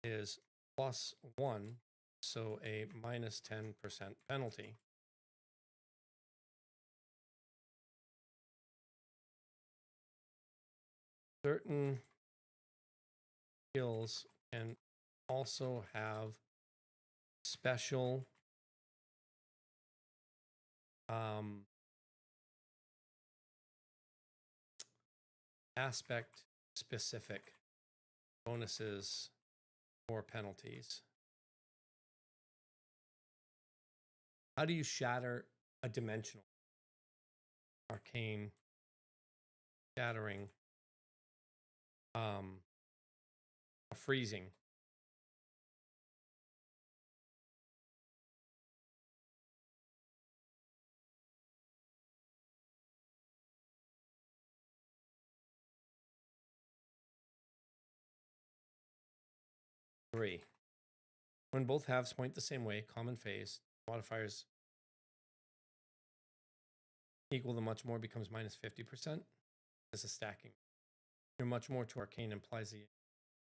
is +1, so a minus 10% penalty. Certain skills can also have special aspect specific bonuses or penalties. How do you shatter a dimensional? Arcane shattering, a freezing. Three. When both halves point the same way, common phase, modifiers equal to much more becomes minus 50%. This is stacking. Your much more to arcane implies the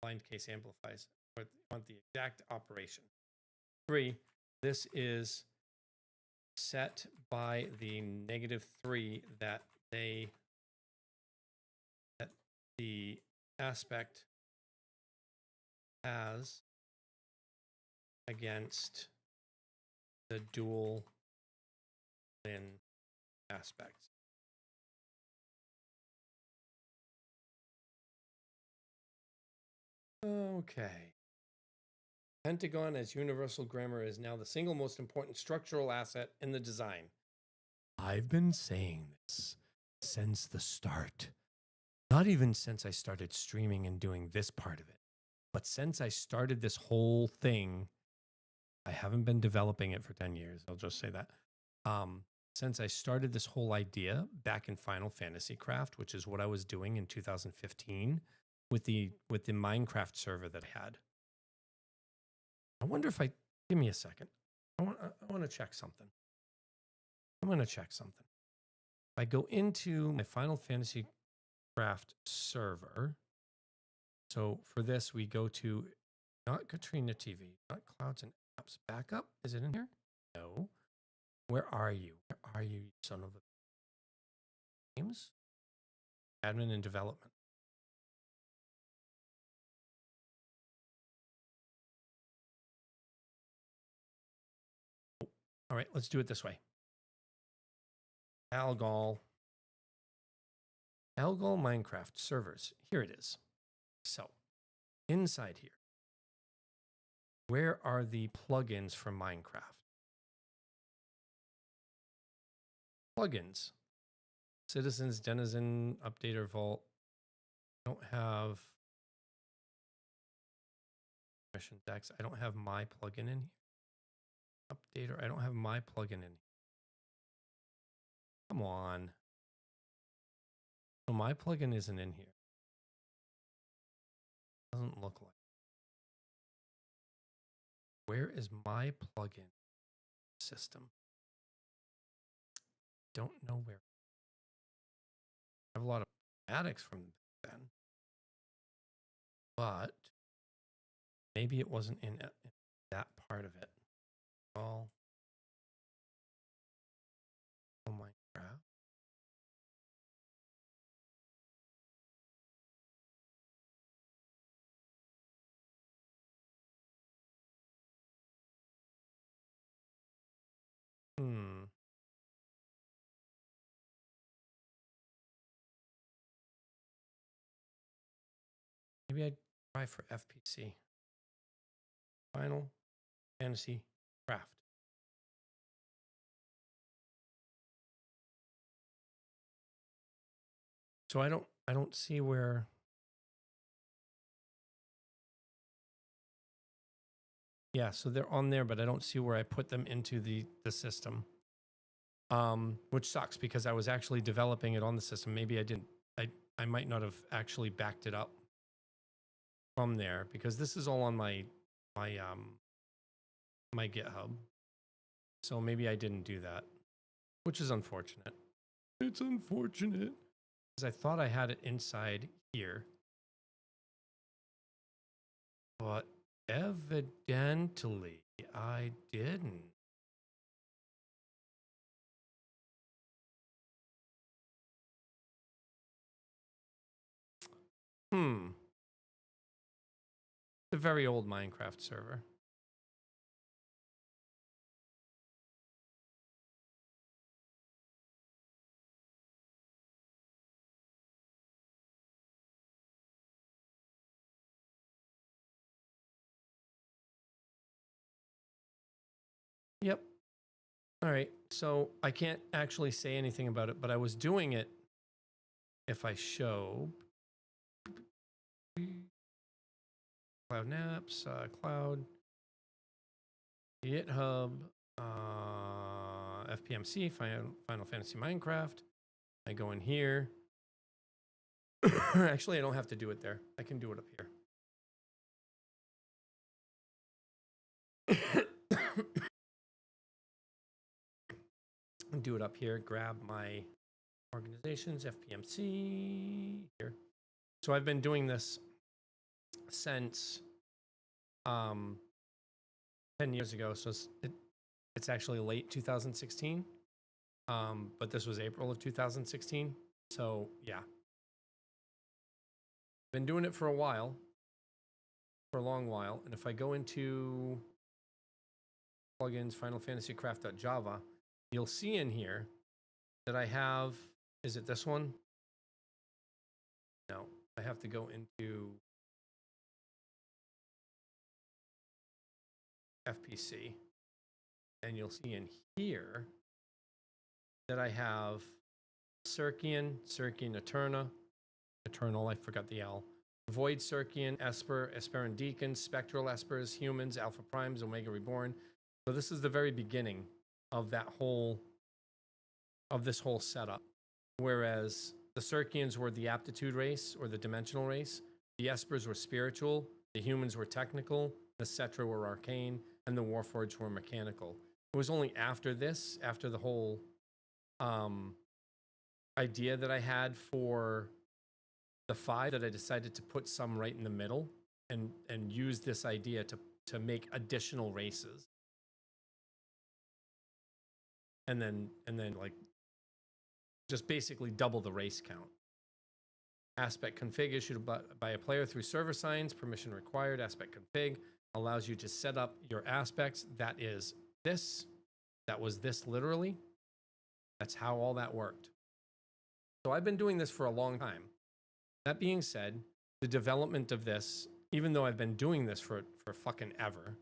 blind case amplifies, but want the exact operation. 3. This is set by the -3 that the aspect has against the dual in aspects. Okay. Pentagon as universal grammar is now the single most important structural asset in the design. I've been saying this since the start. Not even since I started streaming and doing this part of it, but since I started this whole thing. I haven't been developing it for 10 years. I'll just say that. Since I started this whole idea back in Final Fantasy Craft, which is what I was doing in 2015 with the Minecraft server that I had. I wonder if give me a second. I want to check something. I'm going to check something. If I go into my Final Fantasy Craft server, so for this we go to not Katrina TV, not Clouds and Apps. Backup, is it in here? No. Where are you? Where are you, son of a games? Admin and development. All right, let's do it this way. Algol Minecraft servers. Here it is. So, inside here, where are the plugins for Minecraft? Plugins. Citizens, Denizen, Updater, Vault. I don't have Mission Decks. I don't have my plugin in here. Updater. I don't have my plugin in here. Come on. So my plugin isn't in here. Doesn't look like. Where is my plugin system? Don't know where. I have a lot of addicts from then, but maybe it wasn't in that part of it. Oh my crap. Maybe I Try for FPC. Final Fantasy Craft. So I don't see where. Yeah, so they're on there, but I don't see where I put them into the system. Which sucks because I was actually developing it on the system. Maybe I didn't. I might not have actually backed it up from there because this is all on my GitHub. So maybe I didn't do that, which is unfortunate. It's unfortunate because I thought I had it inside here, but evidently I didn't. It's a very old Minecraft server. Yep. All right. So I can't actually say anything about it, but I was doing it. If I show Cloud Naps, Cloud, GitHub, FPMC, Final Fantasy Minecraft. I go in here. Actually, I don't have to do it there. I can do it up here. Do it up here. Grab my organizations, FPMC here. So I've been doing this since 10 years ago. So it's actually late 2016. But this was April of 2016. So yeah. Been doing it for a while. For a long while. And if I go into plugins, Final Fantasy Craft.java, you'll see in here that I have, is it this one? No, I have to go into FPC, and you'll see in here that I have Circian Eternal, I forgot the L, Void Circian, Esper, Esperan Deacons, Spectral Espers, Humans, Alpha Primes, Omega Reborn. So this is the very beginning of that whole, of this whole setup. Whereas the Circians were the aptitude race or the dimensional race, the Espers were spiritual, the Humans were technical, the Cetra were arcane, and the Warforged were mechanical. It was only after this, after the whole idea that I had for the 5, that I decided to put some right in the middle and use this idea to make additional races. And then like just basically double the race count. Aspect config issued by a player through server signs, permission required. Aspect config allows you to set up your aspects. That is this. That was this literally. That's how all that worked. So I've been doing this for a long time. That being said, the development of this, even though I've been doing this for fucking ever,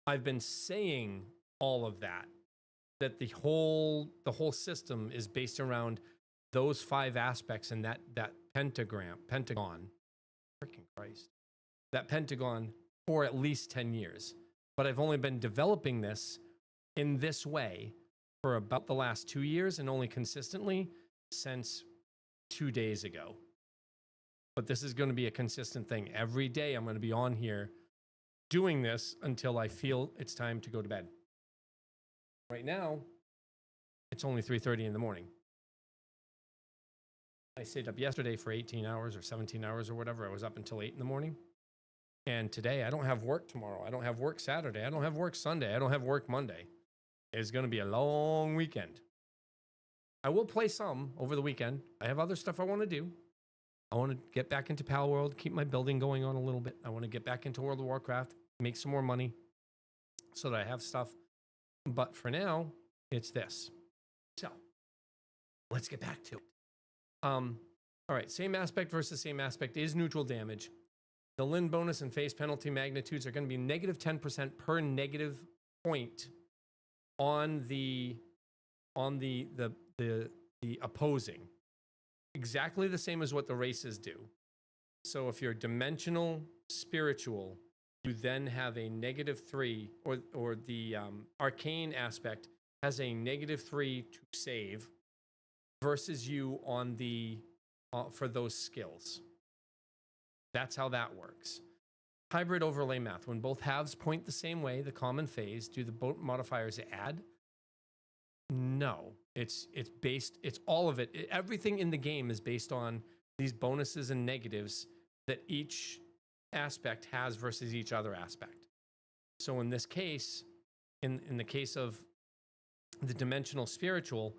I've been saying all of that the whole system is based around those 5 aspects and that pentagon, freaking Christ, that pentagon for at least 10 years. But I've only been developing this in this way for about the last 2 years and only consistently since 2 days ago. But this is going to be a consistent thing. Every day I'm going to be on here doing this until I feel it's time to go to bed. Right now, it's only 3:30 in the morning. I stayed up yesterday for 18 hours or 17 hours or whatever. I was up until 8 in the morning. And today, I don't have work tomorrow. I don't have work Saturday. I don't have work Sunday. I don't have work Monday. It's going to be a long weekend. I will play some over the weekend. I have other stuff I want to do. I want to get back into PalWorld, keep my building going on a little bit. I want to get back into World of Warcraft, make some more money so that I have stuff. But for now, it's this. So let's get back to it. All right, same aspect versus same aspect is neutral damage. The Lin bonus and phase penalty magnitudes are going to be negative 10% per negative point on the opposing. Exactly the same as what the races do. So if you're dimensional spiritual, you then have a -3, or the arcane aspect has a -3 to save versus you on the for those skills. That's how that works. Hybrid overlay math. When both halves point the same way, the common phase, do the both modifiers add? No. It's all of it. Everything in the game is based on these bonuses and negatives that each aspect has versus each other aspect. So in this case, in the case of the dimensional spiritual,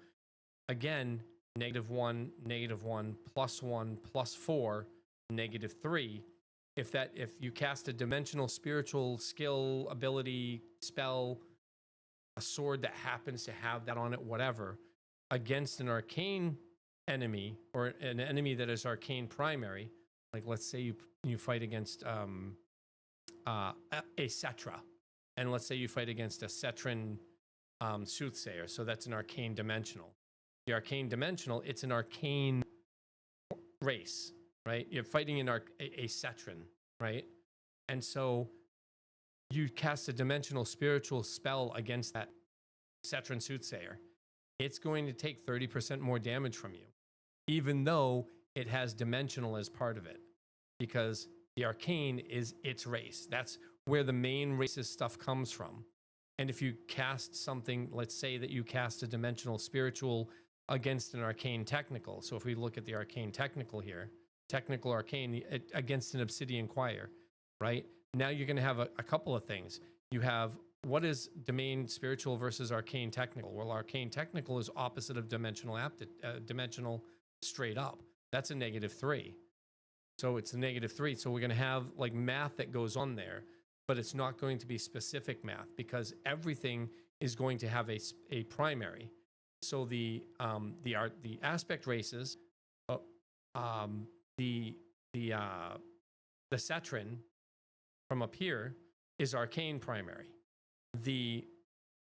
again, -1, -1, +1, +4, -3. If you cast a dimensional spiritual skill, ability, spell, a sword that happens to have that on it, whatever, against an arcane enemy or an enemy that is arcane primary, like let's say you fight against a Cetra, and let's say you fight against a Cetran soothsayer, so that's an arcane dimensional. The arcane dimensional, it's an arcane race, right? You're fighting a Cetran, right? And so you cast a dimensional spiritual spell against that Cetran soothsayer. It's going to take 30% more damage from you, even though it has dimensional as part of it, because the arcane is its race. That's where the main race's stuff comes from. And if you cast something, let's say that you cast a dimensional spiritual against an arcane technical. So if we look at the arcane technical here, technical arcane against an obsidian choir, right? Now you're going to have a couple of things. You have, what is domain spiritual versus arcane technical? Well, arcane technical is opposite of dimensional dimensional straight up. That's a -3. So it's a -3. So we're going to have like math that goes on there, but it's not going to be specific math because everything is going to have a primary. So the aspect races, the Cetran from up here is arcane primary. The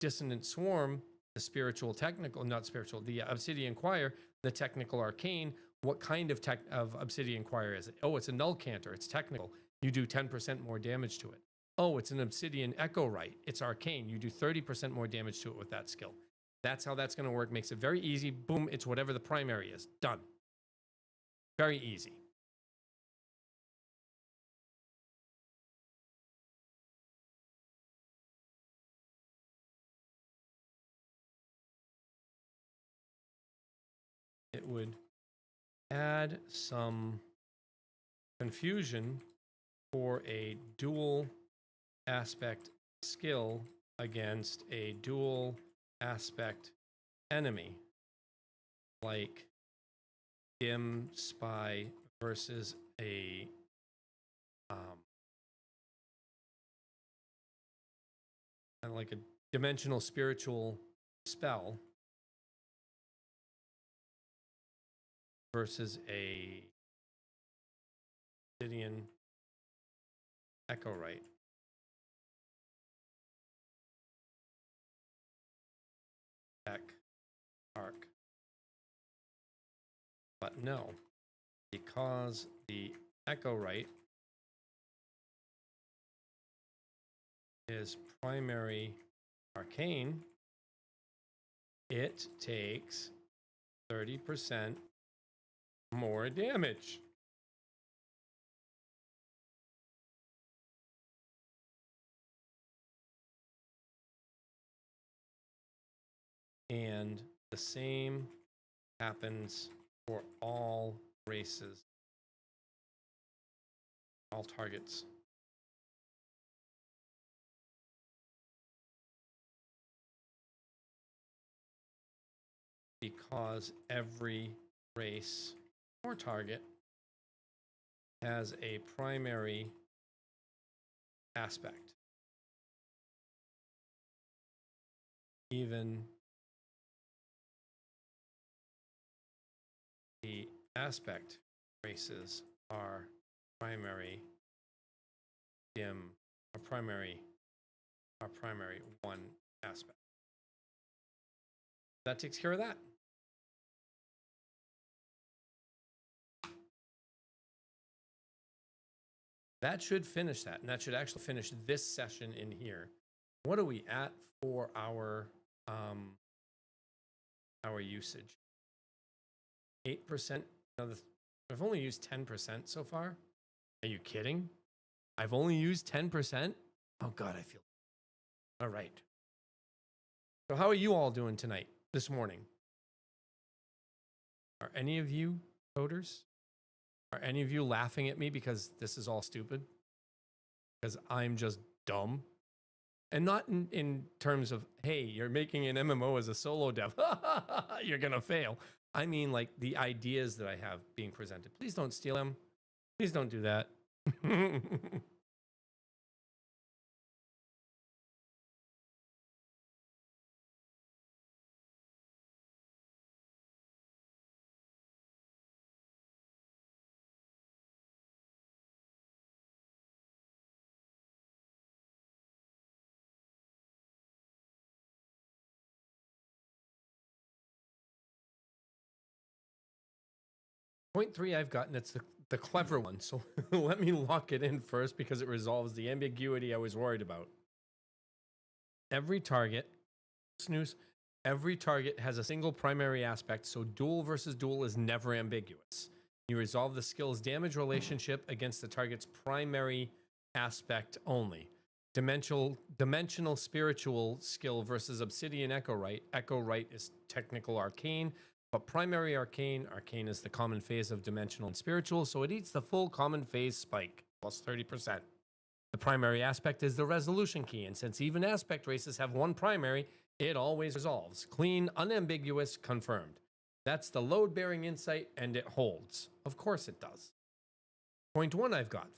dissonant swarm, the spiritual technical, not spiritual, the obsidian choir, the technical arcane. What kind of obsidian choir is it? Oh, it's a null canter. It's technical. You do 10% more damage to it. Oh, it's an obsidian echo right. It's arcane. You do 30% more damage to it with that skill. That's how that's going to work. Makes it very easy. Boom, it's whatever the primary is. Done. Very easy. It would add some confusion for a dual aspect skill against a dual aspect enemy, like dim spy versus a like a dimensional spiritual spell versus a obsidian echo right. Arc. But no, because the echo right is primary arcane, it takes 30% more damage. And the same happens for all races, all targets. Because every race or target has a primary aspect. Even the aspect races are primary dim, our primary one aspect. That takes care of that. That should finish that, and that should actually finish this session in here. What are we at for our usage? 8%. I've only used 10% so far. Are you kidding? I've only used 10%? Oh God, I feel. All right. So how are you all doing tonight, this morning? Are any of you coders? Are any of you laughing at me because this is all stupid? Because I'm just dumb? And not in terms of, hey, you're making an MMO as a solo dev. You're going to fail. I mean, like, the ideas that I have being presented. Please don't steal them. Please don't do that. 0.3 I've gotten, it's the clever one. So let me lock it in first because it resolves the ambiguity I was worried about. Every target, snooze, every target has a single primary aspect, so dual versus dual is never ambiguous. You resolve the skill's damage relationship against the target's primary aspect only. Dimensional spiritual skill versus obsidian echo right. Echo right is technical arcane. But primary arcane is the common phase of dimensional and spiritual, so it eats the full common phase spike, plus 30%. The primary aspect is the resolution key, and since even aspect races have one primary, it always resolves. Clean, unambiguous, confirmed. That's the load-bearing insight, and it holds. Of course it does. 0.1 I've got.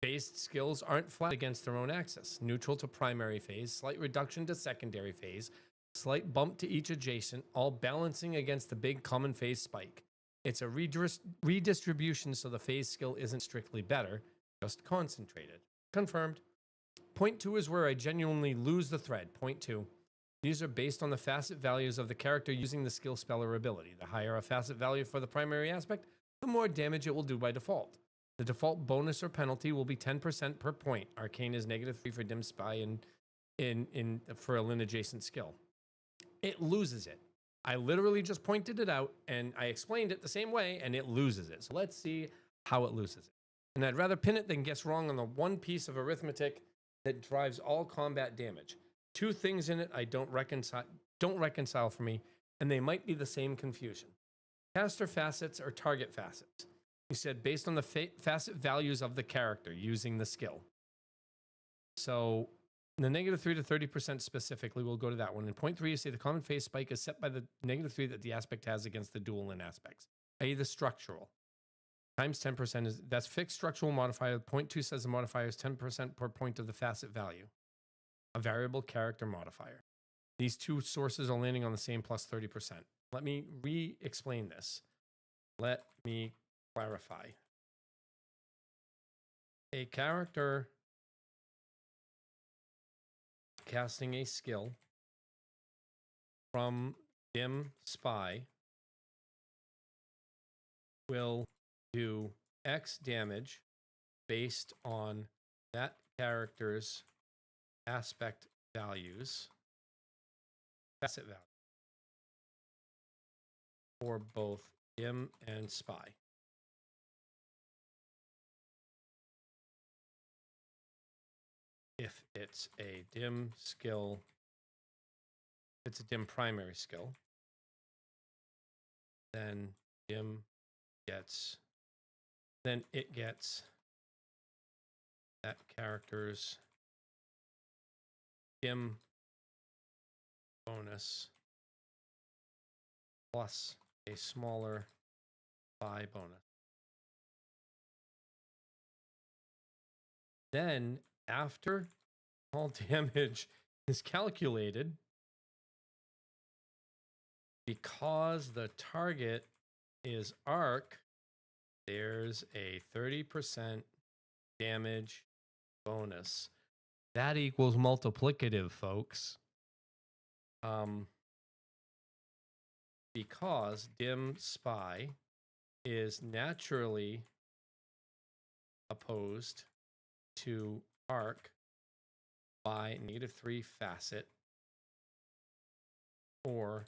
Phased skills aren't flat against their own axis. Neutral to primary phase, slight reduction to secondary phase, slight bump to each adjacent, all balancing against the big common phase spike. It's a redistribution, so the phase skill isn't strictly better, just concentrated. Confirmed. 0.2 is where I genuinely lose the thread. 0.2. These are based on the facet values of the character using the skill, spell, or ability. The higher a facet value for the primary aspect, the more damage it will do by default. The default bonus or penalty will be 10% per point. Arcane is -3 for dim spy and for a Lin adjacent skill. It loses it. I literally just pointed it out and I explained it the same way and it loses it. So let's see how it loses it. And I'd rather pin it than guess wrong on the one piece of arithmetic that drives all combat damage. Two things in it I don't reconcile for me, and they might be the same confusion. Caster facets or target facets. You said based on the facet values of the character using the skill. So the -3 to 30% specifically, we'll go to that one. In 0.3, you say the common phase spike is set by the -3 that the aspect has against the dual in aspects, i.e. the structural. Times 10% that's fixed structural modifier. 0.2 says the modifier is 10% per point of the facet value. A variable character modifier. These two sources are landing on the same plus 30%. Let me re-explain this. Let me clarify. A character casting a skill from dim spy will do X damage based on that character's aspect values, facet value, for both dim and spy. If it's a dim skill, it's a dim primary skill, then dim gets, then it gets that character's dim bonus plus a smaller spy bonus. Then after all damage is calculated, because the target is arc, there's a 30% damage bonus. That equals multiplicative, folks. Because dim spy is naturally opposed to arc by -3 facet or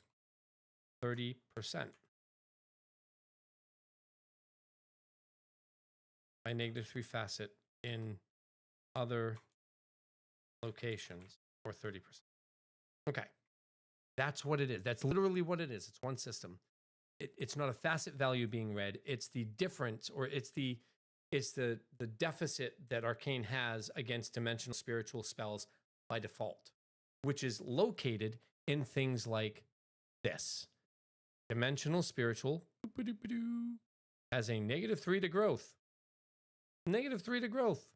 30%. By -3 facet in other locations or 30%. Okay. That's what it is. That's literally what it is. It's one system. It's not a facet value being read. It's the difference, or it's the deficit that Arcane has against dimensional spiritual spells by default, which is located in things like this. Dimensional spiritual has a -3 to growth. -3 to growth.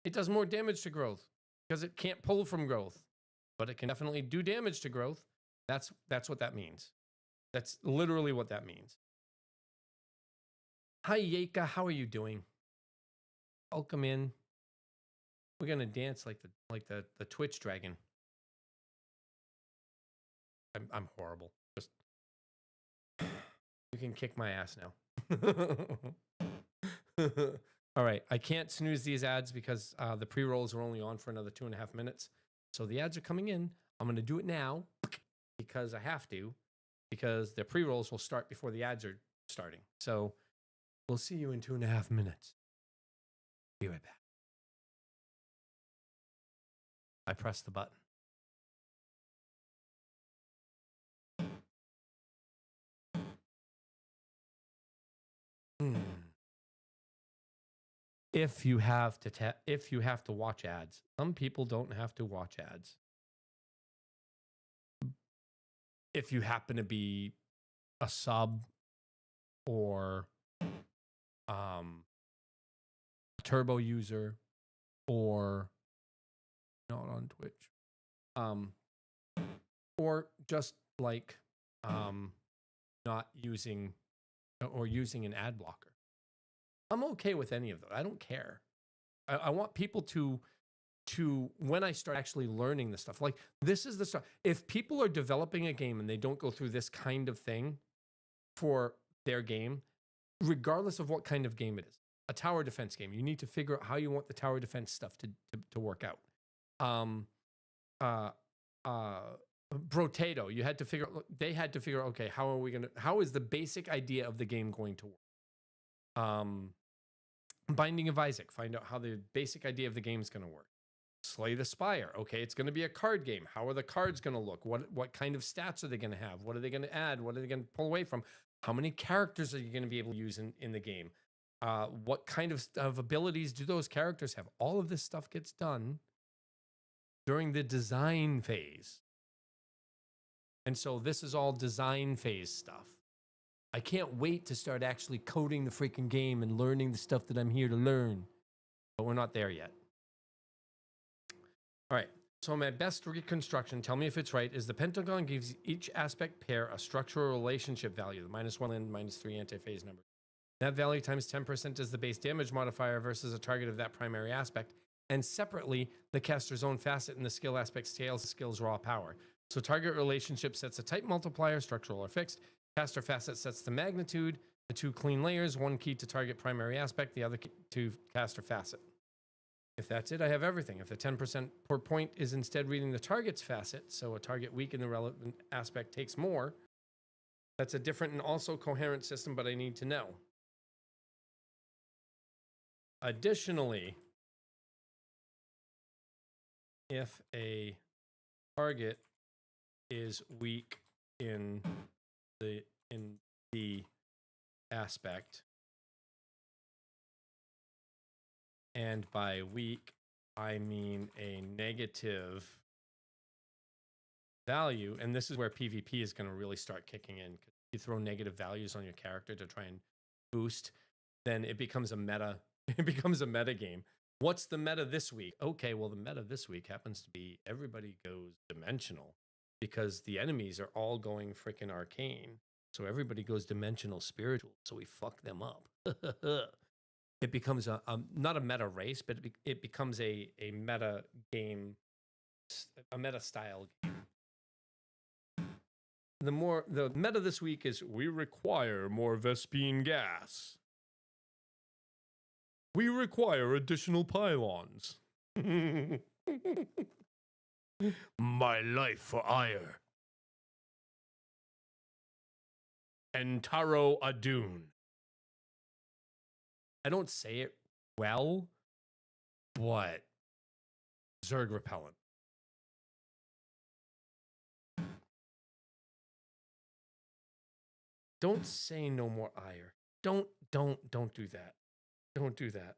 It does more damage to growth because it can't pull from growth, but it can definitely do damage to growth. That's what that means. That's literally what that means. Hi, Yeka. How are you doing? Welcome in. We're gonna dance like the Twitch dragon. I'm horrible. Just you can kick my ass now. All right, I can't snooze these ads because the pre-rolls are only on for another 2.5 minutes. So the ads are coming in. I'm going to do it now because I have to, because the pre-rolls will start before the ads are starting. So we'll see you in 2.5 minutes. Be right back. I pressed the button. If you have to watch ads. Some people don't have to watch ads. If you happen to be a sub or a turbo user or not on Twitch, or just like not using or using an ad blocker. I'm okay with any of those. I don't care. I want people to when I start actually learning this stuff, like this is the stuff. If people are developing a game and they don't go through this kind of thing for their game, regardless of what kind of game it is, a tower defense game, you need to figure out how you want the tower defense stuff to work out. Brotato, they had to figure out, okay, how is the basic idea of the game going to work? Binding of Isaac, find out how the basic idea of the game is going to work. Slay the Spire, okay, it's going to be a card game. How are the cards going to look? What kind of stats are they going to have? What are they going to add? What are they going to pull away from? How many characters are you going to be able to use in the game? What kind of abilities do those characters have? All of this stuff gets done during the design phase. And so this is all design phase stuff. I can't wait to start actually coding the freaking game and learning the stuff that I'm here to learn. But we're not there yet. All right. So my best reconstruction, tell me if it's right, is the pentagon gives each aspect pair a structural relationship value, the -1 and -3 antiphase number. That value times 10% is the base damage modifier versus a target of that primary aspect. And separately, the caster's own facet and the skill aspect scales the skill's raw power. So target relationship sets a type multiplier, structural or fixed. Caster facet sets the magnitude, the 2 clean layers, 1 key to target primary aspect, the other key to caster facet. If that's it, I have everything. If the 10% per point is instead reading the target's facet, so a target weak in the relevant aspect takes more, that's a different and also coherent system, but I need to know. Additionally, if a target is weak in the aspect, and by weak I mean a negative value, and this is where PvP is going to really start kicking in. You throw negative values on your character to try and boost, then it becomes a meta. It becomes a meta game. What's the meta this week? Okay, well, the meta this week happens to be everybody goes dimensional because the enemies are all going freaking arcane. So everybody goes dimensional spiritual. So we fuck them up. It becomes not a meta race, but it becomes a meta game, a meta style game. The meta this week is we require more Vespine gas. We require additional pylons. My life for ire. Entaro Adun. I don't say it well, but Zerg repellent. Don't say no more ire. Don't do that. Don't do that.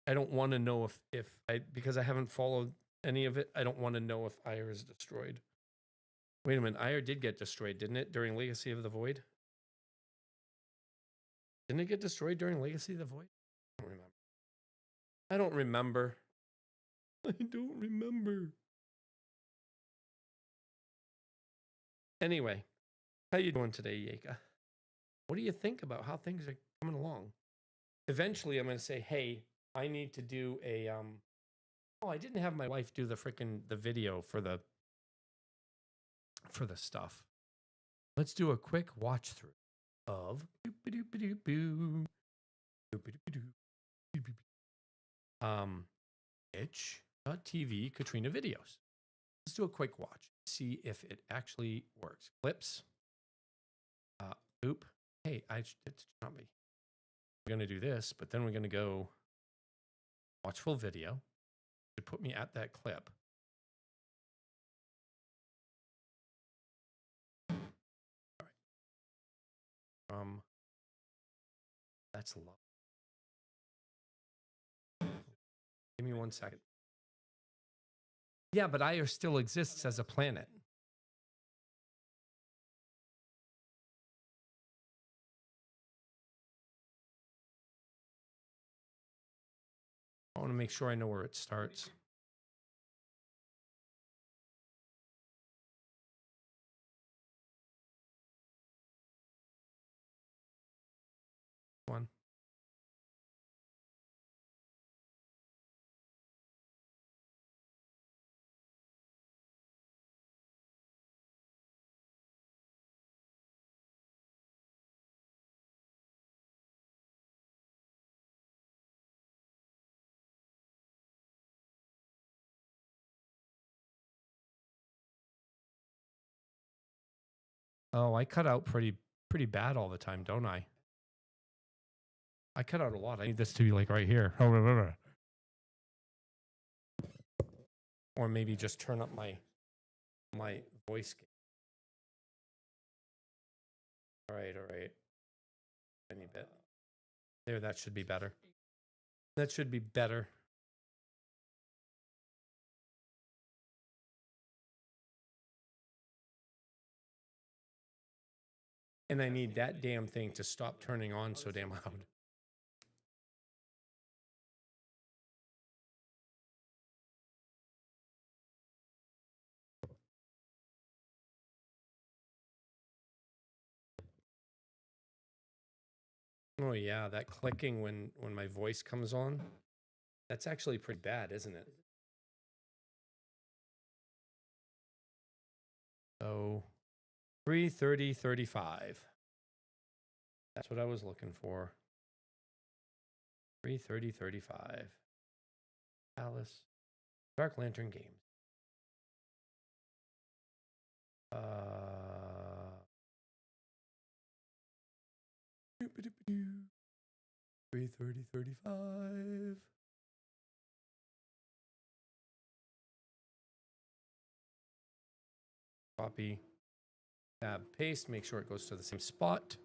I don't want to know if because I haven't followed any of it, I don't want to know if ire is destroyed. Wait a minute, ire did get destroyed, didn't it, during Legacy of the Void? Didn't it get destroyed during Legacy of the Void? I don't remember. I don't remember. Anyway, how you doing today, Yeka? What do you think about how things are coming along? Eventually, I'm going to say, hey, I need to do a oh, I didn't have my wife do the video for the stuff. Let's do a quick watch through of itch.tv Katrina videos. Let's do a quick watch. See if it actually works. Clips. Oop. Hey, it's not me. We're going to do this, but then we're going to go watch full video. It put me at that clip. All right. That's a lot. Give me 1 second. Yeah, but Ire still exists as a planet. I want to make sure I know where it starts. One. Oh, I cut out pretty bad all the time, don't I? I cut out a lot. I need this to be like right here. Or maybe just turn up my voice gain. All right. Any bit. There, that should be better. That should be better. And I need that damn thing to stop turning on so damn loud. Oh yeah, that clicking when my voice comes on. That's actually pretty bad, isn't it? So 3:30:35. That's what I was looking for. 3:30:35. Alice. Dark Lantern Games. 3:30:35. Copy. Tab, paste. Make sure it goes to the same spot.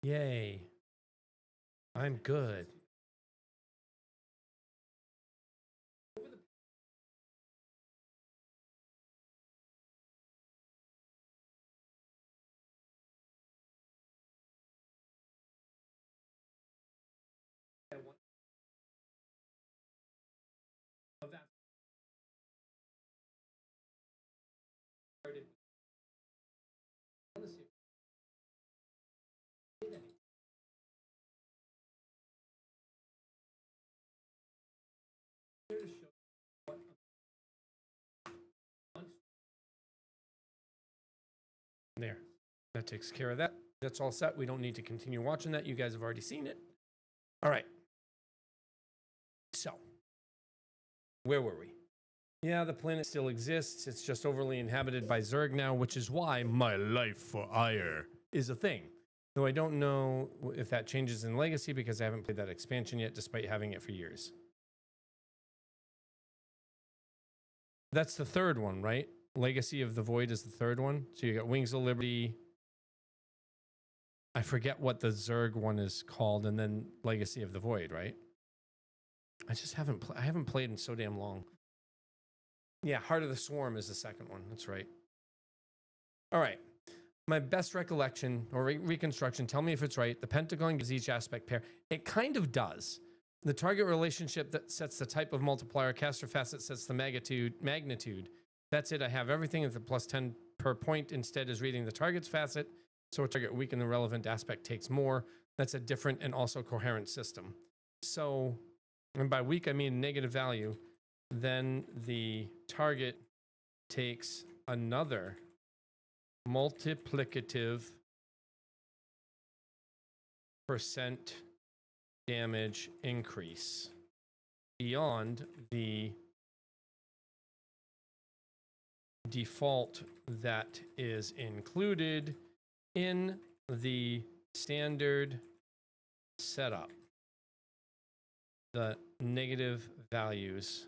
Yay. I'm good. There. That takes care of that. That's all set. We don't need to continue watching that. You guys have already seen it. All right. So, where were we? Yeah, the planet still exists. It's just overly inhabited by Zerg now, which is why my life for ire is a thing. Though I don't know if that changes in Legacy because I haven't played that expansion yet, despite having it for years. That's the third one, right? Legacy of the Void is the third one. So you got Wings of Liberty. I forget what the Zerg one is called, and then Legacy of the Void, right? I just haven't I haven't played in so damn long. Yeah, Heart of the Swarm is the second one. That's right. All right. My best recollection or reconstruction, tell me if it's right. The Pentagon gives each aspect pair. It kind of does. The target relationship that sets the type of multiplier. Caster facet sets the magnitude. That's it. I have everything at the +10 per point. Instead is reading the target's facet. So a target weak in the relevant aspect takes more. That's a different and also coherent system. So, and by weak, I mean negative value. Then the target takes another multiplicative percent damage increase beyond the default that is included in the standard setup. The negative values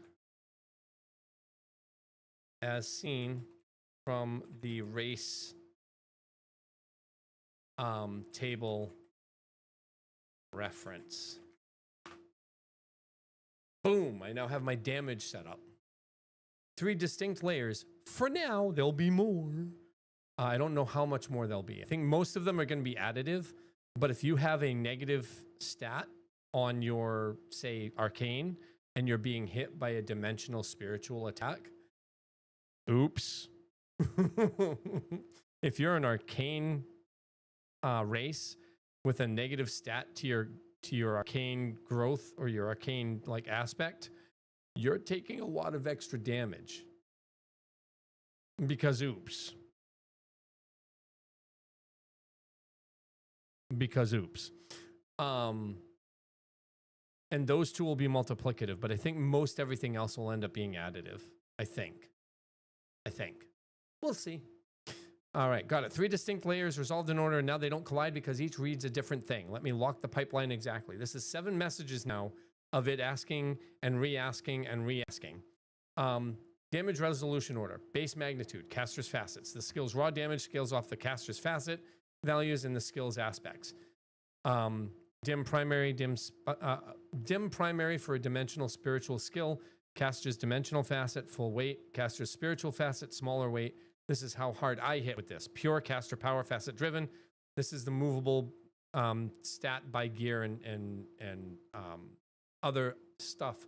as seen from the race table reference. Boom, I now have my damage set up. 3 distinct layers. For now, there'll be more. I don't know how much more there'll be. I think most of them are going to be additive, but if you have a negative stat on your, say, arcane, and you're being hit by a dimensional spiritual attack, oops. If you're an arcane race with a negative stat to your arcane growth or your arcane like aspect, you're taking a lot of extra damage. Because oops. Because oops. And those two will be multiplicative, but I think most everything else will end up being additive. I think. We'll see. All right, got it. 3 distinct layers resolved in order, and now they don't collide because each reads a different thing. Let me lock the pipeline exactly. This is 7 messages now of it asking and re-asking and re-asking. Damage resolution order, base magnitude, caster's facets. The skill's raw damage scales off the caster's facet values and the skill's aspects. Dim primary for a dimensional spiritual skill. Caster's dimensional facet, full weight. Caster's spiritual facet, smaller weight. This is how hard I hit with this. Pure caster power facet driven. This is the movable stat by gear and other stuff,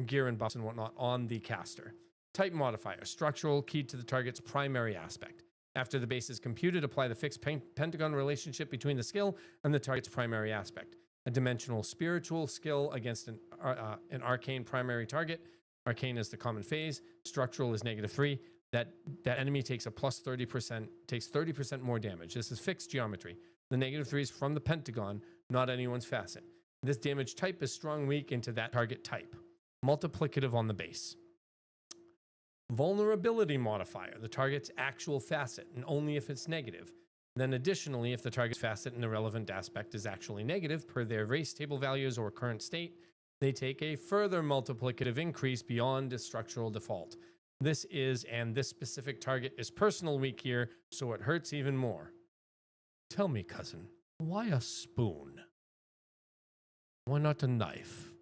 gear and buffs and whatnot on the caster. Type modifier, structural, keyed to the target's primary aspect. After the base is computed, apply the fixed pentagon relationship between the skill and the target's primary aspect. A dimensional spiritual skill against an arcane primary target. Arcane is the common phase. Structural is -3. That enemy takes a +30%, takes 30% more damage. This is fixed geometry. The -3 is from the pentagon, not anyone's facet. This damage type is strong, weak into that target type. Multiplicative on the base. Vulnerability modifier, the target's actual facet, and only if it's negative. Then additionally, if the target's facet in the relevant aspect is actually negative per their race table values or current state, they take a further multiplicative increase beyond a structural default. This is, and this specific target is personal weak here, so it hurts even more. Tell me, cousin, Why a spoon? Why not a knife?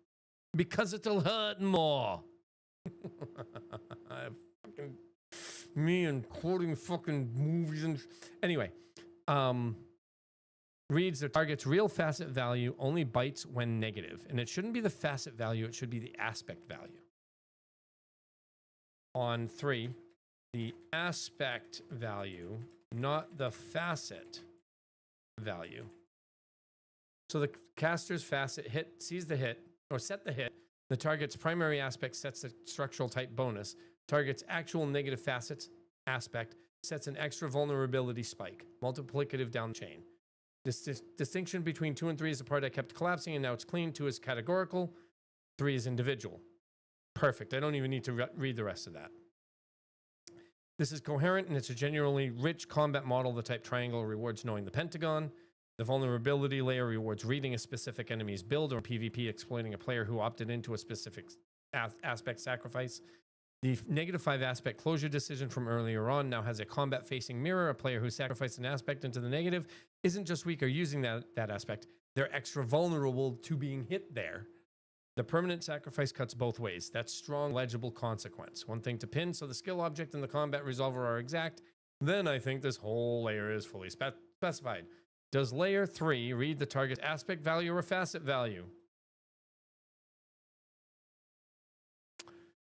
Because it'll hurt more. Fucking me and quoting fucking movies and anyway. Reads the target's real facet value only bites when negative, and it shouldn't be the facet value, it should be the aspect value. On 3, the aspect value, not the facet value. So the caster's facet sees the hit, or set the hit. The target's primary aspect sets the structural type bonus. Target's actual negative facet aspect sets an extra vulnerability spike, multiplicative down the chain. This distinction between 2 and 3 is the part I kept collapsing, and now it's clean. 2 is categorical, 3 is individual. Perfect. I don't even need to read the rest of that. This is coherent, and it's a genuinely rich combat model. The type triangle rewards knowing the pentagon. The vulnerability layer rewards reading a specific enemy's build, or PvP exploiting a player who opted into a specific aspect sacrifice. The -5 aspect closure decision from earlier on now has a combat-facing mirror. A player who sacrificed an aspect into the negative isn't just weaker using that aspect, they're extra vulnerable to being hit there. The permanent sacrifice cuts both ways. That's strong, legible consequence. One thing to pin, so the skill object and the combat resolver are exact. Then I think this whole layer is fully specified. Does layer 3 read the target's aspect value or facet value?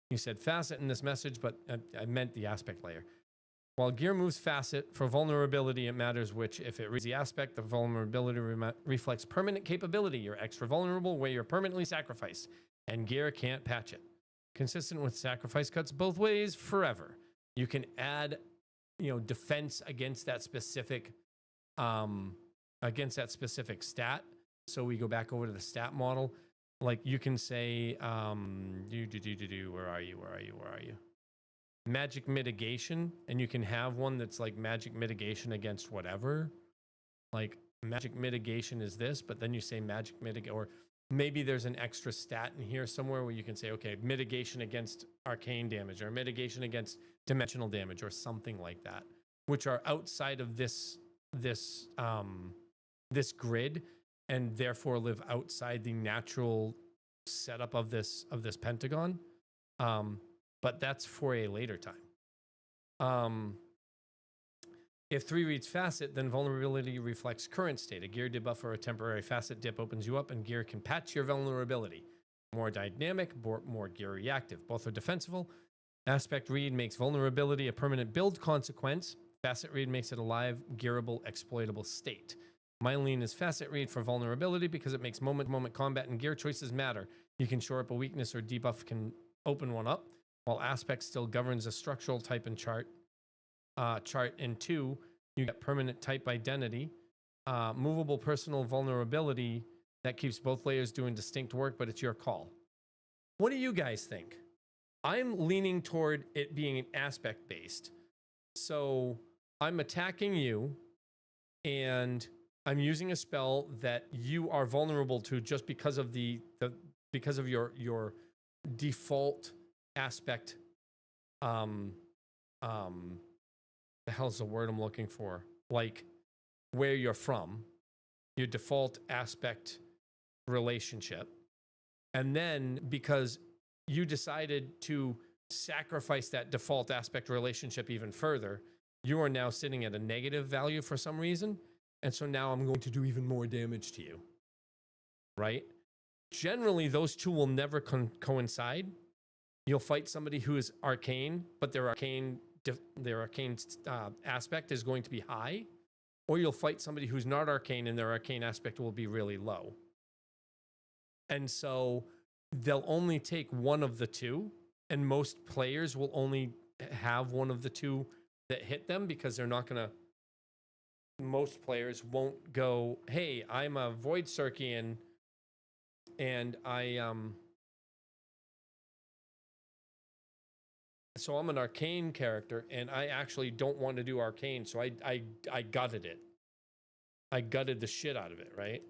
You said facet in this message, but I meant the aspect layer. While gear moves facet, for vulnerability it matters which. If it reads the aspect, the vulnerability reflects permanent capability. You're extra vulnerable where you're permanently sacrificed, and gear can't patch it. Consistent with sacrifice cuts both ways forever. You can add, defense against that specific stat. So we go back over to the stat model. Like you can say, where are you? Magic mitigation, and you can have one that's like magic mitigation against whatever. Like magic mitigation is this, but then you say magic mitigate, or maybe there's an extra stat in here somewhere where you can say, okay, mitigation against arcane damage or mitigation against dimensional damage or something like that, which are outside of this grid and therefore live outside the natural setup of this pentagon. But that's for a later time. If 3 reads facet, then vulnerability reflects current state. A gear debuff or a temporary facet dip opens you up, and gear can patch your vulnerability. More dynamic, more gear reactive. Both are defensible. Aspect read makes vulnerability a permanent build consequence. Facet read makes it a live, gearable, exploitable state. My lean is facet read for vulnerability because it makes moment-to-moment combat and gear choices matter. You can shore up a weakness, or debuff can open one up, while aspect still governs a structural type and chart. And 2, you get permanent type identity, movable personal vulnerability that keeps both layers doing distinct work, but it's your call. What do you guys think? I'm leaning toward it being aspect based. So I'm attacking you, and I'm using a spell that you are vulnerable to just because of because of your default aspect. The hell's the word I'm looking for? Like where you're from, your default aspect relationship. And then because you decided to sacrifice that default aspect relationship even further, you are now sitting at a negative value for some reason. And so now I'm going to do even more damage to you. Right? Generally, those two will never coincide. You'll fight somebody who is arcane, but their arcane aspect is going to be high, or you'll fight somebody who's not arcane and their arcane aspect will be really low. And so they'll only take one of the two, and most players will only have one of the two that hit them because they're not going to. Most players won't go, hey, I'm a Void Circean and so I'm an arcane character, and I actually don't want to do arcane, so I gutted it. I gutted the shit out of it, right?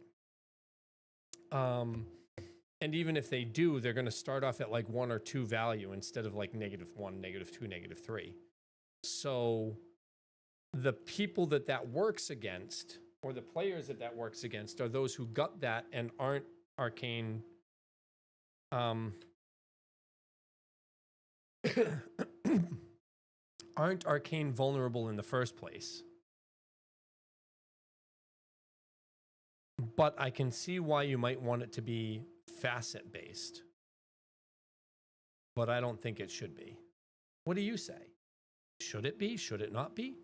And even if they do, they're going to start off at like 1 or 2 value instead of like -1, -2, -3. So the people that works against or the players that works against are those who got that and aren't arcane aren't arcane vulnerable in the first place. But I can see why you might want it to be facet based. But I don't think it should be. What do you say? Should it be? Should it not be?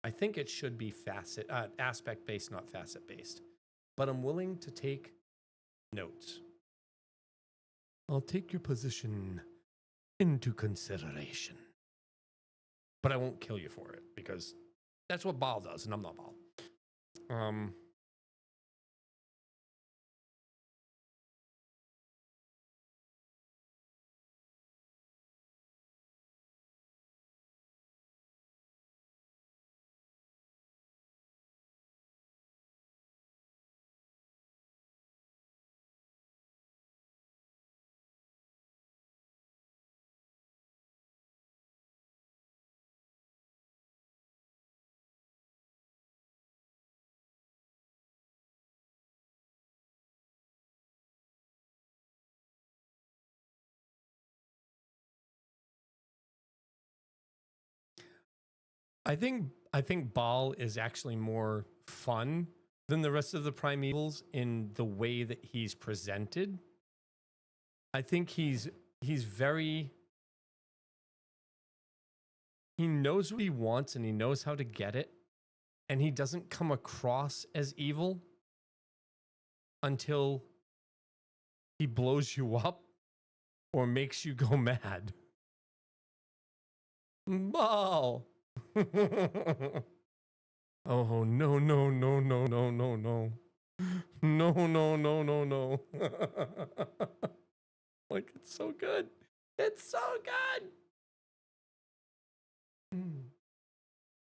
I think it should be aspect based, not facet based. But I'm willing to take notes. I'll take your position into consideration. But I won't kill you for it, because that's what Baal does, and I'm not Baal. I think Baal is actually more fun than the rest of the primevals in the way that he's presented. I think he's very, he knows what he wants and he knows how to get it, and he doesn't come across as evil until he blows you up or makes you go mad. Baal. Oh no no no no no no no no no no no no. Like, it's so good. It's so good.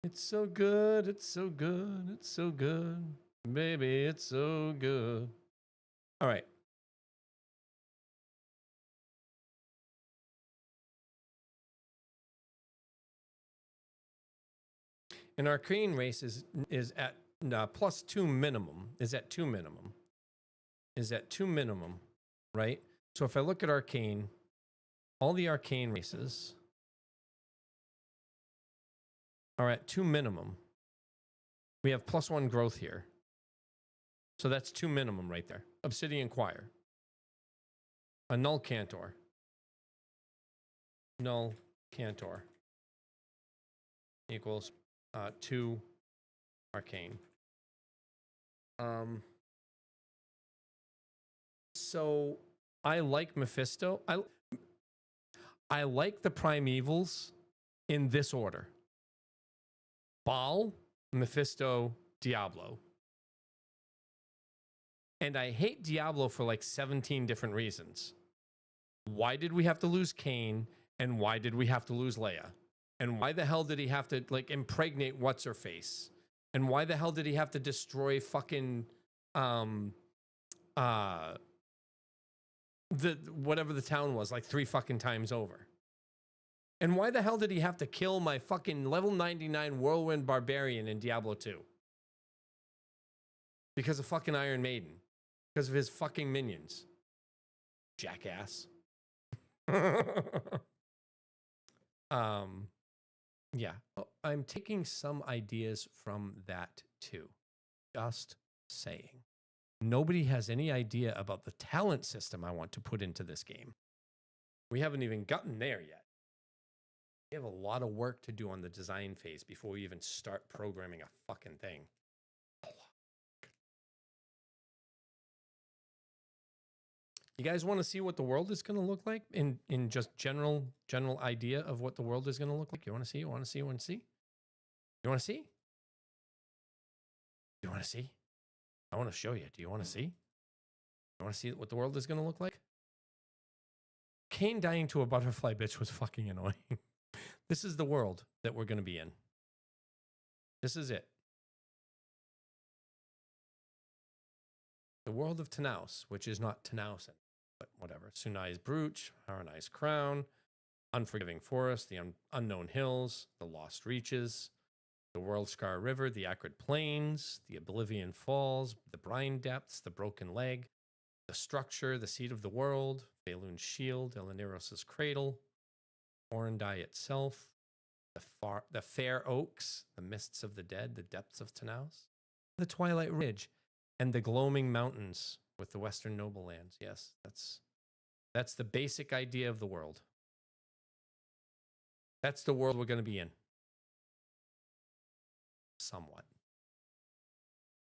It's so good. It's so good. It's so good. Baby, it's so good. All right. An arcane race is at +2 minimum. Is at 2 minimum. Is at 2 minimum, right? So if I look at arcane, all the arcane races are at 2 minimum. We have +1 growth here. So that's 2 minimum right there. Obsidian Choir. A Null Cantor. Null Cantor equals 2 arcane. So I like Mephisto. I like the primevals in this order: Baal, Mephisto, Diablo. And I hate Diablo for like 17 different reasons. Why did we have to lose Cain? And why did we have to lose Leia? And why the hell did he have to like impregnate what's her face? And why the hell did he have to destroy fucking the whatever the town was like 3 fucking times over? And why the hell did he have to kill my fucking level 99 whirlwind barbarian in Diablo 2? Because of fucking Iron Maiden. Because of his fucking minions. Jackass. Yeah, I'm taking some ideas from that too. Just saying. Nobody has any idea about the talent system I want to put into this game. We haven't even gotten there yet. We have a lot of work to do on the design phase before we even start programming a fucking thing. You guys want to see what the world is going to look like in just general idea of what the world is going to look like? You want to see? You want to see? You want to see? You want to see? You want to see? I want to show you. Do you want to see? You want to see what the world is going to look like? Cain dying to a butterfly bitch was fucking annoying. This is the world that we're going to be in. This is it. The world of Tanaus, which is not Tanaus, but whatever. Sunai's Brooch, Haranai's Crown, Unforgiving Forest, the Unknown Hills, the Lost Reaches, The World-Scar River, the Acrid Plains, the Oblivion Falls, the Brine Depths, the Broken Leg, the Structure, the Seat of the World, Balun's Shield, Eleneros' Cradle, Orandai itself, the Fair Oaks, the Mists of the Dead, the Depths of Tanaus, the Twilight Ridge, and the Gloaming Mountains with the Western Noble Lands. Yes, that's the basic idea of the world. That's the world we're going to be in. Somewhat.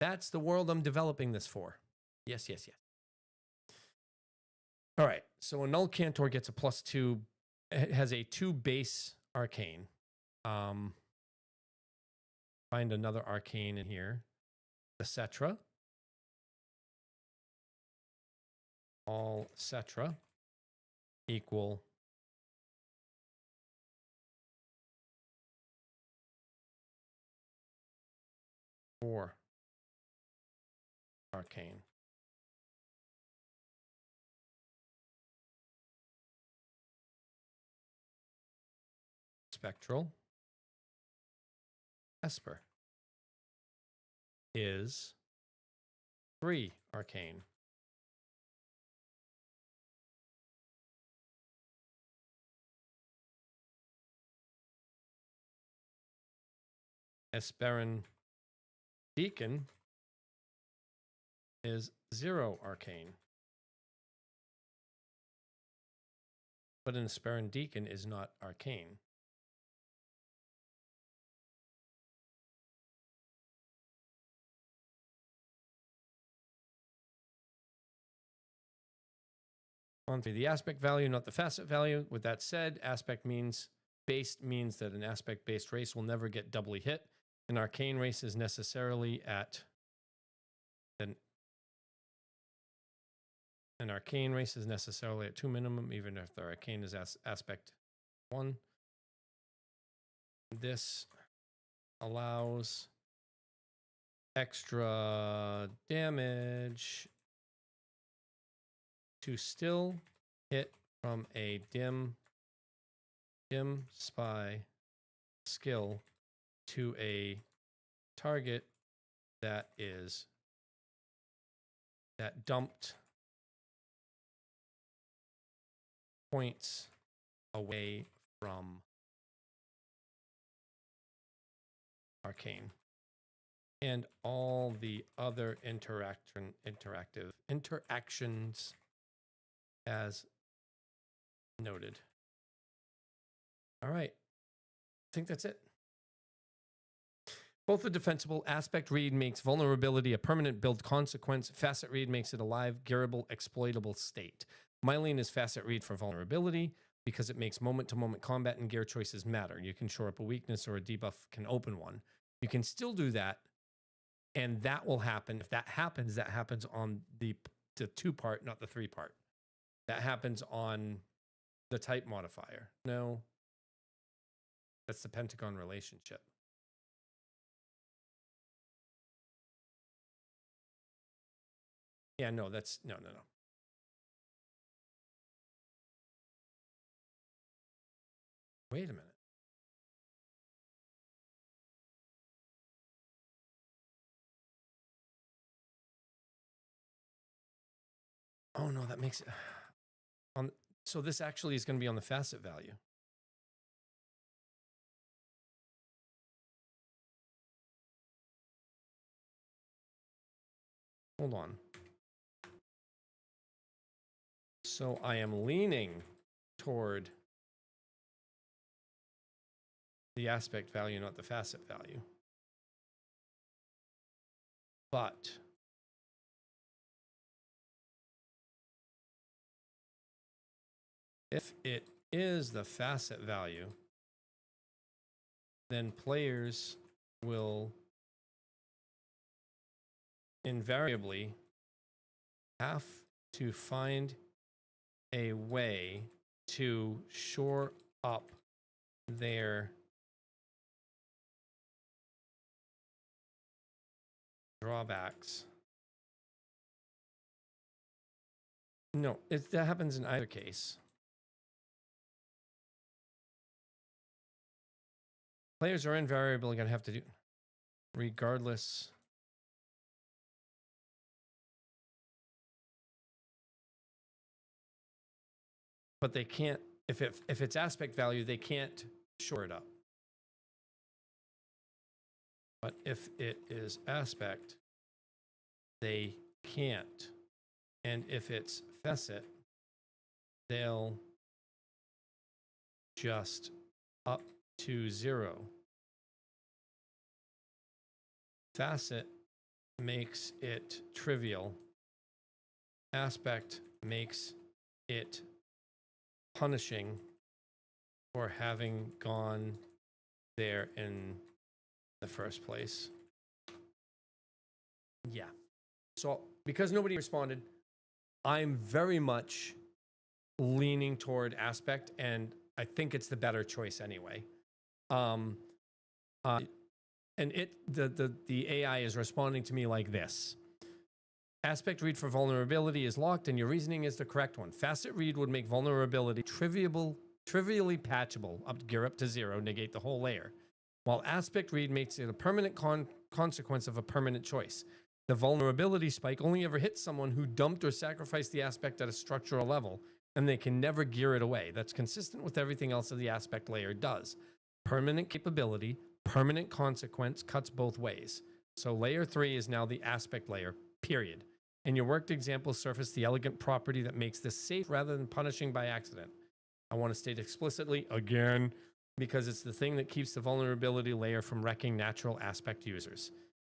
That's the world I'm developing this for. Yes, yes, yes. All right, so a Null Cantor gets a +2. It has a 2 base arcane. Find another arcane in here. The Cetra. All Cetra equal four arcane. Spectral Esper is 3 arcane. Esperan Deacon is 0 arcane. But an Esperan Deacon is not arcane. On to the aspect value, not the facet value. With that said, aspect means based means that an aspect-based race will never get doubly hit. An arcane race is necessarily at an arcane race is necessarily at 2 minimum, even if the arcane is aspect 1. This allows extra damage to still hit from a dim spy skill to a target that dumped points away from arcane, and all the other interactions as noted. All right, I think that's it. Both the defensible aspect read makes vulnerability a permanent build consequence. Facet read makes it a live, gearable, exploitable state. Mylene is facet read for vulnerability because it makes moment-to-moment combat and gear choices matter. You can shore up a weakness or a debuff can open one. You can still do that, and that will happen. If that happens on the 2-part, not the 3-part. That happens on the type modifier. No, that's the Pentagon relationship. Yeah, no, that's no. Wait a minute. Oh no, that makes it on. So this actually is going to be on the facet value. Hold on. So I am leaning toward the aspect value, not the facet value. But if it is the facet value, then players will invariably have to find a way to shore up their drawbacks. No, that happens in either case. Players are invariably going to have to do. regardless. But they can't, if it's aspect value, they can't shore it up. But if it is aspect, they can't. And if it's facet, they'll just up to 0. Facet makes it trivial. Aspect makes it punishing for having gone there in the first place. Yeah. So because nobody responded, I'm very much leaning toward aspect, and I think it's the better choice anyway. And the AI is responding to me like this. Aspect read for vulnerability is locked, and your reasoning is the correct one. Facet read would make vulnerability trivially patchable, gear up to 0, negate the whole layer. While aspect read makes it a permanent consequence of a permanent choice. The vulnerability spike only ever hits someone who dumped or sacrificed the aspect at a structural level, and they can never gear it away. That's consistent with everything else that the aspect layer does. Permanent capability, permanent consequence cuts both ways. So layer 3 is now the aspect layer, period. In your worked example, surface the elegant property that makes this safe rather than punishing by accident. I want to state explicitly, again, because it's the thing that keeps the vulnerability layer from wrecking natural aspect users.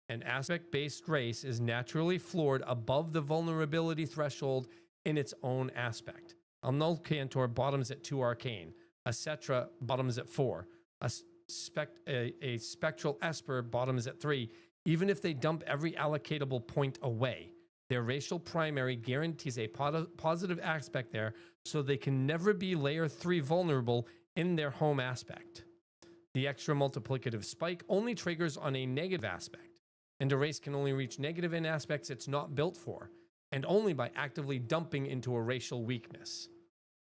An aspect-based race is naturally floored above the vulnerability threshold in its own aspect. A null cantor bottoms at 2 arcane. A cetra bottoms at 4. A spectral esper bottoms at 3, even if they dump every allocatable point away. Their racial primary guarantees a positive aspect there, so they can never be layer 3 vulnerable in their home aspect. The extra multiplicative spike only triggers on a negative aspect, and a race can only reach negative in aspects it's not built for, and only by actively dumping into a racial weakness.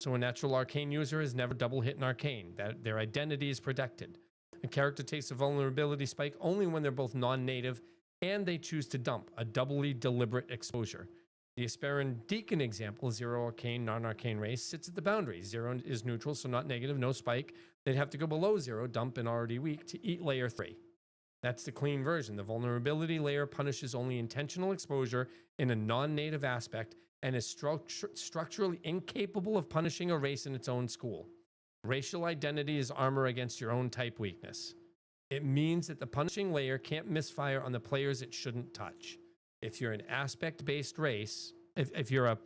So a natural arcane user is never double hit in arcane, that their identity is protected. A character takes a vulnerability spike only when they're both non-native and they choose to dump, a doubly deliberate exposure. The Asperin Deacon example, 0 arcane, non-arcane race, sits at the boundary. 0 is neutral, so not negative, no spike. They'd have to go below 0, dump and already weak, to eat layer 3. That's the clean version. The vulnerability layer punishes only intentional exposure in a non-native aspect and is structurally incapable of punishing a race in its own school. Racial identity is armor against your own type weakness. It means that the punishing layer can't misfire on the players it shouldn't touch. If you're an aspect-based race, if you're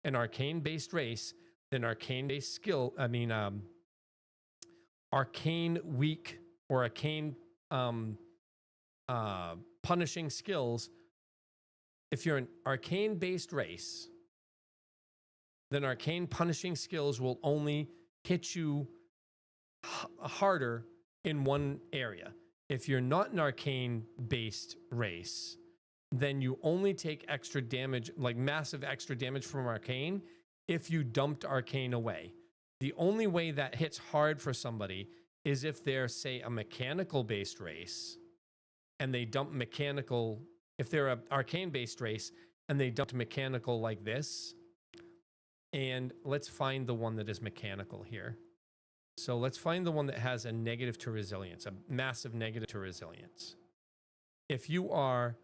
an arcane-based race, then arcane-based skill, arcane weak or arcane punishing skills, if you're an arcane-based race, then arcane punishing skills will only hit you harder in one area. If you're not an arcane-based race, then you only take extra damage, like massive extra damage from arcane, if you dumped arcane away. The only way that hits hard for somebody is if they're, say, a mechanical-based race, and they dump mechanical, if they're an arcane-based race, and they dumped mechanical like this, and let's find the one that is mechanical here. So let's find the one that has a negative to resilience, a massive negative to resilience. If you are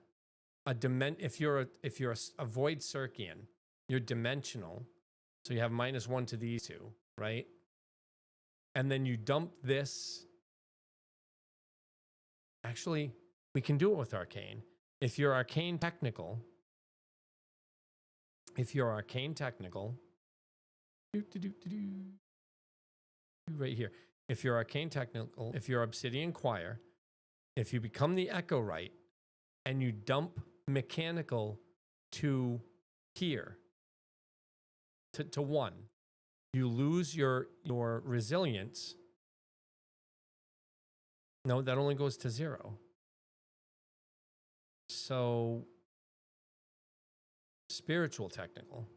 a void Circean, you're dimensional, so you have -1 to these two, right? And then you dump this. Actually, we can do it with arcane. If you're arcane technical, right here. If you're arcane technical, if you're obsidian choir, if you become the echo right, and you dump mechanical to here, to 1, you lose your resilience. No, that only goes to 0. So spiritual technical.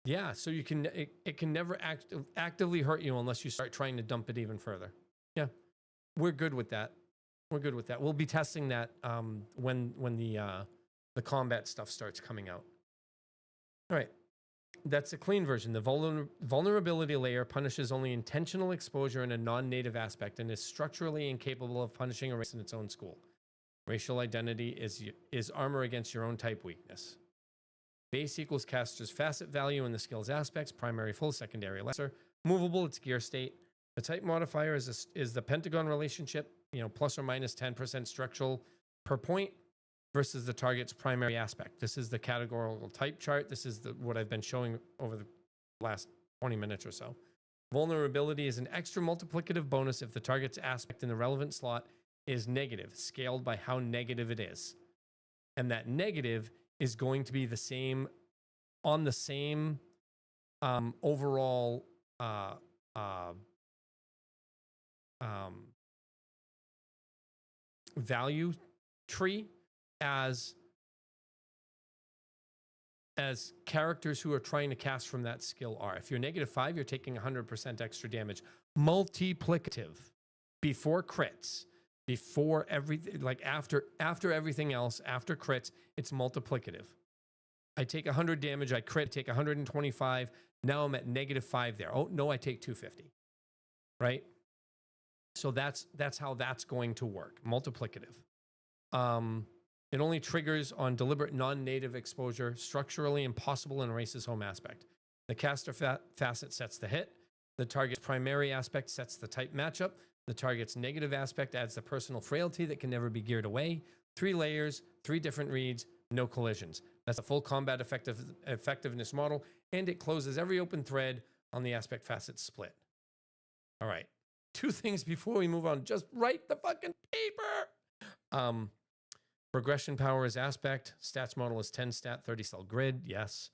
Yeah, so you can it can never actively hurt you unless you start trying to dump it even further. Yeah, we're good with that. We're good with that. We'll be testing that when the combat stuff starts coming out. All right. That's a clean version. The vulnerability layer punishes only intentional exposure in a non-native aspect and is structurally incapable of punishing a race in its own school. Racial identity is armor against your own type weakness. Base equals caster's facet value in the skills aspects, primary full, secondary lesser. Movable, it's gear state. The type modifier is the pentagon relationship, plus or minus 10% structural per point, versus the target's primary aspect. This is the categorical type chart. This is what I've been showing over the last 20 minutes or so. Vulnerability is an extra multiplicative bonus if the target's aspect in the relevant slot is negative, scaled by how negative it is. And that negative is going to be the same on the same overall value tree as characters who are trying to cast from that skill are. If you're -5, you're taking 100% extra damage. Multiplicative. Before crits. Before everything, like after everything else, after crits, it's multiplicative. I take 100 damage, I crit, take 125. Now I'm at -5 there. Oh, no, I take 250. Right? So that's how that's going to work. Multiplicative. It only triggers on deliberate non-native exposure, structurally impossible in a race's home aspect. The caster facet sets the hit. The target's primary aspect sets the type matchup. The target's negative aspect adds the personal frailty that can never be geared away. 3 layers, 3 different reads, no collisions. That's a full combat effectiveness model, and it closes every open thread on the aspect facet split. All right. 2 things before we move on. Just write the fucking paper. Progression power is aspect. Stats model is 10 stat, 30 cell grid. Yes.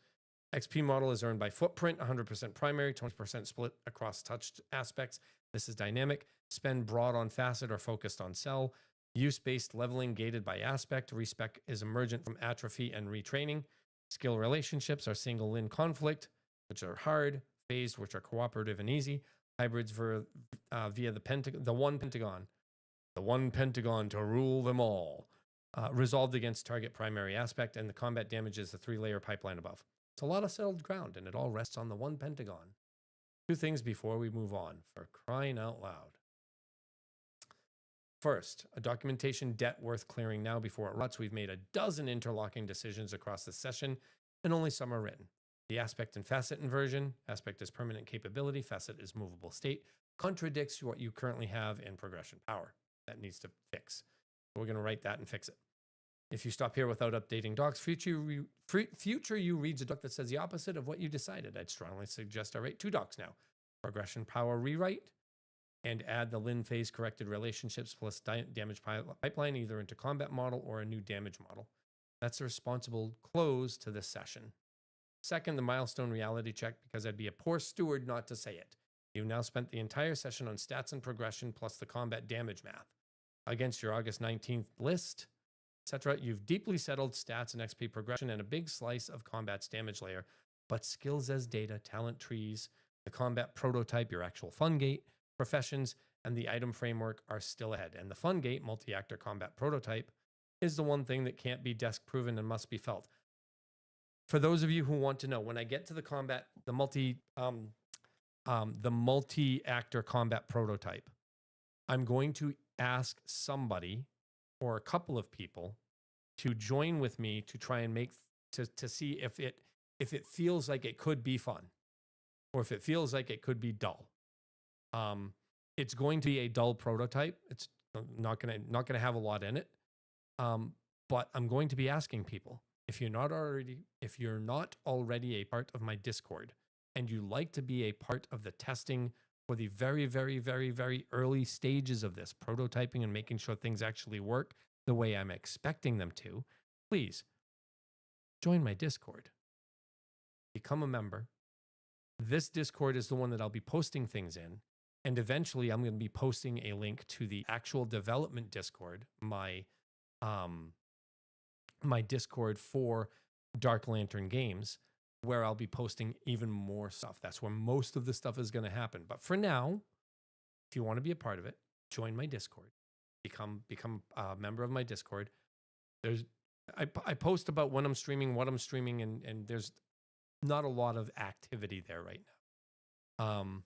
XP model is earned by footprint, 100% primary, 20% split across touched aspects. This is dynamic. Spend broad on facet or focused on cell. Use-based leveling gated by aspect. Respec is emergent from atrophy and retraining. Skill relationships are single in conflict, which are hard. Phased, which are cooperative and easy. Hybrids via the one pentagon. The one pentagon to rule them all. Resolved against target primary aspect, and the combat damage is the 3-layer pipeline above. It's a lot of settled ground, and it all rests on the one pentagon. 2 things before we move on, for crying out loud. First, a documentation debt worth clearing now before it rots. We've made a dozen interlocking decisions across the session, and only some are written. The aspect and facet inversion, aspect is permanent capability, facet is movable state, contradicts what you currently have in progression power. That needs to fix. We're going to write that and fix it. If you stop here without updating docs, future you reads a doc that says the opposite of what you decided. I'd strongly suggest I write 2 docs now. Progression power rewrite and add the Lin phase corrected relationships plus damage pipeline either into combat model or a new damage model. That's a responsible close to this session. Second, the milestone reality check, because I'd be a poor steward not to say it. You've now spent the entire session on stats and progression plus the combat damage math. Against your August 19th list, etc., you've deeply settled stats and XP progression and a big slice of combat's damage layer, but skills as data, talent trees, the combat prototype, your actual fun gate, professions, and the item framework are still ahead. And the fun gate, multi-actor combat prototype, is the one thing that can't be desk proven and must be felt. For those of you who want to know, when I get to the combat, the multi-actor combat prototype, I'm going to ask somebody or a couple of people to join with me to try and to see if it feels like it could be fun or if it feels like it could be dull. It's going to be a dull prototype. It's not gonna have a lot in it. But I'm going to be asking people, if you're not already a part of my Discord and you like to be a part of the testing for the very, very, very, very early stages of this, prototyping and making sure things actually work the way I'm expecting them to, please join my Discord. Become a member. This Discord is the one that I'll be posting things in. And eventually I'm going to be posting a link to the actual development Discord, my Discord for Dark Lantern Games, where I'll be posting even more stuff. That's where most of the stuff is going to happen. But for now, if you want to be a part of it, join my Discord, become a member of my Discord. I post about when I'm streaming, what I'm streaming, and there's not a lot of activity there right now.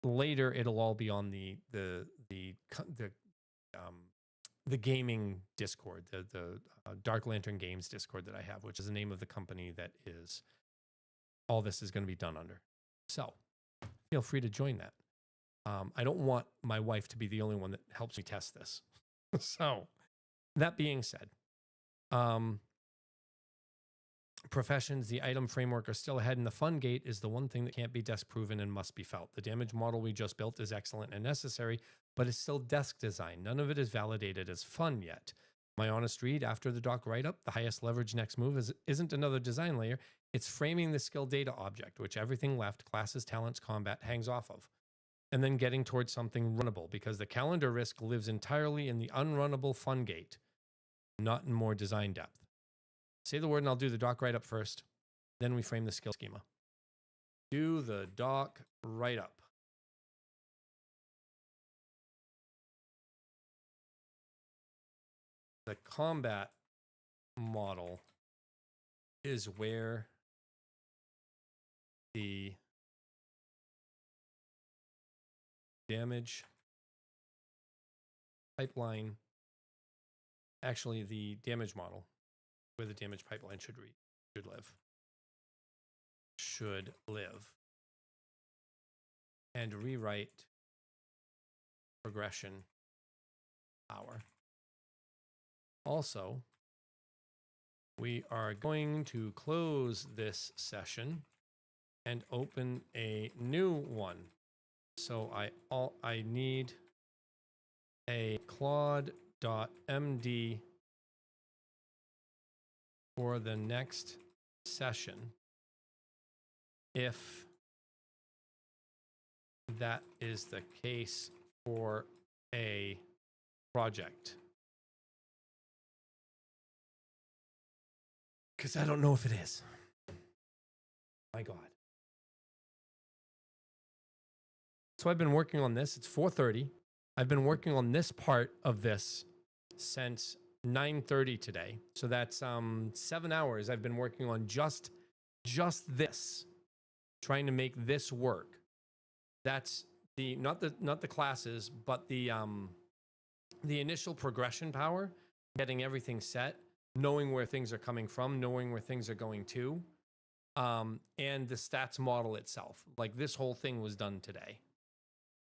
Later it'll all be on the gaming Discord, the Dark Lantern Games Discord that I have, which is the name of the company that is all this is going to be done under. So feel free to join that. I don't want my wife to be the only one that helps me test this. So that being said, professions, the item framework are still ahead, and the fun gate is the one thing that can't be desk proven and must be felt. The damage model we just built is excellent and necessary, but it's still desk design. None of it is validated as fun yet. My honest read after the doc write-up, the highest leverage next move isn't another design layer, it's framing the skill data object, which everything left, classes, talents, combat, hangs off of, and then getting towards something runnable, because the calendar risk lives entirely in the unrunnable fun gate, not in more design depth. Say the word and I'll do the doc write-up first. Then we frame the skill schema. Do the doc write-up. The combat model is where the damage pipeline, actually the damage model, where the damage pipeline should live, and rewrite progression power. Also, we are going to close this session and open a new one. So I need a Claude.md for the next session, if that is the case for a project. Because I don't know if it is. My God. So I've been working on this. It's 4:30. I've been working on this part of this since 9:30 today. So that's 7 hours I've been working on just this, trying to make this work. That's the not the classes, but the initial progression power, getting everything set, knowing where things are coming from, knowing where things are going to, and the stats model itself. Like, this whole thing was done today.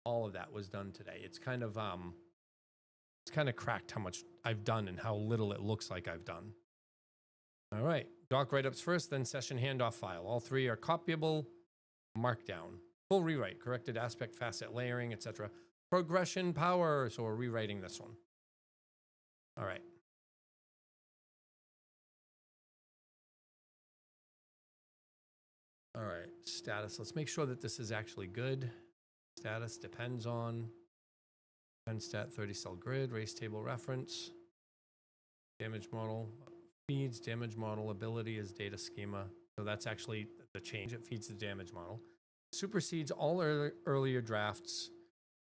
All of that was done today. It's kind of cracked how much I've done and how little it looks like I've done. All right, doc write-ups first, then session handoff file. All three are copyable, markdown, full rewrite, corrected aspect, facet, layering, etc. Progression power, so we're rewriting this one. All right. All right, status. Let's make sure that this is actually good. Status depends on stat 30 cell grid, race table reference, damage model, feeds damage model, ability is data schema. So that's actually the change. It feeds the damage model. Supersedes all earlier drafts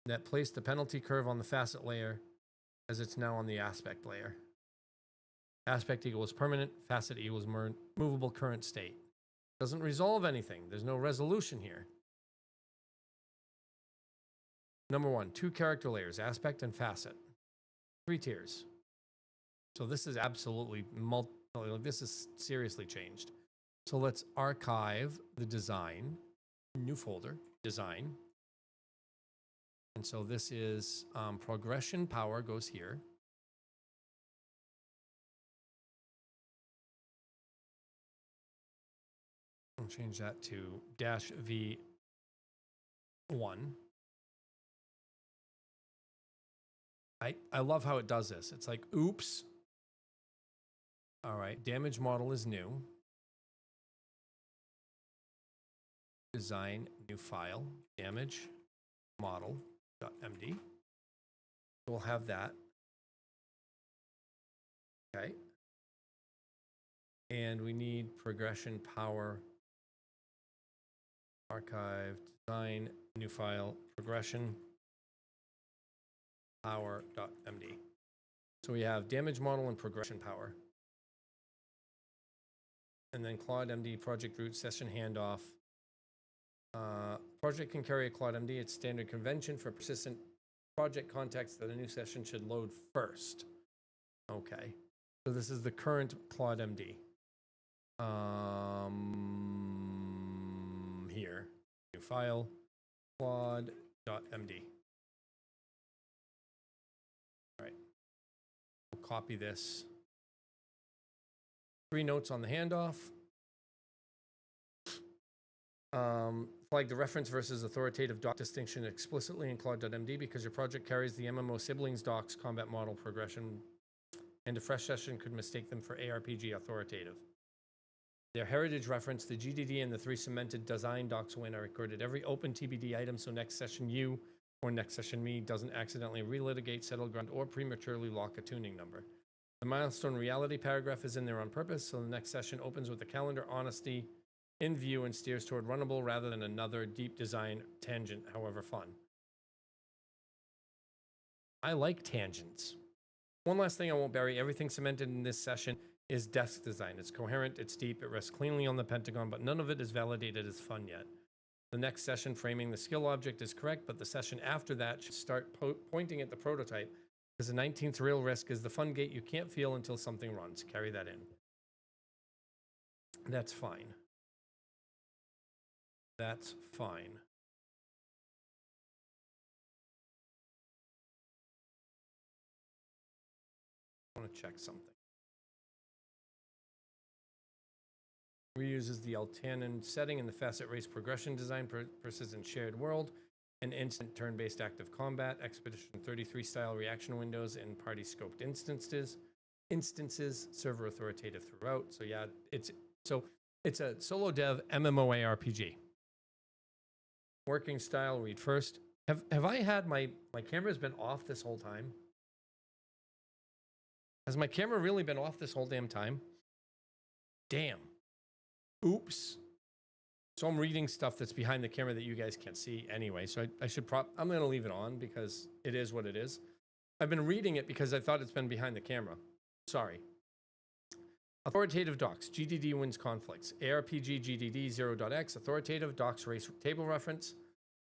that place the penalty curve on the facet layer, as it's now on the aspect layer. Aspect equals permanent, facet equals movable current state. Doesn't resolve anything. There's no resolution here. Number one, 2 character layers, aspect and facet. 3 tiers. So this is absolutely this is seriously changed. So let's archive the design, new folder, design. And so this is progression power goes here. I'll change that to -V1. I love how it does this. It's like, oops. All right, damage model is new. Design, new file, damage model.md. We'll have that. Okay. And we need progression power archive, design, new file, progression, power.md. So we have damage model and progression power. And then Claude MD project root session handoff. Project can carry a Claude MD. It's standard convention for persistent project context that a new session should load first. Okay. So this is the current Claude MD. Here. New file. Claude.md. All right. We'll copy this. 3 notes on the handoff. Flag the reference versus authoritative doc distinction explicitly in Claude.md because your project carries the MMO siblings docs combat model progression, and a fresh session could mistake them for ARPG authoritative. Their heritage reference, the GDD and the 3 cemented design docs when are recorded every open TBD item so next session you or next session me doesn't accidentally relitigate, settle ground, or prematurely lock a tuning number. The milestone reality paragraph is in there on purpose, so the next session opens with the calendar honesty in view and steers toward runnable rather than another deep design tangent, however fun. I like tangents. One last thing I won't bury, everything cemented in this session is desk design. It's coherent, it's deep, it rests cleanly on the pentagon, but none of it is validated as fun yet. The next session framing the skill object is correct, but the session after that should start pointing at the prototype, because the 19th real risk is the fun gate you can't feel until something runs. Carry that in. That's fine. That's fine. I want to check something. Reuses the Altanen setting in the facet race progression design, persistent shared world, and instant turn-based active combat, Expedition 33 style reaction windows, and party scoped instances, server authoritative throughout. So yeah, it's a solo dev MMORPG. Working style, read first. Have I had my camera's been off this whole time? Has my camera really been off this whole damn time? Damn. Oops. So I'm reading stuff that's behind the camera that you guys can't see anyway. So I should I'm going to leave it on because it is what it is. I've been reading it because I thought it's been behind the camera. Sorry. Authoritative docs. GDD wins conflicts. ARPG GDD 0.x. Authoritative docs race table reference.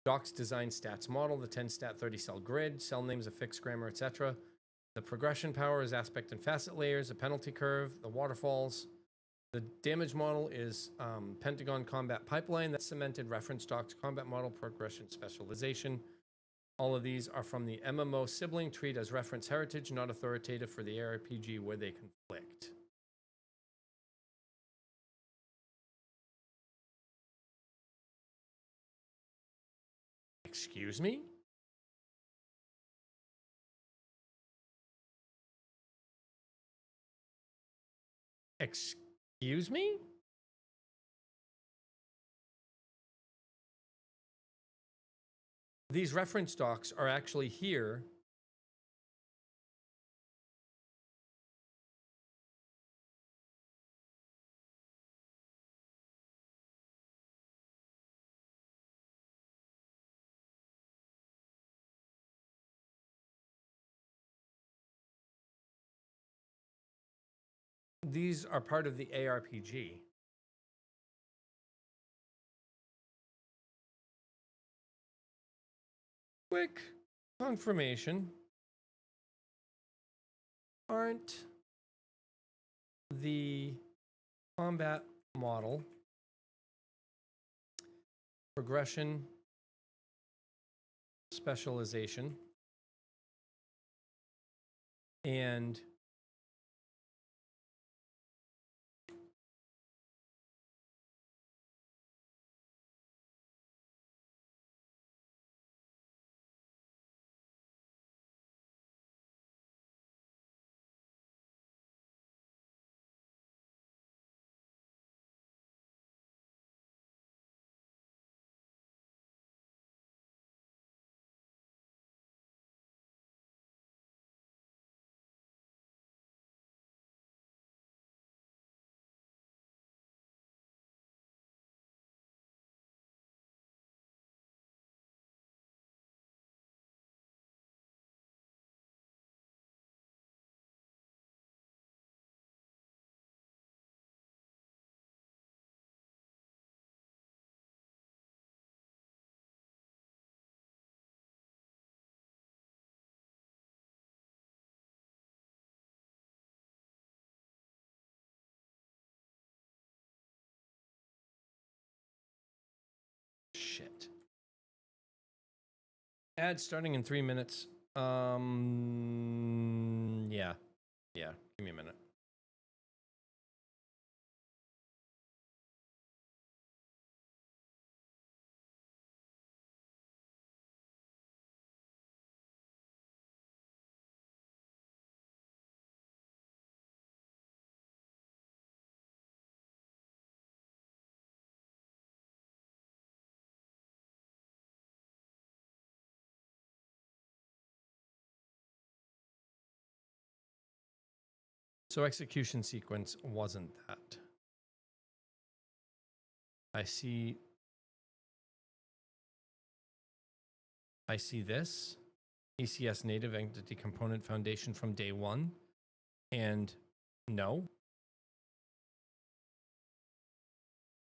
Docs design stats model. The 10 stat 30 cell grid. Cell names a fixed grammar, etc. The progression power is aspect and facet layers. A penalty curve. The waterfalls. The damage model is Pentagon combat pipeline. That's cemented reference docs combat model progression specialization. All of these are from the MMO sibling. Treat as reference heritage, not authoritative for the ARPG where they conflict. Excuse me? Excuse me? These reference docs are actually here. These are part of the ARPG. Quick confirmation. Aren't the combat model, progression, specialization, and Ad starting in 3 minutes. Yeah. Yeah. Give me a minute. So execution sequence wasn't that. I see this ECS native entity component foundation from day one, and no.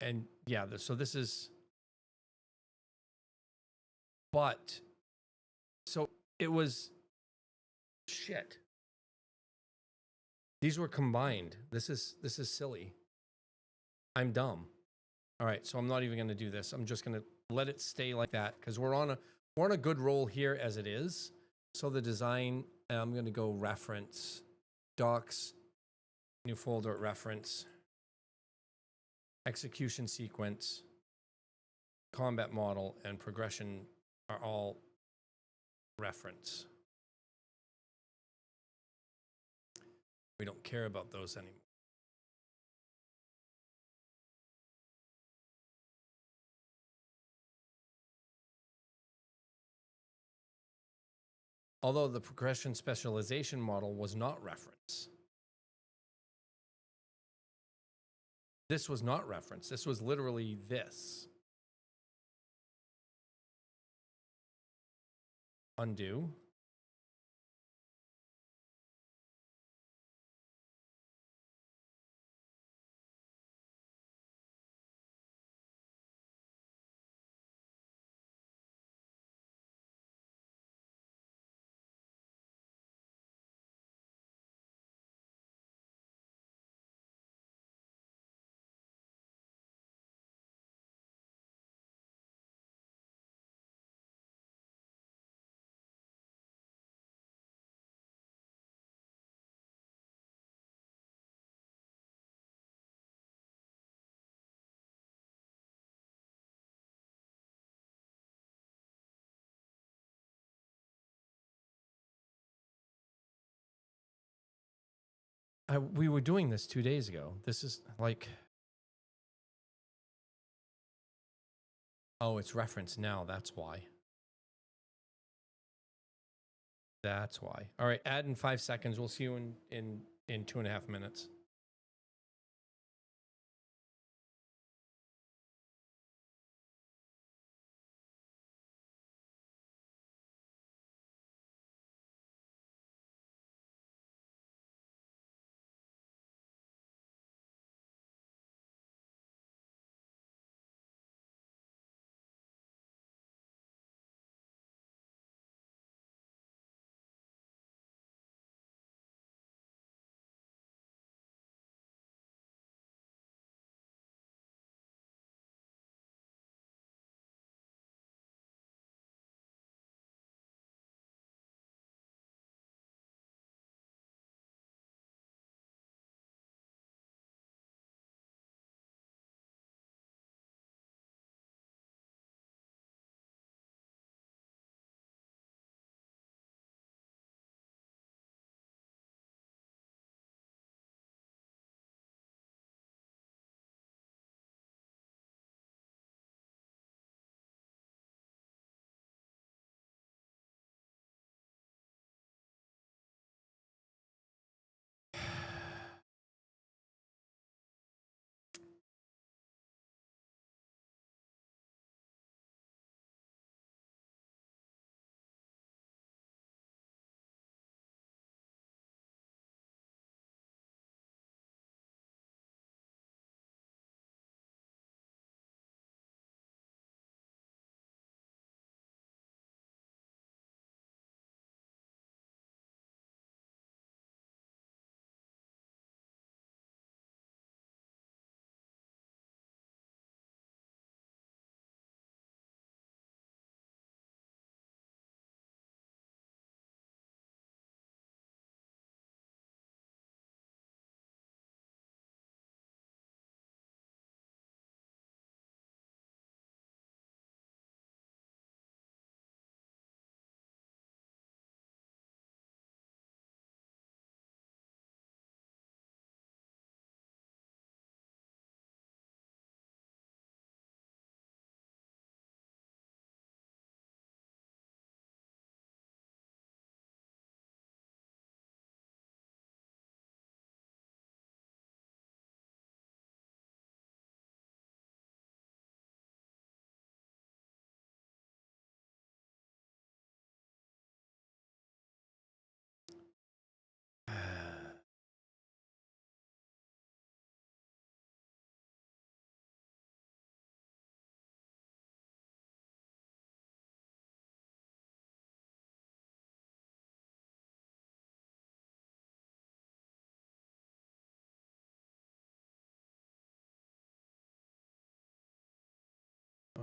And yeah, so this is, but so it was shit. These were combined. This is silly. I'm dumb. All right, so I'm not even going to do this. I'm just going to let it stay like that because we're on a good roll here as it is. So the design, I'm going to go reference, docs, new folder reference, execution sequence, combat model, and progression are all reference. We don't care about those anymore. Although the progression specialization model was not reference. This was not reference. This was literally this. Undo. We were doing this 2 days ago. This is like, oh, it's reference now. That's why. That's why. All right, add in 5 seconds. We'll see you in 2.5 minutes.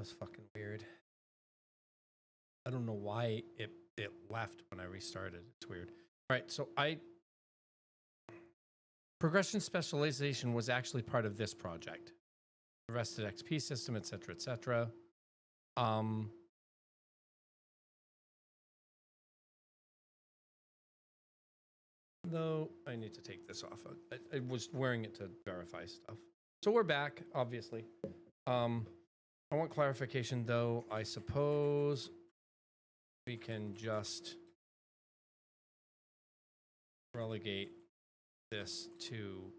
was fucking weird. I don't know why it left when I restarted. It's weird. All right, so progression specialization was actually part of this project. The rested XP system, etc., etc. Though I need to take this off. I was wearing it to verify stuff. So we're back, obviously. I want clarification, though. I suppose we can just relegate this to